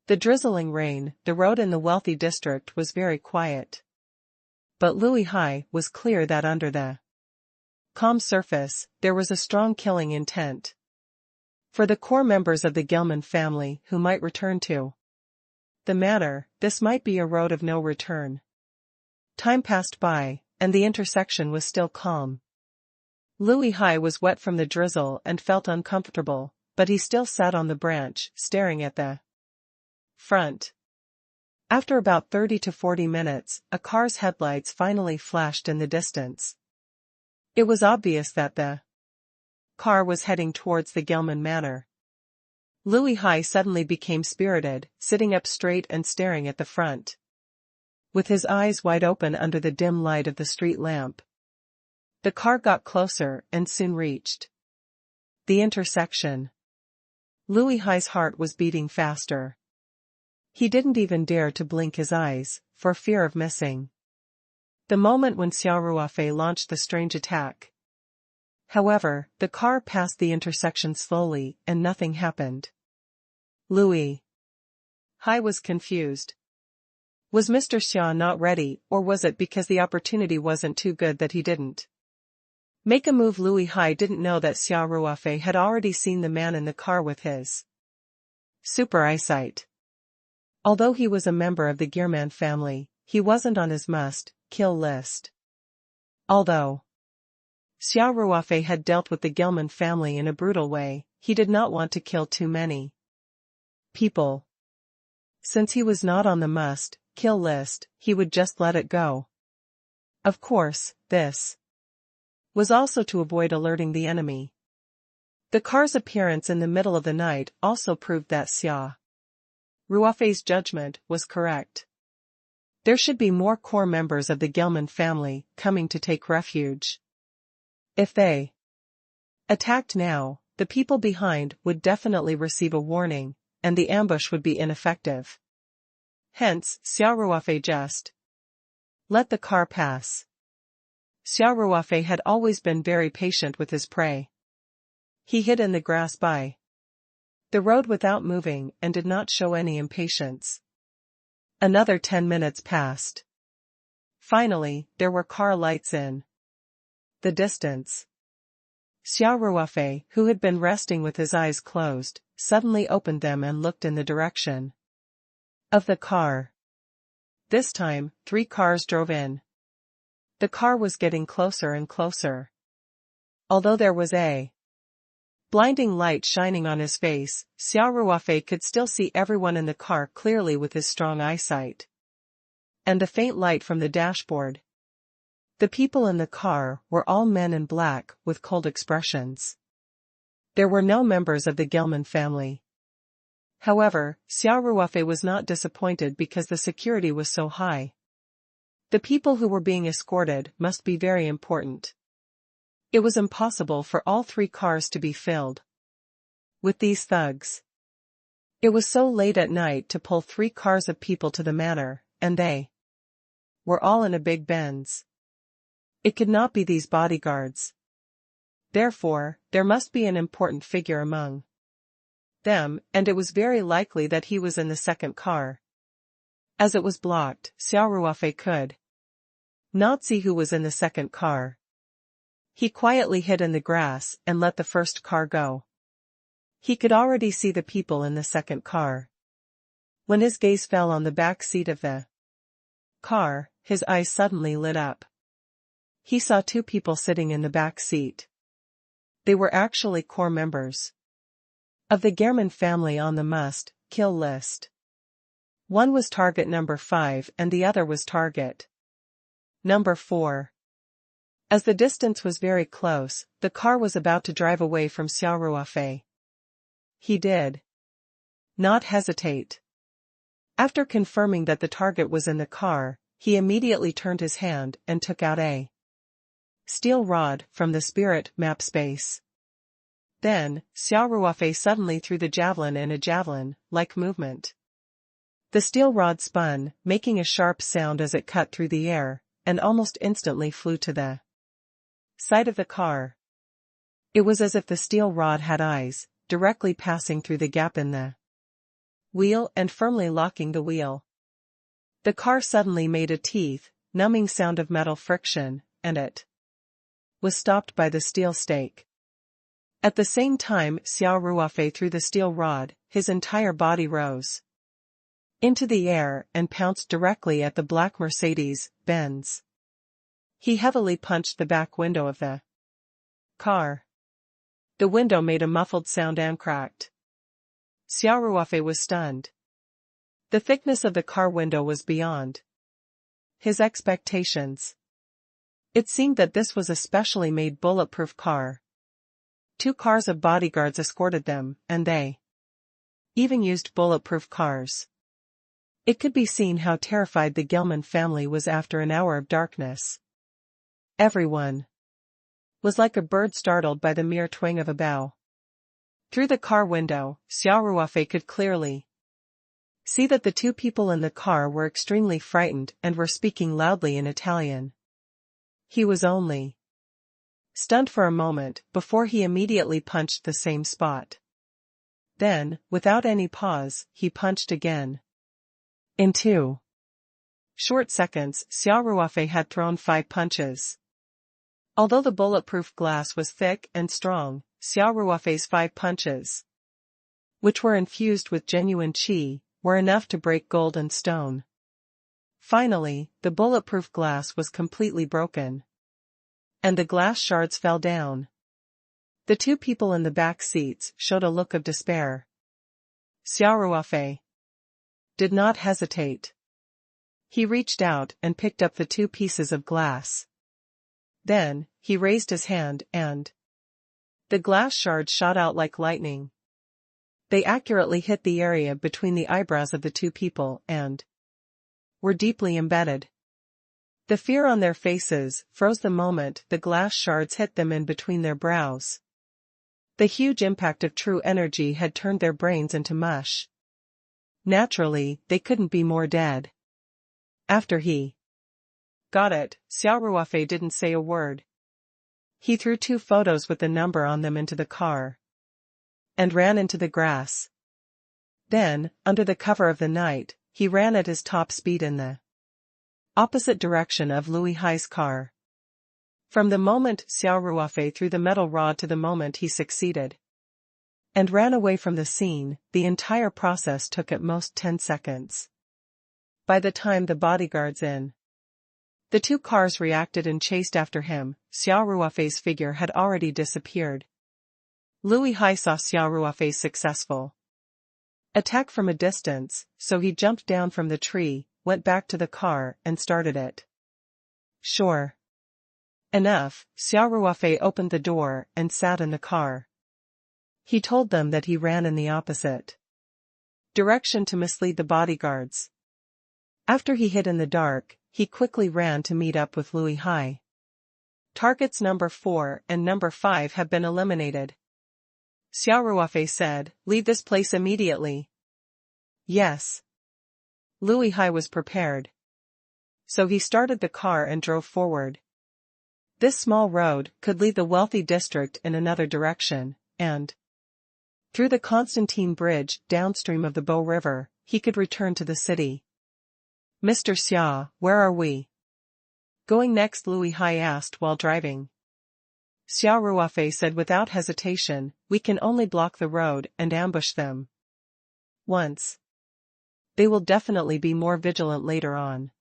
the drizzling rain, the road in the wealthy district was very quiet. But Lu Hai was clear that under the calm surface, there was a strong killing intent. For the core members of the Gelman family who might return to the manor, this might be a road of no return. Time passed by, and the intersection was still calm. Lu Hai was wet from the drizzle and felt uncomfortable, but he still sat on the branch, staring at the front. After about 30 to 40 minutes, a car's headlights finally flashed in the distance. It was obvious that the car was heading towards the Gelman Manor. Lu Hai suddenly became spirited, sitting up straight and staring at the front, with his eyes wide open under the dim light of the street lamp. The car got closer and soon reached the intersection. Lu Hai's heart was beating faster. He didn't even dare to blink his eyes, for fear of missing the moment when Xia Ruofei launched the strange attack. However, the car passed the intersection slowly and nothing happened. Lu Hai was confused. Was Mr. Xia not ready, or was it because the opportunity wasn't too good that he didn't make a move? Lu Hai didn't know that Xia Ruofei had already seen the man in the car with his super eyesight. Although he was a member of the Gearman family, he wasn't on his must-kill list. Although Xia Ruofei had dealt with the Gelman family in a brutal way, he did not want to kill too many people. Since he was not on the must-kill list, he would just let it go. Of course, this was also to avoid alerting the enemy. The car's appearance in the middle of the night also proved that Xia Ruofei's judgment was correct. There should be more core members of the Gelman family coming to take refuge. If they attacked now, the people behind would definitely receive a warning, and the ambush would be ineffective. Hence, Xia Ruofei just let the car pass. Xia Ruofei had always been very patient with his prey. He hid in the grass by the road without moving and did not show any impatience. Another 10 minutes passed. Finally, there were car lights in the distance. Xia Ruofei, who had been resting with his eyes closed, suddenly opened them and looked in the direction of the car. This time, 3 cars drove in. The car was getting closer and closer. Although there was a blinding light shining on his face, Xia Ruofei could still see everyone in the car clearly with his strong eyesight. And the faint light from the dashboard. The people in the car were all men in black with cold expressions. There were no members of the Gelman family. However, Xia Ruofei was not disappointed because the security was so high. The people who were being escorted must be very important. It was impossible for all 3 cars to be filled with these thugs. It was so late at night to pull 3 cars of people to the manor, and they were all in a big Benz. It could not be these bodyguards. Therefore, there must be an important figure among them, and it was very likely that he was in the second car. As it was blocked, Xia Ruofei could not see who was in the second car. He quietly hid in the grass and let the first car go. He could already see the people in the second car. When his gaze fell on the back seat of the car, his eyes suddenly lit up. He saw 2 people sitting in the back seat. They were actually core members of the Gelman family on the must-kill list. One was target number 5 and the other was target number 4. As the distance was very close, the car was about to drive away from Xia Ruofei. He did not hesitate. After confirming that the target was in the car, he immediately turned his hand and took out a steel rod from the spirit map space. Then, Xia Ruofei suddenly threw the javelin in a javelin-like movement. The steel rod spun, making a sharp sound as it cut through the air, and almost instantly flew to the side of the car. It was as if the steel rod had eyes, directly passing through the gap in the wheel and firmly locking the wheel. The car suddenly made a teeth-numbing sound of metal friction, and it was stopped by the steel stake. At the same time Xia Ruofei threw the steel rod, his entire body rose into the air and pounced directly at the black Mercedes-Benz. He heavily punched the back window of the car. The window made a muffled sound and cracked. Xia Ruofei was stunned. The thickness of the car window was beyond his expectations. It seemed that this was a specially made bulletproof car. 2 cars of bodyguards escorted them, and they even used bulletproof cars. It could be seen how terrified the Gelman family was after an hour of darkness. Everyone was like a bird startled by the mere twang of a bough. Through the car window, Xia Ruofei could clearly see that the 2 people in the car were extremely frightened and were speaking loudly in Italian. He was only stunned for a moment before he immediately punched the same spot. Then, without any pause, he punched again. In 2 short seconds, Xia Ruofei had thrown 5 punches. Although the bulletproof glass was thick and strong, Xia Ruofei's 5 punches, which were infused with genuine qi, were enough to break gold and stone. Finally, the bulletproof glass was completely broken, and the glass shards fell down. The 2 people in the back seats showed a look of despair. Xia Ruofei did not hesitate. He reached out and picked up the 2 pieces of glass. Then, he raised his hand and The glass shards shot out like lightning. They accurately hit the area between the eyebrows of the two people and were deeply embedded. The fear on their faces froze the moment the glass shards hit them in between their brows. The huge impact of true energy had turned their brains into mush. Naturally, they couldn't be more dead. After he got it, Xia Ruofei didn't say a word. He threw 2 photos with the number on them into the car and ran into the grass. Then, under the cover of the night, he ran at his top speed in the opposite direction of Lui Hai's car. From the moment Xia Ruofei threw the metal rod to the moment he succeeded and ran away from the scene, the entire process took at most 10 seconds. By the time the bodyguards in the 2 cars reacted and chased after him, Xia Ruofei's figure had already disappeared. Lui Hai saw Xia Ruofei's successful attack from a distance, so he jumped down from the tree, went back to the car, and started it. Sure enough, Xia Ruofei opened the door and sat in the car. He told them that he ran in the opposite direction to mislead the bodyguards. After he hid in the dark, he quickly ran to meet up with Lui Hai. Targets number 4 and number 5 have been eliminated. Xia Ruofei said, "Leave this place immediately." Yes. Lui Hai was prepared. So he started the car and drove forward. This small road could lead the wealthy district in another direction, and through the Constantine Bridge downstream of the Bow River, he could return to the city. "Mr. Xia, where are we going next?" Lui Hai asked while driving. Xia Ruofei said without hesitation, "We can only block the road and ambush them once. They will definitely be more vigilant later on.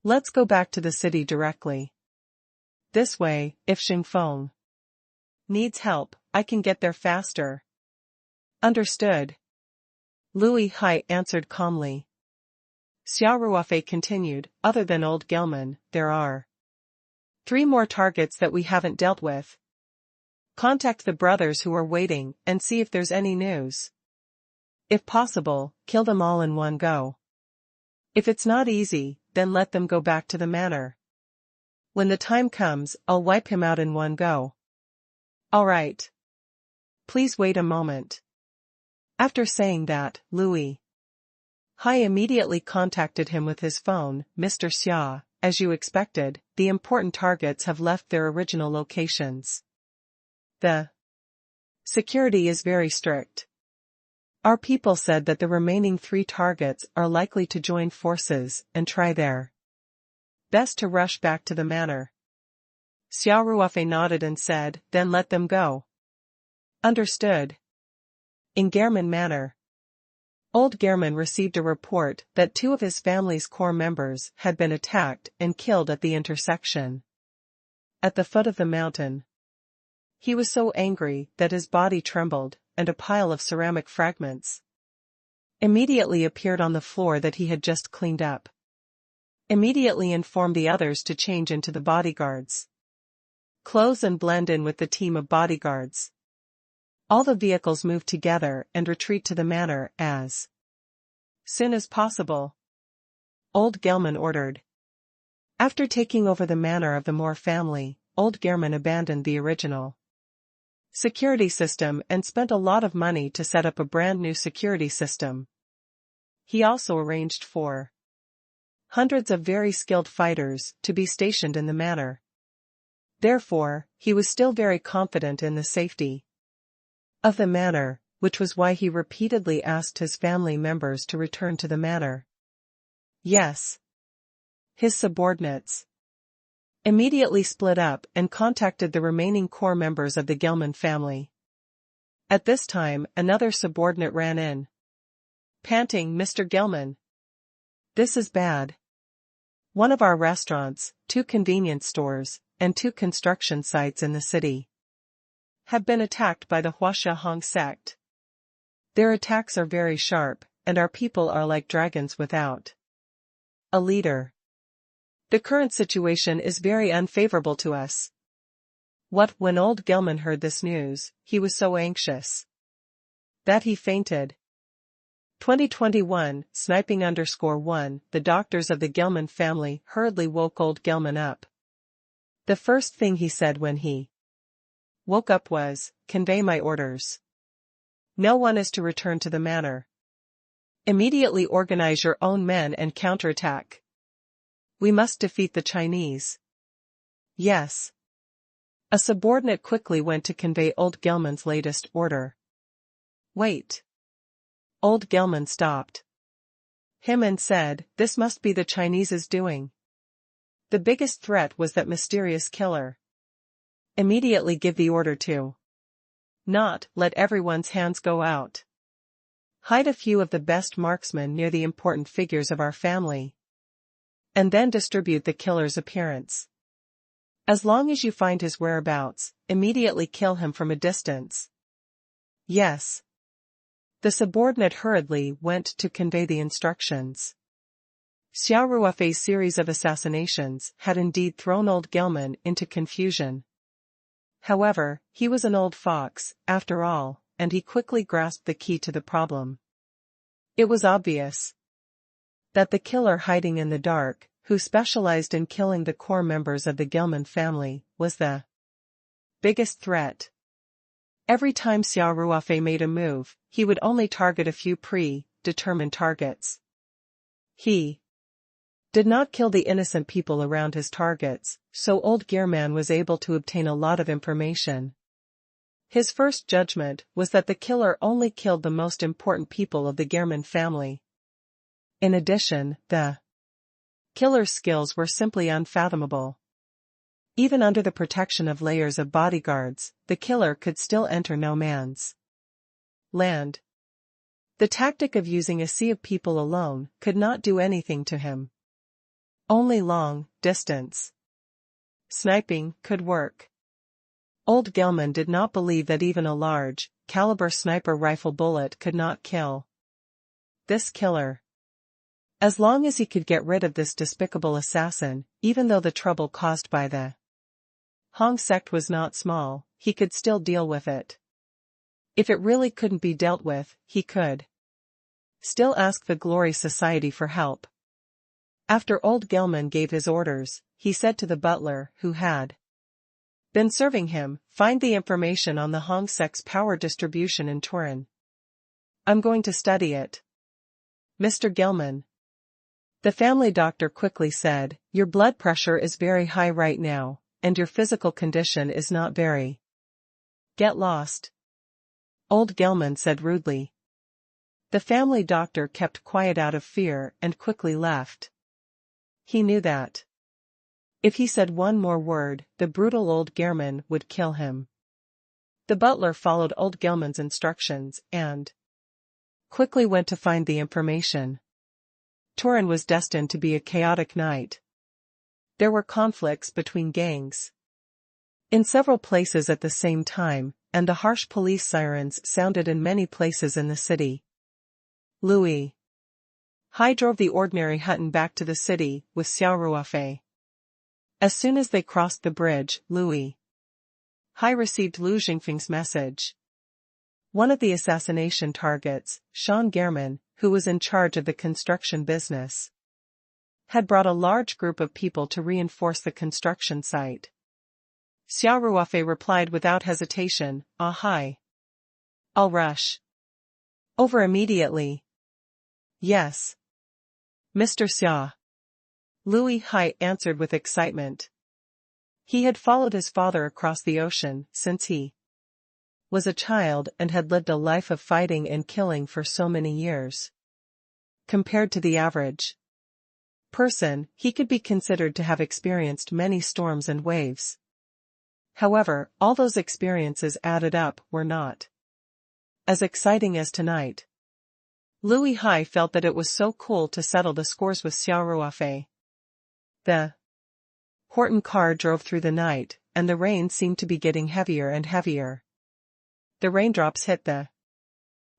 Let's go back to the city directly. This way, if Xingfeng needs help, I can get there faster." Understood. Lui Hai answered calmly. Xia Ruofei continued, "Other than old Gelman, there are 3 more targets that we haven't dealt with. Contact the brothers who are waiting and see if there's any news. If possible, kill them all in one go. If it's not easy, then let them go back to the manor. When the time comes, I'll wipe him out in one go." "All right. Please wait a moment." After saying that, Lui Hai immediately contacted him with his phone. "Mr. Xia, as you expected, the important targets have left their original locations. The security is very strict. Our people said that the remaining 3 targets are likely to join forces and try their best to rush back to the manor." Xia Ruofei nodded and said, "Then let them go." Understood. In German Manor, Old German received a report that 2 of his family's core members had been attacked and killed at the intersection at the foot of the mountain. He was so angry that his body trembled, and a pile of ceramic fragments immediately appeared on the floor that he had just cleaned up. Immediately informed the others to change into the bodyguards' clothes and blend in with the team of bodyguards. All the vehicles moved together and retreat to the manor as soon as possible, Old Gelman ordered. After taking over the manor of the Moore family, Old German abandoned the original security system and spent a lot of money to set up a brand new security system. He also arranged for hundreds of very skilled fighters to be stationed in the manor. Therefore, he was still very confident in the safety of the manor, which was why he repeatedly asked his family members to return to the manor. Yes. His subordinates immediately split up and contacted the remaining core members of the Gelman family. At this time, another subordinate ran in, panting, "Mr. Gelman, this is bad. One of our restaurants, 2 convenience stores, and 2 construction sites in the city have been attacked by the Huaxia Hong sect. Their attacks are very sharp, and our people are like dragons without a leader. The current situation is very unfavorable to us. When old Gilman heard this news, he was so anxious that he fainted. 2021, sniping_1, the doctors of the Gilman family hurriedly woke old Gilman up. The first thing he said when he woke up was, "Convey my orders. No one is to return to the manor. Immediately organize your own men and counterattack. We must defeat the Chinese." Yes. A subordinate quickly went to convey old Gilman's latest order. Wait. Old Gilman stopped him and said, "This must be the Chinese's doing. The biggest threat was that mysterious killer. Immediately give the order to not let everyone's hands go out. Hide a few of the best marksmen near the important figures of our family. And then distribute the killer's appearance. As long as you find his whereabouts, immediately kill him from a distance." Yes. The subordinate hurriedly went to convey the instructions. Xia Ruofei's series of assassinations had indeed thrown old Gilman into confusion. However, he was an old fox, after all, and he quickly grasped the key to the problem. It was obvious that the killer hiding in the dark, who specialized in killing the core members of the Gilman family, was the biggest threat. Every time Xia Ruofei made a move, he would only target a few pre-determined targets. He did not kill the innocent people around his targets, so old Gearman was able to obtain a lot of information. His first judgment was that the killer only killed the most important people of the Gearman family. In addition, the killer's skills were simply unfathomable. Even under the protection of layers of bodyguards, the killer could still enter no man's land. The tactic of using a sea of people alone could not do anything to him. Only long-distance sniping could work. Old Gilman did not believe that even a large-caliber sniper rifle bullet could not kill this killer. As long as he could get rid of this despicable assassin, even though the trouble caused by the Hong sect was not small, he could still deal with it. If it really couldn't be dealt with, he could still ask the Glory Society for help. After old Gilman gave his orders, he said to the butler who had been serving him, "Find the information on the Hong sect's power distribution in Turin. I'm going to study it." "Mr. Gilman," the family doctor quickly said, "your blood pressure is very high right now, and your physical condition is not very. Get lost." Old Gilman said rudely. The family doctor kept quiet out of fear and quickly left. He knew that if he said one more word, the brutal old Gearman would kill him. The butler followed old Gilman's instructions and quickly went to find the information. Turin was destined to be a chaotic night. There were conflicts between gangs in several places at the same time, and the harsh police sirens sounded in many places in the city. Louis Hai drove the ordinary Hutton back to the city with Xia Ruofei. As soon as they crossed the bridge, Louis Hai received Lu Jingfeng's message. One of the assassination targets, Sean Gearman, who was in charge of the construction business, had brought a large group of people to reinforce the construction site. Xia Ruofei replied without hesitation, "Ah, Hai. I'll rush over immediately." "Yes, Mr. Xia," Louis Hai answered with excitement. He had followed his father across the ocean since he was a child and had lived a life of fighting and killing for so many years. Compared to the average person, he could be considered to have experienced many storms and waves. However, all those experiences added up were not as exciting as tonight. Louis Hai felt that it was so cool to settle the scores with Xia Ruofei. The Horton car drove through the night, and the rain seemed to be getting heavier and heavier. The raindrops hit the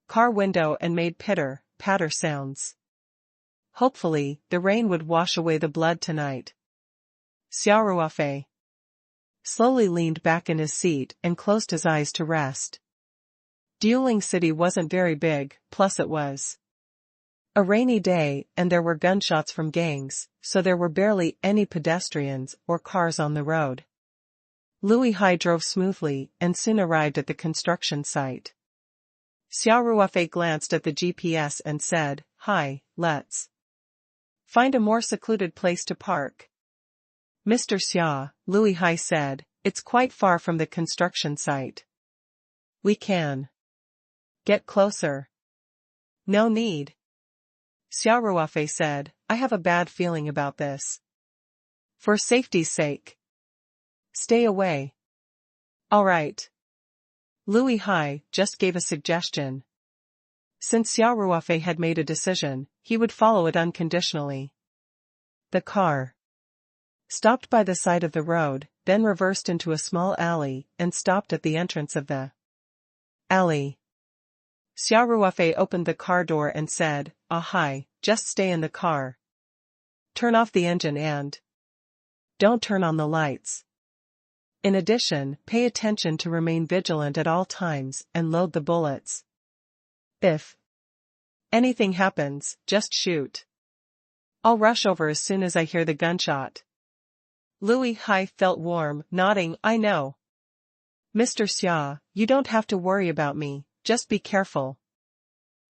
car window and made pitter-patter sounds. Hopefully, the rain would wash away the blood tonight. Xia Ruofei slowly leaned back in his seat and closed his eyes to rest. Dueling City wasn't very big, plus it was a rainy day and there were gunshots from gangs, so there were barely any pedestrians or cars on the road. Louis Hai drove smoothly and soon arrived at the construction site. Xia Ruofei glanced at the GPS and said, "Hi, let's find a more secluded place to park." "Mr. Xia," Louis Hai said, "it's quite far from the construction site. We can get closer." "No need," Xia Ruofei said, "I have a bad feeling about this. For safety's sake, stay away." "All right." Louis Hai just gave a suggestion. Since Xia Ruofei had made a decision, he would follow it unconditionally. The car stopped by the side of the road, then reversed into a small alley and stopped at the entrance of the alley. Xia Ruofei opened the car door and said, "Ah hi, just stay in the car. Turn off the engine and don't turn on the lights. In addition, pay attention to remain vigilant at all times and load the bullets. If anything happens, just shoot. I'll rush over as soon as I hear the gunshot." Louis Hai felt warm, nodding, "I know. Mr. Xia, you don't have to worry about me, just be careful."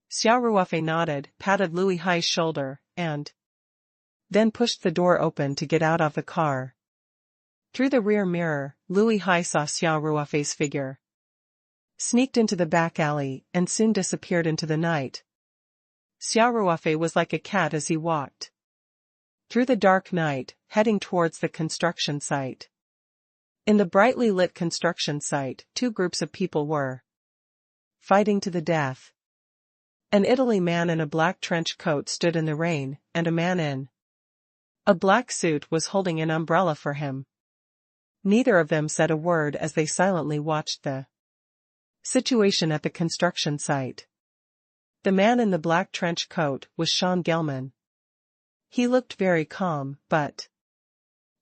Xia Ruofei nodded, patted Louis Hai's shoulder, and then pushed the door open to get out of the car. Through the rear mirror, Louis Hai saw Xia Ruofei's figure sneaked into the back alley and soon disappeared into the night. Xia Ruofei was like a cat as he walked through the dark night, heading towards the construction site. In the brightly lit construction site, two groups of people were fighting to the death. An Italy man in a black trench coat stood in the rain, and a man in a black suit was holding an umbrella for him. Neither of them said a word as they silently watched the situation at the construction site. The man in the black trench coat was Sean Gelman. He looked very calm, but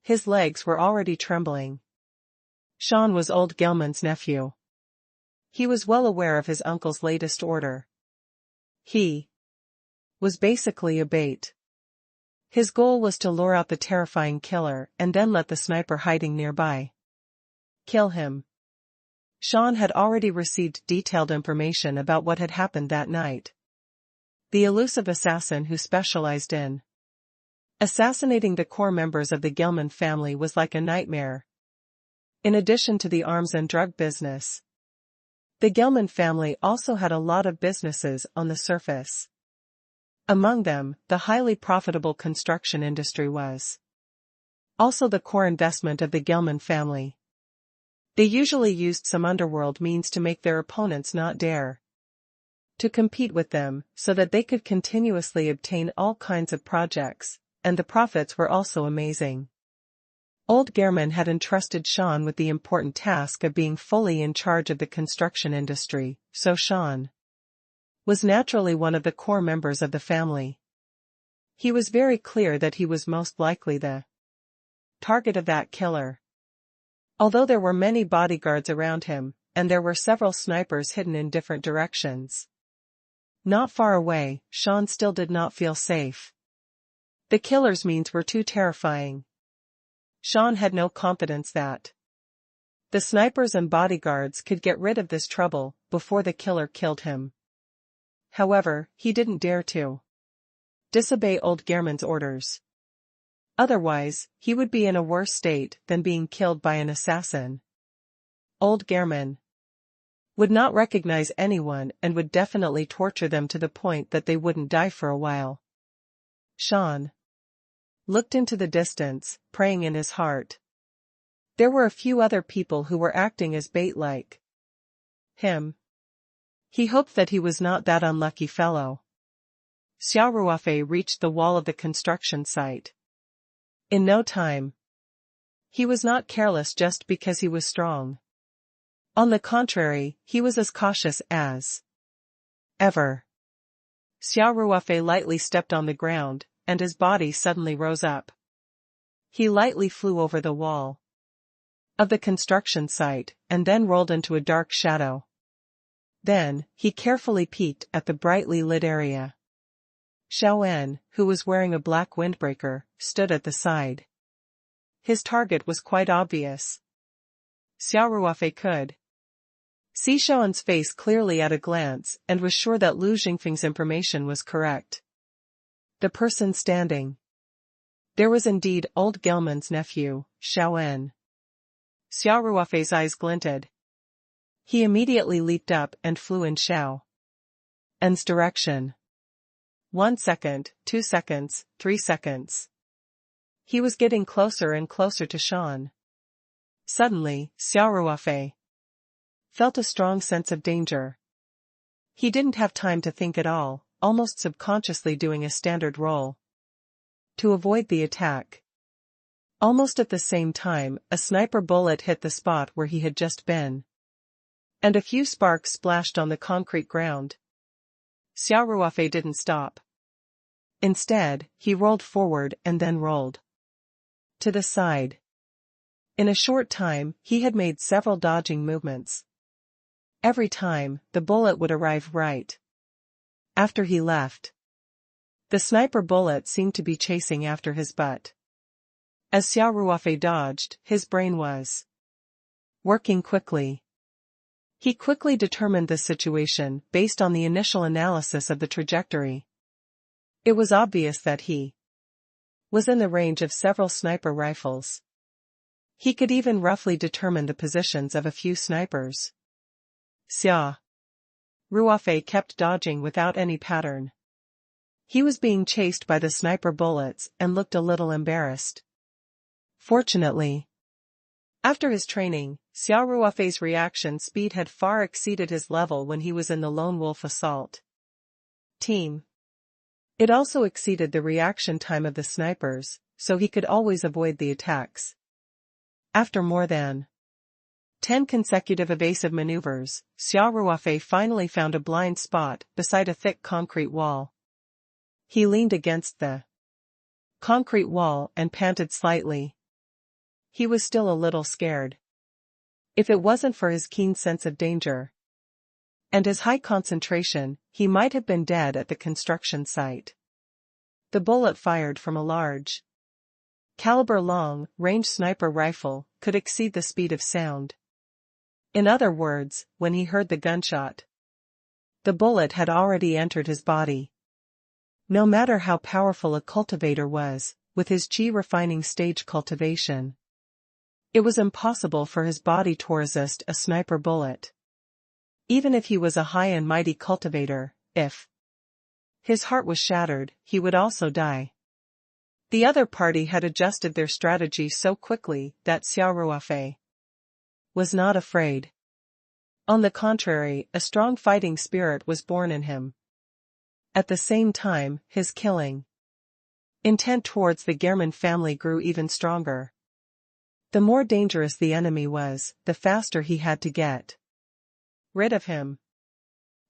his legs were already trembling. Sean was old Gelman's nephew. He was well aware of his uncle's latest order. He was basically a bait. His goal was to lure out the terrifying killer and then let the sniper hiding nearby kill him. Sean had already received detailed information about what had happened that night. The elusive assassin who specialized in assassinating the core members of the Gelman family was like a nightmare. In addition to the arms and drug business, the Gelman family also had a lot of businesses on the surface. Among them, the highly profitable construction industry was also the core investment of the Gelman family. They usually used some underworld means to make their opponents not dare to compete with them, so that they could continuously obtain all kinds of projects, and the profits were also amazing. Old German had entrusted Sean with the important task of being fully in charge of the construction industry, so Sean was naturally one of the core members of the family. He was very clear that he was most likely the target of that killer. Although there were many bodyguards around him, and there were several snipers hidden in different directions not far away, Sean still did not feel safe. The killer's means were too terrifying. Sean had no confidence that the snipers and bodyguards could get rid of this trouble before the killer killed him. However, he didn't dare to disobey old German's orders. Otherwise, he would be in a worse state than being killed by an assassin. Old German would not recognize anyone and would definitely torture them to the point that they wouldn't die for a while. Sean looked into the distance, praying in his heart. There were a few other people who were acting as bait like him. He hoped that he was not that unlucky fellow. Xia Ruofei reached the wall of the construction site in no time. He was not careless just because he was strong. On the contrary, he was as cautious as ever. Xia Ruofei lightly stepped on the ground, and his body suddenly rose up. He lightly flew over the wall. of the construction site and then rolled into a dark shadow. Then, he carefully peeked at the brightly lit area. Xiao, who was wearing a black windbreaker, stood at the side. His target was quite obvious. Xia Ruofei could see Xiao's face clearly at a glance and was sure that Lu Jingfeng's information was correct. The person standing. There was indeed old Gelman's nephew, Xiao. Xia Ruofei's eyes glinted. He immediately leaped up and flew in Xiao's direction. 1 second, 2 seconds, 3 seconds. He was getting closer and closer to Xian. Suddenly, Xia Ruofei felt a strong sense of danger. He didn't have time to think at all, almost subconsciously doing a standard roll to avoid the attack. Almost at the same time, a sniper bullet hit the spot where he had just been, and a few sparks splashed on the concrete ground. Xia Ruofei didn't stop. Instead, he rolled forward and then rolled to the side. In a short time, he had made several dodging movements. Every time, the bullet would arrive right after he left. The sniper bullet seemed to be chasing after his butt. As Xia Ruofei dodged, his brain was working quickly. He quickly determined the situation based on the initial analysis of the trajectory. It was obvious that he was in the range of several sniper rifles. He could even roughly determine the positions of a few snipers. Xia Ruofei kept dodging without any pattern. He was being chased by the sniper bullets and looked a little embarrassed. Fortunately, after his training, Xia Ruofei's reaction speed had far exceeded his level when he was in the Lone Wolf assault team. It also exceeded the reaction time of the snipers, so he could always avoid the attacks. After more than 10 consecutive evasive maneuvers, Xia Ruofei finally found a blind spot beside a thick concrete wall. He leaned against the concrete wall and panted slightly. He was still a little scared. If it wasn't for his keen sense of danger and his high concentration, he might have been dead at the construction site. The bullet fired from a large caliber long-range sniper rifle could exceed the speed of sound. In other words, when he heard the gunshot, the bullet had already entered his body. No matter how powerful a cultivator was, with his chi refining stage cultivation, it was impossible for his body to resist a sniper bullet. Even if he was a high and mighty cultivator, if his heart was shattered, he would also die. The other party had adjusted their strategy so quickly that Xia Ruofei was not afraid. On the contrary, a strong fighting spirit was born in him. At the same time, his killing intent towards the German family grew even stronger. The more dangerous the enemy was, the faster he had to get rid of him.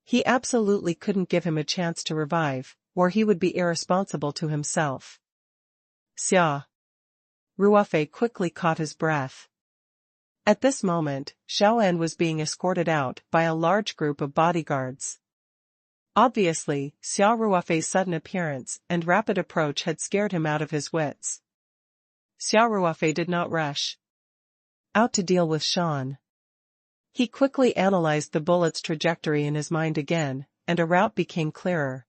He absolutely couldn't give him a chance to revive, or he would be irresponsible to himself. Xia Ruofei quickly caught his breath. At this moment, Xiao was being escorted out by a large group of bodyguards. Obviously, Xia Ruofei's sudden appearance and rapid approach had scared him out of his wits. Xia Ruofei did not rush out to deal with Xian. He quickly analyzed the bullet's trajectory in his mind again, and a route became clearer.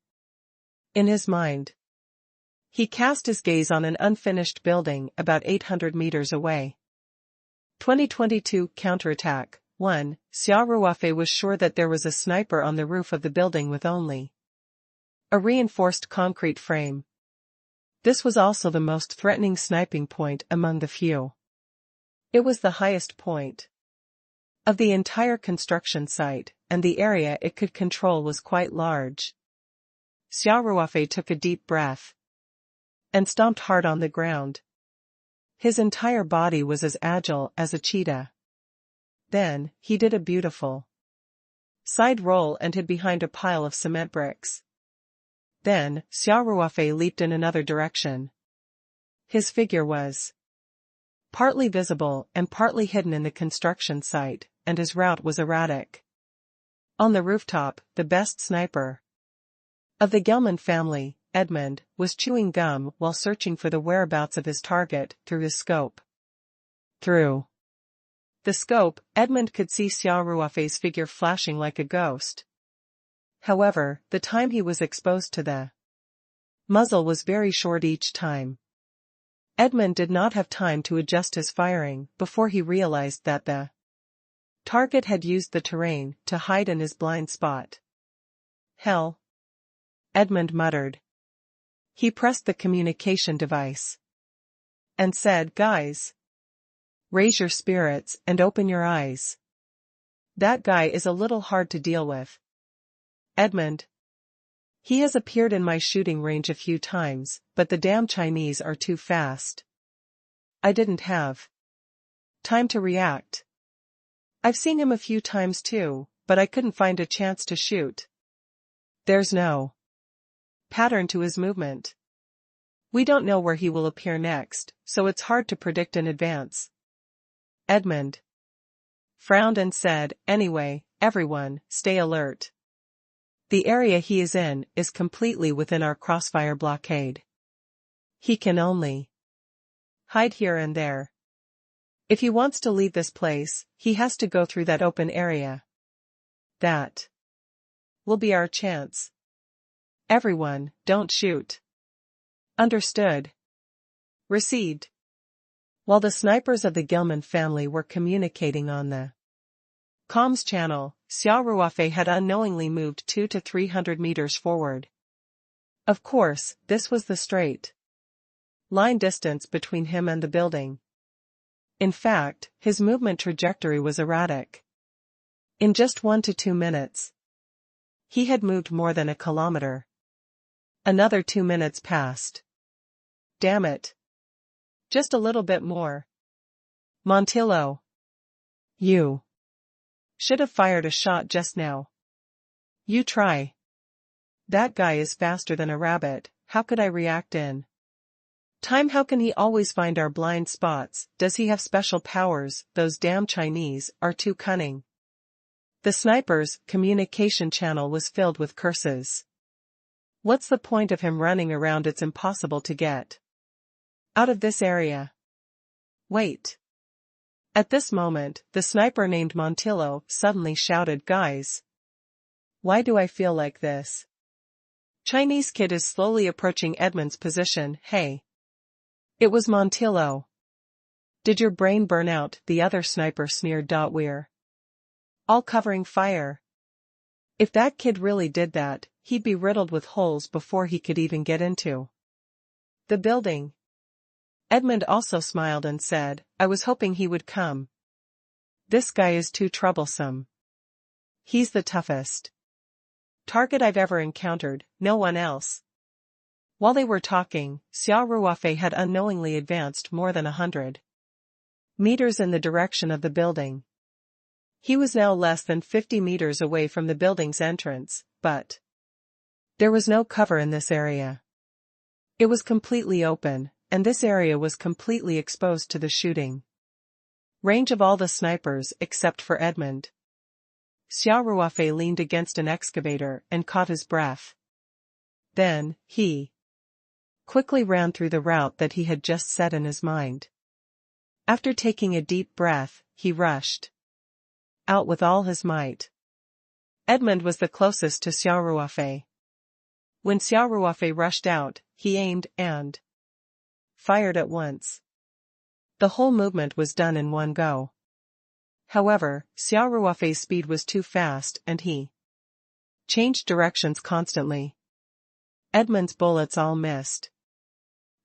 In his mind, he cast his gaze on an unfinished building about 800 meters away. 2022 Counterattack 1. Xia Ruofei was sure that there was a sniper on the roof of the building with only a reinforced concrete frame. This was also the most threatening sniping point among the few. It was the highest point of the entire construction site, and the area it could control was quite large. Xia Ruofei took a deep breath and stomped hard on the ground. His entire body was as agile as a cheetah. Then, he did a beautiful side roll and hid behind a pile of cement bricks. Then, Xia Ruofei leaped in another direction. His figure was partly visible and partly hidden in the construction site, and his route was erratic. On the rooftop, the best sniper of the Gelman family, Edmund, was chewing gum while searching for the whereabouts of his target through his scope. Through the scope, Edmund could see Xia Ruofei's figure flashing like a ghost. However, the time he was exposed to the muzzle was very short each time. Edmund did not have time to adjust his firing before he realized that the target had used the terrain to hide in his blind spot. Hell! Edmund muttered. He pressed the communication device and said, "Guys, raise your spirits and open your eyes. That guy is a little hard to deal with. Edmund. He has appeared in my shooting range a few times, but the damn Chinese are too fast. I didn't have time to react. I've seen him a few times too, but I couldn't find a chance to shoot. There's no pattern to his movement. We don't know where he will appear next, so it's hard to predict in advance." Edmund frowned and said, "Anyway, everyone, stay alert. The area he is in is completely within our crossfire blockade. He can only hide here and there. If he wants to leave this place, he has to go through that open area. That will be our chance. Everyone, don't shoot." Understood. Received. While the snipers of the Gelman family were communicating on the comms channel, Xia Ruofei had unknowingly moved 200 to 300 meters forward. Of course, this was the straight line distance between him and the building. In fact, his movement trajectory was erratic. In just 1 to 2 minutes, he had moved more than a kilometer. Another 2 minutes passed. Damn it. Just a little bit more. Montillo. You should have fired a shot just now. You try. That guy is faster than a rabbit. How could I react in time? How can he always find our blind spots? Does he have special powers? Those damn Chinese are too cunning. The sniper's communication channel was filled with curses. What's the point of him running around? It's impossible to get out of this area. Wait. At this moment, the sniper named Montillo suddenly shouted, "Guys! Why do I feel like this? Chinese kid is slowly approaching Edmund's position." "Hey! It was Montillo. Did your brain burn out?" the other sniper sneered. "We're all covering fire. If that kid really did that, he'd be riddled with holes before he could even get into the building." Edmund also smiled and said, "I was hoping he would come. This guy is too troublesome. He's the toughest target I've ever encountered, no one else." While they were talking, Xia Ruofei had unknowingly advanced more than 100 meters in the direction of the building. He was now less than 50 meters away from the building's entrance, but there was no cover in this area. It was completely open, and this area was completely exposed to the shooting range of all the snipers except for Edmund. Xia Ruofei leaned against an excavator and caught his breath. Then, he quickly ran through the route that he had just set in his mind. After taking a deep breath, he rushed out with all his might. Edmund was the closest to Xia Ruofei. When Xia Ruofei rushed out, he aimed and fired at once. The whole movement was done in one go. However, Xia Ruofei's speed was too fast and he changed directions constantly. Edmund's bullets all missed.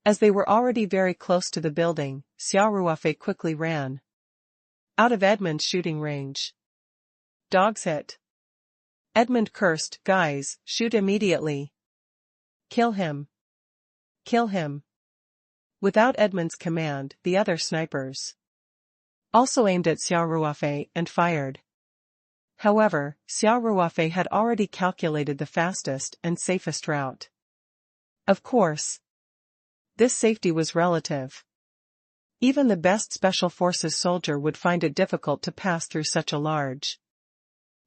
As they were already very close to the building, Xia Ruofei quickly ran out of Edmund's shooting range. Dogs hit. Edmund cursed, "Guys, shoot immediately. Kill him. Kill him." Without Edmund's command, the other snipers also aimed at Xia Ruofei and fired. However, Xia Ruofei had already calculated the fastest and safest route. Of course, this safety was relative. Even the best special forces soldier would find it difficult to pass through such a large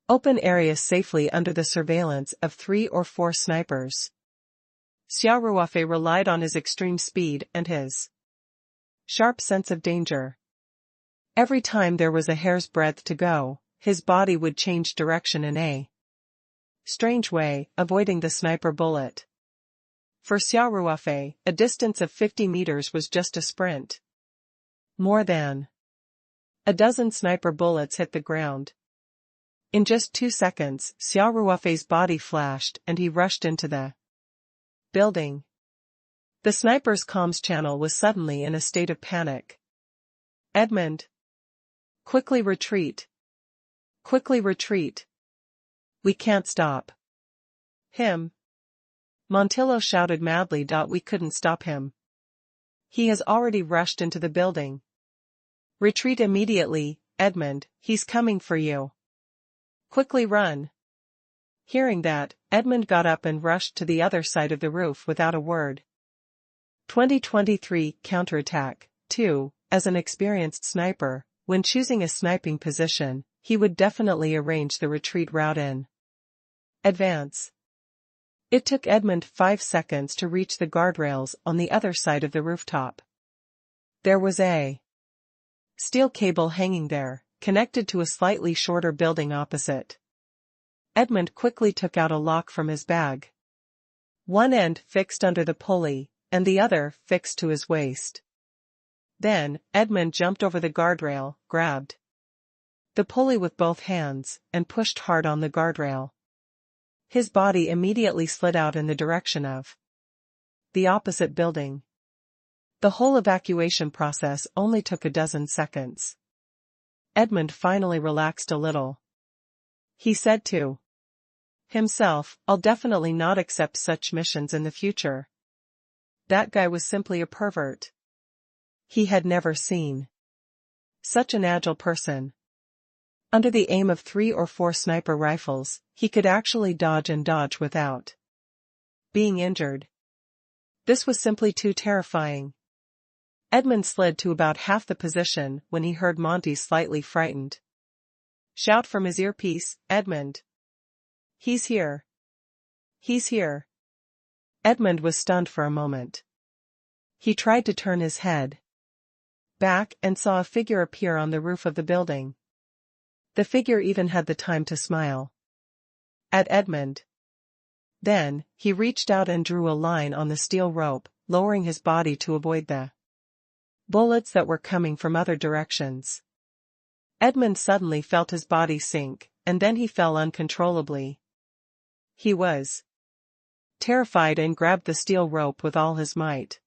open area safely under the surveillance of 3 or 4 snipers. Xia Ruofei relied on his extreme speed and his sharp sense of danger. Every time there was a hair's breadth to go, his body would change direction in a strange way, avoiding the sniper bullet. For Xia Ruofei, a distance of 50 meters was just a sprint. More than a dozen sniper bullets hit the ground. In just 2 seconds, Xia Ruofei's body flashed and he rushed into the building. The sniper's comms channel was suddenly in a state of panic. "Edmund! Quickly retreat! Quickly retreat! We can't stop him!" Montillo shouted madly. "We couldn't stop him. He has already rushed into the building. Retreat immediately, Edmund, he's coming for you. Quickly run." Hearing that, Edmund got up and rushed to the other side of the roof without a word. 2023 Counterattack 2. As an experienced sniper, when choosing a sniping position, he would definitely arrange the retreat route in advance. It took Edmund 5 seconds to reach the guardrails on the other side of the rooftop. There was a steel cable hanging there, connected to a slightly shorter building opposite. Edmund quickly took out a lock from his bag. One end fixed under the pulley, and the other fixed to his waist. Then, Edmund jumped over the guardrail, grabbed the pulley with both hands, and pushed hard on the guardrail. His body immediately slid out in the direction of the opposite building. The whole evacuation process only took a dozen seconds. Edmund finally relaxed a little. He said to himself, "I'll definitely not accept such missions in the future." That guy was simply a pervert. He had never seen such an agile person. Under the aim of 3 or 4 sniper rifles, he could actually dodge and dodge without being injured. This was simply too terrifying. Edmund slid to about half the position when he heard Monty's slightly frightened shout from his earpiece, "Edmund! He's here! He's here!" Edmund was stunned for a moment. He tried to turn his head back and saw a figure appear on the roof of the building. The figure even had the time to smile at Edmund. Then, he reached out and drew a line on the steel rope, lowering his body to avoid the bullets that were coming from other directions. Edmund suddenly felt his body sink, and then he fell uncontrollably. He was terrified and grabbed the steel rope with all his might.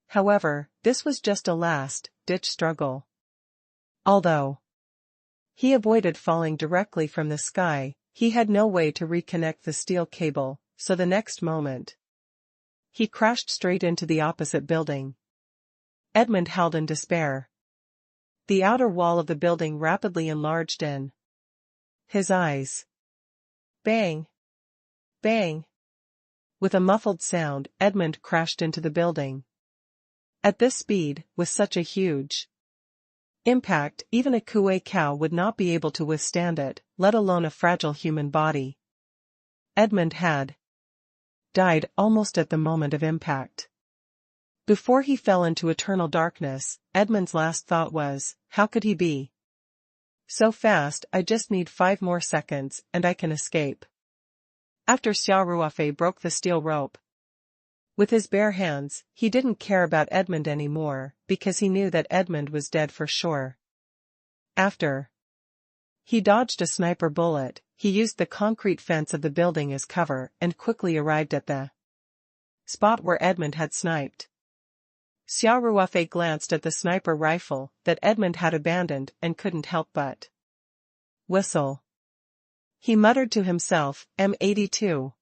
However, this was just a last-ditch struggle. Although he avoided falling directly from the sky, he had no way to reconnect the steel cable, so the next moment, he crashed straight into the opposite building. Edmund howled in despair. The outer wall of the building rapidly enlarged in his eyes. Bang! Bang! With a muffled sound, Edmund crashed into the building. At this speed, with such a huge impact, even a Kuei cow would not be able to withstand it, let alone a fragile human body. Edmund had died almost at the moment of impact. Before he fell into eternal darkness, Edmund's last thought was, how could he be so fast? I just need 5 more seconds, and I can escape. After Xia Ruofei broke the steel rope with his bare hands, he didn't care about Edmund anymore, because he knew that Edmund was dead for sure. After he dodged a sniper bullet, he used the concrete fence of the building as cover and quickly arrived at the spot where Edmund had sniped. Xia Ruofei glanced at the sniper rifle that Edmund had abandoned and couldn't help but whistle. He muttered to himself, M82.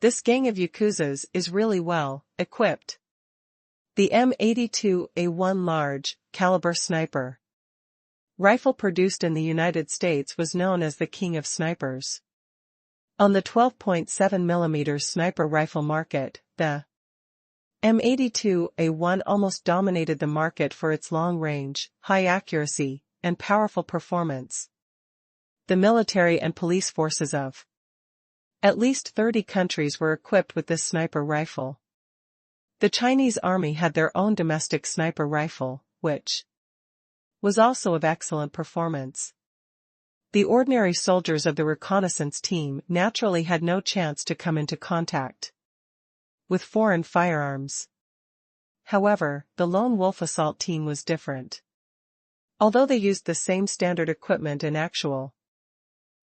This gang of Yakuzas is really well equipped. The M82A1 large caliber sniper rifle produced in the United States was known as the king of snipers. On the 12.7mm sniper rifle market, the M82A1 almost dominated the market for its long range, high accuracy, and powerful performance. The military and police forces of at least 30 countries were equipped with this sniper rifle. The Chinese army had their own domestic sniper rifle, which was also of excellent performance. The ordinary soldiers of the reconnaissance team naturally had no chance to come into contact with foreign firearms. However, the lone wolf assault team was different. Although they used the same standard equipment in actual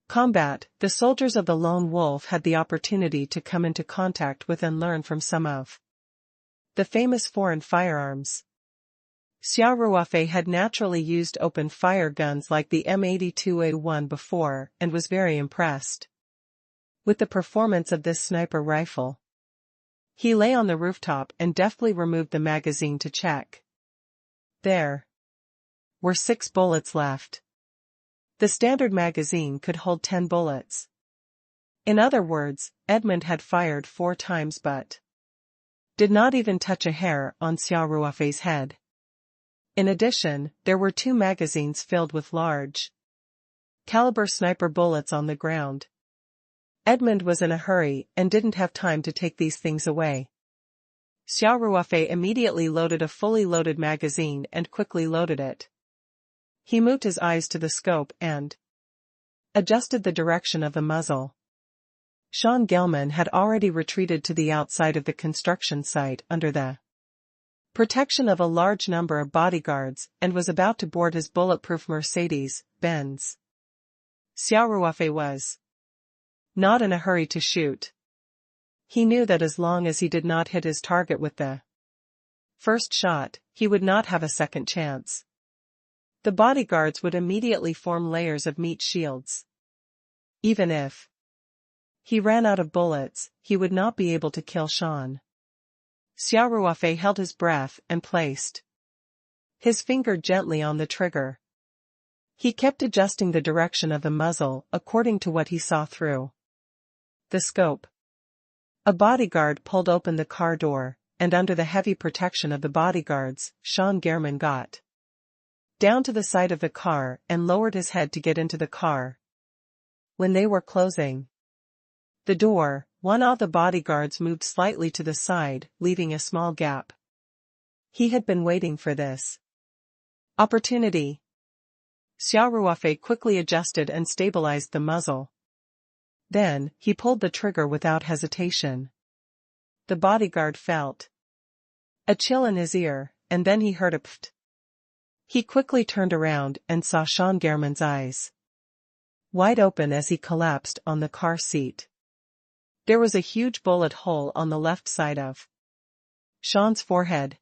combat, the soldiers of the lone wolf had the opportunity to come into contact with and learn from some of the famous foreign firearms. Xia Ruofei had naturally used open-fire guns like the M82A1 before and was very impressed with the performance of this sniper rifle. He lay on the rooftop and deftly removed the magazine to check. There were 6 bullets left. The standard magazine could hold 10 bullets. In other words, Edmund had fired 4 times but did not even touch a hair on Xia Ruofei's head. In addition, there were 2 magazines filled with large caliber sniper bullets on the ground. Edmund was in a hurry and didn't have time to take these things away. Xia Ruofei immediately loaded a fully loaded magazine and quickly loaded it. He moved his eyes to the scope and adjusted the direction of the muzzle. Sean Gelman had already retreated to the outside of the construction site under the protection of a large number of bodyguards and was about to board his bulletproof Mercedes-Benz. Xia Ruofei was not in a hurry to shoot. He knew that as long as he did not hit his target with the first shot, he would not have a second chance. The bodyguards would immediately form layers of meat shields. Even if he ran out of bullets, he would not be able to kill Sean. Xia Ruofei held his breath and placed his finger gently on the trigger. He kept adjusting the direction of the muzzle according to what he saw through the scope. A bodyguard pulled open the car door, and under the heavy protection of the bodyguards, Sean German got down to the side of the car and lowered his head to get into the car. When they were closing the door, one of the bodyguards moved slightly to the side, leaving a small gap. He had been waiting for this opportunity. Xia Ruofei quickly adjusted and stabilized the muzzle. Then, he pulled the trigger without hesitation. The bodyguard felt a chill in his ear, and then he heard a pft. He quickly turned around and saw Sean German's eyes wide open as he collapsed on the car seat. There was a huge bullet hole on the left side of Sean's forehead.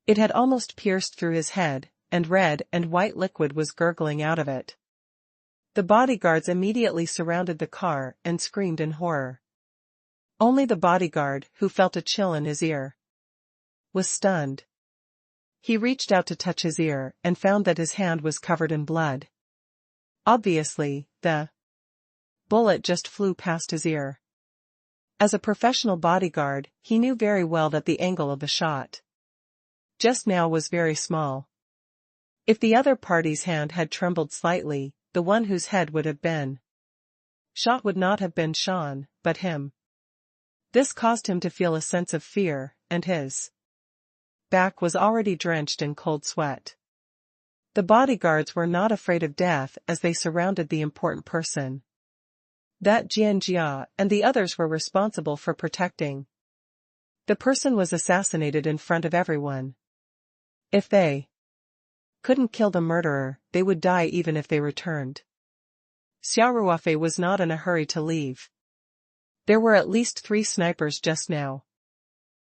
It had almost pierced through his head, and red and white liquid was gurgling out of it. The bodyguards immediately surrounded the car and screamed in horror. Only the bodyguard, who felt a chill in his ear, was stunned. He reached out to touch his ear and found that his hand was covered in blood. Obviously, the bullet just flew past his ear. As a professional bodyguard, he knew very well that the angle of the shot just now was very small. If the other party's hand had trembled slightly, the one whose head would have been shot would not have been Sean, but him. This caused him to feel a sense of fear, and his back was already drenched in cold sweat. The bodyguards were not afraid of death as they surrounded the important person that Jianjia and the others were responsible for protecting. The person was assassinated in front of everyone. If they couldn't kill the murderer, they would die even if they returned. Xia Ruofei was not in a hurry to leave. There were at least 3 snipers just now.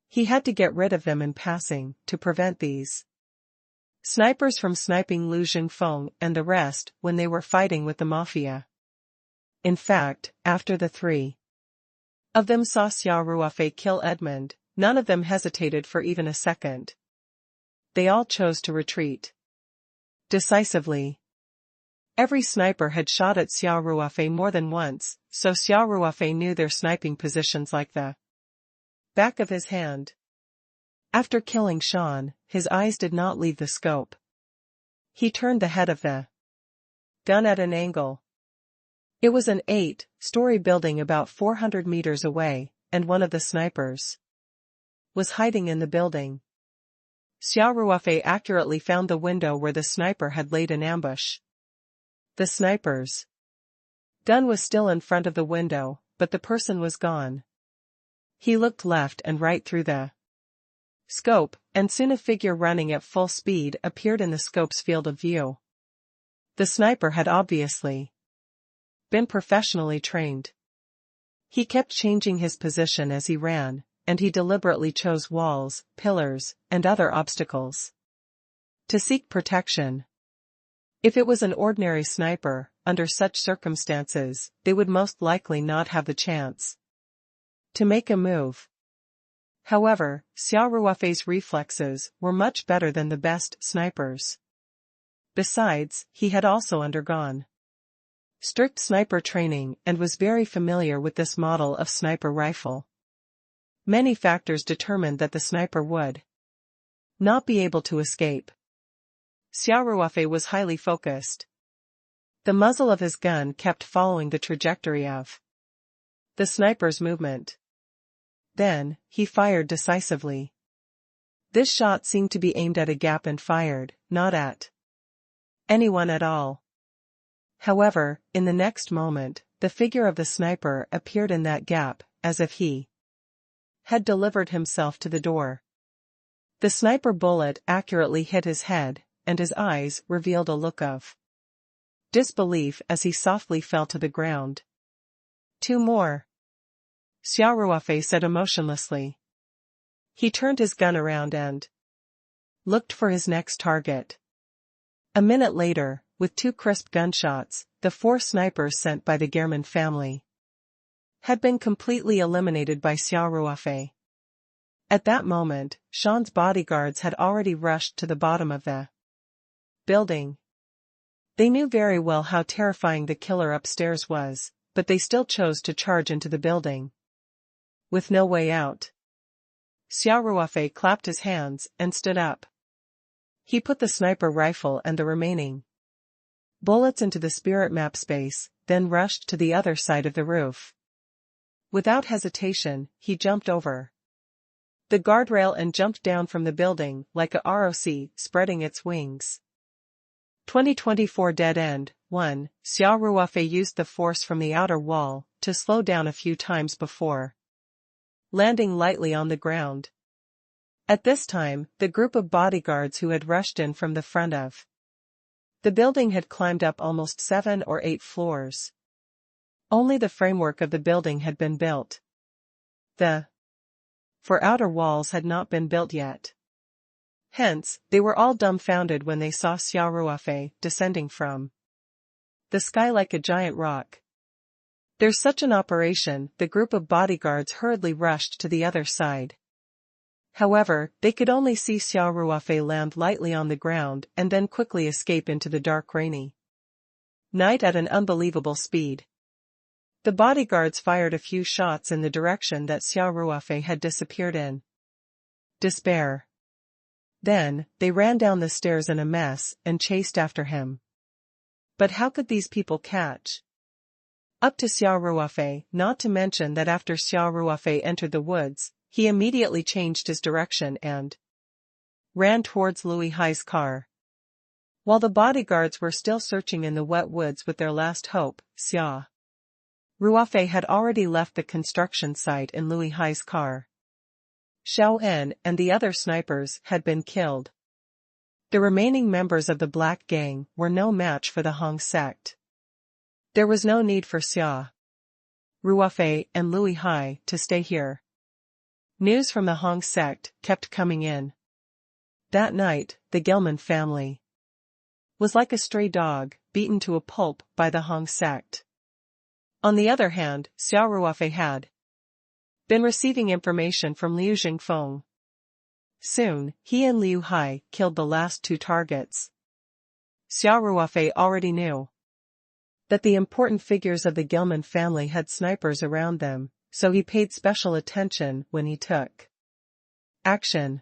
He had to get rid of them in passing, to prevent these snipers from sniping Lu Jingfeng and the rest when they were fighting with the mafia. In fact, after the 3 of them saw Xia Ruofei kill Edmund, none of them hesitated for even a second. They all chose to retreat decisively. Every sniper had shot at Xia Ruofei more than once, so Xia Ruofei knew their sniping positions like the back of his hand. After killing Sean, his eyes did not leave the scope. He turned the head of the gun at an angle. It was an 8-story building about 400 meters away, and one of the snipers was hiding in the building. Xia Ruofei accurately found the window where the sniper had laid an ambush. The sniper's gun was still in front of the window, but the person was gone. He looked left and right through the scope, and soon a figure running at full speed appeared in the scope's field of view. The sniper had obviously been professionally trained. He kept changing his position as he ran, and he deliberately chose walls, pillars, and other obstacles to seek protection. If it was an ordinary sniper, under such circumstances, they would most likely not have the chance to make a move. However, Xia Ruofei's reflexes were much better than the best snipers. Besides, he had also undergone strict sniper training and was very familiar with this model of sniper rifle. Many factors determined that the sniper would not be able to escape. Xia Ruofei was highly focused. The muzzle of his gun kept following the trajectory of the sniper's movement. Then, he fired decisively. This shot seemed to be aimed at a gap and fired, not at anyone at all. However, in the next moment, the figure of the sniper appeared in that gap, as if he had delivered himself to the door. The sniper bullet accurately hit his head, and his eyes revealed a look of disbelief as he softly fell to the ground. Two more, Xia Ruofei said emotionlessly. He turned his gun around and looked for his next target. A minute later, with 2 crisp gunshots, the 4 snipers sent by the German family had been completely eliminated by Xia Ruofei. At that moment, Sean's bodyguards had already rushed to the bottom of the building. They knew very well how terrifying the killer upstairs was, but they still chose to charge into the building with no way out. Xia Ruofei clapped his hands and stood up. He put the sniper rifle and the remaining bullets into the spirit map space, then rushed to the other side of the roof. Without hesitation, he jumped over the guardrail and jumped down from the building like a ROC spreading its wings. 2024 Dead End 1. Xia Ruofei used the force from the outer wall to slow down a few times before landing lightly on the ground. At this time, the group of bodyguards who had rushed in from the front of the building had climbed up almost 7 or 8 floors. Only the framework of the building had been built. The 4 outer walls had not been built yet. Hence, they were all dumbfounded when they saw Xia Ruofei descending from the sky like a giant rock. There's such an operation, the group of bodyguards hurriedly rushed to the other side. However, they could only see Xia Ruofei land lightly on the ground and then quickly escape into the dark rainy night at an unbelievable speed. The bodyguards fired a few shots in the direction that Xia Ruofei had disappeared in despair. Then, they ran down the stairs in a mess and chased after him. But how could these people catch up to Xia Ruofei, not to mention that after Xia Ruofei entered the woods, he immediately changed his direction and ran towards Louis Hai's car. While the bodyguards were still searching in the wet woods with their last hope, Xia Ruofei had already left the construction site in Louis Hai's car. Xiao En and the other snipers had been killed. The remaining members of the Black Gang were no match for the Hong sect. There was no need for Xia Ruofei and Louis Hai to stay here. News from the Hong sect kept coming in. That night, the Gelman family was like a stray dog, beaten to a pulp by the Hong sect. On the other hand, Xia Ruofei had been receiving information from Liu Jingfeng. Soon, he and Liu Hai killed the last 2 targets. Xia Ruofei already knew that the important figures of the Gelman family had snipers around them, so he paid special attention when he took action.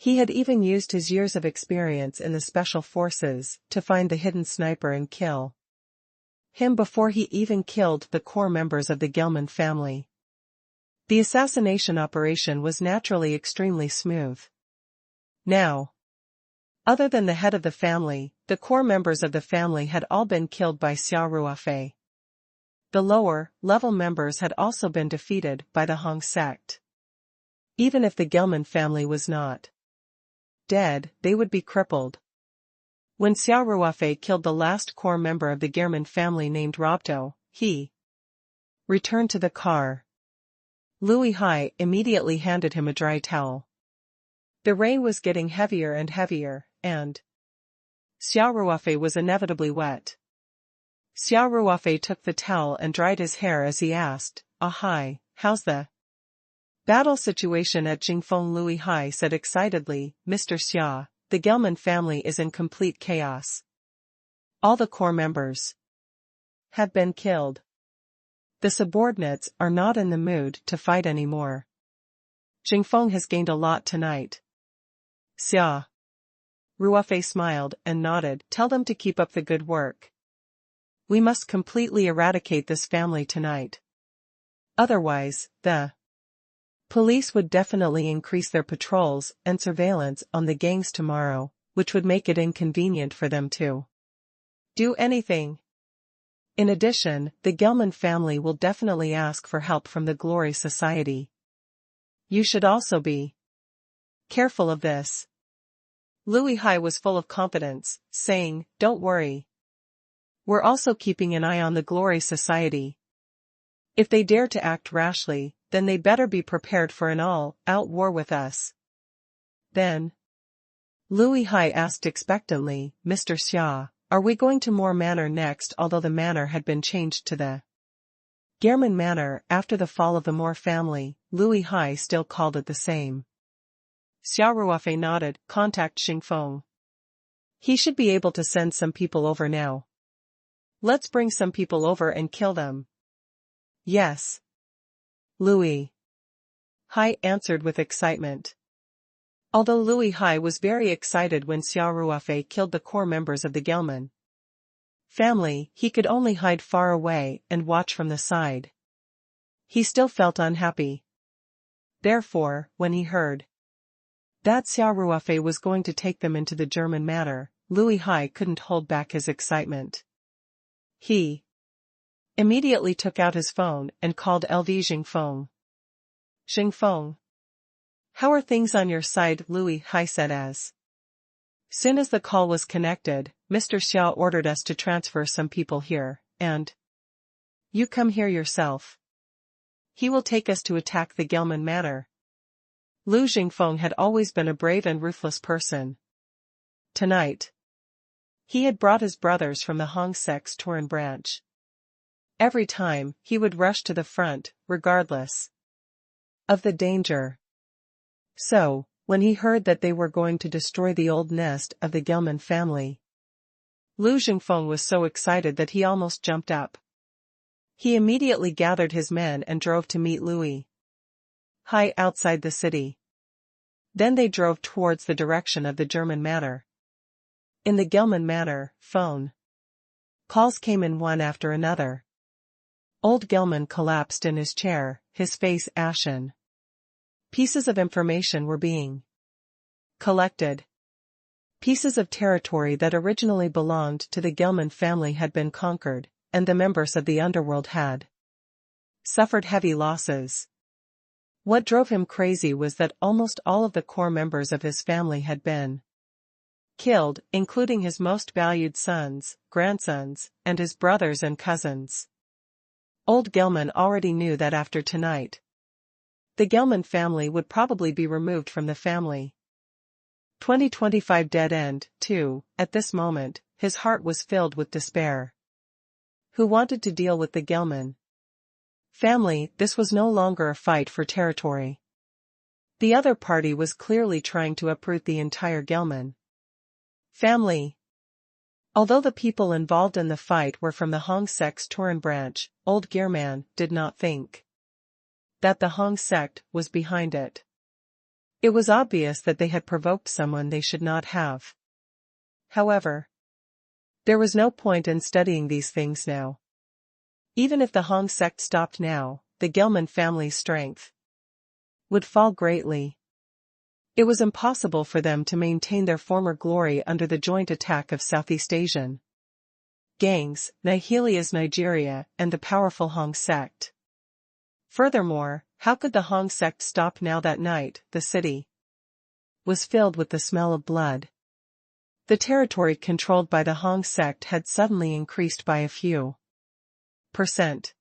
He had even used his years of experience in the special forces to find the hidden sniper and kill him before he even killed the core members of the Gelman family. The assassination operation was naturally extremely smooth. Now, other than the head of the family, the core members of the family had all been killed by Xia Ruofei. The lower-level members had also been defeated by the Hong sect. Even if the Gelman family was not dead, they would be crippled. When Xia Ruofei killed the last core member of the Gelman family named Robto, he returned to the car. Louis Hai immediately handed him a dry towel. The rain was getting heavier and heavier, and Xia Ruofei was inevitably wet. Xia Ruofei took the towel and dried his hair as he asked, Hai, how's the battle situation at Jingfeng? Louis Hai said excitedly, Mr. Xia, the Gelman family is in complete chaos. All the core members have been killed. The subordinates are not in the mood to fight anymore. Jingfeng has gained a lot tonight. Xia Ruofei smiled and nodded. Tell them to keep up the good work. We must completely eradicate this family tonight. Otherwise, the police would definitely increase their patrols and surveillance on the gangs tomorrow, which would make it inconvenient for them to do anything. In addition, the Gelman family will definitely ask for help from the Glory Society. You should also be careful of this. Louis Hai was full of confidence, saying, Don't worry. We're also keeping an eye on the Glory Society. If they dare to act rashly, then they better be prepared for an all-out war with us. Then Louis Hai asked expectantly, Mr. Xia, are we going to Moore Manor next? Although the manor had been changed to the German Manor after the fall of the Moore family, Louis Hai still called it the same. Xia Ruofei nodded. Contact Xingfeng. He should be able to send some people over now. Let's bring some people over and kill them. Yes. Louis Hai answered with excitement. Although Louis Hai was very excited when Xia Ruofei killed the core members of the Gelman family, he could only hide far away and watch from the side. He still felt unhappy. Therefore, when he heard that Xia Ruofei was going to take them into the German manor, Louis Hai couldn't hold back his excitement. He immediately took out his phone and called LV Jingfeng. Jingfeng. How are things on your side? Louis Hai said as soon as the call was connected. Mr. Xia ordered us to transfer some people here, and you come here yourself. He will take us to attack the Gelman manor. Lu Jingfeng had always been a brave and ruthless person. Tonight, he had brought his brothers from the Hong sect's Turan branch. Every time, he would rush to the front, regardless of the danger. So, when he heard that they were going to destroy the old nest of the Gelman family, Lu Jingfeng was so excited that he almost jumped up. He immediately gathered his men and drove to meet Louis Hai outside the city. Then they drove towards the direction of the German manor. In the Gelman manor, phone calls came in one after another. Old Gelman collapsed in his chair, his face ashen. Pieces of information were being collected. Pieces of territory that originally belonged to the Gelman family had been conquered, and the members of the underworld had suffered heavy losses. What drove him crazy was that almost all of the core members of his family had been killed, including his most valued sons, grandsons, and his brothers and cousins. Old Gelman already knew that after tonight, the Gelman family would probably be removed from the family. 2025 dead end, too. At this moment, his heart was filled with despair. Who wanted to deal with the Gelman family? This was no longer a fight for territory. The other party was clearly trying to uproot the entire Gelman family. Although the people involved in the fight were from the Hong sect's Turan branch, Old Gearman did not think that the Hong sect was behind it. It was obvious that they had provoked someone they should not have. However, there was no point in studying these things now. Even if the Hong sect stopped now, the Gelman family's strength would fall greatly. It was impossible for them to maintain their former glory under the joint attack of Southeast Asian gangs, Nihilia's Nigeria, and the powerful Hong sect. Furthermore, how could the Hong sect stop now that night? The city was filled with the smell of blood. The territory controlled by the Hong sect had suddenly increased by a few %.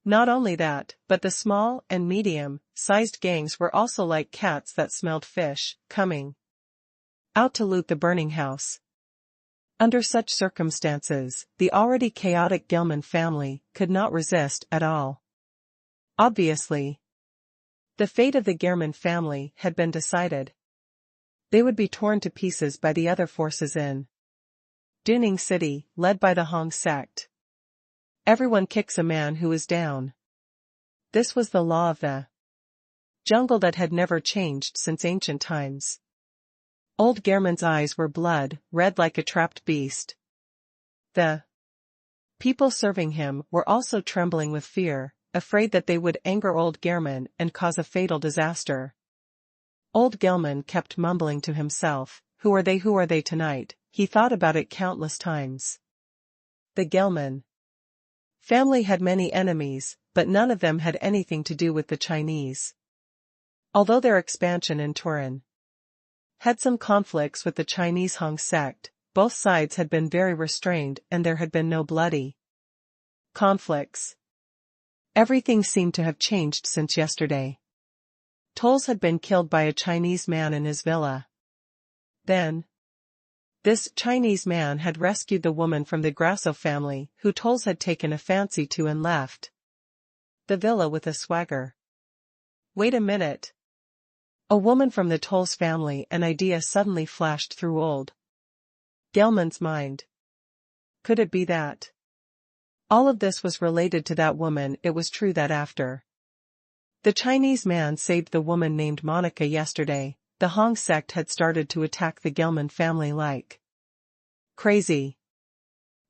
Not only that, but the small and medium-sized gangs were also like cats that smelled fish, coming out to loot the burning house. Under such circumstances, the already chaotic Gelman family could not resist at all. Obviously, the fate of the Gelman family had been decided. They would be torn to pieces by the other forces in Duning City, led by the Hong sect. Everyone kicks a man who is down. This was the law of the jungle that had never changed since ancient times. Old German's eyes were blood red like a trapped beast. The people serving him were also trembling with fear, afraid that they would anger Old German and cause a fatal disaster. Old Gelman kept mumbling to himself, who are they tonight? He thought about it countless times. The Gelman family had many enemies, but none of them had anything to do with the Chinese. Although their expansion in Turin had some conflicts with the Chinese Hong sect, both sides had been very restrained and there had been no bloody conflicts. Everything seemed to have changed since yesterday. Tolls had been killed by a Chinese man in his villa. Then, this Chinese man had rescued the woman from the Grasso family, who Tolls had taken a fancy to and left the villa with a swagger. Wait a minute. A woman from the Tolls family. An idea suddenly flashed through Old Gelman's mind. Could it be that all of this was related to that woman? It was true that after the Chinese man saved the woman named Monica yesterday, the Hong sect had started to attack the Gelman family like crazy.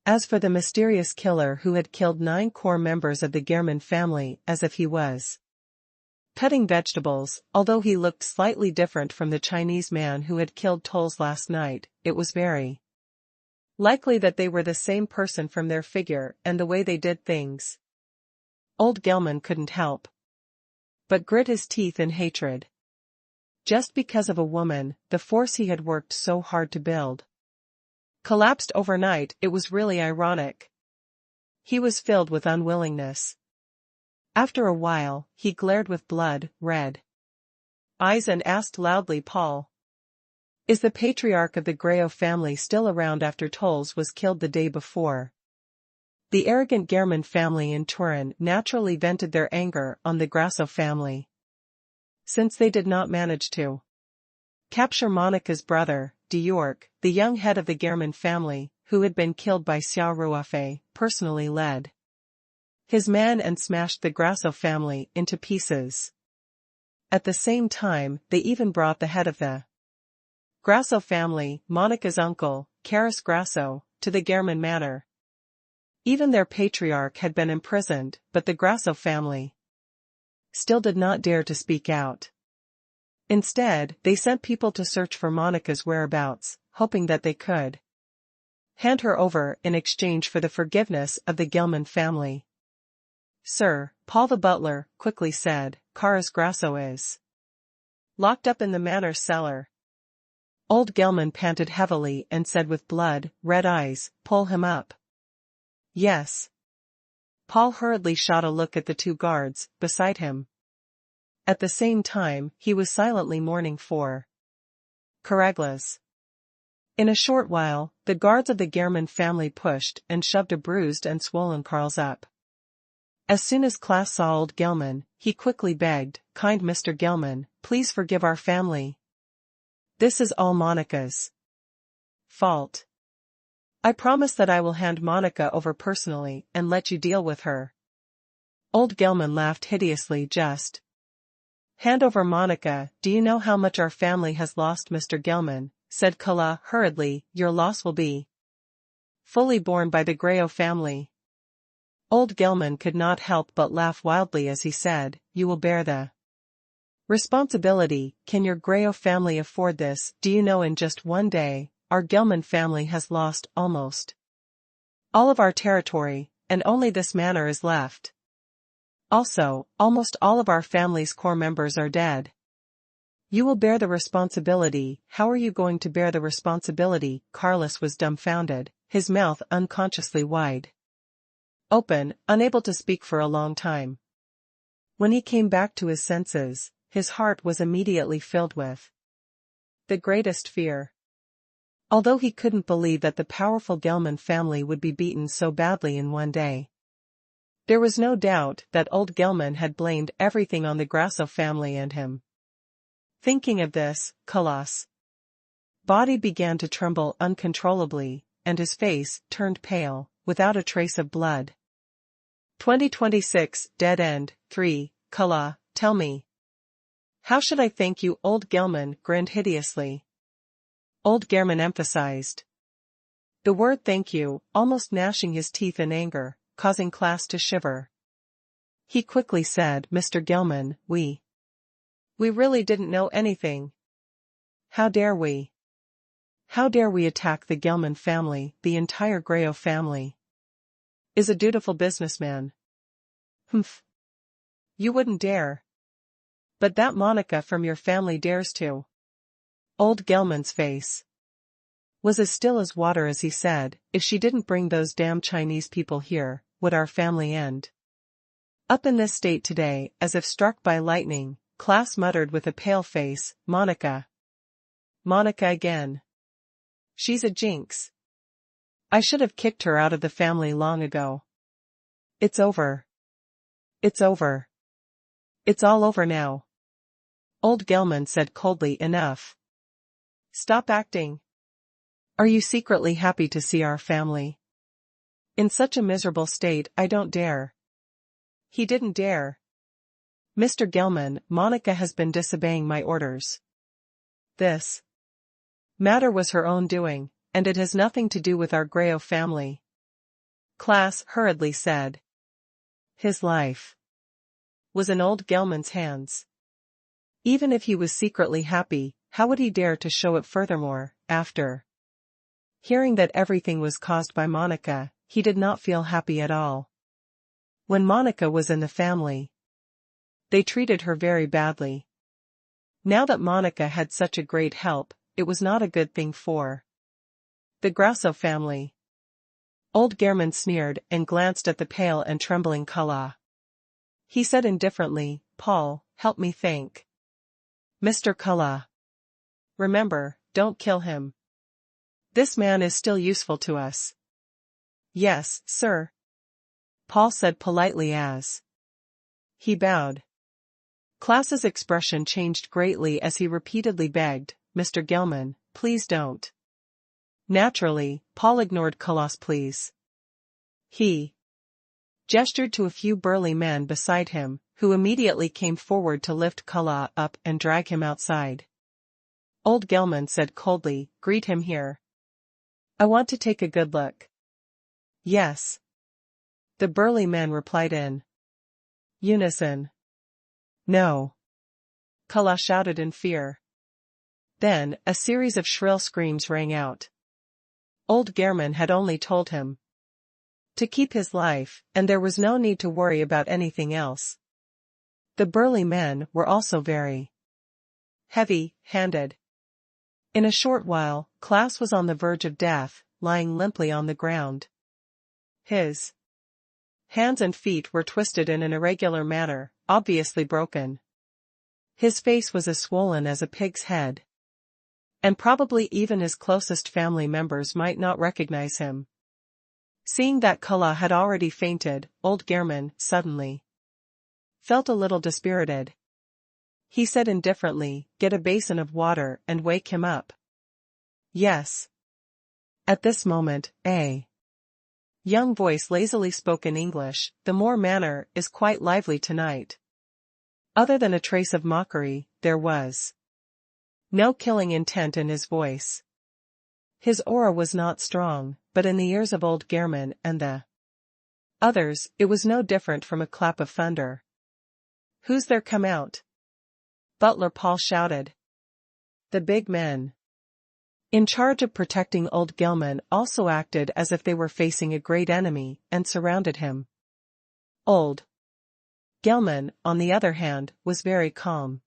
As for the mysterious killer who had killed 9 core members of the Gelman family, as if he was cutting vegetables, although he looked slightly different from the Chinese man who had killed Tolls last night, it was very likely that they were the same person from their figure and the way they did things. Old Gelman couldn't help but grit his teeth in hatred. Just because of a woman, the force he had worked so hard to build collapsed overnight. It was really ironic. He was filled with unwillingness. After a while, he glared with blood-red eyes and asked loudly, Paul, is the patriarch of the Grasso family still around after Tolls was killed the day before? The arrogant German family in Turin naturally vented their anger on the Grasso family. Since they did not manage to capture Monica's brother, de York, the young head of the German family, who had been killed by Xia Ruofei, personally led his man and smashed the Grasso family into pieces. At the same time, they even brought the head of the Grasso family, Monica's uncle, Caris Grasso, to the German manor. Even their patriarch had been imprisoned, but the Grasso family still did not dare to speak out. Instead, they sent people to search for Monica's whereabouts, hoping that they could hand her over in exchange for the forgiveness of the Gelman family. Sir, Paul the butler quickly said, Caris Grasso is locked up in the manor cellar. Old Gelman panted heavily and said with blood-red eyes, pull him up. Yes. Paul hurriedly shot a look at the 2 guards beside him. At the same time, he was silently mourning for Caraglas. In a short while, the guards of the German family pushed and shoved a bruised and swollen Carls up. As soon as Klaas saw Old Gelman, he quickly begged, kind Mr. Gelman, please forgive our family. This is all Monica's fault. I promise that I will hand Monica over personally and let you deal with her. Old Gelman laughed hideously. Just Hand over Monica. Do you know how much our family has lost, Mr. Gelman? Said Kala hurriedly. Your loss will be fully borne by the Grayo family. Old Gelman could not help but laugh wildly as he said, you will bear the responsibility. Can your Grayo family afford this? Do you know in just one day, our Gelman family has lost almost all of our territory, and only this manor is left. Also, almost all of our family's core members are dead. You will bear the responsibility. How are you going to bear the responsibility? Carlos was dumbfounded, his mouth unconsciously wide open, unable to speak for a long time. When he came back to his senses, his heart was immediately filled with the greatest fear. Although he couldn't believe that the powerful Gelman family would be beaten so badly in one day. There was no doubt that old Gelman had blamed everything on the Grasso family and him. Thinking of this, Kala's body began to tremble uncontrollably, and his face turned pale, without a trace of blood. 2026, Dead End, 3, Kala, tell me. How should I thank you? Old Gelman grinned hideously. Old German emphasized the word thank you, almost gnashing his teeth in anger, causing Klaas to shiver. He quickly said, Mr. Gelman, we really didn't know anything. How dare we? How dare we attack the Gelman family? The entire Grayo family is a dutiful businessman. Humph. You wouldn't dare. But that Monica from your family dares to. Old Gelman's face was as still as water as he said, if she didn't bring those damn Chinese people here, would our family end up in this state today? As if struck by lightning, Klaas muttered with a pale face, Monica. Monica again. She's a jinx. I should have kicked her out of the family long ago. It's over. It's over. It's all over now. Old Gelman said coldly, enough. Stop acting. Are you secretly happy to see our family in such a miserable state? I don't dare. He didn't dare. Mr. Gelman, Monica has been disobeying my orders. This matter was her own doing, and it has nothing to do with our Grayo family. Klaas hurriedly said. His life was in old Gelman's hands. Even if he was secretly happy, how would he dare to show it? Furthermore, after hearing that everything was caused by Monica, he did not feel happy at all. When Monica was in the family, they treated her very badly. Now that Monica had such a great help, it was not a good thing for the Grasso family. Old German sneered and glanced at the pale and trembling Kala. He said indifferently, Paul, help me thank Mr. Kala. Remember, don't kill him. This man is still useful to us. Yes, sir. Paul said politely as he bowed. Klaas's expression changed greatly as he repeatedly begged, Mr. Gelman, please don't. Naturally, Paul ignored Kala's pleas. He gestured to a few burly men beside him, who immediately came forward to lift Kala up and drag him outside. Old Gelman said coldly, greet him here. I want to take a good look. Yes. The burly men replied in unison. No. Kala shouted in fear. Then, a series of shrill screams rang out. Old German had only told him to keep his life, and there was no need to worry about anything else. The burly men were also very heavy-handed. In a short while, Klaas was on the verge of death, lying limply on the ground. His hands and feet were twisted in an irregular manner, obviously broken. His face was as swollen as a pig's head. And probably even his closest family members might not recognize him. Seeing that Kala had already fainted, old German, suddenly, felt a little dispirited. He said indifferently, get a basin of water and wake him up. Yes. At this moment, a young voice lazily spoke in English, the Moor Manor is quite lively tonight. Other than a trace of mockery, there was no killing intent in his voice. His aura was not strong, but in the ears of old Gehrman and the others, it was no different from a clap of thunder. "Who's there? Come out!" Butler Paul shouted. The big men in charge of protecting old Gilman also acted as if they were facing a great enemy and surrounded him. Old Gilman, on the other hand, was very calm.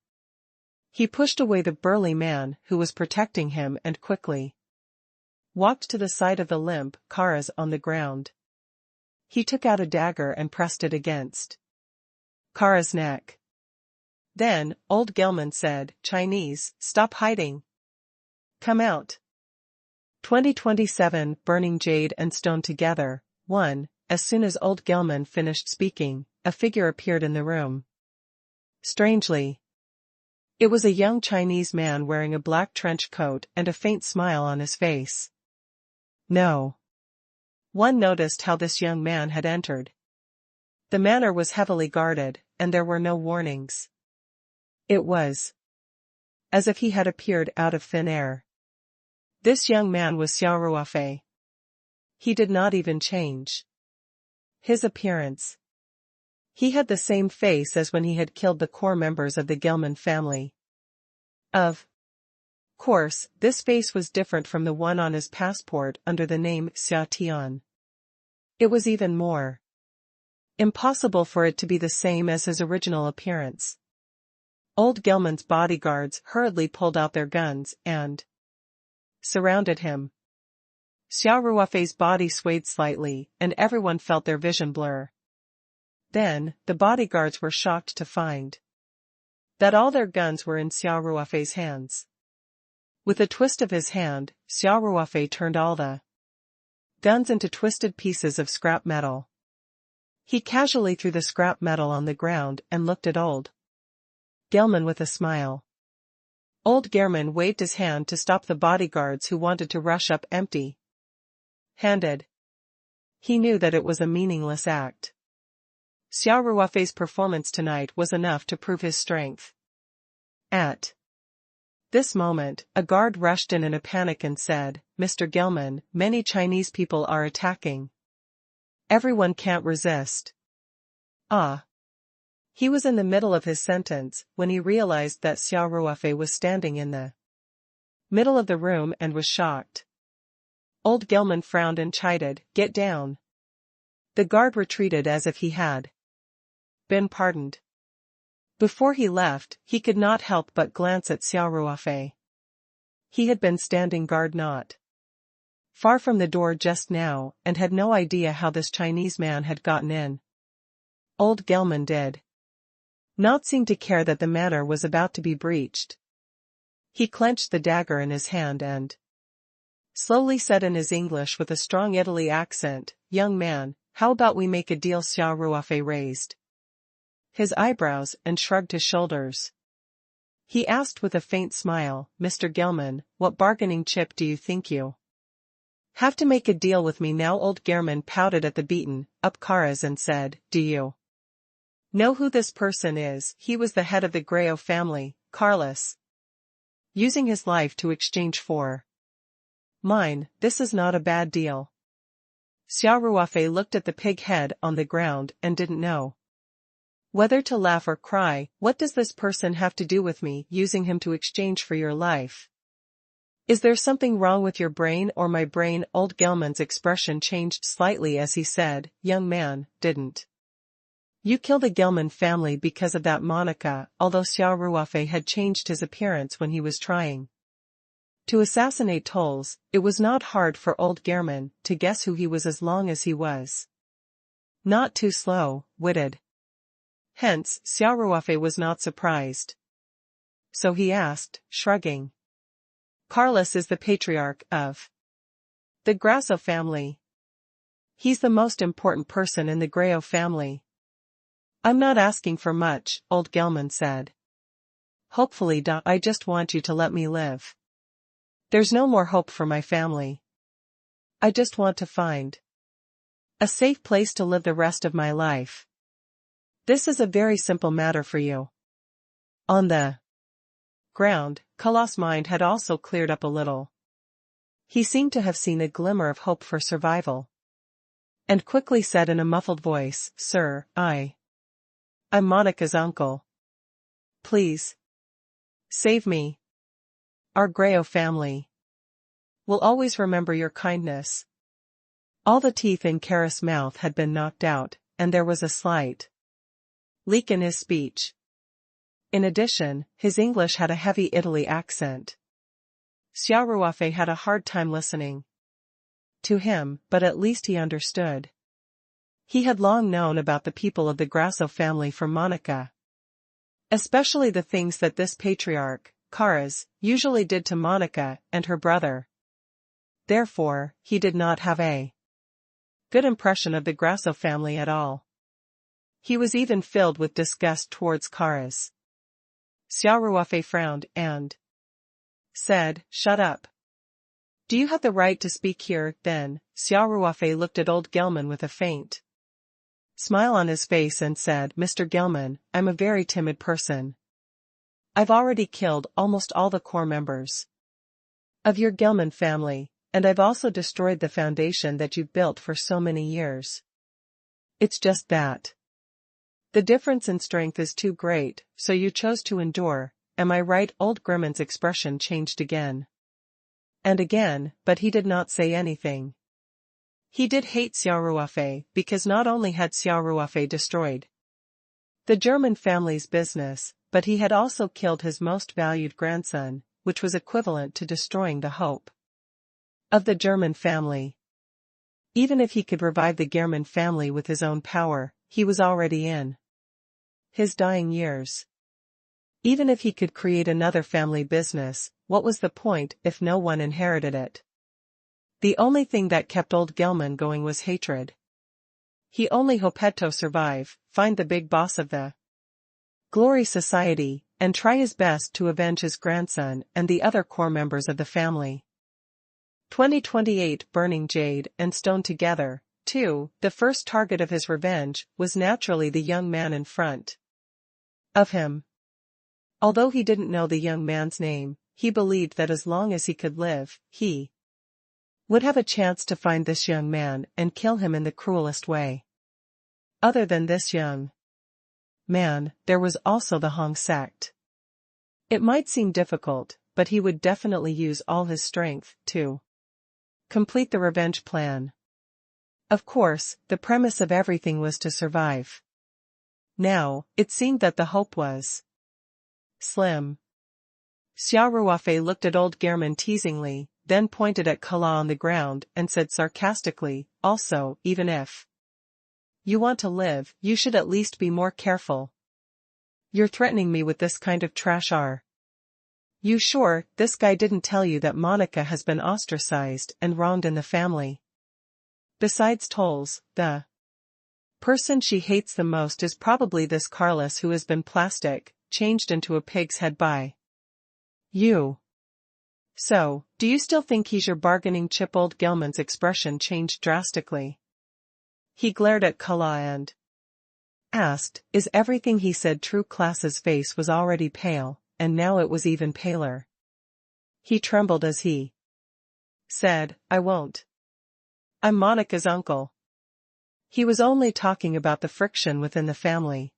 He pushed away the burly man who was protecting him and quickly walked to the side of the limp Kara's on the ground. He took out a dagger and pressed it against Kara's neck. Then, old Gilman said, "Chinese, stop hiding. Come out." 2027 Burning jade and stone together. 1. As soon as old Gilman finished speaking, a figure appeared in the room. Strangely, it was a young Chinese man wearing a black trench coat and a faint smile on his face. No one noticed how this young man had entered. The manor was heavily guarded, and there were no warnings. It was as if he had appeared out of thin air. This young man was Xia Ruofei. He did not even change his appearance. He had the same face as when he had killed the core members of the Gilman family. Of course, this face was different from the one on his passport under the name Xia Tian. It was even more impossible for it to be the same as his original appearance. Old Gilman's bodyguards hurriedly pulled out their guns and surrounded him. Xia Ruofei's body swayed slightly, and everyone felt their vision blur. Then, the bodyguards were shocked to find that all their guns were in Xia Ruofei's hands. With a twist of his hand, Xia Ruofei turned all the guns into twisted pieces of scrap metal. He casually threw the scrap metal on the ground and looked at old Gilman with a smile. Old Gehrman waved his hand to stop the bodyguards who wanted to rush up empty-handed. He knew that it was a meaningless act. Xia Ruofei's performance tonight was enough to prove his strength. At this moment, a guard rushed in a panic and said, "Mr. Gilman, many Chinese people are attacking. Everyone can't resist." Ah. He was in the middle of his sentence when he realized that Xia Ruofei was standing in the middle of the room and was shocked. Old Gilman frowned and chided, "Get down." The guard retreated as if he had been pardoned. Before he left, he could not help but glance at Xia Ruofei. He had been standing guard not far from the door just now and had no idea how this Chinese man had gotten in. Old Gilman did not seem to care that the manor was about to be breached. He clenched the dagger in his hand and slowly said in his English with a strong Italy accent, "Young man, how about we make a deal?" Xia Ruofei raised his eyebrows and shrugged his shoulders. He asked with a faint smile, "Mr. Gilman, what bargaining chip do you think you have to make a deal with me now?" Old Gehrman pouted at the beaten-up Karas and said, "Do you know who this person is?" He was the head of the Grayo family, Carlos, using his life to exchange for mine. This is not a bad deal. Xia Ruofei looked at the pig head on the ground and didn't know whether to laugh or cry. "What does this person have to do with me using him to exchange for your life? Is there something wrong with your brain or my brain?" Old Gilman's expression changed slightly as he said, "Young man, didn't you kill the Gilman family because of that Monica?" Although Xia Ruofei had changed his appearance when he was trying to assassinate Tolls, it was not hard for old Gehrman to guess who he was as long as he was not too slow-witted. Hence, Xia Ruofei was not surprised. So he asked, shrugging, "Carlos is the patriarch of the Grasso family. He's the most important person in the Grayo family." "I'm not asking for much," old Gilman said. "Hopefully, I just want you to let me live. There's no more hope for my family. I just want to find a safe place to live the rest of my life. This is a very simple matter for you." On the ground, Kala's mind had also cleared up a little. He seemed to have seen a glimmer of hope for survival. And quickly said in a muffled voice, "Sir, I'm Monica's uncle. Please. Save me. Our Grayo family will always remember your kindness." All the teeth in Kara's mouth had been knocked out, and there was a slight leak in his speech. In addition, his English had a heavy Italy accent. Xia Ruofei had a hard time listening to him, but at least he understood. He had long known about the people of the Grasso family from Monica. Especially the things that this patriarch, Karas, usually did to Monica and her brother. Therefore, he did not have a good impression of the Grasso family at all. He was even filled with disgust towards Karas. Xia Ruofei frowned and said, "Shut up. Do you have the right to speak here?" Then, Xia Ruofei looked at old Gelman with a faint smile on his face and said, "Mr. Gelman, I'm a very timid person. I've already killed almost all the core members of your Gelman family, and I've also destroyed the foundation that you've built for so many years. It's just that the difference in strength is too great, so you chose to endure, am I right?" Old Grimmon's expression changed again and again, but he did not say anything. He did hate Xia Ruofei, because not only had Xia Ruofei destroyed the German family's business, but he had also killed his most valued grandson, which was equivalent to destroying the hope of the German family. Even if he could revive the German family with his own power, he was already in his dying years. Even if he could create another family business, what was the point if no one inherited it? The only thing that kept old Gelman going was hatred. He only hoped to survive, find the big boss of the Glory Society, and try his best to avenge his grandson and the other core members of the family. 2028 Burning jade and stone together, too. The first target of his revenge was naturally the young man in front of him. Although he didn't know the young man's name, he believed that as long as he could live, he would have a chance to find this young man and kill him in the cruelest way. Other than this young man, there was also the Hong sect. It might seem difficult, but he would definitely use all his strength to complete the revenge plan. Of course, the premise of everything was to survive. Now, it seemed that the hope was slim. Xia Ruofei looked at old German teasingly, then pointed at Kala on the ground and said sarcastically, "Also, even if you want to live, you should at least be more careful. You're threatening me with this kind of trash. Are you sure this guy didn't tell you that Monica has been ostracized and wronged in the family? Besides tolls, the person she hates the most is probably this Carlos who has been changed into a pig's head by you. So, do you still think he's your bargaining chip?" Old Gelman's expression changed drastically. He glared at Kala and asked, "Is everything he said true?" Klaas's face was already pale, and now it was even paler. He trembled as he said, "I won't. I'm Monica's uncle." He was only talking about the friction within the family.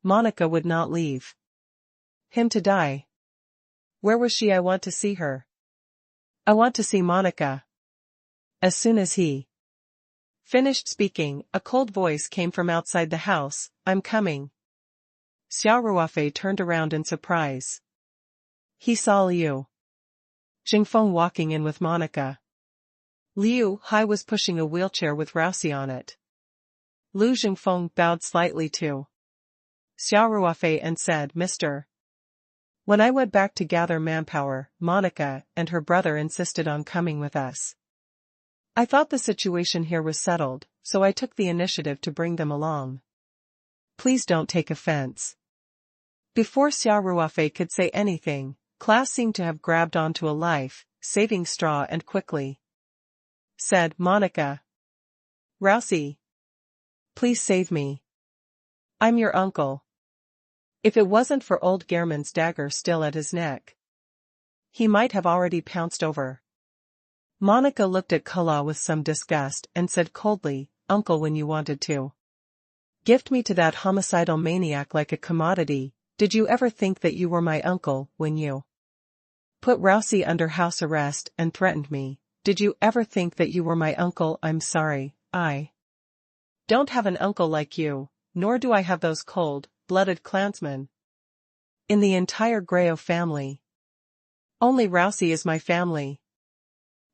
Monica would not leave him to die. Where was she? "I want to see her. I want to see Monica." As soon as he finished speaking, a cold voice came from outside the house, "I'm coming." Xia Ruofei turned around in surprise. He saw Liu Jingfeng walking in with Monica. Liu Hai was pushing a wheelchair with Rousey on it. Liu Jingfeng bowed slightly to Xia Ruofei and said, "Mr. When I went back to gather manpower, Monica and her brother insisted on coming with us. I thought the situation here was settled, so I took the initiative to bring them along. Please don't take offense." Before Xia Ruofei could say anything, Klaas seemed to have grabbed onto a life-saving straw and quickly said, "Monica. Rousey. Please save me. I'm your uncle." If it wasn't for old Gehrman's dagger still at his neck, he might have already pounced over. Monica looked at Kala with some disgust and said coldly, "Uncle, when you wanted to gift me to that homicidal maniac like a commodity, did you ever think that you were my uncle when you put Rousey under house arrest and threatened me? Did you ever think that you were my uncle? I'm sorry, I don't have an uncle like you, nor do I have those cold-blooded clansmen in the entire Grayo family. Only Rousey is my family."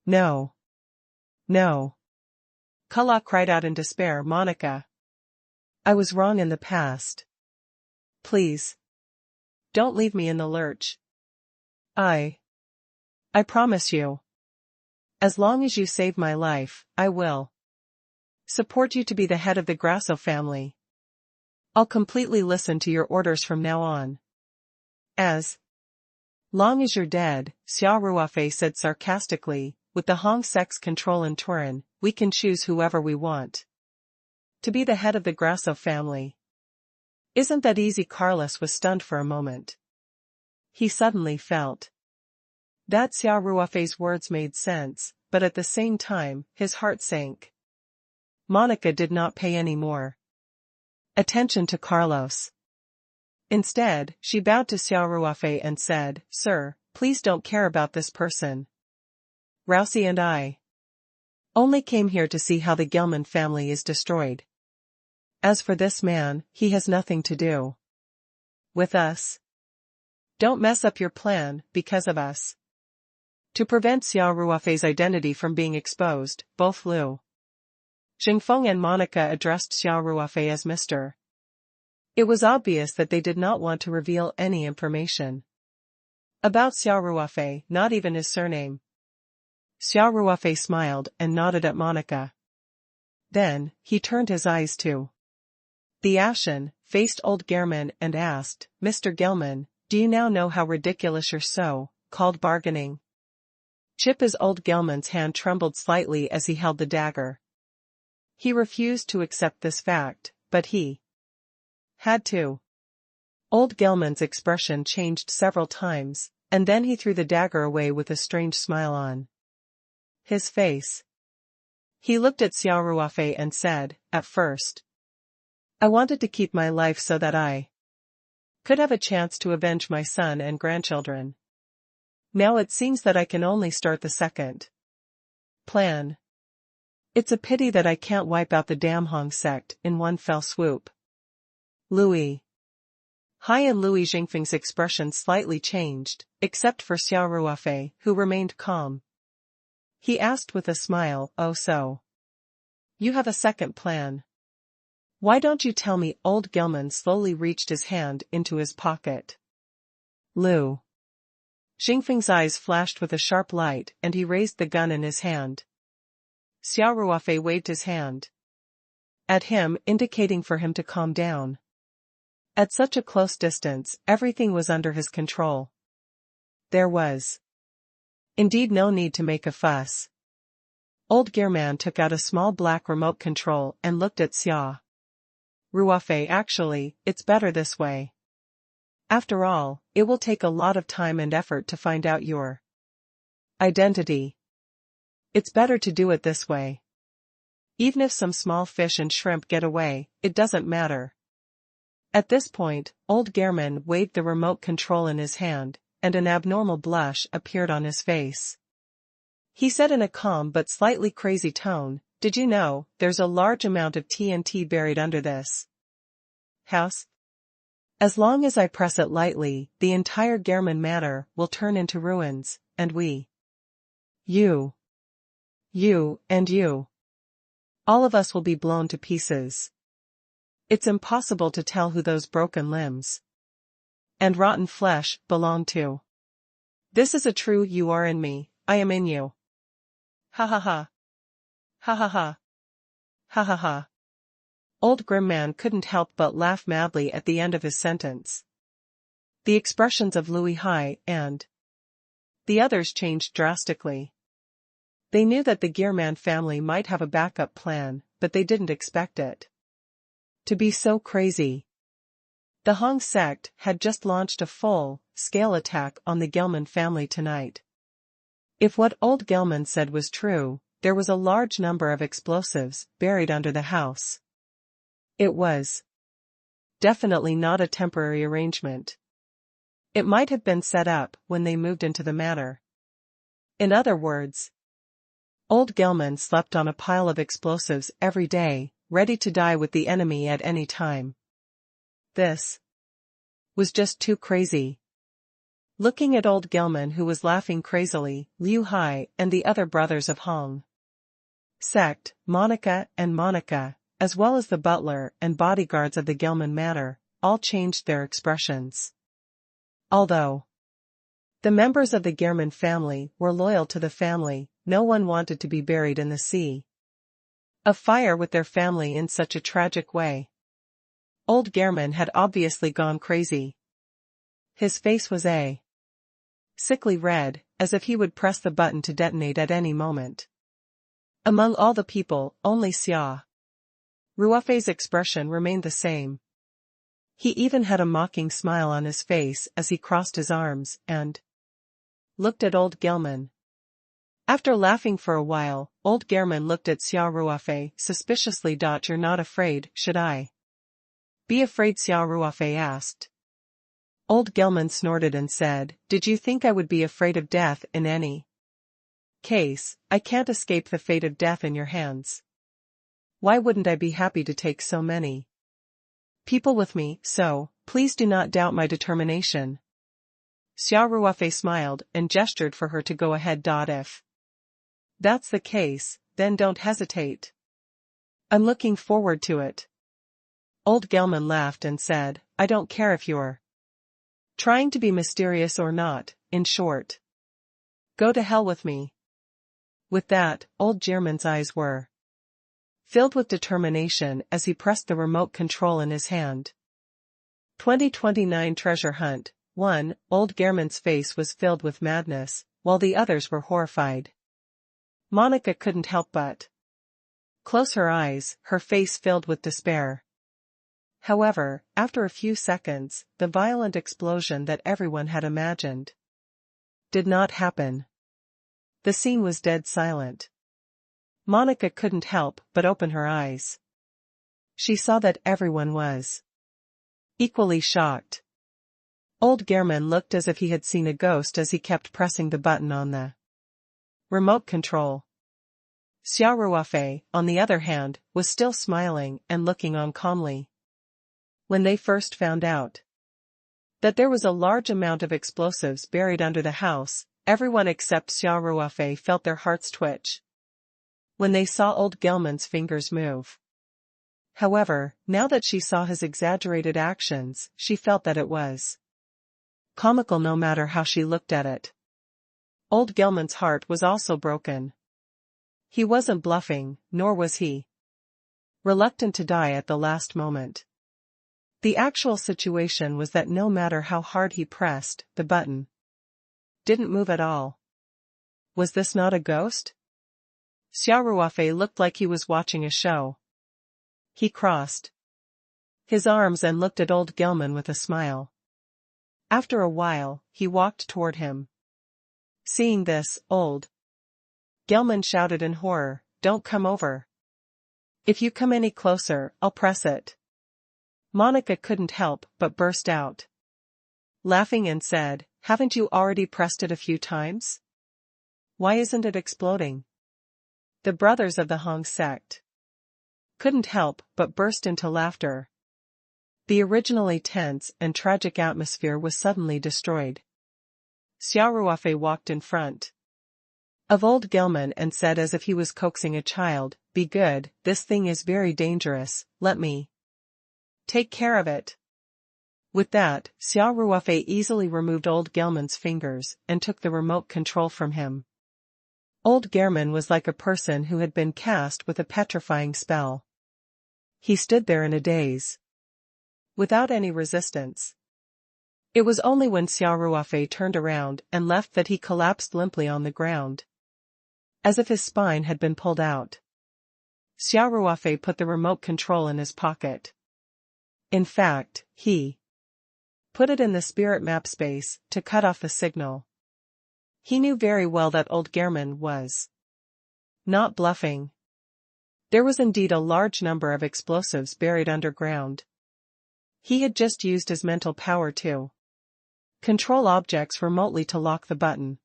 "No. No." Kala cried out in despair. "Monica, I was wrong in the past. Please, don't leave me in the lurch. I promise you. As long as you save my life, I will support you to be the head of the Grasso family. I'll completely listen to your orders from now on. As long as you're dead," Xia Ruofei said sarcastically, "with the Hong sex control in Turin, we can choose whoever we want to be the head of the Grasso family. Isn't that easy?" Carlos was stunned for a moment. He suddenly felt that Xia Ruofei's words made sense, but at the same time, his heart sank. Monica did not pay any more attention to Carlos. Instead, she bowed to Xia Ruofei and said, "Sir, please don't care about this person. Rousey and I only came here to see how the Gelman family is destroyed. As for this man, he has nothing to do with us. Don't mess up your plan because of us." To prevent Xia Ruofei's identity from being exposed, both Lu Xingfeng and Monica addressed Xia Ruofei as Mr. It was obvious that they did not want to reveal any information about Xia Ruofei, not even his surname. Xia Ruofei smiled and nodded at Monica. Then, he turned his eyes to the ashen-faced old Gehrman and asked, "Mr. Gelman, do you now know how ridiculous your so-called bargaining chip is?" Old Gelman's hand trembled slightly as he held the dagger. He refused to accept this fact, but he had to. Old Gelman's expression changed several times, and then he threw the dagger away with a strange smile on his face. He looked at Xia Ruofei and said, "At first, I wanted to keep my life so that I could have a chance to avenge my son and grandchildren. Now it seems that I can only start the second plan. It's a pity that I can't wipe out the damn Hong sect in one fell swoop." Louis Hai and Louis Xingfeng's expression slightly changed, except for Xia Ruofei, who remained calm. He asked with a smile, "Oh, so you have a second plan? Why don't you tell me?" Old Gelman slowly reached his hand into his pocket. Lu Xingfeng's eyes flashed with a sharp light and he raised the gun in his hand. Xia Ruofei waved his hand at him, indicating for him to calm down. At such a close distance, everything was under his control. There was indeed no need to make a fuss. Old Gehrman took out a small black remote control and looked at Xia Ruofei. "Actually, it's better this way. After all, it will take a lot of time and effort to find out your identity. It's better to do it this way. Even if some small fish and shrimp get away, it doesn't matter." At this point, old Gehrman waved the remote control in his hand, and an abnormal blush appeared on his face. He said in a calm but slightly crazy tone, "Did you know, there's a large amount of TNT buried under this house? As long as I press it lightly, the entire Gehrman manor will turn into ruins, and you, and you, all of us will be blown to pieces. It's impossible to tell who those broken limbs and rotten flesh belong to. This is a true you are in me, I am in you. Ha ha ha. Ha ha ha. Ha ha ha." Old Grimman couldn't help but laugh madly at the end of his sentence. The expressions of Louis Hai and the others changed drastically. They knew that the Gehrman family might have a backup plan, but they didn't expect it to be so crazy. The Hong sect had just launched a full-scale attack on the Gelman family tonight. If what old Gelman said was true, there was a large number of explosives buried under the house. It was definitely not a temporary arrangement. It might have been set up when they moved into the manor. In other words, old Gelman slept on a pile of explosives every day, ready to die with the enemy at any time. This was just too crazy. Looking at old Gelman, who was laughing crazily, Liu Hai and the other brothers of Hong sect, Monica, as well as the butler and bodyguards of the Gelman manor, all changed their expressions. Although the members of the Gelman family were loyal to the family, no one wanted to be buried in the sea of fire with their family in such a tragic way. Old Gelman had obviously gone crazy. His face was a sickly red, as if he would press the button to detonate at any moment. Among all the people, only Xia Ruofei's expression remained the same. He even had a mocking smile on his face as he crossed his arms and looked at old Gelman. After laughing for a while, old Gelman looked at Xia Ruofei suspiciously. "You're not afraid, should I be afraid?" Xia Ruofei asked. Old Gelman snorted and said, "Did you think I would be afraid of death in any case? I can't escape the fate of death in your hands. Why wouldn't I be happy to take so many people with me, so, please do not doubt my determination." Xia Ruofei smiled and gestured for her to go ahead. "If that's the case, then don't hesitate. I'm looking forward to it." Old Gelman laughed and said, "I don't care if you're trying to be mysterious or not, in short. Go to hell with me." With that, old Gelman's eyes were filled with determination as he pressed the remote control in his hand. 2029 Treasure Hunt 1. Old Gelman's face was filled with madness, while the others were horrified. Monica couldn't help but close her eyes, her face filled with despair. However, after a few seconds, the violent explosion that everyone had imagined did not happen. The scene was dead silent. Monica couldn't help but open her eyes. She saw that everyone was equally shocked. Old Gelman looked as if he had seen a ghost as he kept pressing the button on the remote control. Xia Ruofei, on the other hand, was still smiling and looking on calmly. When they first found out that there was a large amount of explosives buried under the house, everyone except Xia Ruofei felt their hearts twitch when they saw old Gelman's fingers move. However, now that she saw his exaggerated actions, she felt that it was comical no matter how she looked at it. Old Gelman's heart was also broken. He wasn't bluffing, nor was he reluctant to die at the last moment. The actual situation was that no matter how hard he pressed, the button didn't move at all. Was this not a ghost? Xia Ruofei looked like he was watching a show. He crossed his arms and looked at old Gelman with a smile. After a while, he walked toward him. Seeing this, old Gelman shouted in horror, "Don't come over. If you come any closer, I'll press it." Monica couldn't help but burst out laughing and said, "Haven't you already pressed it a few times? Why isn't it exploding?" The brothers of the Hong sect couldn't help but burst into laughter. The originally tense and tragic atmosphere was suddenly destroyed. Xia Ruofei walked in front of old Gelman and said as if he was coaxing a child, "Be good, this thing is very dangerous, let me take care of it." With that, Xia Ruofei easily removed old Gelman's fingers and took the remote control from him. Old Gelman was like a person who had been cast with a petrifying spell. He stood there in a daze, without any resistance. It was only when Xia Ruofei turned around and left that he collapsed limply on the ground, as if his spine had been pulled out. Xia Ruofei put the remote control in his pocket. In fact, he put it in the spirit map space, to cut off the signal. He knew very well that old Gehrman was not bluffing. There was indeed a large number of explosives buried underground. He had just used his mental power to control objects remotely to lock the button.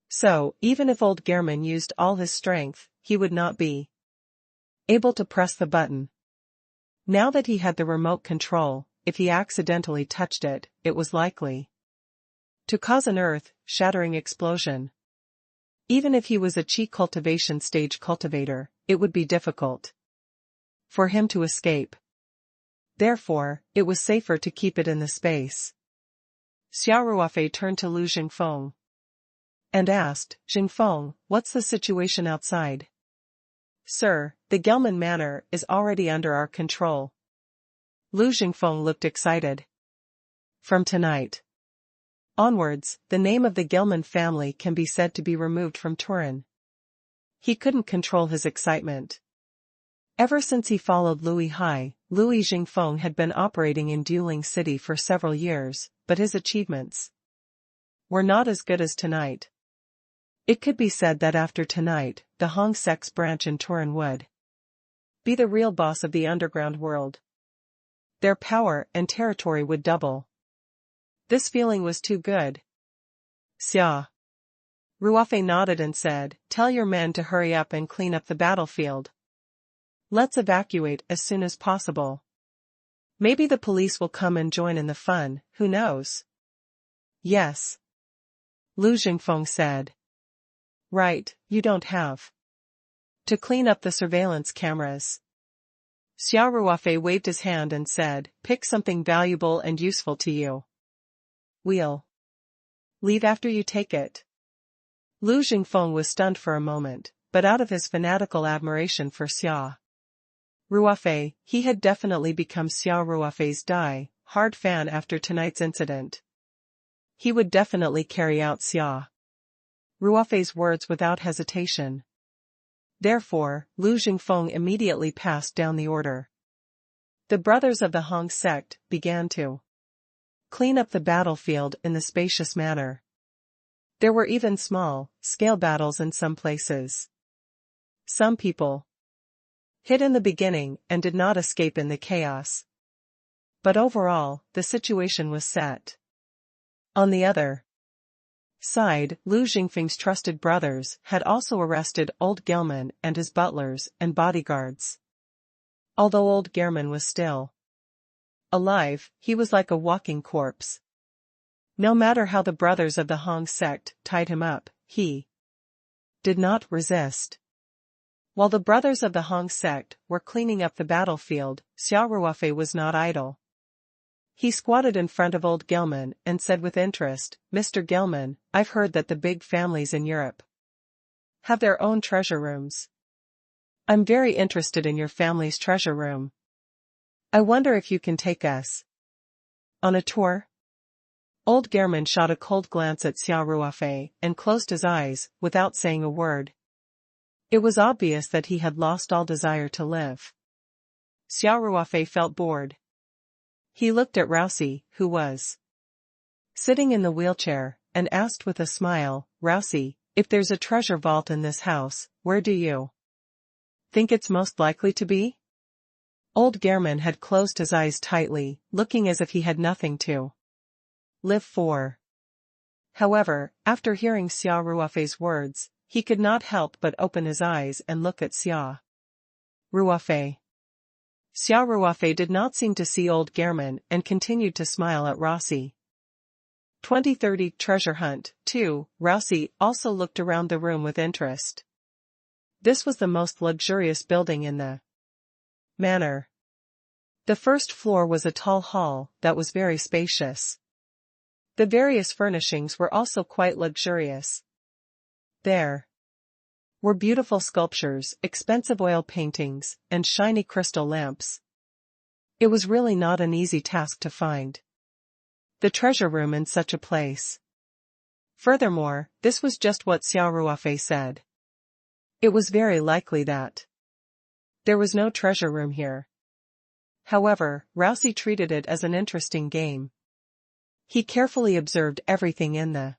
So, even if old Gehrman used all his strength, he would not be able to press the button. Now that he had the remote control, if he accidentally touched it, it was likely to cause an earth-shattering explosion. Even if he was a chi cultivation stage cultivator, it would be difficult for him to escape. Therefore, it was safer to keep it in the space. Xia Ruofei turned to Lu Jingfeng and asked, "Jingfeng, what's the situation outside?" "Sir, the Gelman Manor is already under our control." Lu Jingfeng looked excited. "From tonight onwards, the name of the Gelman family can be said to be removed from Turin." He couldn't control his excitement. Ever since he followed Louis Hai, Louis Jingfeng had been operating in Dueling City for several years, but his achievements were not as good as tonight. It could be said that after tonight, the Hong Sect's branch in Turin would be the real boss of the underground world. Their power and territory would double. This feeling was too good. Xia Ruofei nodded and said, "Tell your men to hurry up and clean up the battlefield. Let's evacuate as soon as possible. Maybe the police will come and join in the fun, who knows?" "Yes," Lu Jingfeng said. "Right, you don't have to clean up the surveillance cameras." Xia Ruofei waved his hand and said, "Pick something valuable and useful to you. We'll leave after you take it." Lu Jingfeng was stunned for a moment, but out of his fanatical admiration for Xia Ruofei, he had definitely become Xia Ruofei's die-hard fan after tonight's incident. He would definitely carry out Xia Ruofei's words without hesitation. Therefore, Lu Jingfeng immediately passed down the order. The brothers of the Hong sect began to clean up the battlefield in the spacious manner. There were even small-scale battles in some places. Some people hid in the beginning and did not escape in the chaos. But overall, the situation was set. On the other side, Lu Jingfeng's trusted brothers had also arrested old Gehrman and his butlers and bodyguards. Although old Gehrman was still alive, he was like a walking corpse. No matter how the brothers of the Hong sect tied him up, he did not resist. While the brothers of the Hong sect were cleaning up the battlefield, Xia Ruofei was not idle. He squatted in front of old Gehrman and said with interest, "Mr. Gehrman, I've heard that the big families in Europe have their own treasure rooms. I'm very interested in your family's treasure room. I wonder if you can take us on a tour?" Old Gehrman shot a cold glance at Xia Ruofei and closed his eyes, without saying a word. It was obvious that he had lost all desire to live. Xia Ruofei felt bored. He looked at Rousey, who was sitting in the wheelchair, and asked with a smile, "Rousey, if there's a treasure vault in this house, where do you think it's most likely to be?" Old Gehrman had closed his eyes tightly, looking as if he had nothing to live for. However, after hearing Xia Ruofei's words, he could not help but open his eyes and look at Xia Ruofei. Xia Ruofei did not seem to see old Gehrman and continued to smile at Rousey. 2030 Treasure Hunt, 2. Rousey also looked around the room with interest. This was the most luxurious building in the manor. The first floor was a tall hall that was very spacious. The various furnishings were also quite luxurious. There were beautiful sculptures, expensive oil paintings, and shiny crystal lamps. It was really not an easy task to find the treasure room in such a place. Furthermore, this was just what Xia Ruofei said. It was very likely that there was no treasure room here. However, Rousey treated it as an interesting game. He carefully observed everything in the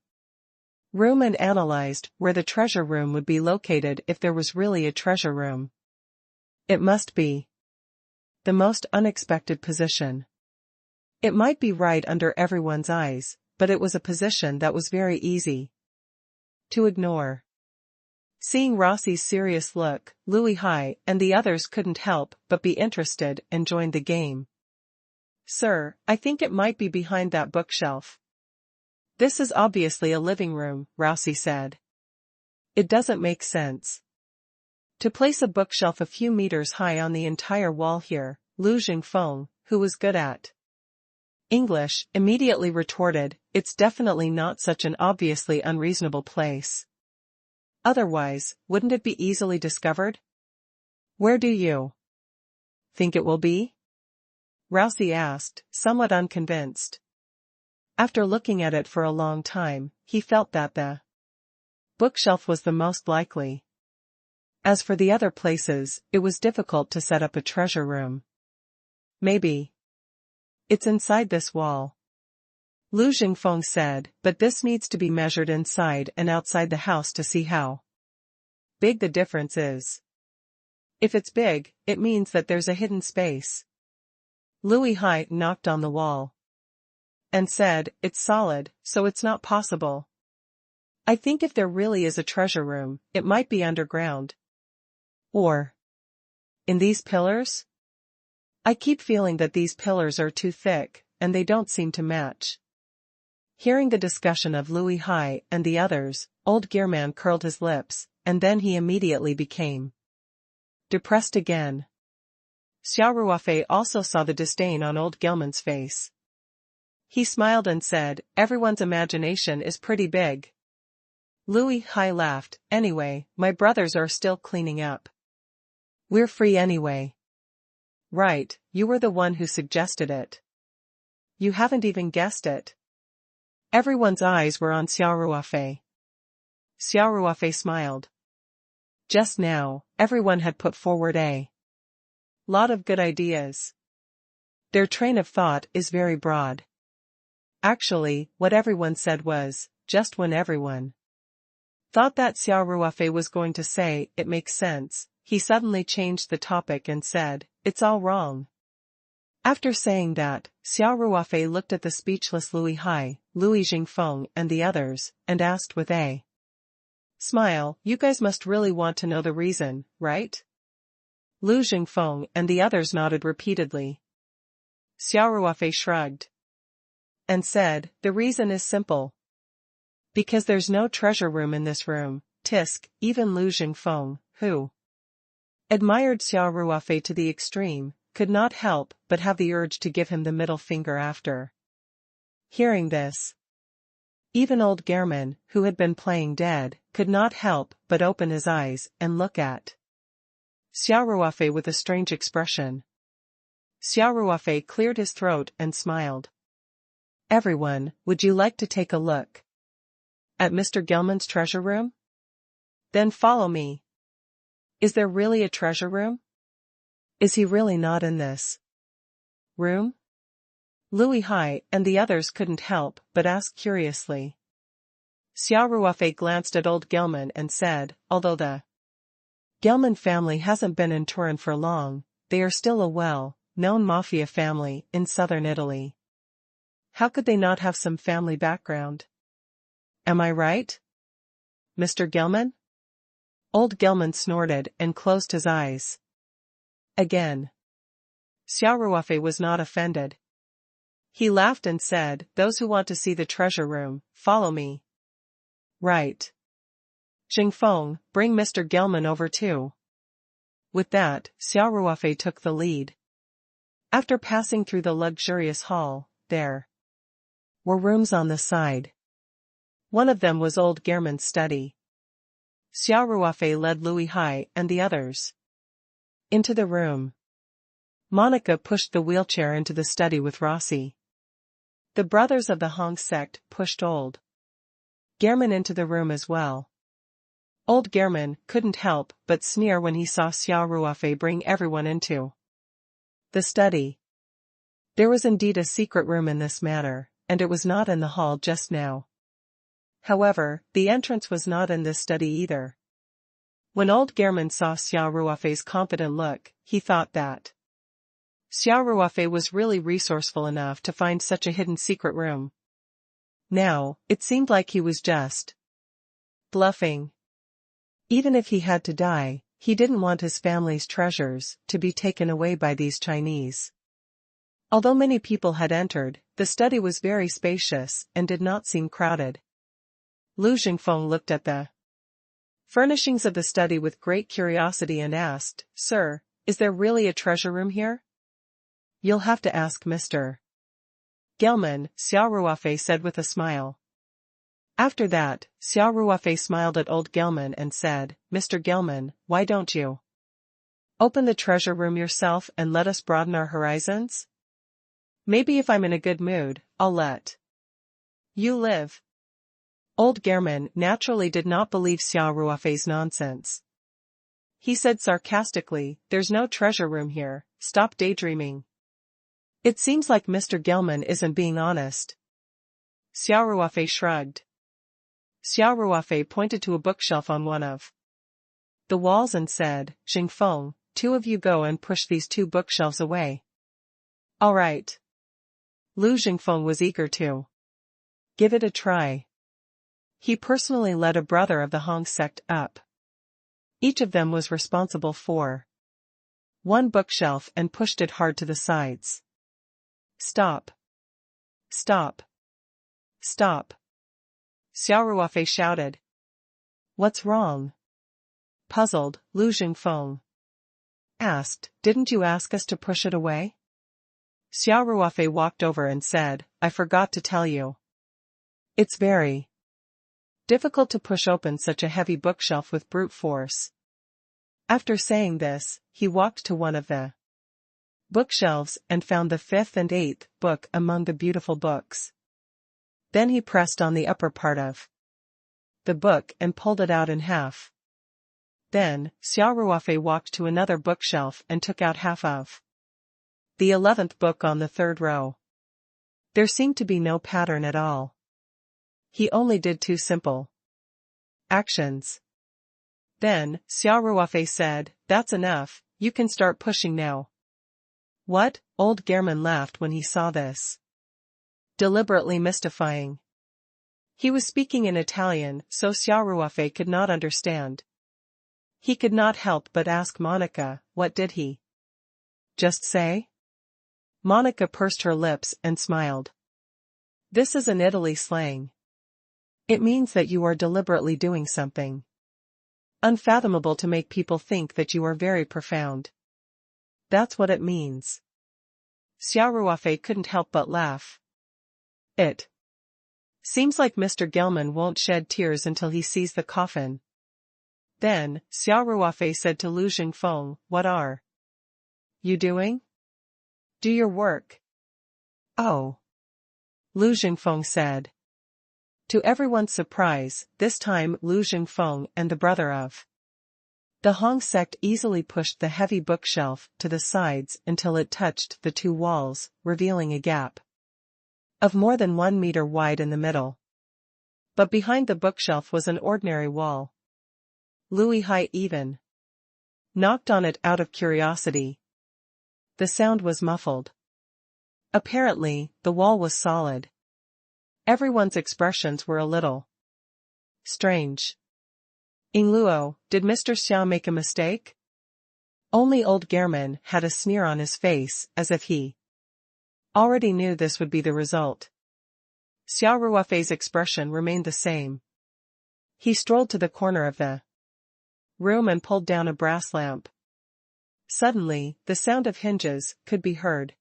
room and analyzed where the treasure room would be located if there was really a treasure room. It must be the most unexpected position. It might be right under everyone's eyes, but it was a position that was very easy to ignore. Seeing Rossi's serious look, Louis Hai and the others couldn't help but be interested and joined the game. "Sir, I think it might be behind that bookshelf." "This is obviously a living room," Rossi said. "It doesn't make sense to place a bookshelf a few meters high on the entire wall here." Lu Jingfeng, who was good at English, immediately retorted, "It's definitely not such an obviously unreasonable place. Otherwise, wouldn't it be easily discovered?" "Where do you think it will be?" Rousey asked, somewhat unconvinced. After looking at it for a long time, he felt that the bookshelf was the most likely. As for the other places, it was difficult to set up a treasure room. "Maybe it's inside this wall," Lu Jingfeng said, "but this needs to be measured inside and outside the house to see how big the difference is. If it's big, it means that there's a hidden space." Louis Hai knocked on the wall and said, "It's solid, so it's not possible. I think if there really is a treasure room, it might be underground. Or in these pillars? I keep feeling that these pillars are too thick, and they don't seem to match." Hearing the discussion of Louis Hai and the others, old Gearman curled his lips, and then he immediately became depressed again. Xia Ruofei also saw the disdain on old Gelman's face. He smiled and said, "Everyone's imagination is pretty big." Louis Hai laughed, "Anyway, my brothers are still cleaning up. We're free anyway." "Right, you were the one who suggested it. You haven't even guessed it." Everyone's eyes were on Xia Ruofei. Xia Ruofei smiled. Just now, everyone had put forward a lot of good ideas. Their train of thought is very broad. Actually, what everyone said was, just when everyone thought that Xia Ruofei was going to say, "It makes sense," he suddenly changed the topic and said, "It's all wrong." After saying that, Xia Ruofei looked at the speechless Louis Hai, Louis Jingfeng and the others, and asked with a smile, "You guys must really want to know the reason, right?" Lu Jingfeng and the others nodded repeatedly. Xia Ruofei shrugged and said, "The reason is simple. Because there's no treasure room in this room." Tisk, even Lu Jingfeng, who admired Xia Ruofei to the extreme, could not help but have the urge to give him the middle finger after hearing this. Even old Gearman, who had been playing dead, could not help but open his eyes and look at Xia Ruofei with a strange expression. Xia Ruofei cleared his throat and smiled. "Everyone, would you like to take a look at Mr. Gelman's treasure room? Then follow me." "Is there really a treasure room? Is he really not in this room?" Louis Hai and the others couldn't help but ask curiously. Xia Ruofei glanced at old Gelman and said, "Although the Gelman family hasn't been in Turin for long, they are still a well-known mafia family in southern Italy. How could they not have some family background? Am I right, Mr. Gelman?" Old Gelman snorted and closed his eyes. Again. Xia Ruofei was not offended. He laughed and said, "Those who want to see the treasure room, follow me." "Right. Jingfeng, bring Mr. Gelman over too." With that, Xia Ruofei took the lead. After passing through the luxurious hall, there were rooms on the side. One of them was old Gearman's study. Xia Ruofei led Louis Hai and the others into the room. Monica pushed the wheelchair into the study with Rossi. The brothers of the Hong sect pushed old Gearman into the room as well. Old Gearman couldn't help but sneer when he saw Xia Ruofei bring everyone into the study. There was indeed a secret room in this matter, and it was not in the hall just now. However, the entrance was not in this study either. When old Gehrman saw Xia Ruofei's confident look, he thought that Xia Ruofei was really resourceful enough to find such a hidden secret room. Now, it seemed like he was just bluffing. Even if he had to die, he didn't want his family's treasures to be taken away by these Chinese. Although many people had entered, the study was very spacious and did not seem crowded. Lu Jingfeng looked at the furnishings of the study with great curiosity and asked, "Sir, is there really a treasure room here?" "You'll have to ask Mr. Gelman," Xia Ruofei said with a smile. After that, Xia Ruofei smiled at old Gelman and said, "Mr. Gelman, why don't you open the treasure room yourself and let us broaden our horizons? Maybe if I'm in a good mood, I'll let you live." Old Gehrman naturally did not believe Xia Ruofei's nonsense. He said sarcastically, "There's no treasure room here, stop daydreaming." "It seems like Mr. Gelman isn't being honest." Xia Ruofei shrugged. Xia Ruofei pointed to a bookshelf on one of the walls and said, "Jingfeng, two of you go and push these two bookshelves away." "All right." Lu Jingfeng was eager to give it a try. He personally led a brother of the Hong sect up. Each of them was responsible for one bookshelf and pushed it hard to the sides. "Stop! Stop! Stop!" Xia Ruofei shouted. "What's wrong?" Puzzled, Lu Jingfeng asked, "Didn't you ask us to push it away?" Xia Ruofei walked over and said, "I forgot to tell you. It's very difficult to push open such a heavy bookshelf with brute force." After saying this, he walked to one of the bookshelves and found the 5th and 8th book among the beautiful books. Then he pressed on the upper part of the book and pulled it out in half. Then, Xia Ruofei walked to another bookshelf and took out half of the 11th book on the 3rd row. There seemed to be no pattern at all. He only did 2 simple actions. Then, Xia Ruofei said, "That's enough, you can start pushing now." "What?" Old Gehrman laughed when he saw this. Deliberately mystifying. He was speaking in Italian, so Xia Ruofei could not understand. He could not help but ask Monica, "What did he just say?" Monica pursed her lips and smiled. "This is an Italy slang. It means that you are deliberately doing something unfathomable to make people think that you are very profound. That's what it means." Xia Ruofei couldn't help but laugh. "It seems like Mr. Gelman won't shed tears until he sees the coffin." Then, Xia Ruofei said to Lu Jingfeng, "What are you doing? Do your work." "Oh," Lu Jingfeng said. To everyone's surprise, this time Lu Jingfeng and the brother of the Hong sect easily pushed the heavy bookshelf to the sides until it touched the 2 walls, revealing a gap of more than 1 meter wide in the middle. But behind the bookshelf was an ordinary wall. Louis Hai even knocked on it out of curiosity. The sound was muffled. Apparently, the wall was solid. Everyone's expressions were a little strange. "Ing Luo, did Mr. Xia make a mistake?" Only old Gehrman had a sneer on his face, as if he already knew this would be the result. Xia Ruofei's expression remained the same. He strolled to the corner of the room and pulled down a brass lamp. Suddenly, the sound of hinges could be heard.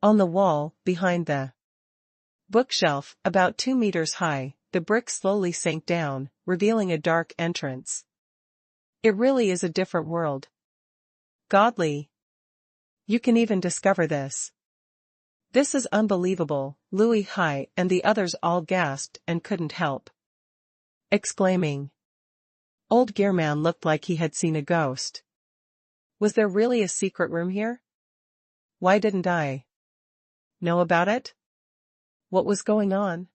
On the wall, behind the bookshelf, about 2 meters high, the brick slowly sank down, revealing a dark entrance. It really is a different world. Godly. You can even discover this. This is unbelievable, Louis Hai and the others all gasped and couldn't help exclaiming. Old Gehrman looked like he had seen a ghost. Was there really a secret room here? Why didn't I know about it? what was going on?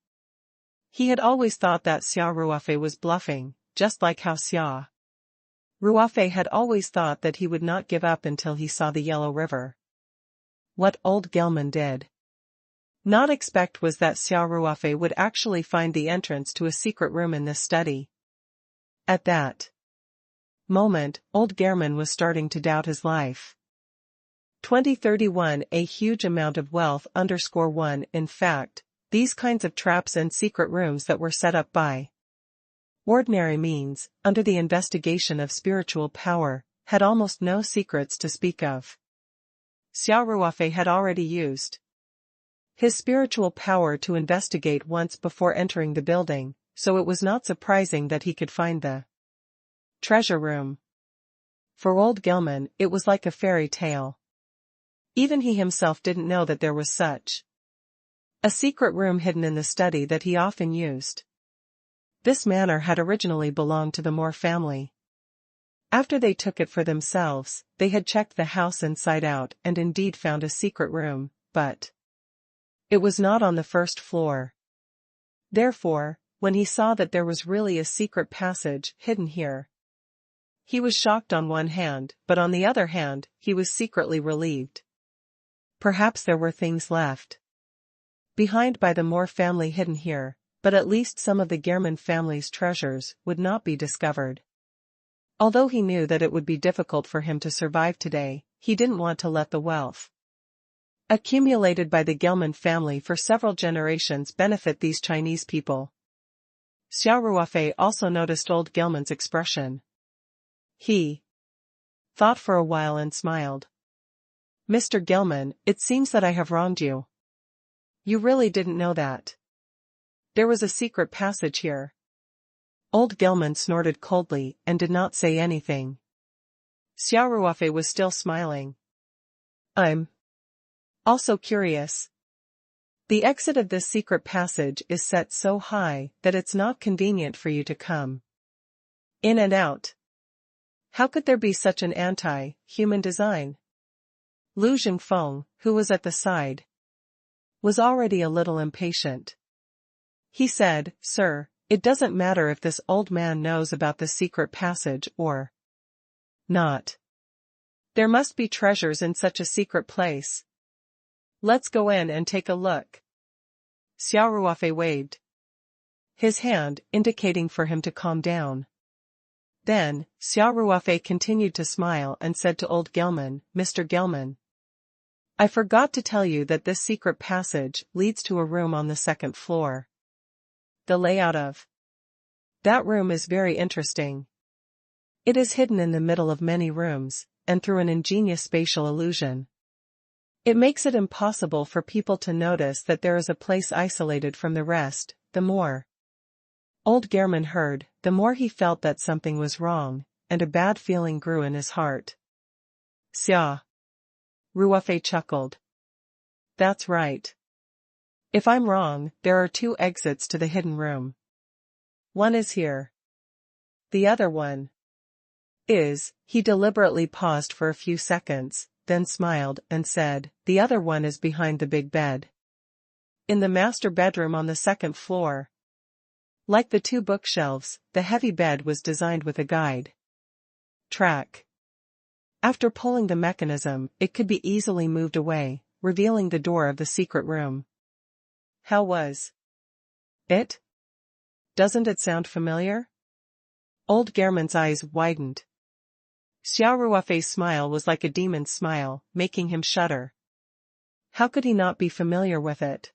He had always thought that Xia Ruofei was bluffing, just like how Xia Ruofei had always thought that he would not give up until he saw the Yellow River. What old Gelman did not expect was that Xia Ruofei would actually find the entrance to a secret room in this study. At that moment, old Gelman was starting to doubt his life. 2031 A huge amount of wealth _1 In fact, these kinds of traps and secret rooms that were set up by ordinary means, under the investigation of spiritual power, had almost no secrets to speak of. Xia Ruofei had already used his spiritual power to investigate once before entering the building, so it was not surprising that he could find the treasure room. For old Gelman, it was like a fairy tale. Even he himself didn't know that there was such a secret room hidden in the study that he often used. This manor had originally belonged to the Moore family. After they took it for themselves, they had checked the house inside out and indeed found a secret room, but it was not on the first floor. Therefore, when he saw that there was really a secret passage hidden here, he was shocked on one hand, but on the other hand, he was secretly relieved. Perhaps there were things left behind by the Moore family hidden here, but at least some of the Gehrman family's treasures would not be discovered. Although he knew that it would be difficult for him to survive today, he didn't want to let the wealth accumulated by the Gelman family for several generations benefit these Chinese people. Xia Ruofei also noticed old Gelman's expression. He thought for a while and smiled. Mr. Gelman, it seems that I have wronged you. You really didn't know that there was a secret passage here. Old Gelman snorted coldly and did not say anything. Xia Ruofei was still smiling. I'm also curious. The exit of this secret passage is set so high that it's not convenient for you to come in and out. How could there be such an anti-human design? Lu Zhengfeng, who was at the side, was already a little impatient. He said, Sir, it doesn't matter if this old man knows about the secret passage or not. There must be treasures in such a secret place. Let's go in and take a look. Xia Ruofei waved his hand, indicating for him to calm down. Then, Xia Ruofei continued to smile and said to old Gelman, Mr. Gelman, I forgot to tell you that this secret passage leads to a room on the second floor. The layout of that room is very interesting. It is hidden in the middle of many rooms, and through an ingenious spatial illusion, it makes it impossible for people to notice that there is a place isolated from the rest. The more old Gehrman heard, the more he felt that something was wrong, and a bad feeling grew in his heart. Xia Ruofei chuckled. That's right. If I'm wrong, there are 2 exits to the hidden room. One is here. The other one is, he deliberately paused for a few seconds, then smiled and said, the other one is behind the big bed. In the master bedroom on the second floor. Like the 2 bookshelves, the heavy bed was designed with a guide track. After pulling the mechanism, it could be easily moved away, revealing the door of the secret room. How was it? Doesn't it sound familiar? Old Gehrman's eyes widened. Xia Ruofei's smile was like a demon's smile, making him shudder. How could he not be familiar with it?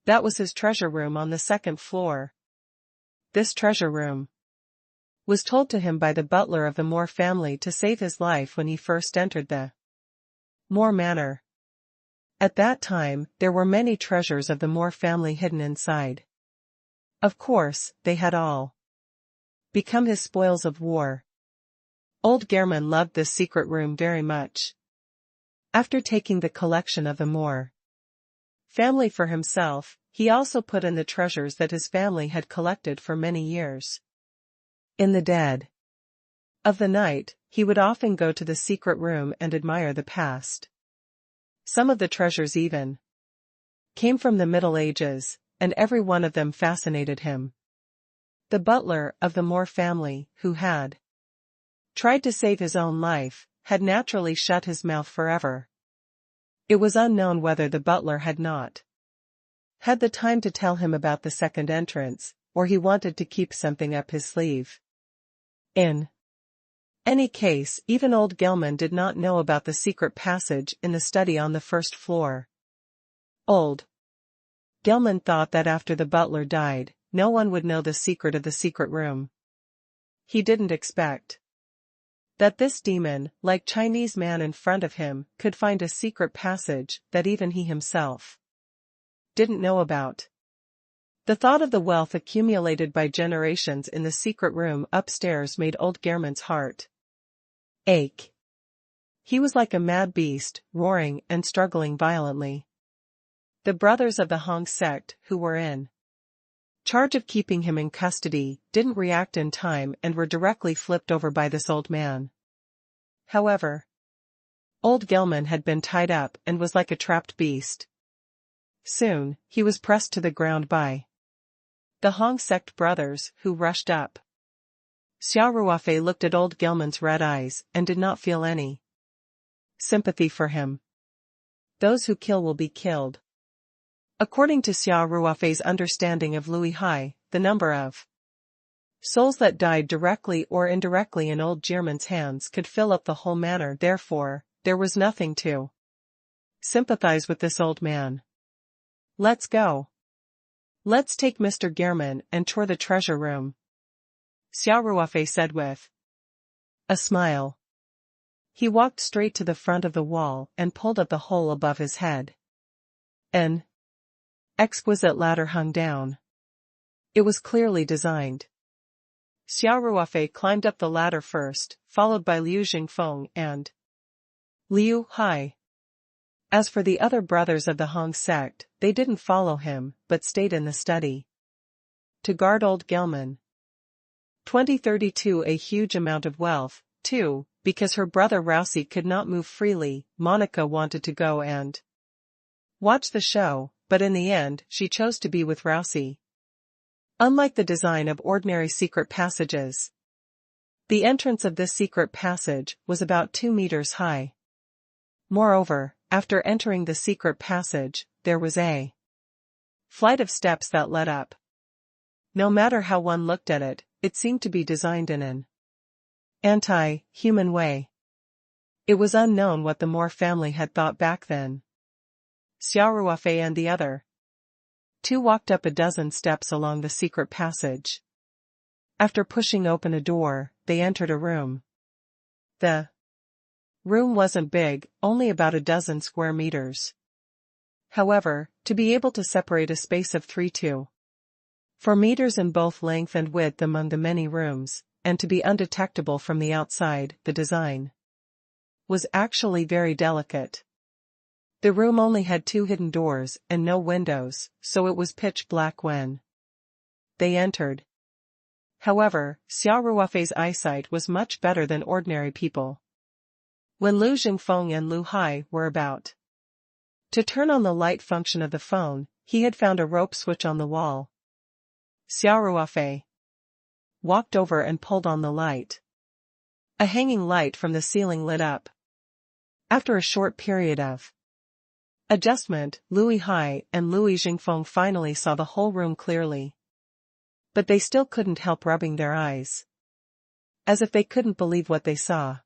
That was his treasure room on the second floor. This treasure room was told to him by the butler of the Moore family to save his life when he first entered the Moore Manor. At that time, there were many treasures of the Moore family hidden inside. Of course, they had all become his spoils of war. Old Gehrman loved this secret room very much. After taking the collection of the Moore family for himself, he also put in the treasures that his family had collected for many years. In the dead of the night, he would often go to the secret room and admire the past. Some of the treasures even came from the Middle Ages, and every one of them fascinated him. The butler of the Moore family, who had tried to save his own life, had naturally shut his mouth forever. It was unknown whether the butler had not had the time to tell him about the second entrance, or he wanted to keep something up his sleeve. In any case, even old Gelman did not know about the secret passage in the study on the first floor. Old Gelman thought that after the butler died, no one would know the secret of the secret room. He didn't expect that this demon, like Chinese man in front of him, could find a secret passage that even he himself didn't know about. The thought of the wealth accumulated by generations in the secret room upstairs made old Gelman's heart ache. He was like a mad beast, roaring and struggling violently. The brothers of the Hong sect, who were in charge of keeping him in custody, didn't react in time and were directly flipped over by this old man. However, old Gelman had been tied up and was like a trapped beast. Soon, he was pressed to the ground by the Hong sect brothers, who rushed up. Xia Ruofei looked at old Gelman's red eyes and did not feel any sympathy for him. Those who kill will be killed. According to Xia Ruofei's understanding of Lui Hai, the number of souls that died directly or indirectly in old Gelman's hands could fill up the whole manor. Therefore, there was nothing to sympathize with this old man. Let's go. Let's take Mr. Gelman and tour the treasure room, Xia Ruofei said with a smile. He walked straight to the front of the wall and pulled up the hole above his head. An exquisite ladder hung down. It was clearly designed. Xia Ruofei climbed up the ladder first, followed by Liu Jingfeng and Liu Hai. As for the other brothers of the Hong sect, they didn't follow him, but stayed in the study to guard old Gelman. 2032 A huge amount of wealth, too, because her brother Rousey could not move freely. Monica wanted to go and watch the show, but in the end she chose to be with Rousey. Unlike the design of ordinary secret passages, the entrance of this secret passage was about 2 meters high. Moreover, after entering the secret passage, there was a flight of steps that led up. No matter how one looked at it, it seemed to be designed in an anti-human way. It was unknown what the Moore family had thought back then. Xia Ruofei and the other two walked up a dozen steps along the secret passage. After pushing open a door, they entered a room. The room wasn't big, only about a dozen square meters. However, to be able to separate a space of 3 to 4 meters in both length and width among the many rooms, and to be undetectable from the outside, the design was actually very delicate. The room only had 2 hidden doors and no windows, so it was pitch black when they entered. However, Xia Ruofei's eyesight was much better than ordinary people. When Liu Jingfeng and Liu Hai were about to turn on the light function of the phone, he had found a rope switch on the wall. Xia Ruofei walked over and pulled on the light. A hanging light from the ceiling lit up. After a short period of adjustment, Liu Hai and Liu Jingfeng finally saw the whole room clearly. But they still couldn't help rubbing their eyes, as if they couldn't believe what they saw.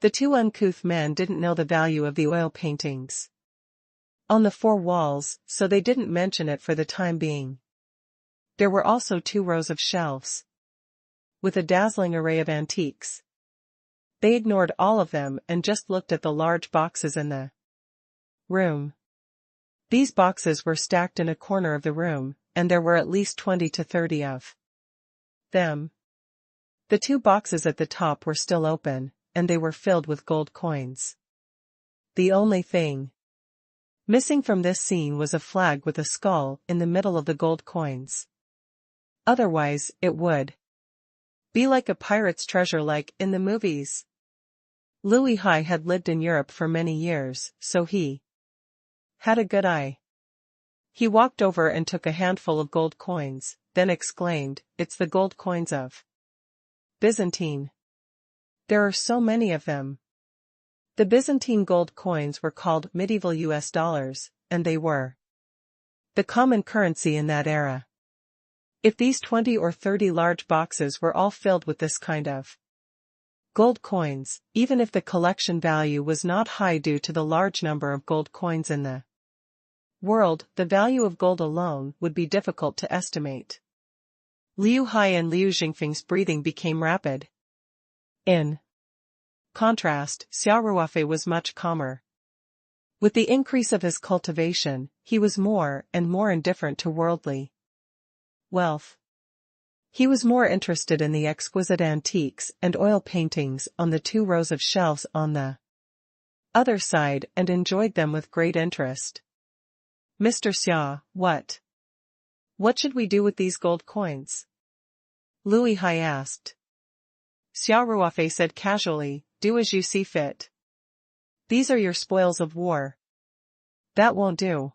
The 2 uncouth men didn't know the value of the oil paintings on the 4 walls, so they didn't mention it for the time being. There were also 2 rows of shelves with a dazzling array of antiques. They ignored all of them and just looked at the large boxes in the room. These boxes were stacked in a corner of the room, and there were at least 20 to 30 of them. The 2 boxes at the top were still open, and they were filled with gold coins. The only thing missing from this scene was a flag with a skull in the middle of the gold coins. Otherwise, it would be like a pirate's treasure like in the movies. Liu Hai had lived in Europe for many years, so he had a good eye He walked over and took a handful of gold coins, then exclaimed, "It's the gold coins of Byzantine. There are so many of them." The Byzantine gold coins were called medieval US dollars, and they were the common currency in that era. If these 20 or 30 large boxes were all filled with this kind of gold coins, even if the collection value was not high due to the large number of gold coins in the world, the value of gold alone would be difficult to estimate. Liu Hai and Liu Jingfeng's breathing became rapid. In contrast, Xia Ruofei was much calmer. With the increase of his cultivation, he was more and more indifferent to worldly wealth. He was more interested in the exquisite antiques and oil paintings on the 2 rows of shelves on the other side and enjoyed them with great interest. "Mr. Xia, what should we do with these gold coins?" Liu Hai asked. Xia Ruofei said casually, "Do as you see fit. These are your spoils of war." "That won't do."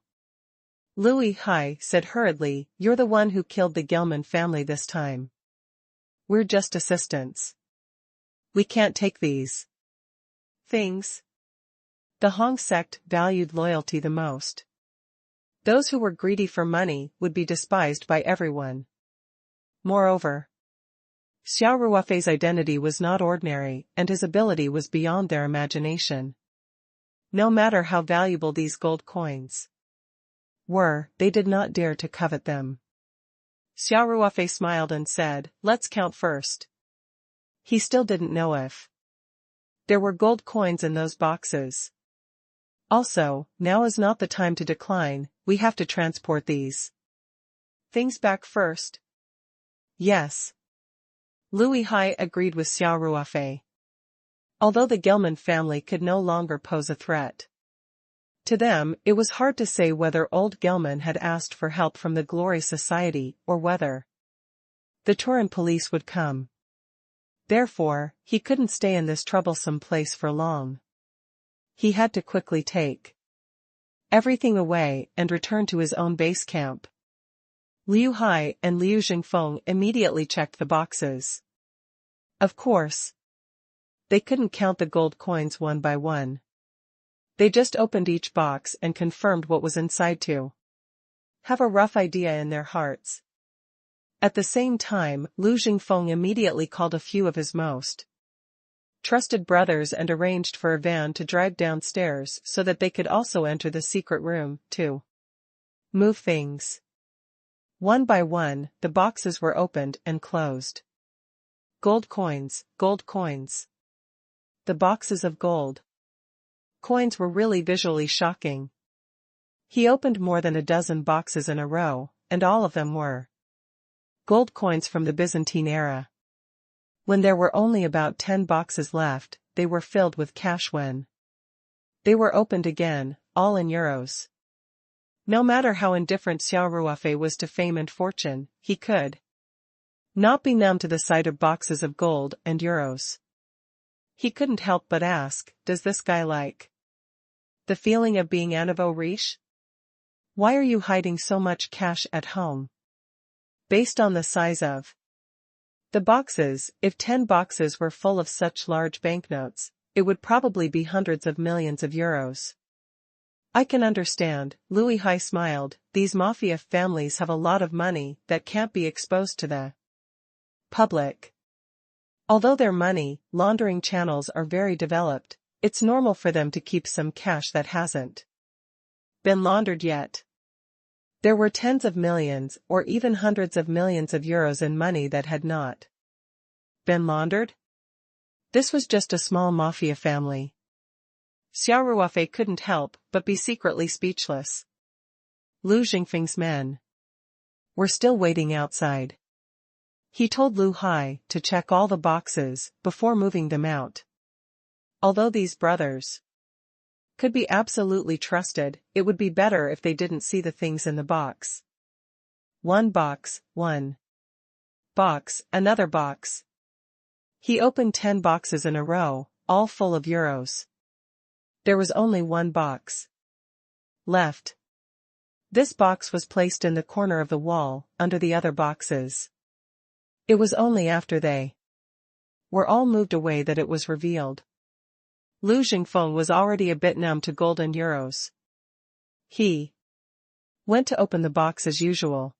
Liu Hai said hurriedly, "You're the one who killed the Gelman family this time. We're just assistants. We can't take these things." The Hong sect valued loyalty the most. Those who were greedy for money would be despised by everyone. Moreover, Xia Ruofei's identity was not ordinary, and his ability was beyond their imagination. No matter how valuable these gold coins were, they did not dare to covet them. Xia Ruofei smiled and said, "Let's count first." He still didn't know if there were gold coins in those boxes. Also, now is not the time to decline, we have to transport these things back first. Yes. Liu Hai agreed with Xia Ruofei. Although the Gelman family could no longer pose a threat to them, it was hard to say whether old Gelman had asked for help from the Glory Society or whether the Turin police would come. Therefore, he couldn't stay in this troublesome place for long. He had to quickly take everything away and return to his own base camp. Liu Hai and Liu Jingfeng immediately checked the boxes. Of course, they couldn't count the gold coins one by one. They just opened each box and confirmed what was inside to have a rough idea in their hearts. At the same time, Liu Jingfeng immediately called a few of his most trusted brothers and arranged for a van to drive downstairs so that they could also enter the secret room, to move things. One by one, the boxes were opened and closed. Gold coins, gold coins. The boxes of gold coins were really visually shocking. He opened more than a dozen boxes in a row, and all of them were gold coins from the Byzantine era. When there were only about 10 boxes left, they were filled with cash. When they were opened again, all in euros. No matter how indifferent Xia Ruofei was to fame and fortune, he could not be numb to the sight of boxes of gold and euros. He couldn't help but ask, "Does this guy like the feeling of being à nouveau riche? Why are you hiding so much cash at home?" Based on the size of the boxes, if 10 boxes were full of such large banknotes, it would probably be hundreds of millions of euros. "I can understand," Liu Hai smiled, "these mafia families have a lot of money that can't be exposed to the public. Although their money laundering channels are very developed, it's normal for them to keep some cash that hasn't been laundered yet." There were tens of millions or even hundreds of millions of euros in money that had not been laundered. This was just a small mafia family. Xia Ruofei couldn't help but be secretly speechless. Liu Jingfeng's men were still waiting outside. He told Liu Hai to check all the boxes before moving them out. Although these brothers could be absolutely trusted, it would be better if they didn't see the things in the box. One box, another box. He opened 10 boxes in a row, all full of euros. There was only one box left. This box was placed in the corner of the wall, under the other boxes. It was only after they were all moved away that it was revealed. Lu Jingfeng was already a bit numb to gold and euros. He went to open the box as usual.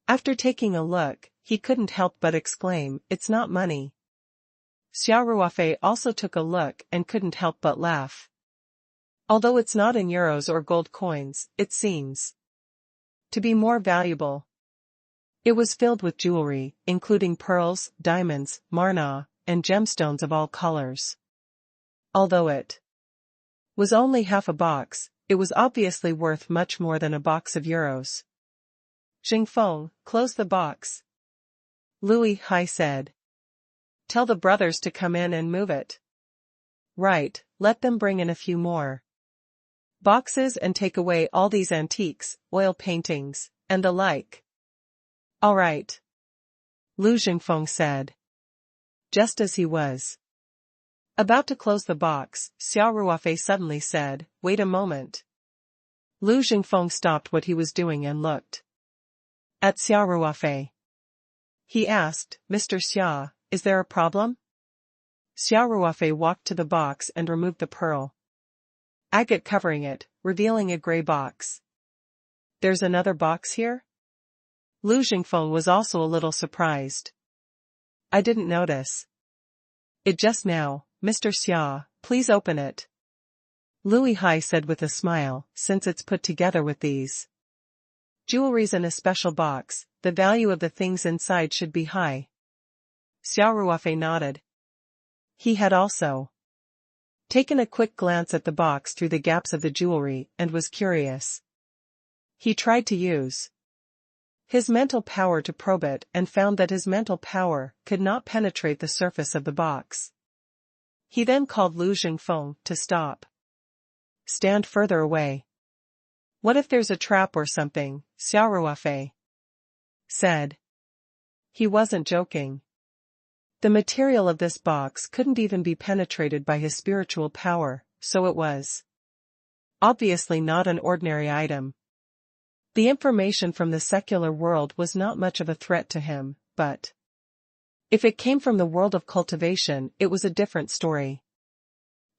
After taking a look, he couldn't help but exclaim, "It's not money." Xia Ruofei also took a look and couldn't help but laugh. Although it's not in euros or gold coins, it seems to be more valuable. It was filled with jewelry, including pearls, diamonds, marna, and gemstones of all colors. Although it was only half a box, it was obviously worth much more than a box of euros. "Jingfeng, close the box," Lui Hai said. "Tell the brothers to come in and move it." "Right, let them bring in a few more boxes and take away all these antiques, oil paintings, and the like." "All right," Lu Jingfeng said. Just as he was about to close the box, Xia Ruofei suddenly said, "Wait a moment." Lu Jingfeng stopped what he was doing and looked at Xia Ruofei. He asked, "Mr. Xia, is there a problem?" Xia Ruofei walked to the box and removed the pearl agate covering it, revealing a gray box. "There's another box here?" Lu Jingfeng was also a little surprised. "I didn't notice it just now, Mr. Xia, please open it," Lui Hai said with a smile, "since it's put together with these jewelries in a special box, the value of the things inside should be high." Xia Ruofei nodded. He had also taken a quick glance at the box through the gaps of the jewelry and was curious. He tried to use his mental power to probe it and found that his mental power could not penetrate the surface of the box. He then called Lu Jingfeng to stop. "Stand further away." "What if there's a trap or something?" Xia Ruofei said. He wasn't joking. The material of this box couldn't even be penetrated by his spiritual power, so it was obviously not an ordinary item. The information from the secular world was not much of a threat to him, but if it came from the world of cultivation, it was a different story.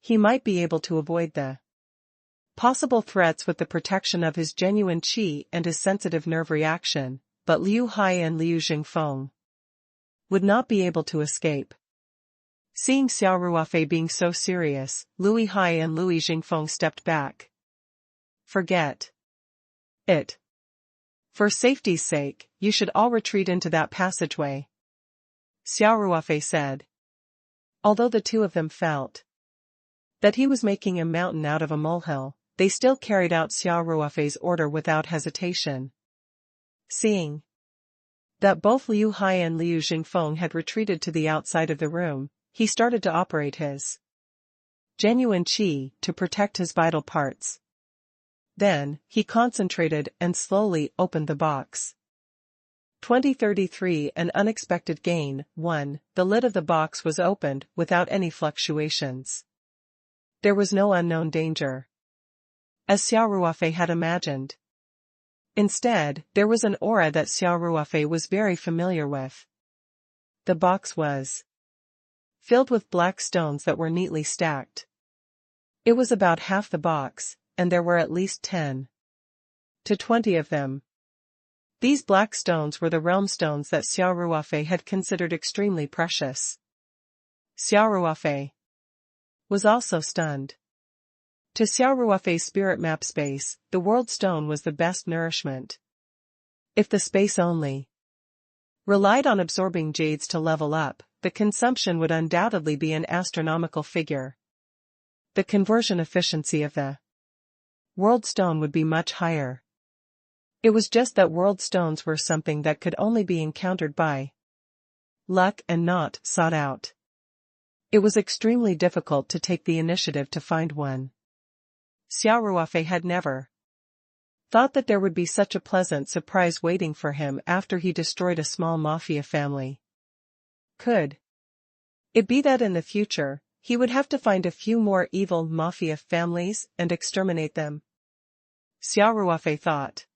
He might be able to avoid the possible threats with the protection of his genuine qi and his sensitive nerve reaction, but Liu Hai and Liu Jingfeng would not be able to escape. Seeing Xia Ruofei being so serious, Lui Hai and Liu Jingfeng stepped back. "Forget it. For safety's sake, you should all retreat into that passageway," Xia Ruofei said. Although the two of them felt that he was making a mountain out of a molehill, they still carried out Xia Ruofei's order without hesitation. Seeing that both Liu Hai and Liu Jingfeng had retreated to the outside of the room, he started to operate his genuine qi to protect his vital parts. Then, he concentrated and slowly opened the box. 2033 An unexpected gain. 1. The lid of the box was opened without any fluctuations. There was no unknown danger, as Xia Ruofei had imagined. Instead, there was an aura that Xia Ruofei was very familiar with. The box was filled with black stones that were neatly stacked. It was about half the box, and there were at least 10 to 20 of them. These black stones were the realm stones that Xia Ruofei had considered extremely precious. Xia Ruofei was also stunned. To Xia Ruofei's spirit map space, the world stone was the best nourishment. If the space only relied on absorbing jades to level up, the consumption would undoubtedly be an astronomical figure. The conversion efficiency of the world stone would be much higher. It was just that world stones were something that could only be encountered by luck and not sought out. It was extremely difficult to take the initiative to find one. Xia Ruofei had never thought that there would be such a pleasant surprise waiting for him after he destroyed a small mafia family. Could it be that in the future, he would have to find a few more evil mafia families and exterminate them? Xia Ruofei thought.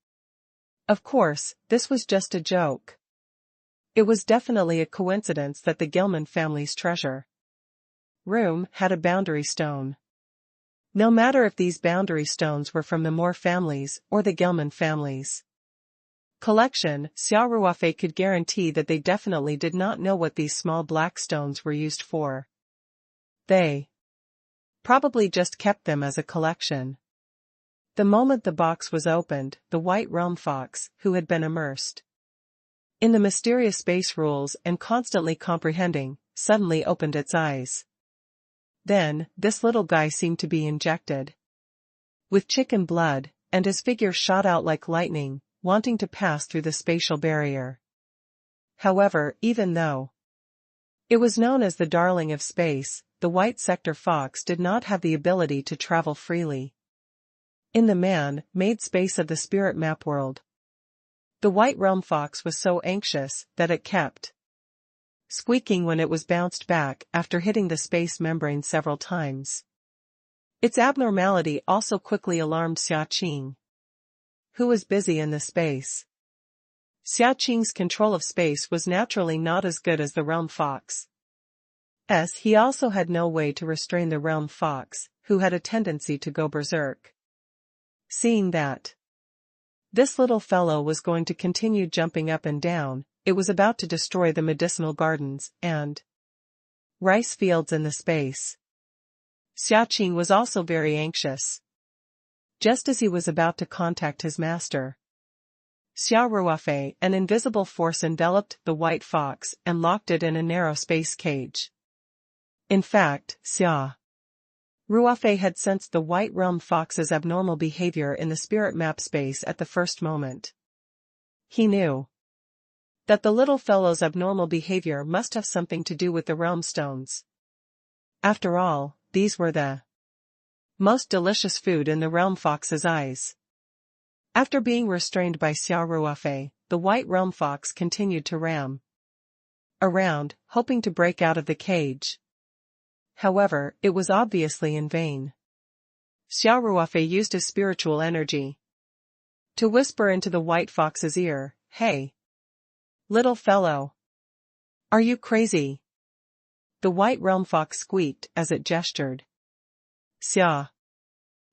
Of course, this was just a joke. It was definitely a coincidence that the Gilman family's treasure room had a boundary stone. No matter if these boundary stones were from the Moore families or the Gilman families collection, Xia Ruofei could guarantee that they definitely did not know what these small black stones were used for. They probably just kept them as a collection. The moment the box was opened, the white realm fox, who had been immersed in the mysterious space rules and constantly comprehending, suddenly opened its eyes. Then, this little guy seemed to be injected with chicken blood, and his figure shot out like lightning, wanting to pass through the spatial barrier. However, even though it was known as the darling of space, the white sector fox did not have the ability to travel freely in the man-made space of the spirit map world. The white realm fox was so anxious that it kept squeaking when it was bounced back after hitting the space membrane several times. Its abnormality also quickly alarmed Xia Qing, who was busy in the space. Xia Qing's control of space was naturally not as good as the realm fox. He also had no way to restrain the realm fox, who had a tendency to go berserk. Seeing that this little fellow was going to continue jumping up and down, it was about to destroy the medicinal gardens and rice fields in the space. Xia Qing was also very anxious. Just as he was about to contact his master, Xia Ruofei, an invisible force enveloped the white fox and locked it in a narrow space cage. In fact, Xia Ruofei had sensed the white realm fox's abnormal behavior in the spirit map space at the first moment. He knew that the little fellow's abnormal behavior must have something to do with the realm stones. After all, these were the most delicious food in the realm fox's eyes. After being restrained by Xia Ruofei, the white realm fox continued to ram around, hoping to break out of the cage. However, it was obviously in vain. Xia Ruofei used his spiritual energy to whisper into the white fox's ear, "Hey, little fellow. Are you crazy?" The white realm fox squeaked as it gestured. Xia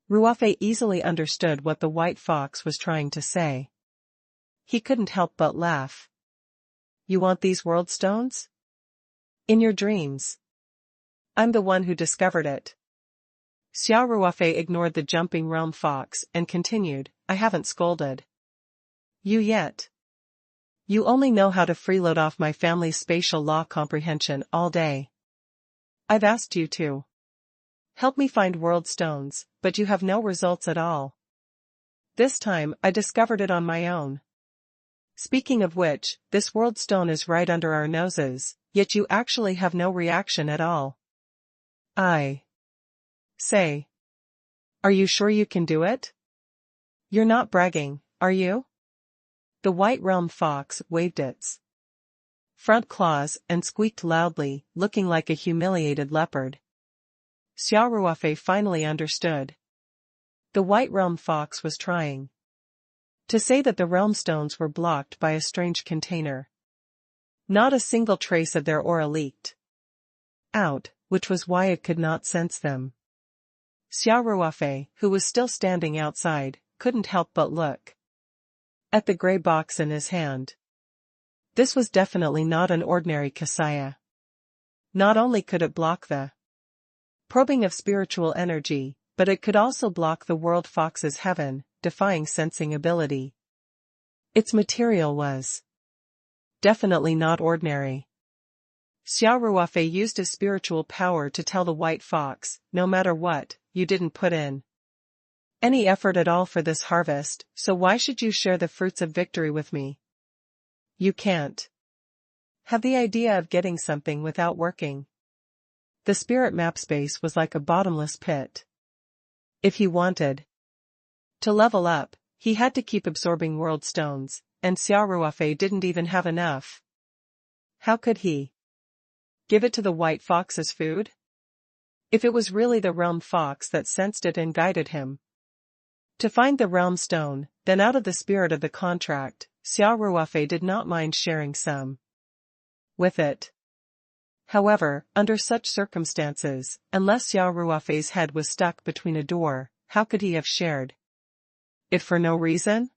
Ruofei easily understood what the white fox was trying to say. He couldn't help but laugh. "You want these world stones? In your dreams. I'm the one who discovered it." Xia Ruofei ignored the jumping realm fox and continued, "I haven't scolded you yet. You only know how to freeload off my family's spatial law comprehension all day. I've asked you to help me find world stones, but you have no results at all. This time, I discovered it on my own. Speaking of which, this world stone is right under our noses, yet you actually have no reaction at all. I say, are you sure you can do it? You're not bragging, are you?" The white realm fox waved its front claws and squeaked loudly, looking like a humiliated leopard. Xia Ruofei finally understood. The white realm fox was trying to say that the realm stones were blocked by a strange container. Not a single trace of their aura leaked out, which was why it could not sense them. Xia Ruofei, who was still standing outside, couldn't help but look at the gray box in his hand. This was definitely not an ordinary kasaya. Not only could it block the probing of spiritual energy, but it could also block the world fox's heaven-defying sensing ability. Its material was definitely not ordinary. Xia Ruofei used his spiritual power to tell the white fox, "No matter what, you didn't put in any effort at all for this harvest, so why should you share the fruits of victory with me? You can't have the idea of getting something without working." The spirit map space was like a bottomless pit. If he wanted to level up, he had to keep absorbing world stones, and Xia Ruofei didn't even have enough. How could he give it to the white fox as food? If it was really the realm fox that sensed it and guided him, To find the realm stone, then out of the spirit of the contract, Xia Ruofei did not mind sharing some with it. However, under such circumstances, unless Xia Ruofei's head was stuck between a door, how could he have shared it for no reason?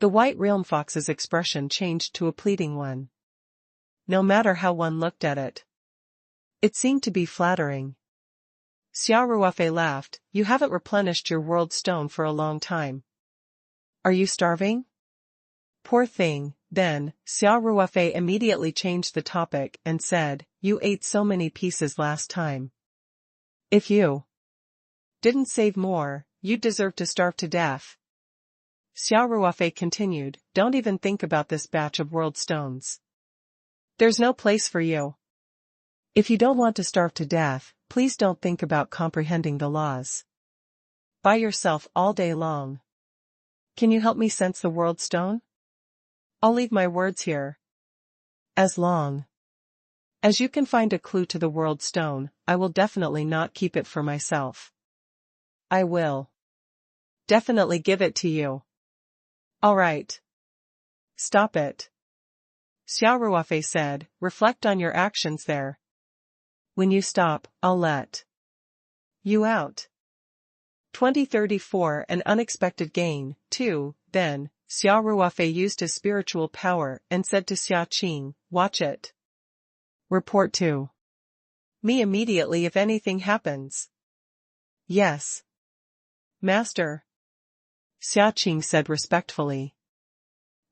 The white realm fox's expression changed to a pleading one. No matter how one looked at it, it seemed to be flattering. Xia Ruofei laughed. You haven't replenished your world stone for a long time. Are you starving? Poor thing. Then, Xia Ruofei immediately changed the topic and said, you ate so many pieces last time. If you didn't save more, you'd deserve to starve to death. Xia Ruofei continued, don't even think about this batch of world stones. There's no place for you. If you don't want to starve to death, please don't think about comprehending the laws by yourself all day long. Can you help me sense the world stone? I'll leave my words here. As long as you can find a clue to the world stone, I will definitely not keep it for myself. I will definitely give it to you. All right. Stop it. Xia Ruofei said, reflect on your actions there. When you stop, I'll let you out. 2034 An unexpected gain, 2. Then, Xia Ruofei used his spiritual power and said to Xia Qing, watch it. Report to me immediately if anything happens. Yes. Master. Xia Qing said respectfully.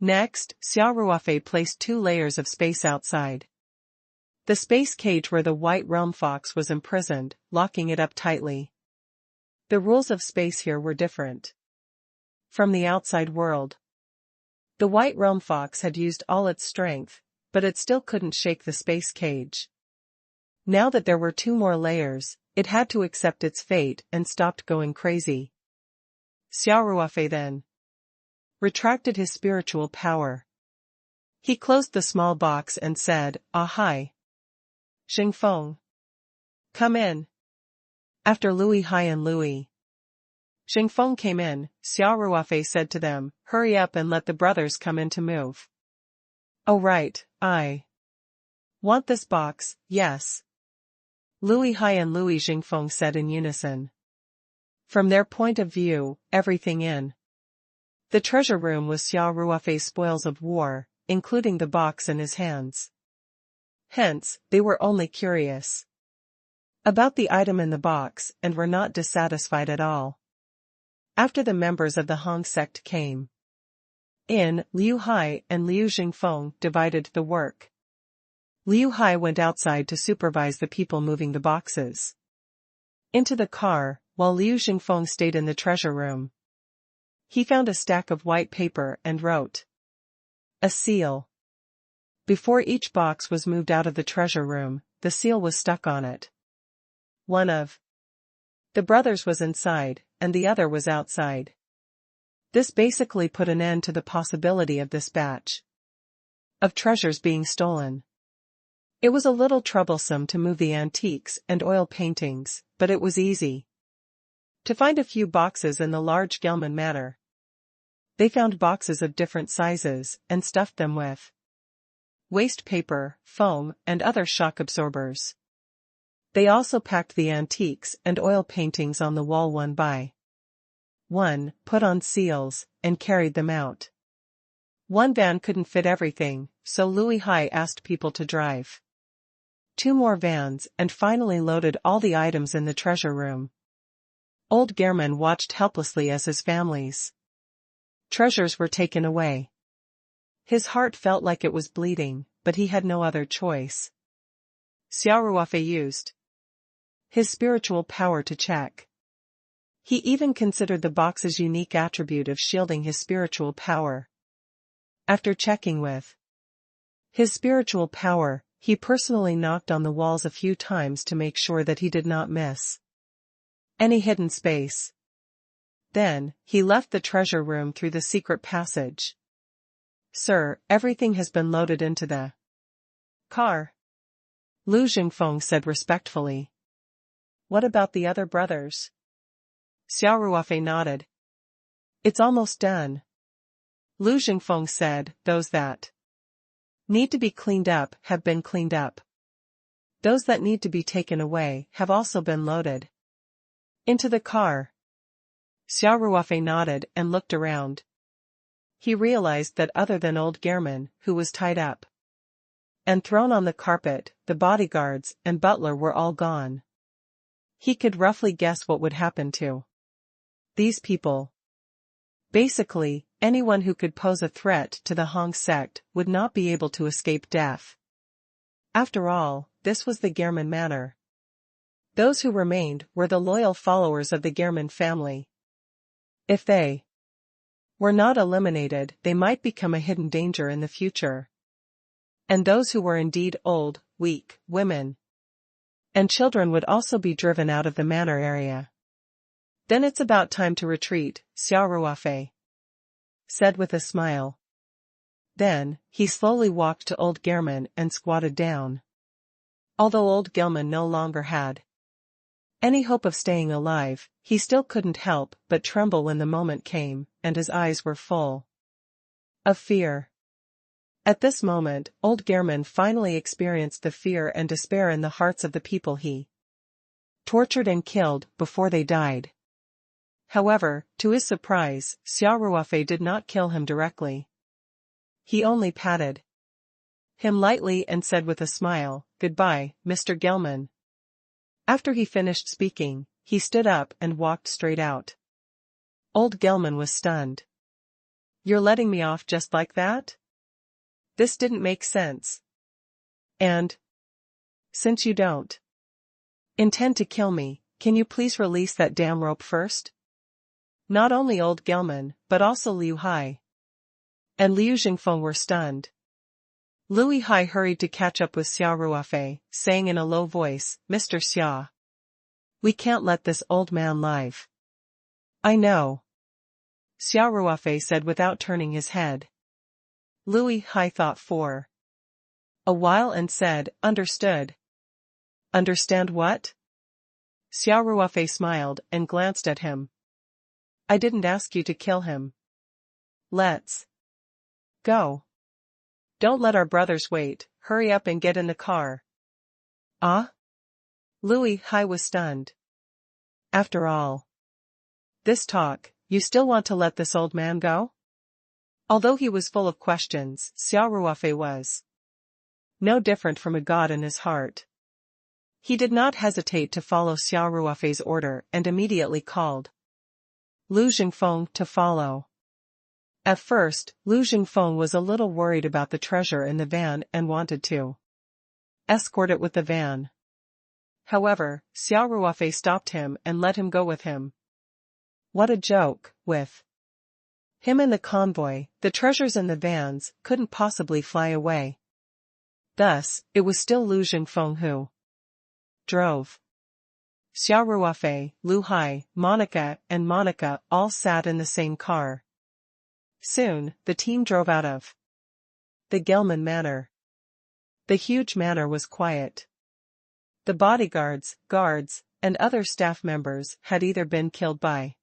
Next, Xia Ruofei placed 2 layers of space outside the space cage where the white realm fox was imprisoned, locking it up tightly. The rules of space here were different from the outside world. The white realm fox had used all its strength, but it still couldn't shake the space cage. Now that there were 2 more layers, it had to accept its fate and stopped going crazy. Xia Ruofei then retracted his spiritual power. He closed the small box and said, hi. Xingfeng. Come in. After Lui Hai and Lui Xingfeng came in, Xia Ruofei said to them, hurry up and let the brothers come in to move. Oh right, I want this box, yes. Lui Hai and Lui Xingfeng said in unison. From their point of view, everything in the treasure room was Xia Ruofei's spoils of war, including the box in his hands. Hence, they were only curious about the item in the box and were not dissatisfied at all. After the members of the Hong sect came in, Liu Hai and Liu Xingfeng divided the work. Liu Hai went outside to supervise the people moving the boxes into the car, while Liu Xingfeng stayed in the treasure room. He found a stack of white paper and wrote a seal. Before each box was moved out of the treasure room, the seal was stuck on it. One of the brothers was inside, and the other was outside. This basically put an end to the possibility of this batch of treasures being stolen. It was a little troublesome to move the antiques and oil paintings, but it was easy to find a few boxes in the large Gelman manor. They found boxes of different sizes and stuffed them with waste paper, foam, and other shock absorbers. They also packed the antiques and oil paintings on the wall one by one, put on seals, and carried them out. One van couldn't fit everything, so Lui Hai asked people to drive 2 more vans and finally loaded all the items in the treasure room. Old Gehrman watched helplessly as his family's treasures were taken away. His heart felt like it was bleeding, but he had no other choice. Xia Ruofei used his spiritual power to check. He even considered the box's unique attribute of shielding his spiritual power. After checking with his spiritual power, he personally knocked on the walls a few times to make sure that he did not miss any hidden space. Then, he left the treasure room through the secret passage. Sir, everything has been loaded into the car. Liu Xingfeng said respectfully. What about the other brothers? Xia Ruofei nodded. It's almost done. Lu Jingfeng said, those that need to be cleaned up have been cleaned up. Those that need to be taken away have also been loaded into the car. Xia Ruofei nodded and looked around. He realized that other than old Gehrman, who was tied up and thrown on the carpet, the bodyguards and butler were all gone. He could roughly guess what would happen to these people. Basically, anyone who could pose a threat to the Hong sect would not be able to escape death. After all, this was the Gehrman manor. Those who remained were the loyal followers of the Gehrman family. If they were not eliminated, they might become a hidden danger in the future. And those who were indeed old, weak, women, and children would also be driven out of the manor area. Then it's about time to retreat, Xia Ruofei said with a smile. Then, he slowly walked to old Gehrman and squatted down. Although old Gehrman no longer had any hope of staying alive, he still couldn't help but tremble when the moment came, and his eyes were full of fear. At this moment, old Gehrman finally experienced the fear and despair in the hearts of the people he tortured and killed before they died. However, to his surprise, Xia Ruofei did not kill him directly. He only patted him lightly and said with a smile, "Goodbye, Mr. Gehrman." After he finished speaking, he stood up and walked straight out. Old Gehrman was stunned. "You're letting me off just like that? This didn't make sense. And since you don't intend to kill me, can you please release that damn rope first?" Not only old Gehrman, but also Liu Hai and Liu Jingfeng were stunned. Liu Hai hurried to catch up with Xia Ruofei, saying in a low voice, "Mr. Xia, we can't let this old man live." "I know," Xia Ruofei said without turning his head. Liu Hai thought for a while and said, "Understood." "Understand what?" Xia Ruofei smiled and glanced at him. "I didn't ask you to kill him. Let's go. Don't let our brothers wait, hurry up and get in the car." "Ah?" Liu Hai was stunned. After all this talk, you still want to let this old man go? Although he was full of questions, Xia Ruofei was no different from a god in his heart. He did not hesitate to follow Xia Ruofei's order and immediately called Lu Jingfeng to follow. At first, Lu Jingfeng was a little worried about the treasure in the van and wanted to escort it with the van. However, Xia Ruofei stopped him and let him go with him. What a joke, with him in the convoy, the treasures in the vans couldn't possibly fly away. Thus, it was still Lu Jingfeng who drove. Xia Ruofei, Liu Hai, Monica, and Monica all sat in the same car. Soon, the team drove out of the Gehrman manor. The huge manor was quiet. The bodyguards, guards, and other staff members had either been killed by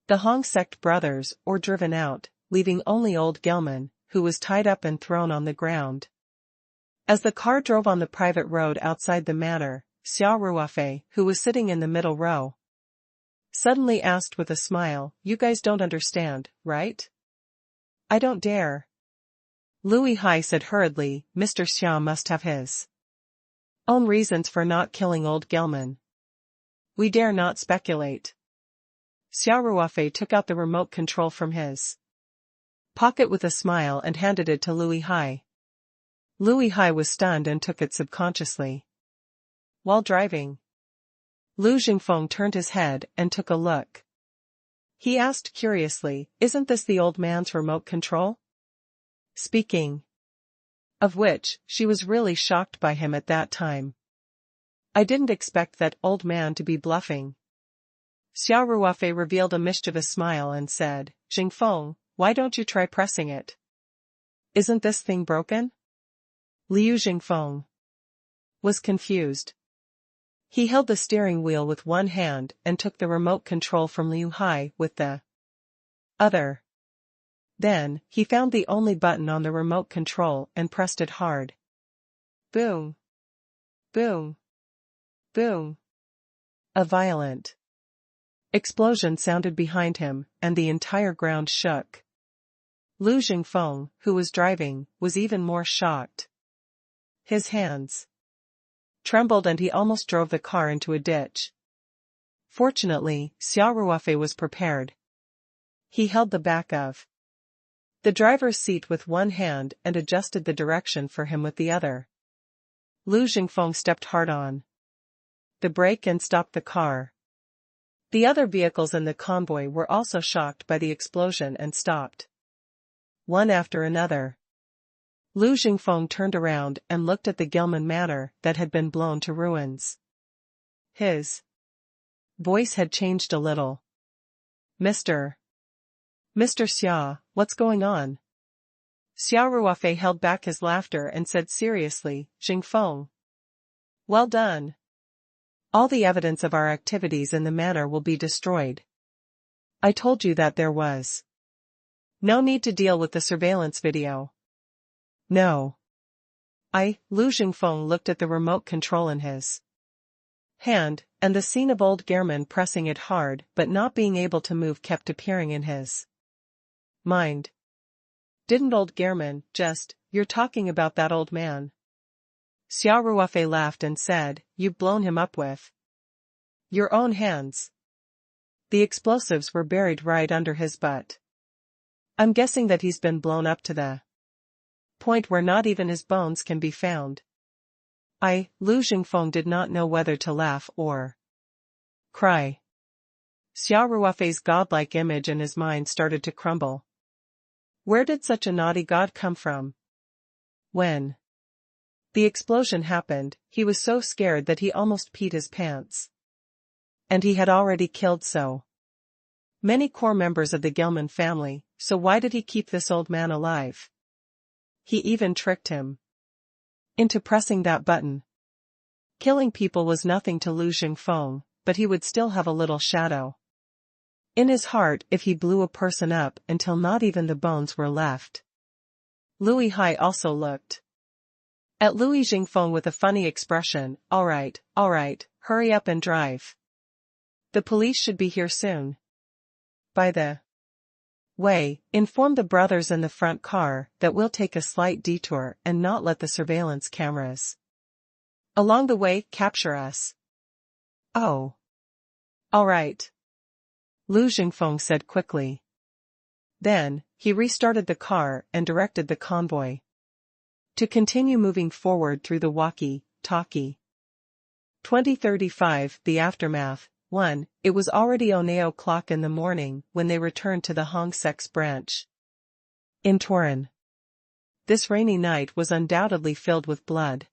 the Hong sect brothers or driven out, leaving only old Gehrman, who was tied up and thrown on the ground. As the car drove on the private road outside the manor, Xia Ruofei, who was sitting in the middle row, suddenly asked with a smile, "You guys don't understand, right?" "I don't dare." Liu Hai said hurriedly, "Mr. Xia must have his own reasons for not killing old Gehrman. We dare not speculate." Xia Ruofei took out the remote control from his pocket with a smile and handed it to Liu Hai. Liu Hai was stunned and took it subconsciously. While driving, Lu Jingfeng turned his head and took a look. He asked curiously, "Isn't this the old man's remote control?" Speaking of which, she was really shocked by him at that time. "I didn't expect that old man to be bluffing." Xia Ruofei revealed a mischievous smile and said, "Jingfeng, why don't you try pressing it? Isn't this thing broken?" Liu Jingfeng was confused. He held the steering wheel with one hand and took the remote control from Liu Hai with the Other. Then, he found the only button on the remote control and pressed it hard. Boom. Boom. Boom. A violent explosion sounded behind him, and the entire ground shook. Lu Jingfeng, who was driving, was even more shocked. His hands trembled and he almost drove the car into a ditch. Fortunately, Xia Ruofei was prepared. He held the back of the driver's seat with one hand and adjusted the direction for him with the other. Lu Jingfeng stepped hard on the brake and stopped the car. The other vehicles in the convoy were also shocked by the explosion and stopped. One after another. Lu Jingfeng turned around and looked at the Gilman Manor that had been blown to ruins. His voice had changed a little. Mr. Xia, what's going on? Xia Ruofei held back his laughter and said seriously, Jingfeng. Well done. All the evidence of our activities in the manor will be destroyed. I told you that there was no need to deal with the surveillance video. No. Lu Jingfeng looked at the remote control in his hand, and the scene of old Gehrman pressing it hard but not being able to move kept appearing in his mind. Didn't old Gehrman just, you're talking about that old man? Xia Ruofei laughed and said, you've blown him up with your own hands. The explosives were buried right under his butt. I'm guessing that he's been blown up to the point where not even his bones can be found. Lu Jingfeng did not know whether to laugh or cry. Xia Ruofei's godlike image in his mind started to crumble. Where did such a naughty god come from? When the explosion happened, he was so scared that he almost peed his pants. And he had already killed so many core members of the Gilman family, so why did he keep this old man alive? He even tricked him into pressing that button. Killing people was nothing to Lu Jingfeng, but he would still have a little shadow in his heart if he blew a person up until not even the bones were left. Lu Hai also looked at Lu Jingfeng with a funny expression. All right, hurry up and drive. The police should be here soon. By the way, inform the brothers in the front car that we'll take a slight detour and not let the surveillance cameras along the way capture us. Oh. All right. Lu Jingfeng said quickly. Then, he restarted the car and directed the convoy to continue moving forward through the walkie-talkie. 2035, the aftermath. 1. It was already 9 o'clock in the morning when they returned to the Hongsex branch in Turin. This rainy night was undoubtedly filled with blood.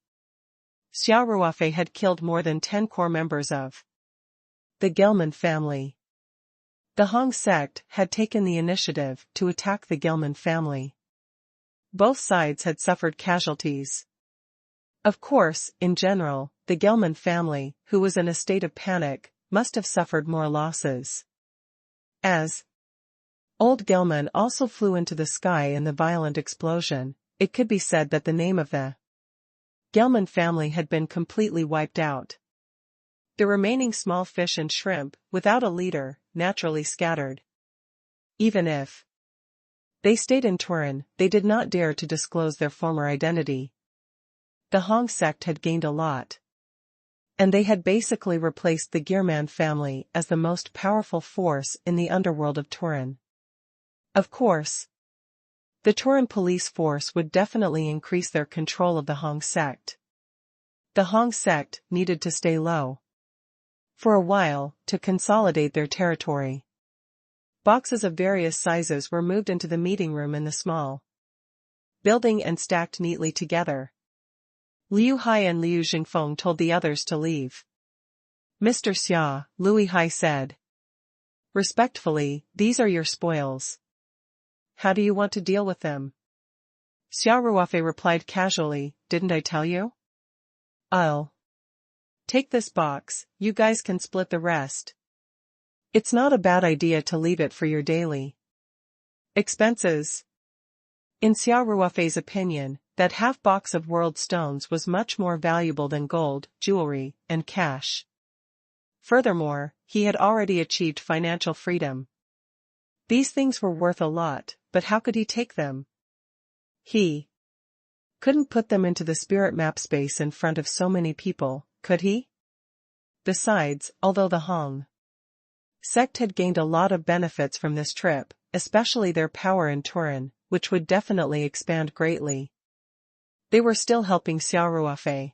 Xia Ruofei had killed more than 10 core members of the Gilman family. The Hong sect had taken the initiative to attack the Gilman family. Both sides had suffered casualties. Of course, in general, the Gilman family, who was in a state of panic, must have suffered more losses. As old Gilman also flew into the sky in the violent explosion, it could be said that the name of the Gilman family had been completely wiped out. The remaining small fish and shrimp, without a leader, naturally scattered. Even if they stayed in Turin, they did not dare to disclose their former identity. The Hong sect had gained a lot. And they had basically replaced the Gehrman family as the most powerful force in the underworld of Turin. Of course, the Turin police force would definitely increase their control of the Hong sect. The Hong sect needed to stay low for a while to consolidate their territory. Boxes of various sizes were moved into the meeting room in the small building and stacked neatly together. Liu Hai and Liu Jingfeng told the others to leave. Mr. Xia, Liu Hai said. Respectfully, these are your spoils. How do you want to deal with them? Xia Ruofei replied casually, didn't I tell you? I'll take this box, you guys can split the rest. It's not a bad idea to leave it for your daily Expenses. In Xia Ruofei's opinion, that half-box of world stones was much more valuable than gold, jewelry, and cash. Furthermore, he had already achieved financial freedom. These things were worth a lot, but how could he take them? He couldn't put them into the spirit map space in front of so many people, could he? Besides, although the Hong sect had gained a lot of benefits from this trip, especially their power in Turin, which would definitely expand greatly, they were still helping Xia Ruofei.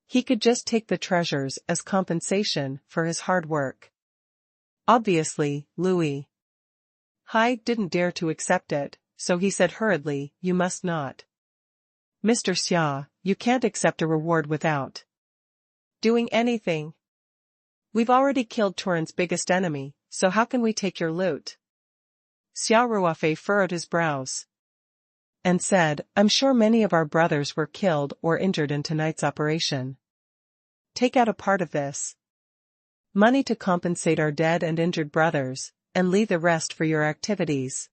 He could just take the treasures as compensation for his hard work. Obviously, Louis Hai didn't dare to accept it, so he said hurriedly, "You must not. Mr. Xia, you can't accept a reward without doing anything. We've already killed Turin's biggest enemy, so how can we take your loot?" Xia Ruofei furrowed his brows and said, "I'm sure many of our brothers were killed or injured in tonight's operation. Take out a part of this money to compensate our dead and injured brothers, and leave the rest for your activities."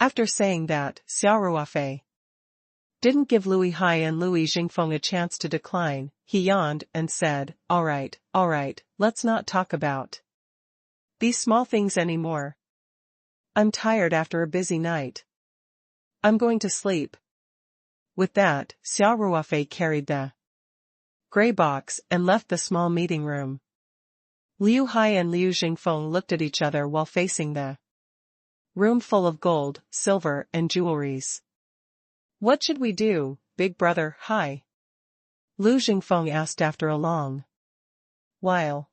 After saying that, Xia Ruofei didn't give Louis Hai and Louis Jingfeng a chance to decline. He yawned and said, all right, let's not talk about these small things anymore. I'm tired after a busy night. I'm going to sleep." With that, Xia Ruofei carried the gray box and left the small meeting room. Liu Hai and Liu Jingfeng looked at each other while facing the room full of gold, silver, and jewelries. "What should we do, big brother Hai?" Liu Jingfeng asked after a long while.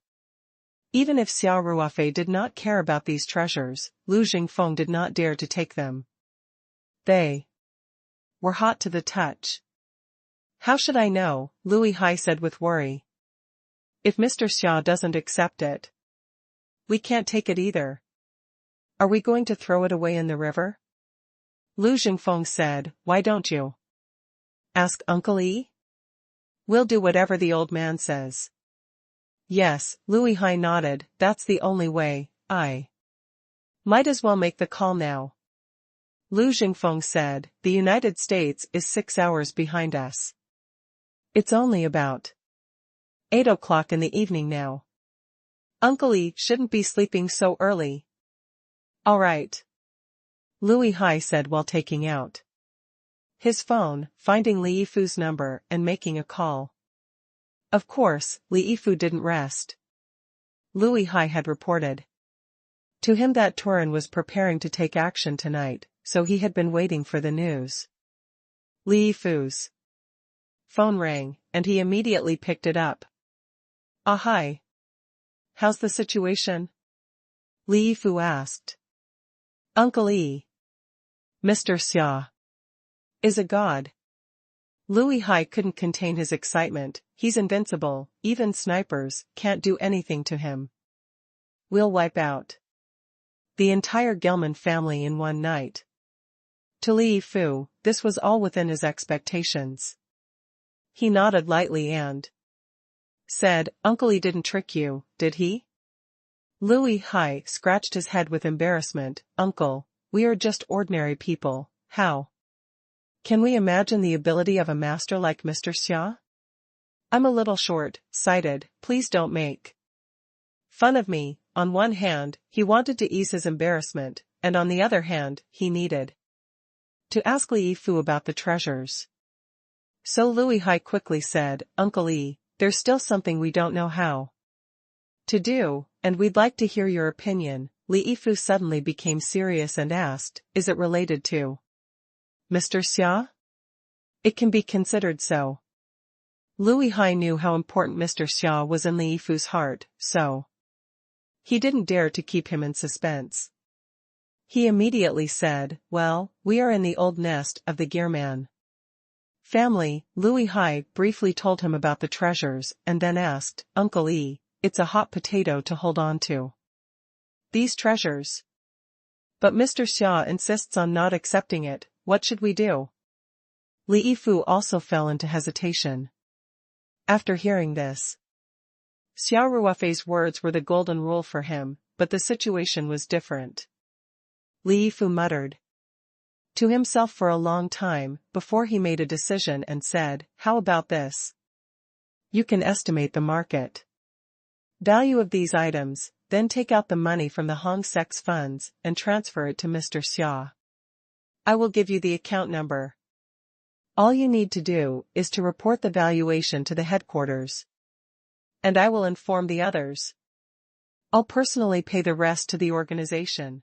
Even if Xia Ruofei did not care about these treasures, Liu Jingfeng did not dare to take them. They were hot to the touch. "How should I know?" Louis Hai said with worry. "If Mr. Xia doesn't accept it, we can't take it either. Are we going to throw it away in the river?" Liu Jingfeng said, "Why don't you ask Uncle Yi? We'll do whatever the old man says." "Yes," Louis Hai nodded, "that's the only way. I might as well make the call now." Liu Jingfeng said, "The United States is 6 hours behind us. It's only about 8 o'clock in the evening now. Uncle Yi shouldn't be sleeping so early." "All right," Louis Hai said while taking out his phone, finding Li Yifu's number and making a call. Of course, Li Yifu didn't rest. Louis Hai had reported to him that Turin was preparing to take action tonight, so he had been waiting for the news. Li Yifu's phone rang, and he immediately picked it up. "Ah, hi. How's the situation?" Li Yifu asked. "Uncle Yi, Mr. Xia is a god." Louis Hai couldn't contain his excitement. "He's invincible, even snipers can't do anything to him. We'll wipe out the entire Gelman family in one night." To Li Yifu, this was all within his expectations. He nodded lightly and said, "Uncle Yi didn't trick you, did he?" Louis Hai scratched his head with embarrassment. "Uncle, we are just ordinary people. How can we imagine the ability of a master like Mr. Xia? I'm a little short-sighted, please don't make fun of me." On one hand, he wanted to ease his embarrassment, and on the other hand, he needed to ask Li Yifu about the treasures. So Louis Hai quickly said, "Uncle Yi, there's still something we don't know how to do, and we'd like to hear your opinion." Li Yifu suddenly became serious and asked, "Is it related to Mr. Xia?" "It can be considered so." Louis Hai knew how important Mr. Xia was in Li Yifu's heart, so he didn't dare to keep him in suspense. He immediately said, "Well, we are in the old nest of the Gearman family." Louis Hai briefly told him about the treasures and then asked, "Uncle Yi, it's a hot potato to hold on to these treasures. But Mr. Xia insists on not accepting it. What should we do?" Li Yifu also fell into hesitation. After hearing this, Xia Ruofei's words were the golden rule for him, but the situation was different. Li Yifu muttered to himself for a long time before he made a decision and said, "How about this? You can estimate the market value of these items, then take out the money from the Hong Sex funds and transfer it to Mr. Xia. I will give you the account number. All you need to do is to report the valuation to the headquarters. And I will inform the others. I'll personally pay the rest to the organization."